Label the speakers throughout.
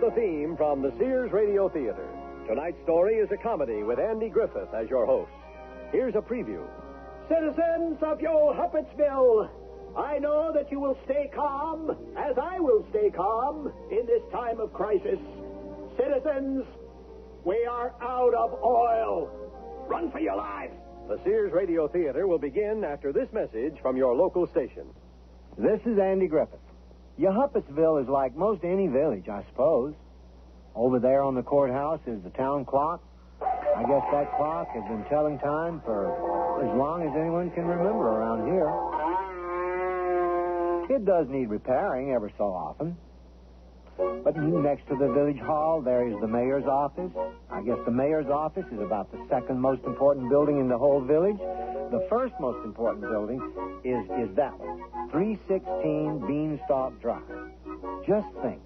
Speaker 1: the theme from the Sears Radio Theater. Tonight's story is a comedy with Andy Griffith as your host. Here's a preview.
Speaker 2: Citizens of Yo Huppetsville, I know that you will stay calm, as I will stay calm, in this time of crisis. Citizens, we are out of oil. Run for your lives.
Speaker 1: The Sears Radio Theater will begin after this message from your local station.
Speaker 3: This is Andy Griffith. Yo Huppetsville is like most any village, I suppose. Over there on the courthouse is the town clock. I guess that clock has been telling time for as long as anyone can remember around here. It does need repairing ever so often. But next to the village hall, there is the mayor's office. I guess the mayor's office is about the second most important building in the whole village. The first most important building is that one, 316 Beanstalk Drive. Just think,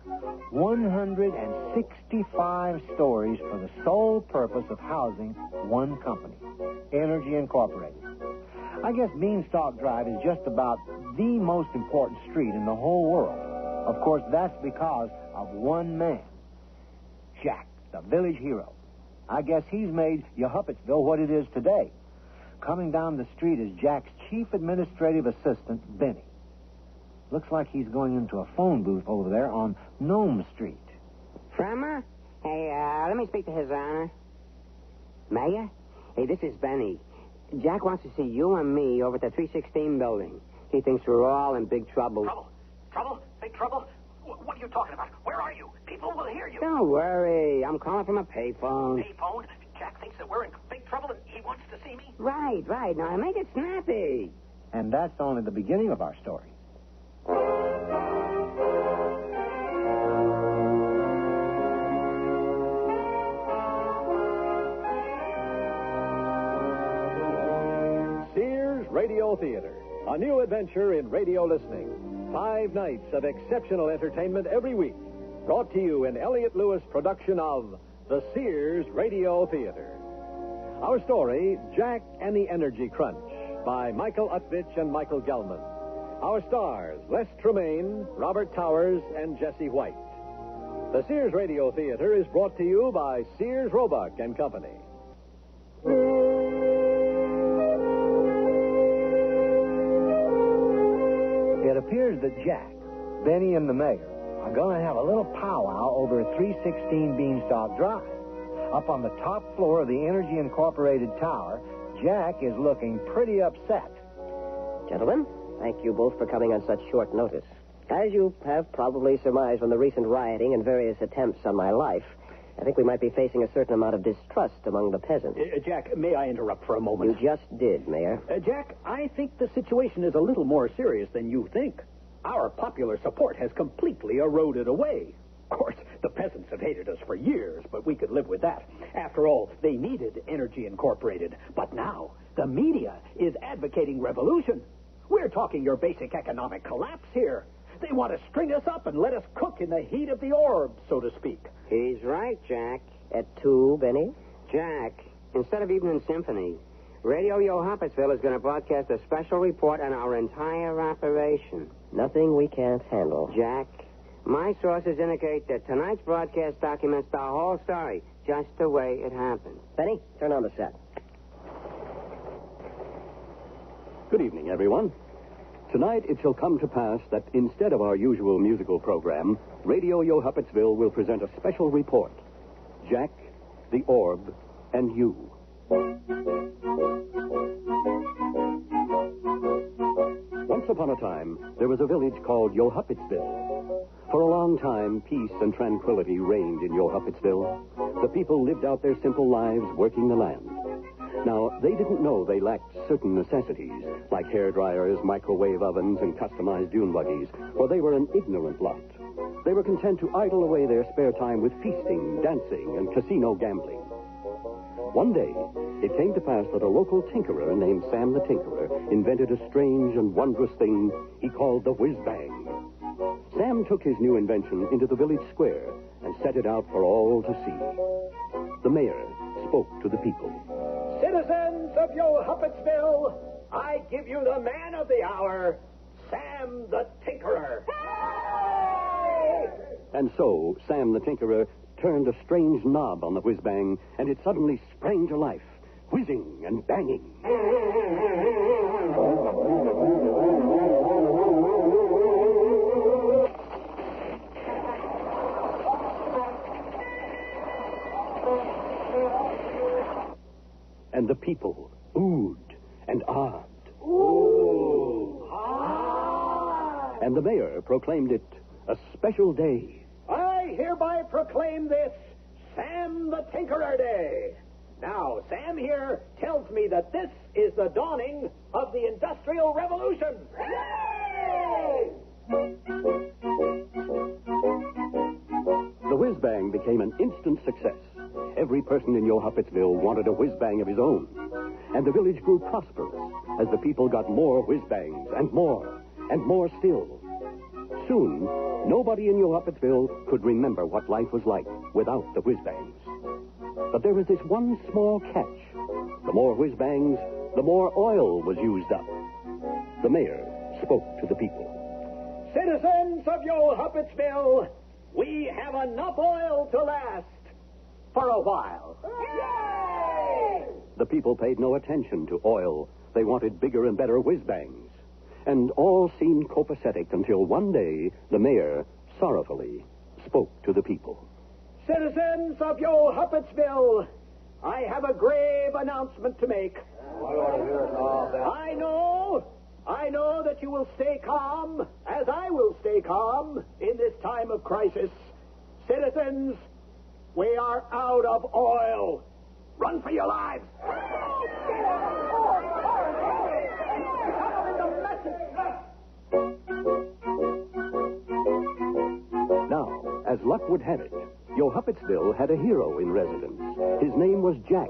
Speaker 3: 165 stories for the sole purpose of housing one company, Energy Incorporated. I guess Beanstalk Drive is just about the most important street in the whole world. Of course, that's because of one man, Jack, the village hero. I guess he's made Yo Huppetsville what it is today. Coming down the street is Jack's chief administrative assistant, Benny. Looks like he's going into a phone booth over there on Nome Street.
Speaker 4: Frommer? Hey, let me speak to His Honor. Mayor? Hey, this is Benny. Jack wants to see you and me over at the 316 building. He thinks we're all in big trouble.
Speaker 2: Trouble? Trouble? Big trouble? What are you talking about? Where are you? People will hear you.
Speaker 4: Don't worry. I'm calling from a payphone.
Speaker 2: Payphone? Jack thinks that we're in big trouble and he wants to see me?
Speaker 4: Right. Now, make it snappy.
Speaker 3: And that's only the beginning of our story.
Speaker 1: Sears Radio Theater, a new adventure in radio listening. 5 nights of exceptional entertainment every week. Brought to you in Elliott Lewis production of the Sears Radio Theater. Our story, Jack and the Energy Crunch, by Michael Utvich and Michael Gelman. Our stars, Les Tremaine, Robert Towers, and Jesse White. The Sears Radio Theater is brought to you by Sears Roebuck and Company.
Speaker 3: It appears that Jack, Benny, and the mayor are going to have a little powwow over at 316 Beanstalk Drive. Up on the top floor of the Energy Incorporated tower, Jack is looking pretty upset.
Speaker 5: Gentlemen, thank you both for coming on such short notice. As you have probably surmised from the recent rioting and various attempts on my life, I think we might be facing a certain amount of distrust among the peasants.
Speaker 2: Jack, may I interrupt for a moment?
Speaker 5: You just did, Mayor.
Speaker 2: Jack, I think the situation is a little more serious than you think. Our popular support has completely eroded away. Of course, the peasants have hated us for years, but we could live with that. After all, they needed Energy Incorporated. But now, the media is advocating revolution. We're talking your basic economic collapse here. They want to string us up and let us cook in the heat of the orb, so to speak.
Speaker 4: He's right, Jack.
Speaker 5: At 2, Benny?
Speaker 4: Jack, instead of Evening Symphony, Radio Yo Huppetsville is going to broadcast a special report on our entire operation.
Speaker 5: Nothing we can't handle.
Speaker 4: Jack, my sources indicate that tonight's broadcast documents the whole story, just the way it happened.
Speaker 5: Benny, turn on the set.
Speaker 6: Good evening, everyone. Tonight, it shall come to pass that instead of our usual musical program, Radio Yo Huppetsville will present a special report. Jack, the Orb, and you. Once upon a time, there was a village called Yo Huppetsville. For a long time, peace and tranquility reigned in Yo Huppetsville. The people lived out their simple lives working the land. Now, they didn't know they lacked certain necessities, like hairdryers, microwave ovens, and customized dune buggies, for they were an ignorant lot. They were content to idle away their spare time with feasting, dancing, and casino gambling. One day, it came to pass that a local tinkerer named Sam the Tinkerer invented a strange and wondrous thing he called the whiz-bang. Sam took his new invention into the village square and set it out for all to see. The mayor spoke to the people.
Speaker 2: Citizens of Yo Huppetsville, I give you the man of the hour, Sam the Tinkerer.
Speaker 6: And And so Sam the Tinkerer turned a strange knob on the whiz-bang, and it suddenly sprang to life, whizzing and banging. And the people oohed and ahed.
Speaker 2: Ooh! Ah!
Speaker 6: And the mayor proclaimed it a special day.
Speaker 2: I hereby proclaim this Sam the Tinkerer Day. Now, Sam here tells me that this is the dawning of the Industrial Revolution. Yay!
Speaker 6: The whiz-bang became an instant success. Every person in Yo-Huppetsville wanted a whiz-bang of his own. And the village grew prosperous as the people got more whiz-bangs and more still. Soon, nobody in Yo-Huppetsville could remember what life was like without the whiz-bangs. But there was this one small catch. The more whiz-bangs, the more oil was used up. The mayor spoke to the people.
Speaker 2: Citizens of Yo-Huppetsville, we have enough oil to last for a while. Yay!
Speaker 6: The people paid no attention to oil. They wanted bigger and better whiz-bangs. And all seemed copacetic until one day the mayor sorrowfully spoke to the people.
Speaker 2: Citizens of Yo-Huppetsville, I have a grave announcement to make. I know that you will stay calm, as I will stay calm in this time of crisis. Citizens, we are out of oil. Run for your lives.
Speaker 6: Now, as luck would have it, Yo-Huppetsville had a hero in residence. His name was Jack,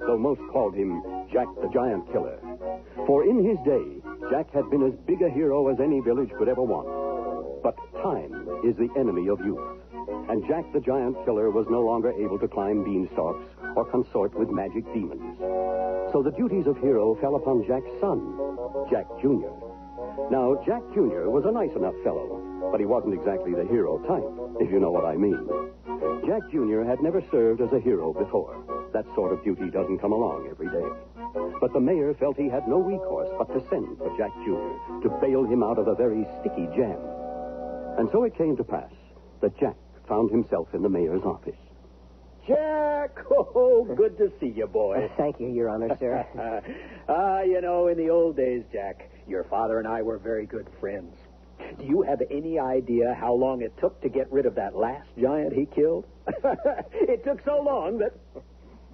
Speaker 6: though most called him Jack the Giant Killer. For in his day, Jack had been as big a hero as any village could ever want. But time is the enemy of youth. And Jack the Giant Killer was no longer able to climb beanstalks or consort with magic demons. So the duties of hero fell upon Jack's son, Jack Jr. Now, Jack Jr. was a nice enough fellow, but he wasn't exactly the hero type, if you know what I mean. Jack Jr. had never served as a hero before. That sort of duty doesn't come along every day. But the mayor felt he had no recourse but to send for Jack Jr. to bail him out of a very sticky jam. And so it came to pass that Jack found himself in the mayor's office.
Speaker 2: Jack! Oh, good to see you, boy.
Speaker 5: Thank you, Your Honor, sir.
Speaker 2: In the old days, Jack, your father and I were very good friends. Do you have any idea how long it took to get rid of that last giant he killed? It took so long that...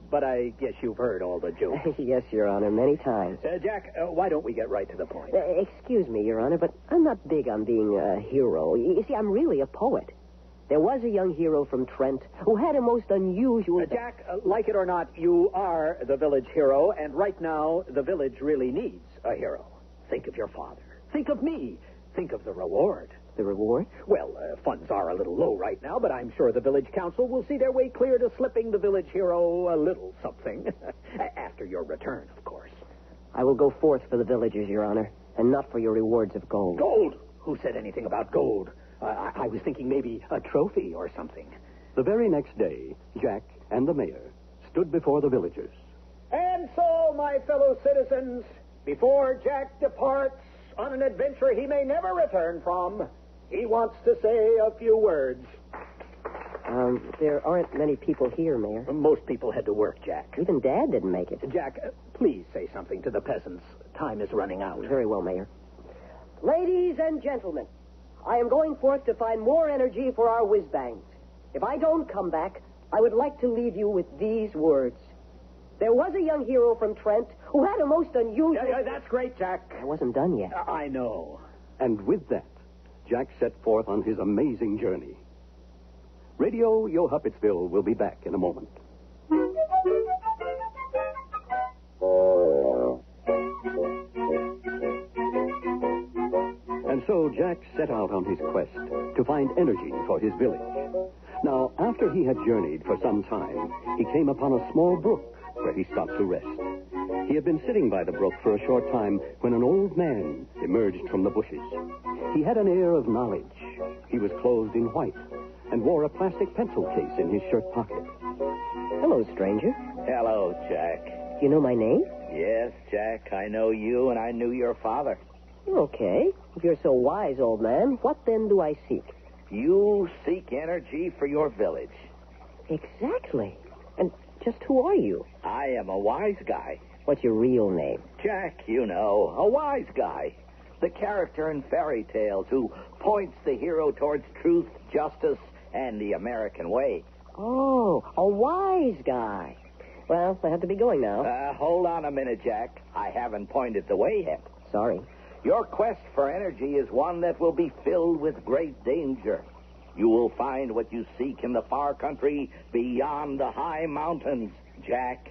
Speaker 2: But I guess you've heard all the jokes.
Speaker 5: Yes, Your Honor, many times.
Speaker 2: Jack, why don't we get right to the point?
Speaker 5: Excuse me, Your Honor, but I'm not big on being a hero. You see, I'm really a poet. There was a young hero from Trent who had a most unusual...
Speaker 2: Jack, like it or not, you are the village hero, and right now the village really needs a hero. Think of your father. Think of me. Think of the reward.
Speaker 5: The reward?
Speaker 2: Well, funds are a little low right now, but I'm sure the village council will see their way clear to slipping the village hero a little something. After your return, of course.
Speaker 5: I will go forth for the villagers, Your Honor, and not for your rewards of gold.
Speaker 2: Gold? Who said anything about gold? I was thinking maybe a trophy or something.
Speaker 6: The very next day, Jack and the mayor stood before the villagers.
Speaker 2: And so, my fellow citizens, before Jack departs on an adventure he may never return from, he wants to say a few words.
Speaker 5: There aren't many people here, Mayor.
Speaker 2: Most people had to work, Jack.
Speaker 5: Even Dad didn't make it.
Speaker 2: Jack, please say something to the peasants. Time is running out.
Speaker 5: Very well, Mayor. Ladies and gentlemen, I am going forth to find more energy for our whiz-bangs. If I don't come back, I would like to leave you with these words. There was a young hero from Trent who had a most unusual...
Speaker 2: Yeah, that's great, Jack.
Speaker 5: I wasn't done yet.
Speaker 2: I know.
Speaker 6: And with that, Jack set forth on his amazing journey. Radio Yo-Huppetsville will be back in a moment. And so Jack set out on his quest to find energy for his village. Now, after he had journeyed for some time, he came upon a small brook where he stopped to rest. He had been sitting by the brook for a short time when an old man emerged from the bushes. He had an air of knowledge. He was clothed in white, and wore a plastic pencil case in his shirt pocket.
Speaker 5: Hello, stranger.
Speaker 7: Hello, Jack.
Speaker 5: Do you know my name?
Speaker 7: Yes, Jack, I know you, and I knew your father.
Speaker 5: Okay. If you're so wise, old man, what then do I seek?
Speaker 7: You seek energy for your village.
Speaker 5: Exactly. And just who are you?
Speaker 7: I am a wise guy.
Speaker 5: What's your real name?
Speaker 7: Jack, you know, a wise guy. The character in fairy tales who points the hero towards truth, justice, and the American way.
Speaker 5: Oh, a wise guy. Well, I have to be going now.
Speaker 7: Hold on a minute, Jack. I haven't pointed the way yet.
Speaker 5: Sorry.
Speaker 7: Your quest for energy is one that will be filled with great danger. You will find what you seek in the far country beyond the high mountains, Jack.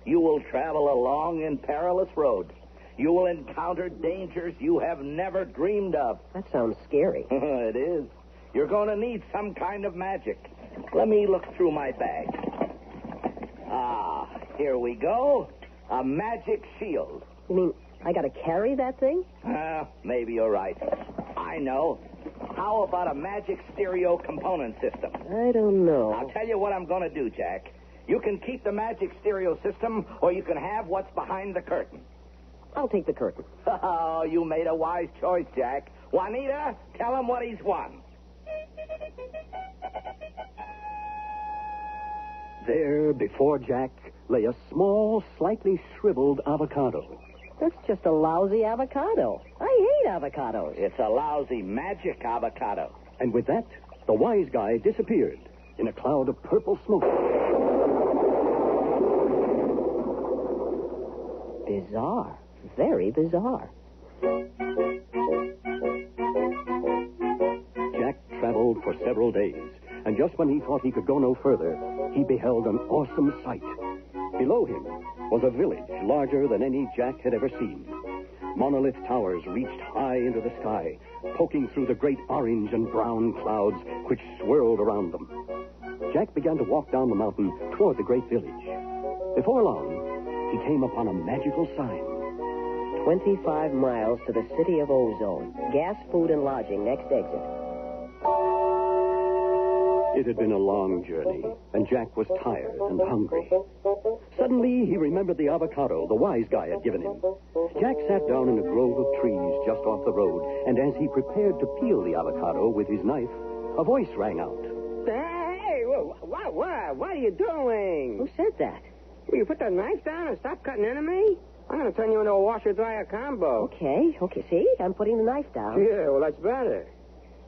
Speaker 7: You will travel a long and perilous road. You will encounter dangers you have never dreamed of.
Speaker 5: That sounds scary.
Speaker 7: It is. You're going to need some kind of magic. Let me look through my bag. Ah, here we go. A magic shield.
Speaker 5: You mean I got to carry that thing?
Speaker 7: Maybe you're right. I know. How about a magic stereo component system?
Speaker 5: I don't know.
Speaker 7: I'll tell you what I'm going to do, Jack. You can keep the magic stereo system, or you can have what's behind the curtain.
Speaker 5: I'll take the curtain.
Speaker 7: Oh, you made a wise choice, Jack. Juanita, tell him what he's won.
Speaker 6: There, before Jack, lay a small, slightly shriveled avocado.
Speaker 5: That's just a lousy avocado. I hate avocados.
Speaker 7: It's a lousy magic avocado.
Speaker 6: And with that, the wise guy disappeared in a cloud of purple smoke.
Speaker 5: Bizarre. Very bizarre.
Speaker 6: Jack traveled for several days, and just when he thought he could go no further, he beheld an awesome sight. Below him was a village larger than any Jack had ever seen. Monolith towers reached high into the sky, poking through the great orange and brown clouds which swirled around them. Jack began to walk down the mountain toward the great village. Before long, he came upon a magical sign.
Speaker 5: 25 miles to the city of Ozone. Gas, food, and lodging. Next exit.
Speaker 6: It had been a long journey, and Jack was tired and hungry. Suddenly, he remembered the avocado the wise guy had given him. Jack sat down in a grove of trees just off the road, and as he prepared to peel the avocado with his knife, a voice rang out.
Speaker 4: Hey, what are you doing?
Speaker 5: Who said that?
Speaker 4: Will you put the knife down and stop cutting into me? I'm going to turn you into a washer-dryer combo.
Speaker 5: Okay. See? I'm putting the knife down.
Speaker 4: Yeah, well, that's better.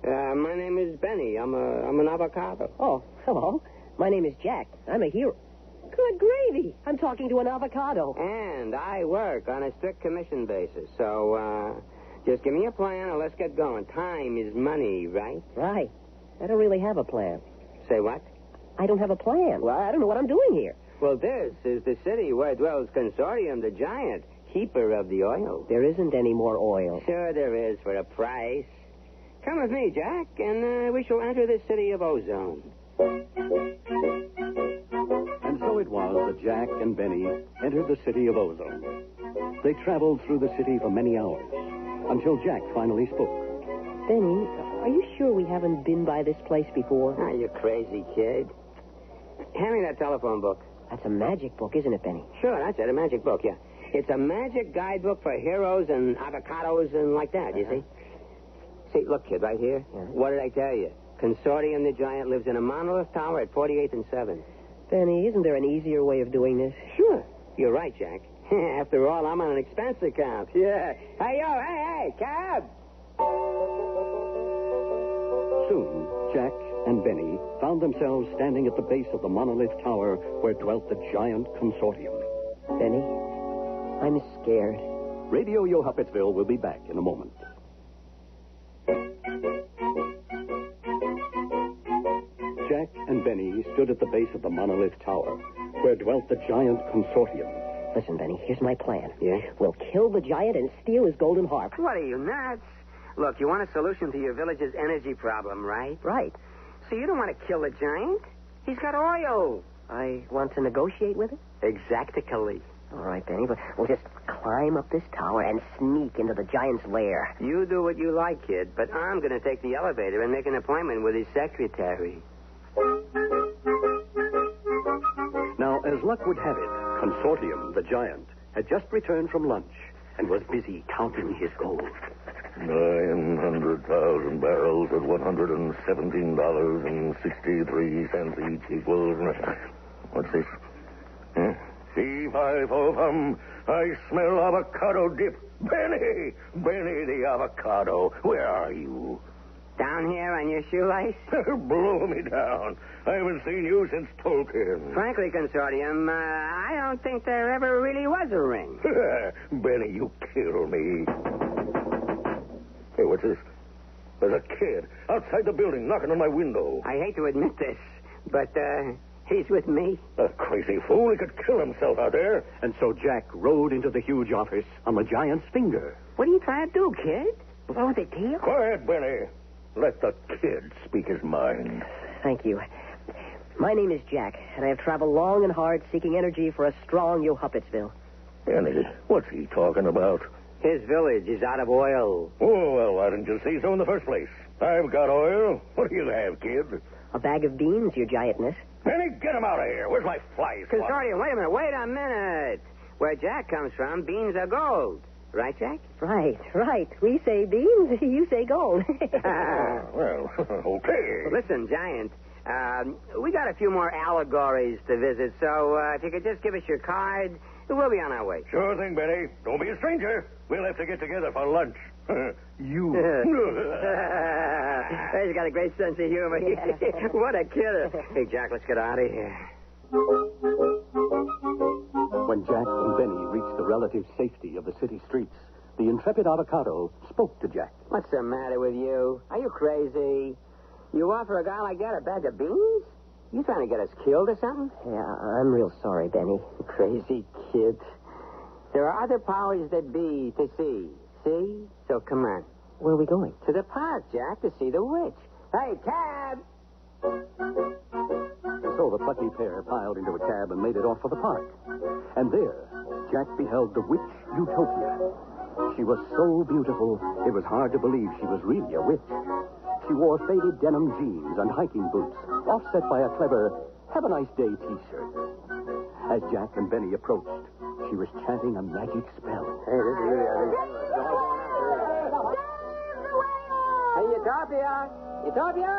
Speaker 4: My name is Benny. I'm an avocado.
Speaker 5: Oh, hello. My name is Jack. I'm a hero. Good gravy. I'm talking to an avocado.
Speaker 4: And I work on a strict commission basis. So, just give me a plan and let's get going. Time is money, right?
Speaker 5: Right. I don't really have a plan.
Speaker 4: Say what?
Speaker 5: I don't have a plan. Well, I don't know what I'm doing here.
Speaker 4: Well, this is the city where dwells Consortium, the giant, keeper of the oil.
Speaker 5: There isn't any more oil.
Speaker 4: Sure there is, for a price. Come with me, Jack, and we shall enter the city of Ozone.
Speaker 6: And so it was that Jack and Benny entered the city of Ozone. They traveled through the city for many hours, until Jack finally spoke.
Speaker 5: Benny, are you sure we haven't been by this place before?
Speaker 4: Ah, you crazy kid. Hand me that telephone book.
Speaker 5: That's a magic book, isn't it, Benny?
Speaker 4: Sure, that's it, a magic book, yeah. It's a magic guidebook for heroes and avocados and like that, you see? See, look, kid, right here.
Speaker 5: Yeah.
Speaker 4: What did I tell you? Consortium the Giant lives in a monolith tower at 48th and 7th.
Speaker 5: Benny, isn't there an easier way of doing this?
Speaker 4: Sure. You're right, Jack. After all, I'm on an expense account. Yeah. Hey, cab!
Speaker 6: Soon, Jack and Benny found themselves standing at the base of the monolith tower where dwelt the giant Consortium.
Speaker 5: Benny, I'm scared.
Speaker 6: Radio Yo Huppetsville will be back in a moment. Jack and Benny stood at the base of the monolith tower where dwelt the giant Consortium.
Speaker 5: Listen, Benny, here's my plan.
Speaker 4: Yeah?
Speaker 5: We'll kill the giant and steal his golden harp.
Speaker 4: What are you, nuts? Look, you want a solution to your village's energy problem, right?
Speaker 5: Right.
Speaker 4: So you don't want to kill the giant? He's got oil.
Speaker 5: I want to negotiate with him?
Speaker 4: Exactly.
Speaker 5: All right, Benny, but we'll just climb up this tower and sneak into the giant's lair.
Speaker 4: You do what you like, kid, but I'm going to take the elevator and make an appointment with his secretary.
Speaker 6: Now, as luck would have it, Consortium, the giant, had just returned from lunch and was busy counting his gold.
Speaker 8: 900,000 barrels at $117.63 each equals... What's this? C5 I smell avocado dip. Benny, the avocado. Where are you?
Speaker 4: Down here on your shoelace?
Speaker 8: Blow me down. I haven't seen you since Tolkien.
Speaker 4: Frankly, Consortium, I don't think there ever really was a ring.
Speaker 8: Benny, you kill me. Hey, what's this? There's a kid outside the building knocking on my window.
Speaker 4: I hate to admit this, but he's with me.
Speaker 8: A crazy fool. He could kill himself out there.
Speaker 6: And so Jack rode into the huge office on the giant's finger.
Speaker 4: What are you trying to do, kid? Blow the deal?
Speaker 8: Quiet, Benny. Let the kid speak his mind.
Speaker 5: Thank you. My name is Jack, and I have traveled long and hard seeking energy for a strong Yo-Huppetsville.
Speaker 8: Benny, what's he talking about?
Speaker 4: His village is out of oil.
Speaker 8: Oh, well, why didn't you say so in the first place? I've got oil. What do you have, kid?
Speaker 5: A bag of beans, your giantness.
Speaker 8: Benny, get him out of here. Where's my fly swat?
Speaker 4: Consortium, wait a minute. Where Jack comes from, beans are gold. Right, Jack?
Speaker 5: Right. We say beans, you say gold.
Speaker 8: Well, okay.
Speaker 4: Listen, Giant, we got a few more allegories to visit, so if you could just give us your card, we'll be on our way.
Speaker 8: Sure thing, Benny. Don't be a stranger. We'll have to get together for lunch. You.
Speaker 4: He's got a great sense of humor. What a kidder. Hey, Jack, let's get out of here.
Speaker 6: When Jack and Benny reached the relative safety of the city streets, the intrepid avocado spoke to Jack.
Speaker 4: What's the matter with you? Are you crazy? You offer a guy like that a bag of beans? You trying to get us killed or something?
Speaker 5: Yeah, I'm real sorry, Benny.
Speaker 4: Crazy kid. There are other powers that be to see. See? So come on.
Speaker 5: Where are we going?
Speaker 4: To the park, Jack, to see the witch. Hey, cab!
Speaker 6: So the plucky pair piled into a cab and made it off for the park. And there, Jack beheld the witch Utopia. She was so beautiful, it was hard to believe she was really a witch. She wore faded denim jeans and hiking boots, offset by a clever "Have a nice day" T-shirt. As Jack and Benny approached, she was chanting a magic spell.
Speaker 4: Hey, this is really Hey, Utopia! Utopia?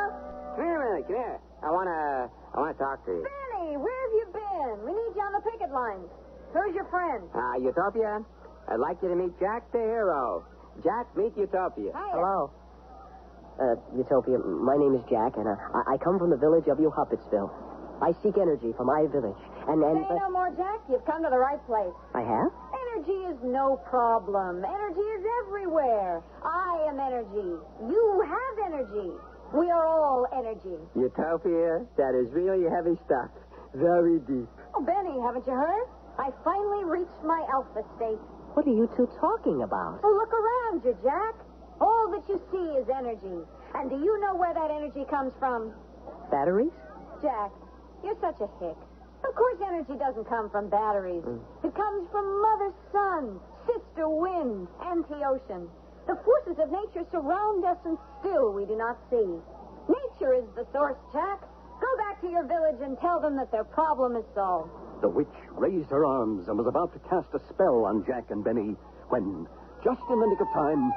Speaker 4: Come here a minute, come here. I wanna talk to you.
Speaker 9: Benny, where have you been? We need you on the picket lines. Who's your friend?
Speaker 4: Utopia, I'd like you to meet Jack the hero. Jack, meet Utopia.
Speaker 9: Hiya.
Speaker 5: Hello. Utopia, my name is Jack, and I come from the village of Yo-Huppetsville. I seek energy for my village.
Speaker 9: Say no more, Jack. You've come to the right place.
Speaker 5: I have?
Speaker 9: Energy is no problem. Energy is everywhere. I am energy. You have energy. We are all energy.
Speaker 4: Utopia, that is really heavy stuff. Very deep.
Speaker 9: Oh, Benny, haven't you heard? I finally reached my alpha state.
Speaker 5: What are you two talking about?
Speaker 9: Oh, look around you, Jack. All that you see is energy. And do you know where that energy comes from?
Speaker 5: Batteries?
Speaker 9: Jack, you're such a hick. Of course energy doesn't come from batteries. It comes from Mother Sun, Sister Wind, Anti-Ocean. The forces of nature surround us, and still we do not see. Nature is the source, Jack. Go back to your village and tell them that their problem is solved.
Speaker 6: The witch raised her arms and was about to cast a spell on Jack and Benny when, just in the nick of time,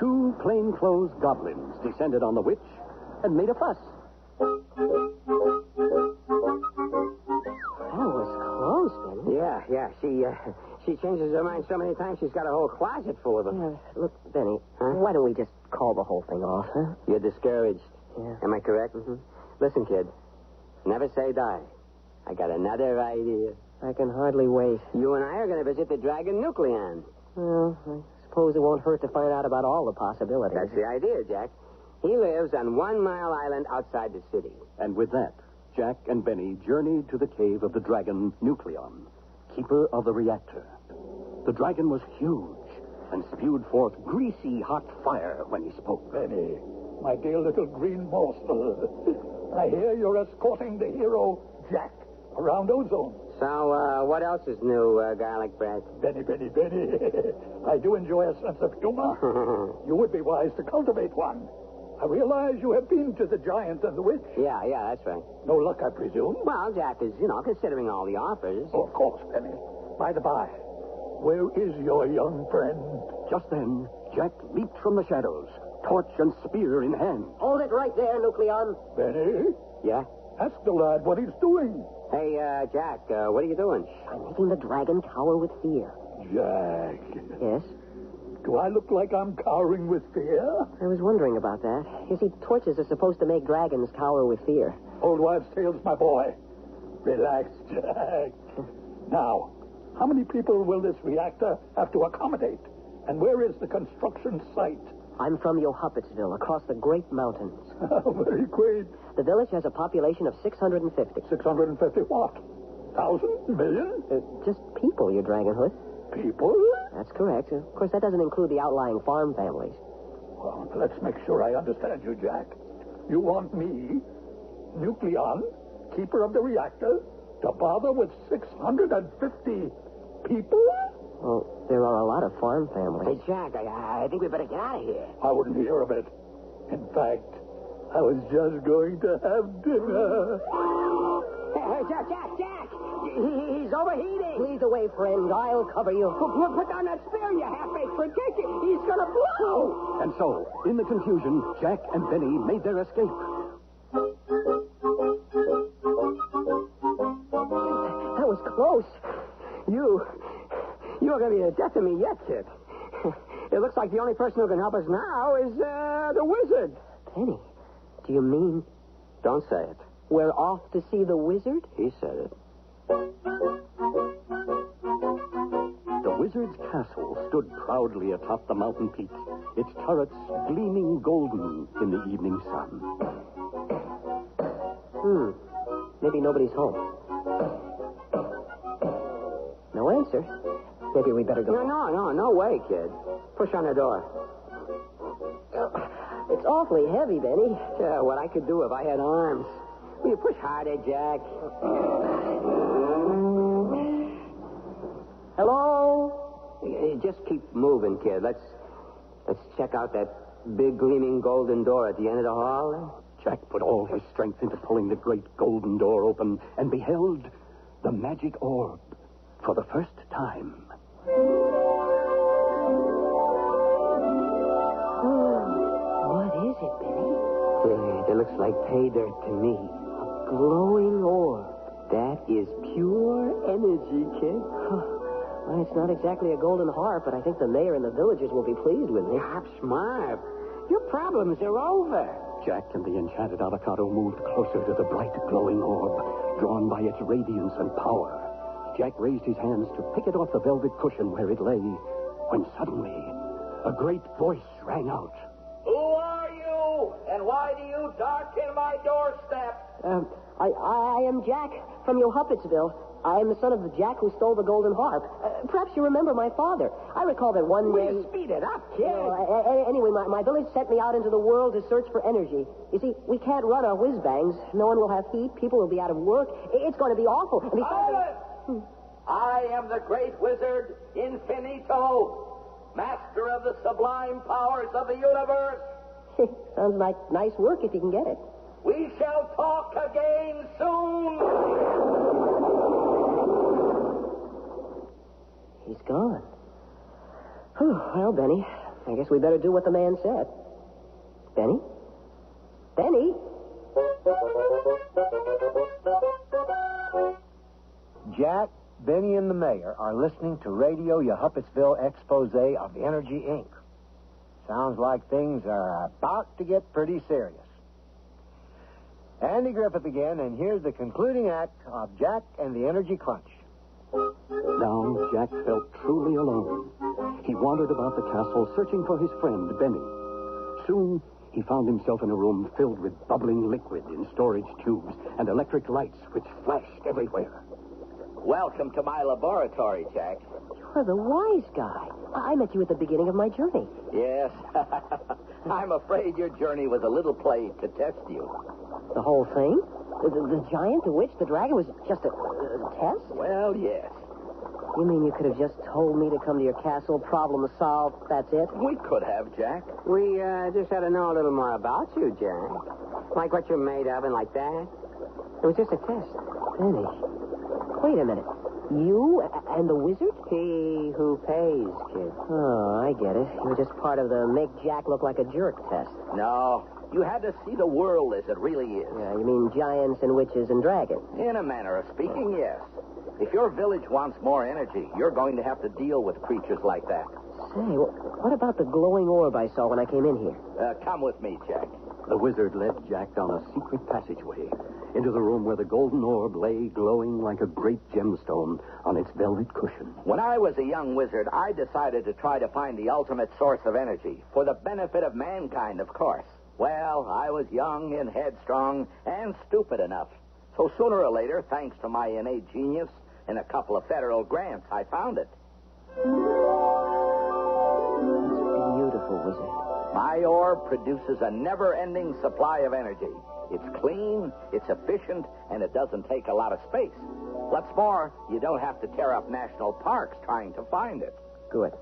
Speaker 6: two plainclothes goblins descended on the witch and made a fuss.
Speaker 5: That was close, Benny.
Speaker 4: Yeah. She changes her mind so many times she's got a whole closet full of them.
Speaker 5: Look, Benny, why don't we just call the whole thing off, huh?
Speaker 4: You're discouraged.
Speaker 5: Yeah.
Speaker 4: Am I correct? Mm-hmm. Listen, kid. Never say die. I got another idea.
Speaker 5: I can hardly wait.
Speaker 4: You and I are going to visit the Dragon Nucleon.
Speaker 5: Well, I suppose it won't hurt to find out about all the possibilities.
Speaker 4: That's the idea, Jack. He lives on 1 Mile Island outside the city.
Speaker 6: And with that, Jack and Benny journeyed to the cave of the Dragon Nucleon, keeper of the reactor. The dragon was huge and spewed forth greasy hot fire when he spoke.
Speaker 10: Benny, my dear little green morsel, I hear you're escorting the hero, Jack, around Ozone.
Speaker 4: So, what else is new, garlic bread?
Speaker 10: Benny. I do enjoy a sense of humor. You would be wise to cultivate one. I realize you have been to the giant and the witch.
Speaker 4: Yeah, that's right.
Speaker 10: No luck, I presume?
Speaker 4: Well, Jack is, considering all the offers.
Speaker 10: Oh, of course, Penny. By the by, where is your young friend?
Speaker 6: Just then, Jack leaped from the shadows, torch and spear in hand.
Speaker 5: Hold it right there, Nucleon.
Speaker 10: Benny?
Speaker 4: Yeah?
Speaker 10: Ask the lad what he's doing.
Speaker 4: Hey, Jack, what are you doing?
Speaker 5: I'm making the dragon cower with fear.
Speaker 10: Jack.
Speaker 5: Yes?
Speaker 10: Do I look like I'm cowering with fear?
Speaker 5: I was wondering about that. You see, torches are supposed to make dragons cower with fear.
Speaker 10: Old wives' tales, my boy. Relax, Jack. Now, how many people will this reactor have to accommodate? And where is the construction site?
Speaker 5: I'm from Yohuppetsville, across the Great Mountains.
Speaker 10: Very quaint.
Speaker 5: The village has a population of 650.
Speaker 10: 650 what? 1,000? Million?
Speaker 5: Just people, your Dragonhood.
Speaker 10: People?
Speaker 5: That's correct. Of course, that doesn't include the outlying farm families.
Speaker 10: Well, let's make sure I understand you, Jack. You want me, Nucleon, keeper of the reactor, to bother with 650 people?
Speaker 5: Well, there are a lot of farm families.
Speaker 4: Hey, Jack, I think we better get out of here.
Speaker 10: I wouldn't hear of it. In fact, I was just going to have dinner.
Speaker 4: Hey, Jack! He's overheating.
Speaker 5: Please away, friend. I'll cover you.
Speaker 4: Put down that spear, you half-baked fruitcake. He's going to blow.
Speaker 6: And so, in the confusion, Jack and Benny made their escape.
Speaker 5: That was close.
Speaker 4: You're going to be the death of me yet, kid. It looks like the only person who can help us now is the wizard.
Speaker 5: Benny, do you mean
Speaker 4: Don't say it.
Speaker 5: we're off to see the wizard?
Speaker 4: He said it.
Speaker 6: The wizard's castle stood proudly atop the mountain peak, its turrets gleaming golden in the evening sun.
Speaker 5: Maybe nobody's home. No answer. Maybe we better go.
Speaker 4: No way, kid. Push on the door.
Speaker 5: It's awfully heavy, Benny.
Speaker 4: Yeah, what I could do if I had arms. Will you push harder, Jack?
Speaker 5: Hello?
Speaker 4: Just keep moving, kid. Let's check out that big gleaming golden door at the end of the hall.
Speaker 6: Jack put all his strength into pulling the great golden door open and beheld the magic orb for the first time.
Speaker 5: What is it, Benny?
Speaker 4: It looks like pay dirt to me.
Speaker 5: A glowing orb.
Speaker 4: That is pure energy, kid.
Speaker 5: Well, it's not exactly a golden harp, but I think the mayor and the villagers will be pleased with me.
Speaker 4: Hop smart. Your problems are over.
Speaker 6: Jack and the enchanted avocado moved closer to the bright, glowing orb, drawn by its radiance and power. Jack raised his hands to pick it off the velvet cushion where it lay, when suddenly a great voice rang out.
Speaker 7: Who are you? And why do you darken my doorstep?
Speaker 5: I am Jack from Yohuppetsville. I am the son of the Jack who stole the golden harp. Perhaps you remember my father. I recall that one day...
Speaker 4: Will you speed it up, kid?
Speaker 5: Anyway, my village sent me out into the world to search for energy. You see, we can't run our whiz-bangs. No one will have heat. People will be out of work. It's going to be awful. And
Speaker 7: Silence! I am the great wizard Infinito, master of the sublime powers of the universe.
Speaker 5: Sounds like nice work if you can get it.
Speaker 7: We shall talk again soon.
Speaker 5: He's gone. Well, Benny, I guess we better do what the man said. Benny? Benny?
Speaker 3: Jack, Benny, and the mayor are listening to Radio Yohuppetsville expose of Energy, Inc. Sounds like things are about to get pretty serious. Andy Griffith again, and here's the concluding act of Jack and the Energy Crunch.
Speaker 6: Now Jack felt truly alone. He wandered about the castle searching for his friend, Benny. Soon, he found himself in a room filled with bubbling liquid in storage tubes and electric lights which flashed everywhere.
Speaker 7: Welcome to my laboratory, Jack.
Speaker 5: You're the wise guy. I met you at the beginning of my journey.
Speaker 7: Yes. I'm afraid your journey was a little play to test you.
Speaker 5: The whole thing? The giant, the witch, the dragon was just a test?
Speaker 7: Well, yes.
Speaker 5: You mean you could have just told me to come to your castle, problem solved, that's it?
Speaker 7: We could have, Jack.
Speaker 4: We just had to know a little more about you, Jack. Like what you're made of and like that. It was just a test.
Speaker 5: Benny, wait a minute. You and the wizard?
Speaker 4: He who pays, kid.
Speaker 5: Oh, I get it. You were just part of the make Jack look like a jerk test.
Speaker 7: No, you had to see the world as it really is.
Speaker 5: Yeah, you mean giants and witches and dragons?
Speaker 7: In a manner of speaking, yes. If your village wants more energy, you're going to have to deal with creatures like that.
Speaker 5: Say, what about the glowing orb I saw when I came in here?
Speaker 7: Come with me, Jack.
Speaker 6: The wizard led Jack down a secret passageway into the room where the golden orb lay glowing like a great gemstone on its velvet cushion.
Speaker 7: When I was a young wizard, I decided to try to find the ultimate source of energy, for the benefit of mankind, of course. Well, I was young and headstrong and stupid enough. So sooner or later, thanks to my innate genius and a couple of federal grants, I found it.
Speaker 5: It's beautiful, wizard.
Speaker 7: My orb produces a never-ending supply of energy. It's clean, it's efficient, and it doesn't take a lot of space. What's more, you don't have to tear up national parks trying to find it.
Speaker 5: Good.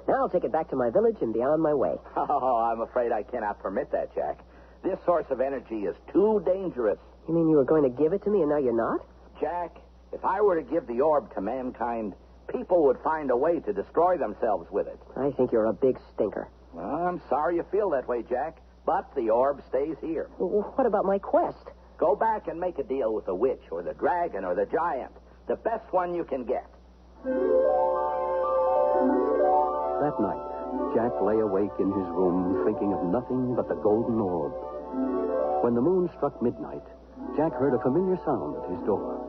Speaker 5: Now I'll take it back to my village and be on my way.
Speaker 7: Oh, I'm afraid I cannot permit that, Jack. This source of energy is too dangerous.
Speaker 5: You mean you were going to give it to me and now you're not?
Speaker 7: Jack, if I were to give the orb to mankind, people would find a way to destroy themselves with it.
Speaker 5: I think you're a big stinker.
Speaker 7: Well, I'm sorry you feel that way, Jack, but the orb stays here.
Speaker 5: Well, what about my quest?
Speaker 7: Go back and make a deal with the witch or the dragon or the giant. The best one you can get.
Speaker 6: That night, Jack lay awake in his room thinking of nothing but the golden orb. When the moon struck midnight, Jack heard a familiar sound at his door.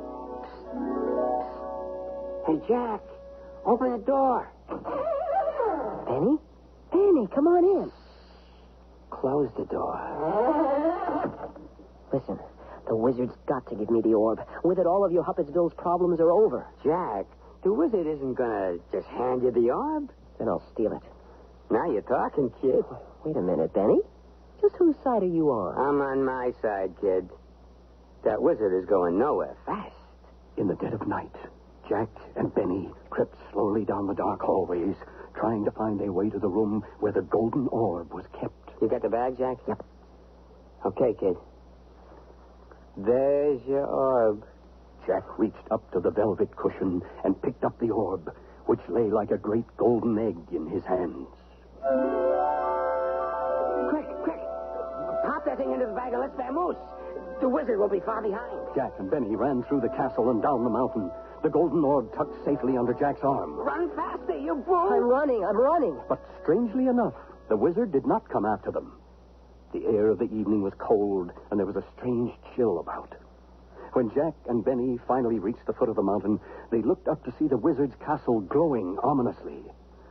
Speaker 4: Hey, Jack, open the door.
Speaker 5: Benny? Benny, come on in.
Speaker 4: Close the door.
Speaker 5: Listen, the wizard's got to give me the orb. With it, all of your Huppetsville's problems are over.
Speaker 4: Jack, the wizard isn't going to just hand you the orb.
Speaker 5: Then I'll steal it.
Speaker 4: Now you're talking, kid.
Speaker 5: Wait a minute, Benny. Just whose side are you on?
Speaker 4: I'm on my side, kid. That wizard is going nowhere fast.
Speaker 6: In the dead of night, Jack and Benny crept slowly down the dark hallways, trying to find their way to the room where the golden orb was kept.
Speaker 4: You got the bag, Jack?
Speaker 5: Yep.
Speaker 4: Okay, kid. There's your orb.
Speaker 6: Jack reached up to the velvet cushion and picked up the orb, which lay like a great golden egg in his hands.
Speaker 4: Quick, quick. Pop that thing into the bag and let's vamoose. The wizard will be far behind.
Speaker 6: Jack and Benny ran through the castle and down the mountain. The golden orb tucked safely under Jack's arm.
Speaker 4: Run faster, you fool.
Speaker 5: I'm running.
Speaker 6: But strangely enough, the wizard did not come after them. The air of the evening was cold, and there was a strange chill about. When Jack and Benny finally reached the foot of the mountain, they looked up to see the wizard's castle glowing ominously.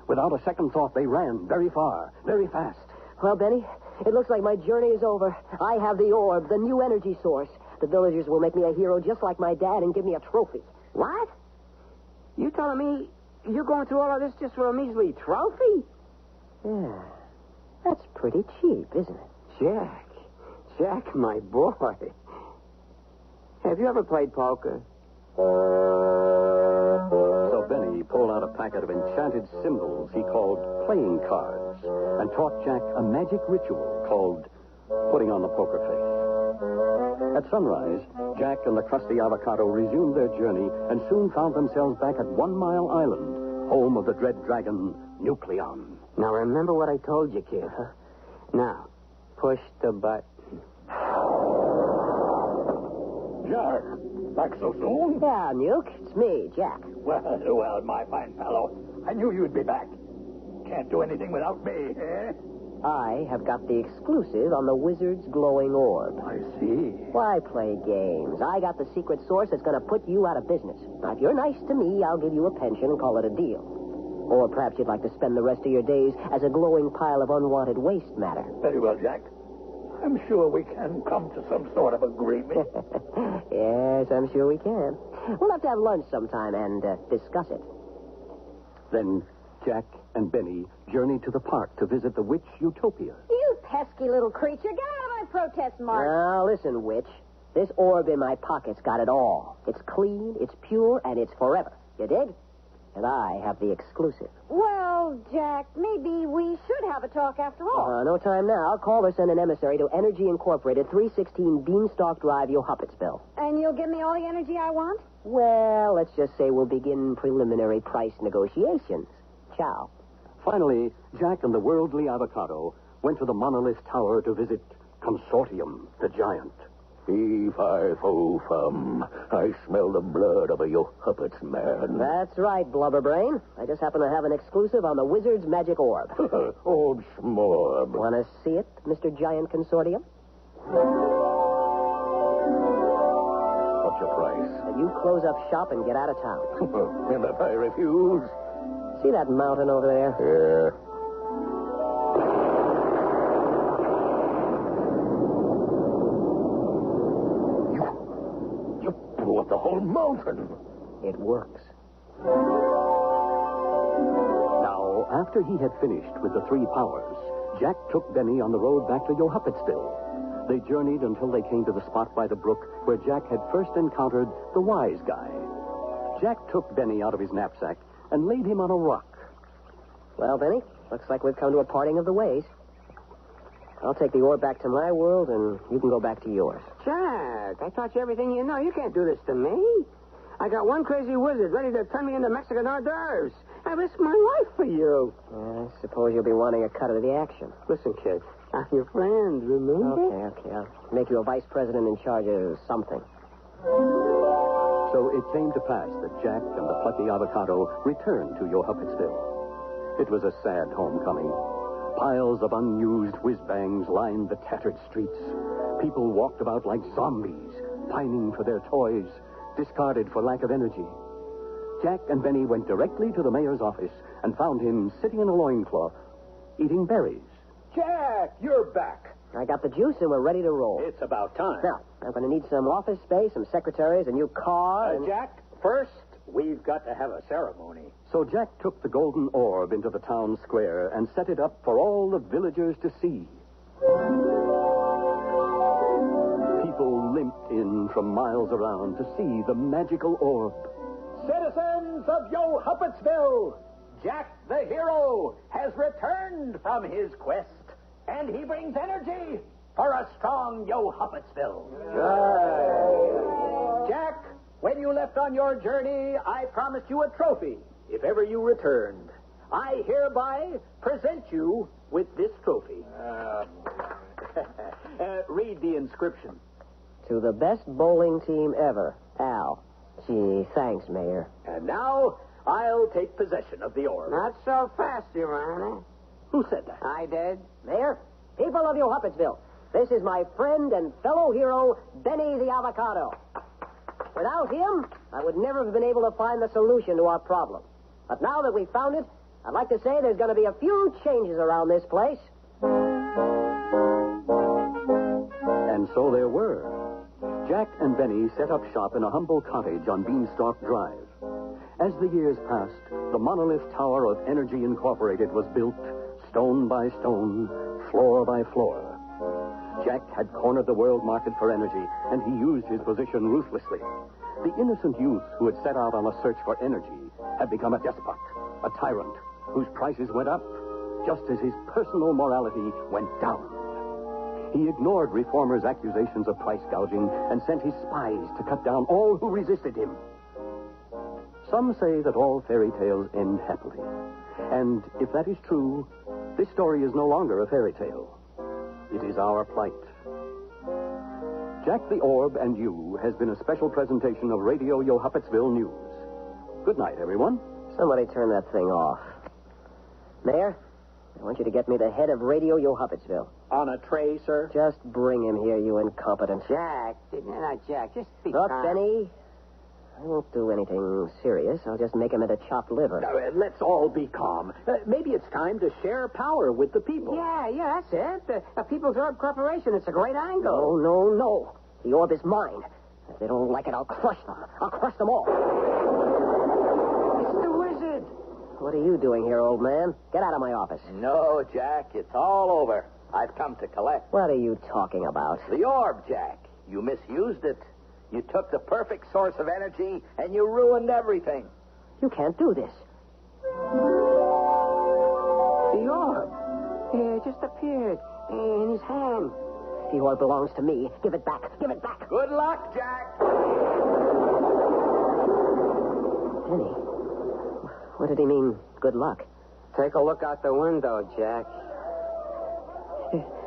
Speaker 6: Without a second thought, they ran very far, very fast.
Speaker 5: Well, Benny, it looks like my journey is over. I have the orb, the new energy source. The villagers will make me a hero just like my dad and give me a trophy.
Speaker 4: What? You telling me you're going through all of this just for a measly trophy?
Speaker 5: Yeah. That's pretty cheap, isn't it?
Speaker 4: Jack, my boy. Have you ever played poker?
Speaker 6: So Benny pulled out a packet of enchanted symbols he called playing cards and taught Jack a magic ritual called putting on the poker face. At sunrise, Jack and the crusty avocado resumed their journey and soon found themselves back at 1 Mile Island, home of the dread dragon, Nucleon.
Speaker 4: Now, remember what I told you, kid. Now, push the button.
Speaker 10: Jack, back so soon?
Speaker 5: Yeah, Nuke. It's me, Jack.
Speaker 10: Well, my fine fellow. I knew you'd be back. Can't do anything without me, eh?
Speaker 5: I have got the exclusive on the wizard's glowing orb.
Speaker 10: I see.
Speaker 5: Why play games? I got the secret source that's going to put you out of business. Now, if you're nice to me, I'll give you a pension and call it a deal. Or perhaps you'd like to spend the rest of your days as a glowing pile of unwanted waste matter.
Speaker 10: Very well, Jack. I'm sure we can come to some sort of agreement.
Speaker 5: Yes, I'm sure we can. We'll have to have lunch sometime and discuss it.
Speaker 6: Then Jack and Benny journeyed to the park to visit the witch Utopia.
Speaker 9: You pesky little creature. Get out of my protest march.
Speaker 5: Now, listen, witch. This orb in my pocket's got it all. It's clean, it's pure, and it's forever. You dig? and I have the exclusive.
Speaker 9: Well, Jack, maybe we should have a talk after all.
Speaker 5: No time now. Call or send an emissary to Energy Incorporated, 316 Beanstalk Drive, Yohuppetsville.
Speaker 9: And you'll give me all the energy I want?
Speaker 5: Well, let's just say we'll begin preliminary price negotiations. Ciao.
Speaker 6: Finally, Jack and the worldly avocado went to the monolith tower to visit Consortium, the giant.
Speaker 8: Fee-fi-fo-fum. I smell the blood of a Yohuppets man.
Speaker 5: That's right, Blubberbrain. I just happen to have an exclusive on the Wizard's Magic Orb.
Speaker 8: Old smorb.
Speaker 5: Want to see it, Mr. Giant Consortium?
Speaker 8: What's your price?
Speaker 5: You close up shop and get out of town.
Speaker 8: And if I refuse?
Speaker 5: See that mountain over there?
Speaker 8: Yeah. You blew up the whole mountain.
Speaker 5: It works.
Speaker 6: Now, after he had finished with the three powers, Jack took Benny on the road back to Yohuppetsville. They journeyed until they came to the spot by the brook where Jack had first encountered the wise guy. Jack took Benny out of his knapsack and laid him on a rock.
Speaker 5: Well, Benny, looks like we've come to a parting of the ways. I'll take the orb back to my world, and you can go back to yours.
Speaker 4: Jack, I taught you everything you know. You can't do this to me. I got one crazy wizard ready to turn me into Mexican hors d'oeuvres. I risked my life for you.
Speaker 5: I suppose you'll be wanting a cut of the action.
Speaker 4: Listen, kid, I'm your friend, remember?
Speaker 5: Okay. I'll make you a vice president in charge of something.
Speaker 6: So it came to pass that Jack and the plucky avocado returned to Yohuppetsville. It was a sad homecoming. Piles of unused whiz-bangs lined the tattered streets. People walked about like zombies, pining for their toys, discarded for lack of energy. Jack and Benny went directly to the mayor's office and found him sitting in a loincloth, eating berries.
Speaker 2: Jack, you're back.
Speaker 5: I got the juice, and we're ready to roll.
Speaker 2: It's about time.
Speaker 5: Now, I'm going to need some office space, some secretaries, a new car, and...
Speaker 2: Jack, first, we've got to have a ceremony.
Speaker 6: So Jack took the golden orb into the town square and set it up for all the villagers to see. People limped in from miles around to see the magical orb.
Speaker 2: Citizens of Yohuppetsville, Jack the hero has returned from his quest, and he brings energy for a strong Yohuppetsville. Jack, when you left on your journey, I promised you a trophy if ever you returned. I hereby present you with this trophy. Read the inscription.
Speaker 5: To the best bowling team ever, Al. Gee, thanks, Mayor.
Speaker 2: And now, I'll take possession of the orb.
Speaker 4: Not so fast, Your Honor.
Speaker 2: Who said that?
Speaker 4: I did.
Speaker 5: Mayor, people of Yohuppetsville, this is my friend and fellow hero, Benny the Avocado. Without him, I would never have been able to find the solution to our problem. But now that we've found it, I'd like to say there's going to be a few changes around this place.
Speaker 6: And so there were. Jack and Benny set up shop in a humble cottage on Beanstalk Drive. As the years passed, the monolith tower of Energy Incorporated was built, stone by stone, floor by floor. Jack had cornered the world market for energy, and he used his position ruthlessly. The innocent youth who had set out on a search for energy had become a despot, a tyrant, whose prices went up, just as his personal morality went down. He ignored reformers' accusations of price gouging and sent his spies to cut down all who resisted him. Some say that all fairy tales end happily. And if that is true, this story is no longer a fairy tale. It is our plight. Jack the Orb and You has been a special presentation of Radio Yohuppetsville News. Good night, everyone.
Speaker 5: Somebody turn that thing off. Mayor, I want you to get me the head of Radio Yohuppetsville.
Speaker 2: On a tray, sir?
Speaker 5: Just bring him here, you incompetent.
Speaker 4: Jack, Jack, just be
Speaker 5: Look,
Speaker 4: calm.
Speaker 5: Benny, I won't do anything serious. I'll just make him into chopped liver.
Speaker 2: Let's all be calm. Maybe it's time to share power with the people.
Speaker 4: Yeah, that's it. The People's Orb Corporation. It's a great angle.
Speaker 5: No. The orb is mine. If they don't like it, I'll crush them. I'll crush them all.
Speaker 4: It's the wizard.
Speaker 5: What are you doing here, old man? Get out of my office.
Speaker 7: No, Jack, it's all over. I've come to collect.
Speaker 5: What are you talking about?
Speaker 7: The orb, Jack. You misused it. You took the perfect source of energy, and you ruined everything.
Speaker 5: You can't do this.
Speaker 4: The orb. It just appeared in his hand.
Speaker 5: The orb belongs to me. Give it back. Give it back.
Speaker 2: Good luck, Jack.
Speaker 5: Penny, what did he mean, good luck?
Speaker 4: Take a look out the window, Jack.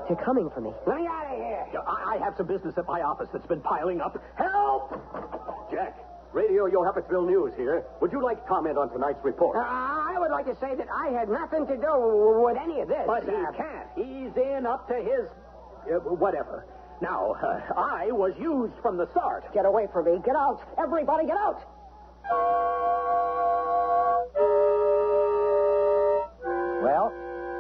Speaker 5: They're coming for me.
Speaker 4: Let me out of here.
Speaker 2: I have some business at my office that's been piling up. Help! Jack, Radio Yo-Huppetsville News here. Would you like to comment on tonight's report?
Speaker 4: I would like to say that I had nothing to do with any of this.
Speaker 2: But he can't. He's in up to his... whatever. Now, I was used from the start.
Speaker 5: Get away from me. Get out. Everybody get out.
Speaker 3: Well,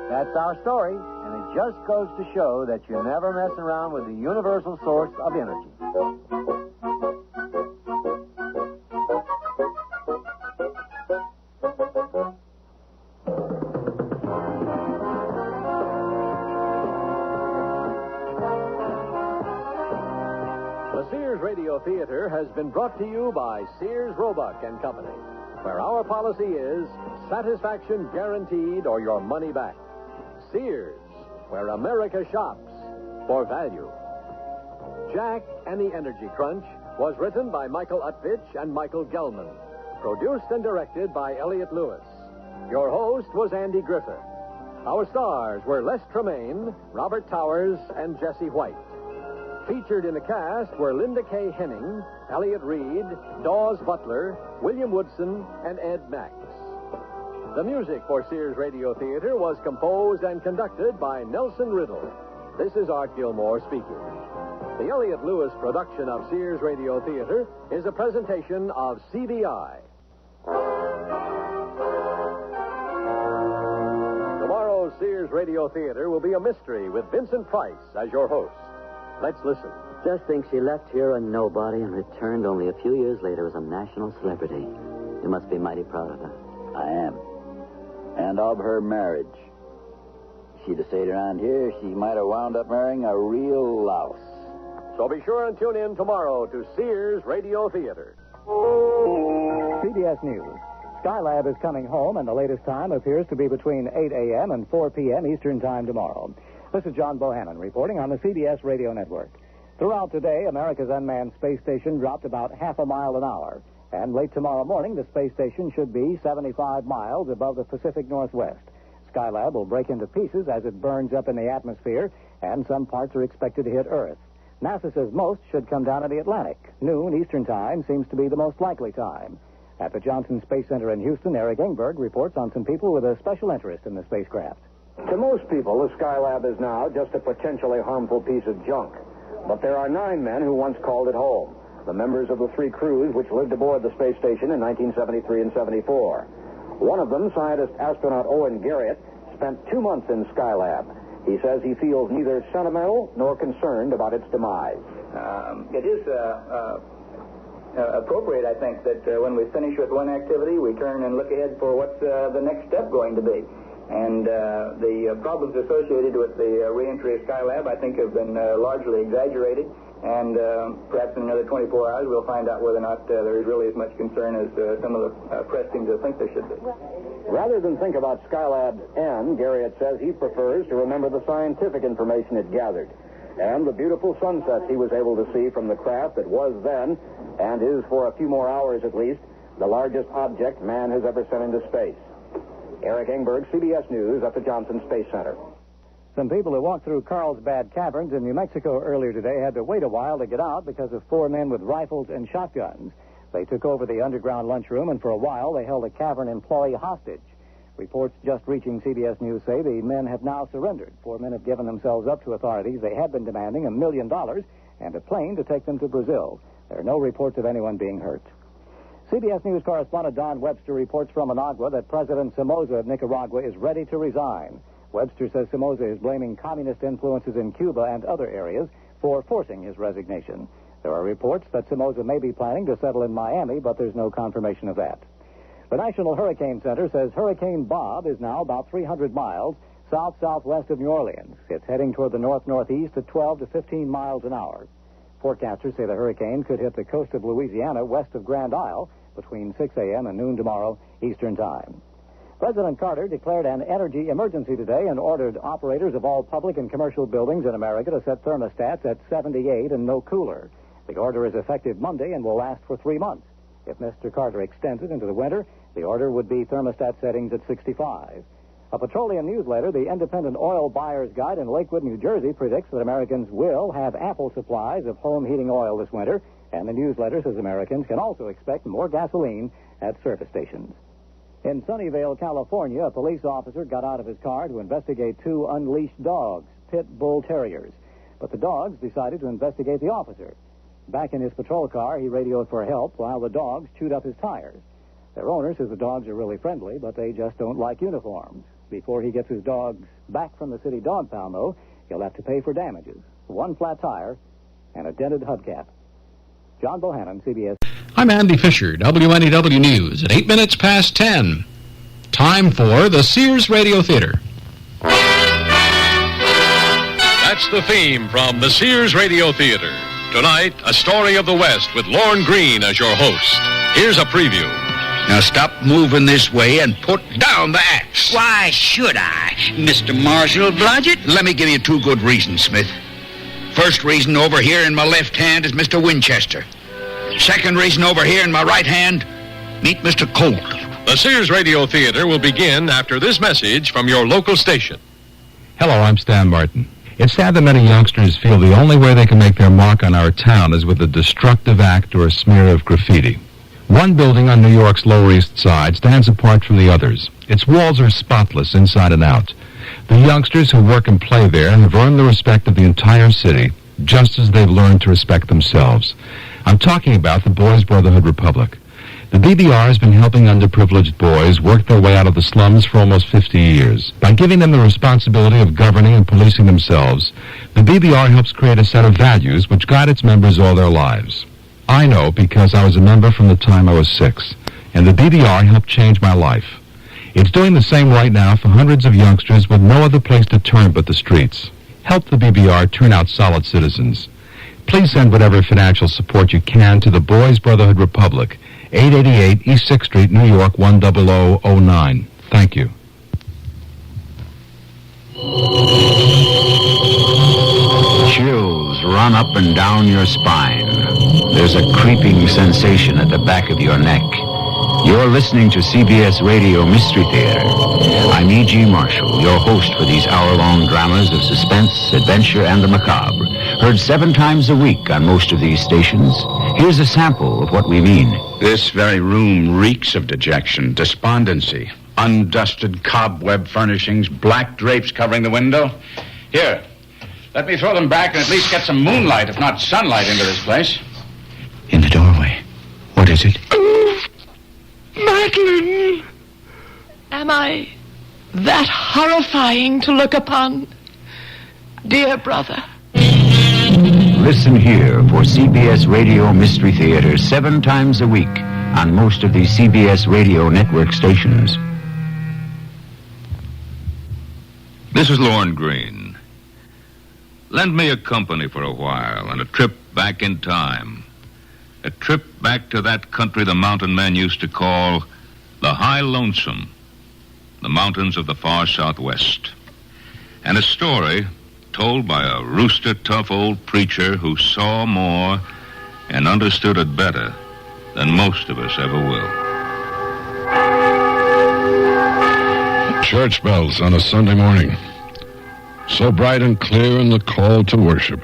Speaker 3: that's our story, and it just goes to show that you never mess around with the universal source of energy.
Speaker 1: The Sears Radio Theater has been brought to you by Sears Roebuck and Company, where our policy is satisfaction guaranteed or your money back. Sears, where America shops for value. Jack and the Energy Crunch was written by Michael Utvich and Michael Gelman. Produced and directed by Elliott Lewis. Your host was Andy Griffith. Our stars were Les Tremaine, Robert Towers, and Jesse White. Featured in the cast were Linda K. Henning, Elliott Reed, Dawes Butler, William Woodson, and Ed Max. The music for Sears Radio Theater was composed and conducted by Nelson Riddle. This is Art Gilmore speaking. The Elliott Lewis production of Sears Radio Theater is a presentation of CBI. Tomorrow's Sears Radio Theater will be a mystery with Vincent Price as your host. Let's listen.
Speaker 11: Just think she left here a nobody and returned only a few years later as a national celebrity. You must be mighty proud of her.
Speaker 12: I am. And of her marriage. She'd have stayed around here, she might have wound up marrying a real louse.
Speaker 1: So be sure and tune in tomorrow to Sears Radio Theater.
Speaker 13: CBS News. Skylab is coming home, and the latest time appears to be between 8 a.m. and 4 p.m. Eastern Time tomorrow. This is John Bohannon reporting on the CBS Radio Network. Throughout today, America's unmanned space station dropped about half a mile an hour. And late tomorrow morning, the space station should be 75 miles above the Pacific Northwest. Skylab will break into pieces as it burns up in the atmosphere, and some parts are expected to hit Earth. NASA says most should come down in the Atlantic. Noon Eastern Time seems to be the most likely time. At the Johnson Space Center in Houston, Eric Engberg reports on some people with a special interest in the spacecraft.
Speaker 14: To most people, the Skylab is now just a potentially harmful piece of junk. But there are 9 men who once called it home, the members of the 3 crews which lived aboard the space station in 1973 and 74. One of them, scientist astronaut Owen Garriott, spent 2 months in Skylab. He says he feels neither sentimental nor concerned about its demise.
Speaker 15: It is appropriate, I think, that when we finish with one activity, we turn and look ahead for what's the next step going to be. And the problems associated with the reentry of Skylab, I think, have been largely exaggerated. And perhaps in another 24 hours, we'll find out whether or not there is really as much concern as some of the press seem to think there should be.
Speaker 14: Rather than think about Skylab's end, Garriott says he prefers to remember the scientific information it gathered and the beautiful sunsets he was able to see from the craft that was then, and is for a few more hours at least, the largest object man has ever sent into space. Eric Engberg, CBS News, at the Johnson Space Center.
Speaker 13: Some people who walked through Carlsbad Caverns in New Mexico earlier today had to wait a while to get out because of 4 men with rifles and shotguns. They took over the underground lunchroom, and for a while they held a cavern employee hostage. Reports just reaching CBS News say the men have now surrendered. 4 men have given themselves up to authorities. They had been demanding $1 million and a plane to take them to Brazil. There are no reports of anyone being hurt. CBS News correspondent Don Webster reports from Managua that President Somoza of Nicaragua is ready to resign. Webster says Somoza is blaming communist influences in Cuba and other areas for forcing his resignation. There are reports that Somoza may be planning to settle in Miami, but there's no confirmation of that. The National Hurricane Center says Hurricane Bob is now about 300 miles south-southwest of New Orleans. It's heading toward the north-northeast at 12 to 15 miles an hour. Forecasters say the hurricane could hit the coast of Louisiana west of Grand Isle between 6 a.m. and noon tomorrow Eastern Time. President Carter declared an energy emergency today and ordered operators of all public and commercial buildings in America to set thermostats at 78 and no cooler. The order is effective Monday and will last for 3 months. If Mr. Carter extends it into the winter, the order would be thermostat settings at 65. A petroleum newsletter, the Independent Oil Buyer's Guide in Lakewood, New Jersey, predicts that Americans will have ample supplies of home heating oil this winter, and the newsletter says Americans can also expect more gasoline at service stations. In Sunnyvale, California, a police officer got out of his car to investigate 2 unleashed dogs, pit bull terriers. But the dogs decided to investigate the officer. Back in his patrol car, he radioed for help while the dogs chewed up his tires. Their owner says the dogs are really friendly, but they just don't like uniforms. Before he gets his dogs back from the city dog pound, though, he'll have to pay for damages, 1 flat tire, and a dented hubcap. John Bohannon, CBS.
Speaker 16: I'm Andy Fisher, WNEW News, at 8 minutes past 10. Time for the Sears Radio Theater.
Speaker 17: That's the theme from the Sears Radio Theater. Tonight, a story of the West with Lorne Greene as your host. Here's a preview.
Speaker 18: Now stop moving this way and put down the axe.
Speaker 19: Why should I, Mr. Marshall Blodgett?
Speaker 18: Let me give you 2 good reasons, Smith. First reason over here in my left hand is Mr. Winchester. Second reason over here in my right hand, meet Mr. Colt.
Speaker 17: The Sears Radio Theater will begin after this message from your local station.
Speaker 20: Hello, I'm Stan Martin. It's sad that many youngsters feel the only way they can make their mark on our town is with a destructive act or a smear of graffiti. One building on New York's Lower East Side stands apart from the others. Its walls are spotless inside and out. The youngsters who work and play there have earned the respect of the entire city, just as they've learned to respect themselves. I'm talking about the Boys Brotherhood Republic. The BBR has been helping underprivileged boys work their way out of the slums for almost 50 years. By giving them the responsibility of governing and policing themselves, the BBR helps create a set of values which guide its members all their lives. I know because I was a member from the time I was 6, and the BBR helped change my life. It's doing the same right now for hundreds of youngsters with no other place to turn but the streets. Help the BBR turn out solid citizens. Please send whatever financial support you can to the Boys Brotherhood Republic, 888 East 6th Street, New York, 10009. Thank you.
Speaker 21: Chills run up and down your spine. There's a creeping sensation at the back of your neck. You're listening to CBS Radio Mystery Theater. I'm E.G. Marshall, your host for these hour-long dramas of suspense, adventure, and the macabre. Heard 7 times a week on most of these stations. Here's a sample of what we mean.
Speaker 22: This very room reeks of dejection, despondency, undusted cobweb furnishings, black drapes covering the window. Here, let me throw them back and at least get some moonlight, if not sunlight, into this place.
Speaker 21: In the doorway. What is it?
Speaker 23: Madeline! Am I that horrifying to look upon? Dear brother.
Speaker 21: Listen here for CBS Radio Mystery Theater 7 times a week on most of the CBS Radio network stations.
Speaker 24: This is Lorne Greene. Lend me a company for a while and a trip back in time. A trip back to that country the mountain men used to call the High Lonesome, the mountains of the far Southwest. And a story told by a rooster-tough old preacher who saw more and understood it better than most of us ever will.
Speaker 25: Church bells on a Sunday morning, so bright and clear in the call to worship.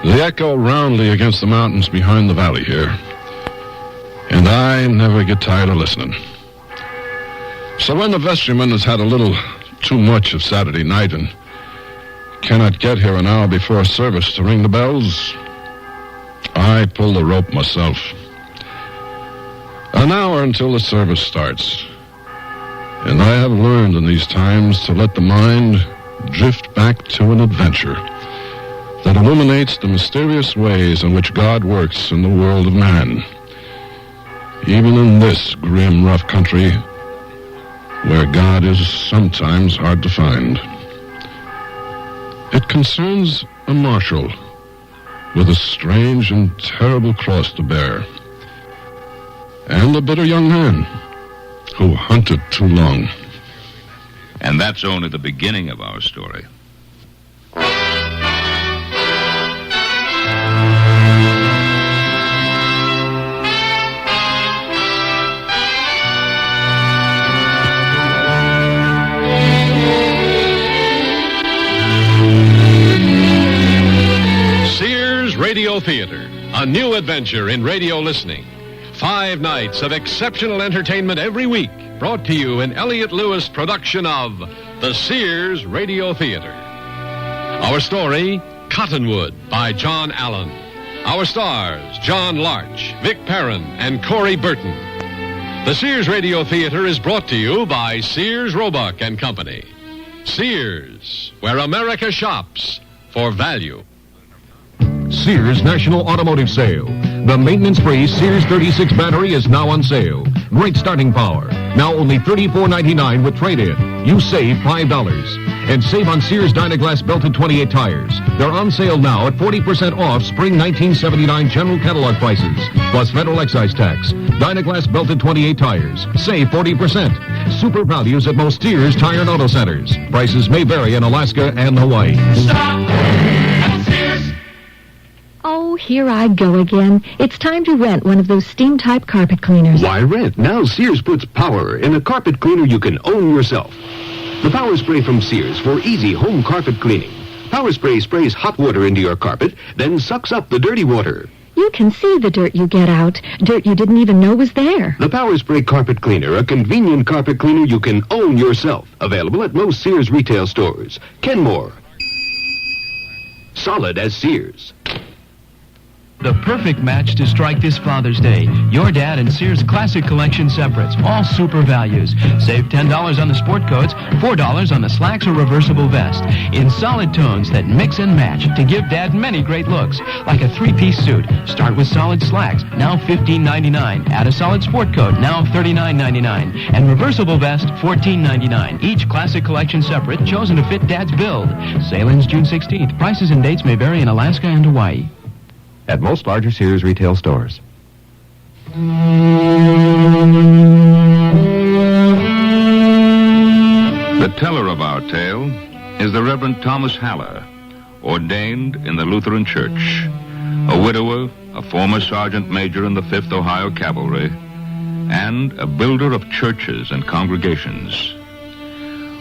Speaker 25: They echo roundly against the mountains behind the valley here, and I never get tired of listening. So when the vestryman has had a little too much of Saturday night and cannot get here an hour before service to ring the bells, I pull the rope myself. An hour until the service starts, and I have learned in these times to let the mind drift back to an adventure that illuminates the mysterious ways in which God works in the world of man, even in this grim, rough country where God is sometimes hard to find. It concerns a marshal with a strange and terrible cross to bear, and a bitter young man who hunted too long.
Speaker 24: And that's only the beginning of our story.
Speaker 17: Sears Radio Theater, a new adventure in radio listening. 5 nights of exceptional entertainment every week, brought to you in Elliott Lewis' production of the Sears Radio Theater. Our story, Cottonwood, by John Allen. Our stars, John Larch, Vic Perrin, and Corey Burton. The Sears Radio Theater is brought to you by Sears Roebuck and Company. Sears, where America shops for value.
Speaker 6: Sears National Automotive Sale. The maintenance-free Sears 36 battery is now on sale. Great starting power. Now only $34.99 with trade-in. You save $5. And save on Sears Dynaglass belted 28 tires. They're on sale now at 40% off spring 1979 general catalog prices, plus federal excise tax. Dynaglass belted 28 tires. Save 40%. Super values at most Sears Tire and Auto Centers. Prices may vary in Alaska and Hawaii.
Speaker 7: Stop at Sears.
Speaker 8: Oh, here I go again. It's time to rent one of those steam-type carpet cleaners.
Speaker 9: Why rent? Now Sears puts power in a carpet cleaner you can own yourself. The Power Spray from Sears for easy home carpet cleaning. Power Spray sprays hot water into your carpet, then sucks up the dirty water.
Speaker 8: You can see the dirt you get out. Dirt you didn't even know was there.
Speaker 9: The Power Spray Carpet Cleaner, a convenient carpet cleaner you can own yourself. Available at most Sears retail stores. Kenmore. Solid as Sears.
Speaker 10: The perfect match to strike this Father's Day. Your Dad and Sears Classic Collection separates, all super values. Save $10 on the sport coats, $4 on the slacks or reversible vest. In solid tones that mix and match to give Dad many great looks. Like a 3-piece suit. Start with solid slacks, now $15.99. Add a solid sport coat, now $39.99. And reversible vest, $14.99. Each Classic Collection separate, chosen to fit Dad's build. Sale ends June 16th. Prices and dates may vary in Alaska and Hawaii. At most larger Sears retail stores.
Speaker 24: The teller of our tale is the Reverend Thomas Haller, ordained in the Lutheran Church, a widower, a former sergeant major in the 5th Ohio Cavalry, and a builder of churches and congregations.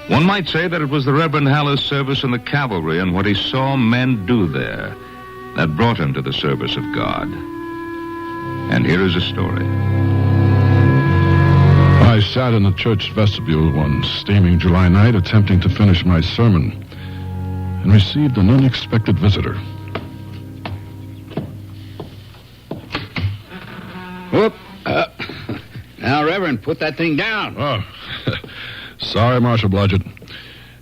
Speaker 24: One might say that it was the Reverend Haller's service in the cavalry and what he saw men do there that brought him to the service of God. And here is a story.
Speaker 25: I sat in the church vestibule one steaming July night attempting to finish my sermon and received an unexpected visitor.
Speaker 18: Whoop. Now, Reverend, put that thing down.
Speaker 25: Oh, sorry, Marshal Blodgett.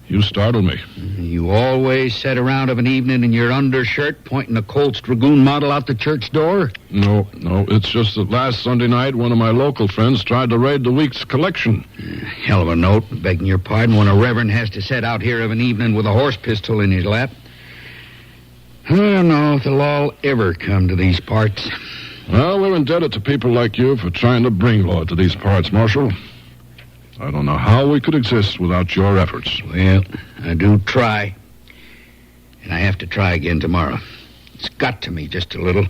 Speaker 25: You startled me.
Speaker 18: You always sit around of an evening in your undershirt pointing a Colt's Dragoon model out the church door?
Speaker 25: No, it's just that last Sunday night one of my local friends tried to raid the week's collection.
Speaker 18: Hell of a note, begging your pardon, when a reverend has to sit out here of an evening with a horse pistol in his lap. I don't know if they'll all ever come to these parts.
Speaker 25: Well, we're indebted to people like you for trying to bring law to these parts, Marshal. I don't know how we could exist without your efforts.
Speaker 18: Well, I do try. And I have to try again tomorrow. It's got to me just a little.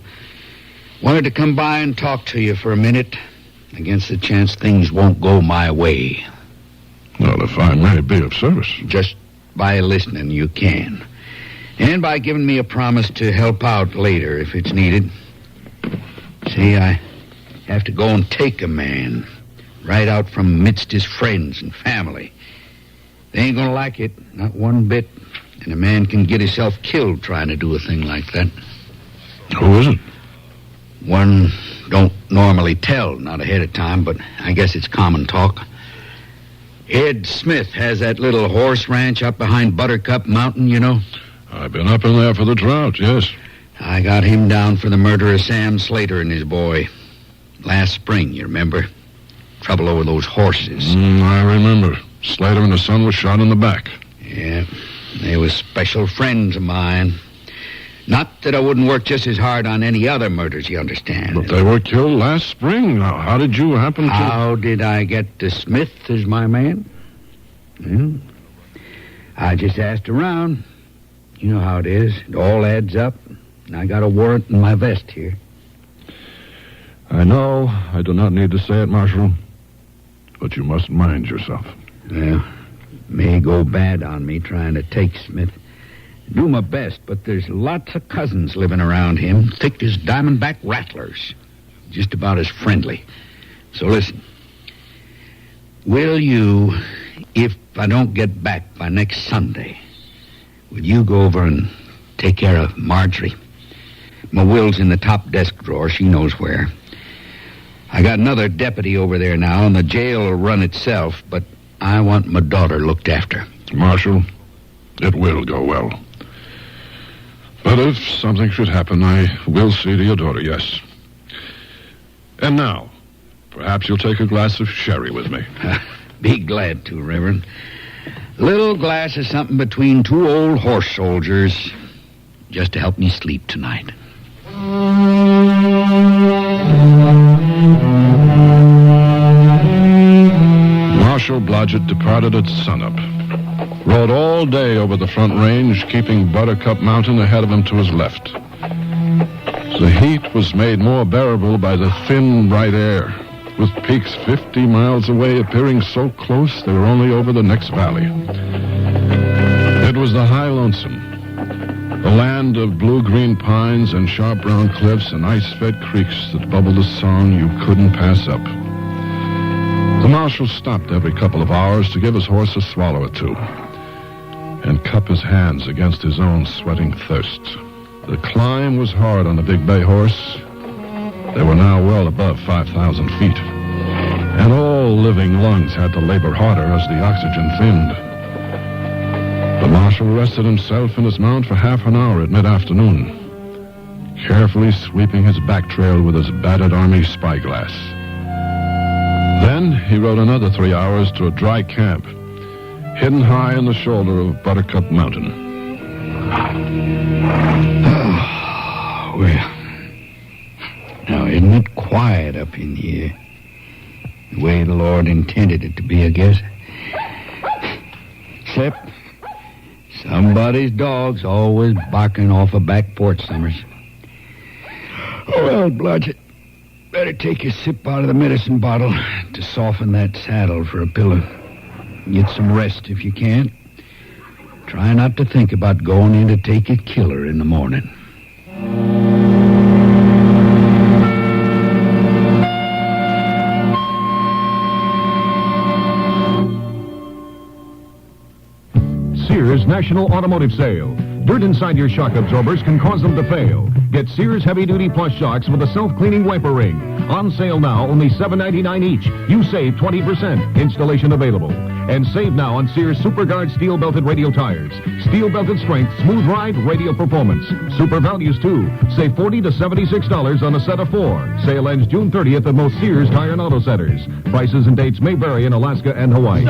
Speaker 18: Wanted to come by and talk to you for a minute against the chance things won't go my way.
Speaker 25: Well, if I may be of service.
Speaker 18: Just by listening, you can. And by giving me a promise to help out later if it's needed. See, I have to go and take a man right out from amidst his friends and family. They ain't gonna like it, not one bit. And a man can get himself killed trying to do a thing like that.
Speaker 25: Who is it?
Speaker 18: One don't normally tell, not ahead of time, but I guess it's common talk. Ed Smith has that little horse ranch up behind Buttercup Mountain, you know.
Speaker 25: I've been up in there for the drought, yes.
Speaker 18: I got him down for the murder of Sam Slater and his boy. Last spring, you remember? Trouble over those horses.
Speaker 25: I remember. Slater and his son were shot in the back.
Speaker 18: Yeah, they were special friends of mine. Not that I wouldn't work just as hard on any other murders, you understand.
Speaker 25: But they were killed last spring. Now, how did you happen to...
Speaker 18: How did I get to Smith as my man? Well, I just asked around. You know how it is. It all adds up. And I got a warrant in my vest here.
Speaker 25: I know. I do not need to say it, Marshal. But you must mind yourself.
Speaker 18: Well, it may go bad on me trying to take Smith. Do my best, but there's lots of cousins living around him, thick as diamondback rattlers. Just about as friendly. So listen. Will you, if I don't get back by next Sunday, will you go over and take care of Marjorie? My will's in the top desk drawer. She knows where. I got another deputy over there now, and the jail will run itself, but I want my daughter looked after.
Speaker 25: Marshal, it will go well. But if something should happen, I will see to your daughter, yes. And now, perhaps you'll take a glass of sherry with me.
Speaker 18: Be glad to, Reverend. Little glass of something between two old horse soldiers, just to help me sleep tonight.
Speaker 25: Marshal Blodgett departed at sunup. Rode all day over the Front Range, keeping Buttercup Mountain ahead of him to his left. The heat was made more bearable by the thin, bright air, with peaks 50 miles away appearing so close they were only over the next valley. It was the High Lonesome, the land of blue-green pines and sharp brown cliffs and ice-fed creeks that bubbled a song you couldn't pass up. The marshal stopped every couple of hours to give his horse a swallow or two and cup his hands against his own sweating thirst. The climb was hard on the big bay horse. They were now well above 5,000 feet, and all living lungs had to labor harder as the oxygen thinned. The marshal rested himself in his mount for half an hour at mid-afternoon, carefully sweeping his back trail with his battered army spyglass. Then he rode another 3 hours to a dry camp, hidden high in the shoulder of Buttercup Mountain.
Speaker 18: Oh, well, now isn't it quiet up in here? The way the Lord intended it to be, I guess. Except somebody's dog's always barking off a back porch summers. Oh, well, Blodgett, better take a sip out of the medicine bottle to soften that saddle for a pillow. Get some rest if you can. Try not to think about going in to take a killer in the morning.
Speaker 6: Sears National Automotive Sale. Dirt inside your shock absorbers can cause them to fail. Get Sears heavy-duty plus shocks with a self-cleaning wiper ring. On sale now, only $7.99 each. You save 20%. Installation available. And save now on Sears SuperGuard steel-belted radial tires. Steel-belted strength, smooth ride, radial performance. Super values, too. Save $40 to $76 on a set of 4. Sale ends June 30th at most Sears Tire and Auto Centers. Prices and dates may vary in Alaska and Hawaii.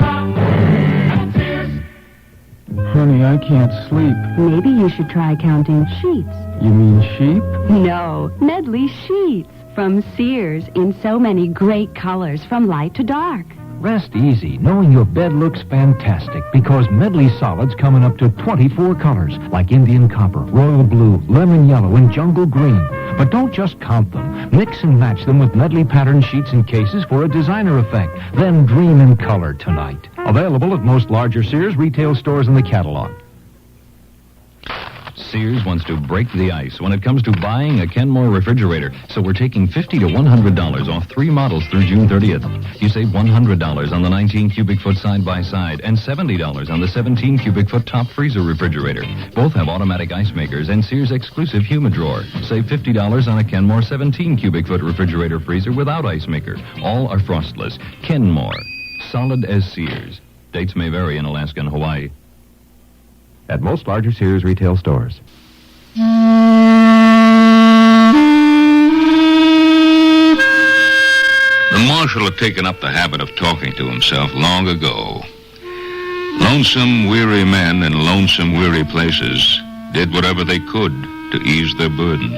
Speaker 2: Honey, I can't sleep.
Speaker 3: Maybe you should try counting sheets.
Speaker 2: You mean sheep?
Speaker 3: No, Medley sheets from Sears in so many great colors from light to dark.
Speaker 4: Rest easy, knowing your bed looks fantastic, because Medley solids come in up to 24 colors, like Indian copper, royal blue, lemon yellow, and jungle green. But don't just count them. Mix and match them with Medley pattern sheets and cases for a designer effect. Then dream in color tonight. Available at most larger Sears retail stores in the catalog.
Speaker 5: Sears wants to break the ice when it comes to buying a Kenmore refrigerator, so we're taking $50 to $100 off 3 models through June 30th. You save $100 on the 19 cubic foot side-by-side and $70 on the 17 cubic foot top freezer refrigerator. Both have automatic ice makers and Sears exclusive Humidrawer. Save $50 on a Kenmore 17 cubic foot refrigerator freezer without ice maker. All are frostless. Kenmore, solid as Sears. Dates may vary in Alaska and Hawaii.
Speaker 20: At most larger Sears retail stores.
Speaker 24: The marshal had taken up the habit of talking to himself long ago. Lonesome, weary men in lonesome, weary places did whatever they could to ease their burden.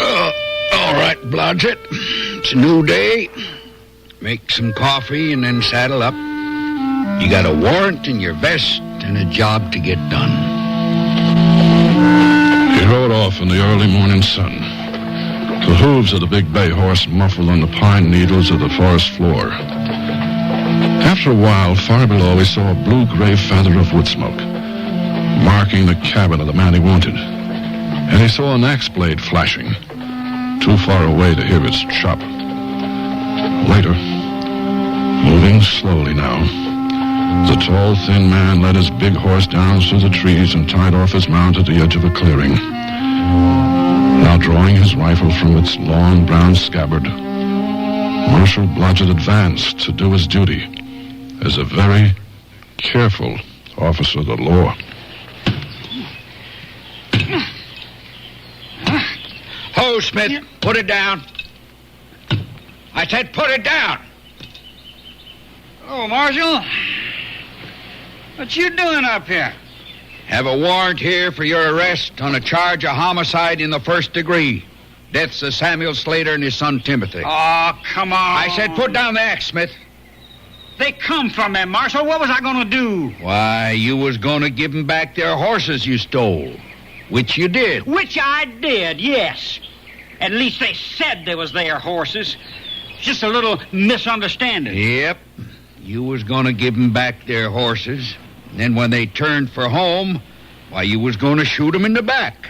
Speaker 18: All right, Blodgett. It's a new day. Make some coffee and then saddle up. You got a warrant in your vest and a job to get done.
Speaker 25: He rode off in the early morning sun. The hooves of the big bay horse muffled on the pine needles of the forest floor. After a while, far below, he saw a blue-gray feather of wood smoke, marking the cabin of the man he wanted. And he saw an axe blade flashing, too far away to hear its chop. Later, moving slowly now, the tall, thin man led his big horse down through the trees and tied off his mount at the edge of a clearing. Now drawing his rifle from its long brown scabbard, Marshal Blodgett advanced to do his duty as a very careful officer of the law.
Speaker 18: Ho, Smith, put it down. I said put it down.
Speaker 19: Oh, Marshal. What you doing up here?
Speaker 18: Have a warrant here for your arrest on a charge of homicide in the first degree. Deaths of Samuel Slater and his son Timothy.
Speaker 19: Oh, come on.
Speaker 18: I said put down the axe, Smith.
Speaker 19: They come from them, Marshal. What was I going to do?
Speaker 18: Why, you was going to give them back their horses you stole. Which you did.
Speaker 19: Which I did, yes. At least they said they was their horses. Just a little misunderstanding.
Speaker 18: Yep. You was going to give them back their horses. And then when they turned for home, why, you was going to shoot them in the back.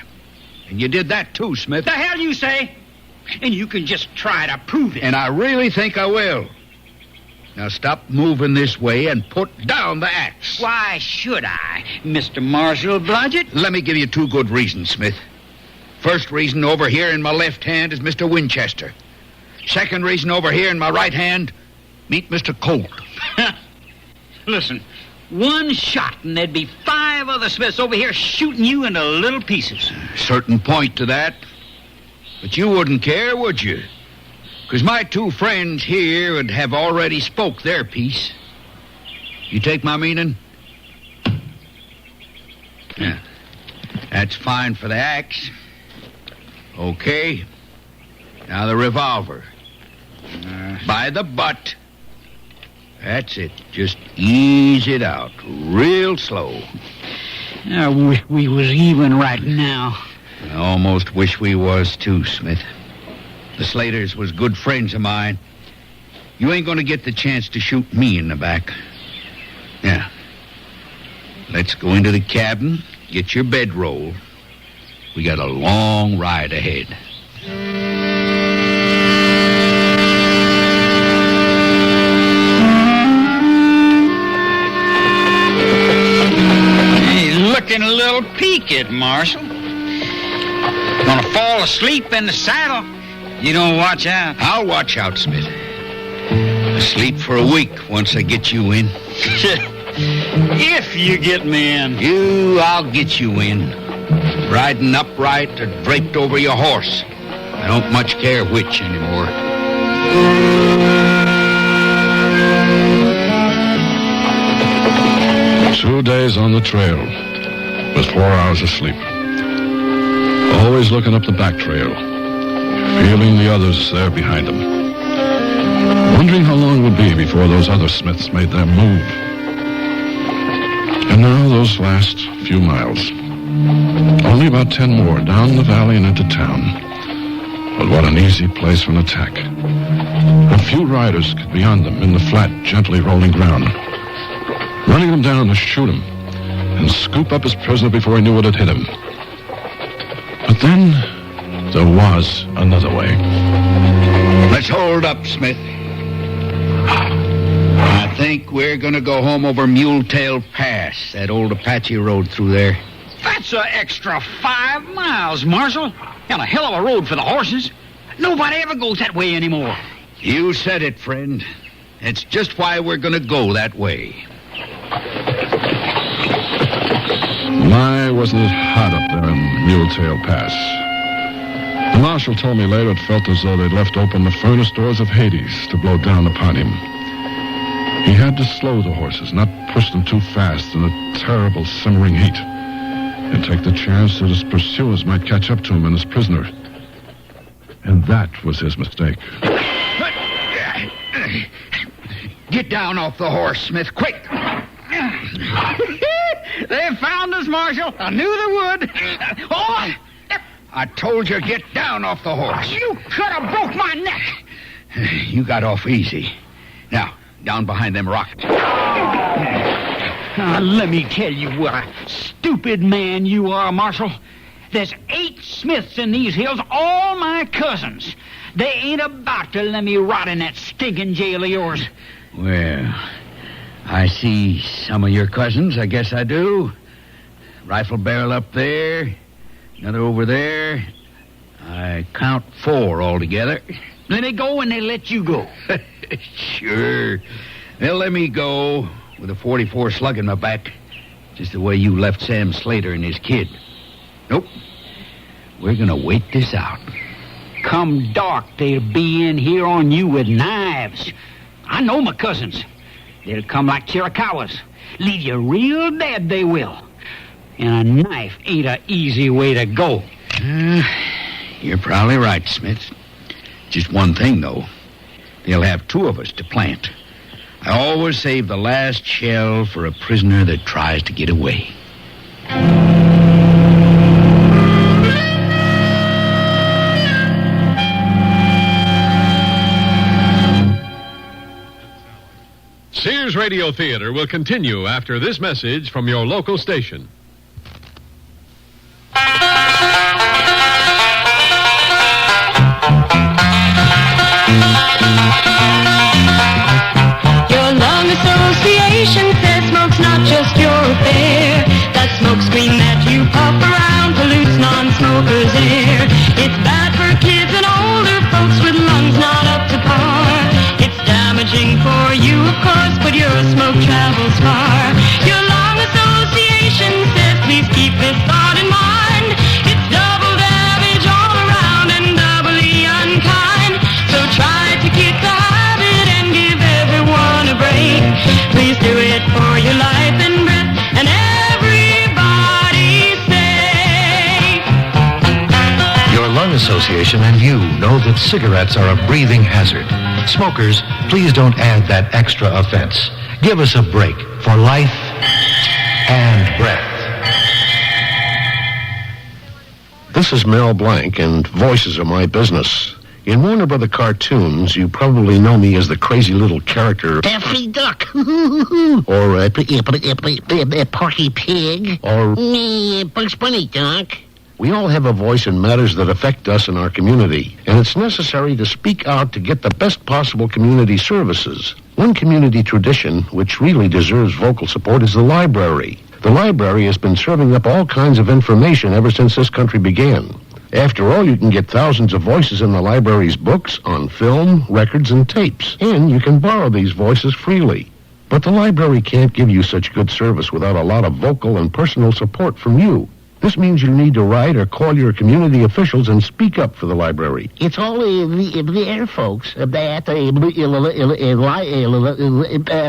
Speaker 18: And you did that too, Smith.
Speaker 19: The hell you say? And you can just try to prove it.
Speaker 18: And I really think I will. Now stop moving this way and put down the axe.
Speaker 19: Why should I, Mr. Marshal Blodgett?
Speaker 18: Let me give you two good reasons, Smith. First reason, over here in my left hand is Mr. Winchester. Second reason, over here in my right hand, meet Mr. Colt.
Speaker 19: Listen, one shot and there'd be 5 other Smiths over here shooting you into little pieces.
Speaker 18: Certain point to that. But you wouldn't care, would you? Because my two friends here would have already spoke their piece. You take my meaning? Yeah. That's fine for the axe. Okay. Now the revolver. By the butt. That's it. Just ease it out. Real slow.
Speaker 19: I wish we was even right now.
Speaker 18: I almost wish we was too, Smith. The Slaters was good friends of mine. You ain't gonna get the chance to shoot me in the back. Yeah. Let's go into the cabin, get your bedroll. We got a long ride ahead.
Speaker 19: He's looking a little peaked, Marshal. Gonna fall asleep in the saddle. You don't watch out.
Speaker 18: I'll watch out, Smith. Asleep for a week once I get you in.
Speaker 19: If you get me in.
Speaker 18: I'll get you in. Riding upright or draped over your horse. I don't much care which anymore.
Speaker 25: 2 days on the trail with 4 hours of sleep. Always looking up the back trail, feeling the others there behind them. Wondering how long it would be before those other Smiths made their move. And now those last few miles. Only about 10 more down the valley and into town. But what an easy place for an attack. A few riders could be on them in the flat, gently rolling ground. Running them down to shoot him and scoop up his prisoner before he knew what had hit him. But then there was another way.
Speaker 18: Let's hold up, Smith. I think we're going to go home over Muletail Pass, that old Apache road through there.
Speaker 19: That's an extra 5 miles, Marshal. And a hell of a road for the horses. Nobody ever goes that way anymore.
Speaker 18: You said it, friend. It's just why we're going to go that way.
Speaker 25: My, wasn't it hot up there in Muletail Pass. The marshal told me later it felt as though they'd left open the furnace doors of Hades to blow down upon him. He had to slow the horses, not push them too fast in the terrible simmering heat. It take the chance that his pursuers might catch up to him and his prisoner. And that was his mistake.
Speaker 18: Get down off the horse, Smith, quick!
Speaker 19: They found us, Marshal. I knew they would. Oh!
Speaker 18: I told you, get down off the horse.
Speaker 19: You could have broke my neck.
Speaker 18: You got off easy. Now, down behind them rocks.
Speaker 19: Let me tell you what a stupid man you are, Marshal. There's 8 Smiths in these hills, all my cousins. They ain't about to let me rot in that stinking jail of yours.
Speaker 18: Well, I see some of your cousins, I guess I do. Rifle barrel up there, another over there. I count 4 altogether.
Speaker 19: Let me go and they let you go.
Speaker 18: Sure. They'll let me go with a 44 slug in my back, just the way you left Sam Slater and his kid. Nope. We're gonna wait this out.
Speaker 19: Come dark, they'll be in here on you with knives. I know my cousins. They'll come like Chiricahuas. Leave you real dead, they will. And a knife ain't an easy way to go.
Speaker 18: You're probably right, Smith. Just one thing, though. They'll have 2 of us to plant. I always save the last shell for a prisoner that tries to get away.
Speaker 17: Sears Radio Theater will continue after this message from your local station.
Speaker 7: Your lung association says smoke's not just your affair. That smoke screen that you puff around pollutes non-smokers' air. It's bad for kids and older folks with lungs not up to par. It's damaging for you, of course, but your smoke travels far. Your lung association says please keep this thought in mind. It's double damage all around and doubly unkind. So try to keep the habit and give everyone a break. Please do it for your life and breath and everybody's sake.
Speaker 4: Your lung association and you know that cigarettes are a breathing hazard. Smokers, please don't add that extra offense. Give us a break for life and breath.
Speaker 25: This is Mel Blanc, and voices are my business. In Warner Brother cartoons, you probably know me as the crazy little character
Speaker 1: Daffy Duck.
Speaker 25: or
Speaker 1: Porky Pig.
Speaker 25: or
Speaker 1: Bugs Bunny, Doc.
Speaker 25: we all have a voice in matters that affect us in our community, and it's necessary to speak out to get the best possible community services. One community tradition which really deserves vocal support is the library. The library has been serving up all kinds of information ever since this country began. After all, you can get thousands of voices in the library's books, on film, records, and tapes, and you can borrow these voices freely. But the library can't give you such good service without a lot of vocal and personal support from you. This means you need to write or call your community officials and speak up for the library.
Speaker 1: It's all there, folks. At the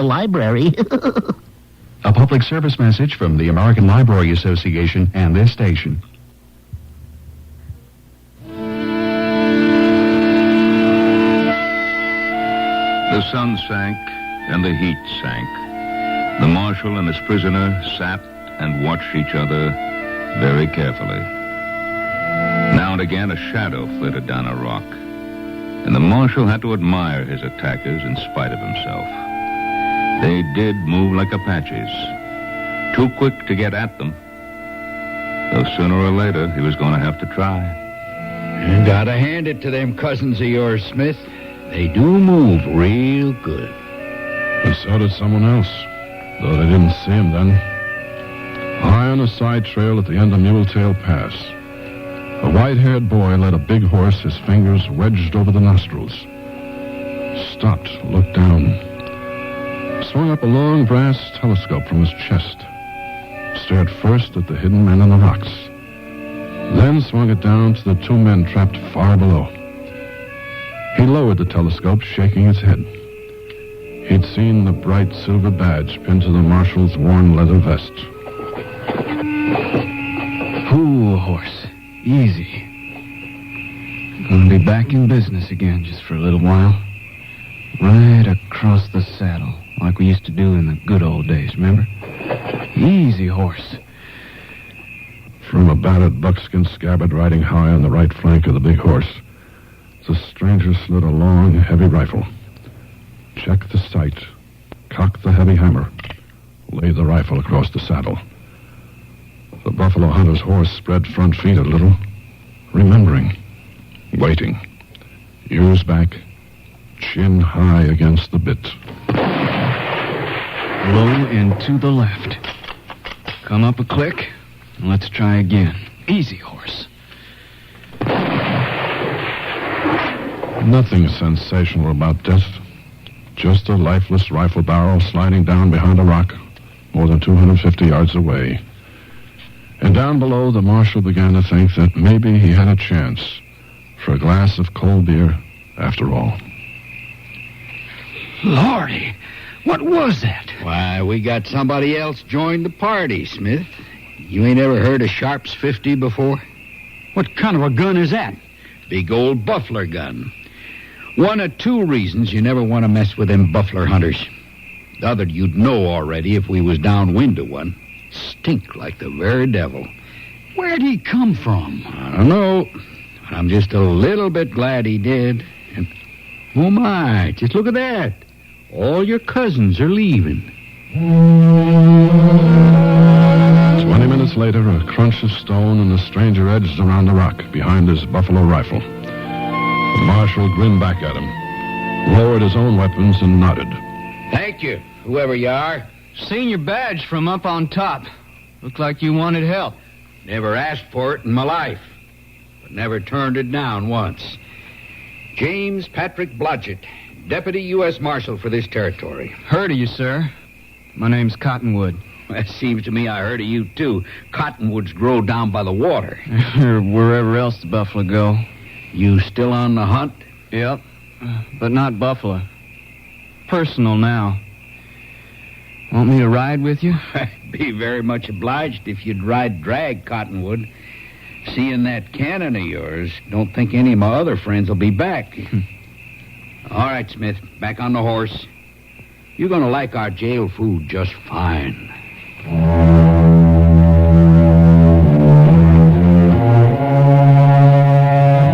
Speaker 1: library.
Speaker 4: A public service message from the American Library Association and this station.
Speaker 24: The sun sank and the heat sank. The marshal and his prisoner sat and watched each other very carefully. Now and again a shadow flitted down a rock, and the marshal had to admire his attackers in spite of himself. They did move like Apaches, too quick to get at them, though sooner or later he was going to have to try.
Speaker 18: And gotta hand it to them cousins of yours, Smith. They do move real good.
Speaker 25: And so did someone else, though they didn't see him then. High on a side trail at the end of Muletail Pass, a white-haired boy led a big horse, his fingers wedged over the nostrils. Stopped, looked down, swung up a long brass telescope from his chest, stared first at the hidden men in the rocks, then swung it down to the 2 men trapped far below. He lowered the telescope, shaking his head. He'd seen the bright silver badge pinned to the marshal's worn leather vest.
Speaker 2: horse. Easy. Gonna be back in business again just for a little while. Right across the saddle, like we used to do in the good old days, remember? Easy, horse.
Speaker 25: From a battered buckskin scabbard riding high on the right flank of the big horse, the stranger slid a long, heavy rifle. Checked the sight, cocked the heavy hammer, laid the rifle across the saddle. The buffalo hunter's horse spread front feet a little, remembering, waiting. Ears back, chin high against the bit.
Speaker 2: Low and to the left. Come up a click, and let's try again. Easy, horse.
Speaker 25: Nothing sensational about death. Just a lifeless rifle barrel sliding down behind a rock, more than 250 yards away. And down below, the marshal began to think that maybe he had a chance for a glass of cold beer after all.
Speaker 19: Lordy, what was that?
Speaker 18: Why, we got somebody else join the party, Smith. You ain't ever heard of Sharp's 50 before?
Speaker 19: What kind of a gun is that?
Speaker 18: Big old buffler gun. One of two reasons you never want to mess with them buffler hunters. The other you'd know already if we was downwind of one. Stink like the very devil.
Speaker 19: Where'd he come from?
Speaker 18: I don't know. I'm just a little bit glad he did. And, oh my, just look at that. All your cousins are leaving.
Speaker 25: 20 minutes later, a crunch of stone and the stranger edged around the rock behind his buffalo rifle. The marshal grinned back at him, lowered his own weapons, and nodded.
Speaker 18: Thank you, whoever you are.
Speaker 2: Seen your badge from up on top. Looked like you wanted help.
Speaker 18: Never asked for it in my life, but never turned it down once. James Patrick Blodgett, Deputy U.S. Marshal for this territory.
Speaker 2: Heard of you, sir. My name's Cottonwood.
Speaker 18: It seems to me I heard of you, too. Cottonwoods grow down by the water.
Speaker 2: Or wherever else the buffalo go.
Speaker 18: You still on the hunt?
Speaker 2: Yep, but not buffalo. Personal now. Want me to ride with you?
Speaker 18: I'd be very much obliged if you'd ride drag, Cottonwood. Seeing that cannon of yours, don't think any of my other friends will be back. All right, Smith, back on the horse. You're going to like our jail food just fine.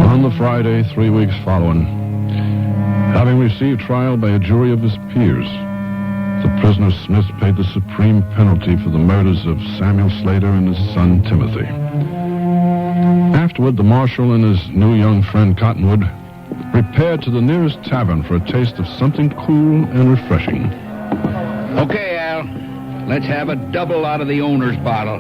Speaker 25: On the Friday, 3 weeks following, having received trial by a jury of his peers, the prisoner Smith paid the supreme penalty for the murders of Samuel Slater and his son Timothy. Afterward, the marshal and his new young friend Cottonwood repaired to the nearest tavern for a taste of something cool and refreshing.
Speaker 18: Okay, Al. Let's have a double out of the owner's bottle.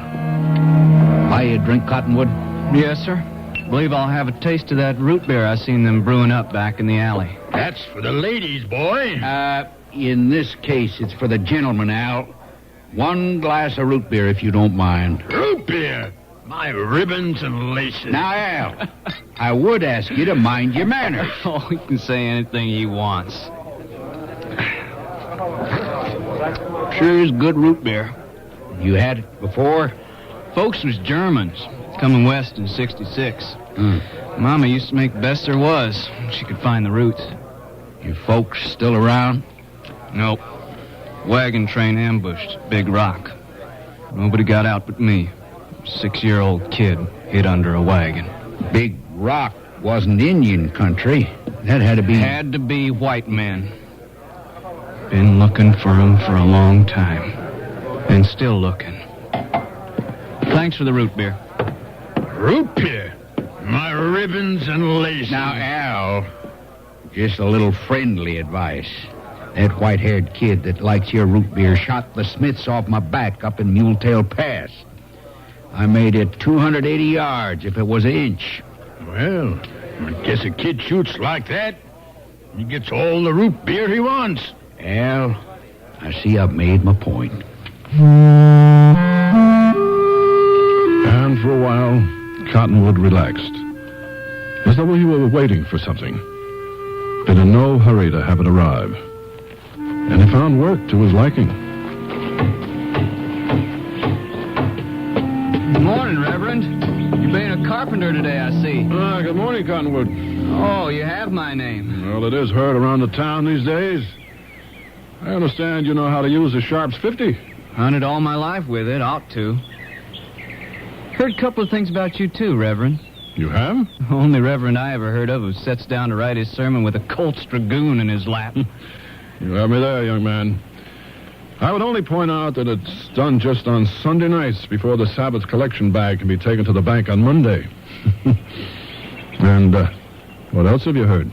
Speaker 18: Buy you a drink, Cottonwood?
Speaker 2: Yes, sir. Believe I'll have a taste of that root beer I seen them brewing up back in the alley.
Speaker 19: That's for the ladies, boy.
Speaker 18: In this case, it's for the gentleman, Al. One glass of root beer, if you don't mind.
Speaker 19: Root beer? My ribbons and laces.
Speaker 18: Now, Al, I would ask you to mind your manners.
Speaker 2: Oh, he can say anything he wants. Sure is good root beer.
Speaker 18: You had it before?
Speaker 2: Folks was Germans, coming west in 66. Mama used to make the best there was. She could find the roots.
Speaker 18: Your folks still around?
Speaker 2: Nope. Wagon train ambushed Big Rock. Nobody got out but me. 6-year-old kid hid under a wagon.
Speaker 18: Big Rock wasn't Indian country. That had to be...
Speaker 2: Had to be white men. Been looking for 'em for a long time. And still looking. Thanks for the root beer.
Speaker 19: Root beer? My ribbons and laces.
Speaker 18: Now, Al, just a little friendly advice. That white-haired kid that likes your root beer shot the Smiths off my back up in Muletail Pass. I made it 280 yards if it was an inch.
Speaker 19: Well, I guess a kid shoots like that. He gets all the root beer he wants.
Speaker 18: Al, I see I've made my point.
Speaker 25: And for a while, Cottonwood relaxed, as though he were waiting for something, but in no hurry to have it arrive. And he found work to his liking.
Speaker 2: Good morning, Reverend. You Being a carpenter today, I see.
Speaker 25: Good morning, Cottonwood.
Speaker 2: Oh, you have my name.
Speaker 25: Well, it is heard around the town these days. I understand you know how to use a Sharps 50.
Speaker 2: Hunted all my life with it, ought to. Heard a couple of things about you, too, Reverend.
Speaker 25: You have?
Speaker 2: Only Reverend I ever heard of who sets down to write his sermon with a Colt's Dragoon in his lap.
Speaker 25: You have me there, young man. I would only point out that it's done just on Sunday nights before the Sabbath collection bag can be taken to the bank on Monday. And what else have you heard?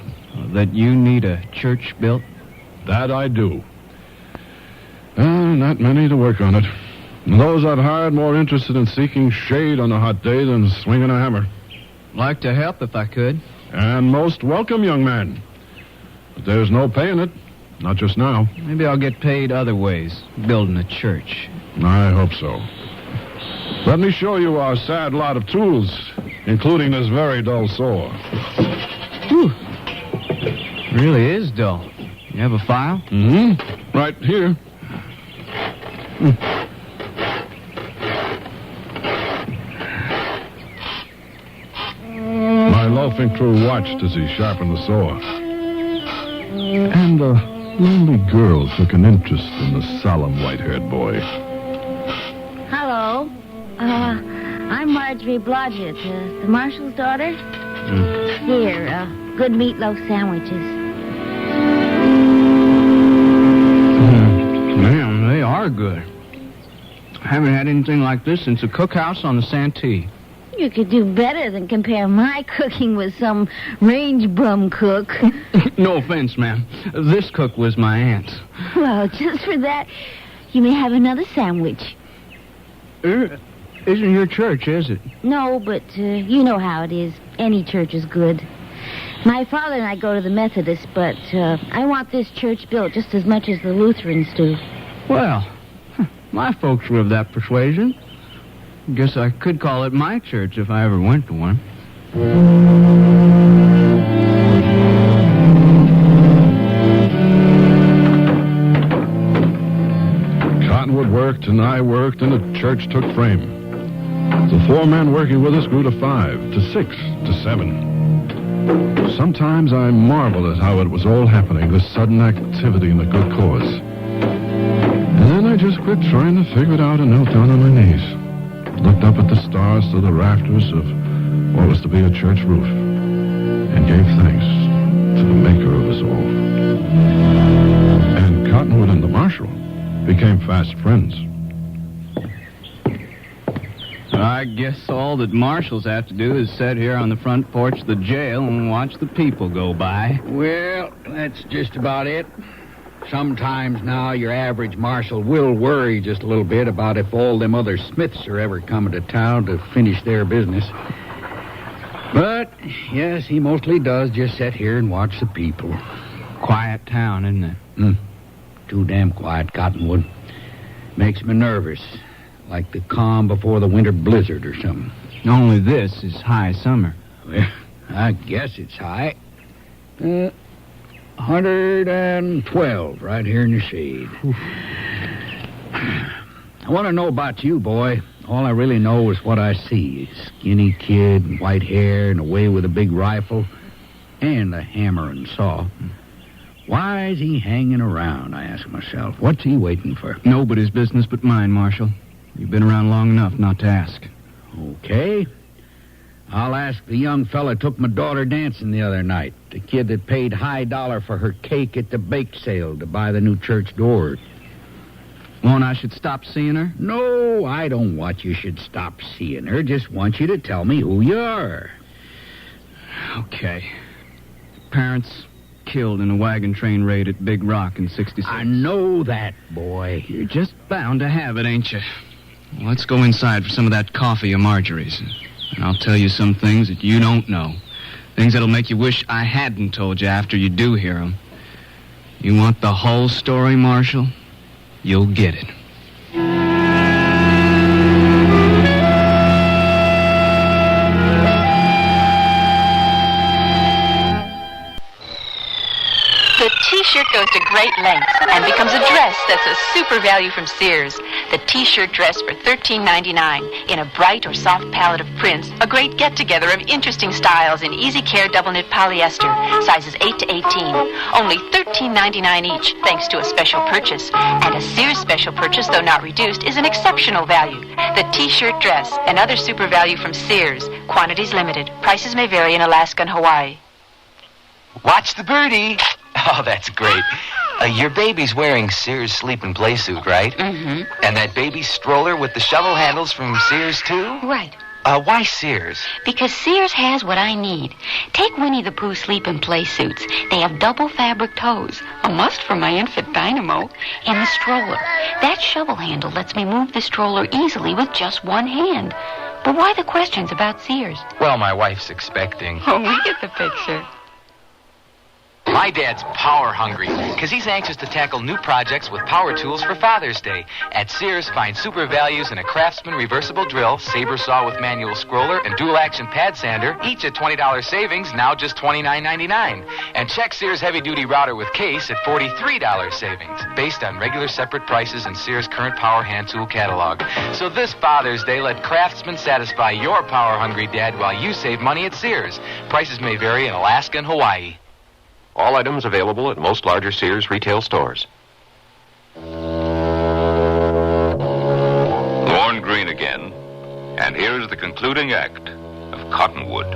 Speaker 2: That you need a church built?
Speaker 25: That I do. Not many to work on it. And those I've hired more interested in seeking shade on a hot day than swinging a hammer.
Speaker 2: Like to help if I could.
Speaker 25: And most welcome, young man. But there's no pay in it. Not just now.
Speaker 2: Maybe I'll get paid other ways, building a church.
Speaker 25: I hope so. Let me show you our sad lot of tools, including this very dull saw.
Speaker 2: Whew. Really is dull. You have a file?
Speaker 25: Mm-hmm. Right here. My loafing crew watched as he sharpened the saw. And a lonely girl took an interest in the solemn white-haired boy.
Speaker 11: Hello. I'm Marjorie Blodgett, the marshal's daughter. Here, good meatloaf sandwiches.
Speaker 2: Man, they are good. I haven't had anything like this since the cookhouse on the Santee.
Speaker 11: You could do better than compare my cooking with some range bum cook.
Speaker 2: No offense, ma'am. This cook was my aunt's.
Speaker 11: Well, just for that, you may have another sandwich.
Speaker 2: Isn't your church, is it?
Speaker 11: No, but you know how it is. Any church is good. My father and I go to the Methodist, but I want this church built just as much as the Lutherans do.
Speaker 2: Well, my folks were of that persuasion. Guess I could call it my church if I ever went to one.
Speaker 25: Cottonwood worked, and I worked, and the church took frame. The 4 men working with us grew to 5, to 6, to 7. Sometimes I marvel at how it was all happening, this sudden activity in a good cause. And then I just quit trying to figure it out and knelt down on my knees. Looked up at the stars through the rafters of what was to be a church roof, and gave thanks to the maker of us all. And Cottonwood and the marshal became fast friends.
Speaker 2: I guess all that marshals have to do is sit here on the front porch of the jail and watch the people go by.
Speaker 18: Well, that's just about it. Sometimes now your average marshal will worry just a little bit about if all them other Smiths are ever coming to town to finish their business. But, yes, he mostly does just sit here and watch the people.
Speaker 2: Quiet town, isn't it?
Speaker 18: Too damn quiet, Cottonwood. Makes me nervous. Like the calm before the winter blizzard or something.
Speaker 2: Only this is high summer.
Speaker 18: Well, I guess it's high. 112 right here in the shade. I want to know about you, boy. All I really know is what I see. A skinny kid, and white hair, and away with a big rifle, and a hammer and saw. Why is he hanging around, I ask myself. What's he waiting for?
Speaker 2: Nobody's business but mine, Marshal. You've been around long enough not to ask.
Speaker 18: Okay. I'll ask the young fella took my daughter dancing the other night. The kid that paid high dollar for her cake at the bake sale to buy the new church door.
Speaker 2: Want I should stop seeing her?
Speaker 18: No, I don't want you should stop seeing her. Just want you to tell me who you are.
Speaker 2: Okay. Parents killed in a wagon train raid at Big Rock in 66.
Speaker 18: I know that, boy.
Speaker 2: You're just bound to have it, ain't you? Well, let's go inside for some of that coffee of Marjorie's. And I'll tell you some things that you don't know. Things that'll make you wish I hadn't told you after you do hear them. You want the whole story, Marshal? You'll get it.
Speaker 12: The T-shirt goes to great lengths and becomes a dress that's a super value from Sears. The T-shirt dress for $13.99 in a bright or soft palette of prints, a great get-together of interesting styles in easy care double knit polyester, sizes 8 to 18. Only $13.99 each, thanks to a special purchase. And a Sears special purchase, though not reduced, is an exceptional value. The T-shirt dress, another super value from Sears. Quantities limited. Prices may vary in Alaska and Hawaii.
Speaker 13: Watch the birdie. Oh, that's great. Your baby's wearing Sears sleep and play suit, right?
Speaker 11: Mm-hmm.
Speaker 13: And that baby stroller with the shovel handles from Sears, too?
Speaker 11: Right.
Speaker 13: Why Sears?
Speaker 11: Because Sears has what I need. Take Winnie the Pooh sleep and play suits. They have double fabric toes, a must for my infant Dynamo, and the stroller. That shovel handle lets me move the stroller easily with just one hand. But why the questions about Sears?
Speaker 13: Well, my wife's expecting.
Speaker 11: Oh, we get the picture.
Speaker 13: My dad's power hungry because he's anxious to tackle new projects with power tools for Father's Day. At Sears, find super values in a Craftsman reversible drill, saber saw with manual scroller, and dual action pad sander, each at $20 savings, now just $29.99. And check Sears heavy duty router with case at $43 savings, based on regular separate prices in Sears' current power hand tool catalog. So this Father's Day, let Craftsman satisfy your power hungry dad while you save money at Sears. Prices may vary in Alaska and Hawaii.
Speaker 9: All items available at most larger Sears retail stores.
Speaker 24: Lorne Greene again. And here's the concluding act of Cottonwood.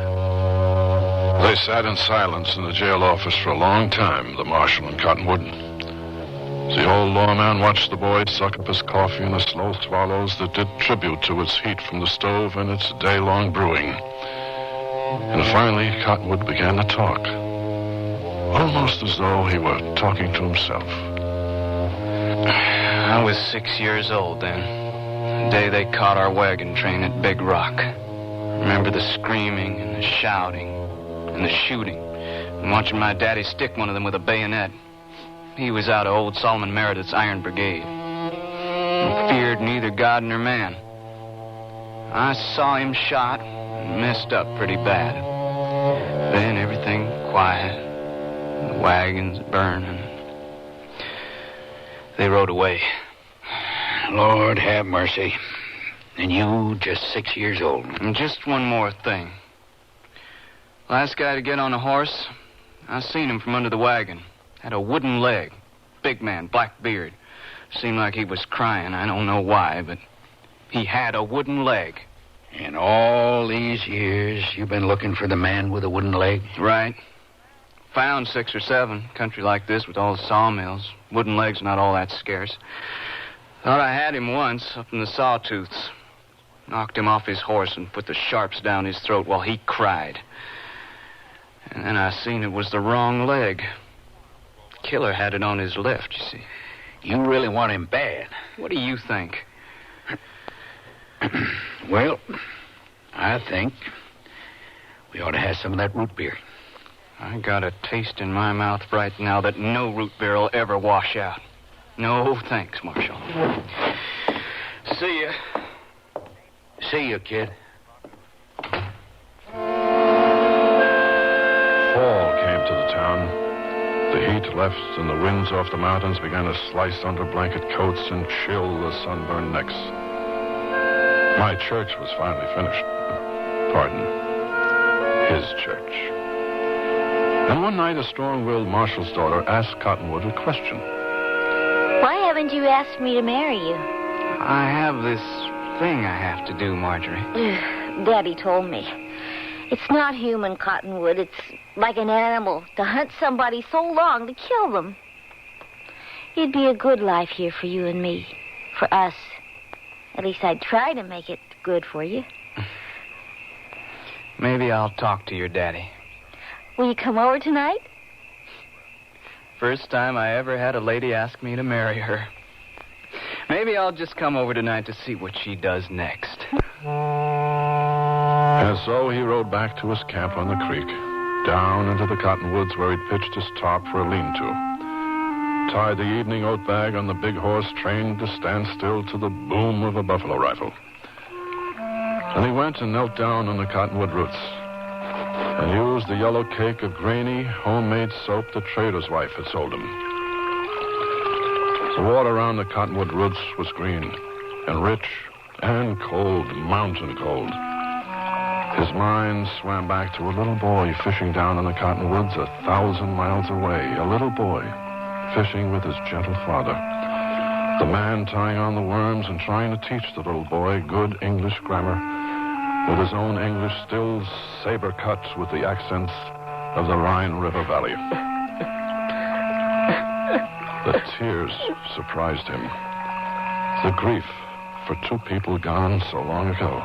Speaker 25: They sat in silence in the jail office for a long time, the marshal and Cottonwood. As the old lawman watched the boy suck up his coffee in the slow swallows that did tribute to its heat from the stove and its day-long brewing. And finally, Cottonwood began to talk. Almost as though he were talking to himself.
Speaker 2: I was 6 years old then. The day they caught our wagon train at Big Rock. Remember the screaming and the shouting and the shooting. And watching my daddy stick one of them with a bayonet. He was out of old Solomon Meredith's Iron Brigade. And feared neither God nor man. I saw him shot and messed up pretty bad. Then everything quiet. The wagons burning. They rode away.
Speaker 18: Lord have mercy. And you just 6 years old.
Speaker 2: And just one more thing. Last guy to get on a horse, I seen him from under the wagon. Had a wooden leg. Big man, black beard. Seemed like he was crying. I don't know why, but he had a wooden leg.
Speaker 18: In all these years, you've been looking for the man with a wooden leg?
Speaker 2: Right. Found 6 or 7. Country like this with all the sawmills. Wooden legs not all that scarce. Thought I had him once up in the sawtooths. Knocked him off his horse and put the sharps down his throat while he cried. And then I seen it was the wrong leg. Killer had it on his left, you see.
Speaker 18: You really want him bad.
Speaker 2: What do you think?
Speaker 18: Well, I think we ought to have some of that root beer.
Speaker 2: I got a taste in my mouth right now that no root beer will ever wash out. No, thanks, Marshal. See ya.
Speaker 18: See you, kid.
Speaker 25: Fall came to the town. The heat left and the winds off the mountains began to slice under blanket coats and chill the sunburned necks. My church was finally finished. Pardon. His church. And one night, a strong-willed marshal's daughter asked Cottonwood a question.
Speaker 11: Why haven't you asked me to marry you?
Speaker 2: I have this thing I have to do, Marjorie.
Speaker 11: Daddy told me. It's not human, Cottonwood. It's like an animal to hunt somebody so long to kill them. It'd be a good life here for you and me. For us. At least I'd try to make it good for you.
Speaker 2: Maybe I'll talk to your daddy.
Speaker 11: Will you come over tonight?
Speaker 2: First time I ever had a lady ask me to marry her. Maybe I'll just come over tonight to see what she does next.
Speaker 25: And so he rode back to his camp on the creek, down into the cottonwoods where he'd pitched his top for a lean-to. Tied the evening oat bag on the big horse trained to stand still to the boom of a buffalo rifle. Then he went and knelt down on the cottonwood roots. and used the yellow cake of grainy, homemade soap the trader's wife had sold him. The water around the Cottonwood roots was green and rich and cold, mountain cold. His mind swam back to a little boy fishing down in the Cottonwoods 1,000 miles away. A little boy fishing with his gentle father. The man tying on the worms and trying to teach the little boy good English grammar with his own English still saber-cut with the accents of the Rhine River Valley. The tears surprised him. The grief for two people gone so long ago.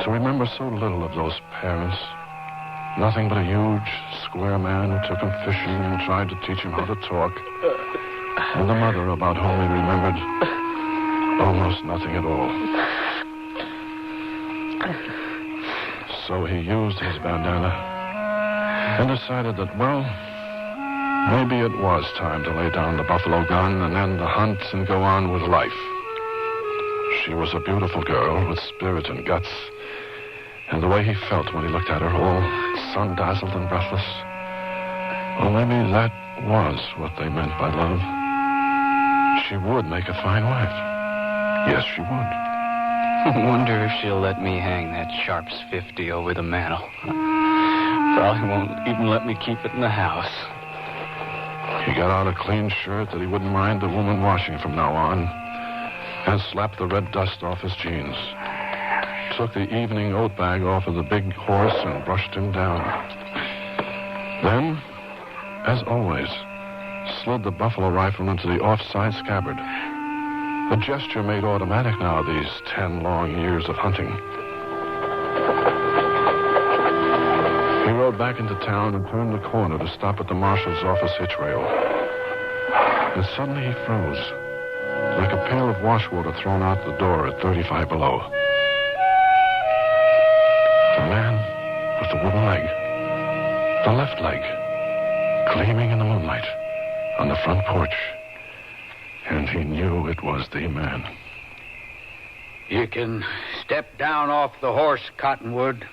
Speaker 25: To remember so little of those parents. Nothing but a huge, square man who took him fishing and tried to teach him how to talk. And the mother about whom he remembered almost nothing at all. So he used his bandana and decided that, well, maybe it was time to lay down the buffalo gun and end the hunt and go on with life. She was a beautiful girl with spirit and guts. And the way he felt when he looked at her, all sun-dazzled and breathless. Well, maybe that was what they meant by love. She would make a fine wife. Yes, she would.
Speaker 2: I wonder if she'll let me hang that Sharps 50 over the mantel. Probably won't even let me keep it in the house.
Speaker 25: He got out a clean shirt that he wouldn't mind the woman washing from now on, and slapped the red dust off his jeans. Took the evening oat bag off of the big horse and brushed him down. Then, as always, slid the buffalo rifle into the offside scabbard. A gesture made automatic now these 10 long years of hunting. He rode back into town and turned the corner to stop at the marshal's office hitch rail. And suddenly he froze, like a pail of wash water thrown out the door at 35 below. The man with the wooden leg, the left leg, gleaming in the moonlight on the front porch. And he knew it was the man.
Speaker 18: You can step down off the horse, Cottonwood.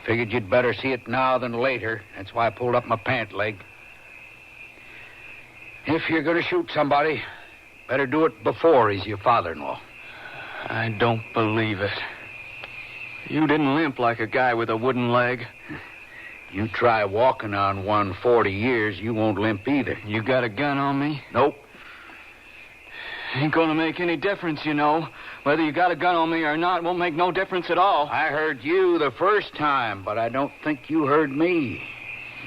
Speaker 18: Figured you'd better see it now than later. That's why I pulled up my pant leg. If you're going to shoot somebody, better do it before he's your father-in-law.
Speaker 2: I don't believe it. You didn't limp like a guy with a wooden leg.
Speaker 18: You try walking on one 40 years, you won't limp either.
Speaker 2: You got a gun on me?
Speaker 18: Nope.
Speaker 2: Ain't gonna make any difference, you know. Whether you got a gun on me or not won't make no difference at all.
Speaker 18: I heard you the first time, but I don't think you heard me.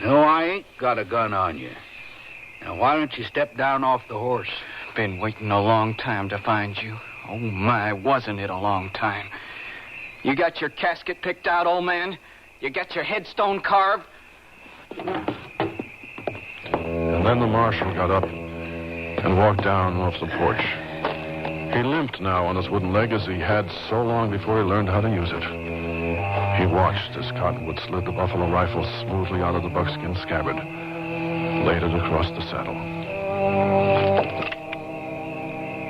Speaker 18: No, I ain't got a gun on you. Now, why don't you step down off the horse?
Speaker 2: Been waiting a long time to find you. Oh, my, wasn't it a long time. You got your casket picked out, old man? You got your headstone carved?
Speaker 25: And then the marshal got up and walked down off the porch. He limped now on his wooden leg as he had so long before he learned how to use it. He watched as Cottonwood slid the buffalo rifle smoothly out of the buckskin scabbard, laid it across the saddle.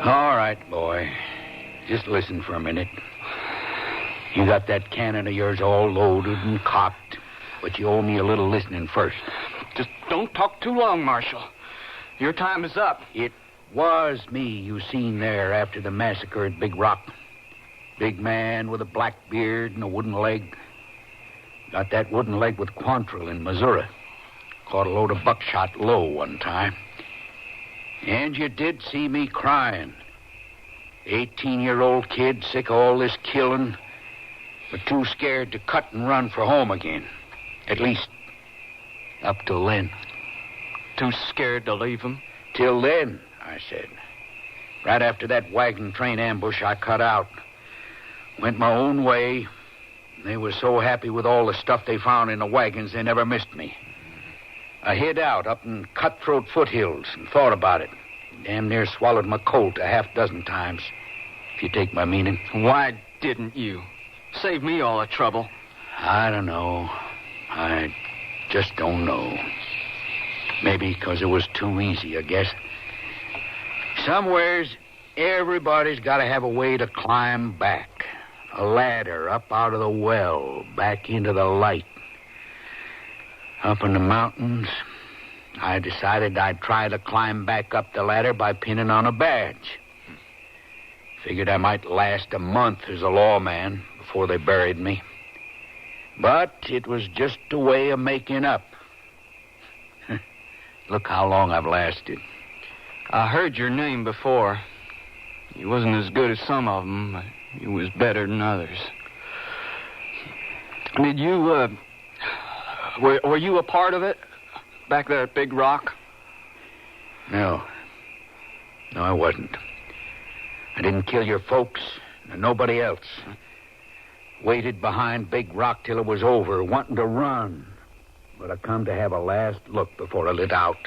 Speaker 18: All right, boy. Just listen for a minute. You got that cannon of yours all loaded and cocked, but you owe me a little listening first.
Speaker 2: Just don't talk too long, Marshal. Your time is up.
Speaker 18: It was me you seen there after the massacre at Big Rock. Big man with a black beard and a wooden leg. Got that wooden leg with Quantrill in Missouri. Caught a load of buckshot low one time. And you did see me crying. 18-year-old kid, sick of all this killing, but too scared to cut and run for home again. At least, up till then.
Speaker 2: Too scared to leave him?
Speaker 18: Till then, I said. Right after that wagon train ambush, I cut out. Went my own way. They were so happy with all the stuff they found in the wagons, they never missed me. I hid out up in Cutthroat foothills and thought about it. Damn near swallowed my colt a half dozen times, if you take my meaning.
Speaker 2: Why didn't you? Save me all the trouble.
Speaker 18: I don't know. I just don't know. Maybe because it was too easy, I guess. Somewheres, everybody's got to have a way to climb back. a ladder up out of the well, back into the light. Up in the mountains, I decided I'd try to climb back up the ladder by pinning on a badge. Figured I might last a month as a lawman before they buried me. But it was just a way of making up. Look how long I've lasted.
Speaker 2: I heard your name before. You wasn't as good as some of them, but you was better than others. Did you, were you a part of it? Back there at Big Rock?
Speaker 18: No. No, I wasn't. I didn't kill your folks, and nobody else. Waited behind Big Rock till it was over, wanting to run. But I come to have a last look before I lit out.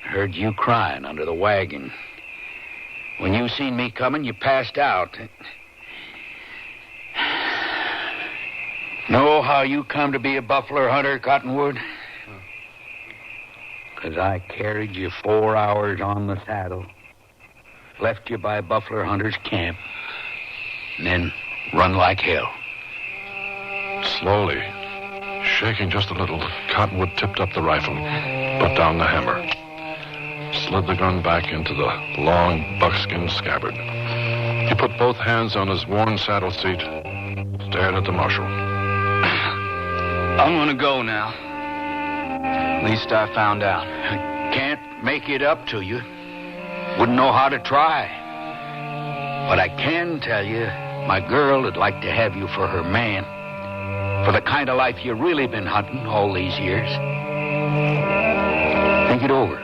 Speaker 18: Heard you crying under the wagon. When you seen me coming, you passed out. Know how you come to be a buffalo hunter, Cottonwood? 'Cause I carried you 4 hours on the saddle, left you by Buffalo Hunter's camp, and then run like hell.
Speaker 25: Slowly, shaking just a little, Cottonwood tipped up the rifle, put down the hammer, slid the gun back into the long buckskin scabbard. He put both hands on his worn saddle seat, stared at the marshal.
Speaker 2: I'm gonna go now. At least I found out.
Speaker 18: I can't make it up to you. Wouldn't know how to try. But I can tell you, my girl would like to have you for her man. For the kind of life you've really been hunting all these years. Think it over.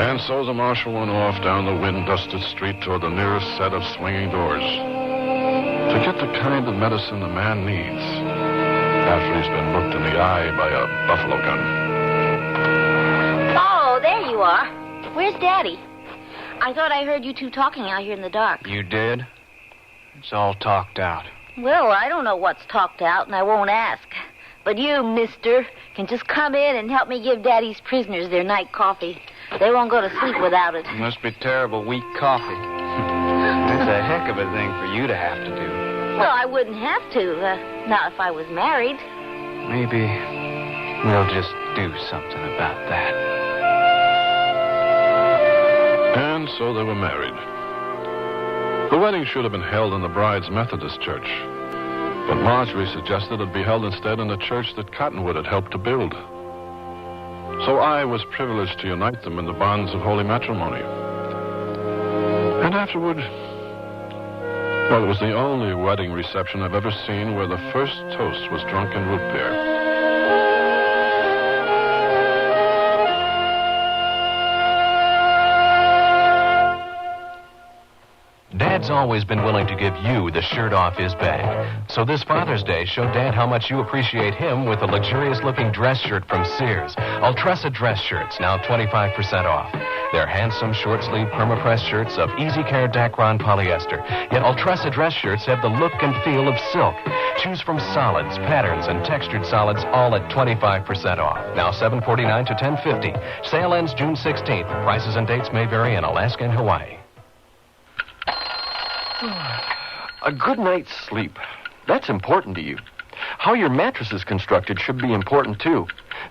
Speaker 25: And so the marshal went off down the wind-dusted street toward the nearest set of swinging doors. To get the kind of medicine a man needs after he's been looked in the eye by a buffalo gun.
Speaker 14: Oh, there you are. Where's Daddy? I thought I heard you two talking out here in the dark.
Speaker 2: You did? It's all talked out.
Speaker 14: Well, I don't know what's talked out, and I won't ask. But you, mister, can just come in and help me give Daddy's prisoners their night coffee. They won't go to sleep without it.
Speaker 2: It must be terrible weak coffee. That's a heck of a thing for you to have to do.
Speaker 14: Well, I wouldn't have to, not if I was married.
Speaker 2: Maybe we'll just do something about that.
Speaker 25: And so they were married. The wedding should have been held in the bride's Methodist church. But Marjorie suggested it be held instead in a church that Cottonwood had helped to build. So I was privileged to unite them in the bonds of holy matrimony. And afterward, well, it was the only wedding reception I've ever seen where the first toast was drunk in root beer.
Speaker 15: Dad's always been willing to give you the shirt off his back. So this Father's Day, show Dad how much you appreciate him with a luxurious-looking dress shirt from Sears. Ultressa dress shirts, now 25% off. They're handsome, short-sleeve, perma-pressed shirts of easy-care Dacron polyester. Yet Ultressa dress shirts have the look and feel of silk. Choose from solids, patterns, and textured solids, all at 25% off. Now $7.49 to $10.50. Sale ends June 16th. Prices and dates may vary in Alaska and Hawaii.
Speaker 16: A good night's sleep. That's important to you. How your mattress is constructed should be important, too.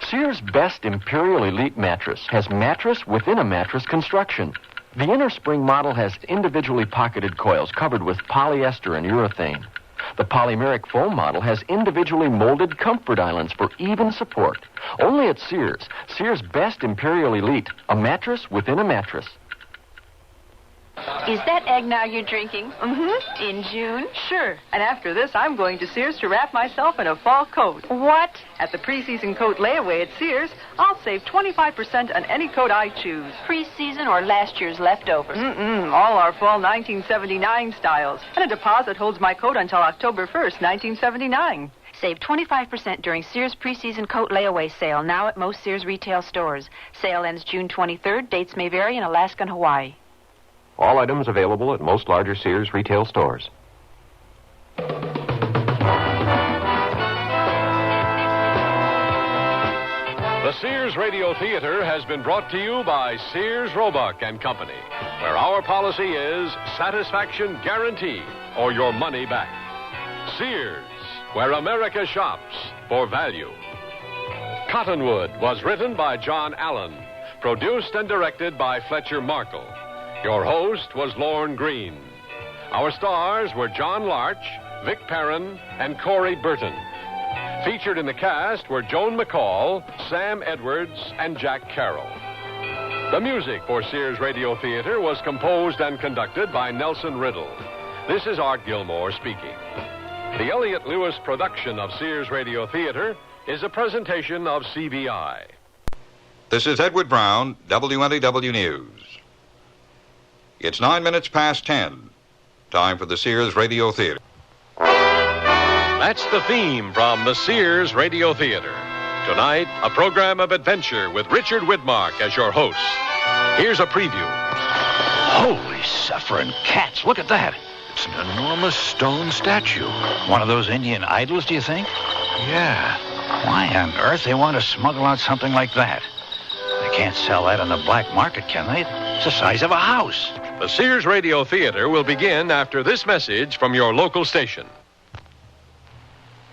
Speaker 16: Sears' Best Imperial Elite mattress has mattress within a mattress construction. The inner spring model has individually pocketed coils covered with polyester and urethane. The polymeric foam model has individually molded comfort islands for even support. Only at Sears. Sears' Best Imperial Elite, a mattress within a mattress.
Speaker 12: Is that eggnog you're drinking? Mm-hmm. In June? Sure. And after this, I'm going to Sears to wrap myself in a fall coat. What? At the preseason coat layaway at Sears, I'll save 25% on any coat I choose. Preseason or last year's leftovers? All our fall 1979 styles. And a deposit holds my coat until October 1st, 1979. Save 25% during Sears preseason coat layaway sale, now at most Sears retail stores. Sale ends June 23rd. Dates may vary in Alaska and Hawaii.
Speaker 22: All items available at most larger Sears retail stores.
Speaker 6: The
Speaker 17: Sears Radio Theater has been brought to you by Sears Roebuck and Company, where our policy is satisfaction guaranteed or your money back. Sears, where America shops for value. Cottonwood was written by John Allen, produced and directed by Fletcher Markle. Your host was Lorne Green. Our stars were John Larch, Vic Perrin, and Corey Burton. Featured in the cast were Joan McCall, Sam Edwards, and Jack Carroll. The music for Sears Radio Theater was composed and conducted by Nelson Riddle. This is Art Gilmore speaking. The Elliott Lewis production of Sears Radio Theater is a presentation of CBI.
Speaker 3: This is Edward Brown, WNEW News. It's 9 minutes past 10. Time for the Sears Radio Theater.
Speaker 17: That's the theme from the Sears Radio Theater. Tonight, a program of adventure with Richard Widmark as your host. Here's a preview.
Speaker 8: Holy suffering cats, look at that. It's an enormous stone statue. One of those Indian idols, do you think? Yeah. Why on earth they want to smuggle out something like that? They can't sell that on the black market, can they? It's the size of a house.
Speaker 17: The Sears Radio Theater will begin after this message from your local station.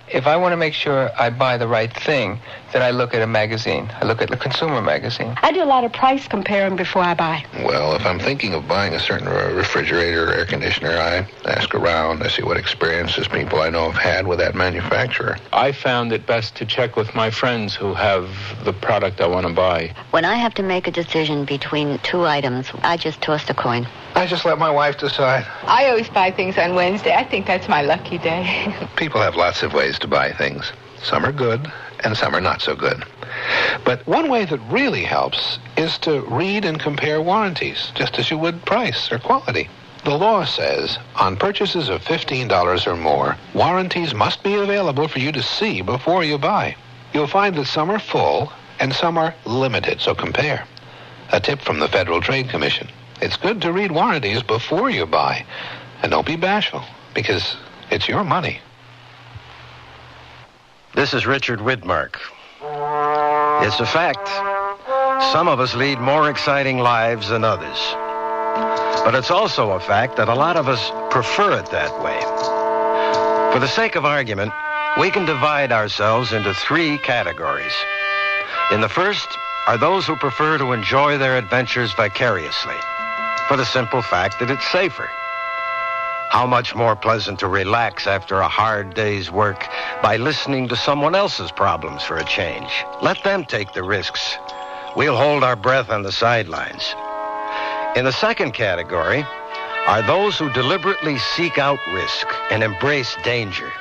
Speaker 10: If I want to make sure I buy the right thing, then I look at a magazine. I look at the consumer magazine.
Speaker 21: I do a lot of price comparing before I buy.
Speaker 23: Well, if I'm thinking of buying a certain refrigerator or air conditioner, I ask around. I see what experiences people I know have had with that manufacturer.
Speaker 10: I found it best to check with my friends who have the product I want to buy.
Speaker 11: When I have to make a decision between two items, I just toss a coin.
Speaker 23: I just let my wife decide.
Speaker 21: I always buy things on Wednesday. I think that's my lucky day.
Speaker 23: People have lots of ways to buy things. Some are good, and some are not so good. But one way that really helps is to read and compare warranties, just as you would price or quality. The law says on purchases of $15 or more, warranties must be available for you to see before you buy. You'll find that some are full and some are limited, so compare. A tip from the Federal Trade Commission. It's good to read warranties before you buy. And don't be bashful, because it's your money.
Speaker 26: This is Richard Widmark. It's a fact. Some of us lead more exciting lives than others. But it's also a fact that a lot of us prefer it that way. For the sake of argument, we can divide ourselves into three categories. In the first are those who prefer to enjoy their adventures vicariously, for the simple fact that it's safer. How much more pleasant to relax after a hard day's work by listening to someone else's problems for a change. Let them take the risks. We'll hold our breath on the sidelines. In the second category are those who deliberately seek out risk and embrace danger.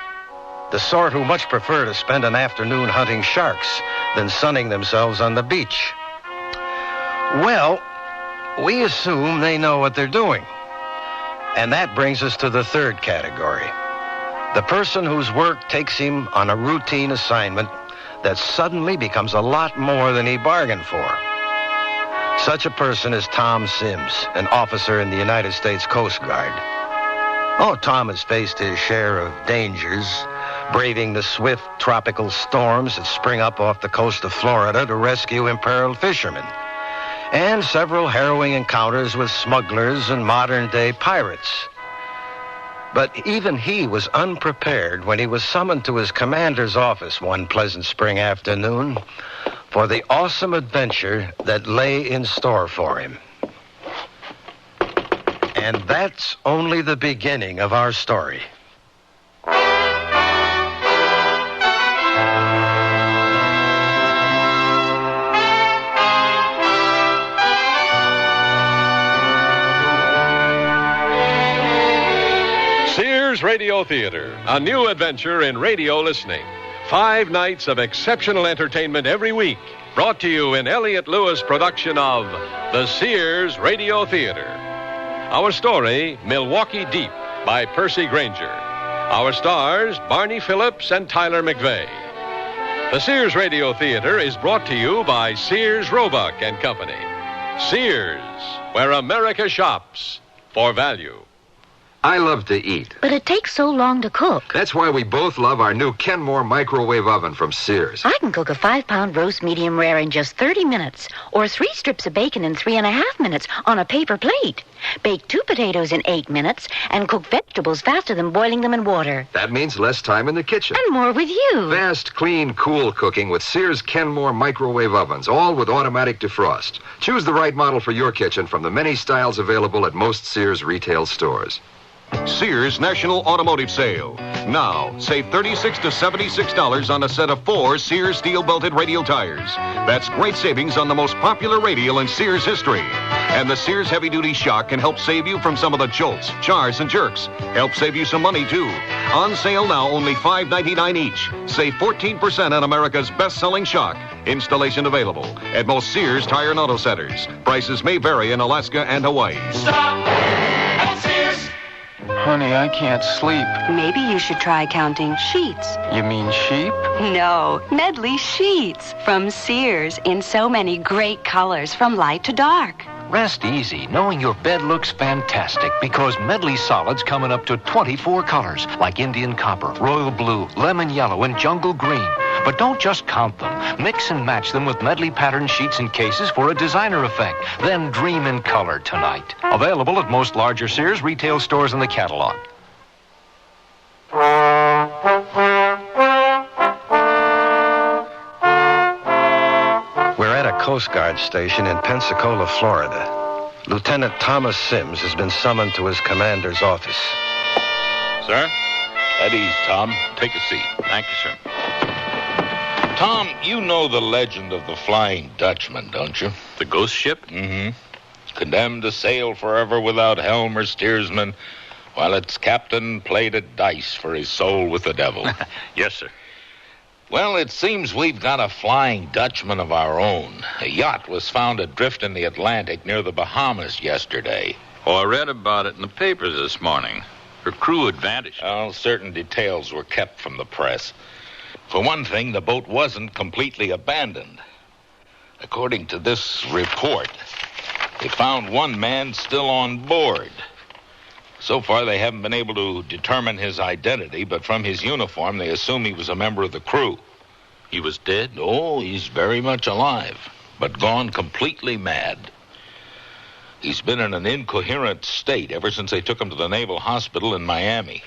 Speaker 26: The sort who much prefer to spend an afternoon hunting sharks than sunning themselves on the beach. Well, we assume they know what they're doing. And that brings us to the third category. The person whose work takes him on a routine assignment that suddenly becomes a lot more than he bargained for. Such a person is Tom Sims, an officer in the United States Coast Guard. Oh, Tom has faced his share of dangers, braving the swift tropical storms that spring up off the coast of Florida to rescue imperiled fishermen, and several harrowing encounters with smugglers and modern-day pirates. But even he was unprepared when he was summoned to his commander's office one pleasant spring afternoon for the awesome adventure that lay in store for him. And that's only the beginning of our story.
Speaker 17: Sears Radio Theater, a new adventure in radio listening. 5 nights of exceptional entertainment every week, brought to you in Elliott Lewis production of the Sears Radio Theater. Our story, Milwaukee Deep, by Percy Granger. Our stars, Barney Phillips and Tyler McVeigh. The Sears Radio Theater is brought to you by Sears Roebuck and Company. Sears, where America shops for value.
Speaker 1: I love to eat.
Speaker 11: But it takes so long to cook.
Speaker 1: That's why we both love our new Kenmore microwave oven from Sears.
Speaker 11: I can cook a 5-pound roast medium rare in just 30 minutes, or 3 strips of bacon in 3.5 minutes on a paper plate. Bake 2 potatoes in 8 minutes, and cook vegetables faster than boiling them in water.
Speaker 1: That means less time in the kitchen.
Speaker 11: And more with you.
Speaker 1: Fast, clean, cool cooking with Sears Kenmore microwave ovens, all with automatic defrost. Choose the right model for your kitchen from the many styles available at most Sears retail stores.
Speaker 6: Sears National Automotive Sale. Now, save $36 to $76 on a set of 4 Sears steel-belted radial tires. That's great savings on the most popular radial in Sears history. And the Sears heavy-duty shock can help save you from some of the jolts, jars, and jerks. Help save you some money, too. On sale now, only $5.99 each. Save 14% on America's best-selling shock. Installation available at most Sears Tire and Auto Centers. Prices may vary in Alaska and Hawaii.
Speaker 10: Stop at Sears.
Speaker 21: Honey, I can't sleep.
Speaker 12: Maybe you should try counting sheets.
Speaker 21: You mean sheep?
Speaker 12: No, Medley sheets from Sears in so many great colors from light to dark.
Speaker 8: Rest easy, knowing your bed looks fantastic because Medley solids come in up to 24 colors, like Indian copper, royal blue, lemon yellow, and jungle green. But don't just count them. Mix and match them with Medley pattern sheets and cases for a designer effect. Then dream in color tonight. Available at most larger Sears retail stores in the catalog.
Speaker 26: We're at a Coast Guard station in Pensacola, Florida. Lieutenant Thomas Sims has been summoned to his commander's office.
Speaker 24: Sir? At ease, Tom. Take a seat.
Speaker 8: Thank you, sir.
Speaker 24: Tom, you know the legend of the Flying Dutchman, don't you?
Speaker 8: The ghost ship?
Speaker 24: Mm-hmm. Condemned to sail forever without helm or steersman, while its captain played at dice for his soul with the devil.
Speaker 8: Yes, sir.
Speaker 24: Well, it seems we've got a Flying Dutchman of our own. A yacht was found adrift in the Atlantic near the Bahamas yesterday.
Speaker 8: Oh, I read about it in the papers this morning. Her crew had vanished.
Speaker 24: Well, certain details were kept from the press. For one thing, the boat wasn't completely abandoned. According to this report, they found one man still on board. So far, they haven't been able to determine his identity, but from his uniform, they assume he was a member of the crew.
Speaker 8: He was dead?
Speaker 24: Oh, he's very much alive, but gone completely mad. He's been in an incoherent state ever since they took him to the Naval Hospital in Miami.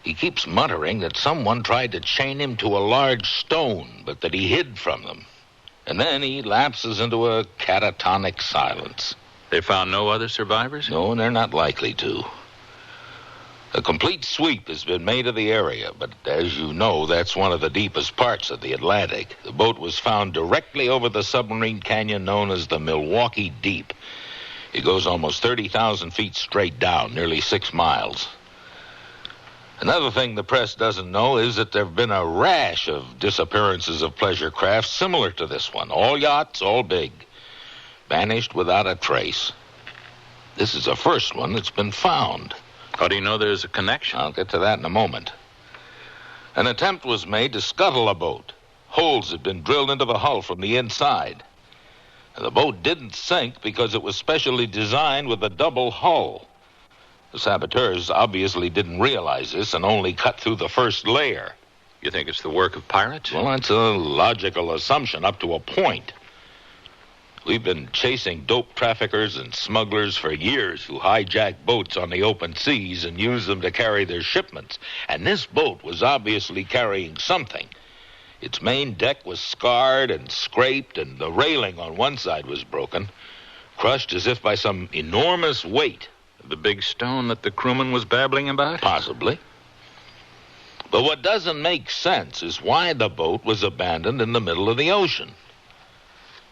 Speaker 24: He keeps muttering that someone tried to chain him to a large stone, but that he hid from them. And then he lapses into a catatonic silence.
Speaker 8: They found no other survivors?
Speaker 24: No, and they're not likely to. A complete sweep has been made of the area, but as you know, that's one of the deepest parts of the Atlantic. The boat was found directly over the submarine canyon known as the Milwaukee Deep. It goes almost 30,000 feet straight down, nearly 6 miles. Another thing the press doesn't know is that there have been a rash of disappearances of pleasure crafts similar to this one. All yachts, all big. Vanished without a trace. This is the first one that's been found.
Speaker 8: How do you know there's a connection?
Speaker 24: I'll get to that in a moment. An attempt was made to scuttle a boat. Holes had been drilled into the hull from the inside. And the boat didn't sink because it was specially designed with a double hull. The saboteurs obviously didn't realize this and only cut through the first layer.
Speaker 8: You think it's the work of pirates?
Speaker 24: Well, that's a logical assumption up to a point. We've been chasing dope traffickers and smugglers for years who hijack boats on the open seas and use them to carry their shipments. And this boat was obviously carrying something. Its main deck was scarred and scraped, and the railing on one side was broken, crushed as if by some enormous weight.
Speaker 8: The big stone that the crewman was babbling about?
Speaker 24: Possibly. But what doesn't make sense is why the boat was abandoned in the middle of the ocean.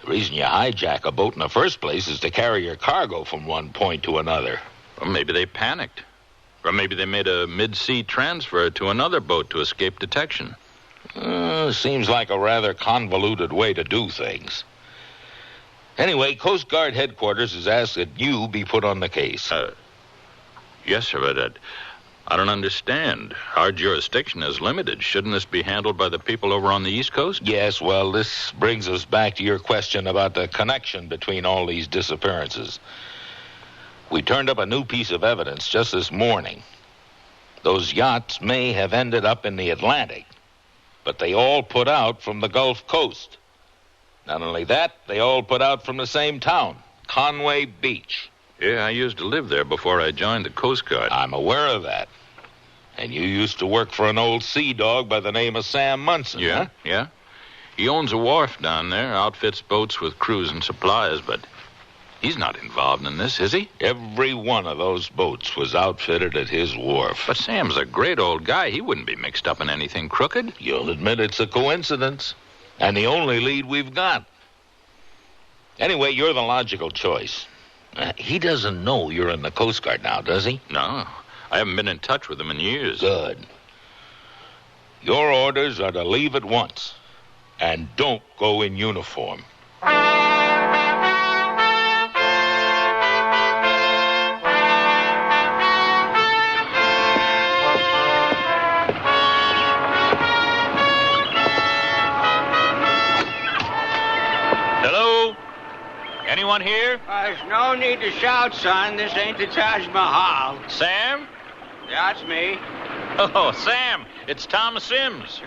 Speaker 24: The reason you hijack a boat in the first place is to carry your cargo from one point to another.
Speaker 8: Or maybe they panicked. Or maybe they made a mid-sea transfer to another boat to escape detection.
Speaker 24: Seems like a rather convoluted way to do things. Anyway, Coast Guard headquarters has asked that you be put on the case.
Speaker 8: Yes, sir, but I don't understand. Our jurisdiction is limited. Shouldn't this be handled by the people over on the East Coast?
Speaker 24: Yes, well, this brings us back to your question about the connection between all these disappearances.
Speaker 4: We turned up a new piece of evidence just this morning. Those yachts may have ended up in the Atlantic, but they all put out from the Gulf Coast. Not only that, they all put out from the same town, Conway Beach.
Speaker 24: Yeah, I used to live there before I joined the Coast Guard.
Speaker 4: I'm aware of that. And you used to work for an old sea dog by the name of Sam Munson,
Speaker 24: Yeah,
Speaker 4: huh?
Speaker 24: yeah. He owns a wharf down there, outfits boats with crews and supplies, but he's not involved in this, is he?
Speaker 4: Every one of those boats was outfitted at his wharf.
Speaker 24: But Sam's a great old guy. He wouldn't be mixed up in anything crooked.
Speaker 4: You'll admit it's a coincidence. And the only lead we've got. Anyway, you're the logical choice. He doesn't know you're in the Coast Guard now, does he?
Speaker 24: No. I haven't been in touch with him in years.
Speaker 4: Good. Your orders are to leave at once. And don't go in uniform.
Speaker 8: Anyone here?
Speaker 5: There's no need to shout, son. This ain't the Taj Mahal.
Speaker 8: Sam?
Speaker 5: That's me.
Speaker 8: Oh, Sam, it's Tom Sims.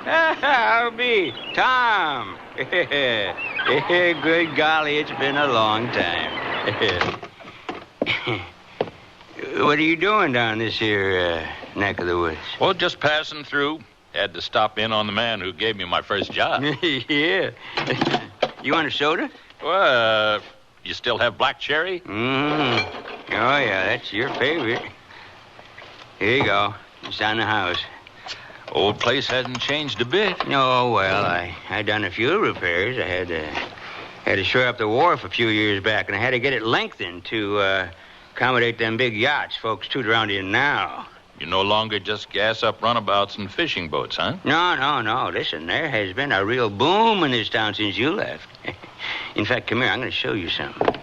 Speaker 5: I'll be Tom. Good golly, it's been a long time. What are you doing down this here neck of the woods?
Speaker 8: Well, just passing through. Had to stop in on the man who gave me my first job.
Speaker 5: Yeah. You want a soda?
Speaker 8: Well, you still have black cherry?
Speaker 5: Oh, yeah, that's your favorite. Here you go. It's on the house.
Speaker 8: Old place hasn't changed a bit.
Speaker 5: Oh, well, I done a few repairs. I had to shore up the wharf a few years back, and I had to get it lengthened to accommodate them big yachts folks toot around in now.
Speaker 8: You no longer just gas up runabouts and fishing boats, huh?
Speaker 5: No. Listen, there has been a real boom in this town since you left. In fact, come here. I'm going to show you something.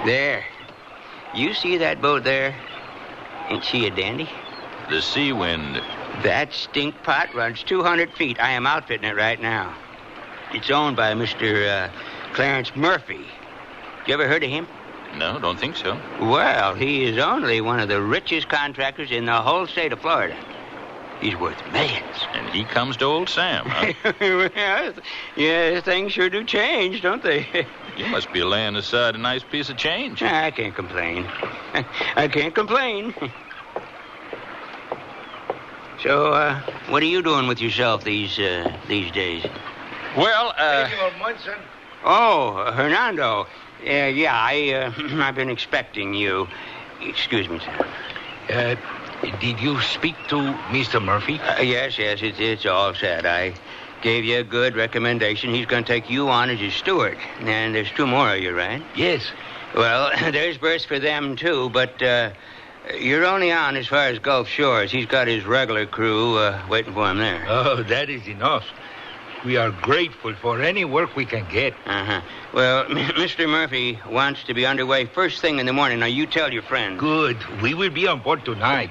Speaker 5: There. You see that boat there? Ain't she a dandy?
Speaker 8: The Sea Wind.
Speaker 5: That stink pot runs 200 feet. I am outfitting it right now. It's owned by Mr. Clarence Murphy. You ever heard of him?
Speaker 8: No, don't think so.
Speaker 5: Well, he is only one of the richest contractors in the whole state of Florida. He's worth millions.
Speaker 8: And he comes to old Sam, huh?
Speaker 5: Yeah, things sure do change, don't they?
Speaker 8: You must be laying aside a nice piece of change.
Speaker 5: I can't complain. I can't complain. So, what are you doing with yourself these days?
Speaker 8: Well,
Speaker 5: Munson. Oh, Hernando. I've been expecting you. Excuse me, sir.
Speaker 7: Did you speak to Mr. Murphy?
Speaker 5: Yes, it's all set. I gave you a good recommendation. He's going to take you on as his steward. And there's two more of you, right?
Speaker 7: Yes.
Speaker 5: Well, there's berths for them, too, but you're only on as far as Gulf Shores. He's got his regular crew waiting for him there.
Speaker 7: Oh, that is enough. We are grateful for any work we can get.
Speaker 5: Uh-huh. Well, Mr. Murphy wants to be underway first thing in the morning. Now, you tell your friend.
Speaker 7: Good. We will be on board tonight.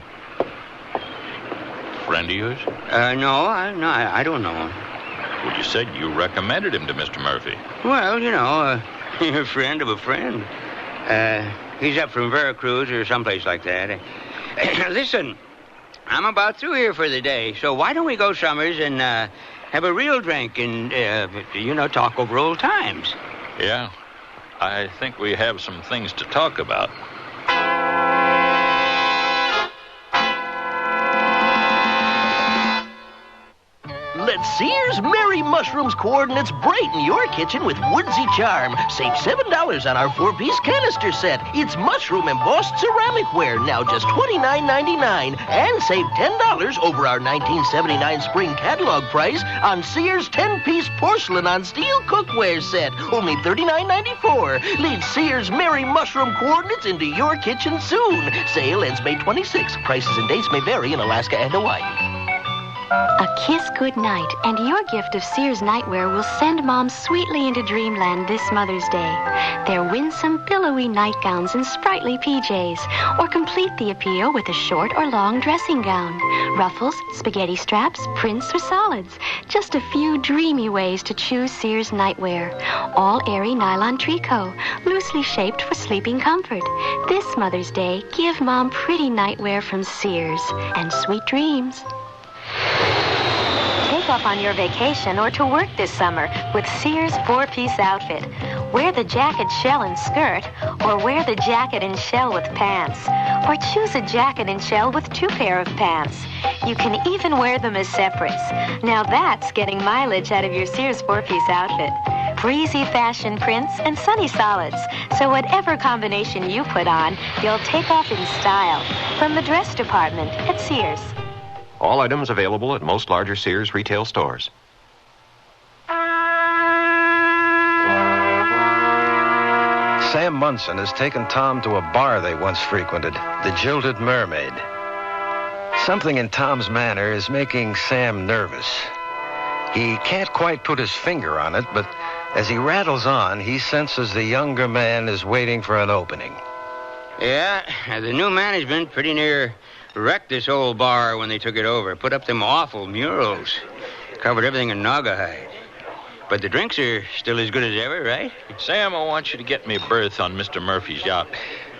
Speaker 8: Friend of yours?
Speaker 5: No, I don't know him.
Speaker 8: Well, you said you recommended him to Mr. Murphy.
Speaker 5: Well, a friend of a friend. He's up from Veracruz or someplace like that. Listen, I'm about through here for the day, so why don't we go, Summers, and have a real drink and, talk over old times?
Speaker 8: Yeah, I think we have some things to talk about.
Speaker 13: Let Sears Merry Mushrooms coordinates brighten your kitchen with woodsy charm. Save $7 on our 4-piece canister set. It's mushroom embossed ceramicware, now just $29.99. And save $10 over our 1979 spring catalog price on Sears 10-piece porcelain on steel cookware set, only $39.94. Lead Sears Merry Mushroom coordinates into your kitchen soon. Sale ends May 26. Prices and dates may vary in Alaska and Hawaii.
Speaker 2: A kiss goodnight, and your gift of Sears nightwear will send Mom sweetly into dreamland this Mother's Day. Their winsome, billowy nightgowns and sprightly PJs, or complete the appeal with a short or long dressing gown. Ruffles, spaghetti straps, prints, or solids. Just a few dreamy ways to choose Sears nightwear. All airy nylon tricot, loosely shaped for sleeping comfort. This Mother's Day, give Mom pretty nightwear from Sears and sweet dreams. Take off on your vacation or to work this summer with Sears 4-piece outfit. Wear the jacket, shell, and skirt, or wear the jacket and shell with pants. Or choose a jacket and shell with 2 pair of pants. You can even wear them as separates. Now that's getting mileage out of your Sears 4-piece outfit. Breezy fashion prints and sunny solids. So whatever combination you put on, you'll take off in style. From the dress department at Sears.
Speaker 22: All items available at most larger Sears retail stores.
Speaker 26: Sam Munson has taken Tom to a bar they once frequented, the Jilted Mermaid. Something in Tom's manner is making Sam nervous. He can't quite put his finger on it, but as he rattles on, he senses the younger man is waiting for an opening.
Speaker 5: Yeah, the new management pretty near wrecked this old bar when they took it over. Put up them awful murals. Covered everything in Naugahyde. But the drinks are still as good as ever, right?
Speaker 4: Sam, I want you to get me a berth on Mr. Murphy's yacht.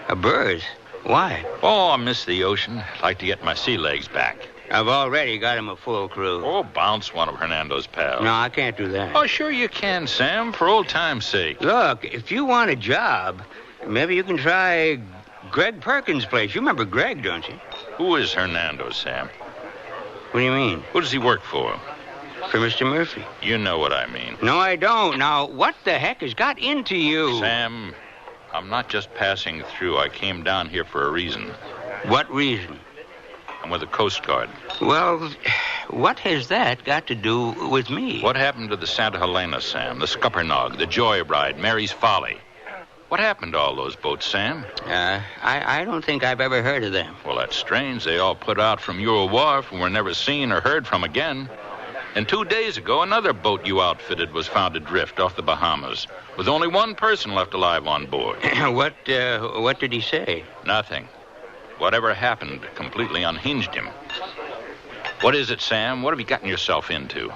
Speaker 5: A berth? Why?
Speaker 4: Oh, I miss the ocean. I'd like to get my sea legs back.
Speaker 5: I've already got him a full crew.
Speaker 4: Oh, bounce one of Hernando's pals.
Speaker 5: No, I can't do that.
Speaker 4: Oh, sure you can, Sam, for old time's sake.
Speaker 5: Look, if you want a job, maybe you can try Greg Perkins' place. You remember Greg, don't you?
Speaker 4: Who is Hernando, Sam?
Speaker 5: What do you mean?
Speaker 4: Who does he work for?
Speaker 5: For Mr. Murphy.
Speaker 4: You know what I mean.
Speaker 5: No, I don't. Now, what the heck has got into you?
Speaker 4: Sam, I'm not just passing through. I came down here for a reason.
Speaker 5: What reason?
Speaker 4: I'm with the Coast Guard.
Speaker 5: Well, what has that got to do with me?
Speaker 4: What happened to the Santa Helena, Sam? The Scuppernog, the Joyride, Mary's Folly? What happened to all those boats, Sam?
Speaker 5: I don't think I've ever heard of them.
Speaker 4: Well, that's strange. They all put out from your wharf and were never seen or heard from again. And 2 days ago, another boat you outfitted was found adrift off the Bahamas, with only one person left alive on board.
Speaker 5: What did he say?
Speaker 4: Nothing. Whatever happened completely unhinged him. What is it, Sam? What have you gotten yourself into?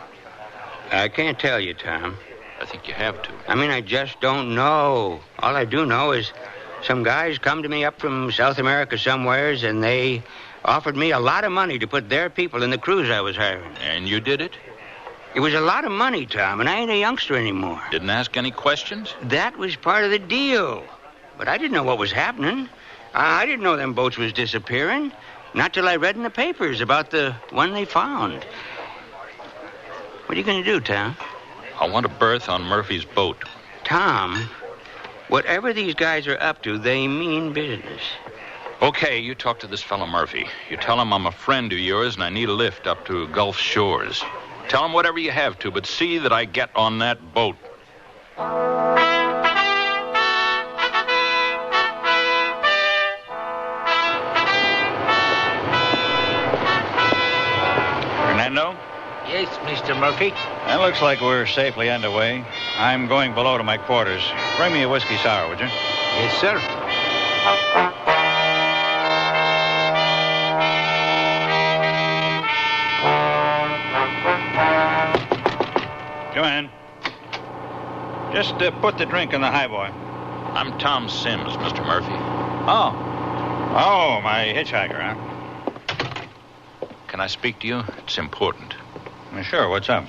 Speaker 5: I can't tell you, Tom.
Speaker 4: I think you have to.
Speaker 5: I mean, I just don't know. All I do know is some guys come to me up from South America somewheres, and they offered me a lot of money to put their people in the cruise I was hiring.
Speaker 4: And you did it?
Speaker 5: It was a lot of money, Tom, and I ain't a youngster anymore.
Speaker 4: Didn't ask any questions?
Speaker 5: That was part of the deal. But I didn't know what was happening. I didn't know them boats was disappearing. Not till I read in the papers about the one they found. What are you going to do, Tom?
Speaker 4: I want a berth on Murphy's boat.
Speaker 5: Tom, whatever these guys are up to, they mean business.
Speaker 4: Okay, you talk to this fellow Murphy. You tell him I'm a friend of yours and I need a lift up to Gulf Shores. Tell him whatever you have to, but see that I get on that boat.
Speaker 8: Hernando?
Speaker 7: Yes, Mr. Murphy.
Speaker 8: It looks like we're safely underway. I'm going below to my quarters. Bring me a whiskey sour, would you?
Speaker 7: Yes, sir.
Speaker 8: Joanne, just put the drink in the highboy.
Speaker 4: I'm Tom Sims, Mr. Murphy.
Speaker 8: Oh, my hitchhiker, huh?
Speaker 4: Can I speak to you? It's important.
Speaker 8: Sure, what's up?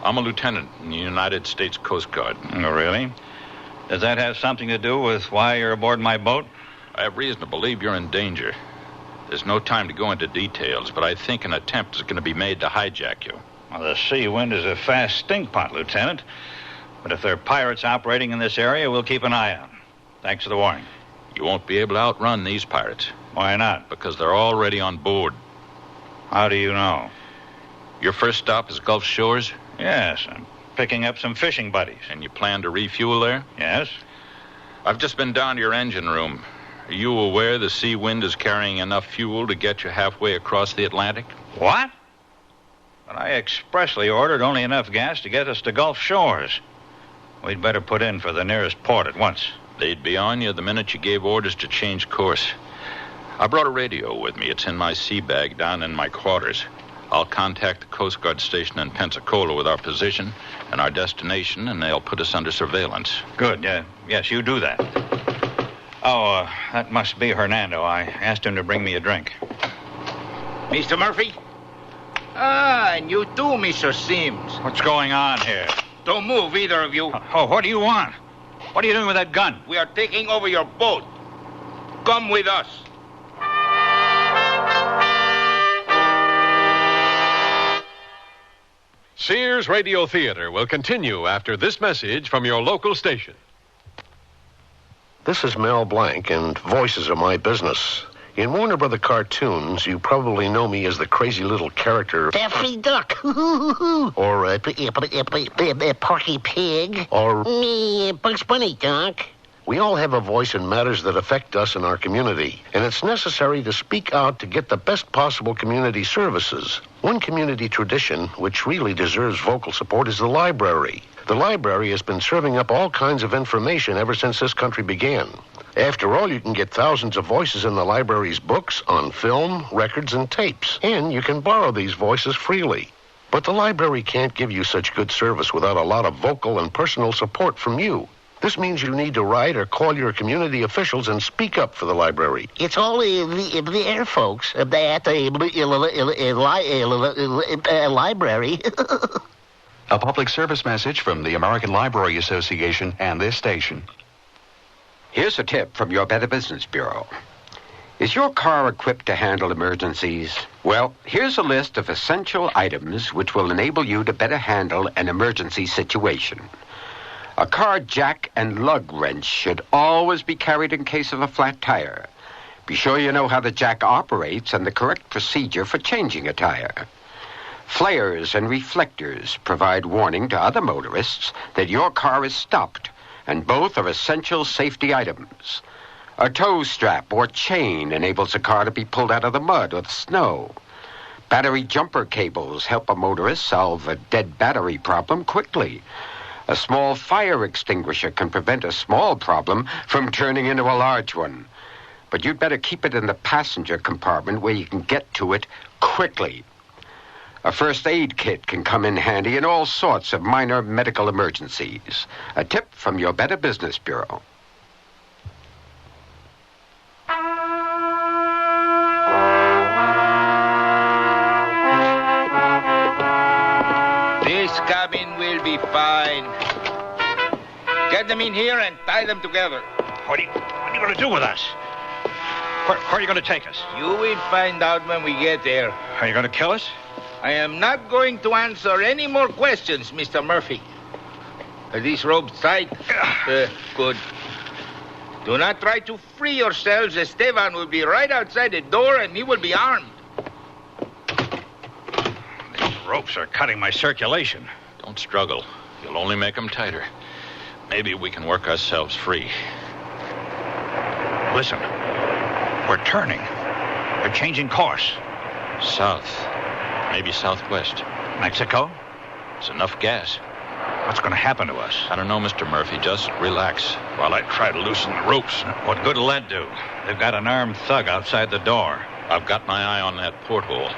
Speaker 4: I'm a lieutenant in the United States Coast Guard.
Speaker 8: Oh, really? Does that have something to do with why you're aboard my boat?
Speaker 4: I have reason to believe you're in danger. There's no time to go into details, but I think an attempt is going to be made to hijack you.
Speaker 8: Well, the sea wind is a fast stinkpot, Lieutenant. But if there are pirates operating in this area, we'll keep an eye out. Thanks for the warning.
Speaker 4: You won't be able to outrun these pirates.
Speaker 8: Why not?
Speaker 4: Because they're already on board.
Speaker 8: How do you know?
Speaker 4: Your first stop is Gulf Shores?
Speaker 8: Yes, I'm picking up some fishing buddies.
Speaker 4: And you plan to refuel there?
Speaker 8: Yes.
Speaker 4: I've just been down to your engine room. Are you aware the sea wind is carrying enough fuel to get you halfway across the Atlantic?
Speaker 8: What? But I expressly ordered only enough gas to get us to Gulf Shores. We'd better put in for the nearest port at once.
Speaker 4: They'd be on you the minute you gave orders to change course. I brought a radio with me. It's in my sea bag down in my quarters. I'll contact the Coast Guard station in Pensacola with our position and our destination, and they'll put us under surveillance.
Speaker 8: Good. Yes, you do that. Oh, that must be Hernando. I asked him to bring me a drink.
Speaker 7: Mr. Murphy? Ah, and you too, Mr. Sims.
Speaker 8: What's going on here?
Speaker 7: Don't move, either of you.
Speaker 8: Oh, what do you want? What are you doing with that gun?
Speaker 7: We are taking over your boat. Come with us.
Speaker 17: Sears Radio Theater will continue after this message from your local station.
Speaker 9: This is Mel Blanc, and voices are my business. In Warner Brother cartoons, you probably know me as the crazy little character
Speaker 13: Daffy Duck.
Speaker 9: or
Speaker 13: Porky Pig.
Speaker 9: or
Speaker 13: Me, Bugs Bunny, Doc.
Speaker 9: we all have a voice in matters that affect us in our community, and it's necessary to speak out to get the best possible community services. One community tradition, which really deserves vocal support, is the library. The library has been serving up all kinds of information ever since this country began. After all, you can get thousands of voices in the library's books, on film, records, and tapes, and you can borrow these voices freely. But the library can't give you such good service without a lot of vocal and personal support from you. This means you need to write or call your community officials and speak up for the library.
Speaker 13: It's all the air folks at the library.
Speaker 14: A public service message from the American Library Association and this station.
Speaker 18: Here's a tip from your Better Business Bureau. Is your car equipped to handle emergencies? Well, here's a list of essential items which will enable you to better handle an emergency situation. A car jack and lug wrench should always be carried in case of a flat tire. Be sure you know how the jack operates and the correct procedure for changing a tire. Flares and reflectors provide warning to other motorists that your car is stopped, and both are essential safety items. A tow strap or chain enables a car to be pulled out of the mud or the snow. Battery jumper cables help a motorist solve a dead battery problem quickly. A small fire extinguisher can prevent a small problem from turning into a large one. But you'd better keep it in the passenger compartment where you can get to it quickly. A first aid kit can come in handy in all sorts of minor medical emergencies. A tip from your Better Business Bureau.
Speaker 7: This cabin will be fine. Get them in here and tie them together.
Speaker 8: What are you going to do with us? Where are you going to take us?
Speaker 7: You will find out when we get there.
Speaker 8: Are you going to kill us?
Speaker 7: I am not going to answer any more questions, Mr. Murphy. Are these ropes tight? Good. Do not try to free yourselves. Esteban will be right outside the door, and he will be armed.
Speaker 8: These ropes are cutting my circulation.
Speaker 4: Don't struggle. You'll only make them tighter. Maybe we can work ourselves free.
Speaker 8: Listen. We're turning. We're changing course.
Speaker 4: South. Maybe southwest.
Speaker 8: Mexico?
Speaker 4: It's enough gas.
Speaker 8: What's going to happen to us?
Speaker 4: I don't know, Mr. Murphy. Just relax while I try to loosen the ropes.
Speaker 8: What good will that do? They've got an armed thug outside the door.
Speaker 4: I've got my eye on that porthole.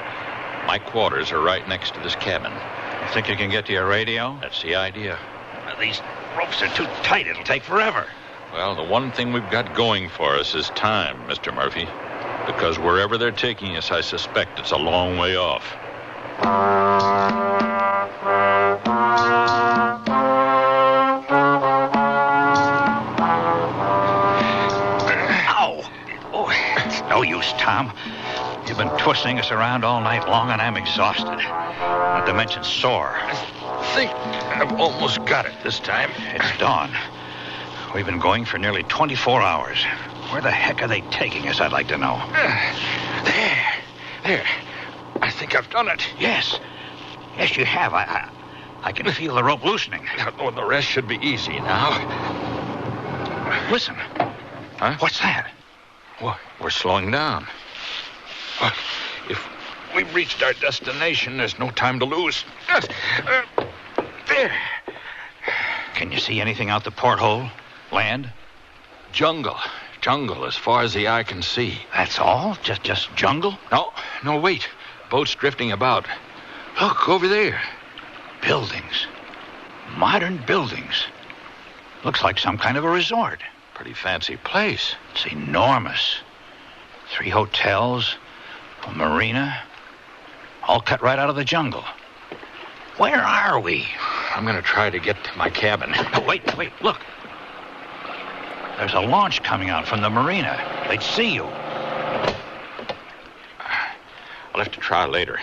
Speaker 4: My quarters are right next to this cabin.
Speaker 8: You think you can get to your radio?
Speaker 4: That's the idea.
Speaker 8: These ropes are too tight. It'll take forever.
Speaker 4: Well, the one thing we've got going for us is time, Mr. Murphy. Because wherever they're taking us, I suspect it's a long way off.
Speaker 8: Ow! Oh, it's no use, Tom. You've been twisting us around all night long, and I'm exhausted. Not to mention sore.
Speaker 4: I think I've almost got it this time.
Speaker 8: It's dawn. We've been going for nearly 24 hours. Where the heck are they taking us, I'd like to know.
Speaker 4: There. I think I've done it.
Speaker 8: Yes, you have. I can feel the rope loosening.
Speaker 4: Oh, the rest should be easy now.
Speaker 8: Listen.
Speaker 4: Huh?
Speaker 8: What's that?
Speaker 4: What? We're slowing down.
Speaker 24: we've reached our destination. There's no time to lose. There.
Speaker 8: Can you see anything out the porthole? Land?
Speaker 24: Jungle. Jungle as far as the eye can see.
Speaker 8: That's all? Just jungle?
Speaker 24: No, wait. Boats drifting about. Look, over there.
Speaker 8: Buildings. Modern buildings. Looks like some kind of a resort.
Speaker 24: Pretty fancy place.
Speaker 8: It's enormous. 3 hotels, a marina, all cut right out of the jungle. Where are we?
Speaker 24: I'm going to try to get to my cabin.
Speaker 8: Oh, wait, look. There's a launch coming out from the marina. They'd see you.
Speaker 24: I'll have to try later.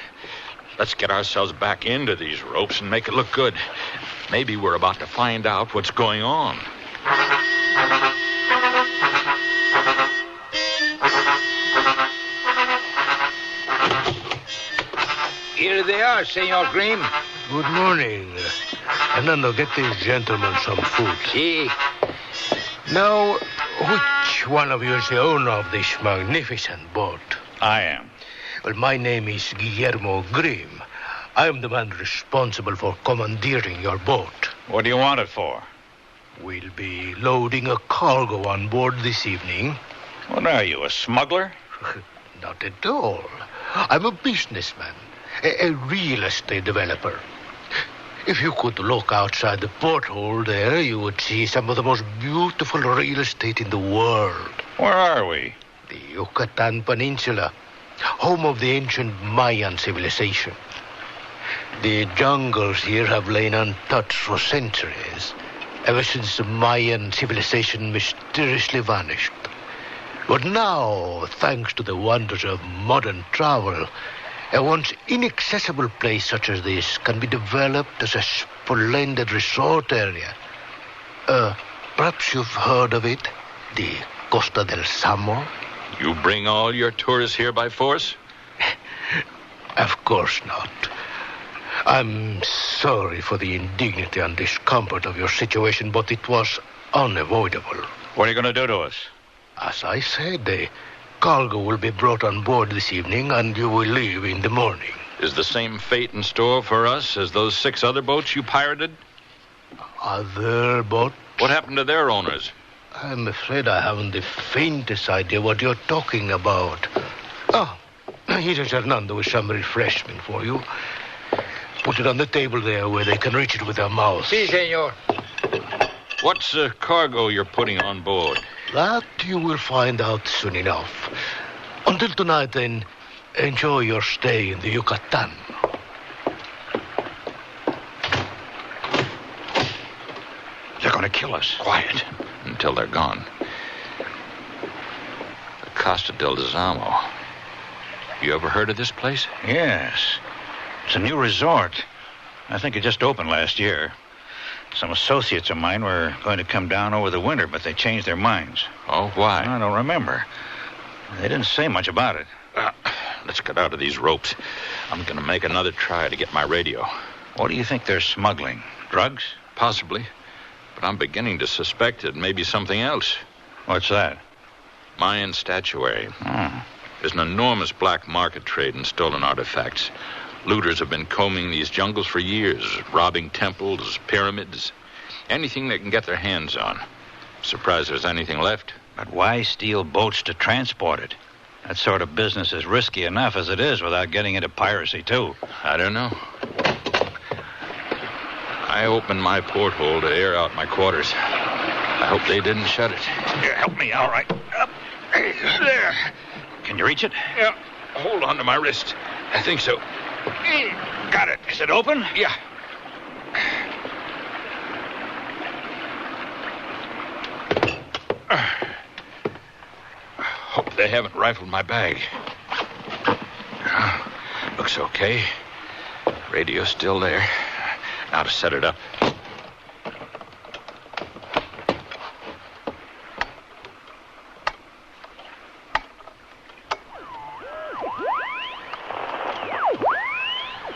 Speaker 24: Let's get ourselves back into these ropes and make it look good. Maybe we're about to find out what's going on.
Speaker 7: Here they are, Senor Green.
Speaker 3: Good morning. Hernando, get these gentlemen some food.
Speaker 7: Si.
Speaker 3: Now, which one of you is the owner of this magnificent boat?
Speaker 8: I am.
Speaker 3: Well, my name is Guillermo Grimm. I am the man responsible for commandeering your boat.
Speaker 8: What do you want it for?
Speaker 3: We'll be loading a cargo on board this evening.
Speaker 8: What are you, a smuggler?
Speaker 3: Not at all. I'm a businessman, a real estate developer. If you could look outside the porthole there, you would see some of the most beautiful real estate in the world.
Speaker 8: Where are we?
Speaker 3: The Yucatan Peninsula, home of the ancient Mayan civilization. The jungles here have lain untouched for centuries, ever since the Mayan civilization mysteriously vanished. But now, thanks to the wonders of modern travel, a once inaccessible place such as this can be developed as a splendid resort area. Perhaps you've heard of it, the Costa del Samo?
Speaker 24: You bring all your tourists here by force?
Speaker 3: Of course not. I'm sorry for the indignity and discomfort of your situation, but it was unavoidable.
Speaker 8: What are you going to do to us?
Speaker 3: As I said, the cargo will be brought on board this evening, and you will leave in the morning.
Speaker 24: Is the same fate in store for us as those 6 other boats you pirated?
Speaker 3: Other boats?
Speaker 24: What happened to their owners?
Speaker 3: I'm afraid I haven't the faintest idea what you're talking about. Here is Hernando with some refreshment for you. Put it on the table there where they can reach it with their mouths.
Speaker 7: Si, senor.
Speaker 24: What's the cargo you're putting on board?
Speaker 3: That you will find out soon enough. Until tonight, then, enjoy your stay in the Yucatan.
Speaker 8: They're going to kill us.
Speaker 24: Quiet. Until they're gone. The Costa del Zamo. You ever heard of this place?
Speaker 8: Yes. It's a new resort. I think it just opened last year. Some associates of mine were going to come down over the winter, but they changed their minds.
Speaker 24: Oh, why?
Speaker 8: I don't remember. They didn't say much about it.
Speaker 24: Let's get out of these ropes. I'm going to make another try to get my radio.
Speaker 8: What do you think they're smuggling? Drugs?
Speaker 24: Possibly. But I'm beginning to suspect it may be something else.
Speaker 8: What's that?
Speaker 24: Mayan statuary. There's an enormous black market trade in stolen artifacts. Looters have been combing these jungles for years, robbing temples, pyramids, anything they can get their hands on. Surprised there's anything left.
Speaker 8: But why steal boats to transport it? That sort of business is risky enough as it is without getting into piracy, too.
Speaker 24: I don't know. I opened my porthole to air out my quarters. I hope they didn't shut it.
Speaker 8: Here, help me, all right. Up. There. Can you reach it?
Speaker 24: Yeah. Hold on to my wrist. I think so.
Speaker 8: Got it. Is it open?
Speaker 24: Yeah. Hope they haven't rifled my bag. Looks okay. Radio's still there. Now to set it up.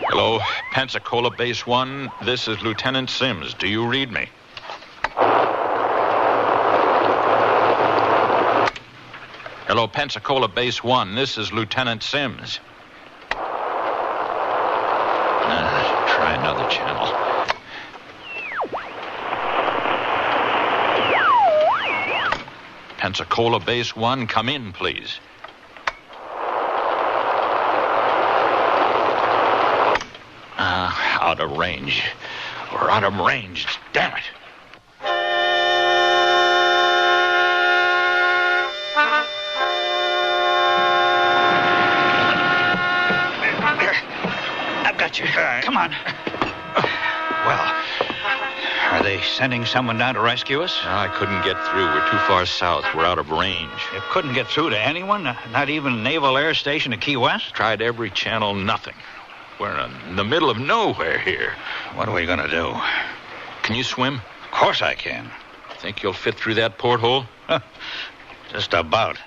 Speaker 24: Hello, Pensacola Base 1. This is Lieutenant Sims. Do you read me? Hello, Pensacola Base 1. This is Lieutenant Sims.
Speaker 8: Try another channel. Pensacola Base 1, come in, please. Out of range. We're out of range. Damn it. I've got you. Come on. Well, are they sending someone down to rescue us?
Speaker 24: No, I couldn't get through. We're too far south. We're out of range.
Speaker 8: You couldn't get through to anyone? Not even Naval Air Station at Key West?
Speaker 24: Tried every channel, nothing. We're in the middle of nowhere here.
Speaker 8: What are we going to do?
Speaker 24: Can you swim?
Speaker 8: Of course I can.
Speaker 24: Think you'll fit through that porthole?
Speaker 8: Just about.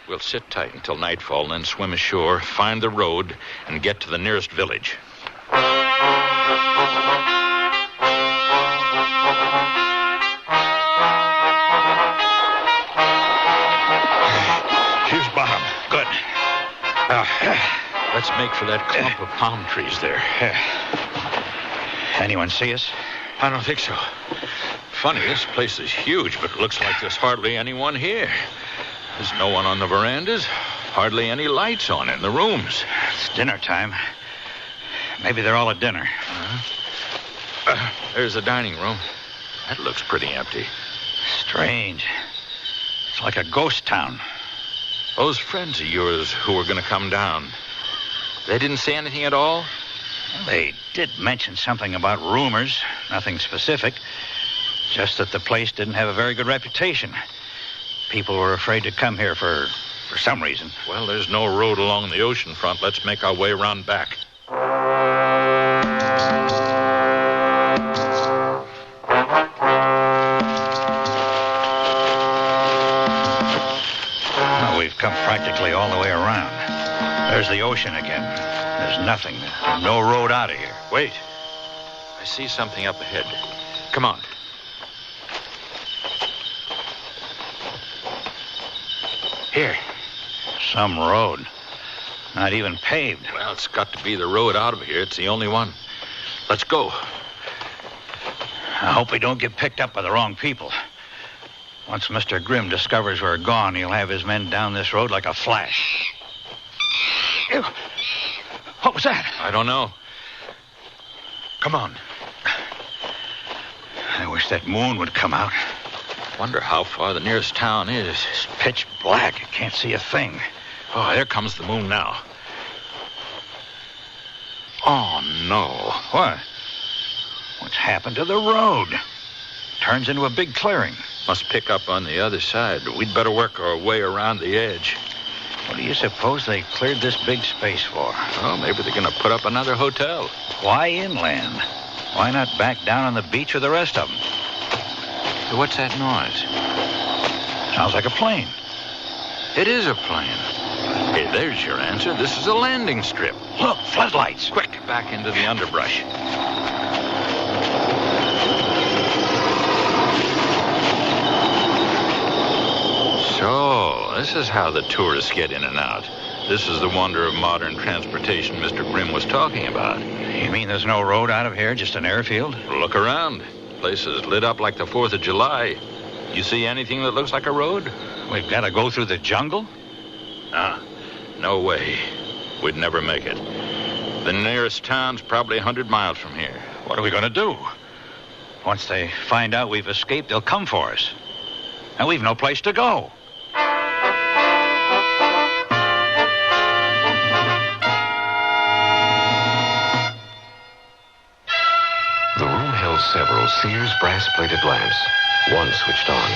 Speaker 24: We'll sit tight until nightfall and then swim ashore, find the road, and get to the nearest village.
Speaker 8: Here's bottom. Good.
Speaker 24: Let's make for that clump of palm trees there.
Speaker 8: Anyone see us?
Speaker 24: I don't think so. Funny, this place is huge, but it looks like there's hardly anyone here. There's no one on the verandas, hardly any lights on in the rooms.
Speaker 8: It's dinner time. Maybe they're all at dinner.
Speaker 24: There's the dining room. That looks pretty empty.
Speaker 8: Strange. It's like a ghost town.
Speaker 24: Those friends of yours who were going to come down, they didn't say anything at all?
Speaker 8: They did mention something about rumors. Nothing specific. Just that the place didn't have a very good reputation. People were afraid to come here for some reason.
Speaker 24: Well, there's no road along the ocean front. Let's make our way around back.
Speaker 8: Well, we've come practically all the way around. There's the ocean again. There's nothing. There's no road out of here.
Speaker 24: Wait. I see something up ahead. Come on. Here.
Speaker 8: Some road. Not even paved.
Speaker 24: Well, it's got to be the road out of here. It's the only one. Let's go.
Speaker 8: I hope we don't get picked up by the wrong people. Once Mr. Grimm discovers we're gone, he'll have his men down this road like a flash. Ew. What was that?
Speaker 24: I don't know. Come on.
Speaker 8: I wish that moon would come out.
Speaker 24: Wonder how far the nearest town is.
Speaker 8: It's pitch black. I can't see a thing.
Speaker 24: Oh, there comes the moon now. Oh, no.
Speaker 8: What? What's happened to the road? Turns into a big clearing.
Speaker 24: Must pick up on the other side. We'd better work our way around the edge.
Speaker 8: What do you suppose they cleared this big space for?
Speaker 24: Oh, maybe they're going to put up another hotel.
Speaker 8: Why inland? Why not back down on the beach with the rest of them?
Speaker 24: Hey, what's that noise?
Speaker 8: Sounds like a plane.
Speaker 24: It is a plane. Hey, there's your answer. This is a landing strip.
Speaker 8: Look, floodlights.
Speaker 24: Quick, back into the underbrush. So, this is how the tourists get in and out. This is the wonder of modern transportation Mr. Grimm was talking about.
Speaker 8: You mean there's no road out of here, just an airfield?
Speaker 24: Look around. The place is lit up like the 4th of July. You see anything that looks like a road?
Speaker 8: We've got to go through the jungle?
Speaker 24: No way. We'd never make it. The nearest town's probably 100 miles from here.
Speaker 8: What are we going to do? Once they find out we've escaped, they'll come for us. And we've no place to go.
Speaker 15: The room held several Sears brass-plated lamps. One switched on.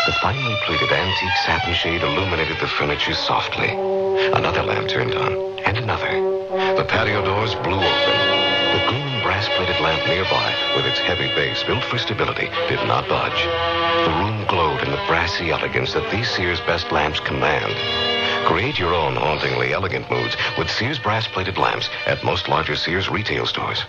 Speaker 15: The finely plated antique satin shade illuminated the furniture softly. Another lamp turned on, and another. The patio doors blew open. The gleaming brass-plated lamp nearby, with its heavy base built for stability, did not budge. The room glowed in the brassy elegance that these Sears best lamps command. Create your own hauntingly elegant moods with Sears brass-plated lamps at most larger Sears retail stores.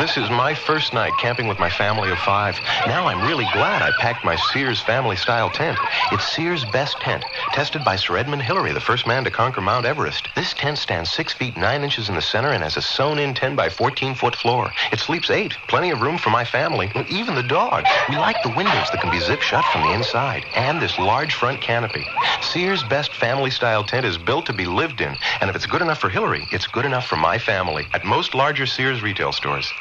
Speaker 26: This is my first night camping with my family of 5. Now I'm really glad I packed my Sears family-style tent. It's Sears' best tent, tested by Sir Edmund Hillary, the first man to conquer Mount Everest. This tent stands 6 feet 9 inches in the center and has a sewn-in 10 by 14-foot floor. It sleeps 8, plenty of room for my family, even the dog. We like the windows that can be zip shut from the inside, and this large front canopy. Sears' best family-style tent is built to be lived in, and if it's good enough for Hillary, it's good enough for my family. At most larger Sears retail stores.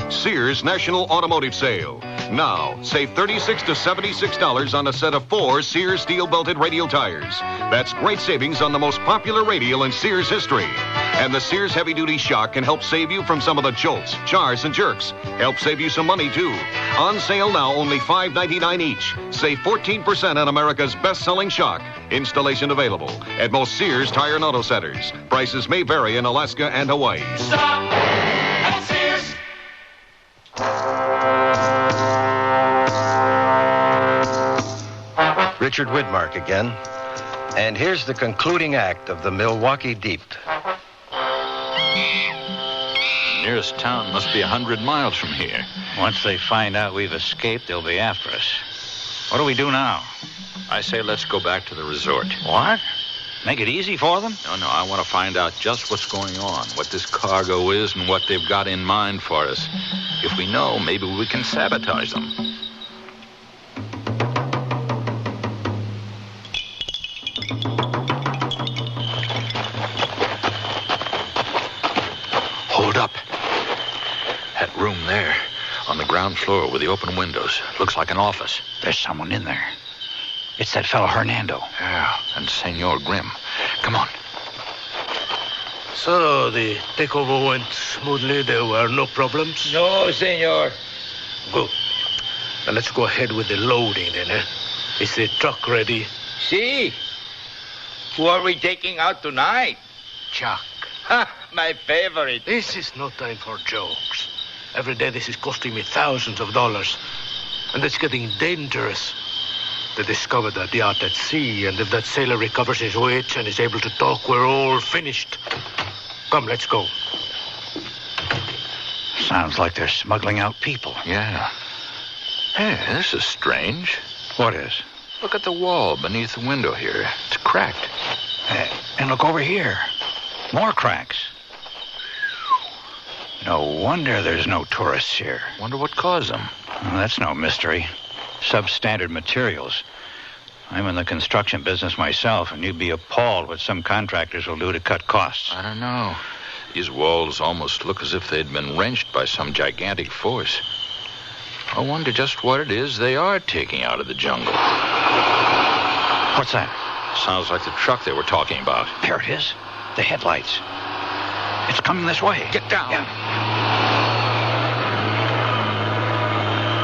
Speaker 6: Sears National Automotive Sale. Now, save $36 to $76 on a set of 4 Sears steel-belted radial tires. That's great savings on the most popular radial in Sears history. And the Sears heavy-duty shock can help save you from some of the jolts, jars, and jerks. Help save you some money, too. On sale now, only $5.99 each. Save 14% on America's best-selling shock. Installation available at most Sears Tire and Auto Centers. Prices may vary in Alaska and Hawaii.
Speaker 11: Stop at Sears.
Speaker 26: Richard Widmark again. And here's the concluding act of the Milwaukee Deep.
Speaker 8: Nearest town must be 100 miles from here. Once they find out we've escaped, they'll be after us. What do we do now? I say let's go back to the resort. What? Make it easy for them? No, I want to find out just what's going on, what this cargo is, and what they've got in mind for us. If we know, maybe we can sabotage them. Hold up. That room there, on the ground floor with the open windows, looks like an office. There's someone in there. It's that fellow Hernando. Yeah, and Senor Grimm. Come on.
Speaker 3: So the takeover went smoothly. There were no problems?
Speaker 7: No, senor.
Speaker 3: Good. Now let's go ahead with the loading then, eh? Is the truck ready?
Speaker 7: See? Who are we taking out tonight?
Speaker 3: Chuck.
Speaker 7: Ha, my favorite.
Speaker 3: This is no time for jokes. Every day this is costing me thousands of dollars. And it's getting dangerous. They discovered that yacht at sea, and if that sailor recovers his wits and is able to talk, we're all finished. Come, let's go.
Speaker 8: Sounds like they're smuggling out people. Yeah. Hey, this is strange. What is? Look at the wall beneath the window here. It's cracked. And look over here. More cracks. No wonder there's no tourists here. Wonder what caused them. Well, that's no mystery. Substandard materials. I'm in the construction business myself, and you'd be appalled what some contractors will do to cut costs. I don't know. These walls almost look as if they'd been wrenched by some gigantic force. I wonder just what it is they are taking out of the jungle. What's that? Sounds like the truck they were talking about. There it is. The headlights. It's coming this way. Get down. Yeah.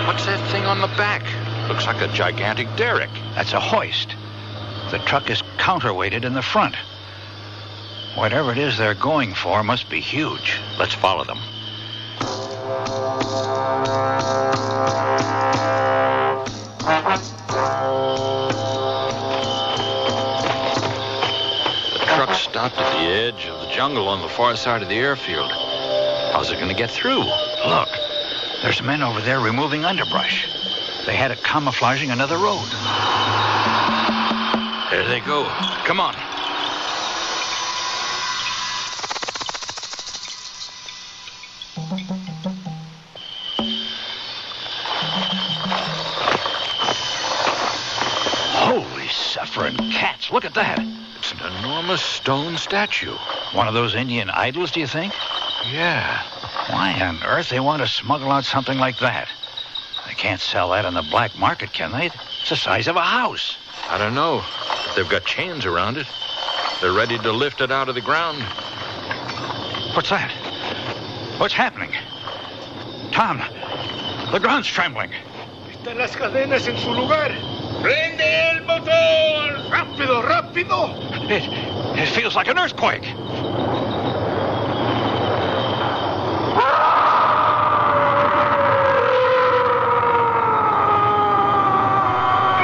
Speaker 8: What's that thing on the back? Looks like a gigantic derrick. That's a hoist. The truck is counterweighted in the front. Whatever it is they're going for must be huge. Let's follow them. The truck stopped at the edge of the jungle on the far side of the airfield. How's it going to get through? Look, there's men over there removing underbrush. They had it camouflaging another road. There they go. Come on. Holy suffering cats. Look at that. It's an enormous stone statue. One of those Indian idols, do you think? Yeah. Why on earth they want to smuggle out something like that? They can't sell that on the black market, can they? It's the size of a house. I don't know. But they've got chains around it. They're ready to lift it out of the ground. What's that? What's happening? Tom, the ground's trembling.
Speaker 3: Están las cadenas en su lugar.
Speaker 7: ¡Prende el motor!
Speaker 3: ¡Rápido, rápido!
Speaker 8: It feels like an earthquake.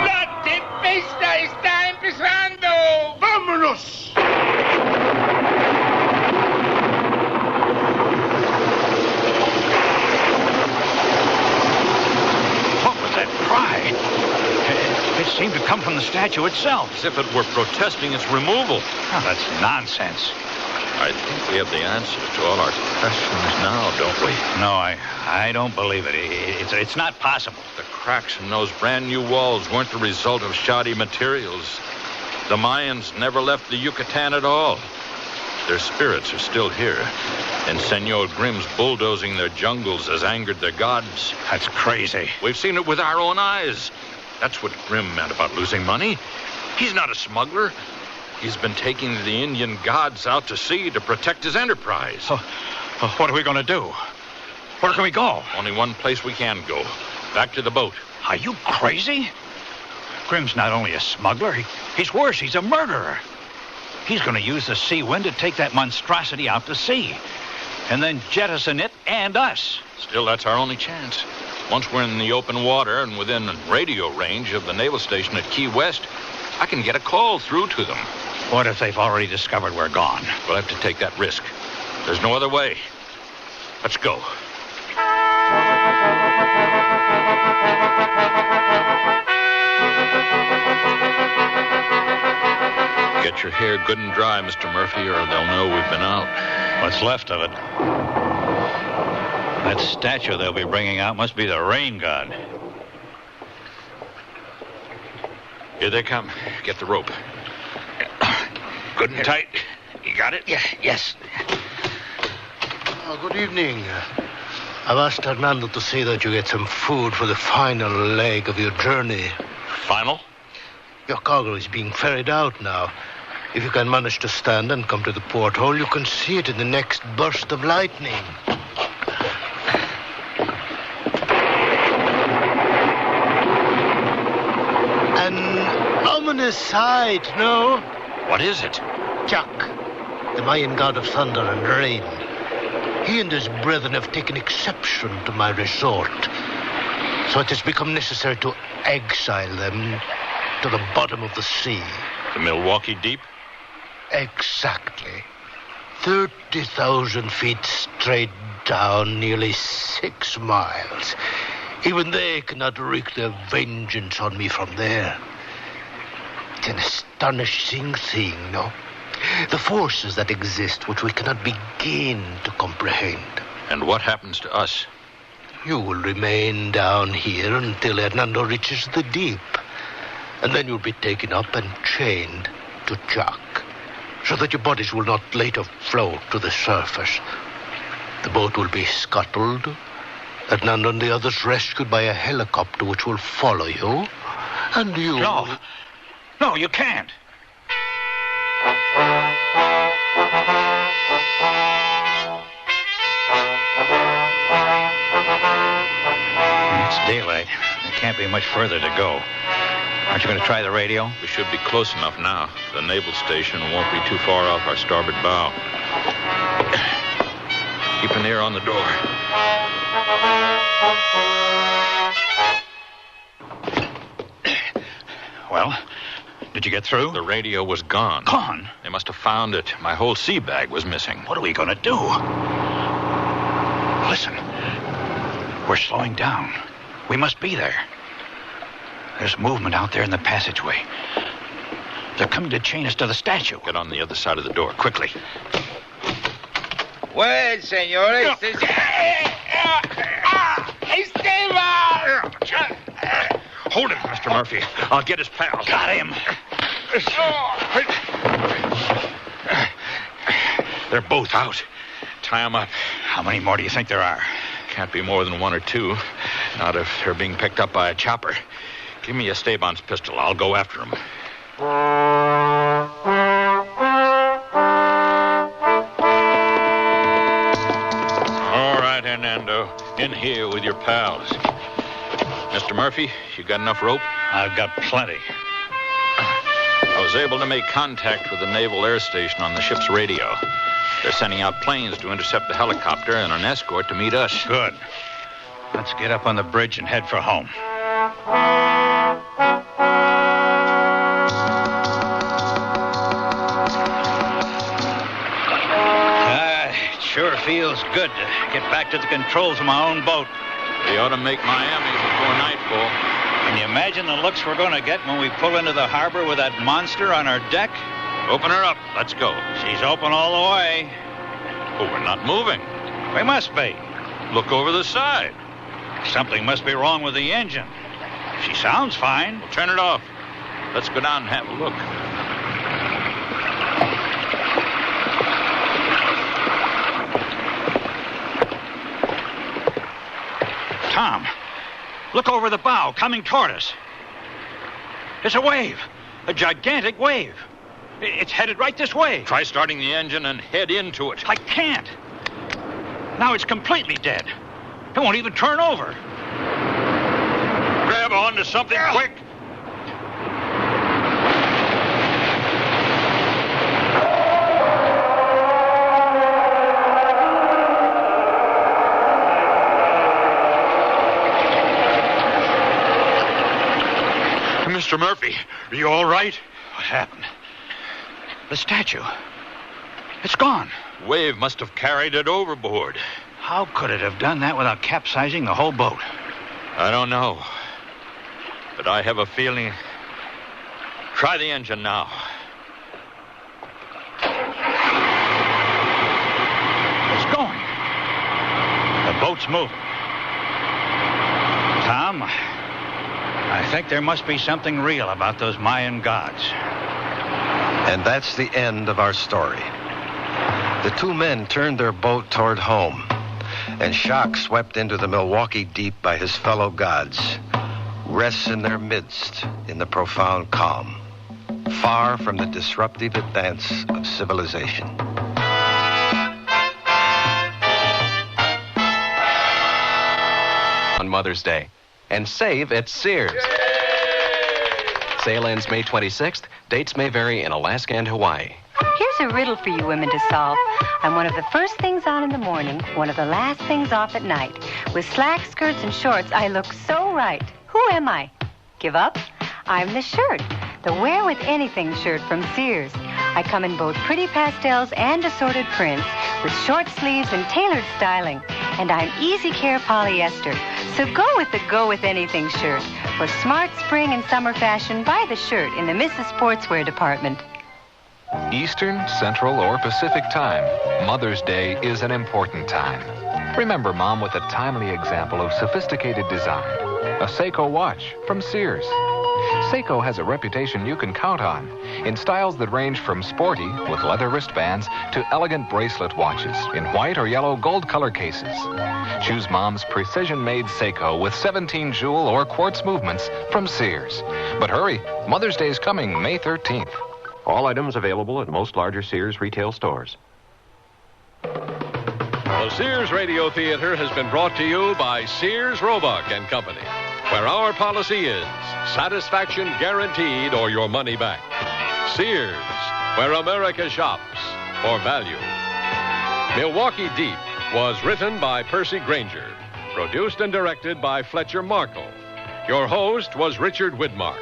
Speaker 7: ¡La tempesta está empezando!
Speaker 3: ¡Vámonos!
Speaker 8: the statue itself.
Speaker 24: As if it were protesting its removal.
Speaker 8: Oh, that's nonsense.
Speaker 24: I think we have the answers to all our questions now, don't we?
Speaker 8: No, I don't believe it. It's not possible.
Speaker 24: The cracks in those brand new walls weren't the result of shoddy materials. The Mayans never left the Yucatan at all. Their spirits are still here. And Senor Grimm's bulldozing their jungles has angered their gods.
Speaker 8: That's crazy.
Speaker 24: We've seen it with our own eyes. That's what Grimm meant about losing money. He's not a smuggler. He's been taking the Indian gods out to sea to protect his enterprise.
Speaker 8: What are we going to do? Where can we go?
Speaker 24: Only one place we can go. Back to the boat.
Speaker 8: Are you crazy? Grimm's not only a smuggler, he's worse. He's a murderer. He's going to use the sea wind to take that monstrosity out to sea. And then jettison it and us.
Speaker 24: Still, that's our only chance. Once we're in the open water and within radio range of the naval station at Key West, I can get a call through to them.
Speaker 8: What if they've already discovered we're gone?
Speaker 24: We'll have to take that risk. There's no other way. Let's go. Get your hair good and dry, Mr. Murphy, or they'll know we've been out.
Speaker 8: What's left of it? That statue they'll be bringing out must be the rain god.
Speaker 24: Here they come. Get the rope. Good and tight. You got it?
Speaker 5: Yeah, yes.
Speaker 3: Oh, good evening. I've asked Hernando to say that you get some food for the final leg of your journey.
Speaker 24: Final?
Speaker 3: Your cargo is being ferried out now. If you can manage to stand and come to the porthole, you can see it in the next burst of lightning. An ominous sight, no?
Speaker 24: What is it?
Speaker 3: Jack, the Mayan god of thunder and rain. He and his brethren have taken exception to my resort. So it has become necessary to exile them to the bottom of the sea.
Speaker 24: The Milwaukee Deep?
Speaker 3: Exactly. 30,000 feet straight down, nearly 6 miles. Even they cannot wreak their vengeance on me from there. It's an astonishing thing, no? The forces that exist which we cannot begin to comprehend.
Speaker 24: And what happens to us?
Speaker 3: You will remain down here until Hernando reaches the deep. And then you'll be taken up and chained to Jack, so that your bodies will not later float to the surface. The boat will be scuttled. Hernando and the others rescued by a helicopter which will follow you. And you...
Speaker 8: No, you can't. It's daylight. There can't be much further to go. Aren't you going to try the radio?
Speaker 24: We should be close enough now. The naval station won't be too far off our starboard bow. Keep an ear on the door.
Speaker 8: Well, did you get through?
Speaker 24: The radio was gone.
Speaker 8: Gone?
Speaker 24: They must have found it. My whole sea bag was missing.
Speaker 8: What are we going to do? Listen. We're slowing down. We must be there. There's movement out there in the passageway. They're coming to chain us to the statue.
Speaker 24: Get on the other side of the door, quickly.
Speaker 7: Well, senores, Esteban!
Speaker 24: Hold him, Mr. Murphy. I'll get his pal.
Speaker 8: Got him.
Speaker 24: They're both out. Tie them up.
Speaker 8: How many more do you think there are?
Speaker 24: Can't be more than 1 or 2. Not if they're being picked up by a chopper. Give me Esteban's pistol. I'll go after him. All right, Hernando. In here with your pals. Mr. Murphy, you got enough rope?
Speaker 8: I've got plenty.
Speaker 24: I was able to make contact with the Naval Air Station on the ship's radio. They're sending out planes to intercept the helicopter and an escort to meet us.
Speaker 8: Good. Let's get up on the bridge and head for home. It sure feels good to get back to the controls of my own boat.
Speaker 24: We ought to make Miami before nightfall.
Speaker 8: Can you imagine the looks we're going to get when we pull into the harbor with that monster on our deck?
Speaker 24: Open her up. Let's go.
Speaker 8: She's open all the way.
Speaker 24: Oh, we're not moving.
Speaker 8: We must be.
Speaker 24: Look over the side.
Speaker 8: Something must be wrong with the engine. She sounds fine.
Speaker 24: Well, turn it off. Let's go down and have a look.
Speaker 8: Tom, look over the bow, coming toward us. It's a wave. A gigantic wave. It's headed right this way.
Speaker 24: Try starting the engine and head into it.
Speaker 8: I can't. Now it's completely dead. It won't even turn over.
Speaker 24: Grab on to something quick.
Speaker 8: Mr. Murphy, are you all right? What happened? The statue. It's gone.
Speaker 24: Wave must have carried it overboard.
Speaker 8: How could it have done that without capsizing the whole boat?
Speaker 24: I don't know. But I have a feeling. Try the engine now.
Speaker 8: It's going. The boat's moving. Tom, I think there must be something real about those Mayan gods.
Speaker 26: And that's the end of our story. The two men turned their boat toward home, and shock swept into the Milwaukee deep by his fellow gods, rests in their midst in the profound calm, far from the disruptive advance of civilization.
Speaker 22: On Mother's Day, and save at Sears. Sale ends May 26th. Dates may vary in Alaska and Hawaii.
Speaker 1: Here's a riddle for you women to solve. I'm one of the first things on in the morning, one of the last things off at night. With slacks, skirts, and shorts, I look so right. Who am I? Give up? I'm the shirt. The Wear With Anything shirt from Sears. I come in both pretty pastels and assorted prints, with short sleeves and tailored styling. And I'm easy care polyester. So go with the Go With Anything shirt. For smart spring and summer fashion, buy the shirt in the Mrs. Sportswear department.
Speaker 22: Eastern, Central, or Pacific time, Mother's Day is an important time. Remember Mom with a timely example of sophisticated design. A Seiko watch from Sears. Seiko has a reputation you can count on in styles that range from sporty, with leather wristbands, to elegant bracelet watches in white or yellow gold color cases. Choose Mom's precision-made Seiko with 17 jewel or quartz movements from Sears. But hurry, Mother's Day is coming May 13th. All items available at most larger Sears retail stores.
Speaker 17: The Sears Radio Theater has been brought to you by Sears Roebuck and Company, where our policy is satisfaction guaranteed or your money back. Sears, where America shops for value. Milwaukee Deep was written by Percy Granger, produced and directed by Fletcher Markle. Your host was Richard Widmark.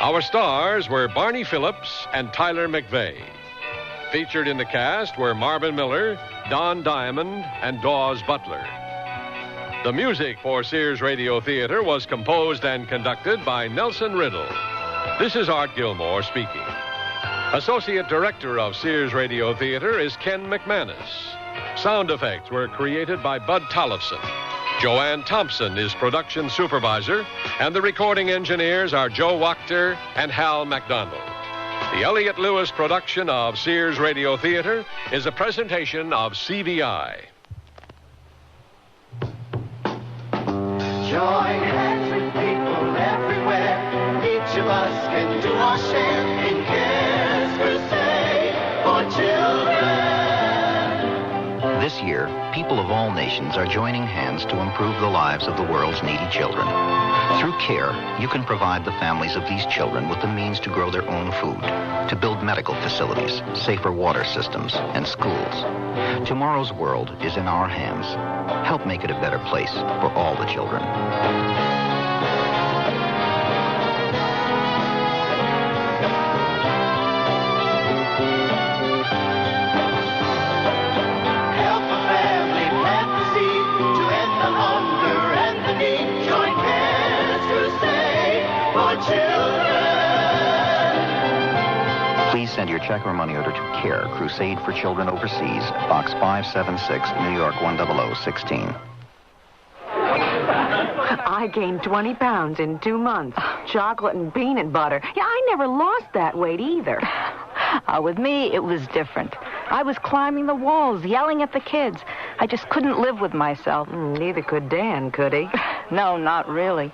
Speaker 17: Our stars were Barney Phillips and Tyler McVeigh. Featured in the cast were Marvin Miller, Don Diamond, and Dawes Butler. The music for Sears Radio Theater was composed and conducted by Nelson Riddle. This is Art Gilmore speaking. Associate Director of Sears Radio Theater is Ken McManus. Sound effects were created by Bud Tollefson. Joanne Thompson is production supervisor, and the recording engineers are Joe Wachter and Hal McDonald. The Elliott Lewis production of Sears Radio Theater is a presentation of CVI.
Speaker 11: Join hands with people everywhere. Each of us can do our share in Cares Crusade for Children.
Speaker 16: This year, people of all nations are joining hands to improve the lives of the world's needy children. Through CARE, you can provide the families of these children with the means to grow their own food, to build medical facilities, safer water systems, and schools. Tomorrow's world is in our hands. Help make it a better place for all the children.
Speaker 11: To end the hunger and the need, join Cares Crusade.
Speaker 16: Please send your check or money order to CARE, Crusade for Children Overseas, Box 576, New York 10016.
Speaker 10: I gained 20 pounds in 2 months. Chocolate and peanut butter. Yeah, I never lost that weight either.
Speaker 19: With me, it was different. I was climbing the walls, yelling at the kids. I just couldn't live with myself.
Speaker 10: Neither could Dan, could he?
Speaker 19: No, not really.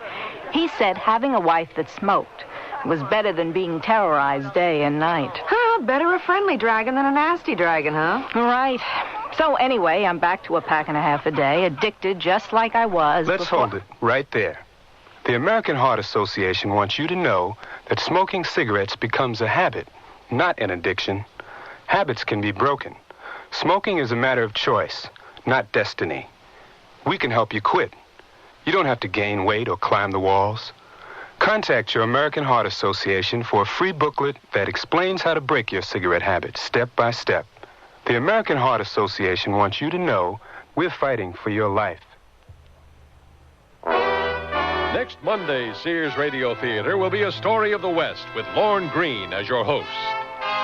Speaker 19: He said having a wife that smoked was better than being terrorized day and night.
Speaker 10: Huh, better a friendly dragon than a nasty dragon, huh?
Speaker 19: Right. So anyway, I'm back to a pack and a half a day, addicted just like I was
Speaker 20: Let's
Speaker 19: before.
Speaker 20: hold it right there. The American Heart Association wants you to know that smoking cigarettes becomes a habit, not an addiction. Habits can be broken. Smoking is a matter of choice, not destiny. We can help you quit. You don't have to gain weight or climb the walls. Contact your American Heart Association for a free booklet that explains how to break your cigarette habit step by step. The American Heart Association wants you to know we're fighting for your life.
Speaker 17: Next Monday's Sears Radio Theater will be A Story of the West with Lorne Greene as your host.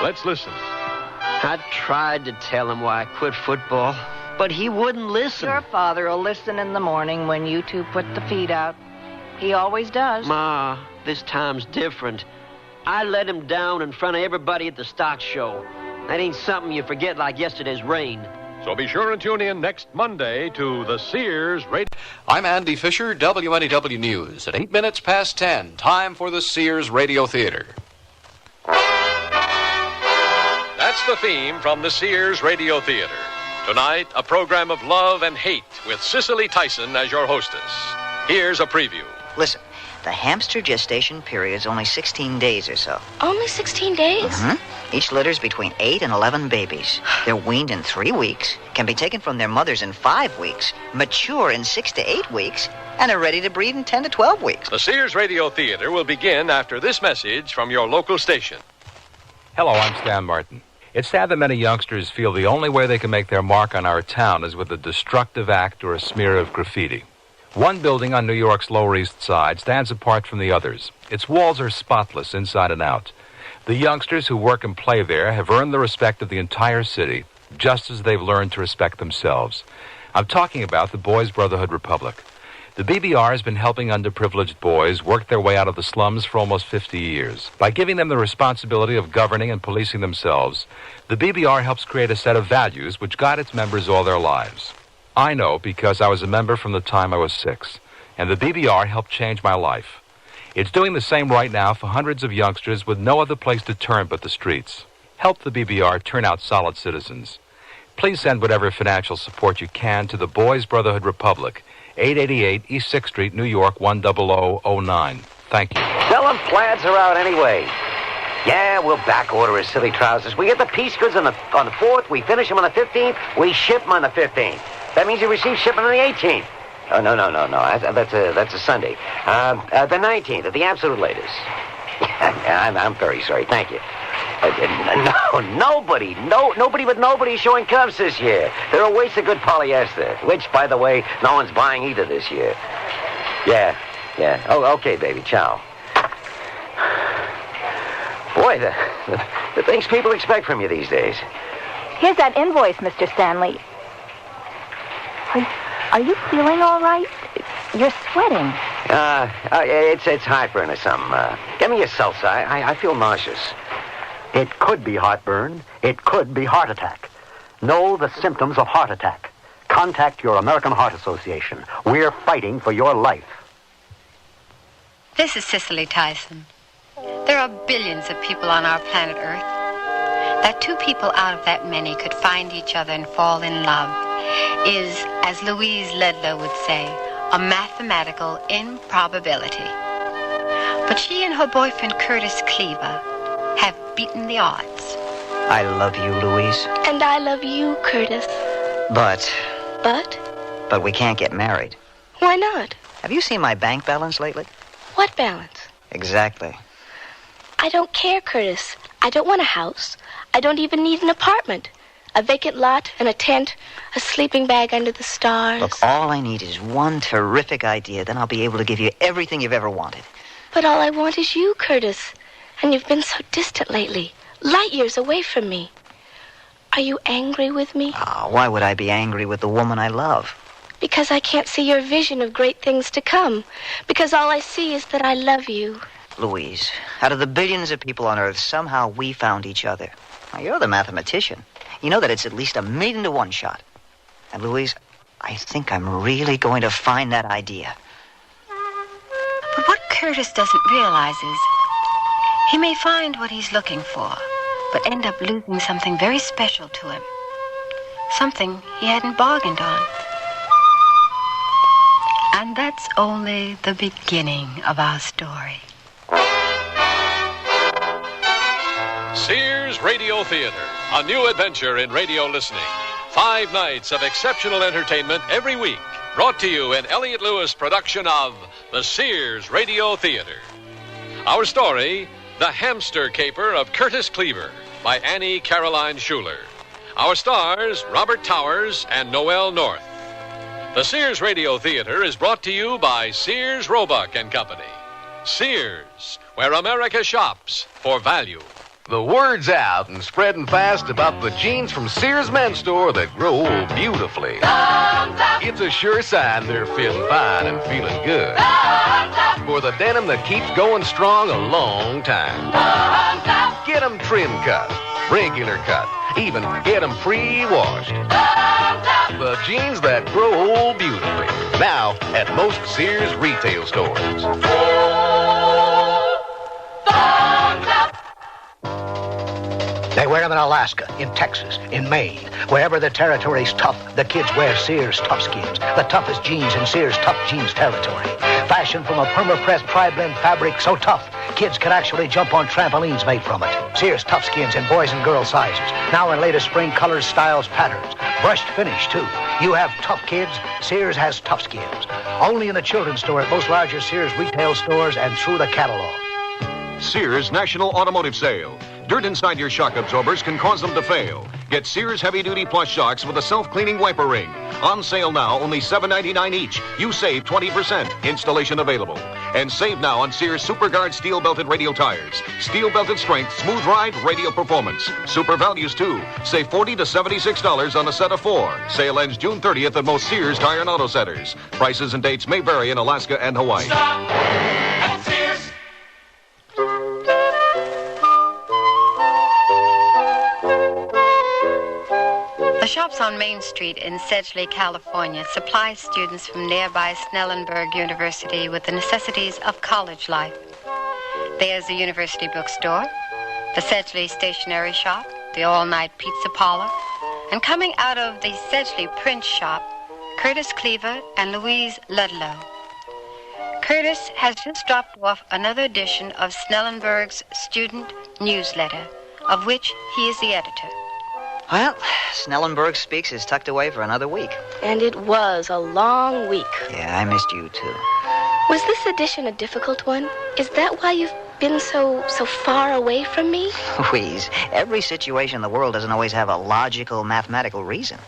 Speaker 17: Let's listen.
Speaker 13: I tried to tell him why I quit football, but he wouldn't listen.
Speaker 19: Your father will listen in the morning when you two put the feed out. He always does.
Speaker 13: Ma, this time's different. I let him down in front of everybody at the stock show. That ain't something you forget like yesterday's rain.
Speaker 17: So be sure and tune in next Monday to the Sears Radio.
Speaker 14: I'm Andy Fisher, WNEW News. At 8 minutes past 10, time for the Sears Radio Theater.
Speaker 17: That's the theme from the Sears Radio Theater. Tonight, a program of love and hate with Cicely Tyson as your hostess. Here's a preview.
Speaker 21: Listen, the hamster gestation period is only 16 days or so.
Speaker 2: Only 16 days?
Speaker 21: Mm-hmm. Each litters between 8 and 11 babies. They're weaned in 3 weeks, can be taken from their mothers in 5 weeks, mature in 6 to 8 weeks, and are ready to breed in 10 to 12 weeks.
Speaker 17: The Sears Radio Theater will begin after this message from your local station.
Speaker 23: Hello, I'm Stan Martin. It's sad that many youngsters feel the only way they can make their mark on our town is with a destructive act or a smear of graffiti. One building on New York's Lower East Side stands apart from the others. Its walls are spotless inside and out. The youngsters who work and play there have earned the respect of the entire city, just as they've learned to respect themselves. I'm talking about the Boys Brotherhood Republic. The BBR has been helping underprivileged boys work their way out of the slums for almost 50 years. By giving them the responsibility of governing and policing themselves, the BBR helps create a set of values which guide its members all their lives. I know because I was a member from the time I was 6, and the BBR helped change my life. It's doing the same right now for hundreds of youngsters with no other place to turn but the streets. Help the BBR turn out solid citizens. Please send whatever financial support you can to the Boys Brotherhood Republic, 888 East 6th Street, New York, 10009. Thank you.
Speaker 18: Tell them plaids are out anyway. Yeah, we'll back order his silly trousers. We get the piece goods on the 4th, we finish them on the 15th, we ship them on the 15th. That means you receive shipment on the 18th. Oh, no. That's a Sunday. The 19th, at the absolute latest. I'm very sorry. Thank you. Nobody but nobody is showing cuffs this year. They're a waste of good polyester, which, by the way, no one's buying either this year. Yeah. Oh, okay, baby. Ciao. Boy, the things people expect from you these days.
Speaker 19: Here's that invoice, Mr. Stanley. Are you feeling all right? You're sweating.
Speaker 18: It's heartburn or something. Get me a seltzer. I feel nauseous.
Speaker 25: It could be heartburn. It could be heart attack. Know the symptoms of heart attack. Contact your American Heart Association. We're fighting for your life.
Speaker 1: This is Cicely Tyson. There are billions of people on our planet Earth. That 2 people out of that many could find each other and fall in love is, as Louise Ledlow would say, a mathematical improbability. But she and her boyfriend Curtis Cleever have beaten the odds.
Speaker 21: I love you, Louise.
Speaker 2: And I love you, Curtis.
Speaker 21: But we can't get married.
Speaker 2: Why not?
Speaker 21: Have you seen my bank balance lately?
Speaker 2: What balance?
Speaker 21: Exactly.
Speaker 2: I don't care, Curtis. I don't want a house. I don't even need an apartment. A vacant lot and a tent, a sleeping bag under the stars.
Speaker 21: Look, all I need is one terrific idea. Then I'll be able to give you everything you've ever wanted.
Speaker 2: But all I want is you, Curtis. And you've been so distant lately. light years away from me. Are you angry with me?
Speaker 21: Oh, why would I be angry with the woman I love?
Speaker 2: Because I can't see your vision of great things to come. Because all I see is that I love you.
Speaker 21: Louise, out of the billions of people on Earth, somehow we found each other. Now, you're the mathematician. You know that it's at least 1,000,000 to 1 shot. And Louise, I think I'm really going to find that idea.
Speaker 1: But what Curtis doesn't realize is he may find what he's looking for, but end up losing something very special to him. Something he hadn't bargained on. And that's only the beginning of our story.
Speaker 17: Sears Radio Theater, a new adventure in radio listening. 5 nights of exceptional entertainment every week. Brought to you in Elliott Lewis' production of the Sears Radio Theater. Our story, The Hamster Caper of Curtis Cleever, by Annie Caroline Schuler. Our stars, Robert Towers and Noel North. The Sears Radio Theater is brought to you by Sears Roebuck and Company. Sears, where America shops for value.
Speaker 4: The word's out and spreading fast about the jeans from Sears Men's Store that grow beautifully. It's a sure sign they're feeling fine and feeling good. For the denim that keeps going strong a long time. Get them trim cut, regular cut, even get them pre-washed. The jeans that grow beautifully. Now at most Sears retail stores.
Speaker 3: They wear them in Alaska, in Texas, in Maine. Wherever the territory's tough, the kids wear Sears Toughskins, the toughest jeans in Sears Tough Jeans territory. Fashioned from a perma-pressed tri-blend fabric so tough, kids can actually jump on trampolines made from it. Sears Toughskins in boys and girl sizes. Now in latest spring colors, styles, patterns. Brushed finish, too. You have tough kids, Sears has Toughskins. Only in the children's store at most larger Sears retail stores and through the catalog.
Speaker 5: Sears National Automotive Sale. Dirt inside your shock absorbers can cause them to fail. Get Sears Heavy Duty Plus shocks with a self-cleaning wiper ring. On sale now, only $7.99 each. You save 20%. Installation available. And save now on Sears Super Guard Steel Belted Radio Tires. Steel Belted Strength, Smooth Ride, Radio Performance. Super values, too. Save $40 to $76 on a set of 4. Sale ends June 30th at most Sears Tire and Auto Centers. Prices and dates may vary in Alaska and Hawaii.
Speaker 11: Stop at Sears.
Speaker 1: The shops on Main Street in Sedgley, California, supply students from nearby Snellenberg University with the necessities of college life. There's the university bookstore, the Sedgley stationery shop, the all-night pizza parlor, and coming out of the Sedgley print shop, Curtis Cleever and Louise Ludlow. Curtis has just dropped off another edition of Snellenberg's student newsletter, of which he is the editor.
Speaker 21: Well, Snellenberg Speaks is tucked away for another week.
Speaker 2: And it was a long week.
Speaker 21: Yeah, I missed you, too.
Speaker 2: Was this edition a difficult one? Is that why you've been so far away from me?
Speaker 21: Louise, every situation in the world doesn't always have a logical, mathematical reason.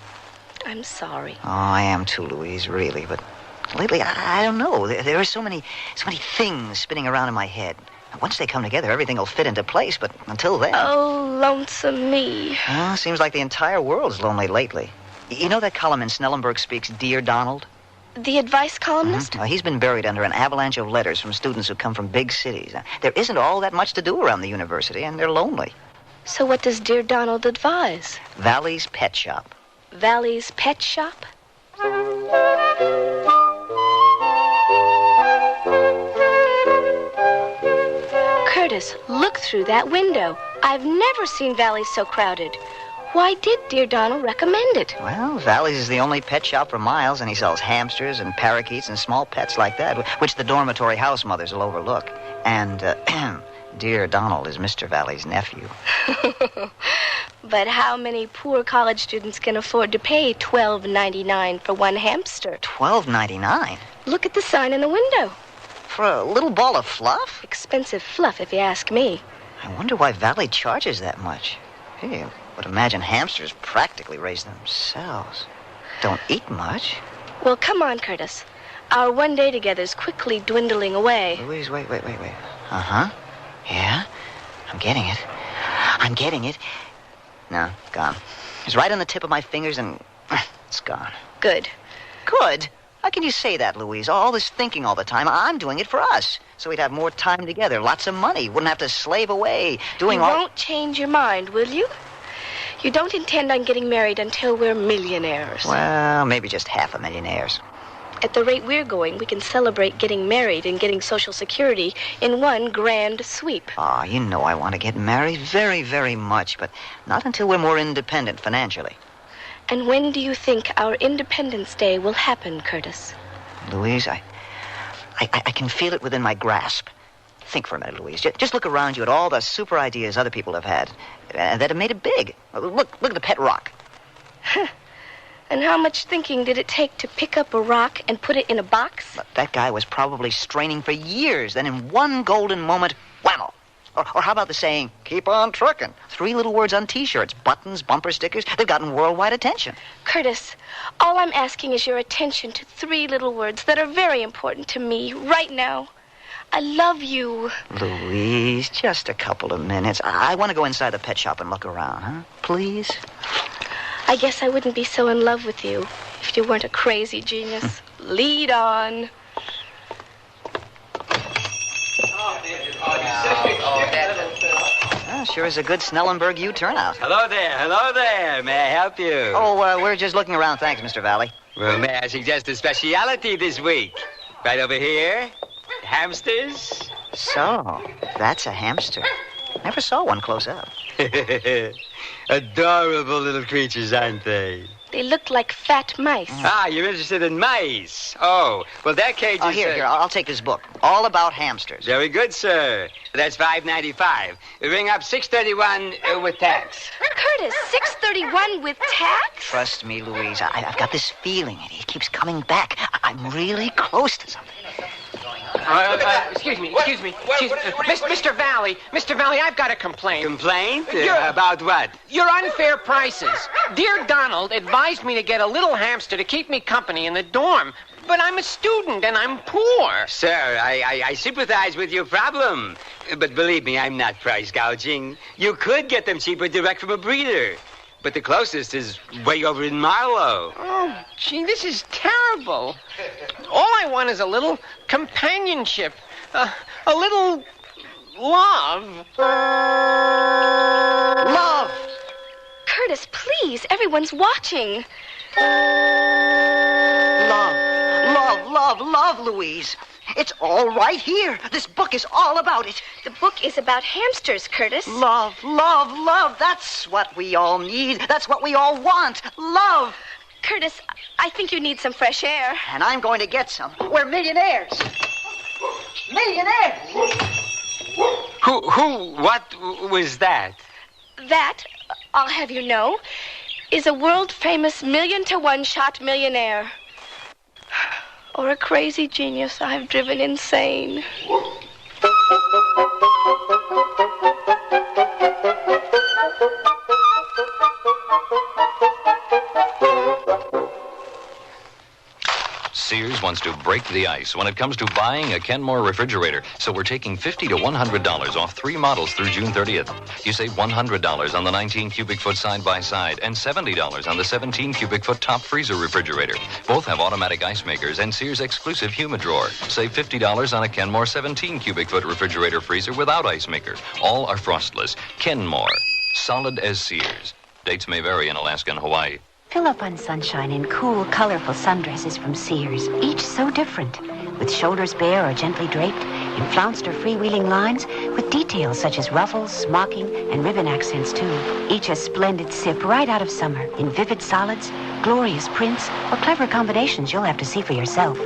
Speaker 2: I'm sorry.
Speaker 21: Oh, I am too, Louise, really. But lately, I don't know. There are so many things spinning around in my head. Once they come together, everything will fit into place, but until then...
Speaker 2: Oh, lonesome me.
Speaker 21: Well, seems like the entire world's lonely lately. You know that column in Snellenberg Speaks, Dear Donald?
Speaker 2: The advice columnist?
Speaker 21: Mm-hmm. Well, he's been buried under an avalanche of letters from students who come from big cities. There isn't all that much to do around the university, and they're lonely.
Speaker 2: So what does Dear Donald advise?
Speaker 21: Valley's Pet Shop.
Speaker 2: Valley's Pet Shop? Curtis, look through that window. I've never seen Valley's so crowded. Why did Dear Donald recommend it?
Speaker 21: Well, Valley's is the only pet shop for miles, and he sells hamsters and parakeets and small pets like that, which the dormitory house mothers will overlook. And, Dear Donald is Mr. Valley's nephew.
Speaker 2: But how many poor college students can afford to pay $12.99 for one hamster?
Speaker 21: $12.99?
Speaker 2: Look at the sign in the window.
Speaker 21: For a little ball of fluff?
Speaker 2: Expensive fluff, if you ask me.
Speaker 21: I wonder why Valley charges that much. Hey, I would imagine hamsters practically raise themselves. Don't eat much.
Speaker 2: Well, come on, Curtis. Our one day together's quickly dwindling away.
Speaker 21: Louise, wait. Uh-huh. Yeah, I'm getting it. I'm getting it. No, gone. It's right on the tip of my fingers and it's gone.
Speaker 2: Good.
Speaker 21: Good? How can you say that, Louise? All this thinking all the time. I'm doing it for us. So we'd have more time together, lots of money. Wouldn't have to slave away doing
Speaker 2: You
Speaker 21: all...
Speaker 2: won't change your mind, will you? You don't intend on getting married until we're millionaires.
Speaker 21: Well, maybe just half a millionaires.
Speaker 2: At the rate we're going, we can celebrate getting married and getting Social Security in one grand sweep.
Speaker 21: Oh, you know I want to get married very, very much, but not until we're more independent financially.
Speaker 2: And when do you think our Independence Day will happen, Curtis?
Speaker 21: Louise, I can feel it within my grasp. Think for a minute, Louise. Just look around you at all the super ideas other people have had and that have made it big. Look at the pet rock.
Speaker 2: And how much thinking did it take to pick up a rock and put it in a box?
Speaker 21: Look, that guy was probably straining for years. Then in one golden moment, whammo. Or how about the saying, keep on trucking? 3 little words on T-shirts, buttons, bumper stickers. They've gotten worldwide attention.
Speaker 2: Curtis, all I'm asking is your attention to 3 little words that are very important to me right now. I love you.
Speaker 21: Louise, just a couple of minutes. I want to go inside the pet shop and look around, huh? Please?
Speaker 2: I guess I wouldn't be so in love with you if you weren't a crazy genius. Lead on.
Speaker 21: Sure is a good Snellenberg U-turnout.
Speaker 6: Hello there. May I help you?
Speaker 21: Oh, we're just looking around. Thanks, Mr. Valley.
Speaker 6: Well, may I suggest a speciality this week? Right over here. Hamsters.
Speaker 21: So, that's a hamster. Never saw one close up.
Speaker 6: Adorable little creatures, aren't they?
Speaker 2: They look like fat mice.
Speaker 6: Ah, you're interested in mice. Oh, well, that cage is...
Speaker 21: Here, I'll take this book. All about hamsters.
Speaker 6: Very good, sir. That's $5.95. Ring up $6.31 with tax.
Speaker 2: Curtis, $6.31 with tax?
Speaker 21: Trust me, Louise. I've got this feeling. It keeps coming back. I'm really close to something.
Speaker 7: Excuse me. Mr. Valley, I've got a complaint.
Speaker 6: Complaint? About what?
Speaker 7: Your unfair prices. Dear Donald advised me to get a little hamster to keep me company in the dorm, but I'm a student and I'm poor.
Speaker 6: Sir, I sympathize with your problem. But believe me, I'm not price gouging. You could get them cheaper direct from a breeder. But the closest is way over in Marlow.
Speaker 7: Oh, gee, this is terrible. All I want is a little companionship. A little love.
Speaker 21: Love!
Speaker 2: Curtis, please. Everyone's watching.
Speaker 21: Love, Louise. It's all right here. This book is all about it.
Speaker 2: The book is about hamsters, Curtis.
Speaker 21: Love. That's what we all need. That's what we all want. Love.
Speaker 2: Curtis, I think you need some fresh air.
Speaker 21: And I'm going to get some. We're millionaires. Millionaires!
Speaker 6: What was that?
Speaker 2: That, I'll have you know, is a world-famous 1,000,000-to-1 shot millionaire. Or a crazy genius I've driven insane.
Speaker 14: Sears wants to break the ice when it comes to buying a Kenmore refrigerator. So we're taking $50 to $100 off 3 models through June 30th. You save $100 on the 19 cubic foot side-by-side and $70 on the 17 cubic foot top freezer refrigerator. Both have automatic ice makers and Sears exclusive humid drawer. Save $50 on a Kenmore 17 cubic foot refrigerator freezer without ice maker. All are frostless. Kenmore. Solid as Sears. Dates may vary in Alaska and Hawaii.
Speaker 1: Fill up on sunshine in cool, colorful sundresses from Sears, each so different, with shoulders bare or gently draped, in flounced or freewheeling lines, with details such as ruffles, smocking, and ribbon accents, too. Each a splendid sip right out of summer, in vivid solids, glorious prints, or clever combinations you'll have to see for yourself.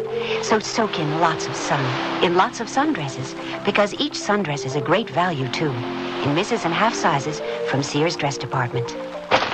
Speaker 1: So soak in lots of sun, in lots of sundresses, because each sundress is a great value, too, in misses and half sizes from Sears Dress Department.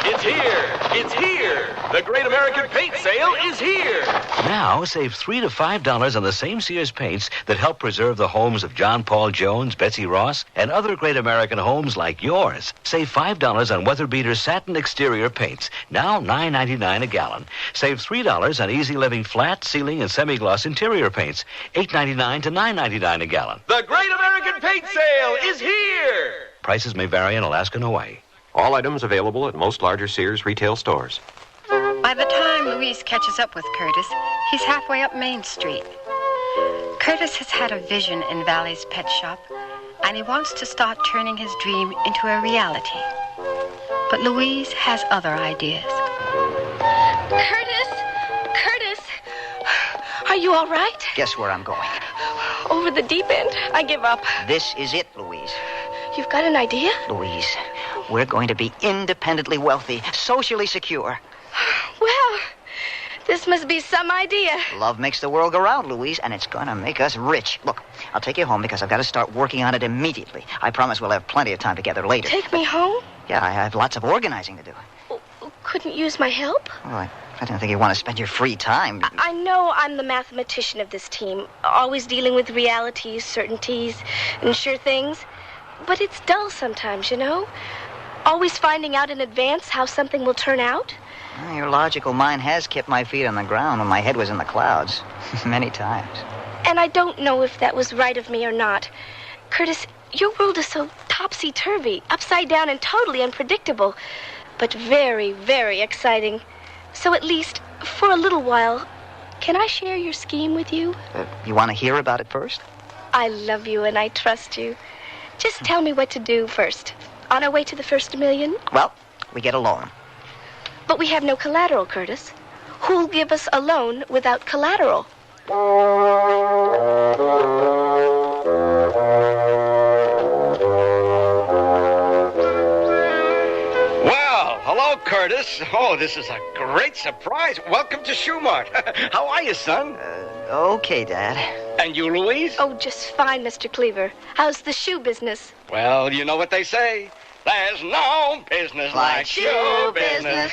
Speaker 9: It's here! It's here! The Great American Paint Sale is here!
Speaker 12: Now, save $3 to $5 on the same Sears paints that help preserve the homes of John Paul Jones, Betsy Ross, and other great American homes like yours. Save $5 on Weather Beater satin exterior paints, now $9.99 a gallon. Save $3 on Easy Living flat, ceiling, and semi-gloss interior paints, $8.99 to $9.99 a gallon.
Speaker 9: The Great American Paint Sale is here!
Speaker 12: Prices may vary in Alaska and Hawaii.
Speaker 8: All items available at most larger Sears retail stores.
Speaker 15: By the time Louise catches up with Curtis, he's halfway up Main Street. Curtis has had a vision in Valley's pet shop, and he wants to start turning his dream into a reality. But Louise has other ideas.
Speaker 16: Curtis, are you all right?
Speaker 21: Guess where I'm going?
Speaker 16: Over the deep end. I give up.
Speaker 21: This is it, Louise.
Speaker 16: You've got an idea?
Speaker 21: Louise, we're going to be independently wealthy, socially secure.
Speaker 16: Well, this must be some idea.
Speaker 21: Love makes the world go round, Louise, and it's going to make us rich. Look, I'll take you home because I've got to start working on it immediately. I promise we'll have plenty of time together later.
Speaker 16: Take me home?
Speaker 21: Yeah, I have lots of organizing to do.
Speaker 16: Couldn't use my help?
Speaker 21: Well, I don't think you want to spend your free time.
Speaker 16: I know I'm the mathematician of this team, always dealing with realities, certainties, and sure things. But it's dull sometimes, you know? Always finding out in advance how something will turn out.
Speaker 21: Well, your logical mind has kept my feet on the ground when my head was in the clouds. Many times.
Speaker 16: And I don't know if that was right of me or not. Curtis, your world is so topsy-turvy, upside down and totally unpredictable. But very, very exciting. So at least, for a little while, can I share your scheme with you?
Speaker 21: You want to hear about it first?
Speaker 16: I love you and I trust you. Just tell me what to do first. On our way to the first $1 million?
Speaker 21: Well, we get a loan.
Speaker 16: But we have no collateral, Curtis. Who'll give us a loan without collateral?
Speaker 22: Well, hello, Curtis. Oh, this is a great surprise. Welcome to Shoemart. How are you, son?
Speaker 21: Okay, Dad.
Speaker 22: And you, Louise?
Speaker 16: Oh, just fine, Mr. Cleever. How's the shoe business?
Speaker 22: Well, you know what they say. There's no business like shoe business.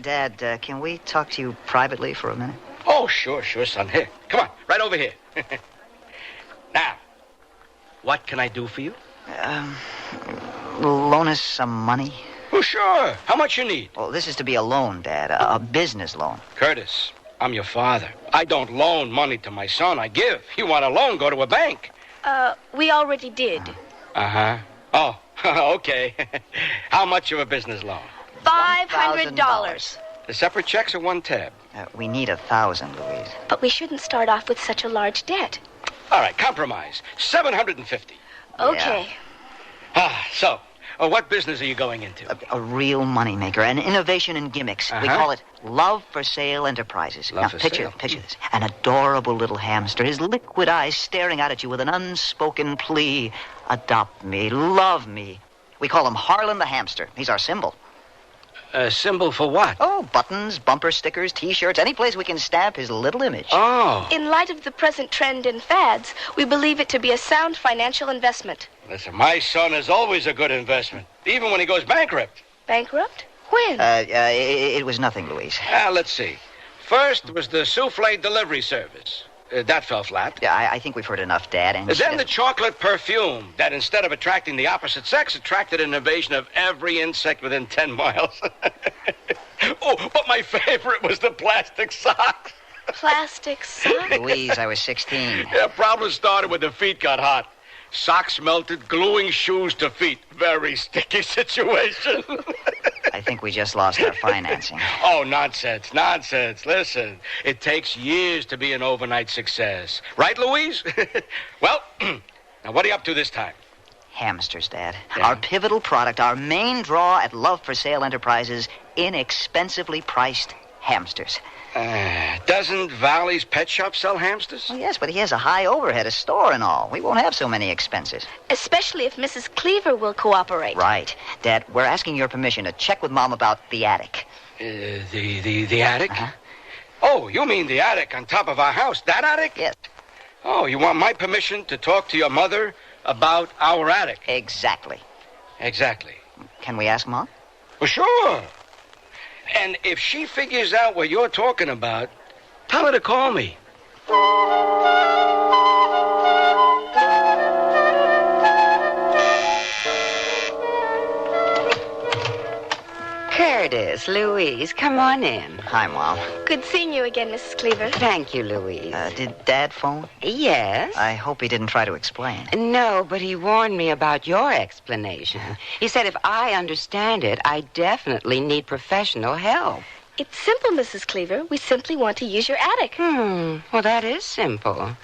Speaker 21: Dad, can we talk to you privately for a minute?
Speaker 22: Oh, sure, son. Here, come on, right over here. Now, what can I do for you?
Speaker 21: Loan us some money?
Speaker 22: Oh, sure. How much you need?
Speaker 21: Well, this is to be a loan, Dad, a business loan.
Speaker 22: Curtis, I'm your father. I don't loan money to my son. I give. You want a loan, go to a bank.
Speaker 16: We already did.
Speaker 22: Uh-huh. Oh, okay. How much of a business loan?
Speaker 16: $500.
Speaker 22: The separate checks or one tab?
Speaker 21: We need 1,000, Louise.
Speaker 16: But we shouldn't start off with such a large debt.
Speaker 22: All right, compromise. 750.
Speaker 16: Okay.
Speaker 22: So, what business are you going into?
Speaker 21: A real moneymaker, an innovation in gimmicks. We call it Love for Sale Enterprises.
Speaker 22: Love for
Speaker 21: picture this. An adorable little hamster, his liquid eyes staring out at you with an unspoken plea. Adopt me, love me. We call him Harlan the Hamster. He's our symbol.
Speaker 22: A symbol for what?
Speaker 21: Oh, buttons, bumper stickers, T-shirts, any place we can stamp his little image.
Speaker 22: Oh.
Speaker 16: In light of the present trend in fads, we believe it to be a sound financial investment.
Speaker 22: Listen, my son is always a good investment, even when he goes bankrupt.
Speaker 16: Bankrupt? When?
Speaker 21: It was nothing, Louise.
Speaker 22: Let's see. First was the souffle delivery service. That fell flat.
Speaker 21: Yeah, I think we've heard enough, Dad. And
Speaker 22: then the chocolate perfume that, instead of attracting the opposite sex, attracted an invasion of every insect within 10 miles. Oh, but my favorite was the plastic socks.
Speaker 16: Plastic socks?
Speaker 21: Louise, I was 16.
Speaker 22: Yeah, problem started when the feet got hot. Socks melted, gluing shoes to feet. Very sticky situation.
Speaker 21: I think we just lost our financing.
Speaker 22: Oh, nonsense. Listen, it takes years to be an overnight success. Right, Louise? Well, now what are you up to this time?
Speaker 21: Hamsters, Dad. Yeah. Our pivotal product, our main draw at Love for Sale Enterprises, inexpensively priced hamsters.
Speaker 22: Doesn't Valley's pet shop sell hamsters?
Speaker 21: Well, yes, but he has a high overhead, a store and all. We won't have so many expenses.
Speaker 16: Especially if Mrs. Cleever will cooperate.
Speaker 21: Right. Dad, we're asking your permission to check with Mom about the attic.
Speaker 22: The attic? Oh, you mean the attic on top of our house? That attic?
Speaker 21: Yes.
Speaker 22: Oh, you want my permission to talk to your mother about our attic?
Speaker 21: Exactly.
Speaker 22: Can
Speaker 21: we ask Mom?
Speaker 22: Well, sure. And if she figures out what you're talking about, tell her to call me.
Speaker 21: Curd,
Speaker 10: Curtis, Louise, come on in.
Speaker 21: Hi, Mom.
Speaker 16: Good seeing you again, Mrs. Cleever.
Speaker 10: Thank you, Louise.
Speaker 21: Did Dad phone?
Speaker 10: Yes.
Speaker 21: I hope he didn't try to explain.
Speaker 10: No, but he warned me about your explanation. He said if I understand it, I definitely need professional help.
Speaker 16: It's simple, Mrs. Cleaver. We simply want to use your attic.
Speaker 10: Well, that is simple.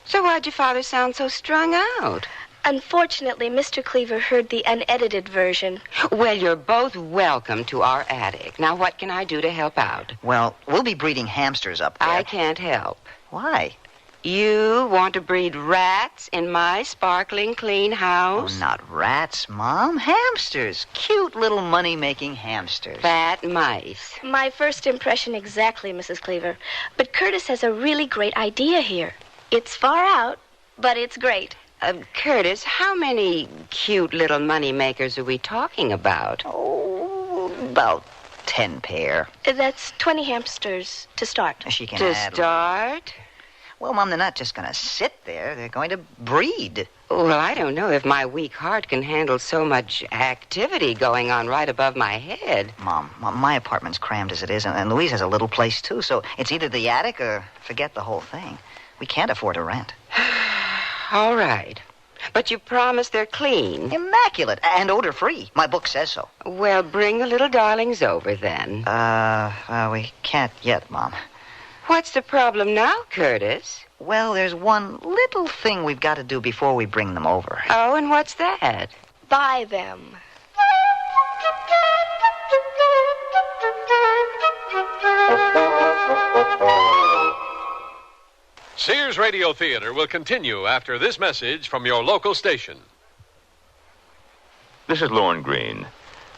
Speaker 10: So why'd your father sound so strung out?
Speaker 16: Unfortunately, Mr. Cleaver heard the unedited version.
Speaker 10: Well, you're both welcome to our attic. Now, what can I do to help out?
Speaker 21: Well, we'll be breeding hamsters up there.
Speaker 10: I can't help.
Speaker 21: Why?
Speaker 10: You want to breed rats in my sparkling clean house?
Speaker 21: Oh, not rats, Mom. Hamsters. Cute little money-making hamsters.
Speaker 10: Fat mice.
Speaker 16: My first impression exactly, Mrs. Cleaver. But Curtis has a really great idea here. It's far out, but it's great.
Speaker 10: Curtis, how many cute little money makers are we talking about?
Speaker 21: Oh, about 10 pair.
Speaker 16: That's 20 hamsters to start.
Speaker 21: She can
Speaker 10: To
Speaker 21: add.
Speaker 10: start?
Speaker 21: Well, Mom, they're not just going to sit there. They're going to breed.
Speaker 10: Well, I don't know if my weak heart can handle so much activity going on right above my head.
Speaker 21: Mom, my apartment's crammed as it is, and Louise has a little place, too, so it's either the attic or forget the whole thing. We can't afford to rent.
Speaker 10: All right. But you promise they're clean.
Speaker 21: Immaculate and odor-free. My book says so.
Speaker 10: Well, bring the little darlings over then.
Speaker 21: We can't yet, Mom.
Speaker 10: What's the problem now, Curtis?
Speaker 21: Well, there's one little thing we've got to do before we bring them over.
Speaker 10: Oh, and what's that?
Speaker 16: Buy them.
Speaker 17: Sears Radio Theater will continue after this message from your local station.
Speaker 13: This is Lorne Green.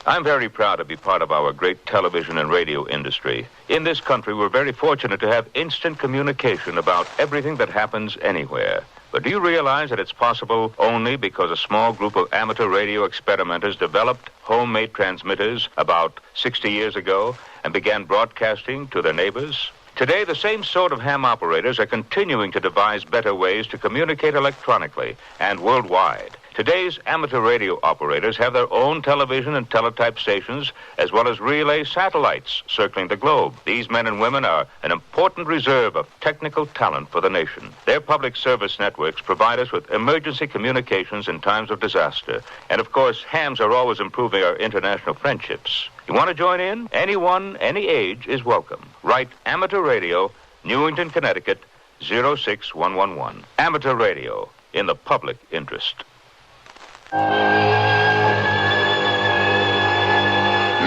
Speaker 13: I'm very proud to be part of our great television and radio industry. In this country, we're very fortunate to have instant communication about everything that happens anywhere. But do you realize that it's possible only because a small group of amateur radio experimenters developed homemade transmitters about 60 years ago and began broadcasting to their neighbors? Today, the same sort of ham operators are continuing to devise better ways to communicate electronically and worldwide. Today's amateur radio operators have their own television and teletype stations, as well as relay satellites circling the globe. These men and women are an important reserve of technical talent for the nation. Their public service networks provide us with emergency communications in times of disaster. And, of course, hams are always improving our international friendships. You want to join in? Anyone, any age is welcome. Write Amateur Radio, Newington, Connecticut, 06111. Amateur Radio, in the public interest.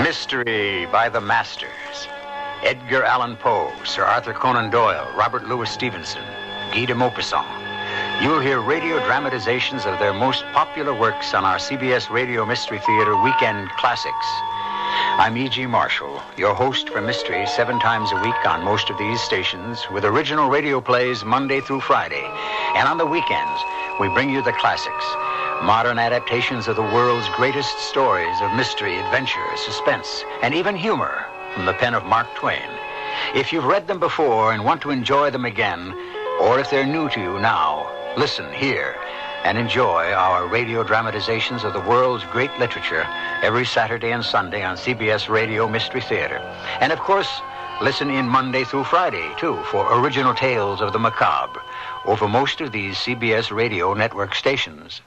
Speaker 25: Mystery by the Masters. Edgar Allan Poe, Sir Arthur Conan Doyle, Robert Louis Stevenson, Guy de Maupassant. You'll hear radio dramatizations of their most popular works on our CBS Radio Mystery Theater Weekend Classics. I'm E.G. Marshall, your host for Mystery 7 times a week on most of these stations, with original radio plays Monday through Friday. And on the weekends, we bring you the classics, modern adaptations of the world's greatest stories of mystery, adventure, suspense, and even humor from the pen of Mark Twain. If you've read them before and want to enjoy them again, or if they're new to you now, listen, hear, and enjoy our radio dramatizations of the world's great literature every Saturday and Sunday on CBS Radio Mystery Theater. And, of course, listen in Monday through Friday, too, for original tales of the macabre over most of these CBS Radio network stations.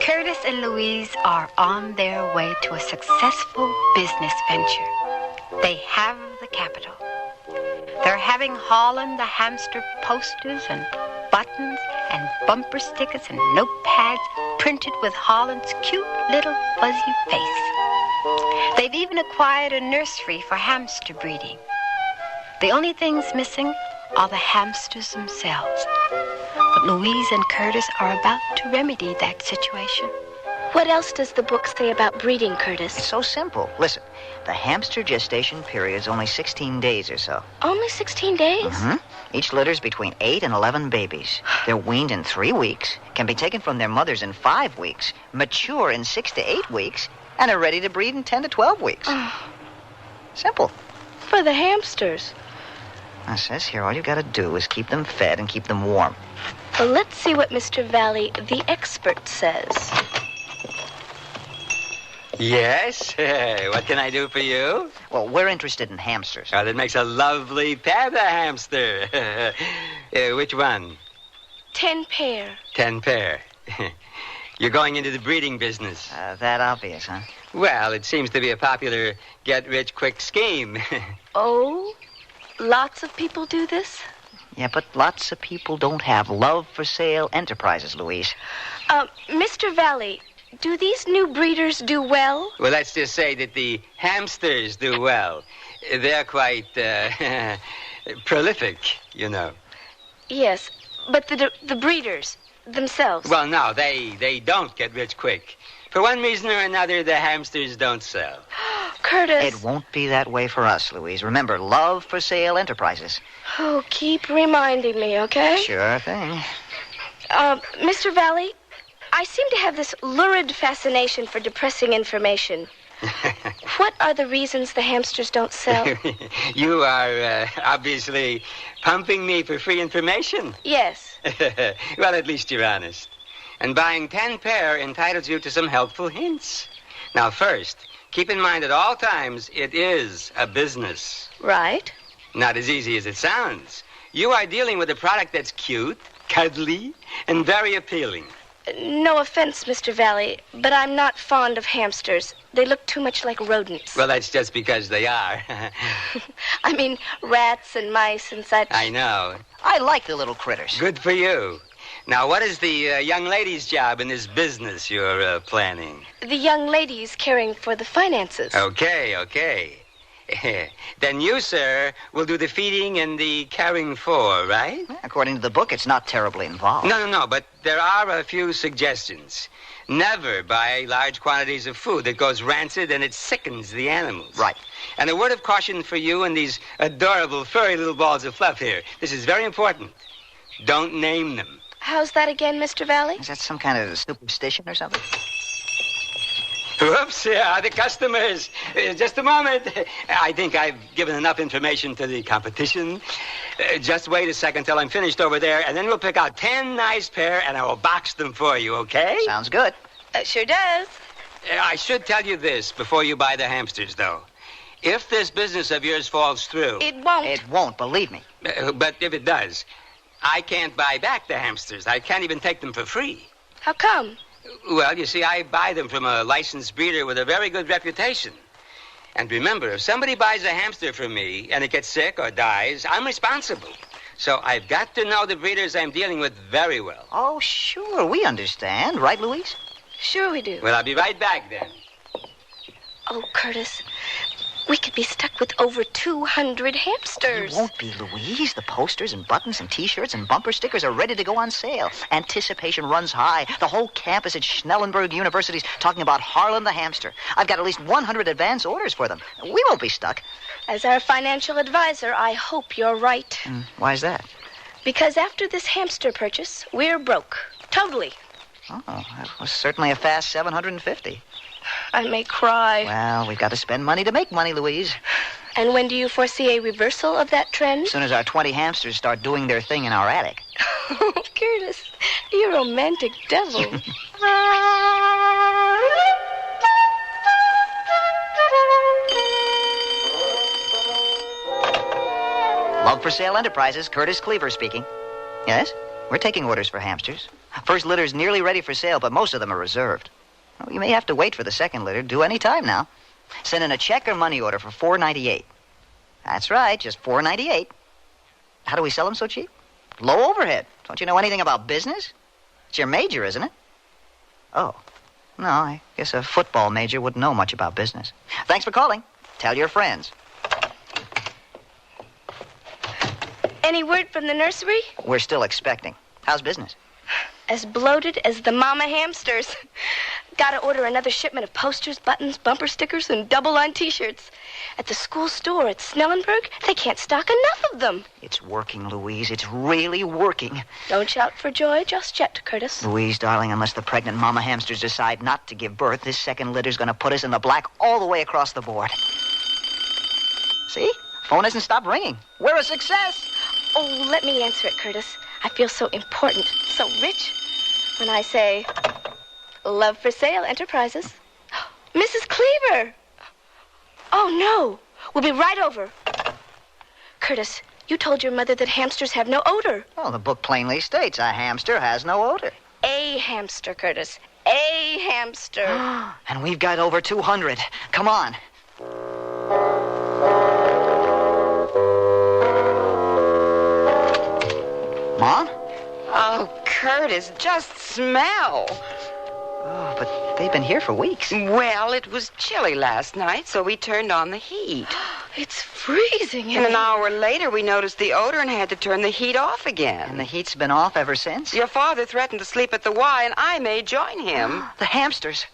Speaker 15: Curtis and Louise are on their way to a successful business venture. They have the capital. They're having Holland the hamster posters and buttons and bumper stickers and notepads printed with Holland's cute little fuzzy face. They've even acquired a nursery for hamster breeding. The only things missing are the hamsters themselves. But Louise and Curtis are about to remedy that situation.
Speaker 16: What else does the book say about breeding, Curtis?
Speaker 21: It's so simple. Listen, the hamster gestation period is only 16 days or so.
Speaker 16: Only 16 days?
Speaker 21: Mm-hmm. Each litters between 8 and 11 babies. They're weaned in 3 weeks, can be taken from their mothers in 5 weeks, mature in 6 to 8 weeks, and are ready to breed in 10 to 12 weeks. Simple.
Speaker 16: For the hamsters.
Speaker 21: It says here all you've got to do is keep them fed and keep them warm.
Speaker 16: Well, let's see what Mr. Valley, the expert, says.
Speaker 6: Yes? What can I do for you?
Speaker 21: Well, we're interested in hamsters.
Speaker 6: Oh, that makes a lovely panda hamster. Which one?
Speaker 16: 10 pair.
Speaker 6: 10 pair. You're going into the breeding business.
Speaker 21: That obvious, huh?
Speaker 6: Well, it seems to be a popular get-rich-quick scheme.
Speaker 16: Oh? Lots of people do this?
Speaker 21: Yeah, but lots of people don't have love-for-sale enterprises, Louise.
Speaker 16: Mr. Valley, do these new breeders do well?
Speaker 6: Well, let's just say that the hamsters do well. They're quite prolific, you know.
Speaker 16: Yes, but the breeders themselves.
Speaker 6: Well, no, they don't get rich quick. For one reason or another, the hamsters don't sell.
Speaker 16: Curtis.
Speaker 21: It won't be that way for us, Louise. Remember, love-for-sale enterprises.
Speaker 16: Oh, keep reminding me, okay?
Speaker 21: Sure thing.
Speaker 16: Mr. Valley, I seem to have this lurid fascination for depressing information. What are the reasons the hamsters don't sell?
Speaker 6: You are obviously pumping me for free information.
Speaker 16: Yes.
Speaker 6: Well, at least you're honest. And buying 10 pair entitles you to some helpful hints. Now, first, keep in mind at all times it is a business.
Speaker 16: Right.
Speaker 6: Not as easy as it sounds. You are dealing with a product that's cute, cuddly, and very appealing.
Speaker 16: No offense, Mr. Valley, but I'm not fond of hamsters. They look too much like rodents.
Speaker 6: Well, that's just because they are.
Speaker 16: I mean, rats and mice and such.
Speaker 6: I know.
Speaker 21: I like the little critters.
Speaker 6: Good for you. Now, what is the young lady's job in this business you're planning?
Speaker 16: The young lady's caring for the finances.
Speaker 6: Okay. Then you, sir, will do the feeding and the caring for, right?
Speaker 21: According to the book, it's not terribly involved.
Speaker 6: No, but there are a few suggestions. Never buy large quantities of food that goes rancid and it sickens the animals.
Speaker 21: Right.
Speaker 6: And a word of caution for you and these adorable furry little balls of fluff here. This is very important. Don't name them.
Speaker 16: How's that again, Mr. Valley?
Speaker 21: Is that some kind of superstition or something?
Speaker 6: Whoops, the customers. Just a moment. I think I've given enough information to the competition. Just wait a second till I'm finished over there, and then we'll pick out 10 nice pair, and I will box them for you, okay?
Speaker 21: Sounds good.
Speaker 16: Sure does.
Speaker 6: I should tell you this before you buy the hamsters, though. If this business of yours falls through...
Speaker 16: It won't.
Speaker 21: It won't, believe me.
Speaker 6: But if it does, I can't buy back the hamsters. I can't even take them for free.
Speaker 16: How come?
Speaker 6: Well, you see, I buy them from a licensed breeder with a very good reputation. And remember, if somebody buys a hamster from me and it gets sick or dies, I'm responsible. So I've got to know the breeders I'm dealing with very well.
Speaker 21: Oh, sure, we understand. Right, Louise?
Speaker 16: Sure we do.
Speaker 6: Well, I'll be right back then.
Speaker 16: Oh, Curtis, we could be stuck with over 200 hamsters.
Speaker 21: You won't be, Louise. The posters and buttons and T-shirts and bumper stickers are ready to go on sale. Anticipation runs high. The whole campus at Schnellenberg University's talking about Harlan the hamster. I've got at least 100 advance orders for them. We won't be stuck.
Speaker 16: As our financial advisor, I hope you're right.
Speaker 21: Why is that?
Speaker 16: Because after this hamster purchase, we're broke. Totally.
Speaker 21: Oh, that was certainly a fast 750.
Speaker 16: I may cry.
Speaker 21: Well, we've got to spend money to make money, Louise.
Speaker 16: And when do you foresee a reversal of that trend?
Speaker 21: As soon as our 20 hamsters start doing their thing in our attic.
Speaker 16: Oh, Curtis, you romantic devil.
Speaker 21: Love for Sale Enterprises, Curtis Cleever speaking. Yes, we're taking orders for hamsters. First litter's nearly ready for sale, but most of them are reserved. Well, you may have to wait for the second litter. Do any time now. Send in a check or money order for $4.98. That's right, just $4.98. How do we sell them so cheap? Low overhead. Don't you know anything about business? It's your major, isn't it? Oh. No, I guess a football major wouldn't know much about business. Thanks for calling. Tell your friends.
Speaker 16: Any word from the nursery?
Speaker 21: We're still expecting. How's business?
Speaker 16: As bloated as the mama hamsters. Gotta order another shipment of posters, buttons, bumper stickers, and double-line T-shirts. At the school store at Snellenberg, they can't stock enough of them.
Speaker 21: It's working, Louise. It's really working.
Speaker 16: Don't shout for joy just yet, Curtis.
Speaker 21: Louise, darling, unless the pregnant mama hamsters decide not to give birth, this second litter's gonna put us in the black all the way across the board. See? Phone hasn't stopped ringing. We're a success.
Speaker 16: Oh, let me answer it, Curtis. I feel so important, so rich when I say, Love for Sale Enterprises. Mrs. Cleever! Oh, no. We'll be right over. Curtis, you told your mother that hamsters have no odor.
Speaker 21: Well, the book plainly states a hamster has no odor.
Speaker 16: A hamster, Curtis. A hamster.
Speaker 21: And we've got over 200. Come on. Mom?
Speaker 10: Oh, Curtis, just smell.
Speaker 21: Oh, but they've been here for weeks.
Speaker 10: Well, it was chilly last night, so we turned on the heat.
Speaker 16: It's freezing.
Speaker 10: And an hour later, we noticed the odor and had to turn the heat off again.
Speaker 21: And the heat's been off ever since?
Speaker 10: Your father threatened to sleep at the Y, and I may join him.
Speaker 21: The hamsters.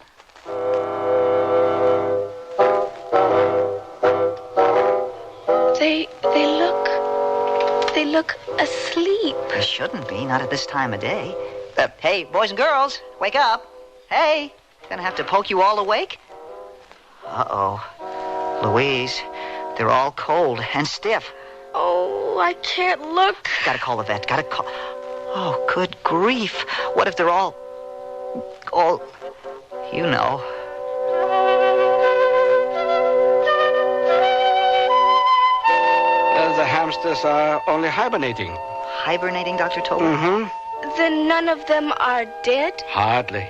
Speaker 16: They look asleep.
Speaker 21: They shouldn't be, not at this time of day. Hey, boys and girls, wake up. Hey, gonna have to poke you all awake? Uh-oh. Louise, they're all cold and stiff.
Speaker 16: Oh, I can't look.
Speaker 21: Gotta call the vet, gotta call... Oh, good grief. What if they're all... You know.
Speaker 22: The hamsters are only hibernating.
Speaker 21: Hibernating, Dr. Tober?
Speaker 22: Mm-hmm.
Speaker 16: Then none of them are dead?
Speaker 22: Hardly.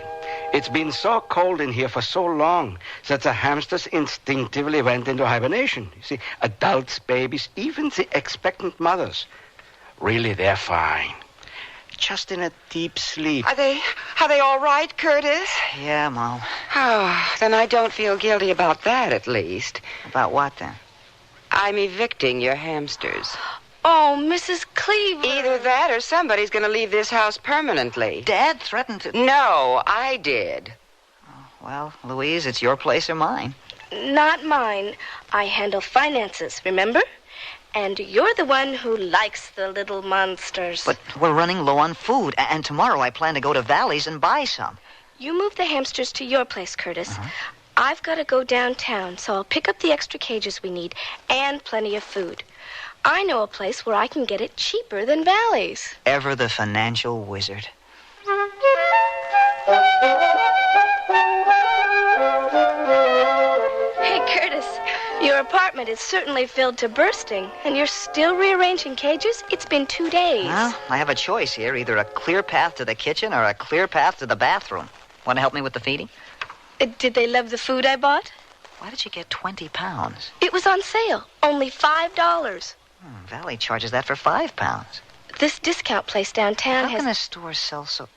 Speaker 22: It's been so cold in here for so long that the hamsters instinctively went into hibernation. You see, adults, babies, even the expectant mothers. Really, they're fine. Just in a deep sleep.
Speaker 10: Are they all right, Curtis?
Speaker 21: Yeah, Mom.
Speaker 10: Oh, then I don't feel guilty about that, at least.
Speaker 21: About what, then?
Speaker 10: I'm evicting your hamsters.
Speaker 16: Oh, Mrs. Cleever.
Speaker 10: Either that or somebody's going to leave this house permanently.
Speaker 21: Dad threatened to...
Speaker 10: No, I did.
Speaker 21: Well, Louise, it's your place or mine.
Speaker 16: Not mine. I handle finances, remember? And you're the one who likes the little monsters.
Speaker 21: But we're running low on food, and tomorrow I plan to go to Valley's and buy some.
Speaker 16: You move the hamsters to your place, Curtis. I've got to go downtown, so I'll pick up the extra cages we need and plenty of food. I know a place where I can get it cheaper than Valley's.
Speaker 21: Ever the financial wizard.
Speaker 16: Hey, Curtis, your apartment is certainly filled to bursting, and you're still rearranging cages? It's been 2 days.
Speaker 21: Well, I have a choice here, either a clear path to the kitchen or a clear path to the bathroom. Want to help me with the feeding?
Speaker 16: Did they love the food I bought?
Speaker 21: Why did you get 20 pounds?
Speaker 16: It was on sale. Only $5.
Speaker 21: Valley charges that for 5 pounds.
Speaker 16: This discount place downtown
Speaker 21: How can a store sell so...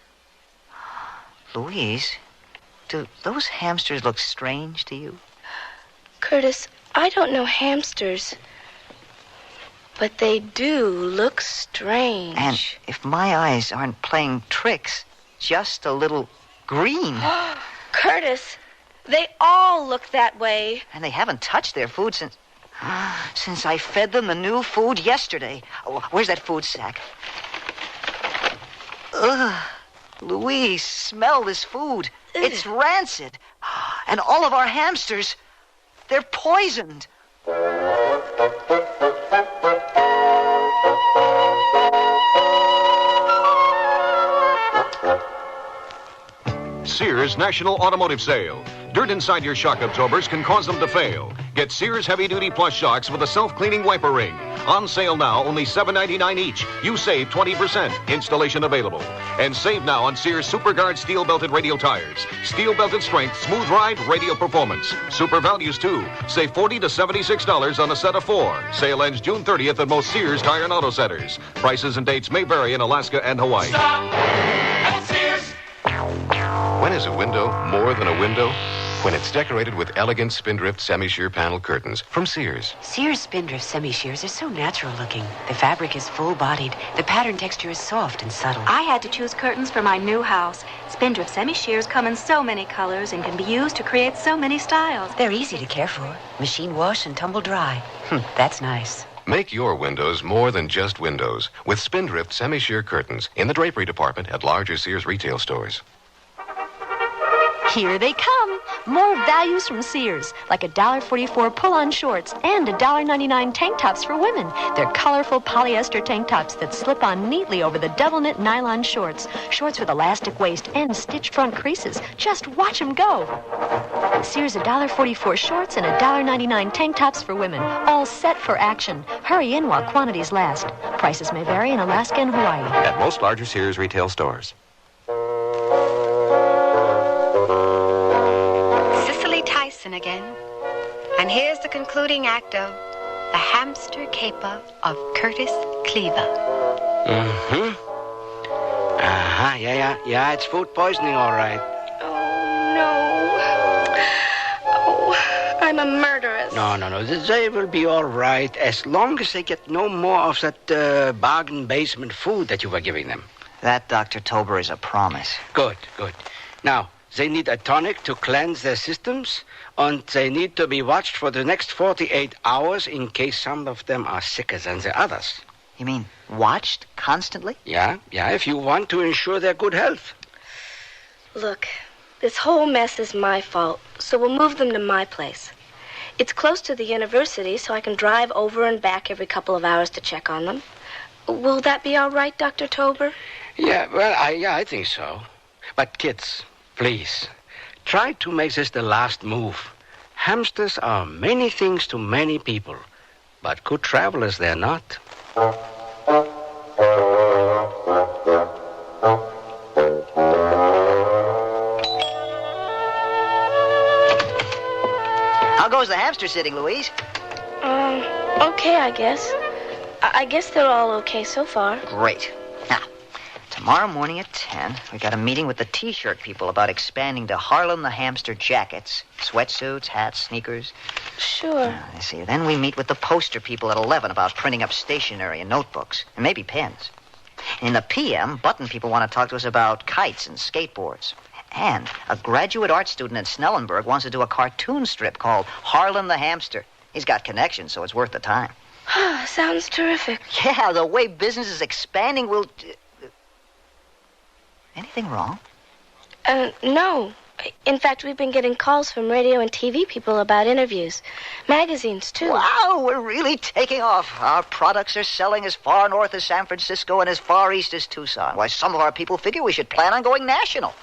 Speaker 21: Louise, do those hamsters look strange to you?
Speaker 16: Curtis, I don't know hamsters, but they do look strange.
Speaker 21: And if my eyes aren't playing tricks, just a little green.
Speaker 16: Curtis, they all look that way.
Speaker 21: And they haven't touched their food since I fed them the new food yesterday. Oh, where's that food sack? Ugh. Louise, smell this food. It's rancid. And all of our hamsters, they're poisoned.
Speaker 5: Sears National Automotive Sale. Dirt inside your shock absorbers can cause them to fail. Get Sears heavy-duty plus shocks with a self-cleaning wiper ring. On sale now, only $7.99 each. You save 20%. Installation available. And save now on Sears SuperGuard steel-belted radial tires. Steel-belted strength, smooth ride, radial performance. Super values, too. Save $40 to $76 on a set of 4. Sale ends June 30th at most Sears Tire and Auto Centers. Prices and dates may vary in Alaska and Hawaii.
Speaker 9: Stop at Sears.
Speaker 4: When is a window more than a window? When it's decorated with elegant Spindrift semi-sheer panel curtains from Sears.
Speaker 18: Sears Spindrift semi-sheers are so natural looking. The fabric is full-bodied. The pattern texture is soft and subtle.
Speaker 19: I had to choose curtains for my new house. Spindrift semi-sheers come in so many colors and can be used to create so many styles.
Speaker 18: They're easy to care for. Machine wash and tumble dry. That's nice.
Speaker 4: Make your windows more than just windows with Spindrift semi-sheer curtains in the drapery department at larger Sears retail stores.
Speaker 3: Here they come. More values from Sears, like $1.44 pull-on shorts and $1.99 tank tops for women. They're colorful polyester tank tops that slip on neatly over the double-knit nylon shorts. Shorts with elastic waist and stitched front creases. Just watch them go. Sears $1.44 shorts and $1.99 tank tops for women. All set for action. Hurry in while quantities last. Prices may vary in Alaska and Hawaii.
Speaker 8: At most larger Sears retail stores.
Speaker 15: Again. And here's the concluding act of The Hamster Caper of Curtis Cleever.
Speaker 22: Mm-hmm. Uh-huh, yeah, it's food poisoning, all right.
Speaker 16: Oh, no. Oh, I'm a murderess.
Speaker 22: No. They will be all right as long as they get no more of that bargain basement food that you were giving them.
Speaker 21: That, Dr. Tober, is a promise.
Speaker 22: Good. Now, they need a tonic to cleanse their systems, and they need to be watched for the next 48 hours in case some of them are sicker than the others.
Speaker 21: You mean watched constantly?
Speaker 22: Yeah, if you want to ensure their good health.
Speaker 16: Look, this whole mess is my fault, so we'll move them to my place. It's close to the university, so I can drive over and back every couple of hours to check on them. Will that be all right, Dr. Tober?
Speaker 22: Yeah, well, I think so. But kids, please, try to make this the last move. Hamsters are many things to many people, but good travelers they're not.
Speaker 21: How goes the hamster sitting, Louise?
Speaker 16: Okay, I guess. I guess they're all okay so far.
Speaker 21: Great. Now, tomorrow morning at 10, we got a meeting with the T-shirt people about expanding to Harlem the Hamster jackets, sweatsuits, hats, sneakers.
Speaker 16: Sure.
Speaker 21: Let's see. Then we meet with the poster people at 11 about printing up stationery and notebooks, and maybe pens. In the PM, button people want to talk to us about kites and skateboards. And a graduate art student in Snellenburg wants to do a cartoon strip called Harlan the Hamster. He's got connections, so it's worth the time.
Speaker 16: Sounds terrific.
Speaker 21: Yeah, the way business is expanding will... Anything wrong?
Speaker 16: No. In fact, we've been getting calls from radio and TV people about interviews. Magazines, too.
Speaker 21: Wow, we're really taking off. Our products are selling as far north as San Francisco and as far east as Tucson. Why, some of our people figure we should plan on going national.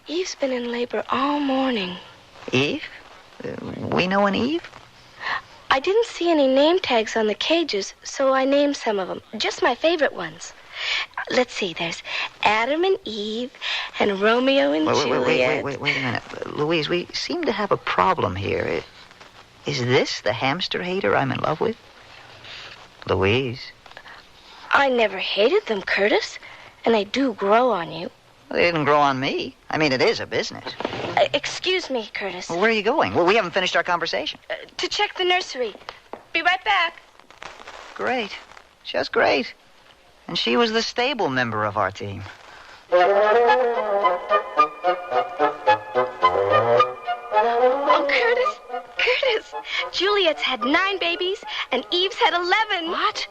Speaker 16: Eve's been in labor all morning.
Speaker 21: Eve? We know an Eve?
Speaker 16: I didn't see any name tags on the cages, so I named some of them. Just my favorite ones. Let's see, there's Adam and Eve and Romeo and Juliet.
Speaker 21: Wait a minute. Louise, we seem to have a problem here. Is this the hamster hater I'm in love with? Louise?
Speaker 16: I never hated them, Curtis. And they do grow on you.
Speaker 21: They didn't grow on me. I mean, it is a business.
Speaker 16: Excuse me, Curtis.
Speaker 21: Well, where are you going? Well, we haven't finished our conversation.
Speaker 16: To check the nursery. Be right back.
Speaker 21: Great. Just great. And she was the stable member of our team.
Speaker 16: Oh, Curtis. Juliet's had 9 babies, and Eve's had 11.
Speaker 21: What?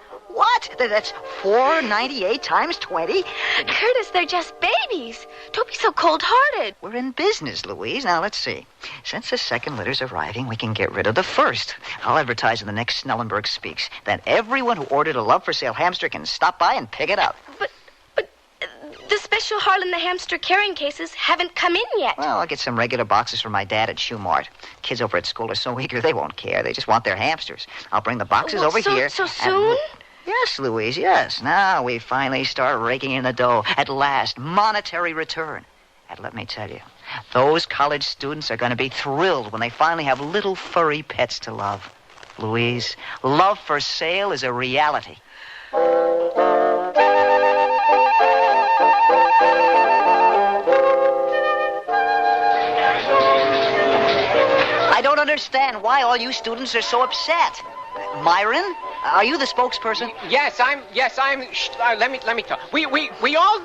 Speaker 21: That's 498 times 20?
Speaker 16: Curtis, they're just babies. Don't be so cold-hearted.
Speaker 21: We're in business, Louise. Now, let's see. Since the second litter's arriving, we can get rid of the first. I'll advertise in the next Snellenburg Speaks. Then everyone who ordered a love-for-sale hamster can stop by and pick it up.
Speaker 16: But the special Harlan the Hamster carrying cases haven't come in yet.
Speaker 21: Well, I'll get some regular boxes from my dad at Shoe Mart. Kids over at school are so eager, they won't care. They just want their hamsters. I'll bring the boxes over here.
Speaker 16: So soon?
Speaker 21: Yes, Louise, yes. Now we finally start raking in the dough. At last, monetary return. And let me tell you, those college students are going to be thrilled when they finally have little furry pets to love. Louise, love for sale is a reality. I don't understand why all you students are so upset. Myron, are you the spokesperson?
Speaker 7: Yes, I'm. Let me talk. We all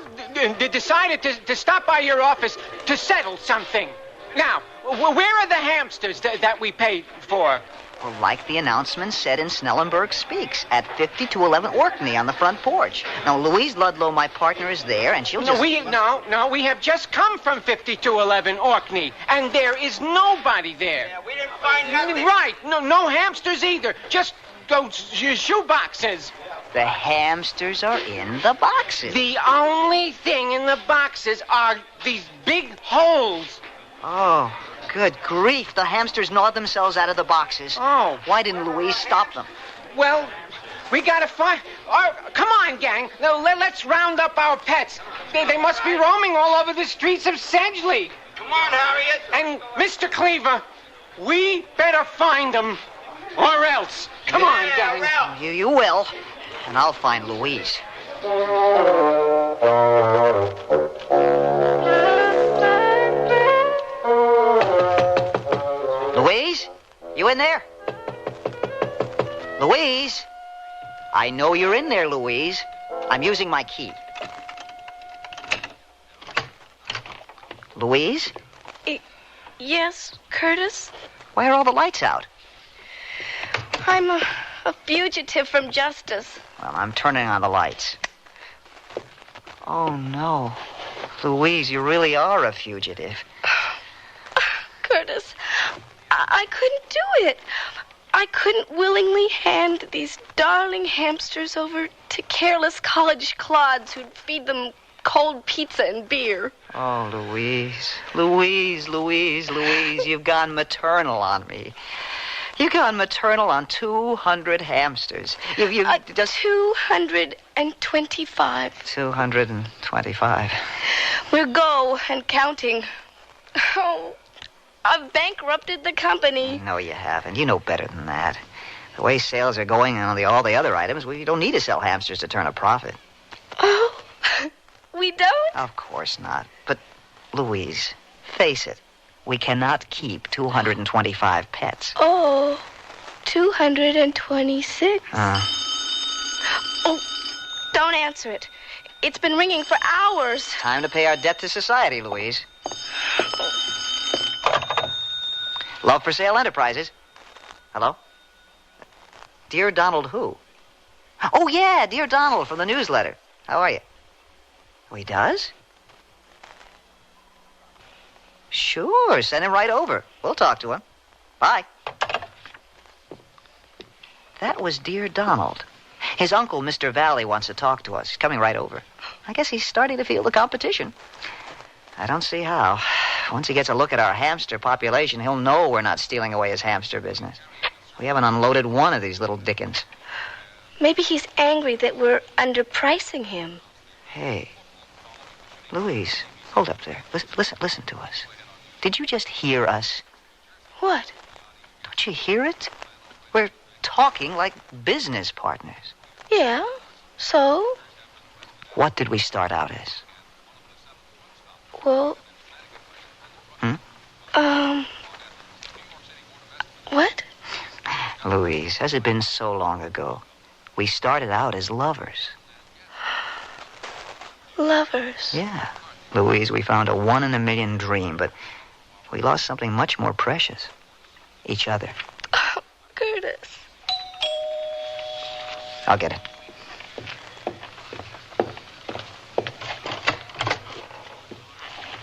Speaker 7: decided to stop by your office to settle something. Now, where are the hamsters that we paid for?
Speaker 21: Well, like the announcement said in Snellenberg Speaks, at 5211 Orkney on the front porch. Now, Louise Ludlow, my partner, is there, and she'll just...
Speaker 7: No, we have just come from 5211 Orkney, and there is nobody there.
Speaker 6: Yeah, we didn't find nothing.
Speaker 7: Right, no hamsters either, just those shoe boxes.
Speaker 21: The hamsters are in the boxes.
Speaker 7: The only thing in the boxes are these big holes.
Speaker 21: Oh, good grief. The hamsters gnawed themselves out of the boxes.
Speaker 7: Oh.
Speaker 21: Why didn't Louise stop them?
Speaker 7: Well, we gotta find... come on, gang. Now, let's round up our pets. They must be roaming all over the streets of Sedgley.
Speaker 6: Come on, Harriet.
Speaker 7: And, Mr. Cleever, we better find them, or else. Come on, gang.
Speaker 21: You will. And I'll find Louise. Louise? You in there? Louise? I know you're in there, Louise. I'm using my key. Louise?
Speaker 16: Yes, Curtis?
Speaker 21: Why are all the lights out?
Speaker 16: I'm a fugitive from justice.
Speaker 21: Well, I'm turning on the lights. Oh, no. Louise, you really are a fugitive.
Speaker 16: Curtis, I couldn't do it. I couldn't willingly hand these darling hamsters over to careless college clods who'd feed them cold pizza and beer.
Speaker 21: Oh, Louise, you've gone maternal on me. You've gone maternal on 200 hamsters. You just...
Speaker 16: 225.
Speaker 21: 225.
Speaker 16: We're go and counting. Oh, I've bankrupted the company.
Speaker 21: No, you haven't. You know better than that. The way sales are going on all the other items, we don't need to sell hamsters to turn a profit.
Speaker 16: Oh, we don't?
Speaker 21: Of course not. But, Louise, face it. We cannot keep 225 pets.
Speaker 16: Oh, 226. Oh, don't answer it. It's been ringing for hours.
Speaker 21: Time to pay our debt to society, Louise. Love for Sale Enterprises. Hello? Dear Donald who? Oh, yeah, Dear Donald from the newsletter. How are you? Oh, he does? Sure, send him right over. We'll talk to him. Bye. That was Dear Donald. His uncle, Mr. Valley, wants to talk to us. He's coming right over. I guess he's starting to feel the competition. I don't see how. Once he gets a look at our hamster population, he'll know we're not stealing away his hamster business. We haven't unloaded one of these little dickens.
Speaker 16: Maybe he's angry that we're underpricing him.
Speaker 21: Hey, Louise, hold up there. Listen to us. Did you just hear us?
Speaker 16: What?
Speaker 21: Don't you hear it? We're talking like business partners.
Speaker 16: Yeah, so?
Speaker 21: What did we start out as?
Speaker 16: Well... What?
Speaker 21: Louise, has it been so long ago? We started out as lovers.
Speaker 16: Lovers?
Speaker 21: Yeah. Louise, we found a 1 in a million dream, but we lost something much more precious. Each other.
Speaker 16: Oh, Curtis.
Speaker 21: I'll get it.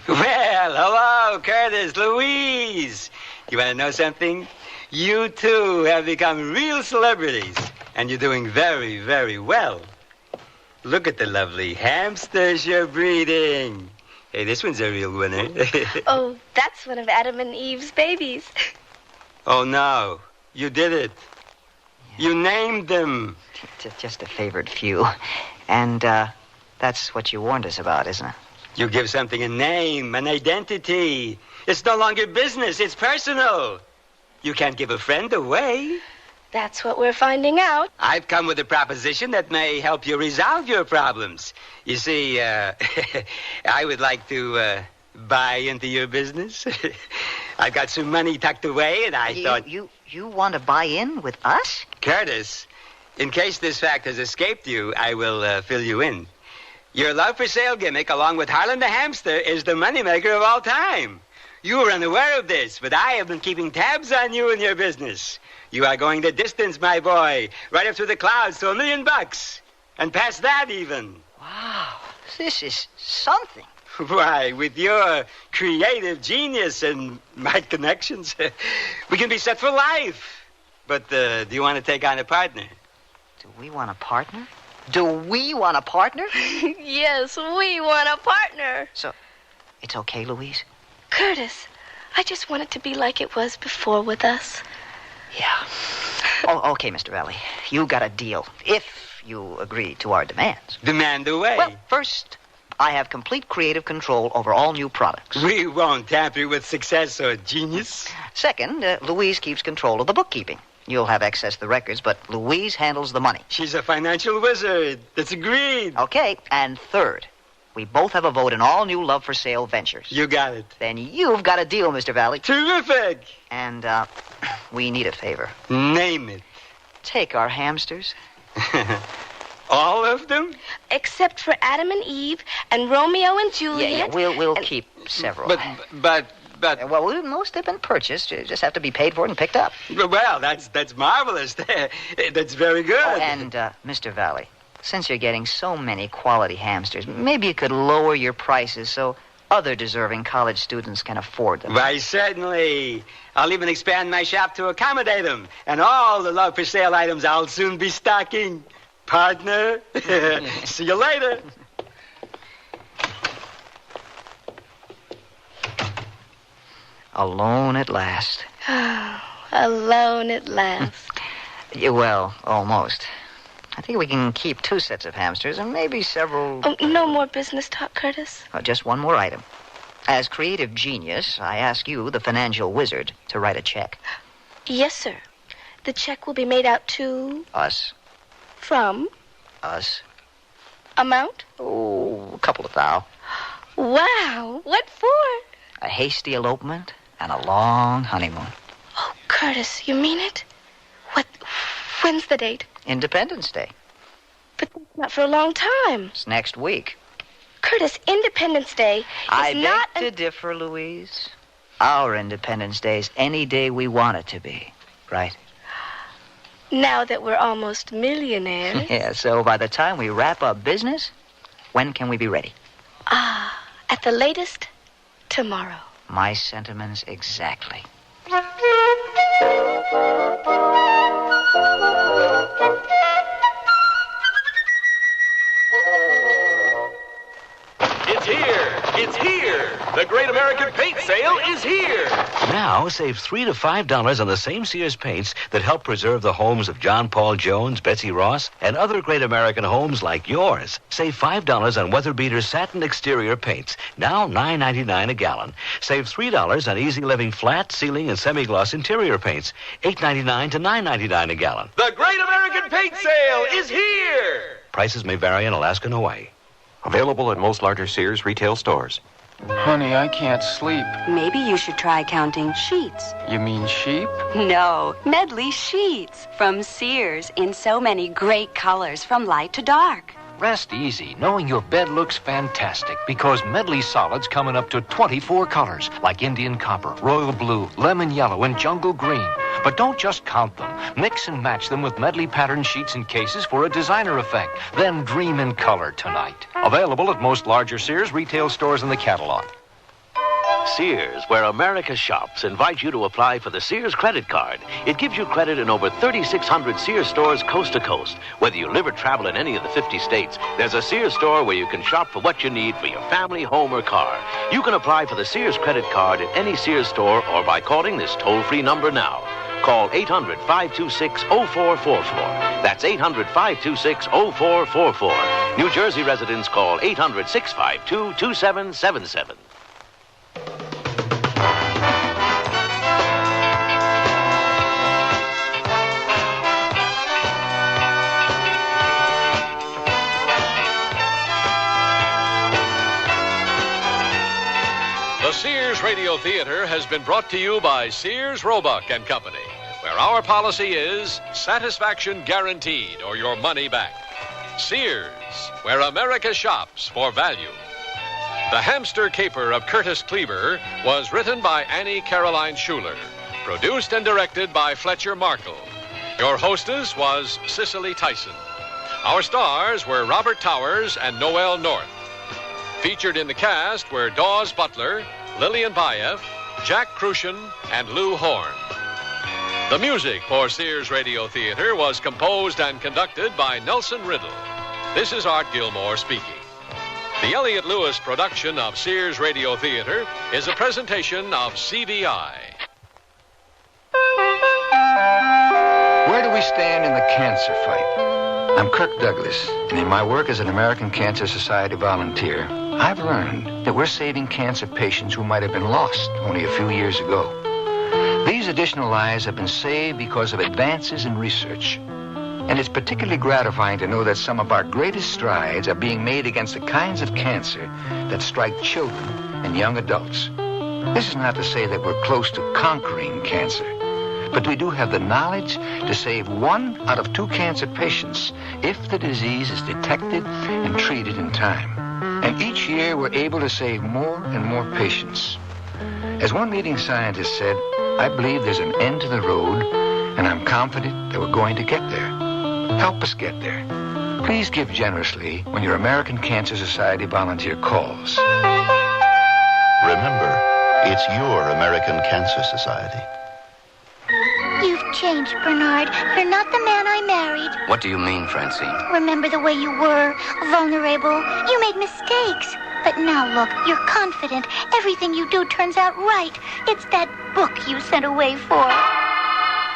Speaker 6: Well, hello, Curtis, Louise. You want to know something? You two have become real celebrities, and you're doing very, very well. Look at the lovely hamsters you're breeding. Hey, this one's a real winner.
Speaker 16: Oh, that's one of Adam and Eve's babies.
Speaker 6: Oh, no. You did it. You named them.
Speaker 21: Just a favored few. And, that's what you warned us about, isn't it?
Speaker 6: You give something a name, an identity. It's no longer business, it's personal. You can't give a friend away.
Speaker 16: That's what we're finding out.
Speaker 6: I've come with a proposition that may help you resolve your problems. You see, I would like to buy into your business. I've got some money tucked away, and I thought...
Speaker 21: You want to buy in with us?
Speaker 6: Curtis, in case this fact has escaped you, I will fill you in. Your love for sale gimmick, along with Harlan the hamster, is the moneymaker of all time. You were unaware of this, but I have been keeping tabs on you and your business. You are going the distance, my boy. Right up through the clouds to $1 million. And past that, even.
Speaker 21: Wow, this is something.
Speaker 6: Why, with your creative genius and my connections, we can be set for life. But do you want to take on a partner?
Speaker 21: Do we want a partner? Do we want a partner?
Speaker 16: Yes, we want a partner.
Speaker 21: So, it's okay, Louise?
Speaker 16: Curtis, I just want it to be like it was before with us.
Speaker 21: Yeah. Oh, okay, Mr. Valley. You got a deal, if you agree to our demands.
Speaker 6: Demand away.
Speaker 21: Well, first, I have complete creative control over all new products.
Speaker 6: We won't tamper with success or genius.
Speaker 21: Second, Louise keeps control of the bookkeeping. You'll have access to the records, but Louise handles the money.
Speaker 6: She's a financial wizard. That's agreed.
Speaker 21: Okay, and third, we both have a vote in all new Love for Sale ventures.
Speaker 6: You got it.
Speaker 21: Then you've got a deal, Mr. Valley.
Speaker 6: Terrific.
Speaker 21: And, we need a favor.
Speaker 6: Name it.
Speaker 21: Take our hamsters.
Speaker 6: All of them?
Speaker 16: Except for Adam and Eve and Romeo and Juliet.
Speaker 21: Yeah, we'll keep several.
Speaker 6: But...
Speaker 21: Well, most have been purchased. You just have to be paid for it and picked up.
Speaker 6: Well, that's marvelous. That's very good.
Speaker 21: Oh, and, Mr. Valley, since you're getting so many quality hamsters, maybe you could lower your prices so other deserving college students can afford them.
Speaker 6: Why, certainly. I'll even expand my shop to accommodate them. And all the Love for Sale items I'll soon be stocking. Partner. See you later.
Speaker 21: Alone at last.
Speaker 16: Alone at last.
Speaker 21: Yeah, well, almost. I think we can keep 2 sets of hamsters and maybe several...
Speaker 16: Oh, no more business talk, Curtis.
Speaker 21: Just one more item. As creative genius, I ask you, the financial wizard, to write a check.
Speaker 16: Yes, sir. The check will be made out to...
Speaker 21: Us.
Speaker 16: From?
Speaker 21: Us.
Speaker 16: Amount?
Speaker 21: Oh, a couple of thou.
Speaker 16: Wow. What for?
Speaker 21: A hasty elopement and a long honeymoon.
Speaker 16: Oh, Curtis, you mean it? When's the date?
Speaker 21: Independence Day.
Speaker 16: But that's not for a long time.
Speaker 21: It's next week.
Speaker 16: Curtis, Independence Day is
Speaker 21: I beg to differ, Louise. Our Independence Day is any day we want it to be, right?
Speaker 16: Now that we're almost millionaires.
Speaker 21: Yeah, so by the time we wrap up business, when can we be ready?
Speaker 16: At the latest, tomorrow.
Speaker 21: My sentiments exactly.
Speaker 9: It's here! It's here! The Great American Paint Sale is here!
Speaker 12: Now, save $3 to $5 on the same Sears paints that help preserve the homes of John Paul Jones, Betsy Ross, and other great American homes like yours. Save $5 on Weather Beater satin exterior paints, now $9.99 a gallon. Save $3 on Easy Living flat, ceiling, and semi-gloss interior paints, $8.99 to $9.99 a gallon.
Speaker 9: The Great American Paint Sale is here!
Speaker 12: Prices may vary in Alaska and Hawaii.
Speaker 8: Available at most larger Sears retail stores.
Speaker 7: Honey, I can't sleep.
Speaker 18: Maybe you should try counting sheets.
Speaker 7: You mean sheep?
Speaker 18: No, medley sheets from Sears in so many great colors from light to dark.
Speaker 2: Rest easy, knowing your bed looks fantastic, because Medley solids come in up to 24 colors, like Indian copper, royal blue, lemon yellow, and jungle green. But don't just count them. Mix and match them with Medley pattern sheets and cases for a designer effect. Then dream in color tonight. Available at most larger Sears retail stores in the catalog.
Speaker 12: Sears, where America shops, invite you to apply for the Sears credit card. It gives you credit in over 3,600 Sears stores coast to coast. Whether you live or travel in any of the 50 states, there's a Sears store where you can shop for what you need for your family, home, or car. You can apply for the Sears credit card at any Sears store or by calling this toll-free number now. Call 800-526-0444. That's 800-526-0444. New Jersey residents call 800-652-2777.
Speaker 17: The Sears Radio Theater has been brought to you by Sears, Roebuck and Company, where our policy is satisfaction guaranteed or your money back. Sears, where America shops for value. The Hamster Caper of Curtis Cleever was written by Annie Caroline Schuler, produced and directed by Fletcher Markle. Your hostess was Cicely Tyson. Our stars were Robert Towers and Noel North. Featured in the cast were Dawes Butler, Lillian Baeff, Jack Crucian, and Lou Horn. The music for Sears Radio Theater was composed and conducted by Nelson Riddle. This is Art Gilmore speaking. The Elliott Lewis production of Sears Radio Theater is a presentation of CBI.
Speaker 11: Where do we stand in the cancer fight? I'm Kirk Douglas, and in my work as an American Cancer Society volunteer, I've learned that we're saving cancer patients who might have been lost only a few years ago. These additional lives have been saved because of advances in research. And it's particularly gratifying to know that some of our greatest strides are being made against the kinds of cancer that strike children and young adults. This is not to say that we're close to conquering cancer, but we do have the knowledge to save 1 out of 2 cancer patients if the disease is detected and treated in time. And each year we're able to save more and more patients. As one leading scientist said, I believe there's an end to the road, and I'm confident that we're going to get there. Help us get there. Please give generously when your American Cancer Society volunteer calls.
Speaker 14: Remember, it's your American Cancer Society.
Speaker 20: You've changed, Bernard. You're not the man I married.
Speaker 23: What do you mean, Francine?
Speaker 20: Remember the way you were, vulnerable. You made mistakes. But now look, you're confident. Everything you do turns out right. It's that book you sent away for.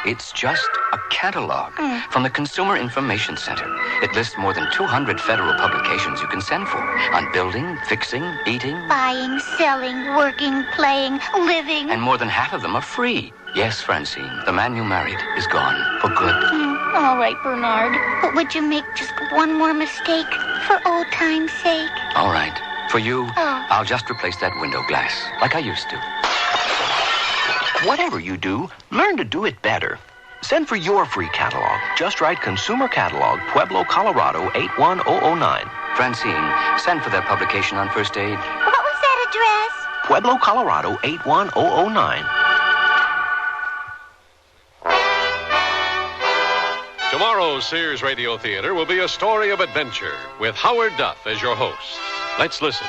Speaker 23: It's just a catalog from the Consumer Information Center. It lists more than 200 federal publications you can send for on building, fixing, eating.
Speaker 20: Buying, selling, working, playing, living.
Speaker 23: And more than half of them are free. Yes, Francine, the man you married is gone for good.
Speaker 20: All right, Bernard. But would you make just one more mistake for old time's sake?
Speaker 23: All right. For you, I'll just replace that window glass like I used to.
Speaker 24: Whatever you do, learn to do it better. Send for your free catalog. Just write Consumer Catalog, Pueblo, Colorado, 81009.
Speaker 23: Francine, send for that publication on first aid.
Speaker 20: What was that address?
Speaker 24: Pueblo, Colorado, 81009.
Speaker 17: Tomorrow's Sears Radio Theater will be a story of adventure with Howard Duff as your host. Let's listen.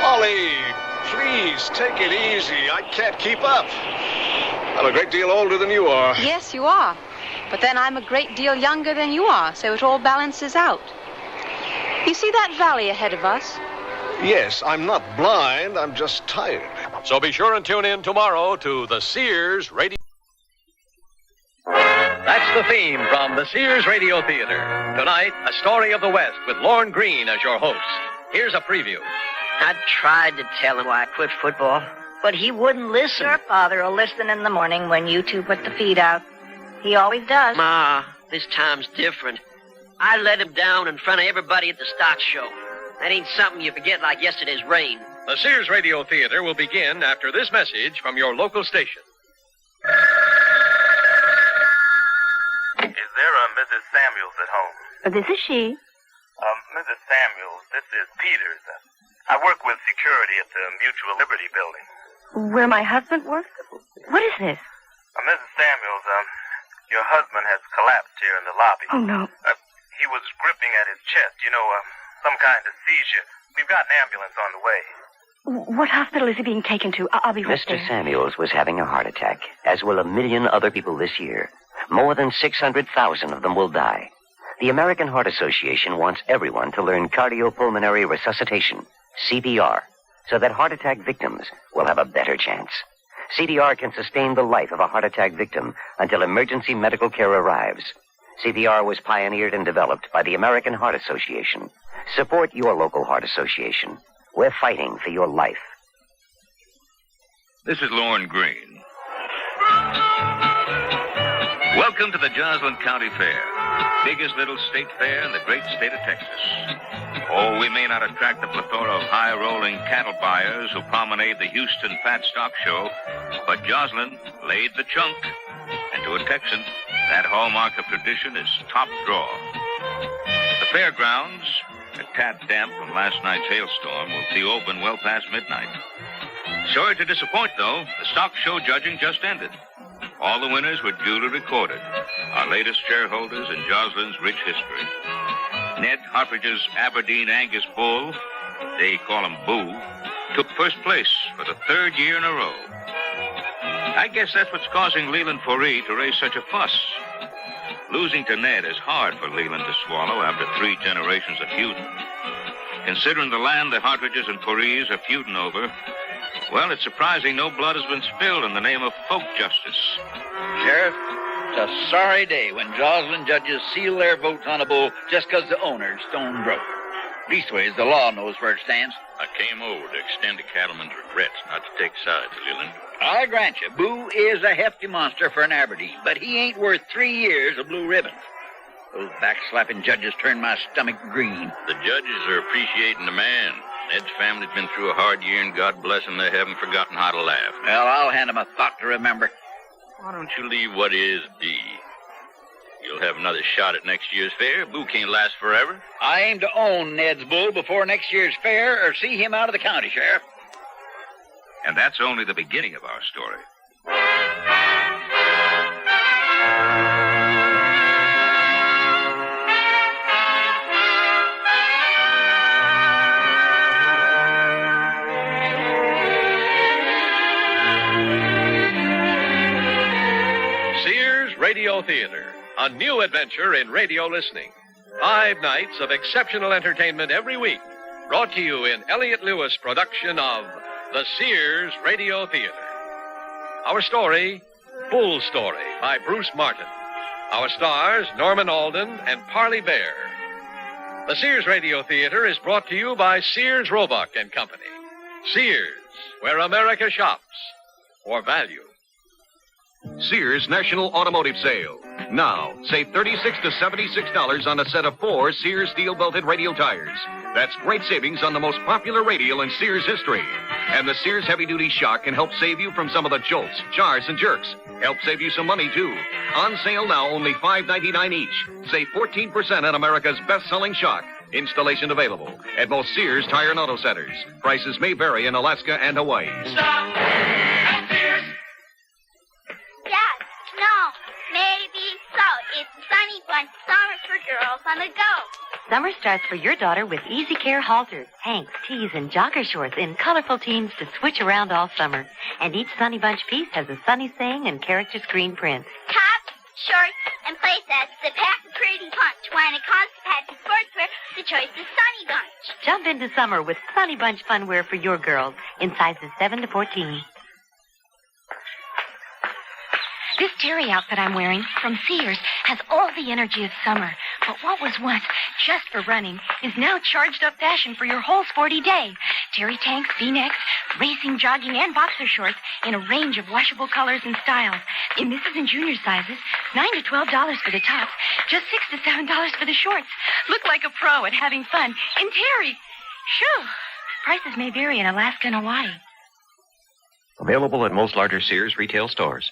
Speaker 26: Ollie, please take it easy. I can't keep up. I'm a great deal older than you are.
Speaker 27: Yes, you are. But then I'm a great deal younger than you are, so it all balances out. You see that valley ahead of us?
Speaker 26: Yes, I'm not blind. I'm just tired.
Speaker 17: So be sure and tune in tomorrow to the Sears Radio. That's the theme from the Sears Radio Theater. Tonight, a story of the West with Lorne Greene as your host. Here's a preview.
Speaker 21: I tried to tell him why I quit football, but he wouldn't listen.
Speaker 28: Your father will listen in the morning when you two put the feed out. He always does.
Speaker 21: Ma, this time's different. I let him down in front of everybody at the stock show. That ain't something you forget like yesterday's rain.
Speaker 17: The Sears Radio Theater will begin after this message from your local station.
Speaker 29: Is there a Mrs. Samuels at home?
Speaker 28: This is she.
Speaker 29: Mrs. Samuels, this is Peters. I work with security at the Mutual Liberty Building.
Speaker 28: Where my husband works? What is this?
Speaker 29: Mrs. Samuels, your husband has collapsed here in the lobby.
Speaker 28: Oh, no.
Speaker 29: He was gripping at his chest, some kind of seizure. We've got an ambulance on the way.
Speaker 28: What hospital is he being taken to? I'll be right
Speaker 30: Mr.
Speaker 28: there.
Speaker 30: Samuels was having a heart attack, as will 1 million other people this year. More than 600,000 of them will die. The American Heart Association wants everyone to learn cardiopulmonary resuscitation, CPR, so that heart attack victims will have a better chance. CPR can sustain the life of a heart attack victim until emergency medical care arrives. CPR was pioneered and developed by the American Heart Association. Support your local heart association. We're fighting for your life.
Speaker 13: This is Lorne Greene. Welcome to the Joslyn County Fair, biggest little state fair in the great state of Texas. Oh, we may not attract the plethora of high-rolling cattle buyers who promenade the Houston Fat Stock Show, but Joslyn laid the chunk. And to a Texan, that hallmark of tradition is top draw. The fairgrounds, a tad damp from last night's hailstorm, will be open well past midnight. Sorry to disappoint, though. The stock show judging just ended. All the winners were duly recorded. Our latest shareholders in Jocelyn's rich history. Ned Harpage's Aberdeen Angus bull, they call him Boo, took first place for the third year in a row. I guess that's what's causing Leland Foree to raise such a fuss. Losing to Ned is hard for Leland to swallow after 3 generations of feuding. Considering the land the Hartridges and Forees are feuding over, well, it's surprising no blood has been spilled in the name of folk justice.
Speaker 1: Sheriff, it's a sorry day when Jocelyn judges seal their votes on a bull just because the owner's stone broke. Leastways, the law knows where it stands.
Speaker 13: I came over to extend a cattleman's regrets, not to take sides, Leland.
Speaker 1: I grant you, Boo is a hefty monster for an Aberdeen, but he ain't worth 3 years of blue ribbon. Those backslapping judges turn my stomach green.
Speaker 13: The judges are appreciating the man. Ned's family's been through a hard year, and God bless them, they haven't forgotten how to laugh.
Speaker 1: Well, I'll hand them a thought to remember.
Speaker 13: Why don't you leave what is be? You'll have another shot at next year's fair. Boo can't last forever.
Speaker 1: I aim to own Ned's bull before next year's fair or see him out of the county, Sheriff.
Speaker 13: And that's only the beginning of our story.
Speaker 17: Sears Radio Theater, a new adventure in radio listening. 5 nights of exceptional entertainment every week, brought to you in Elliott Lewis production of the Sears Radio Theater. Our story, Bull Story by Bruce Martin. Our stars, Norman Alden and Parley Bear. The Sears Radio Theater is brought to you by Sears Roebuck and Company. Sears, where America shops for value. Sears National Automotive Sale. Now, save $36 to $76 on a set of 4 Sears steel-belted radio tires. That's great savings on the most popular radial in Sears history. And the Sears heavy-duty shock can help save you from some of the jolts, jars, and jerks. Help save you some money, too. On sale now, only $5.99 each. Save 14% on America's best-selling shock. Installation available at most Sears Tire and Auto Centers. Prices may vary in Alaska and Hawaii.
Speaker 20: Stop! At Sears! Dad, no. Maybe so. It's Sunny Bunch Summer for Girls on the Go.
Speaker 3: Summer starts for your daughter with Easy Care halters, hanks, tees, and jogger shorts in colorful teams to switch around all summer. And each Sunny Bunch piece has a sunny saying and character screen print.
Speaker 20: Tops, shorts, and play sets that pack a pretty punch. When it comes to patent sportswear, the choice is Sunny Bunch.
Speaker 3: Jump into summer with Sunny Bunch funwear for your girls in sizes 7 to 14.
Speaker 4: This terry outfit I'm wearing from Sears has all the energy of summer. But what was once just for running is now charged up fashion for your whole sporty day. Terry tanks, V-necks, racing, jogging, and boxer shorts in a range of washable colors and styles. In Mrs. and Junior sizes, $9 to $12 for the tops, just $6 to $7 for the shorts. Look like a pro at having fun in Terry. Shoo! Prices may vary in Alaska and Hawaii.
Speaker 8: Available at most larger Sears retail stores.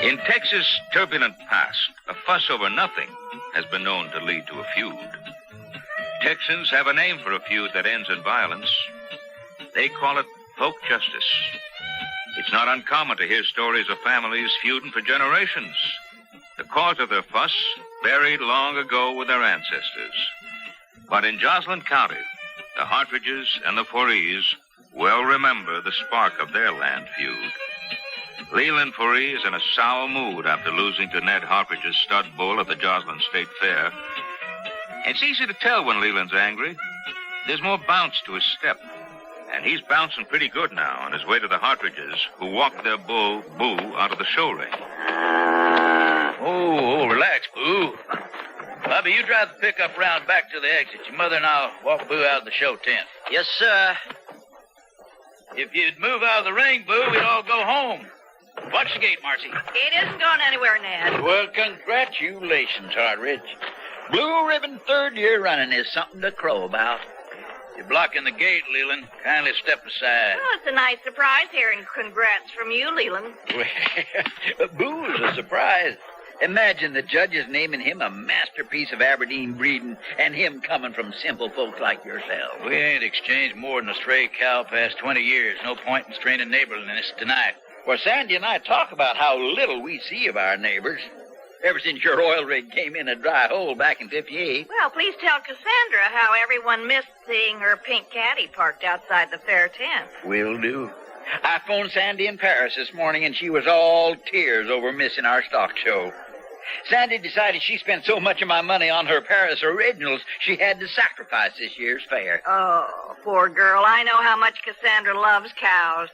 Speaker 13: In Texas' turbulent past, a fuss over nothing has been known to lead to a feud. Texans have a name for a feud that ends in violence. They call it folk justice. It's not uncommon to hear stories of families feuding for generations. The cause of their fuss buried long ago with their ancestors. But in Jocelyn County, the Hartridges and the Forees well remember the spark of their land feud. Leland Foree is in a sour mood after losing to Ned Harpage's stud bull at the Jocelyn State Fair. It's easy to tell when Leland's angry. There's more bounce to his step. And he's bouncing pretty good now on his way to the Hartridges, who walked their bull, Boo, out of the show ring.
Speaker 1: Oh, relax, Boo. Bobby, you drive the pickup round back to the exit. Your mother and I'll walk Boo out of the show tent.
Speaker 28: Yes, sir.
Speaker 1: If you'd move out of the ring, Boo, we'd all go home. Watch the gate, Marcy.
Speaker 27: It isn't going anywhere, Ned.
Speaker 1: Well, congratulations, Hartridge. Blue ribbon 3rd year running is something to crow about. You're blocking the gate, Leland. Kindly step aside.
Speaker 28: Well, it's a nice surprise hearing congrats from you, Leland.
Speaker 1: Boo's a surprise. Imagine the judges naming him a masterpiece of Aberdeen breeding and him coming from simple folks like yourself. We ain't exchanged more than a stray cow past 20 years. No point in straining neighborliness tonight. Well, Sandy and I talk about how little we see of our neighbors. Ever since your oil rig came in a dry hole back in 58.
Speaker 28: Well, please tell Cassandra how everyone missed seeing her pink caddy parked outside the fair tent.
Speaker 1: Will do. I phoned Sandy in Paris this morning, and she was all tears over missing our stock show. Sandy decided she spent so much of my money on her Paris originals, she had to sacrifice this year's fair.
Speaker 28: Oh, poor girl. I know how much Cassandra loves cows.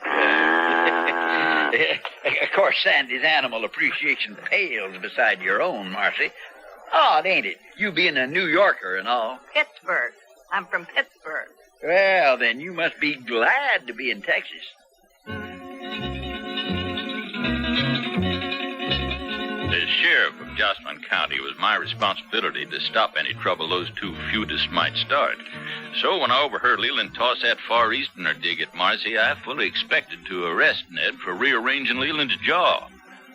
Speaker 1: Of course, Sandy's animal appreciation pales beside your own, Marcy. Odd, ain't it? You being a New Yorker and all.
Speaker 28: Pittsburgh. I'm from Pittsburgh.
Speaker 1: Well, then you must be glad to be in Texas.
Speaker 5: As sheriff of Jocelyn County, it was my responsibility to stop any trouble those two feudists might start. So when I overheard Leland toss that Far Easterner dig at Marcy, I fully expected to arrest Ned for rearranging Leland's jaw.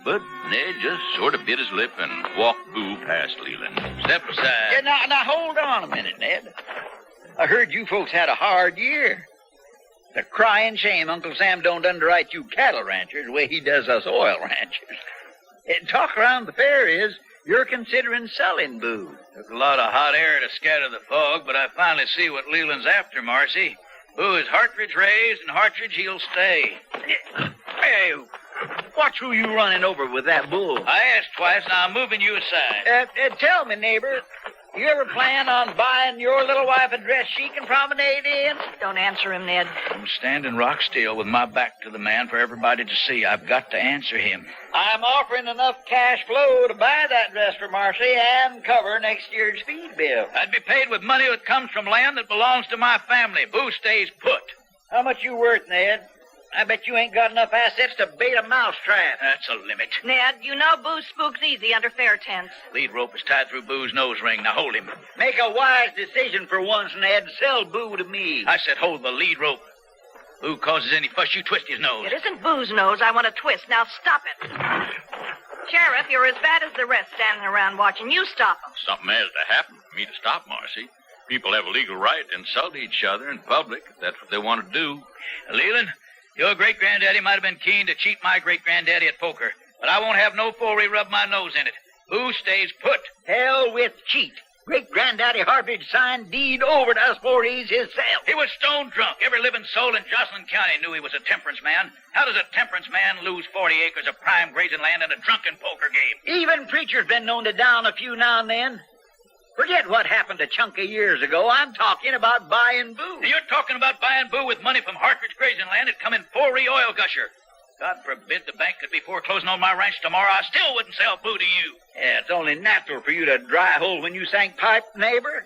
Speaker 5: But Ned just sort of bit his lip and walked Boo past Leland. Step aside.
Speaker 1: Yeah, now hold on a minute, Ned. I heard you folks had a hard year. It's a crying shame Uncle Sam don't underwrite you cattle ranchers the way he does us oil ranchers. Talk around the fair is you're considering selling Boo.
Speaker 5: Took a lot of hot air to scatter the fog, but I finally see what Leland's after, Marcy. Boo is Hartridge raised, and Hartridge he'll stay.
Speaker 1: Hey, watch who you running over with that bull.
Speaker 5: I asked twice, now I'm moving you aside.
Speaker 1: Tell me, neighbor, you ever plan on buying your little wife a dress she can promenade in?
Speaker 28: Don't answer him, Ned.
Speaker 5: I'm standing rock still with my back to the man for everybody to see. I've got to answer him.
Speaker 1: I'm offering enough cash flow to buy that dress for Marcy and cover next year's feed bill.
Speaker 5: I'd be paid with money that comes from land that belongs to my family. Boo stays put.
Speaker 1: How much you worth, Ned? I bet you ain't got enough assets to bait a mousetrap.
Speaker 5: That's a limit.
Speaker 28: Ned, you know Boo spooks easy under fair tents.
Speaker 5: Lead rope is tied through Boo's nose ring. Now hold him.
Speaker 1: Make a wise decision for once, Ned. Sell Boo to me.
Speaker 5: I said hold the lead rope. Boo causes any fuss, you twist his nose.
Speaker 28: It isn't Boo's nose I want to twist. Now stop it. Sheriff, you're as bad as the rest standing around watching. You stop him.
Speaker 5: Something has to happen for me to stop Marcy. People have a legal right to insult each other in public if that's what they want to do. Leland, your great-granddaddy might have been keen to cheat my great-granddaddy at poker, but I won't have no foolery rub my nose in it. Boo stays put.
Speaker 1: Hell with cheat. Great-granddaddy Hartridge signed deed over to us for he's himself.
Speaker 5: He was stone drunk. Every living soul in Jocelyn County knew he was a temperance man. How does a temperance man lose 40 acres of prime grazing land in a drunken poker game?
Speaker 1: Even preachers been known to down a few now and then. Forget what happened a chunk of years ago. I'm talking about buying Boo.
Speaker 5: You're talking about buying Boo with money from Hartridge grazing land that come in 4-re oil gusher. God forbid the bank could be foreclosing on my ranch tomorrow. I still wouldn't sell Boo to you.
Speaker 1: Yeah, it's only natural for you to dry hole when you sank pipe, neighbor.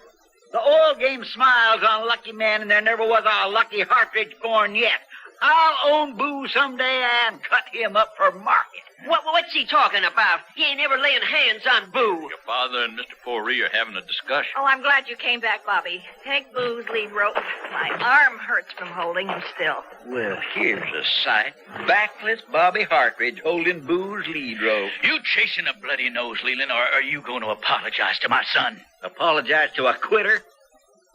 Speaker 1: The oil game smiles on a lucky man, and there never was a lucky Hartridge born yet. I'll own Boo someday and cut him up for market.
Speaker 6: What's he talking about? He ain't ever laying hands on Boo.
Speaker 5: Your father and Mr. Forey are having a discussion.
Speaker 28: Oh, I'm glad you came back, Bobby. Take Boo's lead rope. My arm hurts from holding him still.
Speaker 1: Well, here's a sight. Backless Bobby Hartridge holding Boo's lead rope.
Speaker 5: You chasing a bloody nose, Leland, or are you going to apologize to my son?
Speaker 1: Apologize to a quitter?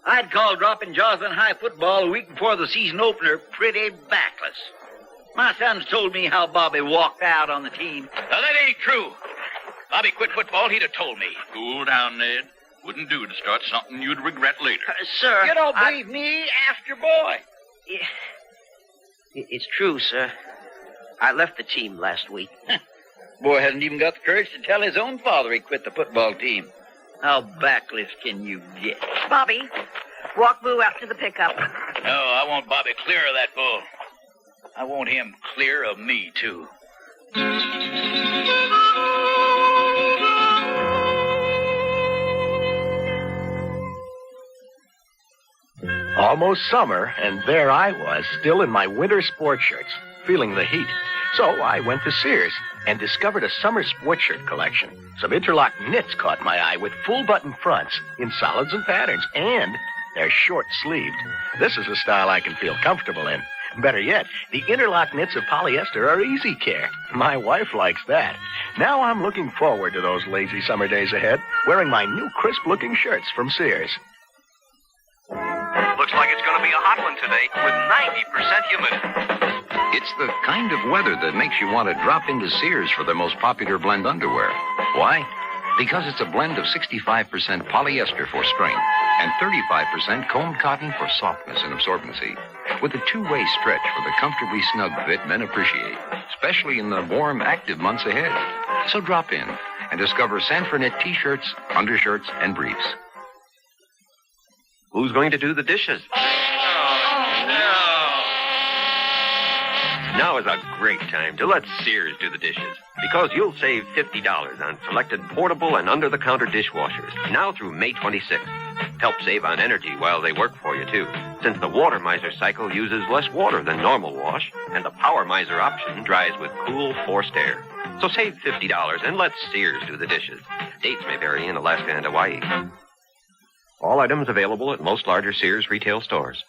Speaker 1: I'd call dropping Jocelyn High football a week before the season opener pretty backless. My son's told me how Bobby walked out on the team.
Speaker 5: Now, that ain't true. Bobby quit football, he'd have told me. Cool down, Ned. Wouldn't do to start something you'd regret later.
Speaker 6: Sir,
Speaker 1: you don't believe me? Ask your boy.
Speaker 6: It's true, sir. I left the team last week.
Speaker 1: Boy hasn't even got the courage to tell his own father he quit the football team. How backless can you get?
Speaker 28: Bobby, walk Boo out to the pickup.
Speaker 5: No, I want Bobby clear of that bull. I want him clear of me, too.
Speaker 24: Almost summer, and there I was, still in my winter sports shirts, feeling the heat. So I went to Sears and discovered a summer sports shirt collection. Some interlock knits caught my eye with full button fronts in solids and patterns. And They're short-sleeved. This is a style I can feel comfortable in. Better yet, the interlock knits of polyester are easy care. My wife likes that. Now I'm looking forward to those lazy summer days ahead, wearing my new crisp-looking shirts from Sears.
Speaker 2: Looks like it's going to be a hot one today with 90% humidity.
Speaker 8: It's the kind of weather that makes you want to drop into Sears for their most popular blend underwear. Why? Because it's a blend of 65% polyester for strength and 35% combed cotton for softness and absorbency, with a two-way stretch for the comfortably snug fit men appreciate, especially in the warm, active months ahead. So drop in and discover Sanford-knit T-shirts, undershirts, and briefs.
Speaker 2: Who's going to do the dishes? Now is a great time to let Sears do the dishes, because you'll save $50 on selected portable and under-the-counter dishwashers, now through May 26th. Help save on energy while they work for you, too, since the Water Miser cycle uses less water than normal wash, and the Power Miser option dries with cool, forced air. So save $50 and let Sears do the dishes. Dates may vary in Alaska and Hawaii. All items available at most larger Sears retail stores.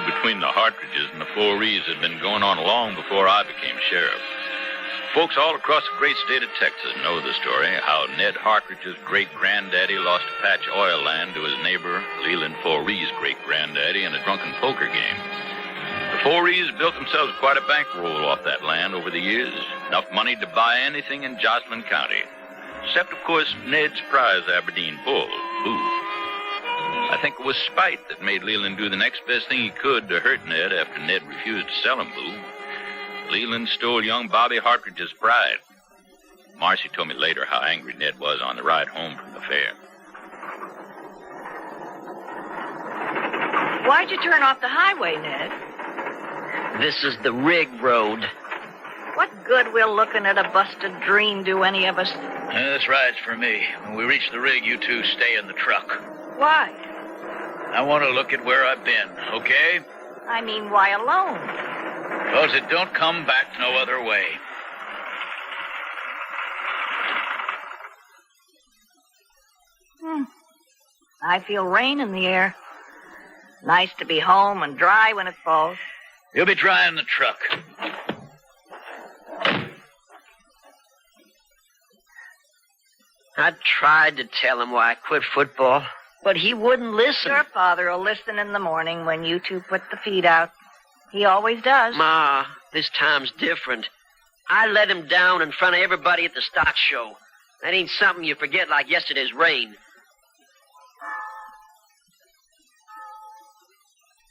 Speaker 5: Between the Hartridges and the Forees had been going on long before I became sheriff. Folks all across the great state of Texas know the story, how Ned Hartridge's great-granddaddy lost a patch of oil land to his neighbor, Leland Foree's great-granddaddy, in a drunken poker game. The Forees built themselves quite a bankroll off that land over the years, enough money to buy anything in Jocelyn County, except, of course, Ned's prize Aberdeen bull, Boo. I think it was spite that made Leland do the next best thing he could to hurt Ned after Ned refused to sell him Boo. Leland stole young Bobby Hartridge's bride. Marcy told me later how angry Ned was on the ride home from the fair.
Speaker 28: Why'd you turn off the highway, Ned?
Speaker 6: This is the rig road.
Speaker 28: What good will looking at a busted dream do any of us?
Speaker 1: This ride's for me. When we reach the rig, you two stay in the truck.
Speaker 28: Why?
Speaker 1: I want to look at where I've been, okay?
Speaker 28: I mean, why alone?
Speaker 1: Because it don't come back no other way.
Speaker 28: I feel rain in the air. Nice to be home and dry when it falls.
Speaker 1: You'll be dry in the truck.
Speaker 6: I tried to tell him why I quit football, but he wouldn't listen.
Speaker 28: Your father will listen in the morning when you two put the feed out. He always does.
Speaker 6: Ma, this time's different. I let him down in front of everybody at the stock show. That ain't something you forget like yesterday's rain.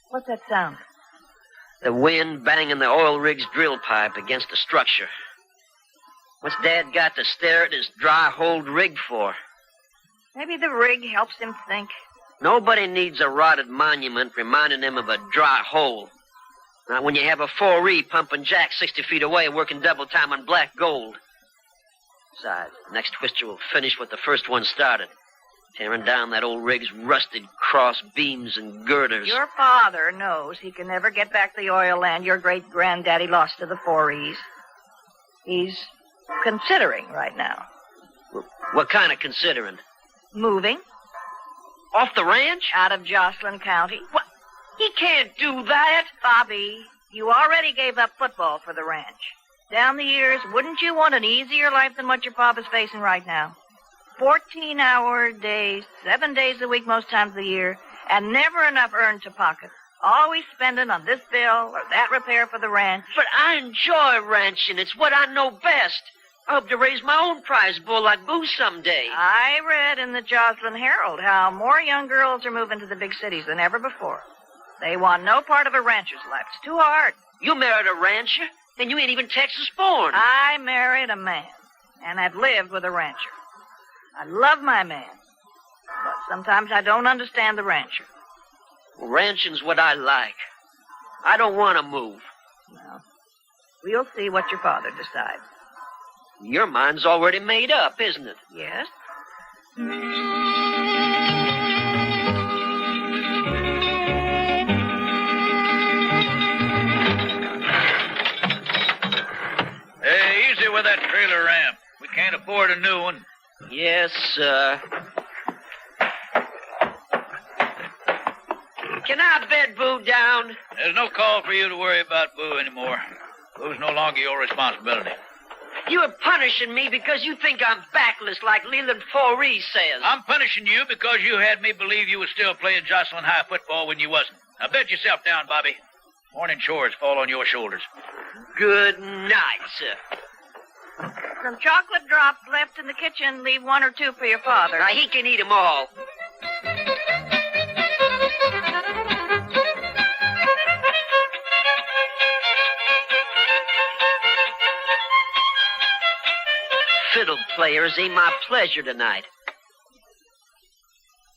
Speaker 28: What's that sound?
Speaker 6: The wind banging the oil rig's drill pipe against the structure. What's Dad got to stare at his dry-holed rig for?
Speaker 28: Maybe the rig helps him think.
Speaker 6: Nobody needs a rotted monument reminding him of a dry hole. Not when you have a 4E pumping jack 60 feet away working double time on black gold. Besides, next twister will finish what the first one started, tearing down that old rig's rusted cross beams and girders.
Speaker 28: Your father knows he can never get back the oil land your great-granddaddy lost to the Forees. He's considering right now.
Speaker 6: What kind of considering?
Speaker 28: Moving.
Speaker 6: Off the ranch?
Speaker 28: Out of Jocelyn County.
Speaker 6: What? He can't do that.
Speaker 28: Bobby, you already gave up football for the ranch. Down the years, wouldn't you want an easier life than what your papa's facing right now? 14-hour days, 7 days a week most times of the year, and never enough earned to pocket. Always spending on this bill or that repair for the ranch.
Speaker 6: But I enjoy ranching. It's what I know best. I hope to raise my own prize bull like Boo someday.
Speaker 28: I read in the Jocelyn Herald how more young girls are moving to the big cities than ever before. They want no part of a rancher's life. It's too hard.
Speaker 6: You married a rancher? Then you ain't even Texas born.
Speaker 28: I married a man, and I've lived with a rancher. I love my man, but sometimes I don't understand the rancher.
Speaker 6: Well, ranching's what I like. I don't want to move.
Speaker 28: Well, we'll see what your father decides.
Speaker 6: Your mind's already made up, isn't it?
Speaker 28: Yes.
Speaker 1: that trailer ramp. We can't afford a new one.
Speaker 6: Yes, sir. Can I bed Boo down?
Speaker 1: There's no call for you to worry about Boo anymore. Boo's no longer your responsibility.
Speaker 6: You are punishing me because you think I'm backless like Leland Foree says.
Speaker 1: I'm punishing you because you had me believe you were still playing Jocelyn High football when you wasn't. Now bed yourself down, Bobby. Morning chores fall on your shoulders.
Speaker 6: Good night, sir.
Speaker 28: Some chocolate drops left in the kitchen. Leave 1 or 2 for your father.
Speaker 6: Now, he can eat 'em all. Fiddle players ain't my pleasure tonight.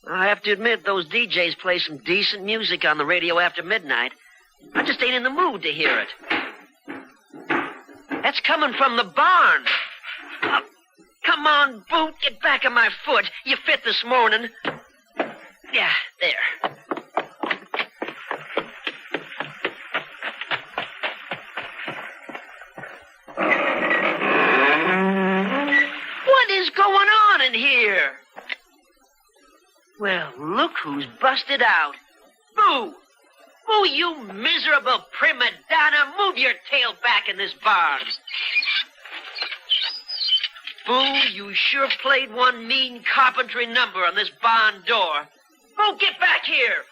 Speaker 6: I have to admit, those DJs play some decent music on the radio after midnight. I just ain't in the mood to hear it. That's coming from the barn. Come on, Boot, get back on my foot. You fit this morning. Yeah, there. What is going on in here? Well, look who's busted out. Boo! Boo, you miserable prima donna. Move your tail back in this barn. Boo, you sure played one mean carpentry number on this barn door. Boo, get back here.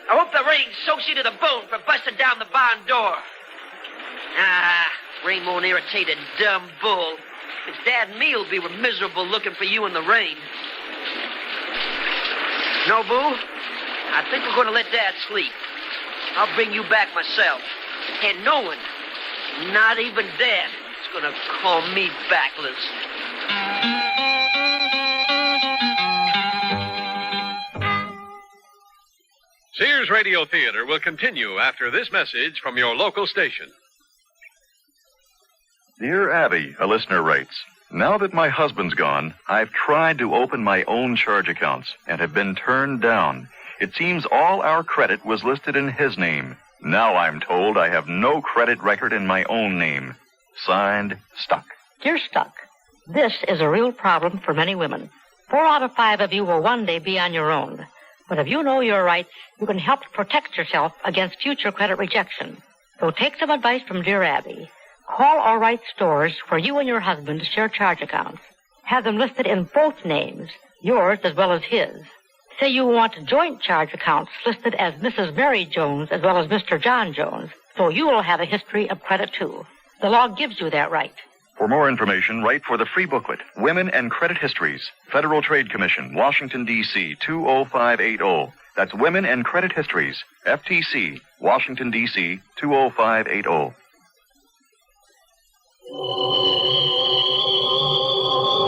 Speaker 6: I hope the rain soaks you to the bone for busting down the barn door. Ah, rain won't irritate a dumb bull. It's Dad and me'll be miserable looking for you in the rain. No, Boo? I think we're going to let Dad sleep. I'll bring you back myself. And no one, not even Dad, is going to call me backless.
Speaker 17: Sears Radio Theater will continue after this message from your local station.
Speaker 7: Dear Abby, a listener writes, now that my husband's gone, I've tried to open my own charge accounts and have been turned down. It seems all our credit was listed in his name. Now I'm told I have no credit record in my own name. Signed, Stuck.
Speaker 9: You're stuck. This is a real problem for many women. 4 out of 5 of you will one day be on your own. But if you know your rights, you can help protect yourself against future credit rejection. So take some advice from dear Abby. Call All Right stores where you and your husband share charge accounts. Have them listed in both names, yours as well as his. Say you want joint charge accounts listed as Mrs. Mary Jones as well as Mr. John Jones, so you will have a history of credit too. The law gives you that right.
Speaker 7: For more information, write for the free booklet, Women and Credit Histories, Federal Trade Commission, Washington, D.C., 20580. That's Women and Credit Histories, FTC, Washington, D.C., 20580.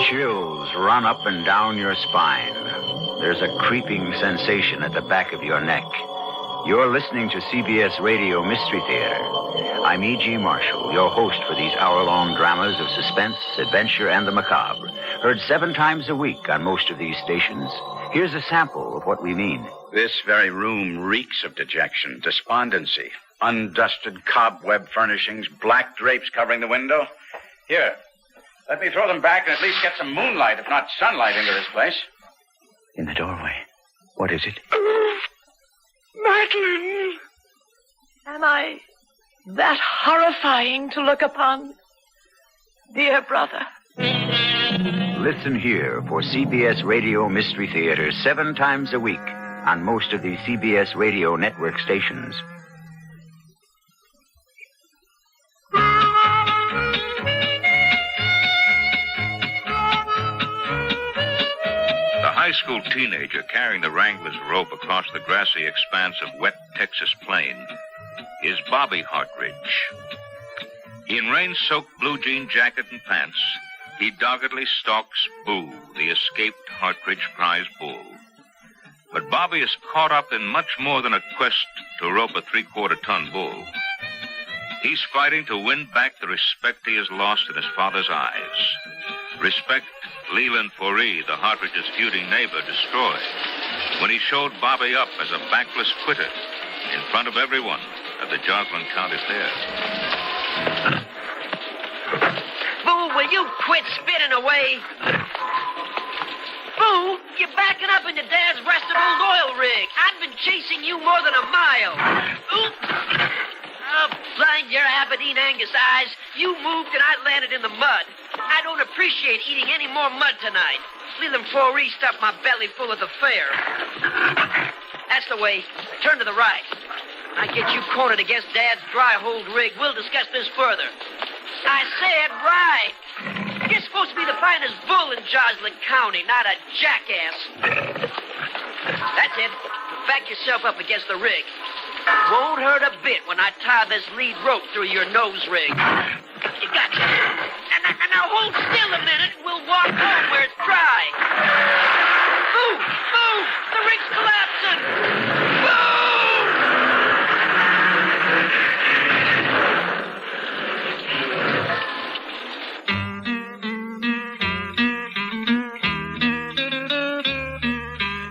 Speaker 10: Chills run up and down your spine. There's a creeping sensation at the back of your neck. You're listening to CBS Radio Mystery Theater. I'm E.G. Marshall, your host for these hour-long dramas of suspense, adventure, and the macabre. Heard 7 times a week on most of these stations. Here's a sample of what we mean.
Speaker 12: This very room reeks of dejection, despondency, undusted cobweb furnishings, black drapes covering the window. Here, let me throw them back and at least get some moonlight, if not sunlight, into this place.
Speaker 10: In the doorway. What is it?
Speaker 15: Madeline! Am I that horrifying to look upon? Dear brother.
Speaker 10: Listen here for CBS Radio Mystery Theater 7 times a week on most of the CBS Radio network stations.
Speaker 13: A high school teenager carrying the wrangler's rope across the grassy expanse of wet Texas plain is Bobby Hartridge. In rain-soaked blue jean jacket and pants, he doggedly stalks Boo, the escaped Hartridge prize bull. But Bobby is caught up in much more than a quest to rope a 3/4-ton bull. He's fighting to win back the respect he has lost in his father's eyes. Respect Leland Foree, the Hartridge's feuding neighbor, destroyed when he showed Bobby up as a backless quitter in front of everyone at the Joslin County Fair.
Speaker 6: fool, will you quit spitting away? Boo, you're backing up into Dad's rusted old oil rig. I've been chasing you more than a mile. Ooh. Oh, blind your Aberdeen Angus eyes. You moved and I landed in the mud. I don't appreciate eating any more mud tonight. Leland 4E stuffed my belly full at the fair. That's the way. Turn to the right. I get you cornered against Dad's dry-hold rig. We'll discuss this further. I said right. You're supposed to be the finest bull in Joslin County, not a jackass. That's it. Back yourself up against the rig. Won't hurt a bit when I tie this lead rope through your nose rig. You gotcha. Now hold still a minute and we'll walk home where it's dry. Move! Move! The rig's collapsing!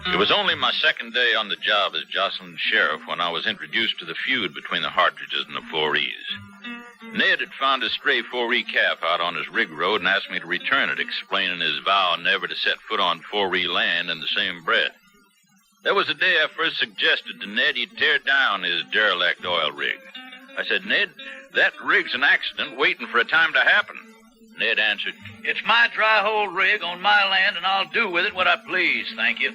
Speaker 5: It was only my second day on the job as Jocelyn sheriff when I was introduced to the feud between the Hartridges and the 4Es. Ned had found his stray 4E calf out on his rig road and asked me to return it, explaining his vow never to set foot on 4E land in the same breath. That was the day I first suggested to Ned he'd tear down his derelict oil rig. I said, Ned, that rig's an accident waiting for a time to happen. Ned answered,
Speaker 1: It's my dry-hole rig on my land, and I'll do with it what I please, thank you.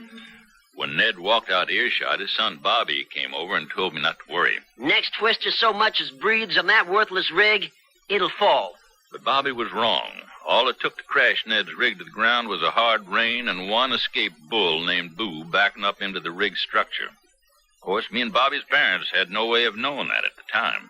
Speaker 5: When Ned walked out earshot, his son Bobby came over and told me not to worry.
Speaker 6: Next twister so much as breathes on that worthless rig, it'll fall.
Speaker 5: But Bobby was wrong. All it took to crash Ned's rig to the ground was a hard rain and one escaped bull named Boo backing up into the rig's structure. Of course, me and Bobby's parents had no way of knowing that at the time.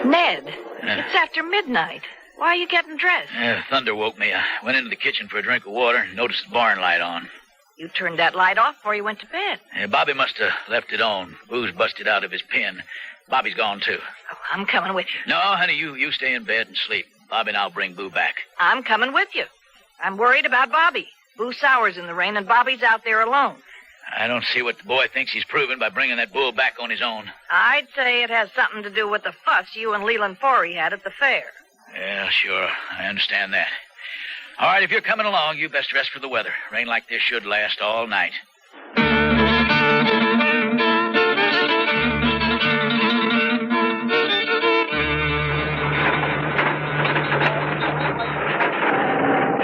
Speaker 27: Ned, it's after midnight. Why are you getting dressed?
Speaker 1: Thunder woke me. I went into the kitchen for a drink of water and noticed the barn light on.
Speaker 27: You turned that light off before you went to bed.
Speaker 1: Bobby must have left it on. Boo's busted out of his pen. Bobby's gone, too.
Speaker 27: Oh, I'm coming with you.
Speaker 1: No, honey, you stay in bed and sleep. Bobby and I'll bring Boo back.
Speaker 27: I'm coming with you. I'm worried about Bobby. Boo sours in the rain, and Bobby's out there alone.
Speaker 1: I don't see what the boy thinks he's proven by bringing that bull back on his own.
Speaker 27: I'd say it has something to do with the fuss you and Leland Forey had at the fair.
Speaker 1: Yeah, sure. I understand that. All right, if you're coming along, you best dress for the weather. Rain like this should last all night.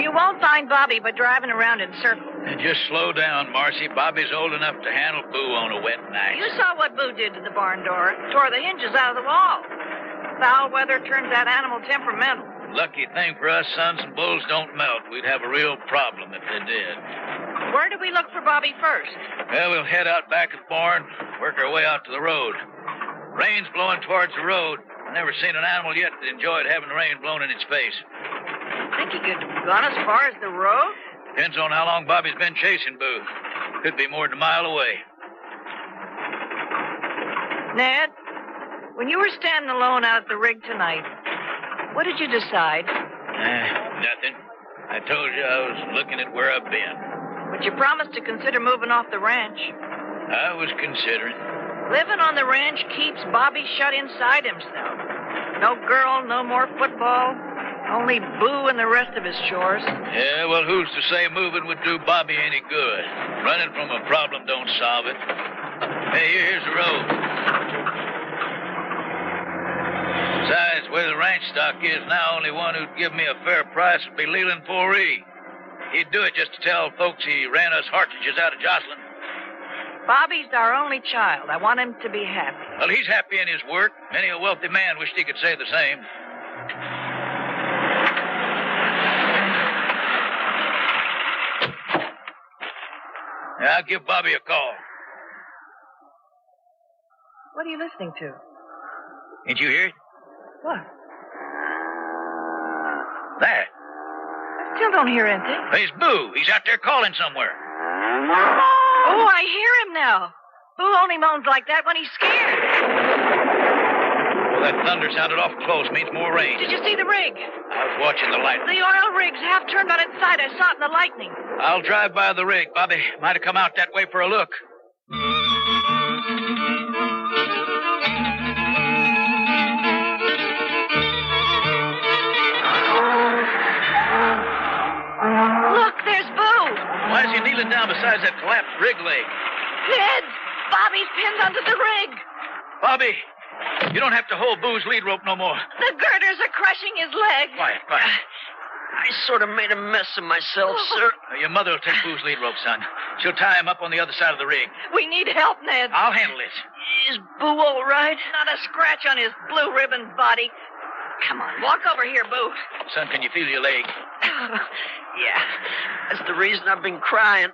Speaker 27: You won't find Bobby by driving around in circles.
Speaker 1: Just slow down, Marcy. Bobby's old enough to handle Boo on a wet night.
Speaker 27: You saw what Boo did to the barn door. Tore the hinges out of the wall. Foul weather turns that animal temperamental.
Speaker 1: Lucky thing for us, sons and bulls don't melt. We'd have a real problem if they did.
Speaker 27: Where do we look for Bobby first?
Speaker 1: Well, we'll head out back of the barn, work our way out to the road. Rain's blowing towards the road. I've never seen an animal yet that enjoyed having the rain blown in its face.
Speaker 27: Think you could run as far as the road?
Speaker 1: Depends on how long Bobby's been chasing Boo. Could be more than a mile away.
Speaker 27: Ned, when you were standing alone out at the rig tonight, what did you decide?
Speaker 1: Nothing. I told you I was looking at where I've been.
Speaker 27: But you promised to consider moving off the ranch.
Speaker 1: I was considering.
Speaker 27: Living on the ranch keeps Bobby shut inside himself. No girl, no more football. Only Boo and the rest of his chores.
Speaker 1: Yeah, well, who's to say moving would do Bobby any good? Running from a problem don't solve it. Hey, here's the road. Besides, where the ranch stock is now, only one who'd give me a fair price would be Leland 4E. He'd do it just to tell folks he ran us Hartridges out of Jocelyn.
Speaker 27: Bobby's our only child. I want him to be happy.
Speaker 1: Well, he's happy in his work. Many a wealthy man wished he could say the same. I'll give Bobby a call.
Speaker 27: What are you listening to?
Speaker 1: Didn't you hear it?
Speaker 27: What?
Speaker 1: That.
Speaker 27: I still don't hear anything.
Speaker 1: There's Boo. He's out there calling somewhere.
Speaker 27: Oh, I hear him now. Boo only moans like that when he's scared.
Speaker 1: That thunder sounded awful close. Means more rain.
Speaker 27: Did you see the rig?
Speaker 1: I was watching the light.
Speaker 27: The oil rig's half turned on its side. I saw it in the lightning.
Speaker 1: I'll drive by the rig. Bobby might have come out that way for a look.
Speaker 27: Look, there's Boo.
Speaker 1: Why is he kneeling down beside that collapsed rig leg?
Speaker 27: Ned, Bobby's pinned onto the rig.
Speaker 1: Bobby, you don't have to hold Boo's lead rope no more.
Speaker 27: The girders are crushing his leg.
Speaker 1: Quiet.
Speaker 6: I sort of made a mess of myself, sir.
Speaker 1: Your mother will take Boo's lead rope, son. She'll tie him up on the other side of the rig.
Speaker 27: We need help, Ned.
Speaker 1: I'll handle this.
Speaker 6: Is Boo all right?
Speaker 27: Not a scratch on his blue ribbon body. Come on, walk over here, Boo.
Speaker 1: Son, can you feel your leg?
Speaker 6: Yeah. That's the reason I've been crying.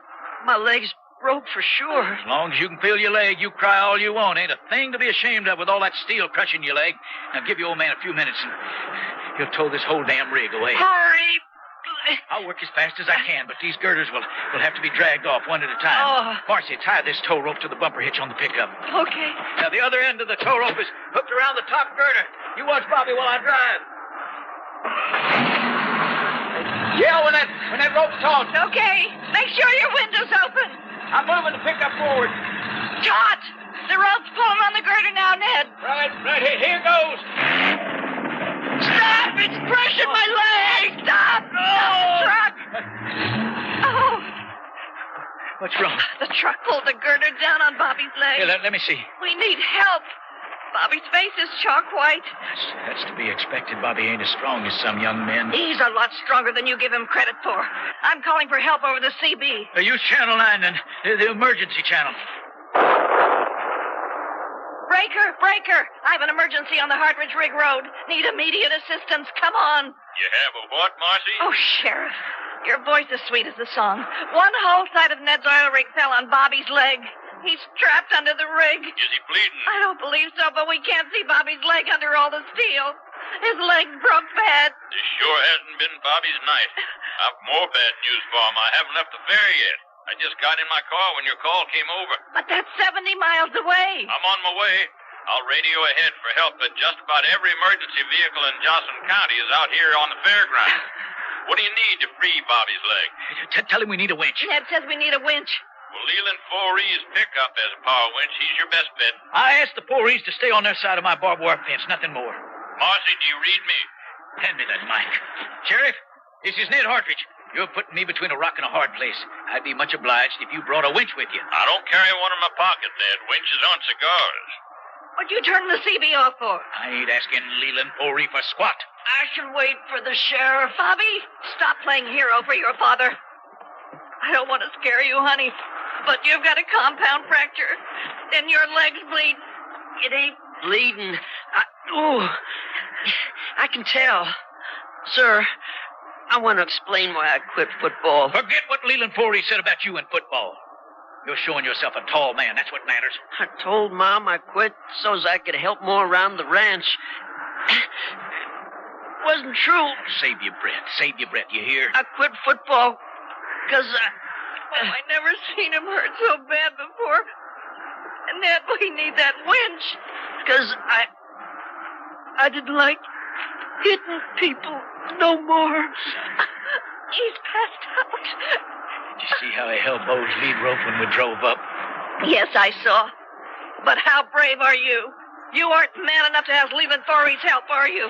Speaker 6: My leg's broke for sure.
Speaker 1: As long as you can feel your leg, you cry all you want. Ain't a thing to be ashamed of with all that steel crushing your leg. Now give your old man a few minutes and he'll tow this whole damn rig away.
Speaker 6: Hurry!
Speaker 1: I'll work as fast as I can, but these girders will have to be dragged off one at a time.
Speaker 27: Oh.
Speaker 1: Marcy, tie this tow rope to the bumper hitch on the pickup.
Speaker 27: Okay.
Speaker 1: Now, the other end of the tow rope is hooked around the top girder. You watch Bobby while I drive. Yell when that rope's taut.
Speaker 27: Okay. Make sure your window's open.
Speaker 1: I'm moving the pickup forward.
Speaker 27: Taut! The rope's pulling on the girder now, Ned.
Speaker 1: Right. Here goes.
Speaker 27: Stop! It's crushing my leg! Stop! No! The truck! Oh!
Speaker 1: What's wrong?
Speaker 27: The truck pulled the girder down on Bobby's leg.
Speaker 1: Here, let me see.
Speaker 27: We need help. Bobby's face is chalk white.
Speaker 1: That's to be expected. Bobby ain't as strong as some young men.
Speaker 27: He's a lot stronger than you give him credit for. I'm calling for help over the CB.
Speaker 1: Use Channel 9, then. The emergency channel.
Speaker 27: Breaker! I have an emergency on the Hartridge Rig Road. Need immediate assistance. Come on.
Speaker 5: You have a what, Marcy?
Speaker 27: Oh, Sheriff. Your voice is sweet as the song. One whole side of Ned's oil rig fell on Bobby's leg. He's trapped under the rig.
Speaker 5: Is he bleeding?
Speaker 27: I don't believe so, but we can't see Bobby's leg under all the steel. His leg broke bad.
Speaker 5: This sure hasn't been Bobby's night. I've more bad news for him. I haven't left the ferry yet. I just got in my car when your call came over.
Speaker 27: But that's 70 miles away.
Speaker 5: I'm on my way. I'll radio ahead for help, but just about every emergency vehicle in Johnson County is out here on the fairground. What do you need to free Bobby's leg?
Speaker 1: Tell him we need a winch.
Speaker 27: Ned says we need a winch.
Speaker 5: Well, Leland 4E's pickup has a power winch. He's your best bet.
Speaker 1: I asked the 4E's to stay on their side of my barbed wire fence, nothing more.
Speaker 5: Marcy, do you read me?
Speaker 1: Hand me that mic. Sheriff, this is Ned Hartridge. You're putting me between a rock and a hard place. I'd be much obliged if you brought a winch with you.
Speaker 5: I don't carry one in my pocket, Ned. Winches aren't cigars.
Speaker 27: What'd you turn the CB off for?
Speaker 1: I ain't asking Leland 4E for squat.
Speaker 27: I should wait for the sheriff. Bobby, stop playing hero for your father. I don't want to scare you, honey, but you've got a compound fracture, and your legs bleed.
Speaker 6: It ain't bleeding. I can tell. Sir, I want to explain why I quit football.
Speaker 1: Forget what Leland 4E said about you in football. You're showing yourself a tall man. That's what matters.
Speaker 6: I told Mom I quit so's I could help more around the ranch. Wasn't true.
Speaker 1: Save your breath. Save your breath, you hear?
Speaker 6: I quit football because
Speaker 27: I never seen him hurt so bad before. And Ned, we need that winch.
Speaker 6: Because I didn't like hitting people no more.
Speaker 27: He's passed out.
Speaker 1: Did you see how he held Bo's lead rope when we drove up?
Speaker 27: Yes, I saw. But how brave are you? You aren't man enough to ask Leland 4E's help, are you?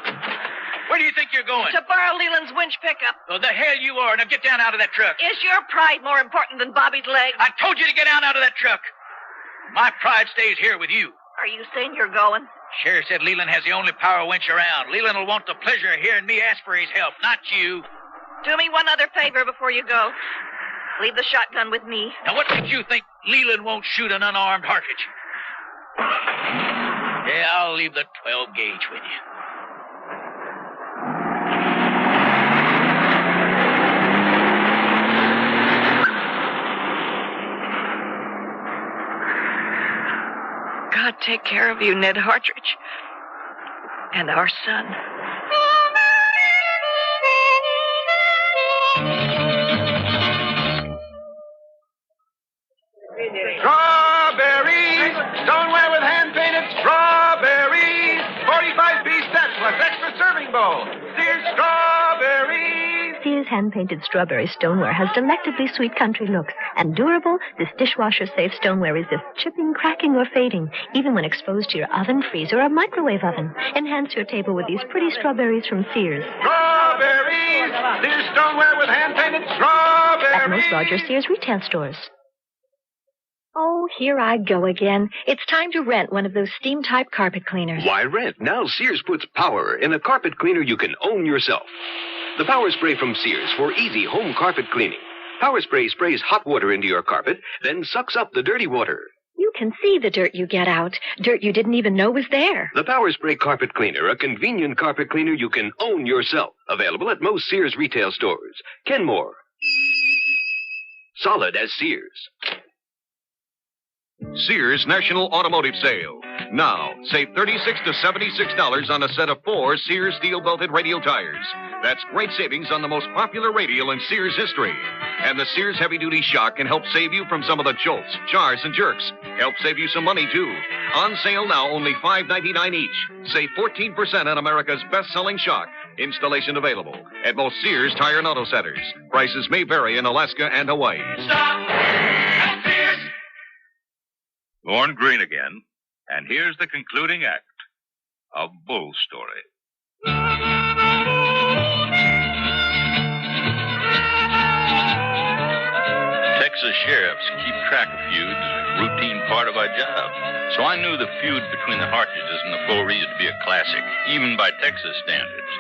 Speaker 1: Where do you think you're going?
Speaker 27: To borrow Leland's winch pickup.
Speaker 1: Oh, the hell you are. Now get down out of that truck.
Speaker 27: Is your pride more important than Bobby's leg?
Speaker 1: I told you to get down out of that truck. My pride stays here with you.
Speaker 27: Are you saying you're going?
Speaker 1: Sheriff said Leland has the only power winch around. Leland will want the pleasure of hearing me ask for his help, not you.
Speaker 27: Do me one other favor before you go. Leave the shotgun with me.
Speaker 1: Now, what makes you think Leland won't shoot an unarmed Hartridge? Yeah, I'll leave the 12 gauge with you.
Speaker 27: God take care of you, Ned Hartridge. And our son.
Speaker 11: Strawberries! Stoneware with hand-painted strawberries! 45 hand-painted strawberry stoneware has delectably sweet country looks. And durable, this dishwasher-safe stoneware resists chipping, cracking, or fading, even when exposed to your oven, freezer, or microwave oven. Enhance your table with these pretty strawberries from Sears.
Speaker 14: Strawberries! Sears stoneware with hand-painted strawberries!
Speaker 11: At most larger Sears retail stores.
Speaker 4: Oh, here I go again. It's time to rent one of those steam-type carpet cleaners.
Speaker 16: Why rent? Now Sears puts power in a carpet cleaner you can own yourself. The Power Spray from Sears for easy home carpet cleaning. Power Spray sprays hot water into your carpet, then sucks up the dirty water.
Speaker 4: You can see the dirt you get out. Dirt you didn't even know was there.
Speaker 16: The Power Spray Carpet Cleaner, a convenient carpet cleaner you can own yourself. Available at most Sears retail stores. Kenmore. Solid as Sears.
Speaker 18: Sears National Automotive Sale. Now, save $36 to $76 on a set of 4 Sears steel-belted radial tires. That's great savings on the most popular radial in Sears history. And the Sears heavy-duty shock can help save you from some of the jolts, jars, and jerks. Help save you some money, too. On sale now, only $5.99 each. Save 14% on America's best-selling shock. Installation available at most Sears Tire and Auto Centers. Prices may vary in Alaska and Hawaii.
Speaker 19: Stop! Sears! Lorne Greene again, and here's the concluding act of Bull's story.
Speaker 5: Texas sheriffs keep track of feuds, a routine part of our job. So I knew the feud between the Hartridges and the Foreys to be a classic, even by Texas standards.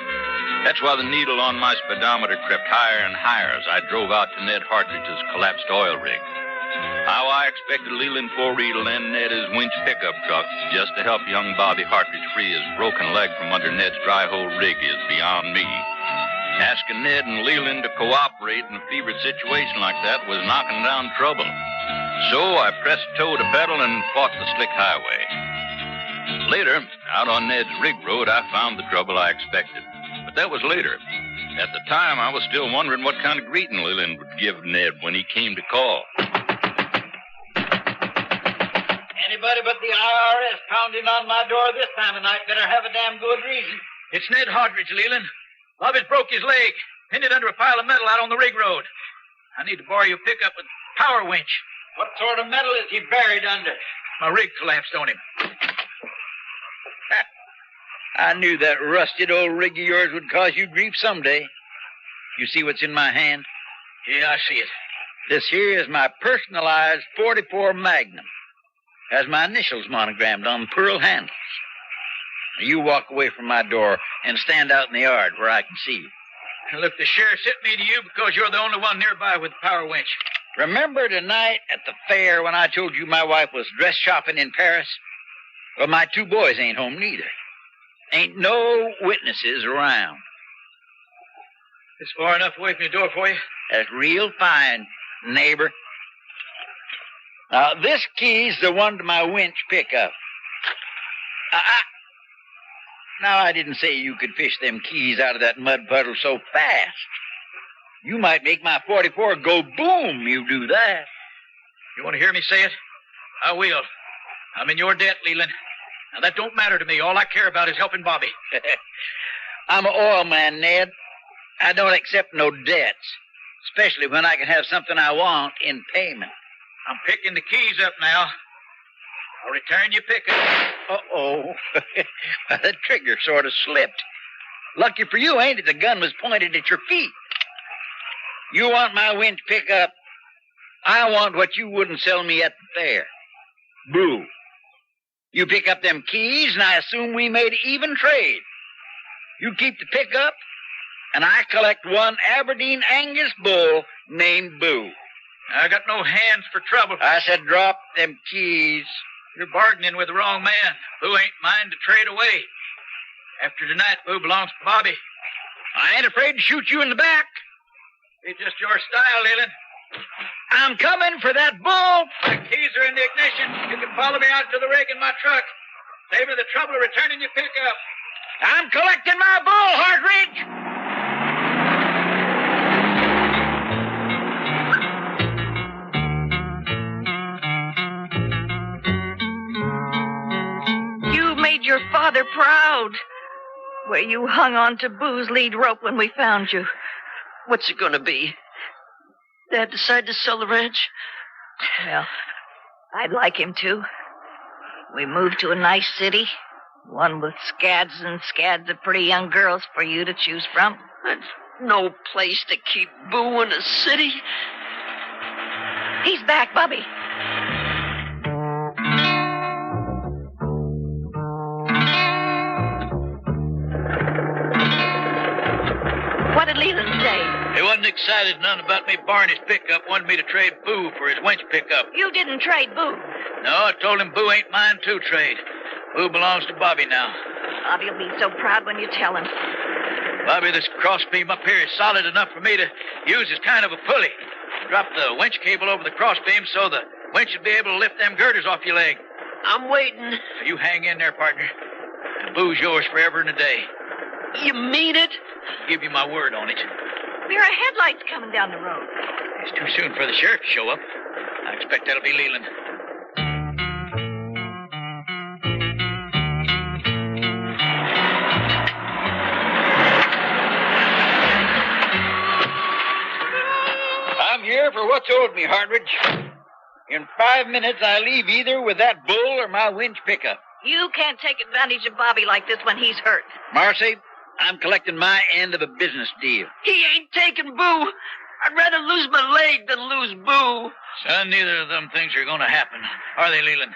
Speaker 5: That's why the needle on my speedometer crept higher and higher as I drove out to Ned Hartridge's collapsed oil rig. How I expected Leland Forey to lend Ned his winch pickup truck just to help young Bobby Hartridge free his broken leg from under Ned's dry hole rig is beyond me. Asking Ned and Leland to cooperate in a fevered situation like that was knocking down trouble. So I pressed toe to pedal and fought the slick highway. Later, out on Ned's rig road, I found the trouble I expected. But that was later. At the time, I was still wondering what kind of greeting Leland would give Ned when he came to call.
Speaker 1: Anybody but the IRS pounding on my door this time of night better have a damn good reason.
Speaker 21: It's Ned Hartridge, Leland. Bobby's broke his leg, pinned it under a pile of metal out on the rig road. I need to borrow your pickup with power winch.
Speaker 1: What sort of metal is he buried under?
Speaker 21: My rig collapsed on him.
Speaker 1: I knew that rusted old rig of yours would cause you grief someday. You see what's in my hand?
Speaker 21: Yeah, I see it.
Speaker 1: This here is my personalized 44 Magnum. Has my initials monogrammed on pearl handles. You walk away from my door and stand out in the yard where I can see you.
Speaker 21: Look, the sheriff sent me to you because you're the only one nearby with the power winch.
Speaker 1: Remember tonight at the fair when I told you my wife was dress shopping in Paris? Well, my 2 boys ain't home neither. Ain't no witnesses around.
Speaker 21: It's far enough away from your door for you?
Speaker 1: That's real fine, neighbor. Now, this key's the one to my winch pickup. Now, I didn't say you could fish them keys out of that mud puddle so fast. You might make my 44 go boom, you do that.
Speaker 21: You want to hear me say it? I will. I'm in your debt, Leland. Now, that don't matter to me. All I care about is helping Bobby.
Speaker 1: I'm an oil man, Ned. I don't accept no debts, especially when I can have something I want in payment.
Speaker 21: I'm picking the keys up now. I'll return your pickup.
Speaker 1: Uh-oh. The trigger sort of slipped. Lucky for you, ain't it? The gun was pointed at your feet. You want my winch pickup? I want what you wouldn't sell me at the fair. Boo. You pick up them keys, and I assume we made even trade. You keep the pickup, and I collect one Aberdeen Angus bull named Boo.
Speaker 21: I got no hands for trouble.
Speaker 1: I said drop them keys.
Speaker 21: You're bargaining with the wrong man. Boo ain't mine to trade away. After tonight, Boo belongs to Bobby.
Speaker 1: I ain't afraid to shoot you in the back.
Speaker 21: It's just your style, Leland.
Speaker 1: I'm coming for that bull.
Speaker 21: My keys are in the ignition. You can follow me out to the rig in my truck. Save me the trouble of returning your pickup.
Speaker 1: I'm collecting my bull, Hartridge.
Speaker 27: Made your father proud. Where you hung on to Boo's lead rope when we found you.
Speaker 6: What's it going to be? Dad decide to sell the ranch?
Speaker 28: Well, I'd like him to. We moved to a nice city, one with scads and scads of pretty young girls for you to choose from.
Speaker 6: That's no place to keep Boo in a city.
Speaker 28: He's back, Bobby. What did Leland say?
Speaker 21: He wasn't excited none about me borrowing his pickup, wanted me to trade Boo for his wench pickup.
Speaker 28: You didn't trade Boo.
Speaker 21: No, I told him Boo ain't mine to trade. Boo belongs to Bobby now.
Speaker 28: Bobby'll be so proud when you tell him.
Speaker 21: Bobby, this crossbeam up here is solid enough for me to use as kind of a pulley. Drop the winch cable over the crossbeam so the winch should be able to lift them girders off your leg.
Speaker 6: I'm waiting.
Speaker 21: You hang in there, partner. And Boo's yours forever and a day.
Speaker 6: You mean it?
Speaker 21: I'll give you my word on it.
Speaker 28: There are headlights coming down the road.
Speaker 21: It's too soon for the sheriff to show up. I expect that'll be Leland.
Speaker 1: I'm here for what's owed me, Hartridge. In 5 minutes, I leave either with that bull or my winch pickup.
Speaker 28: You can't take advantage of Bobby like this when he's hurt.
Speaker 1: Marcy, I'm collecting my end of a business deal.
Speaker 6: He ain't taking Boo. I'd rather lose my leg than lose Boo.
Speaker 21: Son, neither of them things are going to happen. Are they, Leland?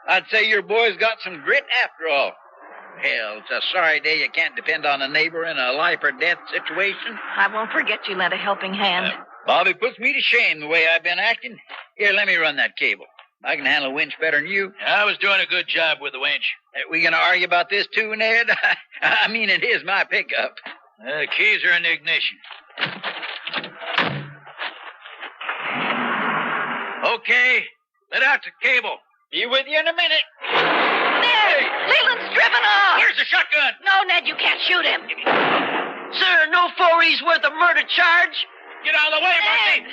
Speaker 1: I'd say your boy's got some grit after all. Hell, it's a sorry day you can't depend on a neighbor in a life-or-death situation.
Speaker 28: I won't forget you lent a helping hand.
Speaker 1: Bobby puts me to shame the way I've been acting. Here, let me run that cable. I can handle a winch better than you.
Speaker 21: I was doing a good job with the winch.
Speaker 1: Are we going to argue about this too, Ned? I mean, it is my pickup.
Speaker 21: The keys are in the ignition. Okay, let out the cable.
Speaker 1: Be with you in a minute.
Speaker 28: Ned! Leland's driven off!
Speaker 21: Where's the shotgun?
Speaker 28: No, Ned, you can't shoot him.
Speaker 6: Sir, no 4E's worth of murder charge.
Speaker 21: Get out of the way, Marcy!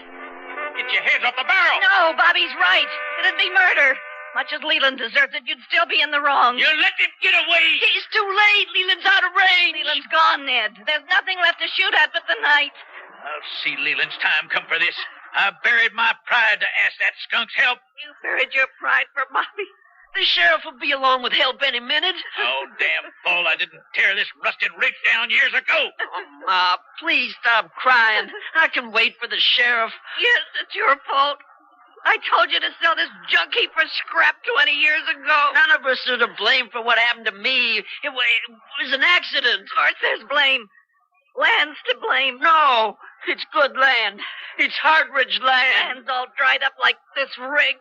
Speaker 21: Get your hands off the barrel!
Speaker 28: No, Bobby's right. It'd be murder. Much as Leland deserves it, you'd still be in the wrong.
Speaker 21: You let him get away!
Speaker 6: He's too late. Leland's out of range.
Speaker 28: Leland's gone, Ned. There's nothing left to shoot at but the night.
Speaker 21: I'll see Leland's time come for this. I buried my pride to ask that skunk's help.
Speaker 28: You buried your pride for Bobby.
Speaker 6: The sheriff will be along with help any minute.
Speaker 21: Oh, damn fool, I didn't tear this rusted rig down years ago.
Speaker 6: Oh, Ma, please stop crying. I can wait for the sheriff.
Speaker 28: Yes, it's your fault. I told you to sell this junk heap for scrap 20 years ago.
Speaker 6: None of us are to blame for what happened to me. It was an accident.
Speaker 28: Of course there's blame. Land's to blame.
Speaker 6: No, it's good land. It's Hartridge land.
Speaker 28: Land's all dried up like this rig.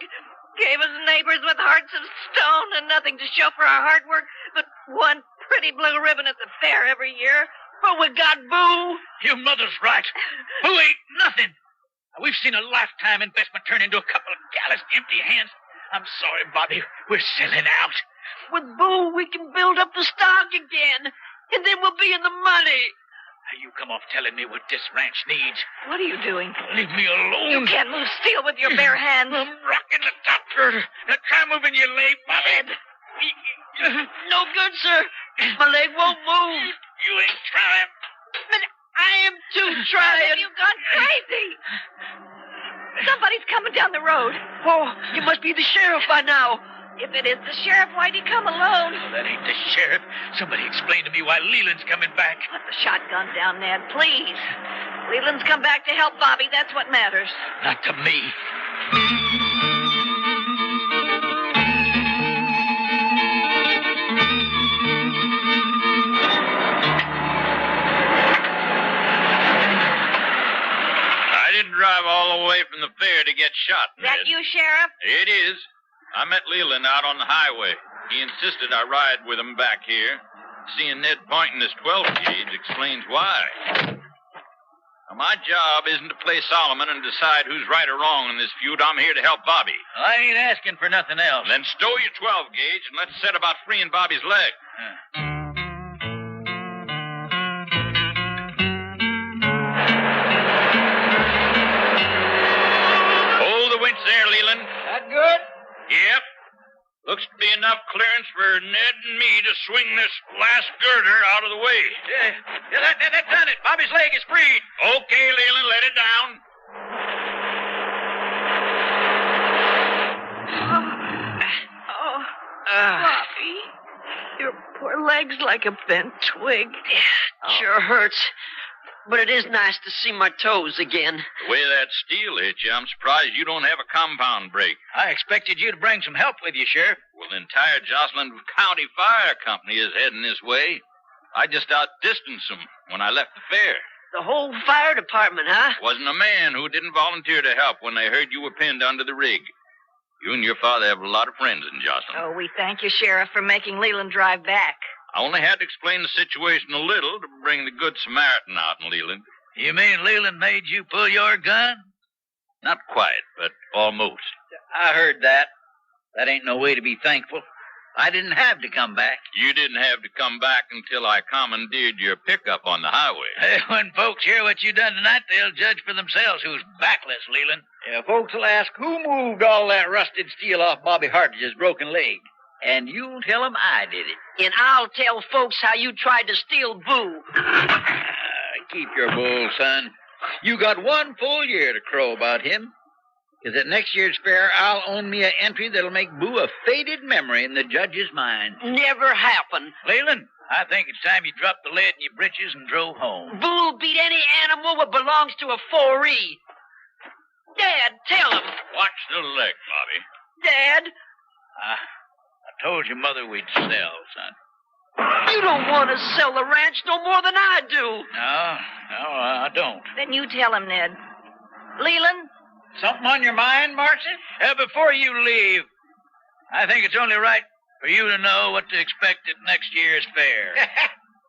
Speaker 28: Gave us neighbors with hearts of stone and nothing to show for our hard work but one pretty blue ribbon at the fair every year.
Speaker 6: But we got Boo.
Speaker 21: Your mother's right. Boo ain't nothing. We've seen a lifetime investment turn into a couple of callous, empty hands. I'm sorry, Bobby. We're selling out.
Speaker 6: With Boo, we can build up the stock again, and then we'll be in the money.
Speaker 21: You come off telling me what this ranch needs.
Speaker 28: What are you doing?
Speaker 21: Leave me alone.
Speaker 28: You can't move steel with your bare hands.
Speaker 21: I'm rocking the top girder. Now try moving your leg, Bobby.
Speaker 6: No good, sir. My leg won't move.
Speaker 21: You ain't trying.
Speaker 6: But I am too trying.
Speaker 28: You've gone crazy. Somebody's coming down the road.
Speaker 6: Oh, you must be the sheriff by now.
Speaker 28: If it is the sheriff, why'd he come alone?
Speaker 21: Oh, that ain't the sheriff. Somebody explain to me why Leland's coming back.
Speaker 28: Put the shotgun down, Ned, please. Leland's come back to help Bobby. That's what matters.
Speaker 21: Not to me.
Speaker 5: I didn't drive all the way from the fair to get shot, Ned.
Speaker 28: That you, Sheriff?
Speaker 5: It is. I met Leland out on the highway. He insisted I ride with him back here. Seeing Ned pointing his 12-gauge explains why. Now, my job isn't to play Solomon and decide who's right or wrong in this feud. I'm here to help Bobby.
Speaker 21: I ain't asking for nothing else.
Speaker 5: Then stow your 12-gauge and let's set about freeing Bobby's leg. Hold the winch there, Leland.
Speaker 1: That good?
Speaker 5: Yep. Looks to be enough clearance for Ned and me to swing this last girder out of the way.
Speaker 21: That done it. Bobby's leg is freed.
Speaker 5: Okay, Leland, let it down.
Speaker 15: Bobby, your poor leg's like a bent twig.
Speaker 6: Sure hurts. But it is nice to see my toes again.
Speaker 5: The way that steel hit you, I'm surprised you don't have a compound break.
Speaker 21: I expected you to bring some help with you, Sheriff.
Speaker 5: Well, the entire Jocelyn County Fire Company is heading this way. I just outdistanced them when I left the fair.
Speaker 6: The whole fire department, huh?
Speaker 5: Wasn't a man who didn't volunteer to help when they heard you were pinned under the rig. You and your father have a lot of friends in Jocelyn.
Speaker 28: Oh, we thank you, Sheriff, for making Leland drive back.
Speaker 5: I only had to explain the situation a little to bring the Good Samaritan out in Leland.
Speaker 21: You mean Leland made you pull your gun?
Speaker 5: Not quite, but almost.
Speaker 21: I heard that. That ain't no way to be thankful. I didn't have to come back.
Speaker 5: You didn't have to come back until I commandeered your pickup on the highway.
Speaker 21: Hey, when folks hear what you done tonight, they'll judge for themselves who's backless, Leland. Yeah, folks will ask who moved all that rusted steel off Bobby Hartridge's broken leg. And you'll tell them I did it.
Speaker 6: And I'll tell folks how you tried to steal Boo.
Speaker 21: Keep your bull, son. You got 1 full year to crow about him. Because at next year's fair, I'll own me an entry that'll make Boo a faded memory in the judge's mind.
Speaker 6: Never happened.
Speaker 21: Leland, I think it's time you dropped the lead in your britches and drove home.
Speaker 6: Boo beat any animal that belongs to a 4E. Dad, tell him.
Speaker 5: Watch the leg, Bobby.
Speaker 6: Dad.
Speaker 21: I told your mother we'd sell, son.
Speaker 6: You don't want to sell the ranch no more than I do.
Speaker 21: No, I don't.
Speaker 28: Then you tell him, Ned. Leland?
Speaker 21: Something on your mind, Marcy? Before you leave, I think it's only right for you to know what to expect at next year's fair.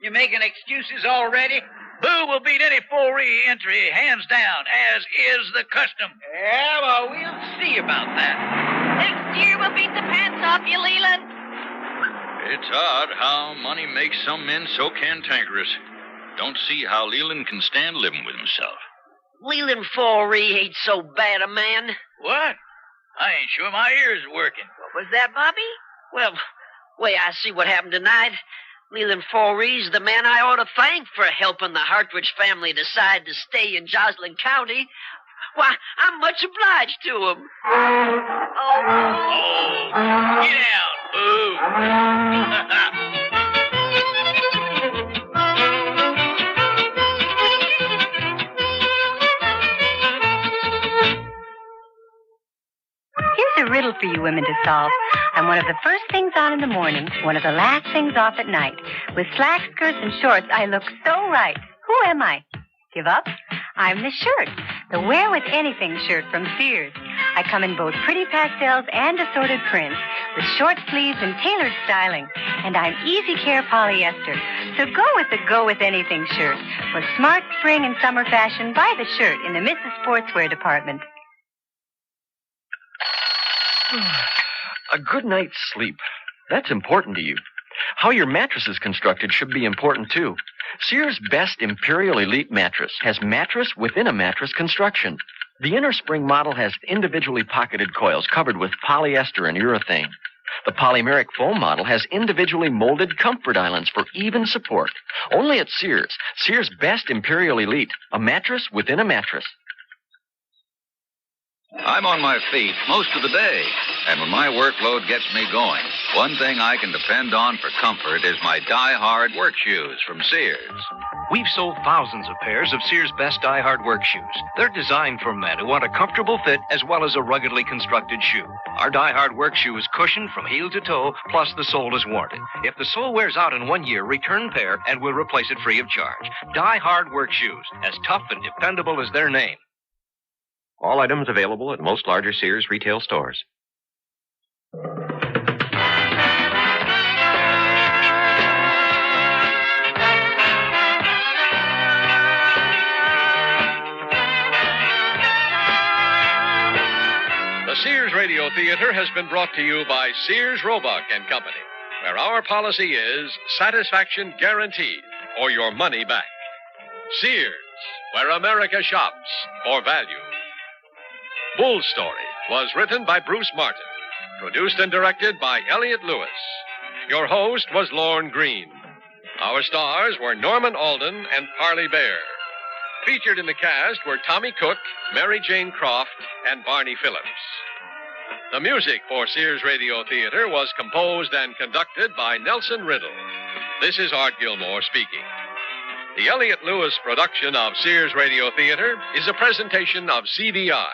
Speaker 21: You making excuses already? Boo will beat any 4E entry hands down, as is the custom. Yeah, well, we'll see about that.
Speaker 28: Next year we'll beat the pants off you, Leland.
Speaker 5: It's odd how money makes some men so cantankerous. Don't see how Leland can stand living with himself.
Speaker 6: Leland 4E ain't so bad a man.
Speaker 21: What? I ain't sure my ears are working.
Speaker 28: What was that, Bobby?
Speaker 6: Well, way I see what happened tonight, Leland 4E's the man I ought to thank for helping the Hartridge family decide to stay in Jocelyn County. Why, I'm much obliged to him.
Speaker 21: Get out, Boo.
Speaker 3: Here's a riddle for you women to solve. I'm one of the first things on in the morning, one of the last things off at night. With slacks, skirts, and shorts, I look so right. Who am I? Give up? I'm the shirt. The Wear With Anything shirt from Sears. I come in both pretty pastels and assorted prints, with short sleeves and tailored styling. And I'm easy care polyester. So go with the Go With Anything shirt. For smart spring and summer fashion, buy the shirt in the Mrs. Sportswear department.
Speaker 8: A good night's sleep. That's important to you. How your mattress is constructed should be important, too. Sears' Best Imperial Elite mattress has mattress within a mattress construction. The inner spring model has individually pocketed coils covered with polyester and urethane. The polymeric foam model has individually molded comfort islands for even support. Only at Sears. Sears' Best Imperial Elite, a mattress within a mattress.
Speaker 20: I'm on my feet most of the day, and when my workload gets me going, one thing I can depend on for comfort is my die-hard work shoes from Sears.
Speaker 22: We've sold thousands of pairs of Sears' Best Die-Hard work shoes. They're designed for men who want a comfortable fit as well as a ruggedly constructed shoe. Our Die-Hard work shoe is cushioned from heel to toe, plus the sole is warranted. If the sole wears out in 1 year, return pair and we'll replace it free of charge. Die-Hard work shoes, as tough and dependable as their name.
Speaker 2: All items available at most larger Sears retail stores.
Speaker 17: The Sears Radio Theater has been brought to you by Sears Roebuck and Company, where our policy is satisfaction guaranteed or your money back. Sears, where America shops for value. Bull's Story was written by Bruce Martin
Speaker 22: Produced and directed by Elliott Lewis. Your host was Lorne Green. Our stars were Norman Alden and Parley Bear. Featured in the cast were Tommy Cook, Mary Jane Croft, and Barney Phillips. The music for Sears Radio Theater was composed and conducted by Nelson Riddle. This is Art Gilmore speaking. The Elliott Lewis production of Sears Radio Theater is a presentation of CBI.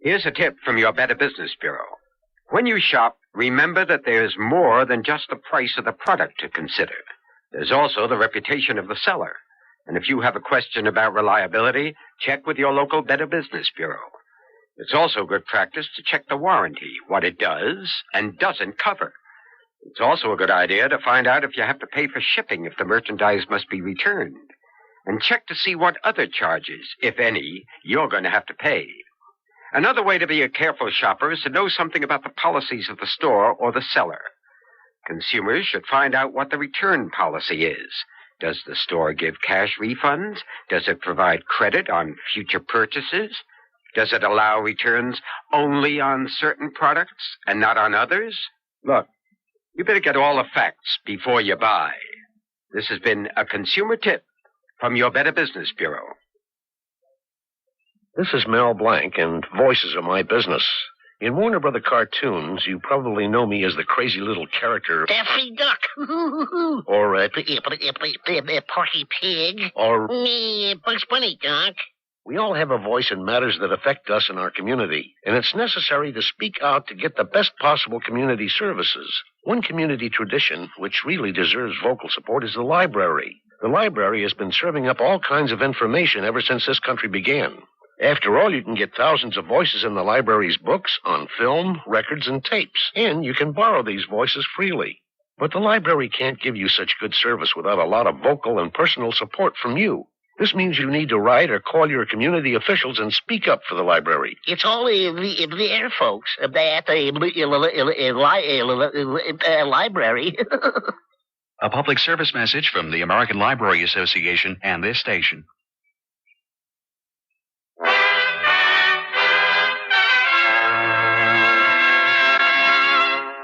Speaker 7: Here's a tip from your Better Business Bureau. When you shop, remember that there's more than just the price of the product to consider. There's also the reputation of the seller. And if you have a question about reliability, check with your local Better Business Bureau. It's also good practice to check the warranty, what it does and doesn't cover. It's also a good idea to find out if you have to pay for shipping if the merchandise must be returned. And check to see what other charges, if any, you're going to have to pay. Another way to be a careful shopper is to know something about the policies of the store or the seller. Consumers should find out what the return policy is. Does the store give cash refunds? Does it provide credit on future purchases? Does it allow returns only on certain products and not on others? Look, you better get all the facts before you buy. This has been a consumer tip from your Better Business Bureau.
Speaker 9: This is Mel Blanc, and voices are my business. In Warner Brother cartoons, you probably know me as the crazy little character...
Speaker 10: Daffy Duck.
Speaker 9: Or,
Speaker 10: Porky Pig.
Speaker 9: Or...
Speaker 10: Bugs Bunny, Doc.
Speaker 9: We all have a voice in matters that affect us in our community, and it's necessary to speak out to get the best possible community services. One community tradition, which really deserves vocal support, is the library. The library has been serving up all kinds of information ever since this country began. After all, you can get thousands of voices in the library's books, on film, records, and tapes. And you can borrow these voices freely. But the library can't give you such good service without a lot of vocal and personal support from you. This means you need to write or call your community officials and speak up for the library.
Speaker 10: It's all there, folks. At the library.
Speaker 12: A public service message from the American Library Association and this station.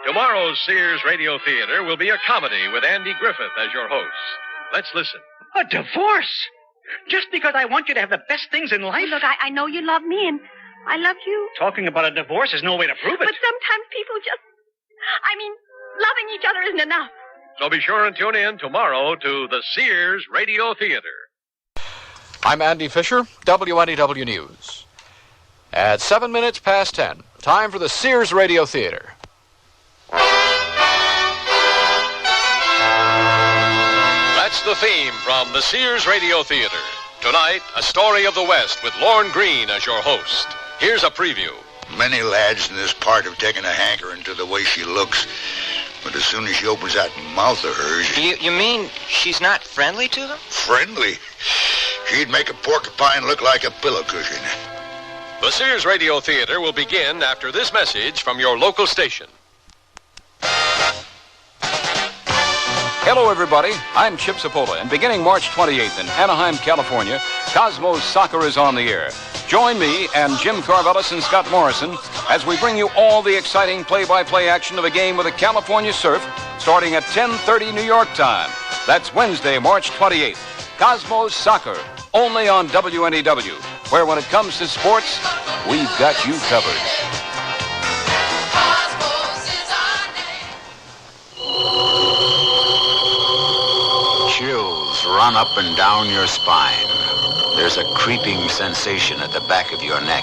Speaker 22: Tomorrow's Sears Radio Theater will be a comedy with Andy Griffith as your host. Let's listen.
Speaker 23: A divorce? Just because I want you to have the best things in life?
Speaker 24: Look, I know you love me, and I love you.
Speaker 23: Talking about a divorce is no way to prove it.
Speaker 24: But sometimes people just... loving each other isn't enough.
Speaker 22: So be sure and tune in tomorrow to the Sears Radio Theater.
Speaker 25: I'm Andy Fisher, WNEW News. At 7 minutes past 10, time for the Sears Radio Theater. That's the theme from the Sears Radio Theater. Tonight, a story of the West with Lorne Green as your host. Here's a preview.
Speaker 26: Many lads in this part have taken a hankering to the way she looks. But as soon as she opens that mouth of hers...
Speaker 29: You mean she's not friendly to them?
Speaker 26: Friendly? She'd make a porcupine look like a pillow cushion.
Speaker 25: The Sears Radio Theater will begin after this message from your local station.
Speaker 30: Hello, everybody. I'm Chip Sapola, and beginning March 28th in Anaheim, California, Cosmos Soccer is on the air. Join me and Jim Carvelis and Scott Morrison as we bring you all the exciting play-by-play action of a game with the California Surf starting at 10:30 New York time. That's Wednesday, March 28th. Cosmos Soccer, only on WNEW, where when it comes to sports, we've got you covered.
Speaker 20: Chills run up and down your spine. There's a creeping sensation at the back of your neck.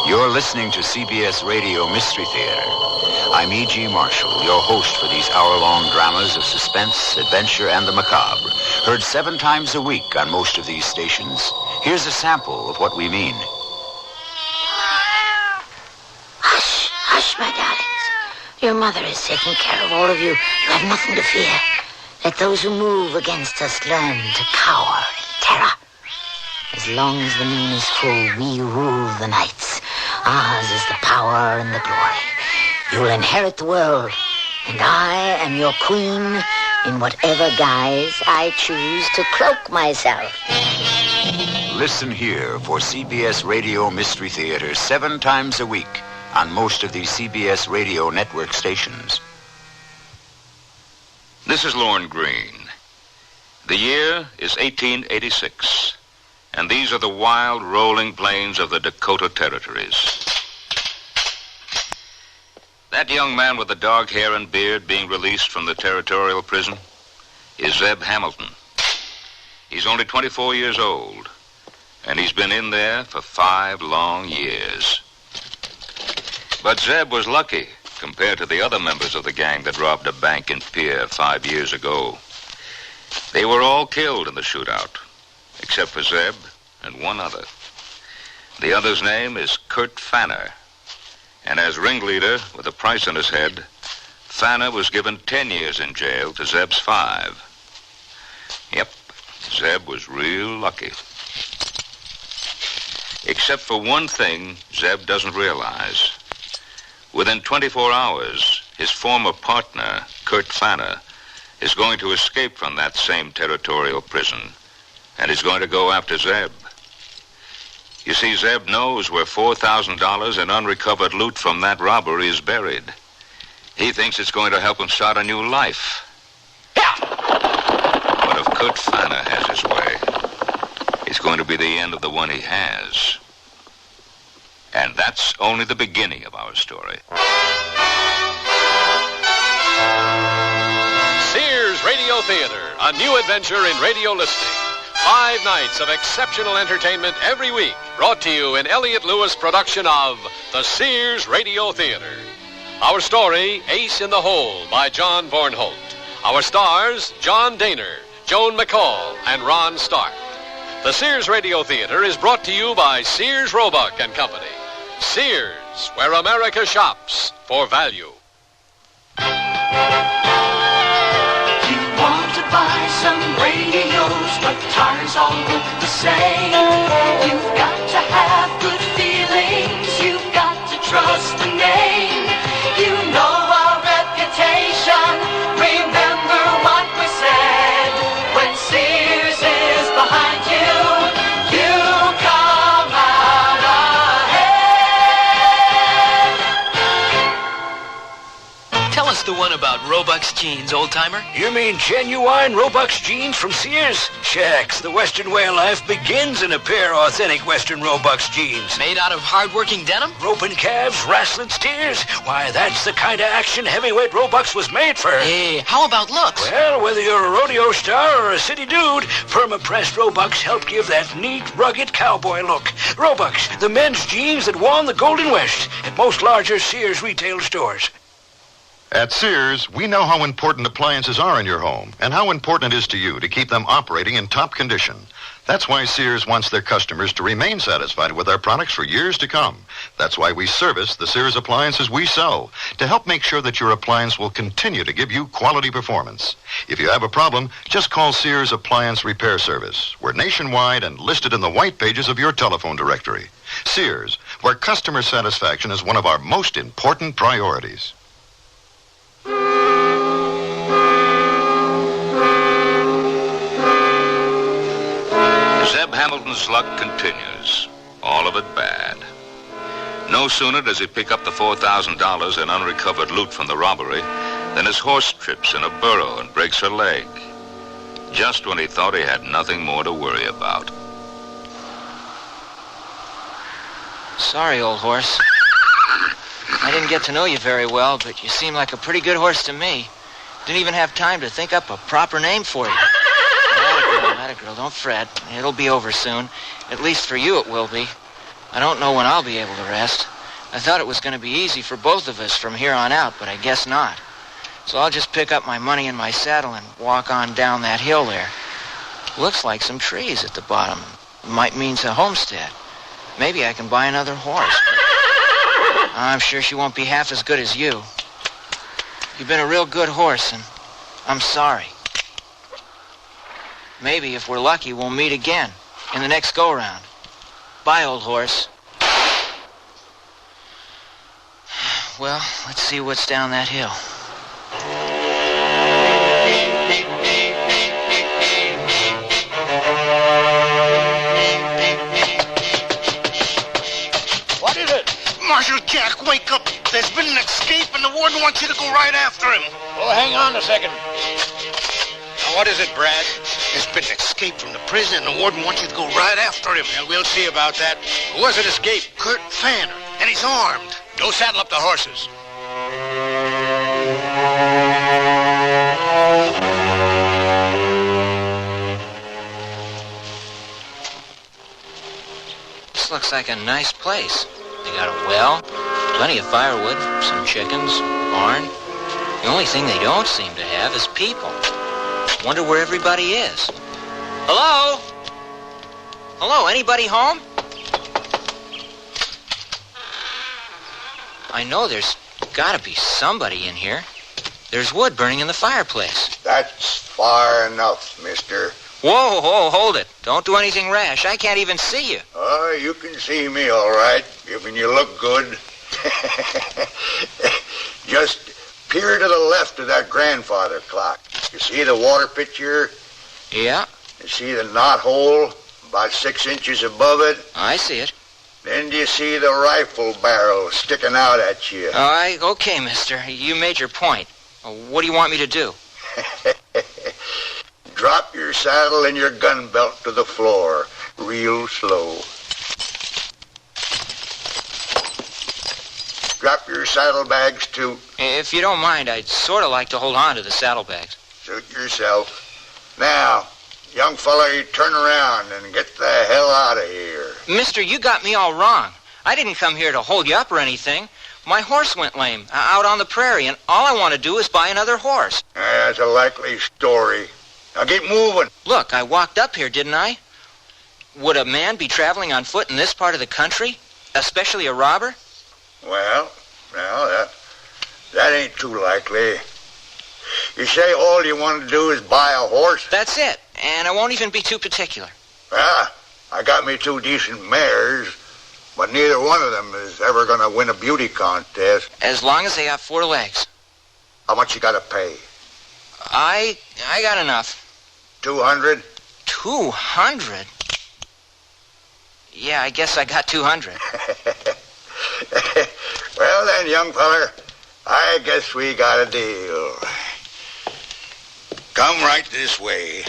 Speaker 20: You're listening to CBS Radio Mystery Theater. I'm E.G. Marshall, your host for these hour-long dramas of suspense, adventure, and the macabre. Heard 7 times a week on most of these stations. Here's a sample of what we mean.
Speaker 10: Hush, hush, my darlings. Your mother is taking care of all of you. You have nothing to fear. Let those who move against us learn to cower in terror. As long as the moon is full, we rule the nights. Ours is the power and the glory. You'll inherit the world, and I am your queen in whatever guise I choose to cloak myself.
Speaker 20: Listen here for CBS Radio Mystery Theater 7 times a week. on most of the CBS radio network stations.
Speaker 5: This is Lorne Green. The year is 1886, and these are the wild, rolling plains of the Dakota Territories. That young man with the dark hair and beard being released from the territorial prison is Zeb Hamilton. He's only 24 years old, and he's been in there for 5 long years. But Zeb was lucky compared to the other members of the gang that robbed a bank in Pierre 5 years ago. They were all killed in the shootout, except for Zeb and one other. The other's name is Kurt Fanner, and as ringleader with a price on his head, Fanner was given 10 years in jail to Zeb's 5. Yep, Zeb was real lucky. Except for one thing Zeb doesn't realize. Within 24 hours, his former partner, Kurt Fanner, is going to escape from that same territorial prison, and is going to go after Zeb. You see, Zeb knows where $4,000 in unrecovered loot from that robbery is buried. He thinks it's going to help him start a new life. But if Kurt Fanner has his way, it's going to be the end of the one he has. And that's only the beginning of our story.
Speaker 17: Sears Radio Theater, a new adventure in radio listening. 5 nights of exceptional entertainment every week, brought to you in Elliott Lewis' production of the Sears Radio Theater. Our story, Ace in the Hole by John Bornholt. Our stars, John Daner, Joan McCall, and Ron Stark. The Sears Radio Theater is brought to you by Sears Roebuck and Company. Sears, where America shops for value.
Speaker 1: You want to buy some radios, but tires all look the same. You've got to have good feelings. You've got to trust the name. You know our reputation. Remember what we said. When Sears is behind you, you come out ahead.
Speaker 4: Tell us the one about Roebuck's jeans, old-timer.
Speaker 9: You mean genuine Roebuck's jeans from Sears? Shucks, the Western way of life begins in a pair of authentic Western Roebuck's jeans.
Speaker 4: Made out of hard-working denim?
Speaker 9: Roping calves, wrestling steers. Why, that's the kind of action heavyweight Roebuck's was made for.
Speaker 4: Hey, how about looks?
Speaker 9: Well, whether you're a rodeo star or a city dude, perma-pressed Roebuck's help give that neat, rugged cowboy look. Roebuck's, the men's jeans that won the Golden West at most larger Sears retail stores.
Speaker 11: At Sears, we know how important appliances are in your home and how important it is to you to keep them operating in top condition. That's why Sears wants their customers to remain satisfied with our products for years to come. That's why we service the Sears appliances we sell, to help make sure that your appliance will continue to give you quality performance. If you have a problem, just call Sears Appliance Repair Service. We're nationwide and listed in the white pages of your telephone directory. Sears, where customer satisfaction is one of our most important priorities.
Speaker 5: Zeb Hamilton's luck continues, all of it bad. No sooner does he pick up the $4,000 in unrecovered loot from the robbery than his horse trips in a burrow and breaks her leg, just when he thought he had nothing more to worry about.
Speaker 29: Sorry, old horse. I didn't get to know you very well, but you seem like a pretty good horse to me. Didn't even have time to think up a proper name for you. Girl, don't fret. It'll be over soon. At least for you it will be. I don't know when I'll be able to rest. I thought it was going to be easy for both of us from here on out, but I guess not. So I'll just pick up my money in my saddle and walk on down that hill there. Looks like some trees at the bottom. Might mean a homestead. Maybe I can buy another horse. But I'm sure she won't be half as good as you. You've been a real good horse, and I'm sorry. Maybe, if we're lucky, we'll meet again in the next go-round. Bye, old horse. Well, let's see what's down that hill.
Speaker 13: What is it? Marshal Jack, wake
Speaker 6: There's been an escape, and the warden wants you to go right after him.
Speaker 9: Oh, hang on a second.
Speaker 6: What is it, Brad? There's been an escape from the prison, and the warden wants you to go right after him.
Speaker 9: Yeah, we'll see about that. Who was it escaped?
Speaker 6: Kurt Fanner, and he's armed.
Speaker 9: Go saddle up the horses.
Speaker 29: This looks like a nice place. They got a well, plenty of firewood, some chickens, barn. The only thing they don't seem to have is people. Wonder where everybody is. Hello? Hello, anybody home? I know there's gotta be somebody in here. There's wood burning in the fireplace.
Speaker 26: That's far enough, mister.
Speaker 29: Whoa, hold it. Don't do anything rash. I can't even see you.
Speaker 26: Oh, you can see me all right, given you look good. Just peer to the left of that grandfather clock. You see the water pitcher?
Speaker 29: Yeah.
Speaker 26: You see the knot hole about 6 inches above it?
Speaker 29: I see it.
Speaker 26: Then do you see the rifle barrel sticking out at you?
Speaker 29: Okay, mister. You made your point. What do you want me to do?
Speaker 26: Drop your saddle and your gun belt to the floor, real slow. Drop your saddlebags, too.
Speaker 29: If you don't mind, I'd sort of like to hold on to the saddlebags.
Speaker 26: Suit yourself. Now, young fella, you turn around and get the hell out of here.
Speaker 29: Mister, you got me all wrong. I didn't come here to hold you up or anything. My horse went lame out on the prairie, and all I want to do is buy another horse.
Speaker 26: That's a likely story. Now get moving.
Speaker 29: Look, I walked up here, didn't I? Would a man be traveling on foot in this part of the country? Especially a robber?
Speaker 26: Well, that ain't too likely. You say all you want to do is buy a horse?
Speaker 29: That's it, and I won't even be too particular.
Speaker 26: I got me 2 decent mares, but neither one of them is ever going to win a beauty contest.
Speaker 29: As long as they got 4 legs.
Speaker 26: How much you got to pay?
Speaker 29: I got enough.
Speaker 26: 200?
Speaker 29: 200? Yeah, I guess I got 200.
Speaker 26: Well then, young feller, I guess we got a deal. Come right this way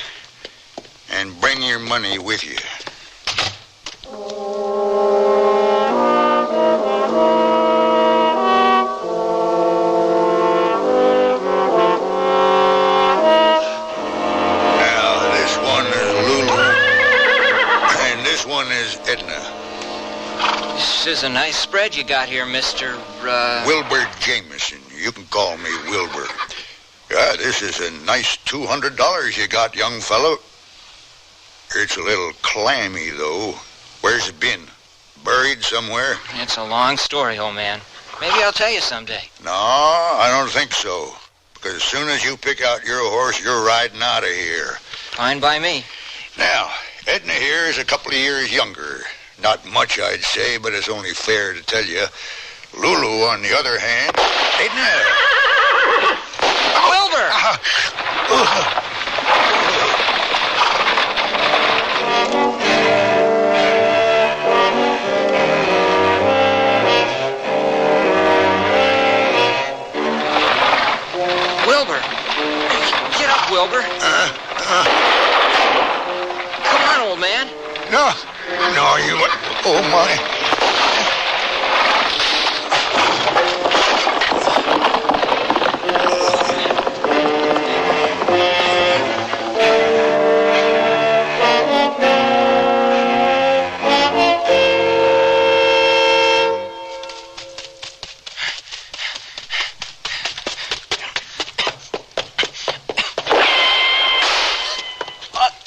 Speaker 26: and bring your money with you. Now, this one is Lulu, and this one is Edna.
Speaker 29: This is a nice spread you got here, Mr.
Speaker 26: Wilbur Jameson. You can call me Wilbur. Yeah, this is a nice $200 you got, young fellow. It's a little clammy, though. Where's it been? Buried somewhere?
Speaker 29: It's a long story, old man. Maybe I'll tell you someday.
Speaker 26: No, I don't think so. Because as soon as you pick out your horse, you're riding out of here.
Speaker 29: Fine by me.
Speaker 26: Now, Edna here is a couple of years younger. Not much, I'd say, but it's only fair to tell you. Lulu, on the other hand... Edna!
Speaker 29: Wilbur! Wilbur! Get up, Wilbur. Come on, old man.
Speaker 26: No, you... Oh, my...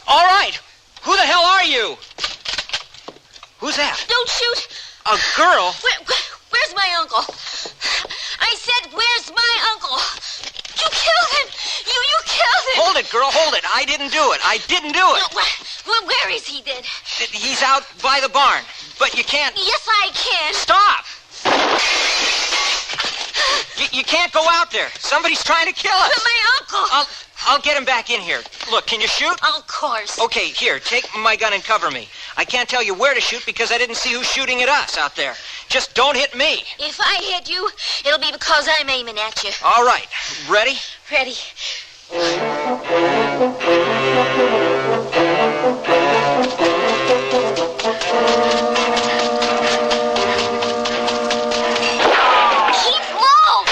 Speaker 29: All right. Who the hell are you? Who's that?
Speaker 10: Don't shoot.
Speaker 29: A girl?
Speaker 10: Where's my uncle? I said, where's my uncle? You killed him. You killed him.
Speaker 29: Hold it, girl, hold it. I didn't do it. I didn't do it.
Speaker 10: Where is he then?
Speaker 29: He's out by the barn. But you can't...
Speaker 10: Yes, I can.
Speaker 29: Stop! You can't go out there. Somebody's trying to kill us.
Speaker 10: But my uncle...
Speaker 29: I'll get him back in here. Look, can you shoot?
Speaker 10: Of course.
Speaker 29: Okay, here, take my gun and cover me. I can't tell you where to shoot because I didn't see who's shooting at us out there. Just don't hit me.
Speaker 10: If I hit you, it'll be because I'm aiming at you.
Speaker 29: All right. Ready?
Speaker 10: Ready. Keep low!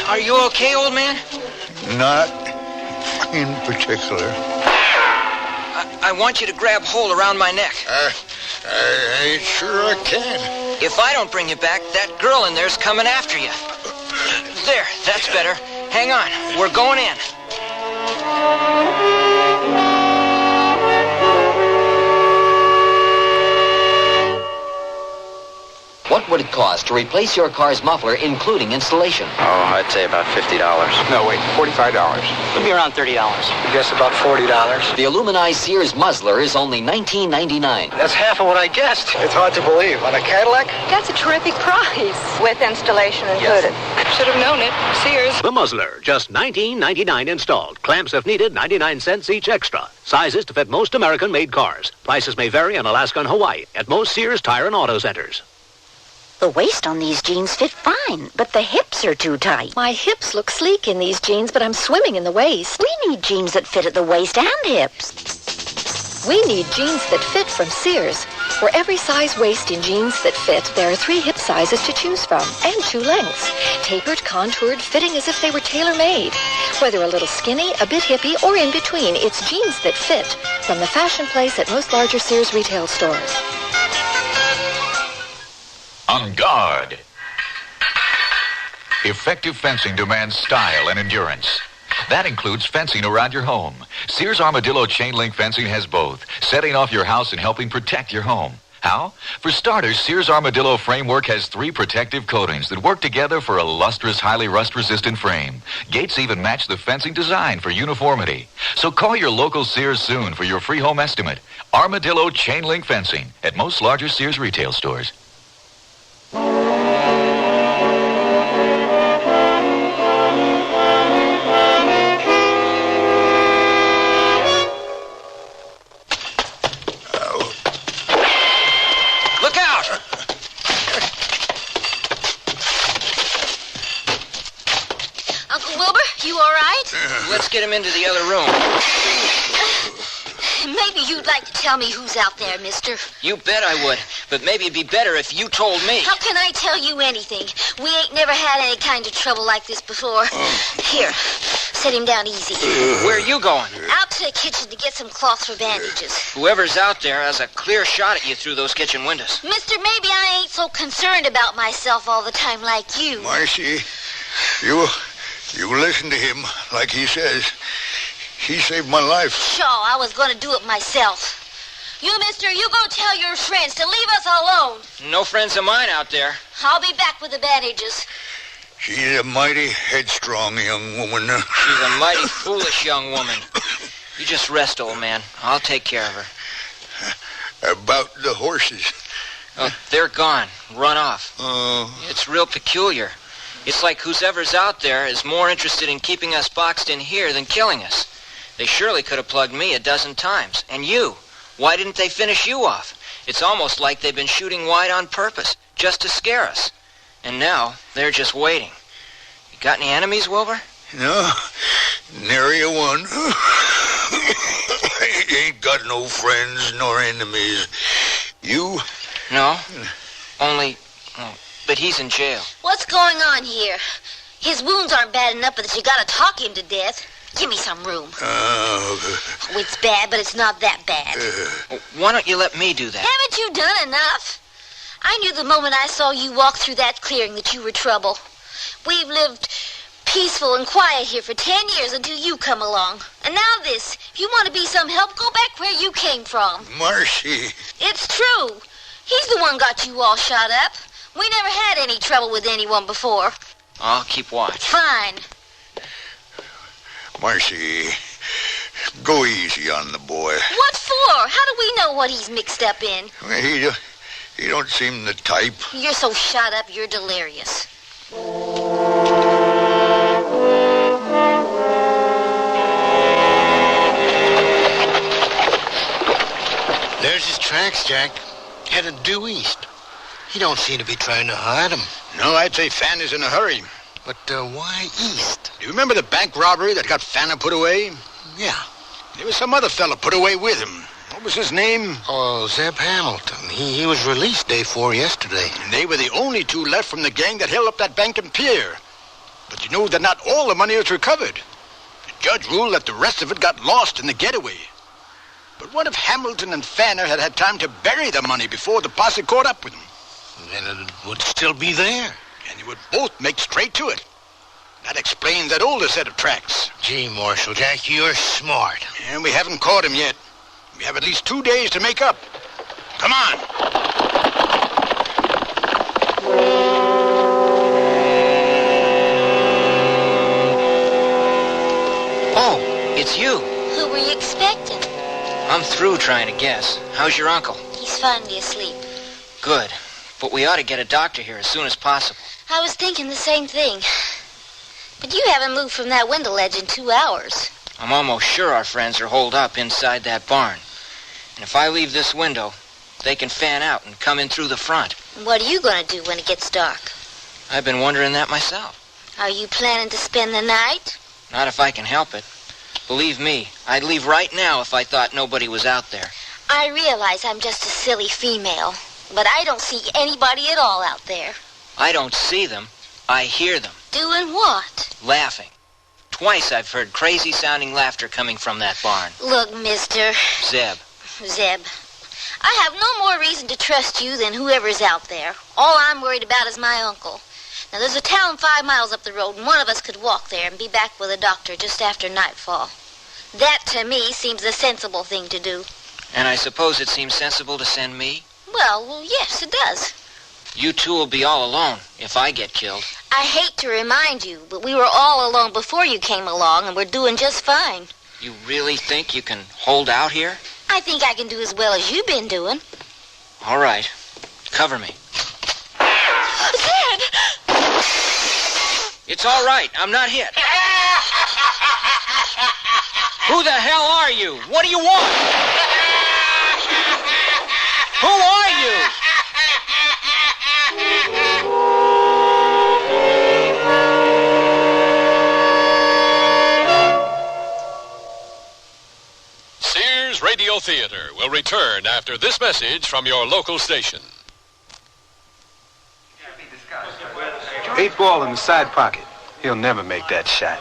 Speaker 29: Are you okay, old man?
Speaker 26: Not in particular.
Speaker 29: I want you to grab hold around my neck.
Speaker 26: I ain't sure I can.
Speaker 29: If I don't bring you back, that girl in there's coming after you. There, that's better. Hang on, we're going in.
Speaker 3: What would it cost to replace your car's muffler, including installation?
Speaker 29: Oh, I'd say about $50.
Speaker 6: No, wait, $45.
Speaker 29: It'll be around $30.
Speaker 6: I guess about $40.
Speaker 3: The aluminized Sears muzzler is only $19.99.
Speaker 6: That's half of what I guessed. It's hard to believe. On a Cadillac?
Speaker 24: That's a terrific price. With installation included. Should have known it. Sears.
Speaker 13: The muzzler, just $19.99 installed. Clamps if needed, 99 cents each extra. Sizes to fit most American-made cars. Prices may vary in Alaska and Hawaii at most Sears Tire and Auto Centers.
Speaker 10: The waist on these jeans fit fine, but the hips are too tight.
Speaker 24: My hips look sleek in these jeans, but I'm swimming in the waist.
Speaker 10: We need jeans that fit at the waist and hips.
Speaker 24: We need jeans that fit from Sears. For every size waist in jeans that fit, there are 3 hip sizes to choose from, and 2 lengths. Tapered, contoured, fitting as if they were tailor-made. Whether a little skinny, a bit hippie, or in between, it's jeans that fit. From the fashion place at most larger Sears retail stores.
Speaker 14: On guard. Effective fencing demands style and endurance. That includes fencing around your home. Sears Armadillo chain link fencing has both, setting off your house and helping protect your home. How? For starters, Sears Armadillo framework has 3 protective coatings that work together for a lustrous, highly rust-resistant frame. Gates even match the fencing design for uniformity. So call your local Sears soon for your free home estimate. Armadillo chain link fencing at most larger Sears retail stores.
Speaker 29: Look out!
Speaker 10: Uncle Wilbur, you all right?
Speaker 29: Let's get him into the other room.
Speaker 10: Maybe you'd like to tell me who's out there, mister.
Speaker 29: You bet I would, but maybe it'd be better if you told me.
Speaker 10: How can I tell you anything? We ain't never had any kind of trouble like this before. Here, set him down easy.
Speaker 29: Where are you going?
Speaker 10: Out to the kitchen to get some cloth for bandages.
Speaker 29: Whoever's out there has a clear shot at you through those kitchen windows.
Speaker 10: Mister, maybe I ain't so concerned about myself all the time like you.
Speaker 26: Marcy, you listen to him like he says. He saved my life.
Speaker 10: Sure, I was going to do it myself. You, mister, you go tell your friends to leave us alone.
Speaker 29: No friends of mine out there.
Speaker 10: I'll be back with the bandages.
Speaker 26: She's a mighty headstrong young woman.
Speaker 29: She's a mighty foolish young woman. You just rest, old man. I'll take care of her.
Speaker 26: About the horses.
Speaker 29: Oh, they're gone. Run off.
Speaker 26: Oh.
Speaker 29: It's real peculiar. It's like whoever's out there is more interested in keeping us boxed in here than killing us. They surely could have plugged me a dozen times. And you. Why didn't they finish you off? It's almost like they've been shooting wide on purpose, just to scare us. And now, they're just waiting. You got any enemies, Wilbur?
Speaker 26: No, nary a one. I ain't got no friends nor enemies. You?
Speaker 29: No, only... Oh, but he's in jail.
Speaker 10: What's going on here? His wounds aren't bad enough, but that you gotta talk him to death. Give me some room. Oh, it's bad, but it's not that bad.
Speaker 29: Why don't you let me do that?
Speaker 10: Haven't you done enough? I knew the moment I saw you walk through that clearing that you were trouble. We've lived peaceful and quiet here for 10 years until you come along. And now this. If you want to be some help, go back where you came from.
Speaker 26: Marcy.
Speaker 10: It's true. He's the one got you all shot up. We never had any trouble with anyone before.
Speaker 29: I'll keep watch.
Speaker 10: Fine.
Speaker 26: Marcy, go easy on the boy.
Speaker 10: What for? How do we know what he's mixed up in?
Speaker 26: He don't seem the type.
Speaker 10: You're so shot up, you're delirious.
Speaker 6: There's his tracks, Jack. Headed due east. He don't seem to be trying to hide them.
Speaker 26: No, I'd say Fanner's in a hurry.
Speaker 6: But why east?
Speaker 26: Do you remember the bank robbery that got Fanner put away?
Speaker 6: Yeah.
Speaker 26: There was some other fella put away with him. What was his name?
Speaker 6: Oh, Zeb Hamilton. He was released day 4 yesterday.
Speaker 26: And they were the only two left from the gang that held up that bank and pier. But you know that not all the money was recovered. The judge ruled that the rest of it got lost in the getaway. But what if Hamilton and Fanner had had time to bury the money before the posse caught up with them?
Speaker 6: Then it would still be there.
Speaker 26: And they would both make straight to it. That explains that older set of tracks.
Speaker 6: Gee, Marshal, Jack, you're smart.
Speaker 26: And we haven't caught him yet. We have at least 2 days to make up. Come on.
Speaker 29: Oh, it's you.
Speaker 10: Who were you expecting?
Speaker 29: I'm through trying to guess. How's your uncle?
Speaker 10: He's finally asleep.
Speaker 29: Good. But we ought to get a doctor here as soon as possible.
Speaker 10: I was thinking the same thing. But you haven't moved from that window ledge in 2 hours.
Speaker 29: I'm almost sure our friends are holed up inside that barn. And if I leave this window, they can fan out and come in through the front.
Speaker 10: What are you going to do when it gets dark?
Speaker 29: I've been wondering that myself.
Speaker 10: Are you planning to spend the night?
Speaker 29: Not if I can help it. Believe me, I'd leave right now if I thought nobody was out there.
Speaker 10: I realize I'm just a silly female, but I don't see anybody at all out there.
Speaker 29: I don't see them. I hear them.
Speaker 10: Doing what?
Speaker 29: Laughing. Twice I've heard crazy-sounding laughter coming from that barn.
Speaker 10: Look, mister.
Speaker 29: Zeb.
Speaker 10: Zeb. I have no more reason to trust you than whoever's out there. All I'm worried about is my uncle. Now, there's a town 5 miles up the road, and one of us could walk there and be back with a doctor just after nightfall. That, to me, seems the sensible thing to do.
Speaker 29: And I suppose it seems sensible to send me?
Speaker 10: Well, yes, it does.
Speaker 29: You two will be all alone if I get killed.
Speaker 10: I hate to remind you, but we were all alone before you came along, and we're doing just fine.
Speaker 29: You really think you can hold out here?
Speaker 10: I think I can do as well as you've been doing.
Speaker 29: All right. Cover me.
Speaker 10: Zed!
Speaker 29: It's all right. I'm not hit. Who the hell are you? What do you want? Who are you?
Speaker 25: Sears Radio Theater will return after this message from your local station.
Speaker 2: 8 ball in the side pocket. He'll never make that shot.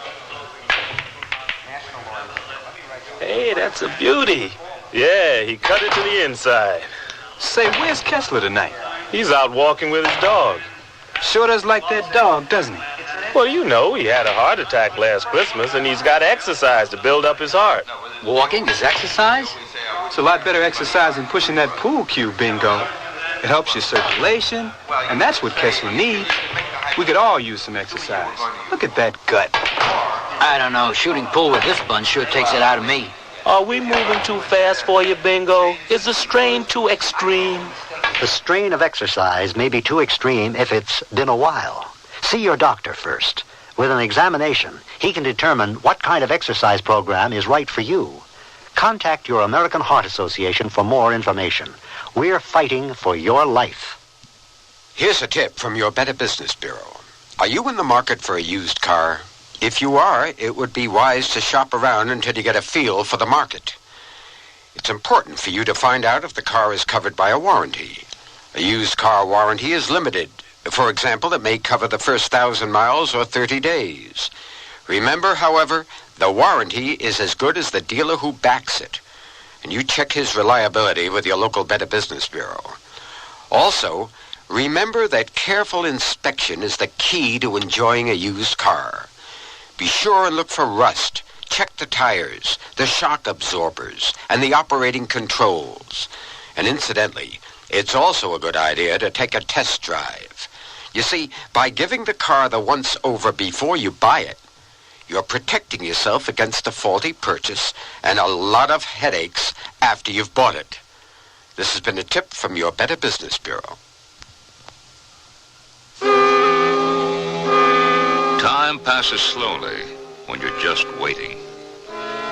Speaker 7: Hey, that's a beauty. Yeah, he cut it to the inside.
Speaker 2: Say, where's Kessler tonight?
Speaker 7: He's out walking with his dog.
Speaker 2: Sure does like that dog, doesn't he?
Speaker 7: Well, you know, he had a heart attack last Christmas, and he's got exercise to build up his heart.
Speaker 2: Walking is exercise? It's a lot better exercise than pushing that pool cue, Bingo. It helps your circulation, and that's what Kessler needs. We could all use some exercise. Look at that gut.
Speaker 8: I don't know. Shooting pool with this bunch sure takes it out of me.
Speaker 7: Are we moving too fast for you, Bingo? Is the strain too extreme?
Speaker 15: The strain of exercise may be too extreme if it's been a while. See your doctor first. With an examination, he can determine what kind of exercise program is right for you. Contact your American Heart Association for more information. We're fighting for your life.
Speaker 16: Here's a tip from your Better Business Bureau. Are you in the market for a used car? If you are, it would be wise to shop around until you get a feel for the market. It's important for you to find out if the car is covered by a warranty. A used car warranty is limited. For example, it may cover the first 1,000 miles or 30 days. Remember, however, the warranty is as good as the dealer who backs it. And you check his reliability with your local Better Business Bureau. Also, remember that careful inspection is the key to enjoying a used car. Be sure and look for rust. Check the tires, the shock absorbers, and the operating controls. And incidentally, it's also a good idea to take a test drive. You see, by giving the car the once-over before you buy it, you're protecting yourself against a faulty purchase and a lot of headaches after you've bought it. This has been a tip from your Better Business Bureau.
Speaker 5: Time passes slowly when you're just waiting,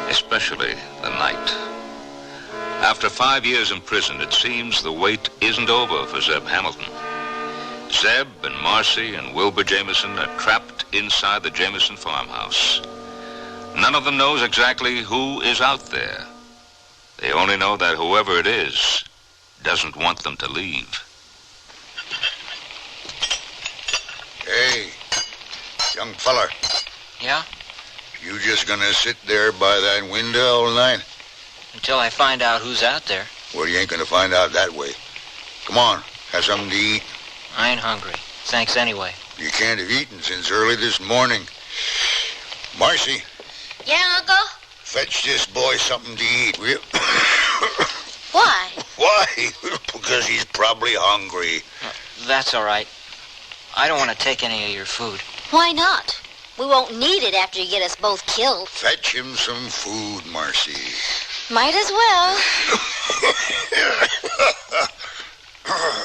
Speaker 5: especially the night. After 5 years in prison, it seems the wait isn't over for Zeb Hamilton. Zeb and Marcy and Wilbur Jameson are trapped inside the Jameson farmhouse. None of them knows exactly who is out there. They only know that whoever it is doesn't want them to leave.
Speaker 26: Hey, young feller.
Speaker 29: Yeah?
Speaker 26: You just gonna sit there by that window all night?
Speaker 29: Until I find out who's out there.
Speaker 26: Well, you ain't gonna find out that way. Come on, have something to eat.
Speaker 29: I ain't hungry. Thanks anyway.
Speaker 26: You can't have eaten since early this morning. Marcy.
Speaker 10: Yeah, Uncle?
Speaker 26: Fetch this boy something to eat, will you?
Speaker 10: Why?
Speaker 26: Why? Because he's probably hungry.
Speaker 29: That's all right. I don't want to take any of your food.
Speaker 10: Why not? We won't need it after you get us both killed.
Speaker 26: Fetch him some food, Marcy.
Speaker 10: Might as well.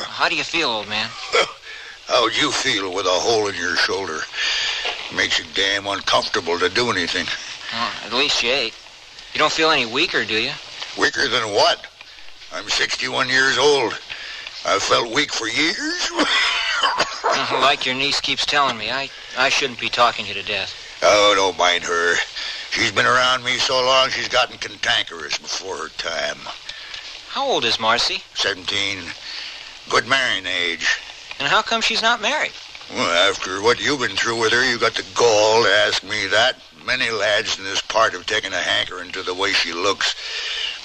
Speaker 29: How do you feel, old man?
Speaker 26: How'd you feel with a hole in your shoulder? Makes it damn uncomfortable to do anything.
Speaker 29: Well, at least you ate. You don't feel any weaker, do you?
Speaker 26: Weaker than what? I'm 61 years old. I've felt weak for years.
Speaker 29: Like your niece keeps telling me, I shouldn't be talking you to death.
Speaker 26: Oh, don't mind her. She's been around me so long she's gotten cantankerous before her time.
Speaker 29: How old is Marcy?
Speaker 26: 17. Good marrying age.
Speaker 29: And how come she's not married?
Speaker 26: Well, after what you've been through with her, you got the gall to ask me that. Many lads in this part have taken a hankering to the way she looks.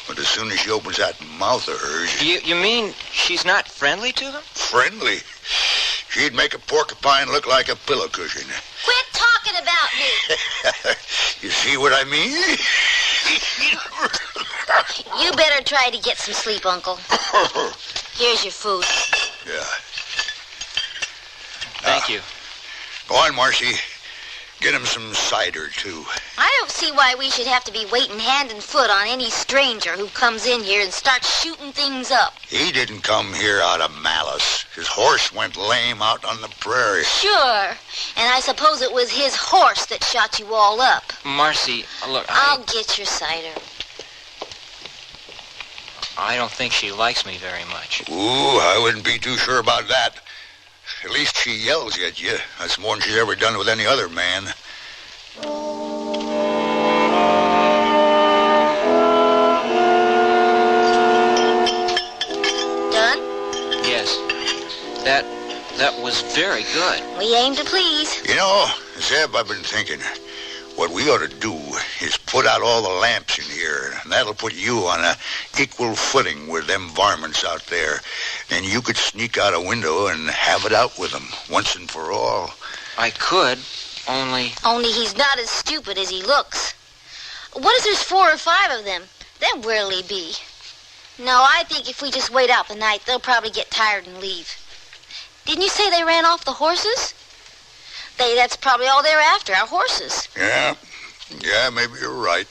Speaker 26: But as soon as she opens that mouth of hers...
Speaker 29: You mean she's not friendly to them?
Speaker 26: Friendly? She'd make a porcupine look like a pillow cushion.
Speaker 10: Quit talking about me.
Speaker 26: You see what I mean?
Speaker 10: You better try to get some sleep, Uncle. Here's your food.
Speaker 26: Yeah.
Speaker 29: Thank you.
Speaker 26: Go on, Marcy. Get him some cider, too.
Speaker 10: I don't see why we should have to be waiting hand and foot on any stranger who comes in here and starts shooting things up.
Speaker 26: He didn't come here out of malice. His horse went lame out on the prairie.
Speaker 10: Sure. And I suppose it was his horse that shot you all up.
Speaker 29: Marcy, look,
Speaker 10: I'll get your cider.
Speaker 29: I don't think she likes me very much.
Speaker 26: Ooh, I wouldn't be too sure about that. At least she yells at you. That's more than she's ever done with any other man.
Speaker 10: Done?
Speaker 29: Yes. That was very good.
Speaker 10: We aim to please.
Speaker 26: You know, Zeb, I've been thinking, what we ought to do is put out all the lamps in here, and that'll put you on a equal footing with them varmints out there. Then you could sneak out a window and have it out with them, once and for all.
Speaker 29: I could, only...
Speaker 10: Only he's not as stupid as he looks. What if there's 4 or 5 of them? Then where'll he be? No, I think if we just wait out the night, they'll probably get tired and leave. Didn't you say they ran off the horses? That's probably all they're after, our horses.
Speaker 26: Yeah, maybe you're right.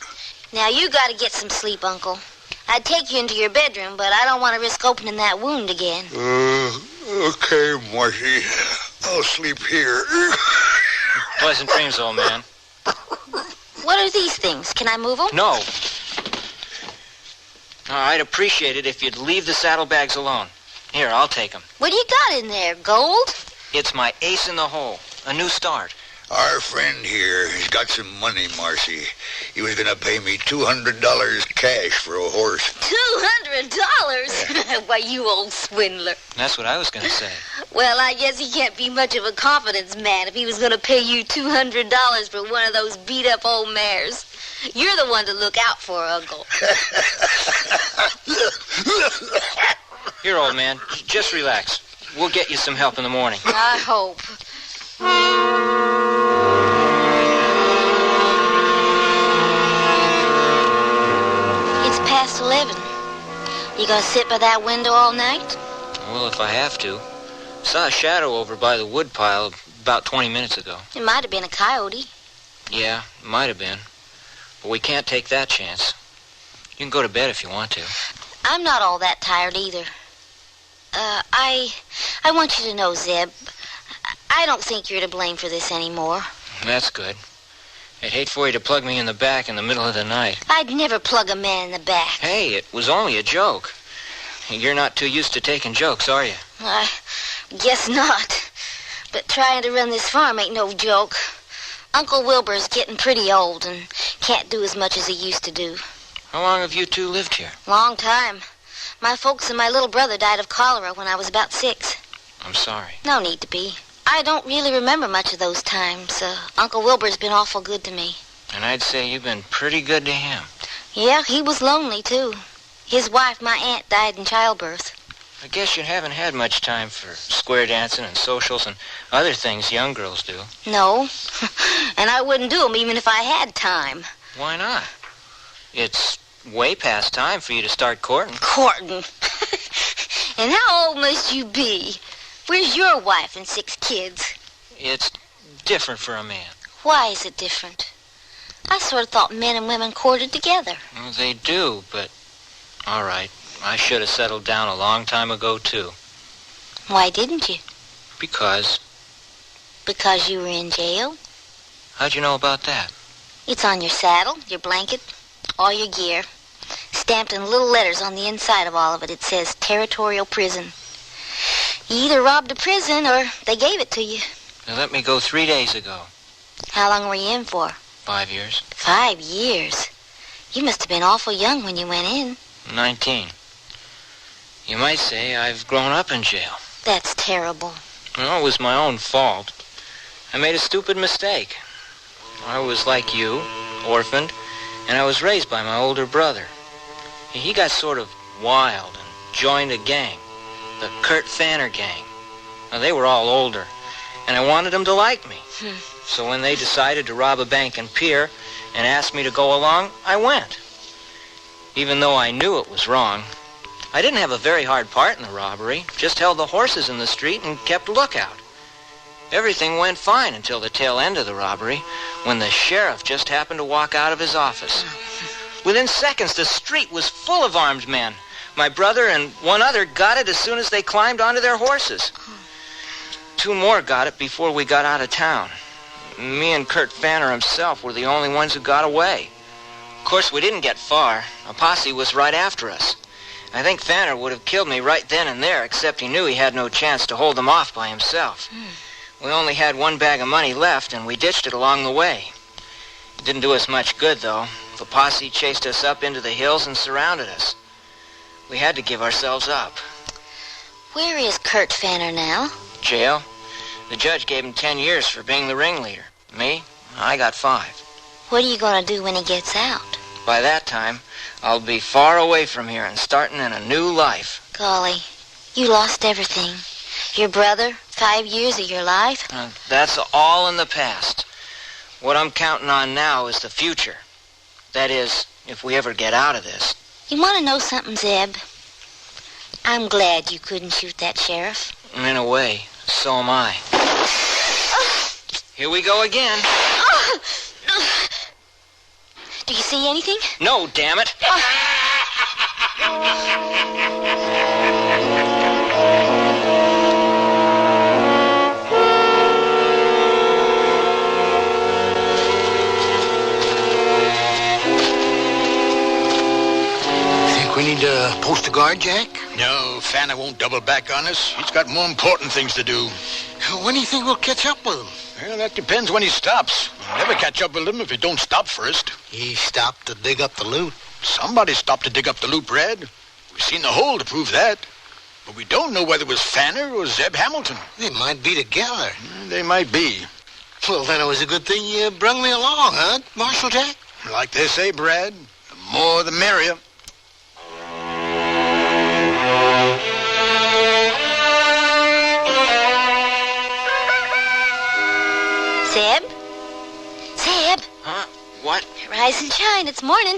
Speaker 10: Now, you gotta get some sleep, Uncle. I'd take you into your bedroom, but I don't want to risk opening that wound again.
Speaker 26: Okay, Marcy. I'll sleep here.
Speaker 29: Pleasant dreams, old man.
Speaker 10: What are these things? Can I move them?
Speaker 29: No. I'd appreciate it if you'd leave the saddlebags alone. Here, I'll take them.
Speaker 10: What do you got in there, gold?
Speaker 29: It's my ace in the hole. A new start.
Speaker 26: Our friend here has got some money, Marcy. He was going to pay me $200 cash for a horse.
Speaker 10: $200? Why, you old swindler.
Speaker 29: That's what I was going to say.
Speaker 10: Well, I guess he can't be much of a confidence man if he was going to pay you $200 for one of those beat-up old mares. You're the one to look out for, Uncle.
Speaker 29: Here, old man, just relax. We'll get you some help in the morning.
Speaker 10: I hope. It's past 11. You gonna sit by that window all night?
Speaker 29: Well, if I have to. Saw a shadow over by the wood pile about 20 minutes ago.
Speaker 10: It might have been a coyote.
Speaker 29: Yeah, it might have been. But we can't take that chance. You can go to bed if you want to.
Speaker 10: I'm not all that tired either. I want you to know, Zeb, I don't think you're to blame for this anymore.
Speaker 29: That's good. I'd hate for you to plug me in the back in the middle of the night.
Speaker 10: I'd never plug a man in the back.
Speaker 29: Hey, it was only a joke. You're not too used to taking jokes, are you?
Speaker 10: I guess not. But trying to run this farm ain't no joke. Uncle Wilbur's getting pretty old and can't do as much as he used to do.
Speaker 29: How long have you two lived here?
Speaker 10: Long time. My folks and my little brother died of cholera when I was about 6.
Speaker 29: I'm sorry.
Speaker 10: No need to be. I don't really remember much of those times. Uncle Wilbur's been awful good to me.
Speaker 29: And I'd say you've been pretty good to him.
Speaker 10: Yeah, he was lonely, too. His wife, my aunt, died in childbirth.
Speaker 29: I guess you haven't had much time for square dancing and socials and other things young girls do.
Speaker 10: No. And I wouldn't do them even if I had time.
Speaker 29: Why not? It's way past time for you to start courting.
Speaker 10: Courting? And how old must you be? Where's your wife and 6 kids?
Speaker 29: It's different for a man.
Speaker 10: Why is it different? I sort of thought men and women courted together.
Speaker 29: Well, they do, but... All right, I should have settled down a long time ago, too.
Speaker 10: Why didn't you?
Speaker 29: Because...
Speaker 10: Because you were in jail?
Speaker 29: How'd you know about that?
Speaker 10: It's on your saddle, your blanket, all your gear. Stamped in little letters on the inside of all of it. It says Territorial Prison. You either robbed a prison or they gave it to you.
Speaker 29: They let me go 3 days ago.
Speaker 10: How long were you in for?
Speaker 29: 5 years.
Speaker 10: 5 years? You must have been awful young when you went in.
Speaker 29: 19. You might say I've grown up in jail.
Speaker 10: That's terrible.
Speaker 29: Well, it was my own fault. I made a stupid mistake. I was like you, orphaned, and I was raised by my older brother. He got sort of wild and joined a gang. The Kurt Fanner gang. Now, they were all older, and I wanted them to like me. So when they decided to rob a bank and pier and asked me to go along, I went. Even though I knew it was wrong. I didn't have a very hard part in the robbery, just held the horses in the street and kept lookout. Everything went fine until the tail end of the robbery, when the sheriff just happened to walk out of his office. Within seconds, the street was full of armed men. My brother and one other got it as soon as they climbed onto their horses. 2 more got it before we got out of town. Me and Kurt Fanner himself were the only ones who got away. Of course, we didn't get far. A posse was right after us. I think Fanner would have killed me right then and there, except he knew he had no chance to hold them off by himself. We only had 1 bag of money left, and we ditched it along the way. It didn't do us much good, though. The posse chased us up into the hills and surrounded us. We had to give ourselves up.
Speaker 10: Where is Kurt Fanner now?
Speaker 29: Jail. The judge gave him 10 years for being the ringleader. Me, I got 5.
Speaker 10: What are you going to do when he gets out?
Speaker 29: By that time, I'll be far away from here and starting in a new life.
Speaker 10: Golly, you lost everything. Your brother, 5 years of your life?
Speaker 29: That's all in the past. What I'm counting on now is the future. That is, if we ever get out of this.
Speaker 10: You want to know something, Zeb? I'm glad you couldn't shoot that sheriff.
Speaker 29: In a way, so am I. Here we go again.
Speaker 10: Do you see anything?
Speaker 29: No, damn it.
Speaker 6: We need to post a guard, Jack? No, Fanner won't double back on us. He's got more important things to do. When do you think we'll catch up with him? Well, that depends when he stops. We'll never catch up with him if he don't stop first. He stopped to dig up the loot. Somebody stopped to dig up the loot, Brad. We've seen the hole to prove that. But we don't know whether it was Fanner or Zeb Hamilton. They might be together. They might be. Well, then it was a good thing you brung me along, huh, Marshal Jack? Like they say, Brad, the more the merrier.
Speaker 10: Zeb? Zeb?
Speaker 29: Huh? What?
Speaker 10: Rise and shine, it's morning.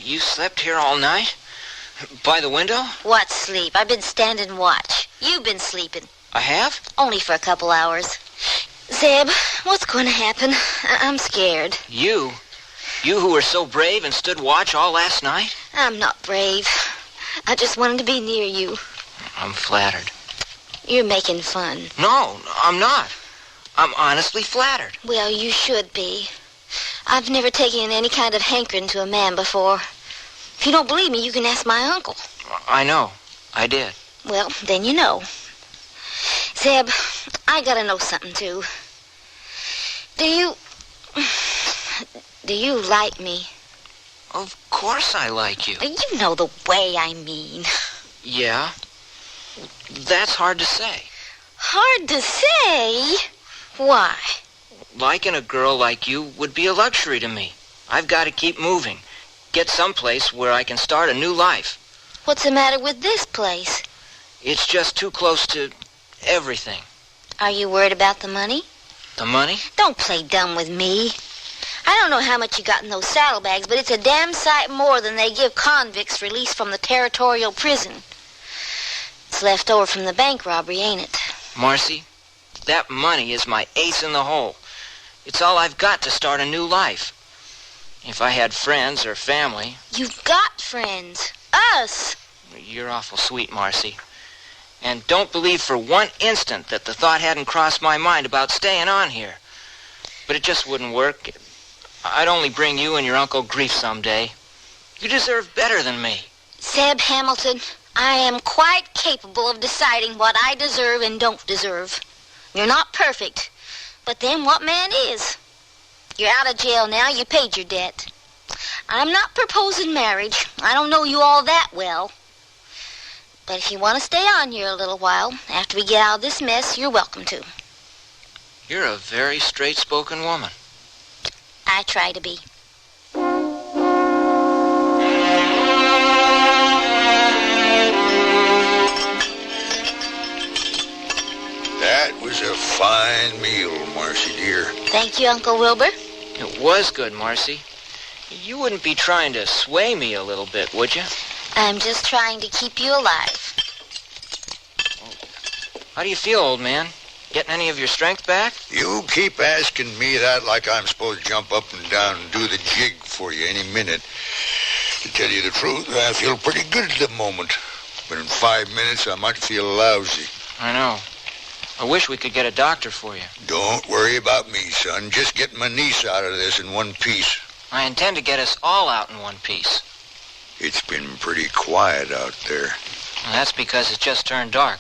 Speaker 29: You slept here all night? By the window?
Speaker 10: What sleep? I've been standing watch. You've been sleeping.
Speaker 29: I have?
Speaker 10: Only for a couple hours. Zeb, what's going to happen? I'm scared.
Speaker 29: You? You who were so brave and stood watch all last night?
Speaker 10: I'm not brave. I just wanted to be near you.
Speaker 29: I'm flattered.
Speaker 10: You're making fun.
Speaker 29: No, I'm not. I'm honestly flattered.
Speaker 10: Well, you should be. I've never taken any kind of hankering to a man before. If you don't believe me, you can ask my uncle.
Speaker 29: I know. I did.
Speaker 10: Well, then you know. Zeb, I gotta know something, too. Do you like me?
Speaker 29: Of course I like you.
Speaker 10: You know the way I mean.
Speaker 29: Yeah. That's hard to say.
Speaker 10: Hard to say? Why?
Speaker 29: Liking a girl like you would be a luxury to me. I've got to keep moving. Get someplace where I can start a new life.
Speaker 10: What's the matter with this place?
Speaker 29: It's just too close to everything.
Speaker 10: Are you worried about the money?
Speaker 29: The money?
Speaker 10: Don't play dumb with me. I don't know how much you got in those saddlebags, but it's a damn sight more than they give convicts released from the territorial prison. It's left over from the bank robbery, ain't it?
Speaker 29: Marcy, that money is my ace in the hole. It's all I've got to start a new life. If I had friends or family...
Speaker 10: You've got friends. Us.
Speaker 29: You're awful sweet, Marcy. And don't believe for one instant that the thought hadn't crossed my mind about staying on here. But it just wouldn't work. I'd only bring you and your uncle grief someday. You deserve better than me.
Speaker 10: Zeb Hamilton, I am quite capable of deciding what I deserve and don't deserve. You're not perfect, but then what man is? You're out of jail now. You paid your debt. I'm not proposing marriage. I don't know you all that well. But if you want to stay on here a little while, after we get out of this mess, you're welcome to.
Speaker 29: You're a very straight-spoken woman.
Speaker 10: I try to be.
Speaker 26: That was a fine meal, Marcy, dear.
Speaker 10: Thank you, Uncle Wilbur.
Speaker 29: It was good, Marcy. You wouldn't be trying to sway me a little bit, would you?
Speaker 10: I'm just trying to keep you alive.
Speaker 29: How do you feel, old man? Getting any of your strength back?
Speaker 26: You keep asking me that like I'm supposed to jump up and down and do the jig for you any minute. To tell you the truth, I feel pretty good at the moment. But in 5 minutes, I might feel lousy.
Speaker 29: I know. I wish we could get a doctor for you.
Speaker 26: Don't worry about me, son. Just get my niece out of this in one piece.
Speaker 29: I intend to get us all out in one piece.
Speaker 26: It's been pretty quiet out there.
Speaker 29: Well, that's because it's just turned dark.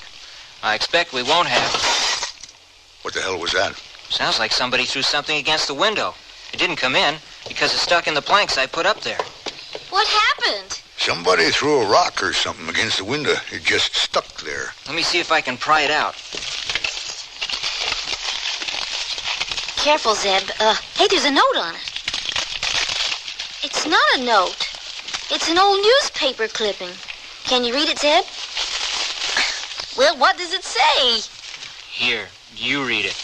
Speaker 29: I expect we won't have...
Speaker 26: What the hell was that?
Speaker 29: Sounds like somebody threw something against the window. It didn't come in because it's stuck in the planks I put up there.
Speaker 10: What happened?
Speaker 26: Somebody threw a rock or something against the window. It just stuck there.
Speaker 29: Let me see if I can pry it out.
Speaker 10: Careful, Zeb. Hey, there's a note on it. It's not a note. It's an old newspaper clipping. Can you read it, Zeb? Well, what does it say?
Speaker 29: Here, you read it.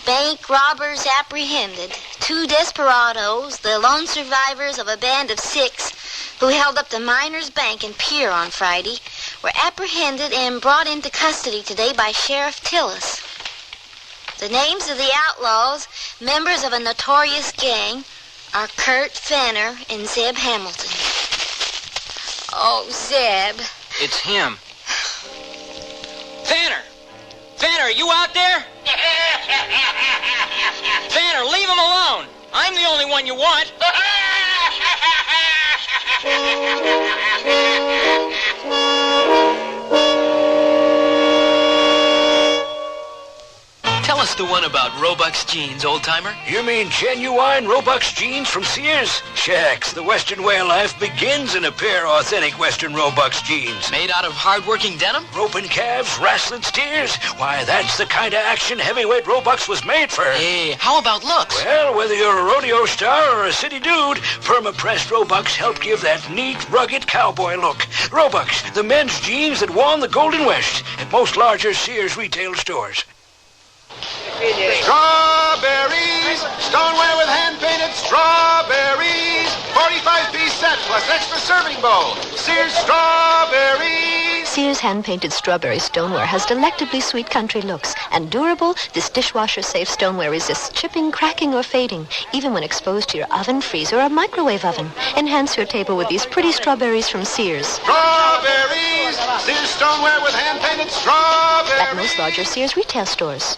Speaker 10: Bank robbers apprehended. 2 desperados, the lone survivors of a band of 6 who held up the Miners' Bank and Pier on Friday, were apprehended and brought into custody today by Sheriff Tillis. The names of the outlaws, members of a notorious gang, are Kurt Fanner and Zeb Hamilton. Oh, Zeb.
Speaker 29: It's him. Fanner! Fanner, are you out there? Fanner, leave him alone. I'm the only one you want.
Speaker 4: Tell us the one about Roebuck's jeans, old-timer.
Speaker 12: You mean genuine Roebuck's jeans from Sears? Shucks, the Western way of life begins in a pair of authentic Western Roebuck's jeans.
Speaker 4: Made out of hard-working denim?
Speaker 12: Roping calves, wrestling steers. Why, that's the kind of action heavyweight Roebuck's was made for.
Speaker 4: Hey, how about looks?
Speaker 12: Well, whether you're a rodeo star or a city dude, perma-pressed Roebuck's help give that neat, rugged cowboy look. Roebuck's, the men's jeans that won the Golden West at most larger Sears retail stores.
Speaker 18: Strawberries, stoneware with hand-painted strawberries. 45-piece set plus extra serving bowl. Sears strawberries.
Speaker 19: Sears hand-painted strawberry stoneware has delectably sweet country looks. And durable, this dishwasher-safe stoneware resists chipping, cracking, or fading, even when exposed to your oven, freezer, or microwave oven. Enhance your table with these pretty strawberries from Sears.
Speaker 18: Strawberries, Sears stoneware with hand-painted strawberries.
Speaker 19: At most larger Sears retail stores.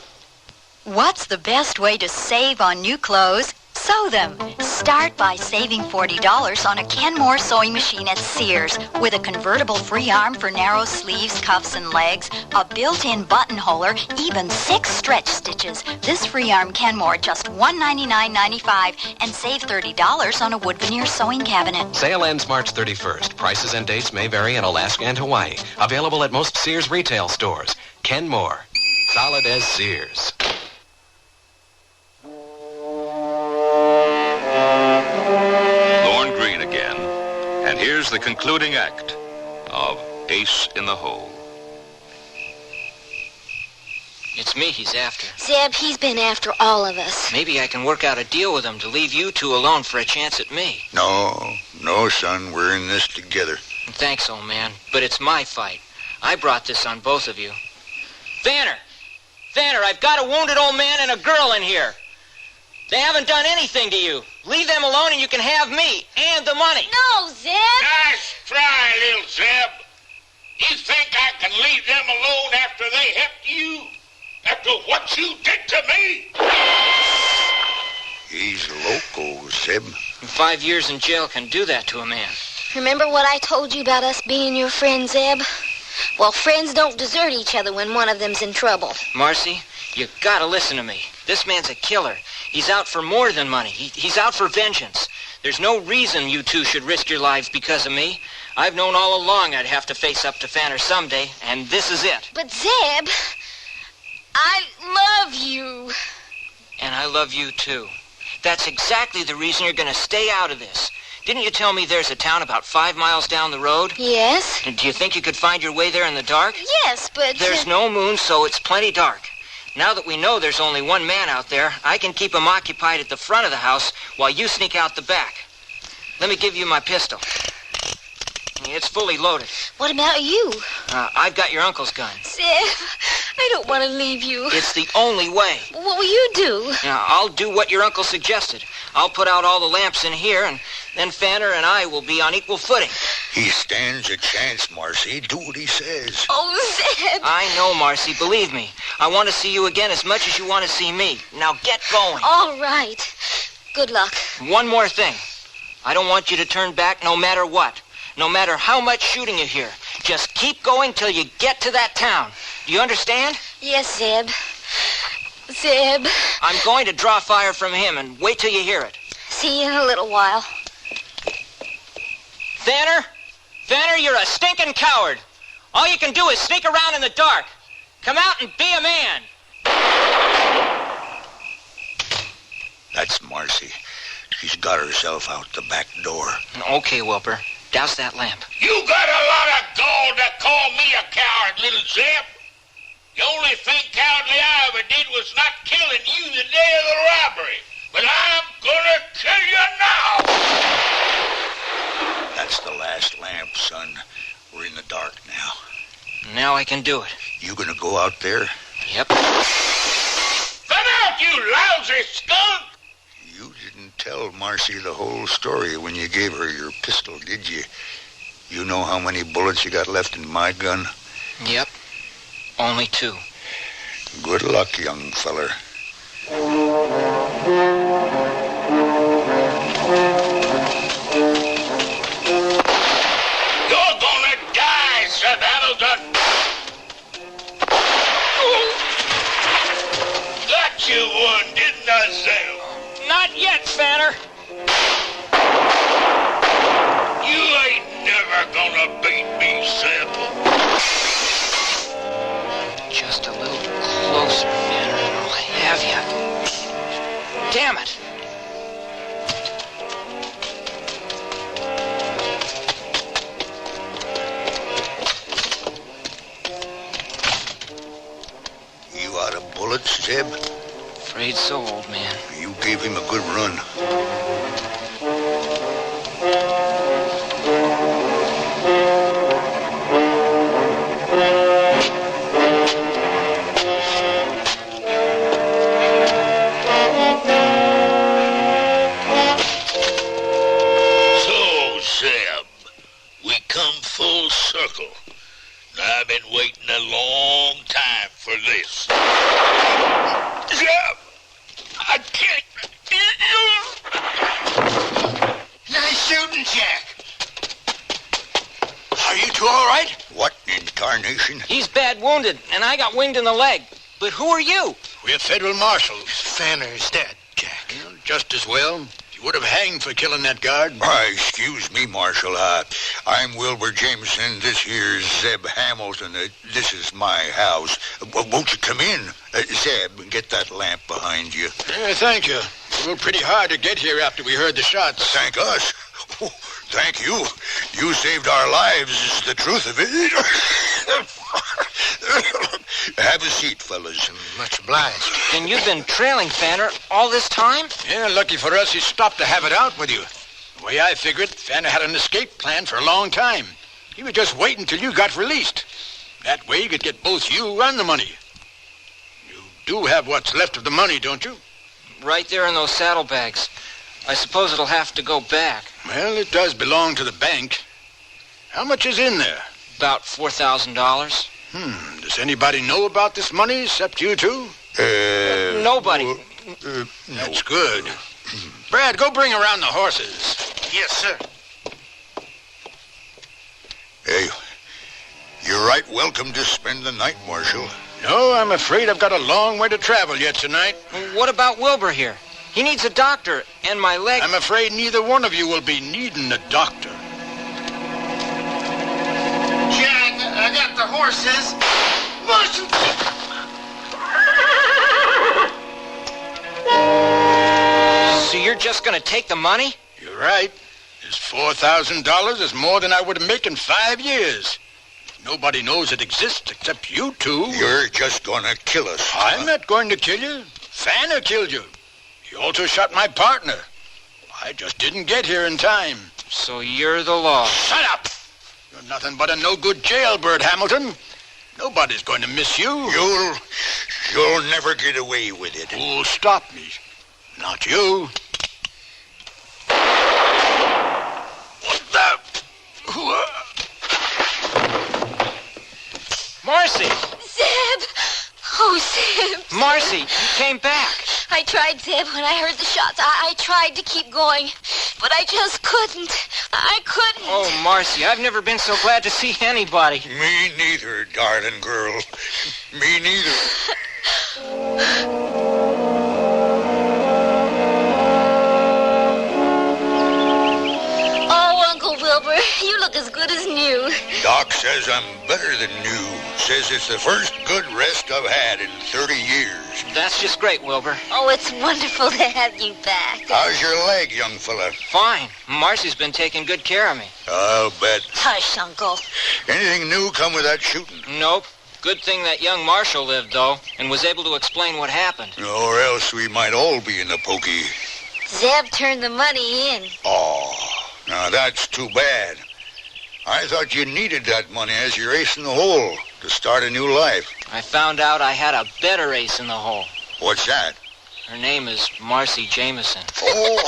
Speaker 1: What's the best way to save on new clothes? Sew them. Start by saving $40 on a Kenmore sewing machine at Sears with a convertible free arm for narrow sleeves, cuffs, and legs, a built-in buttonholer, even 6 stretch stitches. This free arm Kenmore just $199.95 and save $30 on a wood veneer sewing cabinet.
Speaker 11: Sale ends March 31st. Prices and dates may vary in Alaska and Hawaii. Available at most Sears retail stores. Kenmore. Solid as Sears.
Speaker 17: And here's the concluding act of Ace in the Hole.
Speaker 29: It's me he's after.
Speaker 10: Zeb, he's been after all of us.
Speaker 29: Maybe I can work out a deal with him to leave you two alone for a chance at me.
Speaker 26: No, son. We're in this together.
Speaker 29: Thanks, old man. But it's my fight. I brought this on both of you. Vanner! I've got a wounded old man and a girl in here. They haven't done anything to you. Leave them alone and you can have me and the money.
Speaker 10: No, Zeb.
Speaker 20: Nice try, little Zeb. You think I can leave them alone after they helped you? After what you did to me?
Speaker 26: He's loco, Zeb.
Speaker 29: 5 years in jail can do that to a man.
Speaker 10: Remember what I told you about us being your friends, Zeb? Well, friends don't desert each other when one of them's in trouble.
Speaker 29: Marcy, you gotta listen to me. This man's a killer. He's out for more than money. He's out for vengeance. There's no reason you two should risk your lives because of me. I've known all along I'd have to face up to Fanner someday, and this is it.
Speaker 10: But, Zeb, I love you.
Speaker 29: And I love you, too. That's exactly the reason you're going to stay out of this. Didn't you tell me there's a town about 5 miles down the road?
Speaker 10: Yes.
Speaker 29: Do you think you could find your way there in the dark?
Speaker 10: Yes, but...
Speaker 29: There's no moon, so it's plenty dark. Now that we know there's only one man out there, I can keep him occupied at the front of the house while you sneak out the back. Let me give you my pistol. It's fully loaded.
Speaker 10: What about you?
Speaker 29: I've got your uncle's gun.
Speaker 10: Zeb, I don't want to leave you.
Speaker 29: It's the only way.
Speaker 10: What will you do?
Speaker 29: I'll do what your uncle suggested. I'll put out all the lamps in here, and then Fanner and I will be on equal footing.
Speaker 26: He stands a chance, Marcy. Do what he says.
Speaker 10: Oh, Zeb.
Speaker 29: I know, Marcy. Believe me. I want to see you again as much as you want to see me. Now get going.
Speaker 10: All right. Good luck.
Speaker 29: One more thing. I don't want you to turn back no matter what. No matter how much shooting you hear. Just keep going till you get to that town. Do you understand?
Speaker 10: Yes, Zeb. Zeb.
Speaker 29: I'm going to draw fire from him and wait till you hear it.
Speaker 10: See you in a little while.
Speaker 29: Fanner, you're a stinking coward. All you can do is sneak around in the dark. Come out and be a man.
Speaker 26: That's Marcy. She's got herself out the back door.
Speaker 29: Okay, Wilbur. Douse that lamp.
Speaker 20: You got a lot of gall to call me a coward, little Zeb. The only thing cowardly I ever did was not killing you the day of the robbery. But I'm gonna kill you now!
Speaker 26: That's the last lamp, son. We're in the dark now.
Speaker 29: Now I can do it.
Speaker 26: You gonna go out there?
Speaker 29: Yep.
Speaker 20: Come out, you lousy skunk!
Speaker 26: You didn't tell Marcy the whole story when you gave her your pistol, did you? You know how many bullets you got left in my gun?
Speaker 29: Yep. Only 2.
Speaker 26: Good luck, young feller.
Speaker 20: You're gonna die, Sir Hamilton! Got you one, didn't I, Sam?
Speaker 29: Not yet, Fanner.
Speaker 20: You ain't never gonna beat me, Sam.
Speaker 29: Just a little closer, Fanner, and I'll have you. Damn it.
Speaker 26: You out of bullets, Zeb?
Speaker 29: Afraid so, old man.
Speaker 26: You gave him a good run.
Speaker 20: So, Zeb, we come full circle. Now, I've been waiting a long time for this. Zeb!
Speaker 26: information.
Speaker 29: He's bad wounded, and I got winged in the leg. But who are you?
Speaker 6: We're federal marshals.
Speaker 8: Fanner's dead, Jack.
Speaker 6: Well, just as well. You would have hanged for killing that guard.
Speaker 26: Excuse me, Marshal. I'm Wilbur Jameson. This here's Zeb Hamilton. This is my house. Won't you come in? Zeb, get that lamp behind you.
Speaker 6: Yeah, thank you. It was pretty hard to get here after we heard the shots.
Speaker 26: Thank us. Thank you. You saved our lives, is the truth of it. Have a seat, fellas.
Speaker 8: Much obliged.
Speaker 29: Then you've been trailing Fanner all this time?
Speaker 6: Yeah, lucky for us, he stopped to have it out with you. The way I figured, Fanner had an escape plan for a long time. He was just waiting till you got released. That way he could get both you and the money. You do have what's left of the money, don't you?
Speaker 29: Right there in those saddlebags. I suppose it'll have to go back.
Speaker 6: Well, it does belong to the bank. How much is in there?
Speaker 29: About $4,000.
Speaker 6: Does anybody know about this money except you two?
Speaker 29: Nobody.
Speaker 6: That's good. Brad, go bring around the horses.
Speaker 8: Yes, sir.
Speaker 26: Hey, you're right welcome to spend the night, Marshal.
Speaker 6: No, I'm afraid I've got a long way to travel yet tonight.
Speaker 29: What about Wilbur here? He needs a doctor, and my leg...
Speaker 6: I'm afraid neither one of you will be needing a doctor.
Speaker 8: Jack, I got the horses.
Speaker 29: So you're just going to take the money?
Speaker 6: You're right. This $4,000 is more than I would make in 5 years. Nobody knows it exists except you two.
Speaker 26: You're just gonna kill us.
Speaker 6: I'm not going to kill you. Fanner killed you. He also shot my partner. I just didn't get here in time.
Speaker 29: So you're the law.
Speaker 6: Shut up! You're nothing but a no-good jailbird, Hamilton. Nobody's going to miss you.
Speaker 26: You'll never get away with it.
Speaker 6: Who'll stop me? Not you. What the...
Speaker 29: Marcy!
Speaker 10: Zeb! Oh, Zeb!
Speaker 29: Marcy, you came back.
Speaker 10: I tried, Zeb, when I heard the shots. I tried to keep going, but I just couldn't. I couldn't.
Speaker 29: Oh, Marcy, I've never been so glad to see anybody.
Speaker 26: Me neither, darling girl. Me neither.
Speaker 10: Oh, Uncle Wilbur, you look as good as new.
Speaker 26: Doc says I'm better than new. Says it's the first good rest I've had in 30 years.
Speaker 29: That's just great, Wilbur.
Speaker 10: Oh, it's wonderful to have you back.
Speaker 26: How's your leg, young fella?
Speaker 29: Fine. Marcy's been taking good care of me.
Speaker 26: I'll bet.
Speaker 10: Hush, Uncle.
Speaker 26: Anything new come with that shooting?
Speaker 29: Nope. Good thing that young Marshal lived, though, and was able to explain what happened.
Speaker 26: Or else we might all be in the pokey.
Speaker 10: Zeb turned the money in.
Speaker 26: Oh, now that's too bad. I thought you needed that money as your ace in the hole to start a new life.
Speaker 29: I found out I had a better ace in the hole.
Speaker 26: What's that?
Speaker 29: Her name is Marcy Jameson.
Speaker 26: Oh!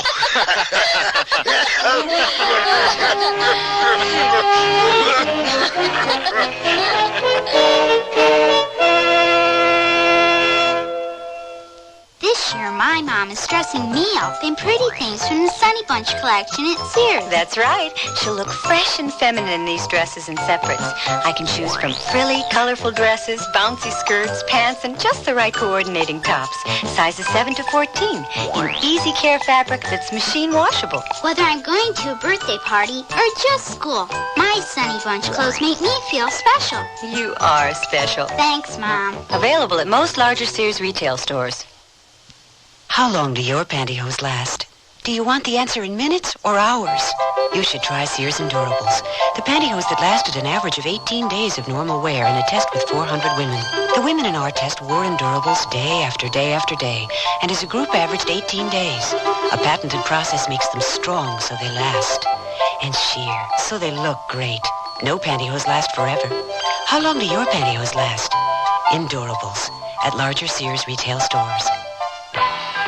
Speaker 3: This year, my mom is dressing me up in pretty things from the Sunny Bunch collection at Sears.
Speaker 9: That's right. She'll look fresh and feminine in these dresses and separates. I can choose from frilly, colorful dresses, bouncy skirts, pants, and just the right coordinating tops. Sizes 7 to 14 in easy care fabric that's machine washable.
Speaker 3: Whether I'm going to a birthday party or just school, my Sunny Bunch clothes make me feel special.
Speaker 9: You are special.
Speaker 3: Thanks, Mom.
Speaker 9: Available at most larger Sears retail stores.
Speaker 13: How long do your pantyhose last? Do you want the answer in minutes or hours? You should try Sears Endurables, the pantyhose that lasted an average of 18 days of normal wear in a test with 400 women. The women in our test wore Endurables day after day after day, and as a group averaged 18 days. A patented process makes them strong so they last, and sheer so they look great. No pantyhose last forever. How long do your pantyhose last? Endurables at larger Sears retail stores.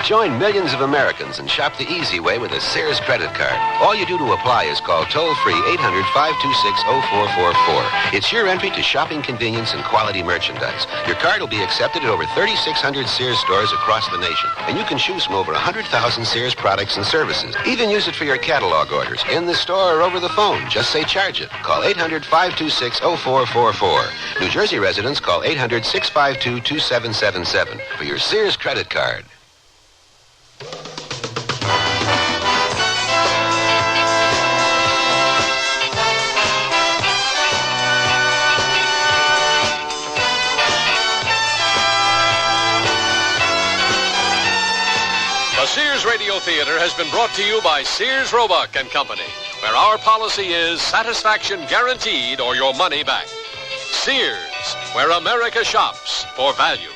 Speaker 11: Join millions of Americans and shop the easy way with a Sears credit card. All you do to apply is call toll-free 800-526-0444. It's your entry to shopping convenience and quality merchandise. Your card will be accepted at over 3,600 Sears stores across the nation. And you can choose from over 100,000 Sears products and services. Even use it for your catalog orders, in the store or over the phone. Just say charge it. Call 800-526-0444. New Jersey residents call 800-652-2777 for your Sears credit card.
Speaker 2: The Sears Radio Theater has been brought to you by Sears Roebuck and Company, where our policy is satisfaction guaranteed or your money back. Sears, where America shops for value.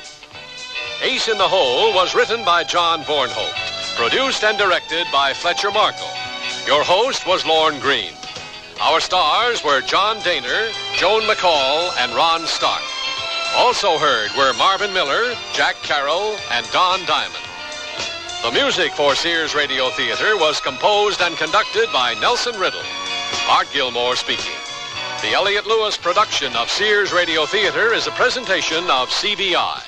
Speaker 2: Ace in the Hole was written by John Bornholt, produced and directed by Fletcher Markle. Your host was Lorne Green. Our stars were John Daner, Joan McCall, and Ron Stark. Also heard were Marvin Miller, Jack Carroll, and Don Diamond. The music for Sears Radio Theater was composed and conducted by Nelson Riddle. Art Gilmore speaking. The Elliott Lewis production of Sears Radio Theater is a presentation of CBI.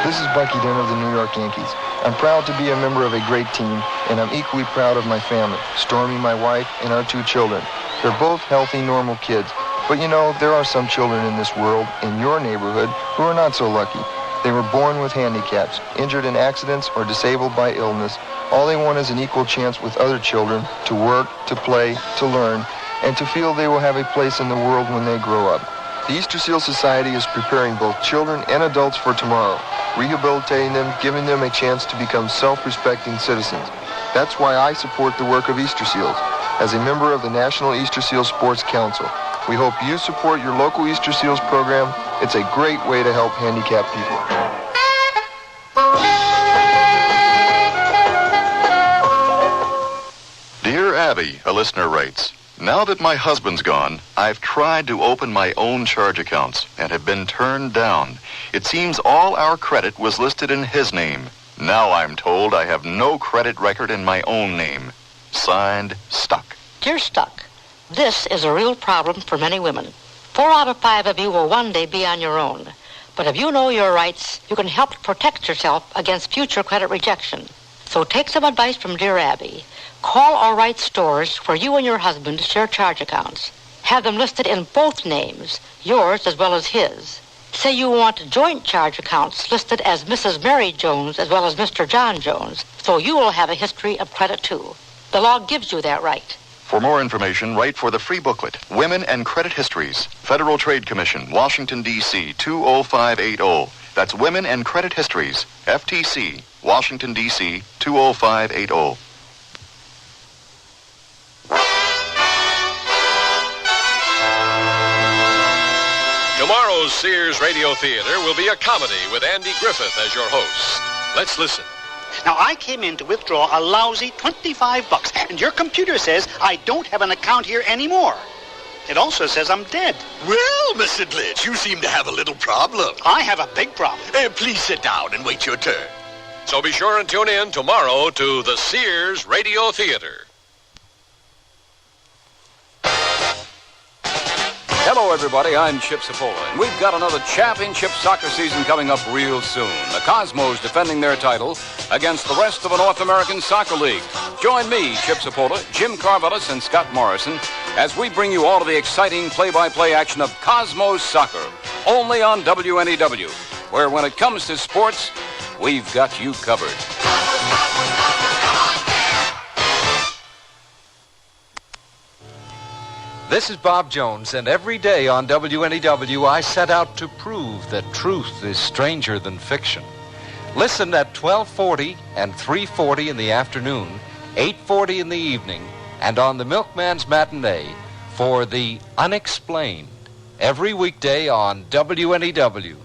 Speaker 14: This is Bucky Dunn of the New York Yankees. I'm proud to be a member of a great team, and I'm equally proud of my family, Stormy, my wife, and our 2 children. They're both healthy, normal kids. But you know, there are some children in this world, in your neighborhood, who are not so lucky. They were born with handicaps, injured in accidents, or disabled by illness. All they want is an equal chance with other children to work, to play, to learn, and to feel they will have a place in the world when they grow up. The Easter Seal Society is preparing both children and adults for tomorrow, rehabilitating them, giving them a chance to become self-respecting citizens. That's why I support the work of Easter Seals. As a member of the National Easter Seal Sports Council, we hope you support your local Easter Seals program. It's a great way to help handicapped people.
Speaker 21: Dear Abby, a listener writes, now that my husband's gone, I've tried to open my own charge accounts and have been turned down. It seems all our credit was listed in his name. Now I'm told I have no credit record in my own name. Signed, Stuck.
Speaker 22: Dear Stuck, this is a real problem for many women. 4 out of 5 of you will one day be on your own. But if you know your rights, you can help protect yourself against future credit rejection. So take some advice from Dear Abby. Call or write stores where you and your husband share charge accounts. Have them listed in both names, yours as well as his. Say you want joint charge accounts listed as Mrs. Mary Jones as well as Mr. John Jones, so you will have a history of credit too. The law gives you that right.
Speaker 21: For more information, write for the free booklet, Women and Credit Histories, Federal Trade Commission, Washington, D.C., 20580. That's Women and Credit Histories, FTC, Washington, D.C., 20580.
Speaker 2: Tomorrow's Sears Radio Theater will be a comedy with Andy Griffith as your host. Let's listen.
Speaker 23: Now, I came in to withdraw a lousy $25, and your computer says I don't have an account here anymore. It also says I'm dead.
Speaker 24: Well, Mr. Glitch, you seem to have a little problem.
Speaker 23: I have a big problem.
Speaker 24: Please sit down and wait your turn.
Speaker 2: So be sure and tune in tomorrow to the Sears Radio Theater.
Speaker 25: Hello, everybody. I'm Chip Sapola, and we've got another championship soccer season coming up real soon. The Cosmos defending their title against the rest of the North American Soccer League. Join me, Chip Sapola, Jim Carvelis, and Scott Morrison as we bring you all of the exciting play-by-play action of Cosmos Soccer, only on WNEW, where when it comes to sports, we've got you covered.
Speaker 27: This is Bob Jones, and every day on WNEW, I set out to prove that truth is stranger than fiction. Listen at 12:40 and 3:40 in the afternoon, 8:40 in the evening, and on the Milkman's Matinee for The Unexplained, every weekday on WNEW.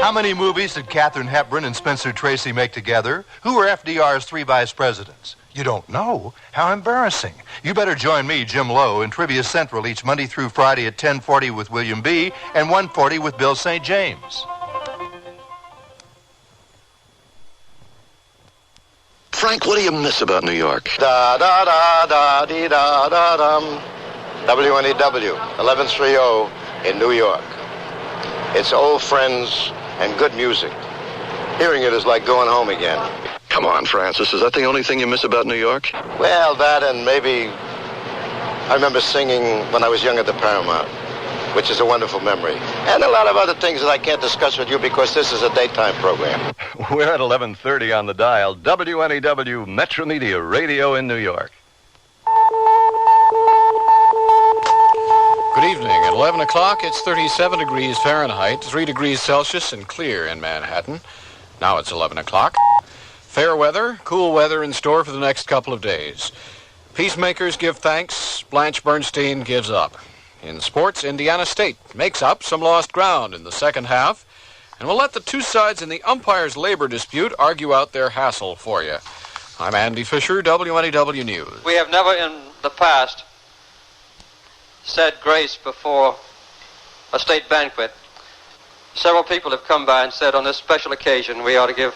Speaker 4: How many movies did Katharine Hepburn and Spencer Tracy make together? Who were FDR's 3 vice presidents? You don't know? How embarrassing. You better join me, Jim Lowe, in Trivia Central each Monday through Friday at 10:40 with William B. and 1:40 with Bill St. James.
Speaker 11: Frank, what do you miss about New York?
Speaker 5: Da-da-da-da-dee-da-da-dum. WNEW, 1130 in New York. It's old friends and good music. Hearing it is like going home again.
Speaker 11: Come on, Francis. Is that the only thing you miss about New York?
Speaker 5: Well, that and maybe I remember singing when I was young at the Paramount, which is a wonderful memory. And a lot of other things that I can't discuss with you because this is a daytime program.
Speaker 11: We're at 11:30 on the dial. WNEW Metro Media Radio in New York.
Speaker 7: Good evening. At 11 o'clock, it's 37 degrees Fahrenheit, 3 degrees Celsius, and clear in Manhattan. Now it's 11 o'clock. Fair weather, cool weather in store for the next couple of days. Peacemakers give thanks. Blanche Bernstein gives up. In sports, Indiana State makes up some lost ground in the second half, and we'll let the two sides in the umpire's labor dispute argue out their hassle for you. I'm Andy Fisher, WNEW News.
Speaker 12: We have never in the past said grace before a state banquet. Several people have come by and said on this special occasion we ought to give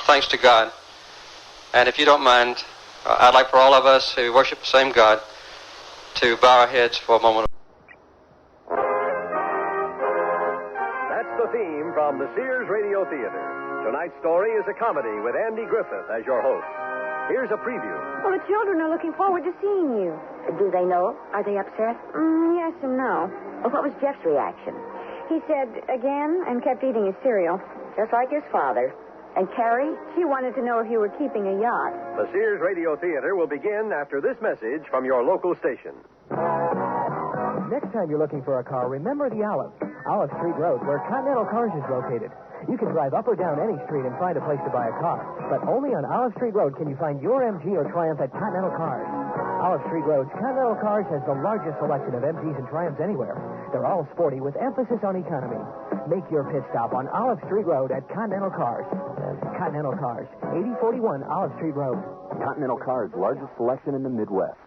Speaker 12: thanks to God. And if you don't mind, I'd like for all of us who worship the same God to bow our heads for a moment.
Speaker 15: That's the theme from the Sears Radio Theater. Tonight's story is a comedy with Andy Griffith as your host. Here's a preview.
Speaker 16: Well, the children are looking forward to seeing you.
Speaker 10: Do they know? Are they upset?
Speaker 16: Yes and no.
Speaker 10: Well, what was Jeff's reaction?
Speaker 16: He said again and kept eating his cereal.
Speaker 10: Just like his father. And Carrie?
Speaker 16: She wanted to know if you were keeping a yacht.
Speaker 15: The Sears Radio Theater will begin after this message from your local station.
Speaker 18: Next time you're looking for a car, remember the Olive Street Road, where Continental Cars is located. You can drive up or down any street and find a place to buy a car. But only on Olive Street Road can you find your MG or Triumph at Continental Cars. Olive Street Road's Continental Cars has the largest selection of MGs and Triumphs anywhere. They're all sporty with emphasis on economy. Make your pit stop on Olive Street Road at Continental Cars. Continental Cars, 8041 Olive Street Road.
Speaker 19: Continental Cars' largest selection in the Midwest.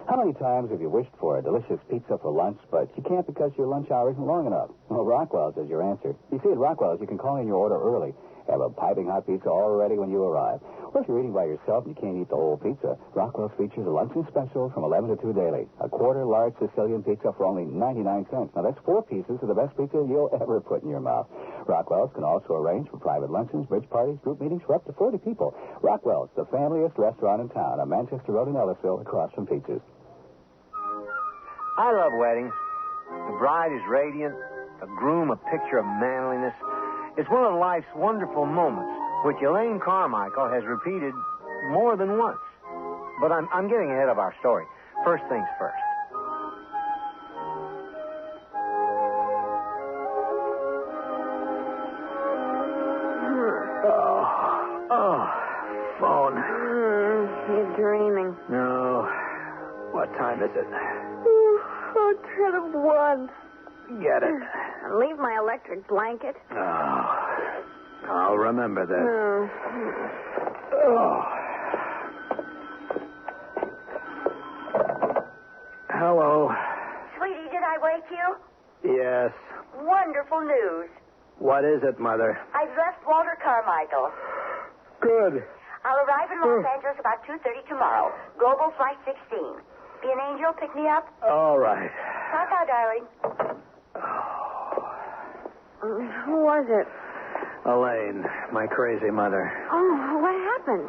Speaker 19: How many times have you wished for a delicious pizza for lunch, but you can't because your lunch hour isn't long enough? Well, Rockwell's is your answer. You see, at Rockwell's, you can call in your order early. Have a piping hot pizza all ready when you arrive. Or if you're eating by yourself and you can't eat the whole pizza, Rockwell's features a luncheon special from 11 to 2 daily. A quarter large Sicilian pizza for only 99 cents. Now, that's 4 pieces of the best pizza you'll ever put in your mouth. Rockwell's can also arrange for private luncheons, bridge parties, group meetings for up to 40 people. Rockwell's, the familiest restaurant in town on Manchester Road in Ellisville, across from Peaches.
Speaker 28: I love weddings. The bride is radiant, the groom a picture of manliness. It's one of life's wonderful moments, which Elaine Carmichael has repeated more than once. But I'm getting ahead of our story. First things first. Phone.
Speaker 16: You're dreaming.
Speaker 28: No. What time is it?
Speaker 16: 10 of 1.
Speaker 28: Get it.
Speaker 16: Leave my electric blanket.
Speaker 28: Oh, I'll remember that. Oh. Hello.
Speaker 10: Sweetie, did I wake you?
Speaker 28: Yes.
Speaker 10: Wonderful news.
Speaker 28: What is it, Mother?
Speaker 10: I've left Walter Carmichael.
Speaker 28: Good.
Speaker 10: I'll arrive in Los Angeles about 2:30 tomorrow. Global Flight 16. Be an angel, pick me up?
Speaker 28: All right.
Speaker 10: Ta-ta, darling.
Speaker 16: Who was it?
Speaker 28: Elaine, my crazy mother.
Speaker 16: Oh, what happened?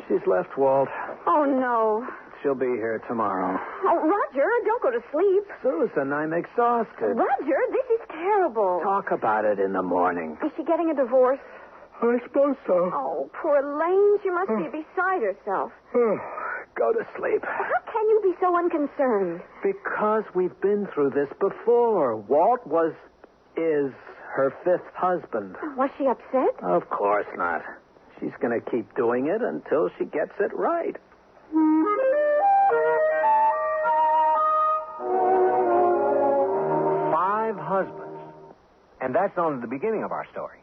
Speaker 28: She's left Walt.
Speaker 16: Oh, no.
Speaker 28: She'll be here tomorrow.
Speaker 16: Oh, Roger, don't go to sleep.
Speaker 28: Susan, I'm exhausted.
Speaker 16: Roger, this is terrible.
Speaker 28: Talk about it in the morning.
Speaker 16: Is she getting a divorce?
Speaker 28: I suppose so.
Speaker 16: Oh, poor Elaine. She must be beside herself.
Speaker 28: Go to sleep.
Speaker 16: How can you be so unconcerned?
Speaker 28: Because we've been through this before. Walt is her 5th husband.
Speaker 16: Was she upset?
Speaker 28: Of course not. She's going to keep doing it until she gets it right. 5 husbands. And that's only the beginning of our story.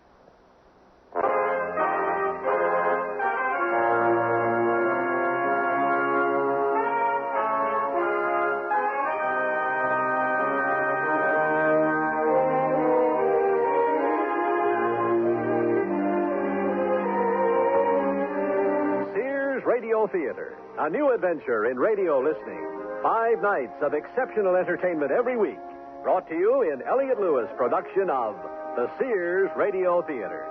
Speaker 15: Sears Radio Theater, a new adventure in radio listening. 5 nights of exceptional entertainment every week. Brought to you in Elliott Lewis' production of the Sears Radio Theater.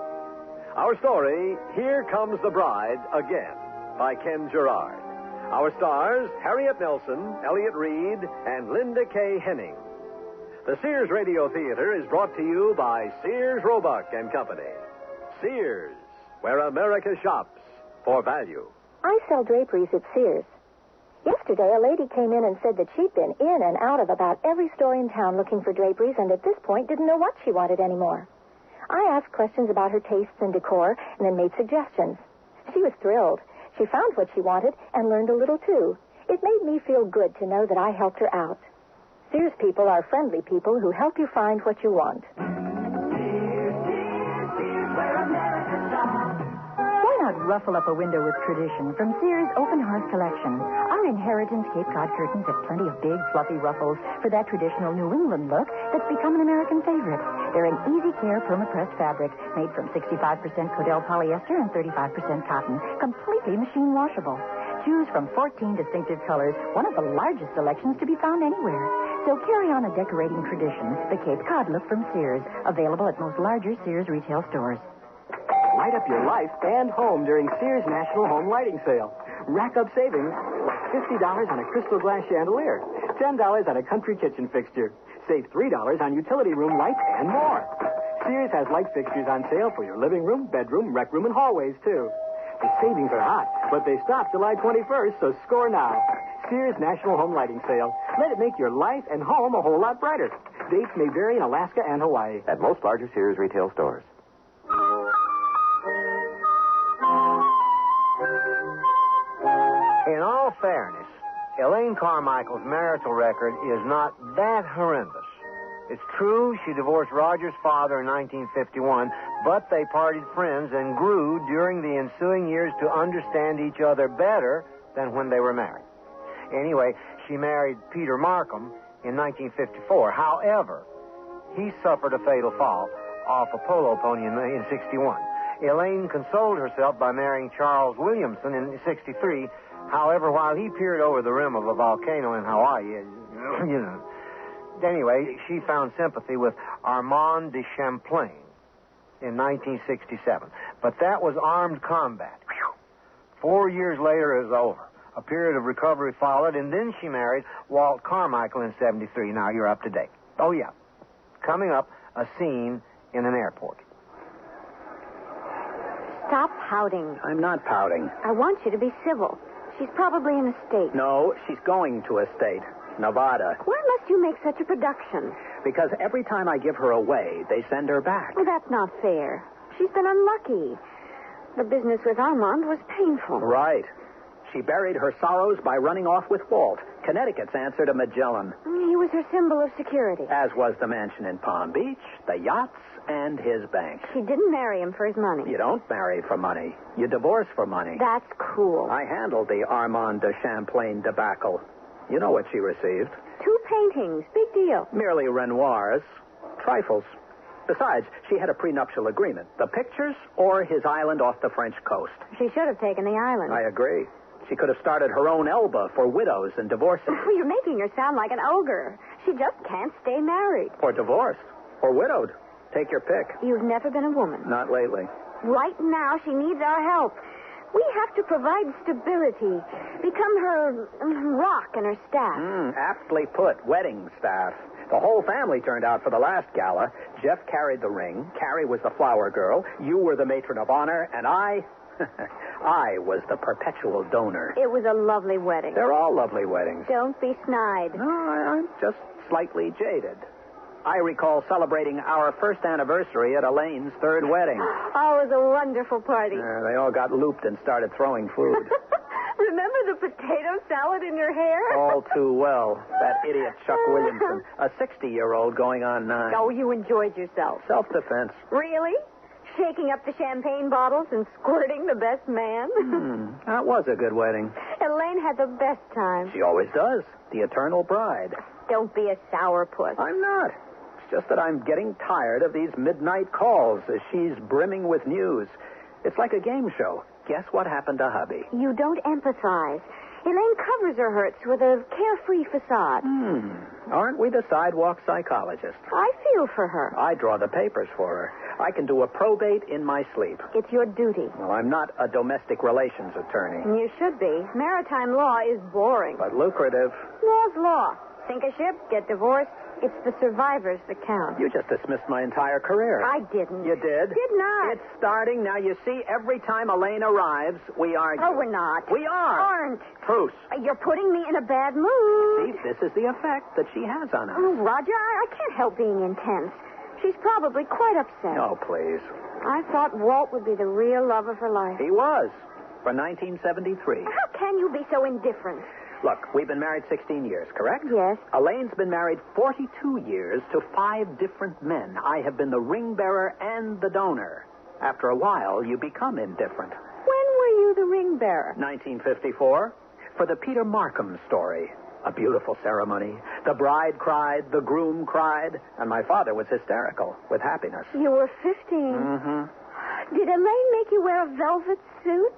Speaker 15: Our story, Here Comes the Bride Again, by Ken Gerard. Our stars, Harriet Nelson, Elliott Reed, and Linda K. Henning. The Sears Radio Theater is brought to you by Sears Roebuck and Company. Sears, where America shops for value.
Speaker 1: I sell draperies at Sears. Yesterday, a lady came in and said that she'd been in and out of about every store in town looking for draperies and at this point didn't know what she wanted anymore. I asked questions about her tastes and decor and then made suggestions. She was thrilled. She found what she wanted and learned a little, too. It made me feel good to know that I helped her out. Sears people are friendly people who help you find what you want.
Speaker 3: Ruffle up a window with tradition from Sears Open Hearth Collection. Our inheritance Cape Cod curtains have plenty of big, fluffy ruffles for that traditional New England look that's become an American favorite. They're an easy-care perma-pressed fabric made from 65% Codell polyester and 35% cotton, completely machine washable. Choose from 14 distinctive colors, one of the largest selections to be found anywhere. So carry on a decorating tradition, the Cape Cod look from Sears, available at most larger Sears retail stores.
Speaker 18: Light up your life and home during Sears National Home Lighting Sale. Rack up savings like $50 on a crystal glass chandelier, $10 on a country kitchen fixture. Save $3 on utility room lights and more. Sears has light fixtures on sale for your living room, bedroom, rec room, and hallways, too. The savings are hot, but they stop July 21st, so score now. Sears National Home Lighting Sale. Let it make your life and home a whole lot brighter. Dates may vary in Alaska and Hawaii.
Speaker 6: At most larger Sears retail stores.
Speaker 28: In all fairness, Elaine Carmichael's marital record is not that horrendous. It's true she divorced Roger's father in 1951, but they parted friends and grew during the ensuing years to understand each other better than when they were married. Anyway, she married Peter Markham in 1954. However, he suffered a fatal fall off a polo pony in 61. Elaine consoled herself by marrying Charles Williamson in 63. However, while he peered over the rim of a volcano in Hawaii, anyway, she found sympathy with Armand de Champlain in 1967. But that was armed combat. 4 years later, it was over. A period of recovery followed, and then she married Walt Carmichael in 73. Now you're up to date. Oh, yeah. Coming up, a scene in an airport.
Speaker 16: Stop pouting.
Speaker 19: I'm not pouting.
Speaker 16: I want you to be civil. She's probably in a state.
Speaker 19: No, she's going to a state, Nevada.
Speaker 16: Why must you make such a production?
Speaker 19: Because every time I give her away, they send her back.
Speaker 16: Well, that's not fair. She's been unlucky. The business with Armand was painful.
Speaker 19: Right. She buried her sorrows by running off with Walt, Connecticut's answer to Magellan.
Speaker 16: He was her symbol of security.
Speaker 19: As was the mansion in Palm Beach, the yachts, and his bank.
Speaker 16: She didn't marry him for his money.
Speaker 19: You don't marry for money. You divorce for money.
Speaker 16: That's cool.
Speaker 19: I handled the Armand de Champlain debacle. You know what she received.
Speaker 16: 2 paintings. Big deal.
Speaker 19: Merely Renoirs. Trifles. Besides, she had a prenuptial agreement. The pictures or his island off the French coast.
Speaker 16: She should have taken the island.
Speaker 19: I agree. She could have started her own Elba for widows and divorces.
Speaker 16: You're making her sound like an ogre. She just can't stay married.
Speaker 19: Or divorced. Or widowed. Take your pick.
Speaker 16: You've never been a woman.
Speaker 19: Not lately.
Speaker 16: Right now, she needs our help. We have to provide stability. Become her rock and her staff.
Speaker 19: Aptly put. Wedding staff. The whole family turned out for the last gala. Jeff carried the ring. Carrie was the flower girl. You were the matron of honor. And I was the perpetual donor.
Speaker 16: It was a lovely wedding.
Speaker 19: They're all lovely weddings.
Speaker 16: Don't be snide.
Speaker 19: No, I'm just slightly jaded. I recall celebrating our first anniversary at Elaine's third wedding.
Speaker 16: Oh, it was a wonderful party.
Speaker 19: They all got looped and started throwing food.
Speaker 16: Remember the potato salad in your hair?
Speaker 8: All too well. That idiot Chuck Williamson. A 60-year-old going on 9.
Speaker 16: Oh, you enjoyed yourself.
Speaker 8: Self-defense.
Speaker 16: Really? Shaking up the champagne bottles and squirting the best man?
Speaker 8: That was a good wedding.
Speaker 16: Elaine had the best time.
Speaker 8: She always does. The eternal bride.
Speaker 16: Don't be a sourpuss.
Speaker 8: I'm not. It's just that I'm getting tired of these midnight calls as she's brimming with news. It's like a game show. Guess what happened to hubby?
Speaker 16: You don't empathize. Elaine covers her hurts with a carefree facade.
Speaker 8: Aren't we the sidewalk psychologists?
Speaker 16: I feel for her.
Speaker 8: I draw the papers for her. I can do a probate in my sleep.
Speaker 16: It's your duty.
Speaker 8: Well, I'm not a domestic relations attorney.
Speaker 16: You should be. Maritime law is boring.
Speaker 8: But lucrative.
Speaker 16: Law's law. Sink a ship, get divorced. It's the survivors that count.
Speaker 8: You just dismissed my entire career.
Speaker 16: I didn't.
Speaker 8: You did?
Speaker 16: Did not.
Speaker 8: It's starting. Now, you see, every time Elaine arrives, we argue.
Speaker 16: Oh, we're not.
Speaker 8: We are.
Speaker 16: Aren't.
Speaker 8: Truce.
Speaker 16: You're putting me in a bad mood.
Speaker 8: See, this is the effect that she has on us.
Speaker 16: Oh, Roger, I can't help being intense. She's probably quite upset.
Speaker 8: Oh, please.
Speaker 16: I thought Walt would be the real love of her life.
Speaker 8: He was. For 1973.
Speaker 16: How can you be so indifferent?
Speaker 8: Look, we've been married 16 years, correct?
Speaker 16: Yes.
Speaker 8: Elaine's been married 42 years to 5 different men. I have been the ring bearer and the donor. After a while, you become indifferent.
Speaker 16: When were you the ring bearer?
Speaker 8: 1954. For the Peter Markham story. A beautiful ceremony. The bride cried, the groom cried, and my father was hysterical with happiness.
Speaker 16: You were 15.
Speaker 8: Mm-hmm.
Speaker 16: Did Elaine make you wear a velvet suit?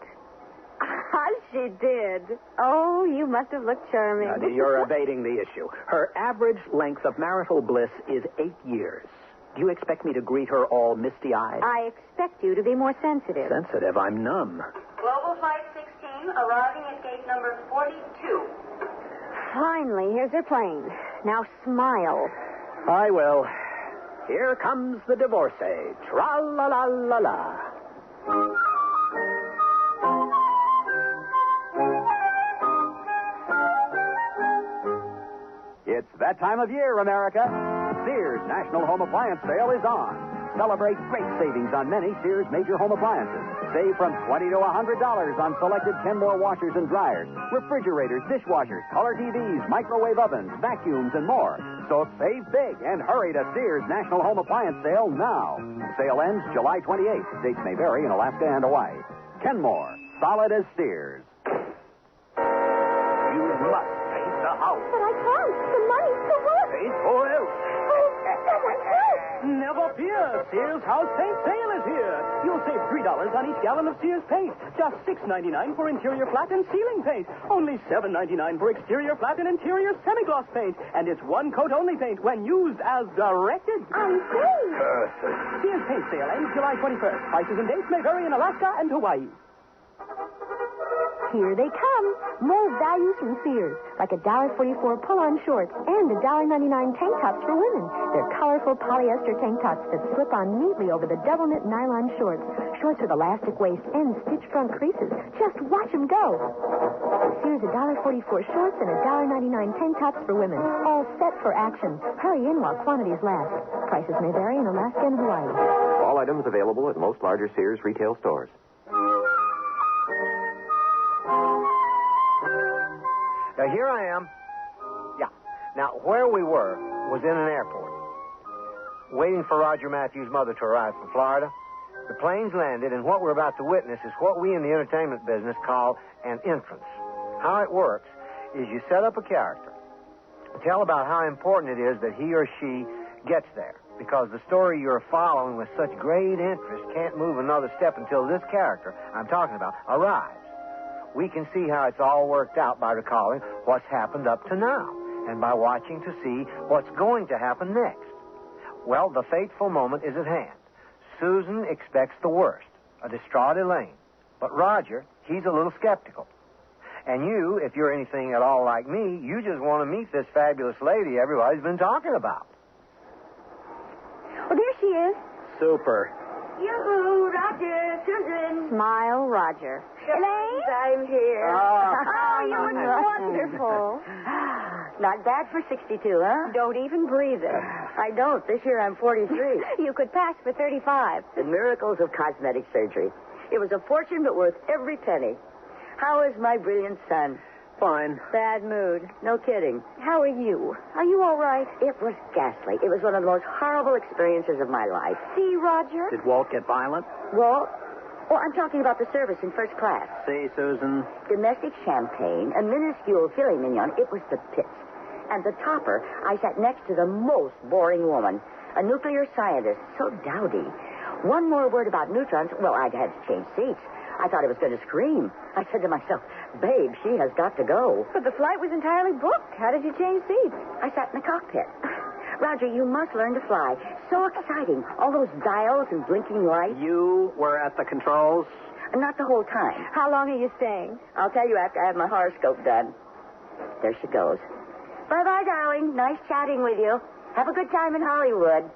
Speaker 16: She did. Oh, you must have looked charming.
Speaker 8: Now, you're evading the issue. Her average length of marital bliss is 8 years. Do you expect me to greet her all misty-eyed?
Speaker 16: I expect you to be more sensitive.
Speaker 8: Sensitive? I'm numb.
Speaker 9: Global Flight 16 arriving at gate number 42.
Speaker 16: Finally, here's her plane. Now smile.
Speaker 8: I will. Here comes the divorcee. Tra-la-la-la-la.
Speaker 13: It's that time of year, America. Sears National Home Appliance Sale is on. Celebrate great savings on many Sears major home appliances. Save from $20 to $100 on selected Kenmore washers and dryers, refrigerators, dishwashers, color TVs, microwave ovens, vacuums, and more. So save big and hurry to Sears National Home Appliance Sale now. Sale ends July 28th. Dates may vary in Alaska and Hawaii. Kenmore, solid as Sears.
Speaker 28: You must paint the house.
Speaker 16: But I can't. The money's too much.
Speaker 28: Paint or else.
Speaker 16: Someone help!
Speaker 14: Never fear. Sears House Paint Sale is here. You'll save $3 on each gallon of Sears paint. Just $6.99 for interior flat and ceiling paint. Only $7.99 for exterior flat and interior semi-gloss paint. And it's one coat only paint when used as directed.
Speaker 16: I'm great.
Speaker 28: Perfect.
Speaker 14: Sears Paint Sale ends July 21st. Prices and dates may vary in Alaska and Hawaii.
Speaker 3: Here they come. More values from Sears, like $1.44 pull-on shorts and $1.99 tank tops for women. They're colorful polyester tank tops that slip on neatly over the double-knit nylon shorts. Shorts with elastic waist and stitched front creases. Just watch them go. Sears $1.44 shorts and $1.99 tank tops for women. All set for action. Hurry in while quantities last. Prices may vary in Alaska and Hawaii.
Speaker 6: All items available at most larger Sears retail stores.
Speaker 28: Now, here I am. Yeah. Now, where we were was in an airport, waiting for Roger Matthews' mother to arrive from Florida. The plane's landed, and what we're about to witness is what we in the entertainment business call an entrance. How it works is you set up a character, tell about how important it is that he or she gets there, because the story you're following with such great interest can't move another step until this character I'm talking about arrives. We can see how it's all worked out by recalling what's happened up to now and by watching to see what's going to happen next. Well, the fateful moment is at hand. Susan expects the worst, a distraught Elaine. But Roger, he's a little skeptical. And you, if you're anything at all like me, you just want to meet this fabulous lady everybody's been talking about.
Speaker 16: Well, there she is.
Speaker 8: Super.
Speaker 9: Yoo-hoo, Roger, Susan.
Speaker 16: Smile, Roger. Elaine?
Speaker 9: I'm here.
Speaker 16: Oh, you look wonderful.
Speaker 9: Not bad for 62, huh?
Speaker 16: Don't even breathe it.
Speaker 9: I don't. This year I'm 43.
Speaker 16: You could pass for 35.
Speaker 9: The miracles of cosmetic surgery. It was a fortune, but worth every penny.
Speaker 2: How is my brilliant son?
Speaker 8: Fine.
Speaker 2: Bad mood. No kidding.
Speaker 16: How are you? Are you all right?
Speaker 2: It was ghastly. It was one of the most horrible experiences of my life.
Speaker 16: See, Roger?
Speaker 8: Did Walt get violent?
Speaker 2: Walt? Oh, I'm talking about the service in first class.
Speaker 8: See, Susan.
Speaker 2: Domestic champagne, a minuscule filet mignon. It was the pits. And the topper, I sat next to the most boring woman, a nuclear scientist, so dowdy. One more word about neutrons. Well, I'd had to change seats. I thought I was going to scream. I said to myself, babe, she has got to go.
Speaker 16: But the flight was entirely booked. How did you change seats?
Speaker 2: I sat in the cockpit. Roger, you must learn to fly. So exciting. All those dials and blinking lights.
Speaker 8: You were at the controls?
Speaker 2: Not the whole time.
Speaker 16: How long are you staying?
Speaker 2: I'll tell you after I have my horoscope done. There she goes. Bye-bye, darling. Nice chatting with you. Have a good time in Hollywood.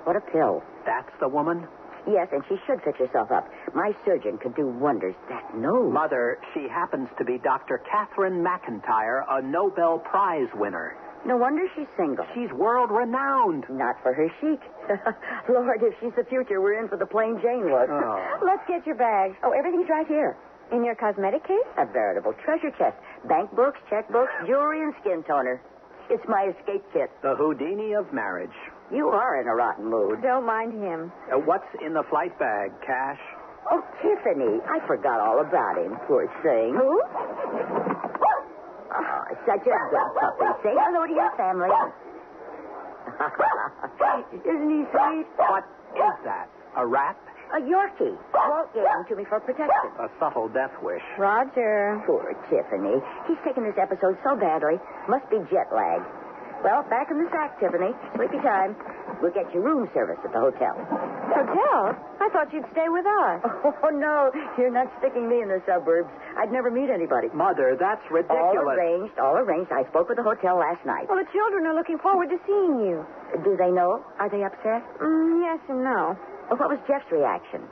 Speaker 2: What a pill.
Speaker 8: That's the woman?
Speaker 2: Yes, and she should fix herself up. My surgeon could do wonders. That nose.
Speaker 8: Mother, she happens to be Dr. Catherine McIntyre, a Nobel Prize winner.
Speaker 2: No wonder she's single.
Speaker 8: She's world-renowned.
Speaker 2: Not for her chic. Lord, if she's the future, we're in for the plain Jane look.
Speaker 8: Oh.
Speaker 16: Let's get your bags.
Speaker 2: Oh, everything's right here.
Speaker 16: In your cosmetic case?
Speaker 2: A veritable treasure chest. Bank books, checkbooks, jewelry, and skin toner. It's my escape kit.
Speaker 8: The Houdini of marriage.
Speaker 2: You are in a rotten mood.
Speaker 16: Don't mind him.
Speaker 8: What's in the flight bag? Cash?
Speaker 2: Oh, Tiffany. I forgot all about him, poor thing.
Speaker 16: Who?
Speaker 2: Oh, such a good puppy. Say hello to your family. Isn't he sweet?
Speaker 8: What is that? A rat?
Speaker 2: A Yorkie. Walt gave him to me for protection.
Speaker 8: A subtle death wish.
Speaker 16: Roger.
Speaker 2: Poor Tiffany. He's taken this episode so badly. Must be jet lag. Well, back in the sack, Tiffany. Sleepy time. We'll get you room service at the hotel.
Speaker 16: Hotel? I thought you'd stay with us.
Speaker 2: Oh, no. You're not sticking me in the suburbs. I'd never meet anybody.
Speaker 8: Mother, that's ridiculous.
Speaker 2: All arranged. I spoke with the hotel last night.
Speaker 16: Well, the children are looking forward to seeing you.
Speaker 2: Do they know? Are they upset?
Speaker 16: Yes and no.
Speaker 2: Well, what was Jeff's reaction?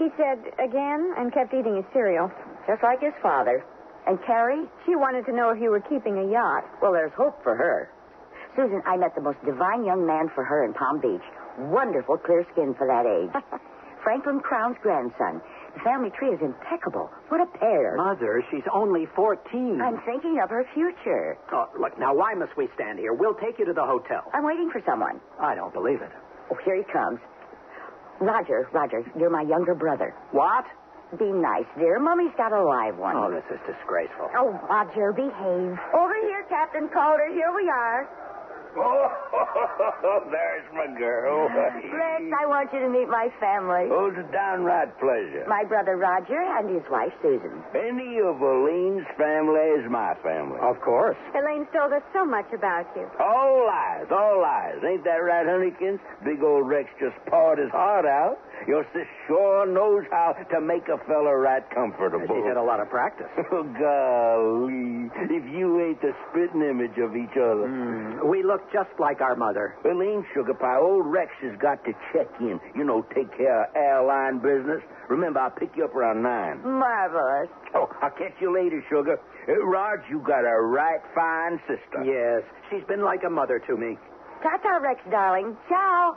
Speaker 16: He said, again, and kept eating his cereal.
Speaker 2: Just like his father. And Carrie?
Speaker 16: She wanted to know if you were keeping a yacht.
Speaker 2: Well, there's hope for her. Susan, I met the most divine young man for her in Palm Beach. Wonderful clear skin for that age. Franklin Crown's grandson. The family tree is impeccable. What a pair.
Speaker 8: Mother, she's only 14.
Speaker 2: I'm thinking of her future.
Speaker 8: Oh, look, now why must we stand here? We'll take you to the hotel.
Speaker 2: I'm waiting for someone.
Speaker 8: I don't believe it.
Speaker 2: Oh, here he comes. Roger, you're my younger brother.
Speaker 8: What?
Speaker 2: Be nice, dear. Mummy's got a live one.
Speaker 8: Oh, this is disgraceful.
Speaker 16: Oh, Roger, behave.
Speaker 2: Over here, Captain Calder. Here we are.
Speaker 17: Oh, there's my girl.
Speaker 2: Rex, I want you to meet my family.
Speaker 17: Oh, it's a downright pleasure.
Speaker 2: My brother Roger and his wife Susan.
Speaker 17: Any of Elaine's family is my family.
Speaker 8: Of course.
Speaker 16: Elaine's told us so much about you.
Speaker 17: All lies, all lies. Ain't that right, Honeykins? Big old Rex just pawed his heart out. Your sis sure knows how to make a fella right comfortable.
Speaker 8: She's had a lot of practice.
Speaker 17: Oh, golly. If you ain't the spitting image of each other.
Speaker 8: We look just like our mother.
Speaker 17: Elaine, sugar pie, old Rex has got to check in. You know, take care of airline business. Remember, I'll pick you up around 9.
Speaker 2: Marvelous.
Speaker 17: Oh, I'll catch you later, sugar. Rog, you got a right fine sister.
Speaker 8: Yes, she's been like a mother to me.
Speaker 2: Ta-ta, Rex, darling. Ciao.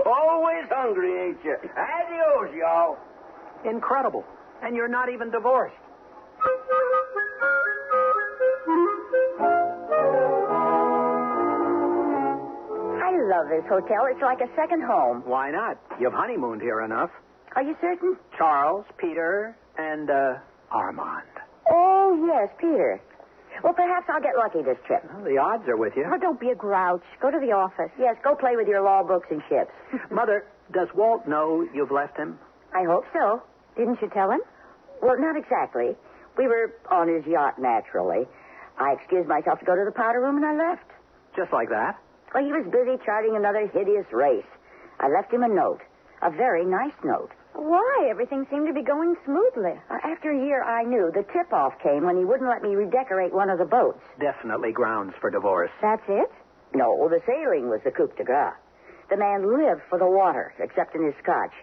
Speaker 17: Always hungry, ain't you? Adios, y'all.
Speaker 8: Incredible. And you're not even divorced.
Speaker 2: I love this hotel. It's like a second home.
Speaker 8: Why not? You've honeymooned here enough.
Speaker 2: Are you certain?
Speaker 8: Charles, Peter, and Armand.
Speaker 2: Oh, yes, Peter. Well, perhaps I'll get lucky this trip.
Speaker 8: Well, the odds are with you.
Speaker 16: Oh, don't be a grouch. Go to the office.
Speaker 2: Yes, go play with your law books and ships.
Speaker 8: Mother, does Walt know you've left him?
Speaker 2: I hope so.
Speaker 16: Didn't you tell him?
Speaker 2: Well, not exactly. We were on his yacht, naturally. I excused myself to go to the powder room, and I left.
Speaker 8: Just like that?
Speaker 2: Well, he was busy charting another hideous race. I left him a note. A very nice note.
Speaker 16: Why? Everything seemed to be going smoothly.
Speaker 2: After a year, I knew. The tip-off came when he wouldn't let me redecorate one of the boats.
Speaker 8: Definitely grounds for divorce.
Speaker 16: That's it?
Speaker 2: No, the sailing was the coup de grace. The man lived for the water, except in his scotch.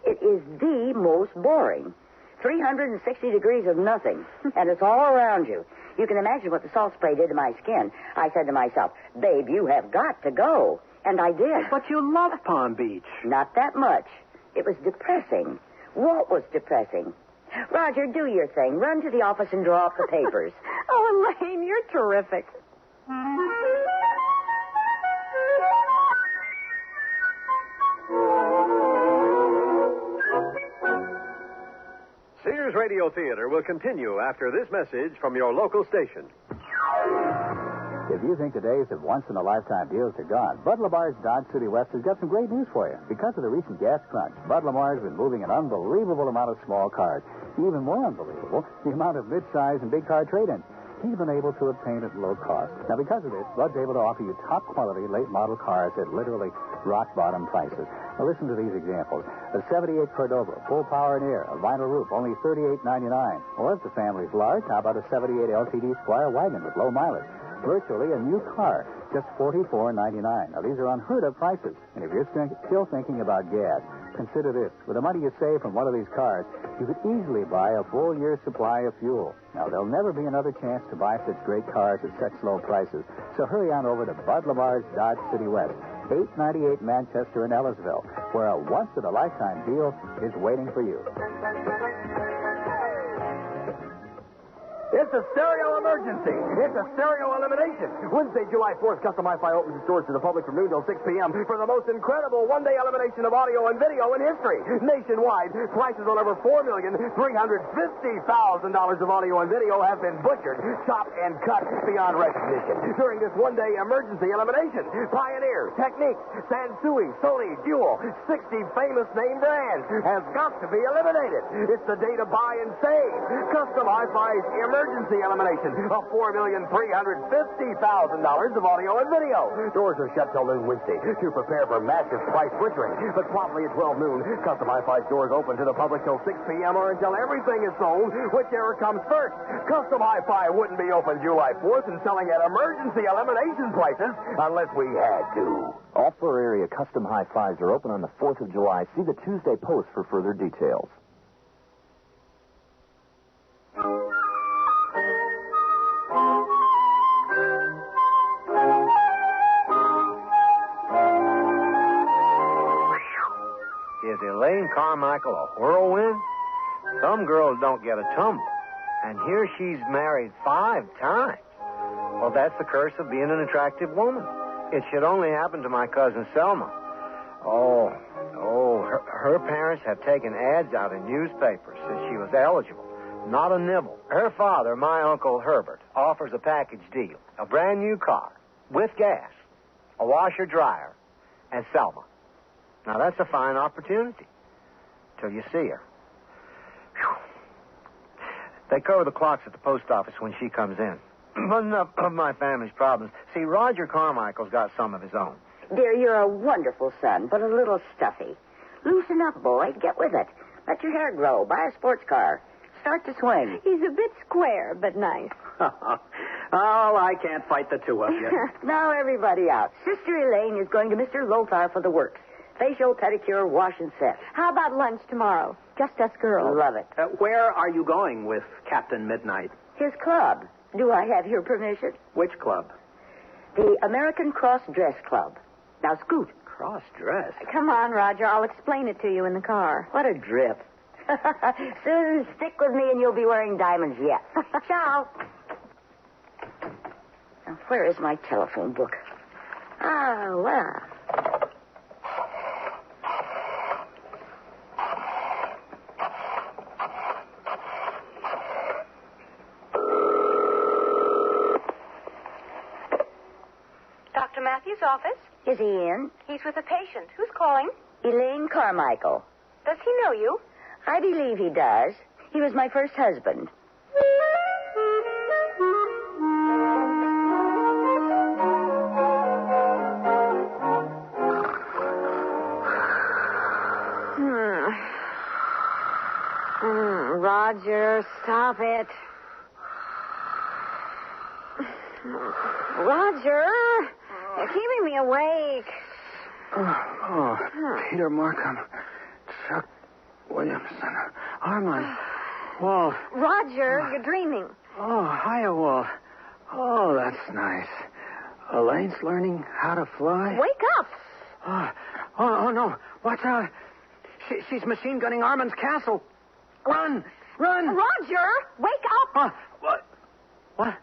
Speaker 2: It is the most boring. 360 degrees of nothing, and it's all around you. You can imagine what the salt spray did to my skin. I said to myself, babe, you have got to go. And I did.
Speaker 8: But you love Palm Beach.
Speaker 2: Not that much. It was depressing. Walt was depressing. Roger, do your thing. Run to the office and draw up the papers.
Speaker 16: Oh, Elaine, you're terrific.
Speaker 15: Sears Radio Theater will continue after this message from your local station.
Speaker 19: If you think the days of once-in-a-lifetime deals are gone, Bud Lamar's Dodge City West has got some great news for you. Because of the recent gas crunch, Bud Lamar's been moving an unbelievable amount of small cars. Even more unbelievable, the amount of mid-size and big car trade-ins. He's been able to obtain at low cost. Now, because of this, Bud's able to offer you top-quality late-model cars at literally rock-bottom prices. Now, listen to these examples. A 78 Cordova, full power and air, a vinyl roof, only $38.99. Or if the family's large, how about a 78 LTD Squire wagon with low mileage? Virtually a new car, just $44.99. Now, these are unheard-of prices. And if you're still thinking about gas, consider this. With the money you save from one of these cars, you could easily buy a full year's supply of fuel. Now, there'll never be another chance to buy such great cars at such low prices. So hurry on over to Bud Lamar's Dodge City West, 898 Manchester in Ellisville, where a once-in-a-lifetime deal is waiting for you.
Speaker 20: It's a stereo emergency. It's a stereo elimination. Wednesday, July 4th, Custom Hi-Fi opens its doors to the public from noon till 6 p.m. for the most incredible one-day elimination of audio and video in history. Nationwide, prices on over $4,350,000 of audio and video have been butchered, chopped, and cut beyond recognition. During this one-day emergency elimination, Pioneer, Technique, Sansui, Sony, Dual, 60 famous name brands have got to be eliminated. It's the day to buy and save. Custom Hi-Fi's emergency elimination of $4,350,000 of audio and video. Doors are shut till noon Wednesday to prepare for massive price butchering. But promptly at 12 noon, Custom Hi-Fi's doors open to the public till 6 p.m. or until everything is sold, whichever comes first. Custom Hi-Fi wouldn't be open July 4th and selling at emergency elimination prices unless we had to.
Speaker 6: Offer area Custom Hi-Fis are open on the 4th of July. See the Tuesday Post for further details.
Speaker 28: Is Elaine Carmichael a whirlwind? Some girls don't get a tumble. And here she's married 5 times. Well, that's the curse of being an attractive woman. It should only happen to my cousin Selma. Her parents have taken ads out in newspapers since she was eligible. Not a nibble. Her father, my Uncle Herbert, offers a package deal. A brand new car, with gas, a washer-dryer, and Selma. Now, that's a fine opportunity. Till you see her. Whew. They cover the clocks at the post office when she comes in. But enough of my family's problems. See, Roger Carmichael's got some of his own.
Speaker 2: Dear, you're a wonderful son, but a little stuffy. Loosen up, boy. Get with it. Let your hair grow. Buy a sports car. Start to swing.
Speaker 16: He's a bit square, but nice.
Speaker 8: Oh, I can't fight the two of you.
Speaker 2: Now, everybody out. Sister Elaine is going to Mr. Lothar for the works. Facial, pedicure, wash, and set.
Speaker 16: How about lunch tomorrow? Just us girls.
Speaker 2: Love it.
Speaker 8: Where are you going with Captain Midnight?
Speaker 2: His club. Do I have your permission?
Speaker 8: Which club?
Speaker 2: The American Cross Dress Club. Now, scoot.
Speaker 8: Cross dress?
Speaker 16: Come on, Roger. I'll explain it to you in the car.
Speaker 2: What a drip. Susan, stick with me and you'll be wearing diamonds yet. Ciao. Now, where is my telephone book? Ah, well.
Speaker 9: Dr. Matthews' office?
Speaker 2: Is he in?
Speaker 9: He's with a patient. Who's calling?
Speaker 2: Elaine Carmichael.
Speaker 9: Does he know you?
Speaker 2: I believe he does. He was my first husband.
Speaker 16: Roger, stop it. Roger, you're keeping me awake.
Speaker 20: Peter Markham, Chuck Williamson, Armand, Walt.
Speaker 16: Roger, you're dreaming.
Speaker 20: Oh, hiya, Walt. Oh, that's nice. Elaine's learning how to fly?
Speaker 16: Wake up.
Speaker 20: Oh, no. Watch out. She's machine gunning Armand's castle. Run.
Speaker 8: Run!
Speaker 16: Roger, wake up!
Speaker 8: What?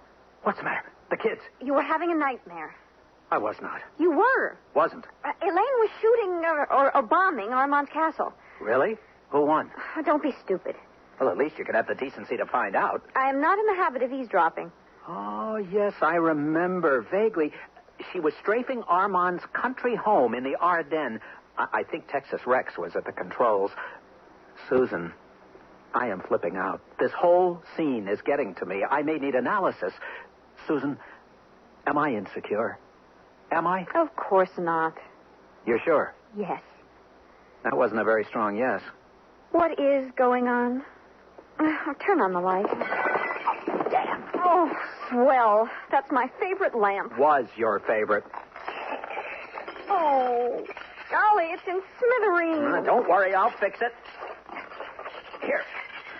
Speaker 8: What's the matter? The kids.
Speaker 16: You were having a nightmare.
Speaker 8: I was not.
Speaker 16: You were.
Speaker 8: Wasn't.
Speaker 16: Elaine was shooting or bombing Armand's castle.
Speaker 8: Really? Who won?
Speaker 16: Don't be stupid.
Speaker 8: Well, at least you could have the decency to find out.
Speaker 16: I am not in the habit of eavesdropping.
Speaker 8: Oh, yes, I remember vaguely. She was strafing Armand's country home in the Ardennes. I think Texas Rex was at the controls. Susan, I am flipping out. This whole scene is getting to me. I may need analysis. Susan, am I insecure? Am I?
Speaker 16: Of course not.
Speaker 8: You're sure?
Speaker 16: Yes.
Speaker 8: That wasn't a very strong yes.
Speaker 16: What is going on? Turn on the light.
Speaker 8: Damn.
Speaker 16: Oh, swell. That's my favorite lamp.
Speaker 8: Was your favorite.
Speaker 16: Oh, golly, it's in smithereens.
Speaker 8: Don't worry, I'll fix it.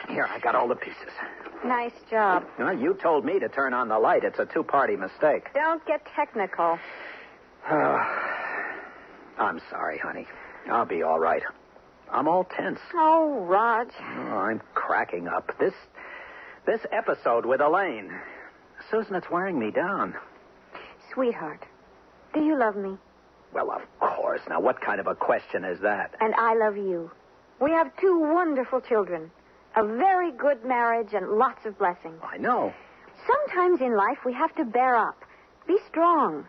Speaker 8: Here, I got all the pieces.
Speaker 16: Nice job.
Speaker 8: You told me to turn on the light. It's a two-party mistake.
Speaker 16: Don't get technical.
Speaker 8: I'm sorry, honey. I'll be all right. I'm all tense.
Speaker 16: Oh, Raj.
Speaker 8: Oh, I'm cracking up. This episode with Elaine. Susan, it's wearing me down.
Speaker 16: Sweetheart, do you love me?
Speaker 8: Well, of course. Now, what kind of a question is that?
Speaker 16: And I love you. We have 2 wonderful children. A very good marriage and lots of blessings.
Speaker 8: I know.
Speaker 16: Sometimes in life we have to bear up. Be strong.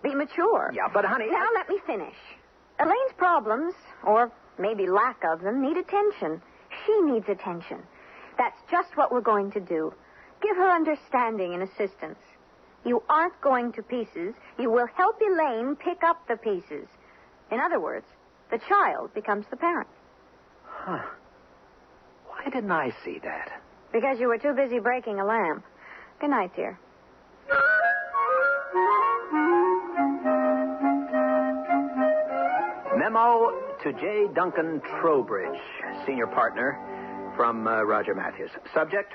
Speaker 16: Be mature.
Speaker 8: Yeah, but honey...
Speaker 16: Now let me finish. Elaine's problems, or maybe lack of them, need attention. She needs attention. That's just what we're going to do. Give her understanding and assistance. You aren't going to pieces. You will help Elaine pick up the pieces. In other words, the child becomes the parent.
Speaker 8: Huh. Why didn't I see that?
Speaker 16: Because you were too busy breaking a lamp. Good night, dear.
Speaker 8: Memo to J. Duncan Trowbridge, senior partner, from Roger Matthews. Subject,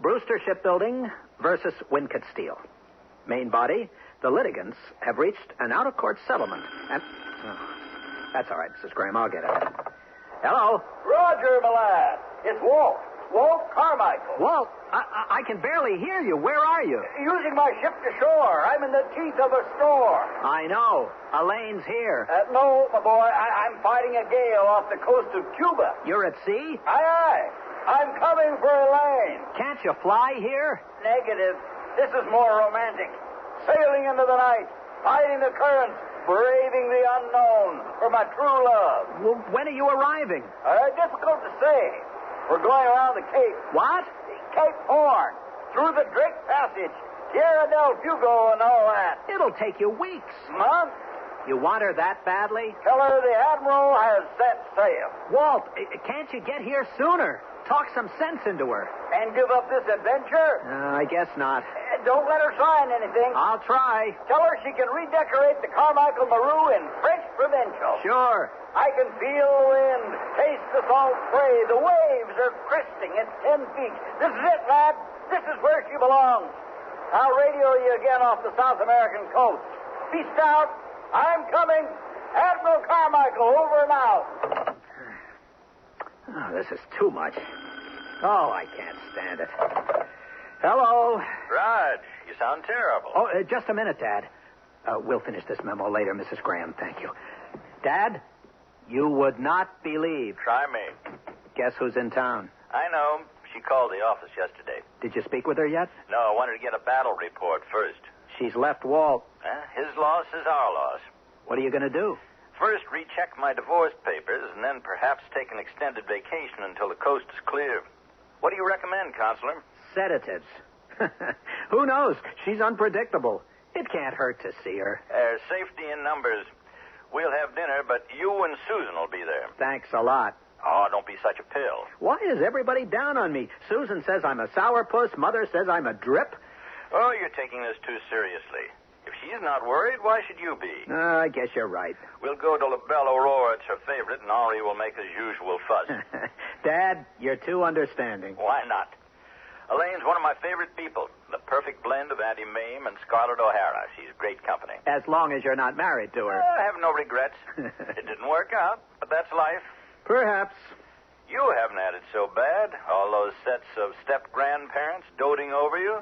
Speaker 8: Brewster Shipbuilding versus Wincott Steel. Main body, the litigants have reached an out-of-court settlement. And... that's all right, Mrs. Graham. I'll get it. Hello?
Speaker 20: Roger, my lad. It's Walt. Walt Carmichael.
Speaker 8: Walt, I can barely hear you. Where are you?
Speaker 20: Using my ship to shore. I'm in the teeth of a storm.
Speaker 8: I know. Elaine's here.
Speaker 20: No, my boy. I'm fighting a gale off the coast of Cuba.
Speaker 8: You're at sea?
Speaker 20: Aye. I'm coming for Elaine.
Speaker 8: Can't you fly here?
Speaker 20: Negative. This is more romantic. Sailing into the night, fighting the currents, braving the unknown for my true love.
Speaker 8: Well, when are you arriving?
Speaker 20: Difficult to say. We're going around the Cape.
Speaker 8: What?
Speaker 20: Cape Horn. Through the Drake Passage. Tierra del Fuego and all that.
Speaker 8: It'll take you weeks.
Speaker 20: Months.
Speaker 8: You want her that badly?
Speaker 20: Tell her the Admiral has set sail.
Speaker 8: Walt, can't you get here sooner? Talk some sense into her.
Speaker 20: And give up this adventure?
Speaker 8: I guess not.
Speaker 20: Don't let her sign anything.
Speaker 8: I'll try.
Speaker 20: Tell her she can redecorate the Carmichael Maru in French Provincial.
Speaker 8: Sure.
Speaker 20: I can feel the wind, taste the salt spray. The waves are cresting at 10 feet. This is it, lad. This is where she belongs. I'll radio you again off the South American coast. Peace out. I'm coming. Admiral Carmichael, over and out.
Speaker 8: Oh, this is too much. Oh, I can't stand it. Hello.
Speaker 4: Raj, you sound terrible.
Speaker 8: Oh, just a minute, Dad. We'll finish this memo later, Mrs. Graham. Thank you. Dad, you would not believe.
Speaker 4: Try me.
Speaker 8: Guess who's in town?
Speaker 4: I know. She called the office yesterday.
Speaker 8: Did you speak with her yet?
Speaker 4: No, I wanted to get a battle report first.
Speaker 8: She's left Walt.
Speaker 4: His loss is our loss.
Speaker 8: What are you going to do?
Speaker 4: First, recheck my divorce papers, and then perhaps take an extended vacation until the coast is clear. What do you recommend, Counselor?
Speaker 8: Sedatives. Who knows? She's unpredictable. It can't hurt to see her.
Speaker 4: There's safety in numbers. We'll have dinner, but you and Susan will be there.
Speaker 8: Thanks a lot.
Speaker 4: Oh, don't be such a pill.
Speaker 8: Why is everybody down on me? Susan says I'm a sourpuss. Mother says I'm a drip.
Speaker 4: Oh, you're taking this too seriously. If she's not worried, why should you be?
Speaker 8: I guess you're right.
Speaker 4: We'll go to La Belle Aurora. It's her favorite, and Henri will make his usual fuss.
Speaker 8: Dad, you're too understanding.
Speaker 4: Why not? Elaine's one of my favorite people. The perfect blend of Auntie Mame and Scarlett O'Hara. She's great company.
Speaker 8: As long as you're not married to her.
Speaker 4: I have no regrets. It didn't work out, but that's life.
Speaker 8: Perhaps.
Speaker 4: You haven't had it so bad. All those sets of step-grandparents doting over you.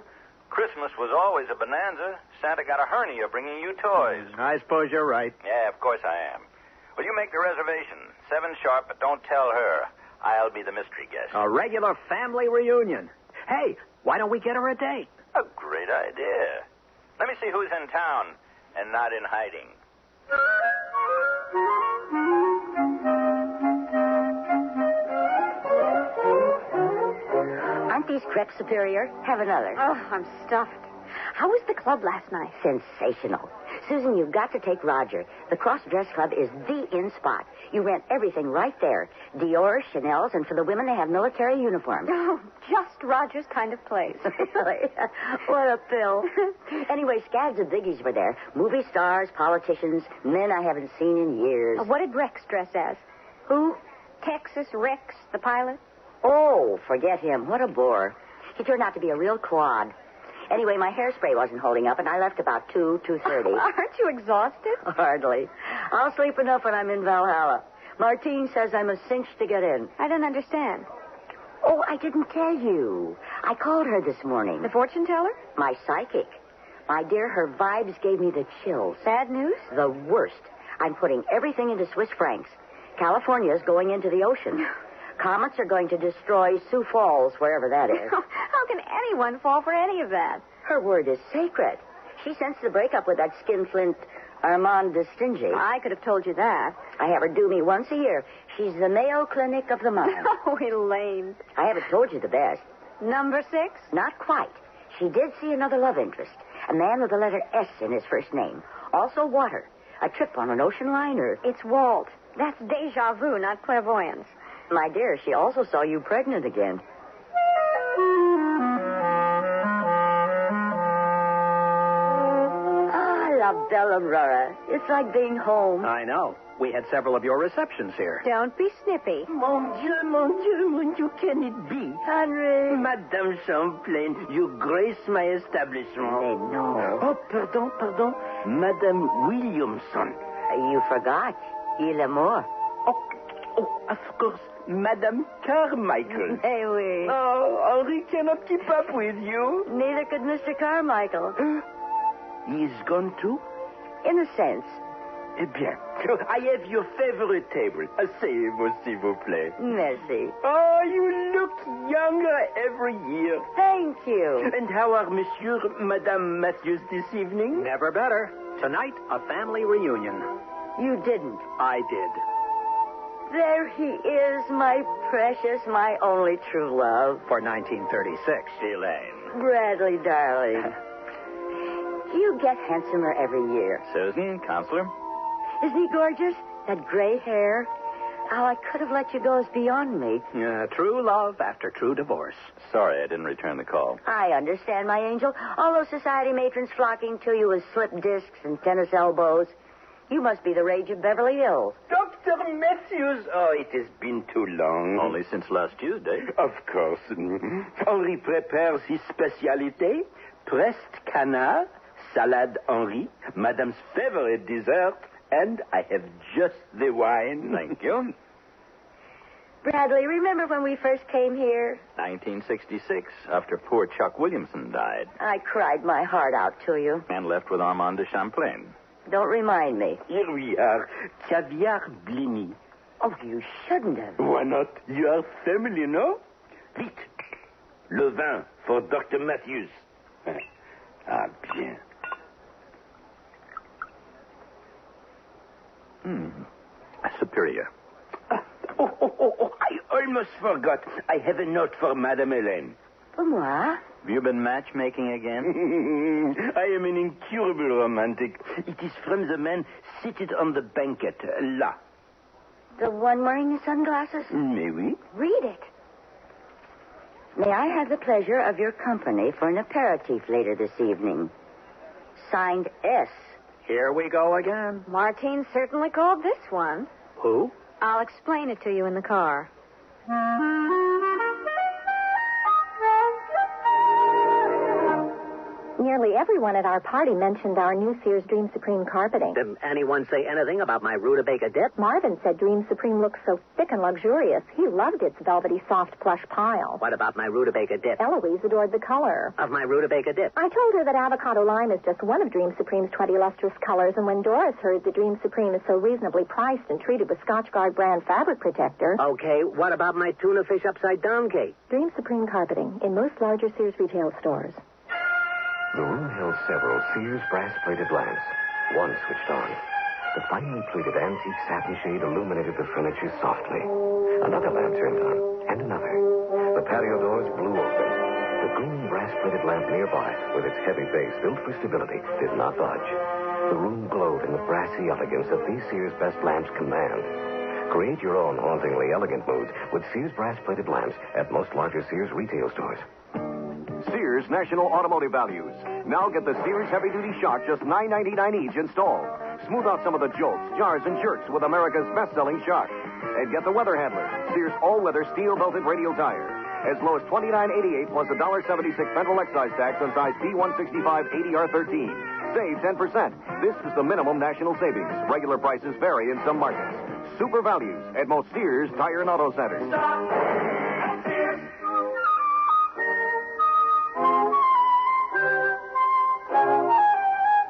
Speaker 4: Christmas was always a bonanza. Santa got a hernia bringing you toys.
Speaker 8: I suppose you're right.
Speaker 4: Yeah, of course I am. Well, you make the reservation. 7 sharp, but don't tell her. I'll be the mystery guest.
Speaker 8: A regular family reunion. Hey, why don't we get her a date?
Speaker 4: A great idea. Let me see who's in town and not in hiding.
Speaker 2: Aren't these crepes superior? Have another.
Speaker 16: Oh, I'm stuffed. How was the club last night?
Speaker 2: Sensational. Susan, you've got to take Roger. The Cross Dress Club is the in spot. You rent everything right there. Dior, Chanel's, and for the women, they have military uniforms.
Speaker 16: Oh, just Roger's kind of place.
Speaker 2: Really? What a pill. Anyway, scads of biggies were there. Movie stars, politicians, men I haven't seen in years.
Speaker 16: What did Rex dress as?
Speaker 2: Who?
Speaker 16: Texas Rex, the pilot?
Speaker 2: Oh, forget him. What a bore. He turned out to be a real quad. Anyway, my hairspray wasn't holding up, and I left about 2:30.
Speaker 16: Aren't you exhausted?
Speaker 2: Hardly. I'll sleep enough when I'm in Valhalla. Martine says I'm a cinch to get in.
Speaker 16: I don't understand.
Speaker 2: Oh, I didn't tell you. I called her this morning.
Speaker 16: The fortune teller?
Speaker 2: My psychic. My dear, her vibes gave me the chills.
Speaker 16: Bad news?
Speaker 2: The worst. I'm putting everything into Swiss francs. California's going into the ocean. Comets are going to destroy Sioux Falls, wherever that is.
Speaker 16: How can anyone fall for any of that?
Speaker 2: Her word is sacred. She sensed the breakup with that skinflint Armand de Stingy.
Speaker 16: I could have told you that.
Speaker 2: I have her do me once a year. She's the Mayo Clinic of the mind.
Speaker 16: Oh, Elaine.
Speaker 2: I haven't told you the best.
Speaker 16: Number 6?
Speaker 2: Not quite. She did see another love interest. A man with the letter S in his first name. Also water. A trip on an ocean liner.
Speaker 16: It's Walt. That's deja vu, not clairvoyance.
Speaker 2: My dear, she also saw you pregnant again. Ah, la belle Aurora. It's like being home.
Speaker 8: I know. We had several of your receptions here.
Speaker 16: Don't be snippy.
Speaker 17: Mon Dieu, can it be?
Speaker 2: Henry.
Speaker 17: Madame Champlain, you grace my establishment.
Speaker 2: No.
Speaker 17: Oh, pardon. Madame Williamson.
Speaker 2: You forgot. Il est mort.
Speaker 17: Oh, of course, Madame Carmichael.
Speaker 2: Eh oui.
Speaker 17: Oh, Henri cannot keep up with you.
Speaker 2: Neither could Mr. Carmichael.
Speaker 17: He's gone too?
Speaker 2: In a sense.
Speaker 17: Eh bien, I have your favorite table. Asseyez-vous, s'il vous plaît.
Speaker 2: Merci.
Speaker 17: Oh, you look younger every year.
Speaker 2: Thank you.
Speaker 17: And how are Monsieur, Madame Matthews this evening?
Speaker 8: Never better. Tonight, a family reunion.
Speaker 2: You didn't.
Speaker 8: I did.
Speaker 2: There he is, my precious, my only true love.
Speaker 8: For 1936.
Speaker 4: Elaine.
Speaker 2: Bradley, darling. You get handsomer every year.
Speaker 4: Susan, counselor?
Speaker 2: Isn't he gorgeous? That gray hair. How I could have let you go is beyond me.
Speaker 8: True love after true divorce.
Speaker 4: Sorry I didn't return the call.
Speaker 2: I understand, my angel. All those society matrons flocking to you with slip discs and tennis elbows. You must be the rage of Beverly Hills.
Speaker 17: Dr. Matthews. Oh, it has been too long.
Speaker 4: Only since last Tuesday.
Speaker 17: Of course. Henri prepares his speciality, pressed canard, salade Henri, Madame's favorite dessert, and I have just the wine.
Speaker 4: Thank you.
Speaker 2: Bradley, remember when we first came here?
Speaker 4: 1966, after poor Chuck Williamson died.
Speaker 2: I cried my heart out to you.
Speaker 4: And left with Armand de Champlain.
Speaker 2: Don't remind me.
Speaker 17: Here we are. Caviar blini.
Speaker 2: Oh, you shouldn't have.
Speaker 17: Why not? You are family, no? Vite. Le vin for Dr. Matthews. Ah, bien.
Speaker 4: Superior.
Speaker 17: I almost forgot. I have a note for Madame Hélène.
Speaker 2: For moi?
Speaker 4: Have you been matchmaking again?
Speaker 17: I am an incurable romantic. It is from the man seated on the banquet, là.
Speaker 2: The one wearing the sunglasses?
Speaker 17: Mais oui.
Speaker 2: Read it. May I have the pleasure of your company for an aperitif later this evening? Signed S.
Speaker 8: Here we go again.
Speaker 16: Martine certainly called this one.
Speaker 8: Who?
Speaker 16: I'll explain it to you in the car.
Speaker 1: Your Nearly everyone at our party mentioned our new Sears Dream Supreme carpeting.
Speaker 5: Did anyone say anything about my rutabaga dip?
Speaker 1: Marvin said Dream Supreme looks so thick and luxurious. He loved its velvety, soft, plush pile.
Speaker 5: What about my rutabaga dip?
Speaker 1: Eloise adored the color
Speaker 5: Of my rutabaga dip.
Speaker 1: I told her that avocado lime is just one of Dream Supreme's 20 lustrous colors, and when Doris heard that Dream Supreme is so reasonably priced and treated with Scotchgard brand fabric protector...
Speaker 5: Okay, what about my tuna fish upside down cake?
Speaker 1: Dream Supreme carpeting in most larger Sears retail stores.
Speaker 21: The room held several Sears brass-plated lamps. One switched on. The finely pleated antique satin shade illuminated the furniture softly. Another lamp turned on, and another. The patio doors blew open. The green brass-plated lamp nearby, with its heavy base built for stability, did not budge. The room glowed in the brassy elegance that these Sears best lamps command. Create your own hauntingly elegant moods with Sears brass-plated lamps at most larger Sears retail stores.
Speaker 13: Sears National Automotive Values. Now get the Sears Heavy-Duty Shock, just $9.99 each installed. Smooth out some of the jolts, jars, and jerks with America's best-selling shock. And get the Weather Handler, Sears all-weather steel-belted radial tire. As low as $29.88 plus a $1.76 federal excise tax on size P165 ADR13. Save 10%. This is the minimum national savings. Regular prices vary in some markets. Super values at most Sears Tire and Auto Centers.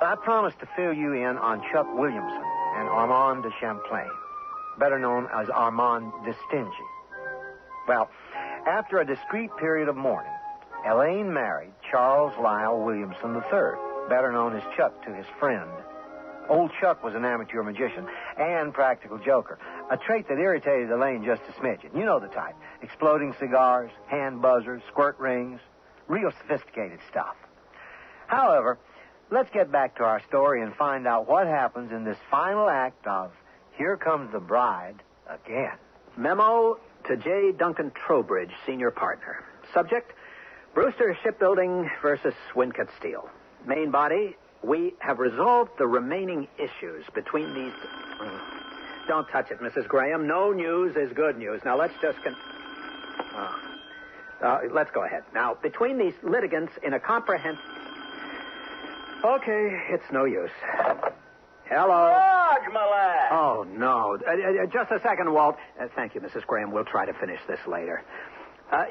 Speaker 28: I promised to fill you in on Chuck Williamson and Armand de Champlain, better known as Armand de Stingy. Well, after a discreet period of mourning, Elaine married Charles Lyle Williamson III, better known as Chuck to his friend. Old Chuck was an amateur magician and practical joker, a trait that irritated Elaine just a smidgen. You know the type. Exploding cigars, hand buzzers, squirt rings, real sophisticated stuff. However, let's get back to our story and find out what happens in this final act of Here Comes the Bride Again.
Speaker 8: Memo to J. Duncan Trowbridge, senior partner. Subject, Brewster Shipbuilding versus Wincott Steel. Main body, we have resolved the remaining issues between these... Don't touch it, Mrs. Graham. No news is good news. Now, let's just... let's go ahead. Now, between these litigants in a comprehensive... Okay, it's no use. Hello.
Speaker 4: George, my lad.
Speaker 8: Oh, no. Just a second, Walt. Thank you, Mrs. Graham. We'll try to finish this later.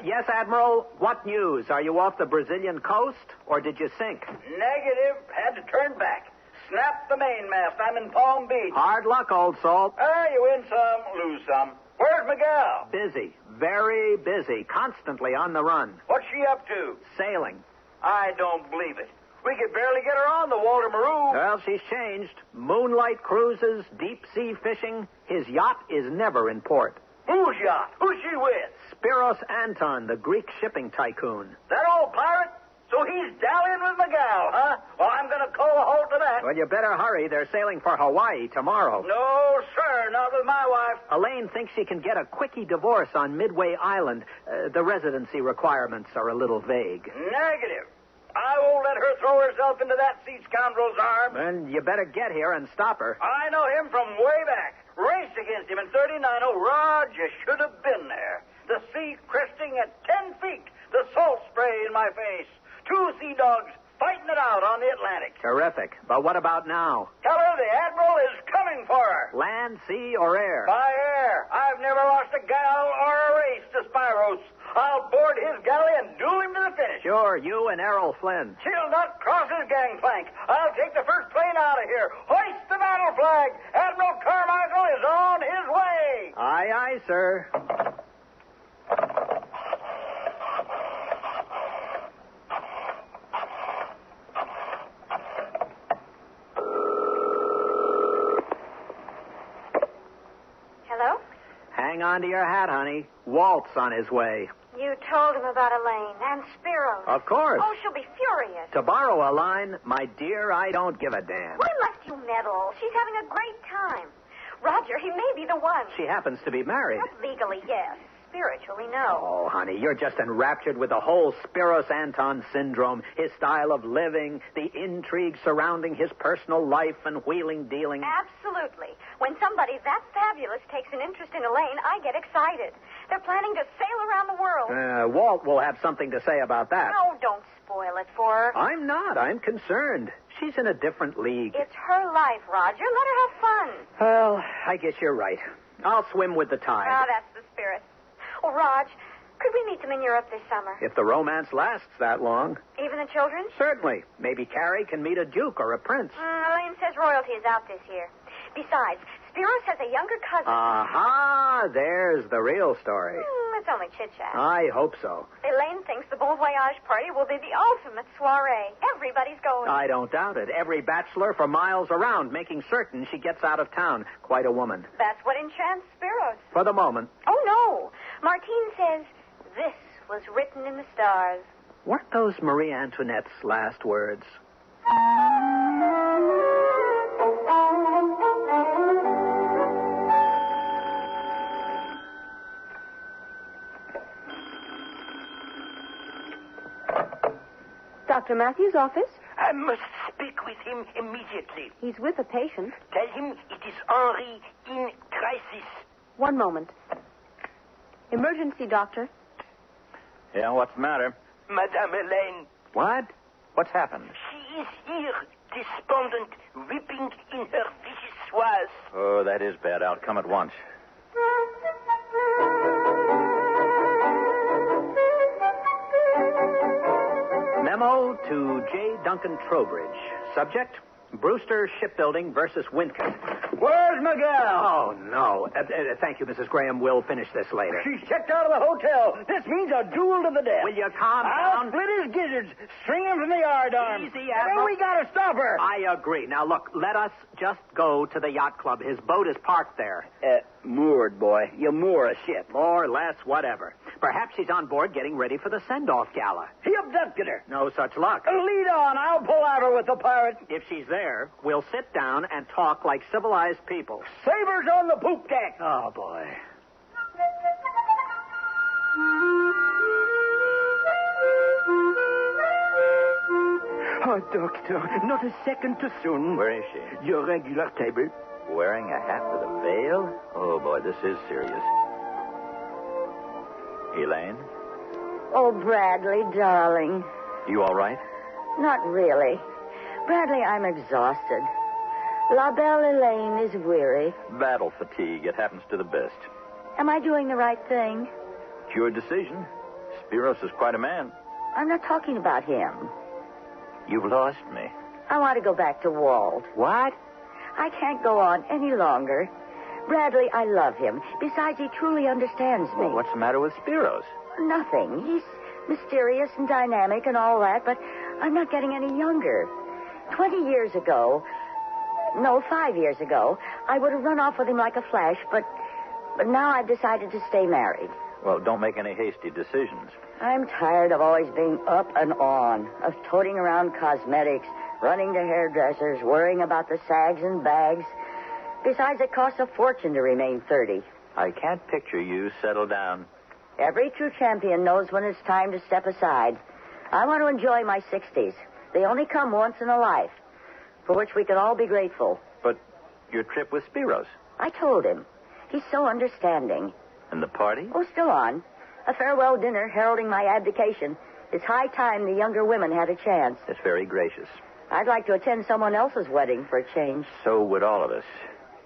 Speaker 8: Yes, Admiral, what news? Are you off the Brazilian coast, or did you sink?
Speaker 4: Negative. Had to turn back. Snapped the mainmast. I'm in Palm Beach.
Speaker 8: Hard luck, old salt.
Speaker 4: You win some, lose some. Where's Miguel?
Speaker 8: Busy. Very busy. Constantly on the run.
Speaker 4: What's she up to?
Speaker 8: Sailing.
Speaker 4: I don't believe it. We could barely get her on the Walter Maru.
Speaker 8: Well, she's changed. Moonlight cruises, deep-sea fishing. His yacht is never in port.
Speaker 4: Whose yacht? Who's she with?
Speaker 8: Spiros Anton, the Greek shipping tycoon.
Speaker 4: That old pirate? So he's dallying with Miguel, huh? Well, I'm going to call a halt to that.
Speaker 8: Well, you better hurry. They're sailing for Hawaii tomorrow.
Speaker 4: No, sir, not with my wife.
Speaker 8: Elaine thinks she can get a quickie divorce on Midway Island. The residency requirements are a little vague.
Speaker 4: Negative. I won't let her throw herself into that sea scoundrel's arms.
Speaker 8: Then you better get here and stop her.
Speaker 4: I know him from way back. Raced against him in 39. Oh, Rod, you should have been there. The sea cresting at 10 feet. The salt spray in my face. 2 sea dogs fighting it out on the Atlantic.
Speaker 8: Terrific. But what about now?
Speaker 4: Tell her the Admiral is coming for her.
Speaker 8: Land, sea, or air?
Speaker 4: By air. I've never lost a gal or a race to Spiros. I'll board his galley and do him to the finish.
Speaker 8: Sure, you and Errol Flynn.
Speaker 4: She'll not cross his gangplank. I'll take the first plane out of here. Hoist the battle flag. Admiral Carmichael is on his way.
Speaker 8: Aye, aye, sir.
Speaker 16: Hello?
Speaker 8: Hang on to your hat, honey. Walt's on his way.
Speaker 16: You told him about Elaine and Spiros.
Speaker 8: Of course.
Speaker 16: Oh, she'll be furious.
Speaker 8: To borrow a line, my dear, I don't give a damn.
Speaker 16: Why must you meddle? She's having a great time. Roger, he may be the one.
Speaker 8: She happens to be married.
Speaker 16: Legally, yes. Spiritually, no.
Speaker 8: Oh, honey, you're just enraptured with the whole Spiros Anton syndrome, his style of living, the intrigue surrounding his personal life and wheeling dealing.
Speaker 16: Absolutely. When somebody that fabulous takes an interest in Elaine, I get excited. They're planning to sail around the world.
Speaker 8: Walt will have something to say about that.
Speaker 16: Oh, don't spoil it for her.
Speaker 8: I'm not. I'm concerned. She's in a different league.
Speaker 16: It's her life, Roger. Let her have fun.
Speaker 8: Well, I guess you're right. I'll swim with the tide.
Speaker 16: Ah, that's the spirit. Oh, Raj, could we meet them in Europe this summer?
Speaker 8: If the romance lasts that long.
Speaker 16: Even the children?
Speaker 8: Certainly. Maybe Carrie can meet a duke or a prince.
Speaker 16: Elaine says royalty is out this year. Besides, Spiros has a younger cousin.
Speaker 8: Aha! There's the real story.
Speaker 16: It's only chit-chat.
Speaker 8: I hope so.
Speaker 16: Elaine thinks the Bon Voyage party will be the ultimate soiree. Everybody's going.
Speaker 8: I don't doubt it. Every bachelor for miles around, making certain she gets out of town. Quite a woman.
Speaker 16: That's what enchants Spiros.
Speaker 8: For the moment.
Speaker 16: Oh, no. Martine says this was written in the stars.
Speaker 8: Weren't those Marie Antoinette's last words?
Speaker 7: Dr. Matthews' office?
Speaker 17: I must speak with him immediately.
Speaker 7: He's with a patient.
Speaker 17: Tell him it is Henri in crisis.
Speaker 7: One moment. Emergency, doctor.
Speaker 11: Yeah, what's the matter?
Speaker 17: Madame Elaine.
Speaker 11: What? What's happened?
Speaker 17: She is here, despondent, weeping in her vichyssoise.
Speaker 11: Oh, that is bad. I'll come at once.
Speaker 8: Memo to J. Duncan Trowbridge. Subject, Brewster Shipbuilding versus Winthrop.
Speaker 4: Where's Miguel?
Speaker 8: Oh, no. Thank you, Mrs. Graham. We'll finish this later.
Speaker 4: She's checked out of the hotel. This means a duel to the death.
Speaker 8: Will you calm
Speaker 4: I'll
Speaker 8: down?
Speaker 4: split his gizzards, string him from the yardarm.
Speaker 8: Easy,
Speaker 4: And
Speaker 8: Admiral.
Speaker 4: then we gotta stop her.
Speaker 8: I agree. Now, look, let us just go to the yacht club. His boat is parked there.
Speaker 4: Moored, boy. You moor a ship.
Speaker 8: More or less, whatever. Perhaps she's on board getting ready for the send-off gala.
Speaker 4: He abducted her.
Speaker 8: No such luck.
Speaker 4: Lead on. I'll palaver with the pirate.
Speaker 8: If she's there, we'll sit down and talk like civilized people.
Speaker 4: Sabers on the poop deck.
Speaker 8: Oh, boy.
Speaker 17: Oh, doctor, not a second too soon.
Speaker 11: Where is she?
Speaker 17: Your regular table.
Speaker 11: Wearing a hat with a veil? Oh, boy, this is serious. Elaine,
Speaker 2: Oh, Bradley, darling.
Speaker 11: you all right?
Speaker 2: Not really. Bradley, I'm exhausted. La Belle Elaine is weary.
Speaker 11: Battle fatigue. It happens to the best.
Speaker 2: Am I doing the right thing?
Speaker 11: It's your decision. Spiros is quite a man.
Speaker 2: I'm not talking about him.
Speaker 11: You've lost me.
Speaker 2: I want to go back to Walt.
Speaker 8: What?
Speaker 2: I can't go on any longer. Bradley, I love him. Besides, he truly understands me.
Speaker 11: Well, what's the matter with Spiros?
Speaker 2: Nothing. He's mysterious and dynamic and all that, but I'm not getting any younger. 20 years ago, no, 5 years ago, I would have run off with him like a flash, but now I've decided to stay married.
Speaker 11: Well, don't make any hasty decisions.
Speaker 2: I'm tired of always being up and on, of toting around cosmetics, running to hairdressers, worrying about the sags and bags. Besides, it costs a fortune to remain 30.
Speaker 11: I can't picture you settle down.
Speaker 2: Every true champion knows when it's time to step aside. I want to enjoy my 60s. They only come once in a life, for which we can all be grateful.
Speaker 11: But your trip with Spiros
Speaker 2: I told him. He's so understanding.
Speaker 11: and the party?
Speaker 2: Oh, still on. A farewell dinner heralding my abdication. It's high time the younger women had a chance.
Speaker 11: That's very gracious.
Speaker 2: I'd like to attend someone else's wedding for a change.
Speaker 11: So would all of us.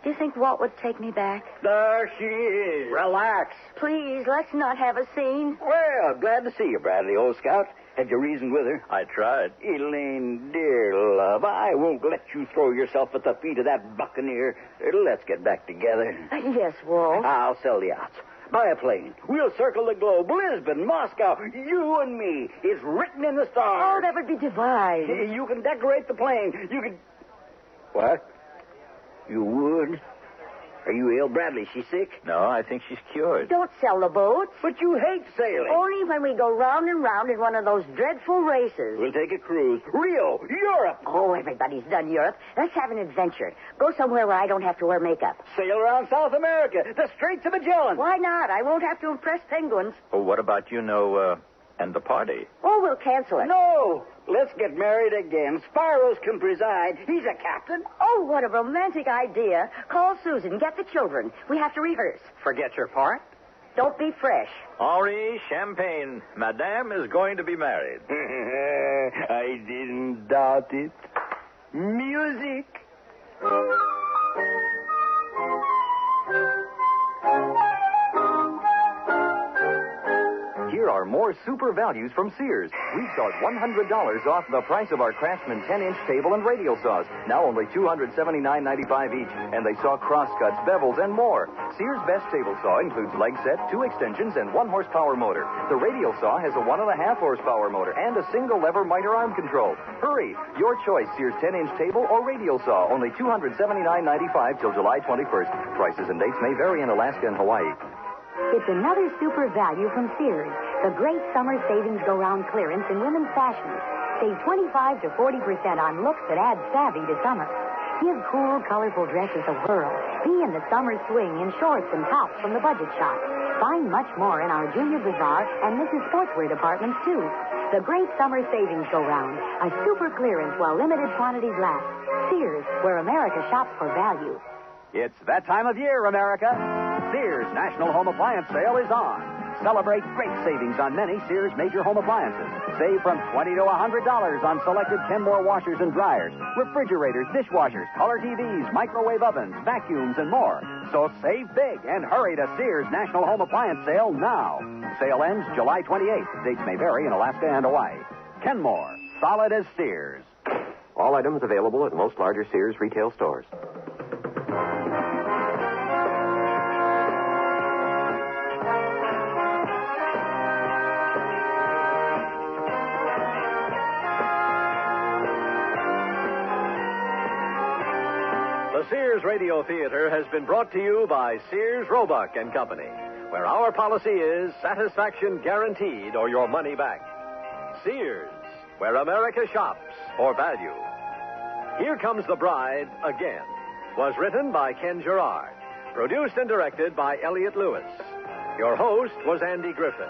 Speaker 2: Do you think Walt would take me back?
Speaker 4: There she is. Relax.
Speaker 2: Please, let's not have a scene.
Speaker 20: Well, glad to see you, Bradley, old scout. Had you reasoned with her?
Speaker 11: I tried.
Speaker 20: Elaine, dear love, I won't let you throw yourself at the feet of that buccaneer. Let's get back together.
Speaker 2: Yes, Walt.
Speaker 20: I'll sell the yachts. Buy a plane. We'll circle the globe. Lisbon, Moscow, you and me. It's written in the stars.
Speaker 2: Oh, that would be divine.
Speaker 20: You can decorate the plane. You can... What? You would? Are you ill, Bradley? She sick?
Speaker 11: No, I think she's cured.
Speaker 2: Don't sell the boats.
Speaker 20: But you hate sailing.
Speaker 2: Only when we go round and round in one of those dreadful races.
Speaker 20: We'll take a cruise. Rio, Europe.
Speaker 2: Oh, everybody's done Europe. Let's have an adventure. Go somewhere where I don't have to wear makeup.
Speaker 20: Sail around South America, the Straits of Magellan.
Speaker 2: Why not? I won't have to impress penguins.
Speaker 11: Oh, what about And the party.
Speaker 2: Oh, we'll cancel it.
Speaker 4: No! Let's get married again. Sparrows can preside. He's a captain.
Speaker 2: Oh, what a romantic idea. Call Susan. Get the children. We have to rehearse.
Speaker 8: Forget your part?
Speaker 2: Don't be fresh.
Speaker 11: Henri, champagne. Madame is going to be married.
Speaker 17: I didn't doubt it. Music.
Speaker 6: Here are more super values from Sears. We start $100 off the price of our Craftsman 10-inch table and radial saws. Now only $279.95 each. And they saw crosscuts, bevels, and more. Sears' best table saw includes leg set, 2 extensions, and 1 horsepower motor. The radial saw has a 1.5 horsepower motor and a single lever miter arm control. Hurry! Your choice, Sears 10-inch table or radial saw. Only $279.95 till July 21st. Prices and dates may vary in Alaska and Hawaii.
Speaker 3: It's another super value from Sears. The great summer savings go-round clearance in women's fashions. Save 25 to 40% on looks that add savvy to summer. Give cool, colorful dresses a whirl. Be in the summer swing in shorts and tops from the budget shop. Find much more in our Junior Bazaar and Mrs. Sportswear departments, too. The great summer savings go-round. A super clearance while limited quantities last. Sears, where America shops for value.
Speaker 13: It's that time of year, America. Sears National Home Appliance Sale is on. Celebrate great savings on many Sears major home appliances. Save from $20 to $100 on selected Kenmore washers and dryers, refrigerators, dishwashers, color TVs, microwave ovens, vacuums, and more. So save big and hurry to Sears National Home Appliance Sale now. Sale ends July 28th. Dates may vary in Alaska and Hawaii. Kenmore, solid as Sears.
Speaker 21: All items available at most larger Sears retail stores.
Speaker 15: The Sears Radio Theater has been brought to you by Sears, Roebuck and Company, where our policy is satisfaction guaranteed or your money back. Sears, where America shops for value. Here Comes the Bride Again was written by Ken Gerard, produced and directed by Elliott Lewis. Your host was Andy Griffith.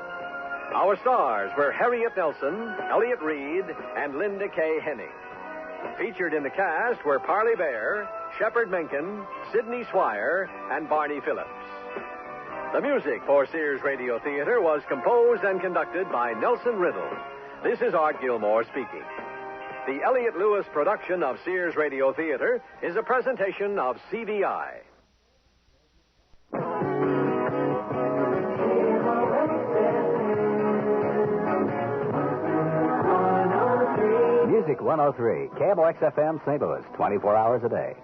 Speaker 15: Our stars were Harriet Nelson, Elliott Reed, and Linda K. Henning. Featured in the cast were Parley Bear, Shepard Menken, Sidney Swire, and Barney Phillips. The music for Sears Radio Theater was composed and conducted by Nelson Riddle. This is Art Gilmore speaking. The Elliott Lewis production of Sears Radio Theater is a presentation of CVI.
Speaker 19: Music 103, KMOX-FM St. Louis, 24 hours a day.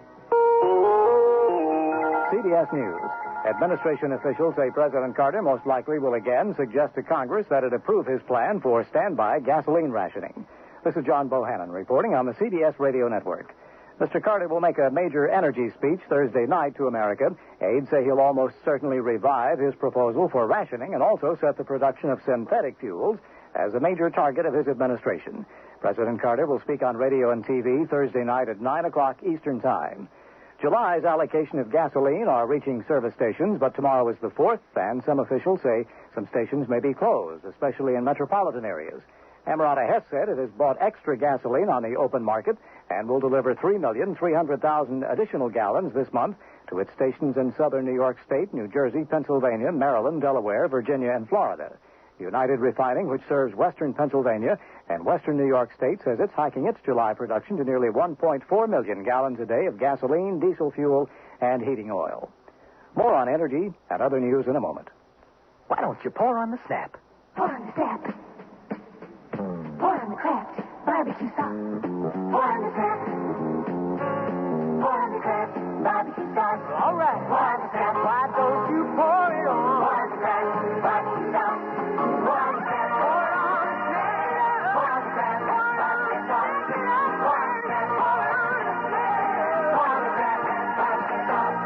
Speaker 13: CBS News. Administration officials say President Carter most likely will again suggest to Congress that it approve his plan for standby gasoline rationing. This is John Bohannon reporting on the CBS Radio Network. Mr. Carter will make a major energy speech Thursday night to America. Aides say he'll almost certainly revive his proposal for rationing and also set the production of synthetic fuels as a major target of his administration. President Carter will speak on radio and TV Thursday night at 9 o'clock Eastern Time. July's allocation of gasoline are reaching service stations, but tomorrow is the 4th, and some officials say some stations may be closed, especially in metropolitan areas. Amarada Hess said it has bought extra gasoline on the open market and will deliver 3,300,000 additional gallons this month to its stations in southern New York State, New Jersey, Pennsylvania, Maryland, Delaware, Virginia, and Florida. United Refining, which serves western Pennsylvania and western New York State, says it's hiking its July production to nearly 1.4 million gallons a day of gasoline, diesel fuel, and heating oil. More on energy and other news in a moment.
Speaker 5: Why don't you pour on the sap?
Speaker 3: Pour on the sap. Pour on the Kraft barbecue sauce. Pour on the sap. Pour on the Kraft barbecue sauce.
Speaker 14: All right.
Speaker 3: Pour on the sap.
Speaker 14: Why don't you pour it on?
Speaker 3: Pour on the Kraft barbecue sauce. Pour on the sap. Pour on the sap. Pour on the Kraft barbecue sauce. Pour on the sap. Pour on the sap. Pour on the Kraft barbecue sauce.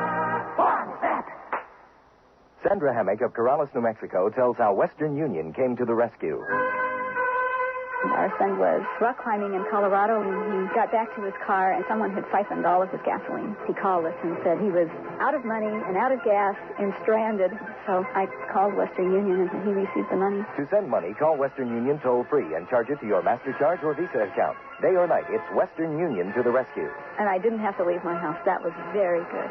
Speaker 3: Pour on the sap.
Speaker 21: Sandra Hammack of Corrales, New Mexico, tells how Western Union came to the rescue.
Speaker 10: Our son was rock climbing in Colorado, and he got back to his car, and someone had siphoned all of his gasoline. He called us and said he was out of money and out of gas and stranded. So I called Western Union, and he received the money.
Speaker 12: To send money, call Western Union toll-free and charge it to your MasterCharge or Visa account. Day or night, it's Western Union to the rescue.
Speaker 10: And I didn't have to leave my house. That was very good.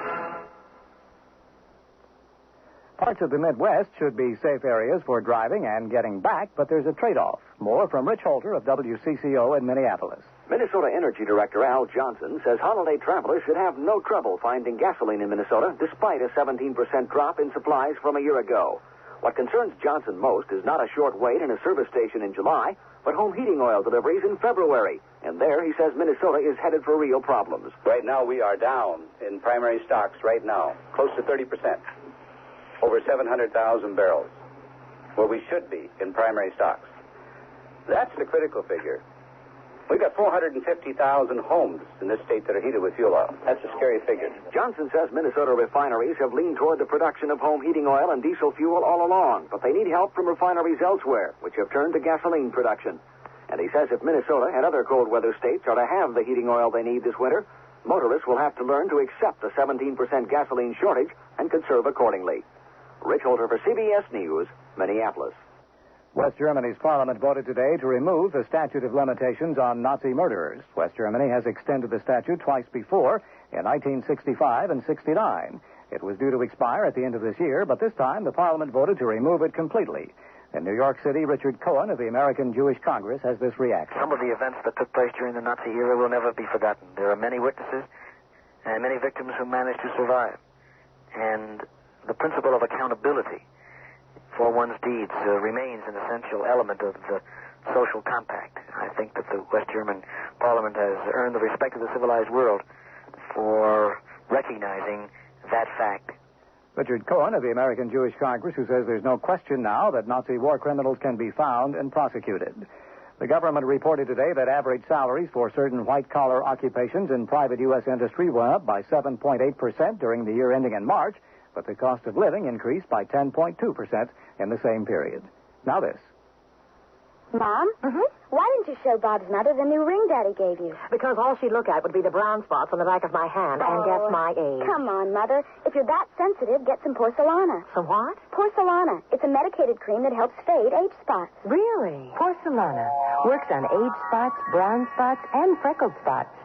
Speaker 22: Parts of the Midwest should be safe areas for driving and getting back, but there's a trade-off. More from Rich Holter of WCCO in Minneapolis.
Speaker 23: Minnesota Energy Director Al Johnson says holiday travelers should have no trouble finding gasoline in Minnesota, despite a 17% drop in supplies from a year ago. What concerns Johnson most is not a short wait in a service station in July, but home heating oil deliveries in February. And there, he says Minnesota is headed for real problems.
Speaker 24: Right now, we are down in primary stocks right now, close to 30%. Over 700,000 barrels, where we should be in primary stocks. That's the critical figure. We've got 450,000 homes in this state that are heated with fuel oil. That's a scary figure.
Speaker 23: Johnson says Minnesota refineries have leaned toward the production of home heating oil and diesel fuel all along, but they need help from refineries elsewhere, which have turned to gasoline production. And he says if Minnesota and other cold weather states are to have the heating oil they need this winter, motorists will have to learn to accept the 17% gasoline shortage and conserve accordingly. Rich Holter for CBS News, Minneapolis.
Speaker 22: West Germany's parliament voted today to remove the statute of limitations on Nazi murderers. West Germany has extended the statute twice before, in 1965 and 69. It was due to expire at the end of this year, but this time the parliament voted to remove it completely. In New York City, Richard Cohen of the American Jewish Congress has this reaction.
Speaker 25: Some of the events that took place during the Nazi era will never be forgotten. There are many witnesses and many victims who managed to survive. And the principle of accountability for one's deeds remains an essential element of the social compact. I think that the West German Parliament has earned the respect of the civilized world for recognizing that fact.
Speaker 22: Richard Cohen of the American Jewish Congress, who says there's no question now that Nazi war criminals can be found and prosecuted. The government reported today that average salaries for certain white-collar occupations in private U.S. industry went up by 7.8% during the year ending in March, but the cost of living increased by 10.2% in the same period. Now this.
Speaker 1: Mom? Why didn't you show Bob's mother the new ring Daddy gave you?
Speaker 3: Because all she'd look at would be the brown spots on the back of my hand and guess my age.
Speaker 1: Come on, Mother. If you're that sensitive, get some Porcelana.
Speaker 3: Some what?
Speaker 1: Porcelana. It's a medicated cream that helps fade age spots.
Speaker 3: Really? Porcelana works on age spots, brown spots, and freckled spots.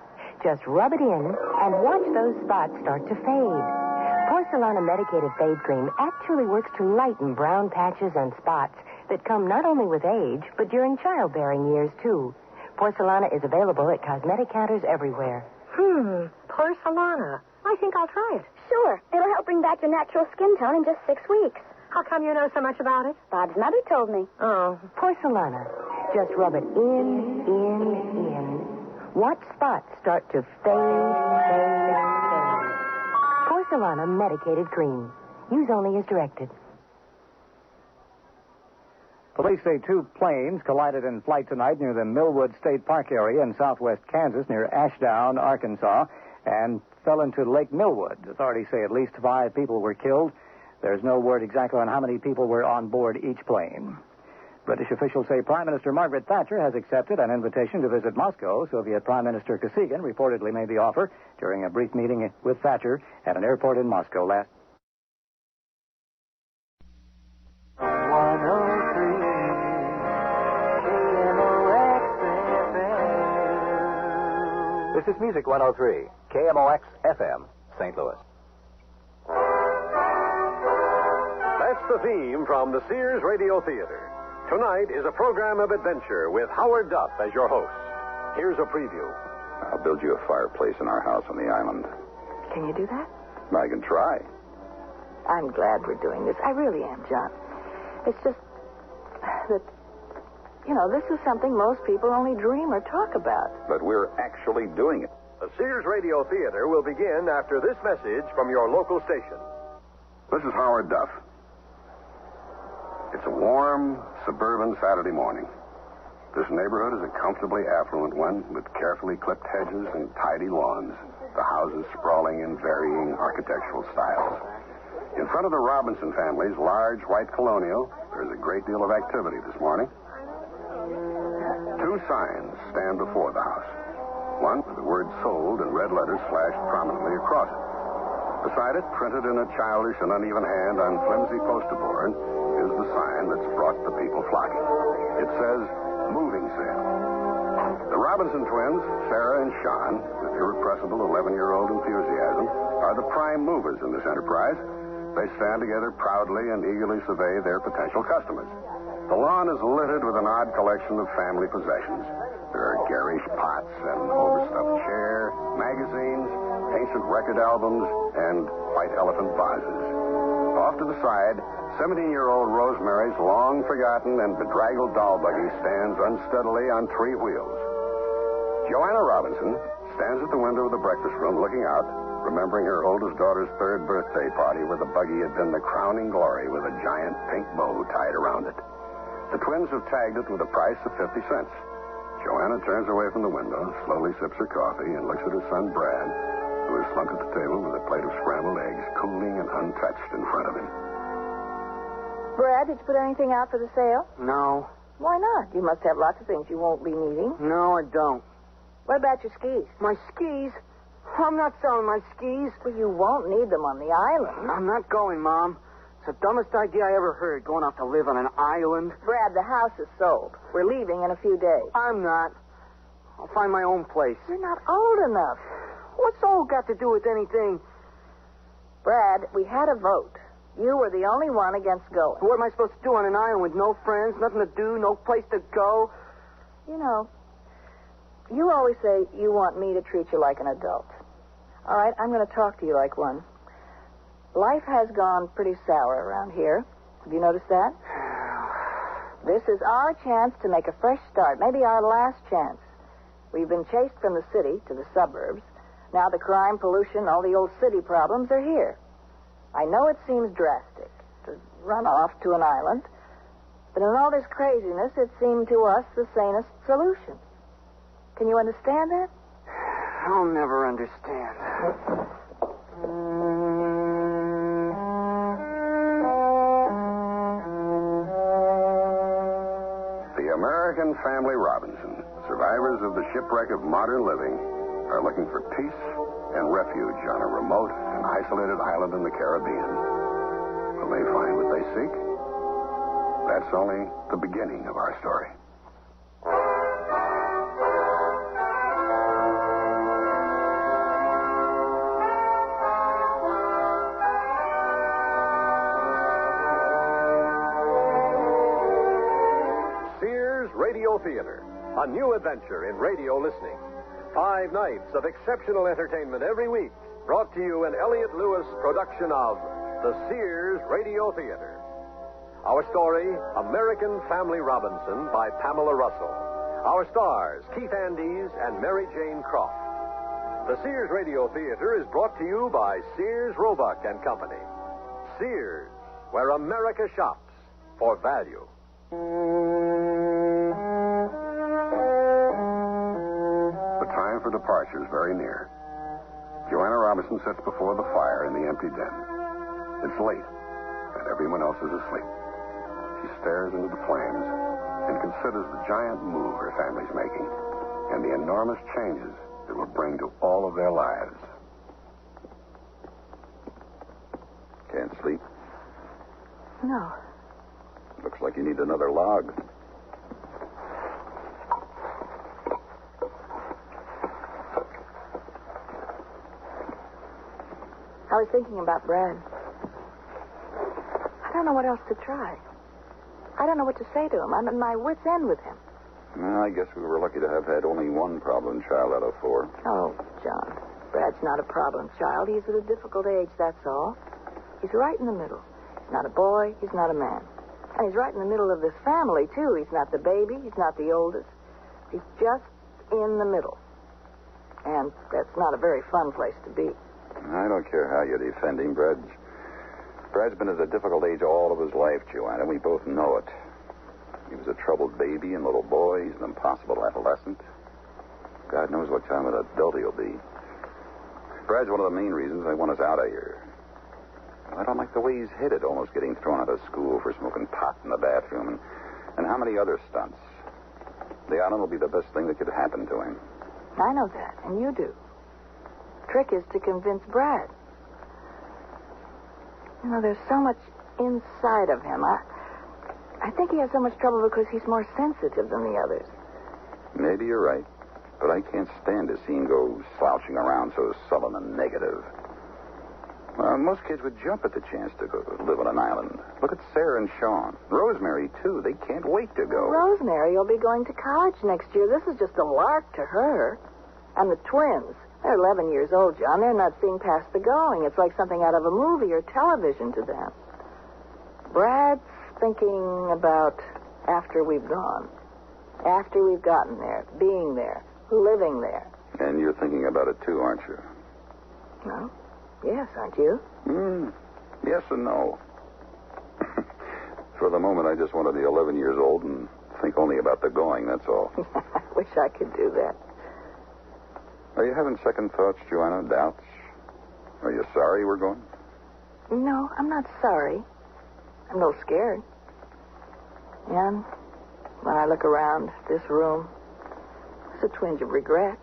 Speaker 3: Just rub it in and watch those spots start to fade. Porcelana medicated fade cream actually works to lighten brown patches and spots that come not only with age, but during childbearing years, too. Porcelana is available at cosmetic counters everywhere.
Speaker 1: Porcelana. I think I'll try it. Sure. It'll help bring back your natural skin tone in just 6 weeks.
Speaker 3: How come you know so much about it?
Speaker 1: Bob's mother told me.
Speaker 3: Oh, Porcelana. Just rub it in. Watch spots start to fade. Porcelana medicated cream. Use only as directed.
Speaker 22: Police say two planes collided in flight tonight near the Millwood State Park area in southwest Kansas near Ashdown, Arkansas, and fell into Lake Millwood. Authorities say at least 5 people were killed. There's no word exactly on how many people were on board each plane. British officials say Prime Minister Margaret Thatcher has accepted an invitation to visit Moscow. Soviet Prime Minister Kosygin reportedly made the offer during a brief meeting with Thatcher at an airport in Moscow last.
Speaker 12: This is Music 103, KMOX FM, St. Louis.
Speaker 15: That's the theme from the Sears Radio Theater. Tonight is a program of adventure with Howard Duff as your host. Here's a preview.
Speaker 26: I'll build you a fireplace in our house on the island.
Speaker 3: Can you do that?
Speaker 26: I can try.
Speaker 3: I'm glad we're doing this. I really am, John. It's just that, this is something most people only dream or talk about.
Speaker 26: But we're actually doing it.
Speaker 15: The Sears Radio Theater will begin after this message from your local station.
Speaker 26: This is Howard Duff. It's a warm, suburban Saturday morning. This neighborhood is a comfortably affluent one with carefully clipped hedges and tidy lawns, the houses sprawling in varying architectural styles. In front of the Robinson family's large white colonial, there's a great deal of activity this morning. 2 signs stand before the house. One with the word sold in red letters flashed prominently across it. Beside it, printed in a childish and uneven hand on flimsy poster board, is the sign that's brought the people flocking. It says, moving sale. The Robinson twins, Sarah and Sean, with irrepressible 11-year-old enthusiasm, are the prime movers in this enterprise. They stand together proudly and eagerly survey their potential customers. The lawn is littered with an odd collection of family possessions. There are garish pots, an overstuffed chair, magazines, ancient record albums, and white elephant vases. Off to the side, 17-year-old Rosemary's long-forgotten and bedraggled doll buggy stands unsteadily on 3 wheels. Joanna Robinson stands at the window of the breakfast room looking out, remembering her oldest daughter's 3rd birthday party where the buggy had been the crowning glory with a giant pink bow tied around it. The twins have tagged it with a price of 50 cents. Joanna turns away from the window, slowly sips her coffee, and looks at her son, Brad, who is slumped at the table with a plate of scrambled eggs, cooling and untouched in front of him.
Speaker 1: Brad, did you put anything out for the sale?
Speaker 4: No.
Speaker 1: Why not? You must have lots of things you won't be needing.
Speaker 4: No, I don't.
Speaker 1: What about your skis?
Speaker 4: My skis? I'm not selling my skis.
Speaker 1: Well, you won't need them on the island.
Speaker 4: I'm not going, Mom. It's the dumbest idea I ever heard, going off to live on an island.
Speaker 1: Brad, the house is sold. We're leaving in a few days.
Speaker 4: I'm not. I'll find my own place.
Speaker 1: You're not old enough.
Speaker 4: What's old got to do with anything?
Speaker 1: Brad, we had a vote. You were the only one against going.
Speaker 4: What am I supposed to do on an island with no friends, nothing to do, no place to go?
Speaker 1: You know, you always say you want me to treat you like an adult. All right, I'm going to talk to you like one. Life has gone pretty sour around here. Have you noticed that? This is our chance to make a fresh start, maybe our last chance. We've been chased from the city to the suburbs. Now the crime, pollution, all the old city problems are here. I know it seems drastic to run off to an island, but in all this craziness, it seemed to us the sanest solution. Can you understand that?
Speaker 4: I'll never understand.
Speaker 26: The American family Robinson, survivors of the shipwreck of modern living, are looking for peace and refuge on a remote and isolated island in the Caribbean. Will they find what they seek? That's only the beginning of our story.
Speaker 15: Sears Radio Theater, a new adventure in radio listening. 5 nights of exceptional entertainment every week, brought to you in Elliott Lewis production of the Sears Radio Theater. Our story, American Family Robinson by Pamela Russell. Our stars, Keith Andes and Mary Jane Croft. The Sears Radio Theater is brought to you by Sears Roebuck and Company. Sears, where America shops for value.
Speaker 26: The time for departure is very near. Joanna Robinson sits before the fire in the empty den. It's late, and everyone else is asleep. She stares into the flames and considers the giant move her family's making and the enormous changes it will bring to all of their lives.
Speaker 7: Can't sleep?
Speaker 1: No.
Speaker 7: Looks like you need another log.
Speaker 1: I was thinking about Brad. I don't know what else to try. I don't know what to say to him. I'm at my wit's end with him.
Speaker 7: Well, I guess we were lucky to have had only one problem child out of 4.
Speaker 1: Oh, John, Brad's not a problem child. He's at a difficult age, that's all. He's right in the middle. He's not a boy. He's not a man. And he's right in the middle of this family, too. He's not the baby. He's not the oldest. He's just in the middle. And that's not a very fun place to be.
Speaker 7: I don't care how you defend him, Brad's been at a difficult age all of his life, Joanna. We both know it. He was a troubled baby and little boy. He's an impossible adolescent. God knows what kind of an adult he'll be. Brad's one of the main reasons they want us out of here. I don't like the way he's headed, almost getting thrown out of school for smoking pot in the bathroom, and how many other stunts. The island will be the best thing that could happen to him.
Speaker 2: I know that, and you do. Trick is to convince Brad. You know, there's so much inside of him. I think he has so much trouble because he's more sensitive than the others.
Speaker 7: Maybe you're right, but I can't stand to see him go slouching around so sullen and negative. Well, most kids would jump at the chance to go live on an island. Look at Sarah and Sean. Rosemary, too. They can't wait to go.
Speaker 2: Rosemary will be going to college next year. This is just a lark to her. And the twins, they're 11 years old, John. They're not seeing past the going. It's like something out of a movie or television to them. Brad's thinking about after we've gone. After we've gotten there, being there, living there.
Speaker 7: And you're thinking about it, too, aren't you?
Speaker 2: No. Yes, aren't you?
Speaker 7: Yes and no. For the moment, I just want to be 11 years old and think only about the going, that's all.
Speaker 2: I wish I could do that.
Speaker 7: Are you having second thoughts, Joanna? Doubts? Are you sorry we're going?
Speaker 2: No, I'm not sorry. I'm a little scared. And when I look around this room, it's a twinge of regret.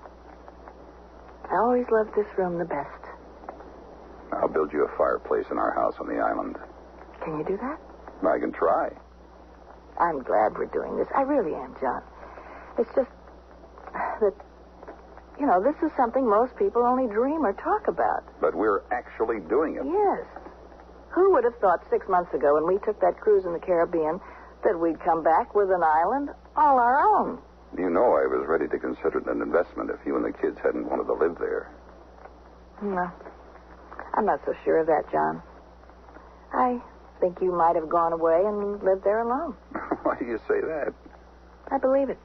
Speaker 2: I always loved this room the best.
Speaker 7: I'll build you a fireplace in our house on the island.
Speaker 2: Can you do that?
Speaker 7: I can try.
Speaker 2: I'm glad we're doing this. I really am, John. It's just that, you know, this is something most people only dream or talk about.
Speaker 7: But we're actually doing it.
Speaker 2: Yes. Who would have thought 6 months ago when we took that cruise in the Caribbean that we'd come back with an island all our own?
Speaker 7: You know I was ready to consider it an investment if you and the kids hadn't wanted to live there.
Speaker 2: No. I'm not so sure of that, John. I think you might have gone away and lived there alone.
Speaker 7: Why do you say that?
Speaker 2: I believe it.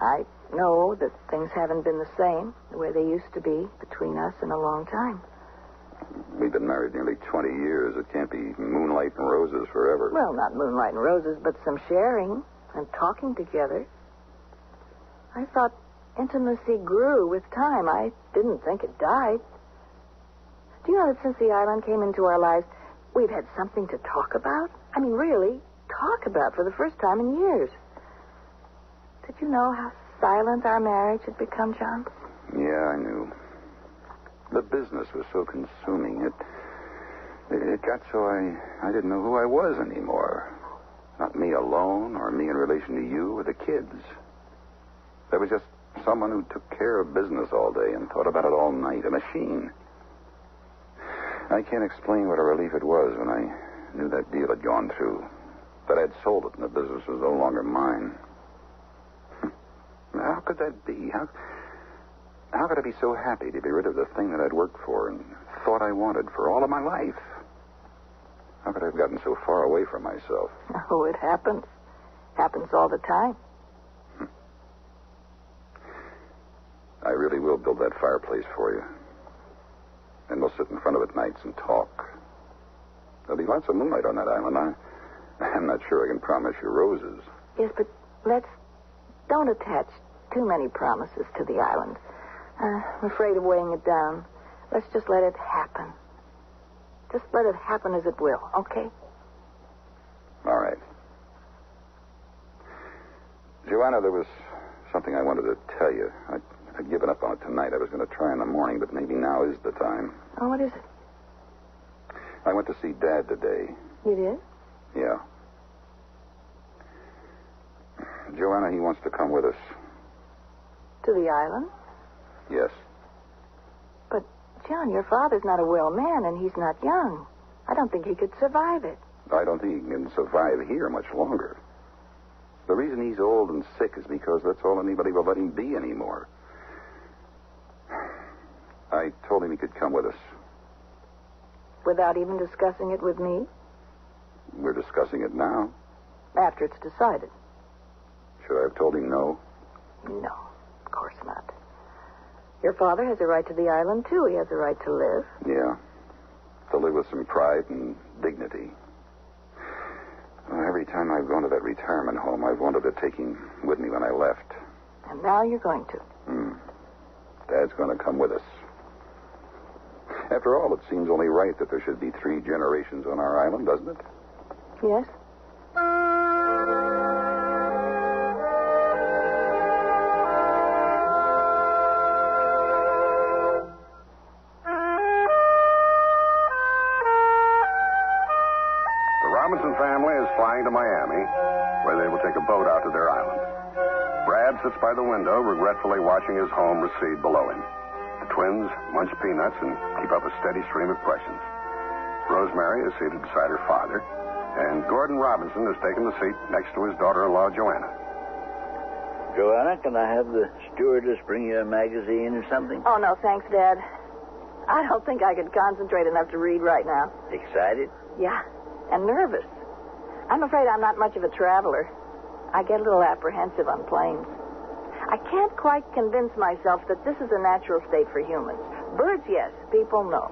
Speaker 2: I know that things haven't been the same, the way they used to be between us in a long time.
Speaker 7: We've been married nearly 20 years. It can't be moonlight and roses forever.
Speaker 2: Well, not moonlight and roses, but some sharing and talking together. I thought intimacy grew with time. I didn't think it died. Do you know that since the island came into our lives, we've had something to talk about? I mean, really, talk about for the first time in years. Did you know how silent our marriage had become, John?
Speaker 7: Yeah, I knew. The business was so consuming. It got so I didn't know who I was anymore. Not me alone or me in relation to you or the kids. There was just someone who took care of business all day and thought about it all night, a machine. I can't explain what a relief it was when I knew that deal had gone through, that I'd sold it and the business was no longer mine. How could that be? How could I be so happy to be rid of the thing that I'd worked for and thought I wanted for all of my life? How could I have gotten so far away from myself?
Speaker 2: Oh, it happens. Happens all the time.
Speaker 7: I really will build that fireplace for you. And we'll sit in front of it nights and talk. There'll be lots of moonlight on that island. I'm not sure I can promise you roses.
Speaker 2: Yes, but don't attach too many promises to the island. I'm afraid of weighing it down. Let's just let it happen. Just let it happen as it will, okay?
Speaker 7: All right. Joanna, there was something I wanted to tell you. I'd given up on it tonight. I was going to try in the morning, but maybe now is the time.
Speaker 2: Oh, what is it?
Speaker 7: I went to see Dad today.
Speaker 2: You did?
Speaker 7: Yeah. Joanna, he wants to come with us.
Speaker 2: To the island?
Speaker 7: Yes.
Speaker 2: But, John, your father's not a well man, and he's not young. I don't think he could survive it.
Speaker 7: I don't think he can survive here much longer. The reason he's old and sick is because that's all anybody will let him be anymore. I told him he could come with us.
Speaker 2: Without even discussing it with me?
Speaker 7: We're discussing it now.
Speaker 2: After it's decided.
Speaker 7: Should I have told him no?
Speaker 2: No, of course not. Your father has a right to the island, too. He has a right to live.
Speaker 7: Yeah. To live with some pride and dignity. Well, every time I've gone to that retirement home, I've wanted to take him with me when I left.
Speaker 2: And now you're going to.
Speaker 7: Dad's going to come with us. After all, it seems only right that there should be 3 generations on our island, doesn't it?
Speaker 2: Yes.
Speaker 26: flying to Miami, where they will take a boat out to their island. Brad sits by the window, regretfully watching his home recede below him. The twins munch peanuts and keep up a steady stream of questions. Rosemary is seated beside her father, and Gordon Robinson has taken the seat next to his daughter-in-law, Joanna.
Speaker 8: Joanna, can I have the stewardess bring you a magazine or something?
Speaker 2: Oh, no, thanks, Dad. I don't think I could concentrate enough to read right now.
Speaker 8: Excited?
Speaker 2: Yeah, and nervous. I'm afraid I'm not much of a traveler. I get a little apprehensive on planes. I can't quite convince myself that this is a natural state for humans. Birds, yes. People, no.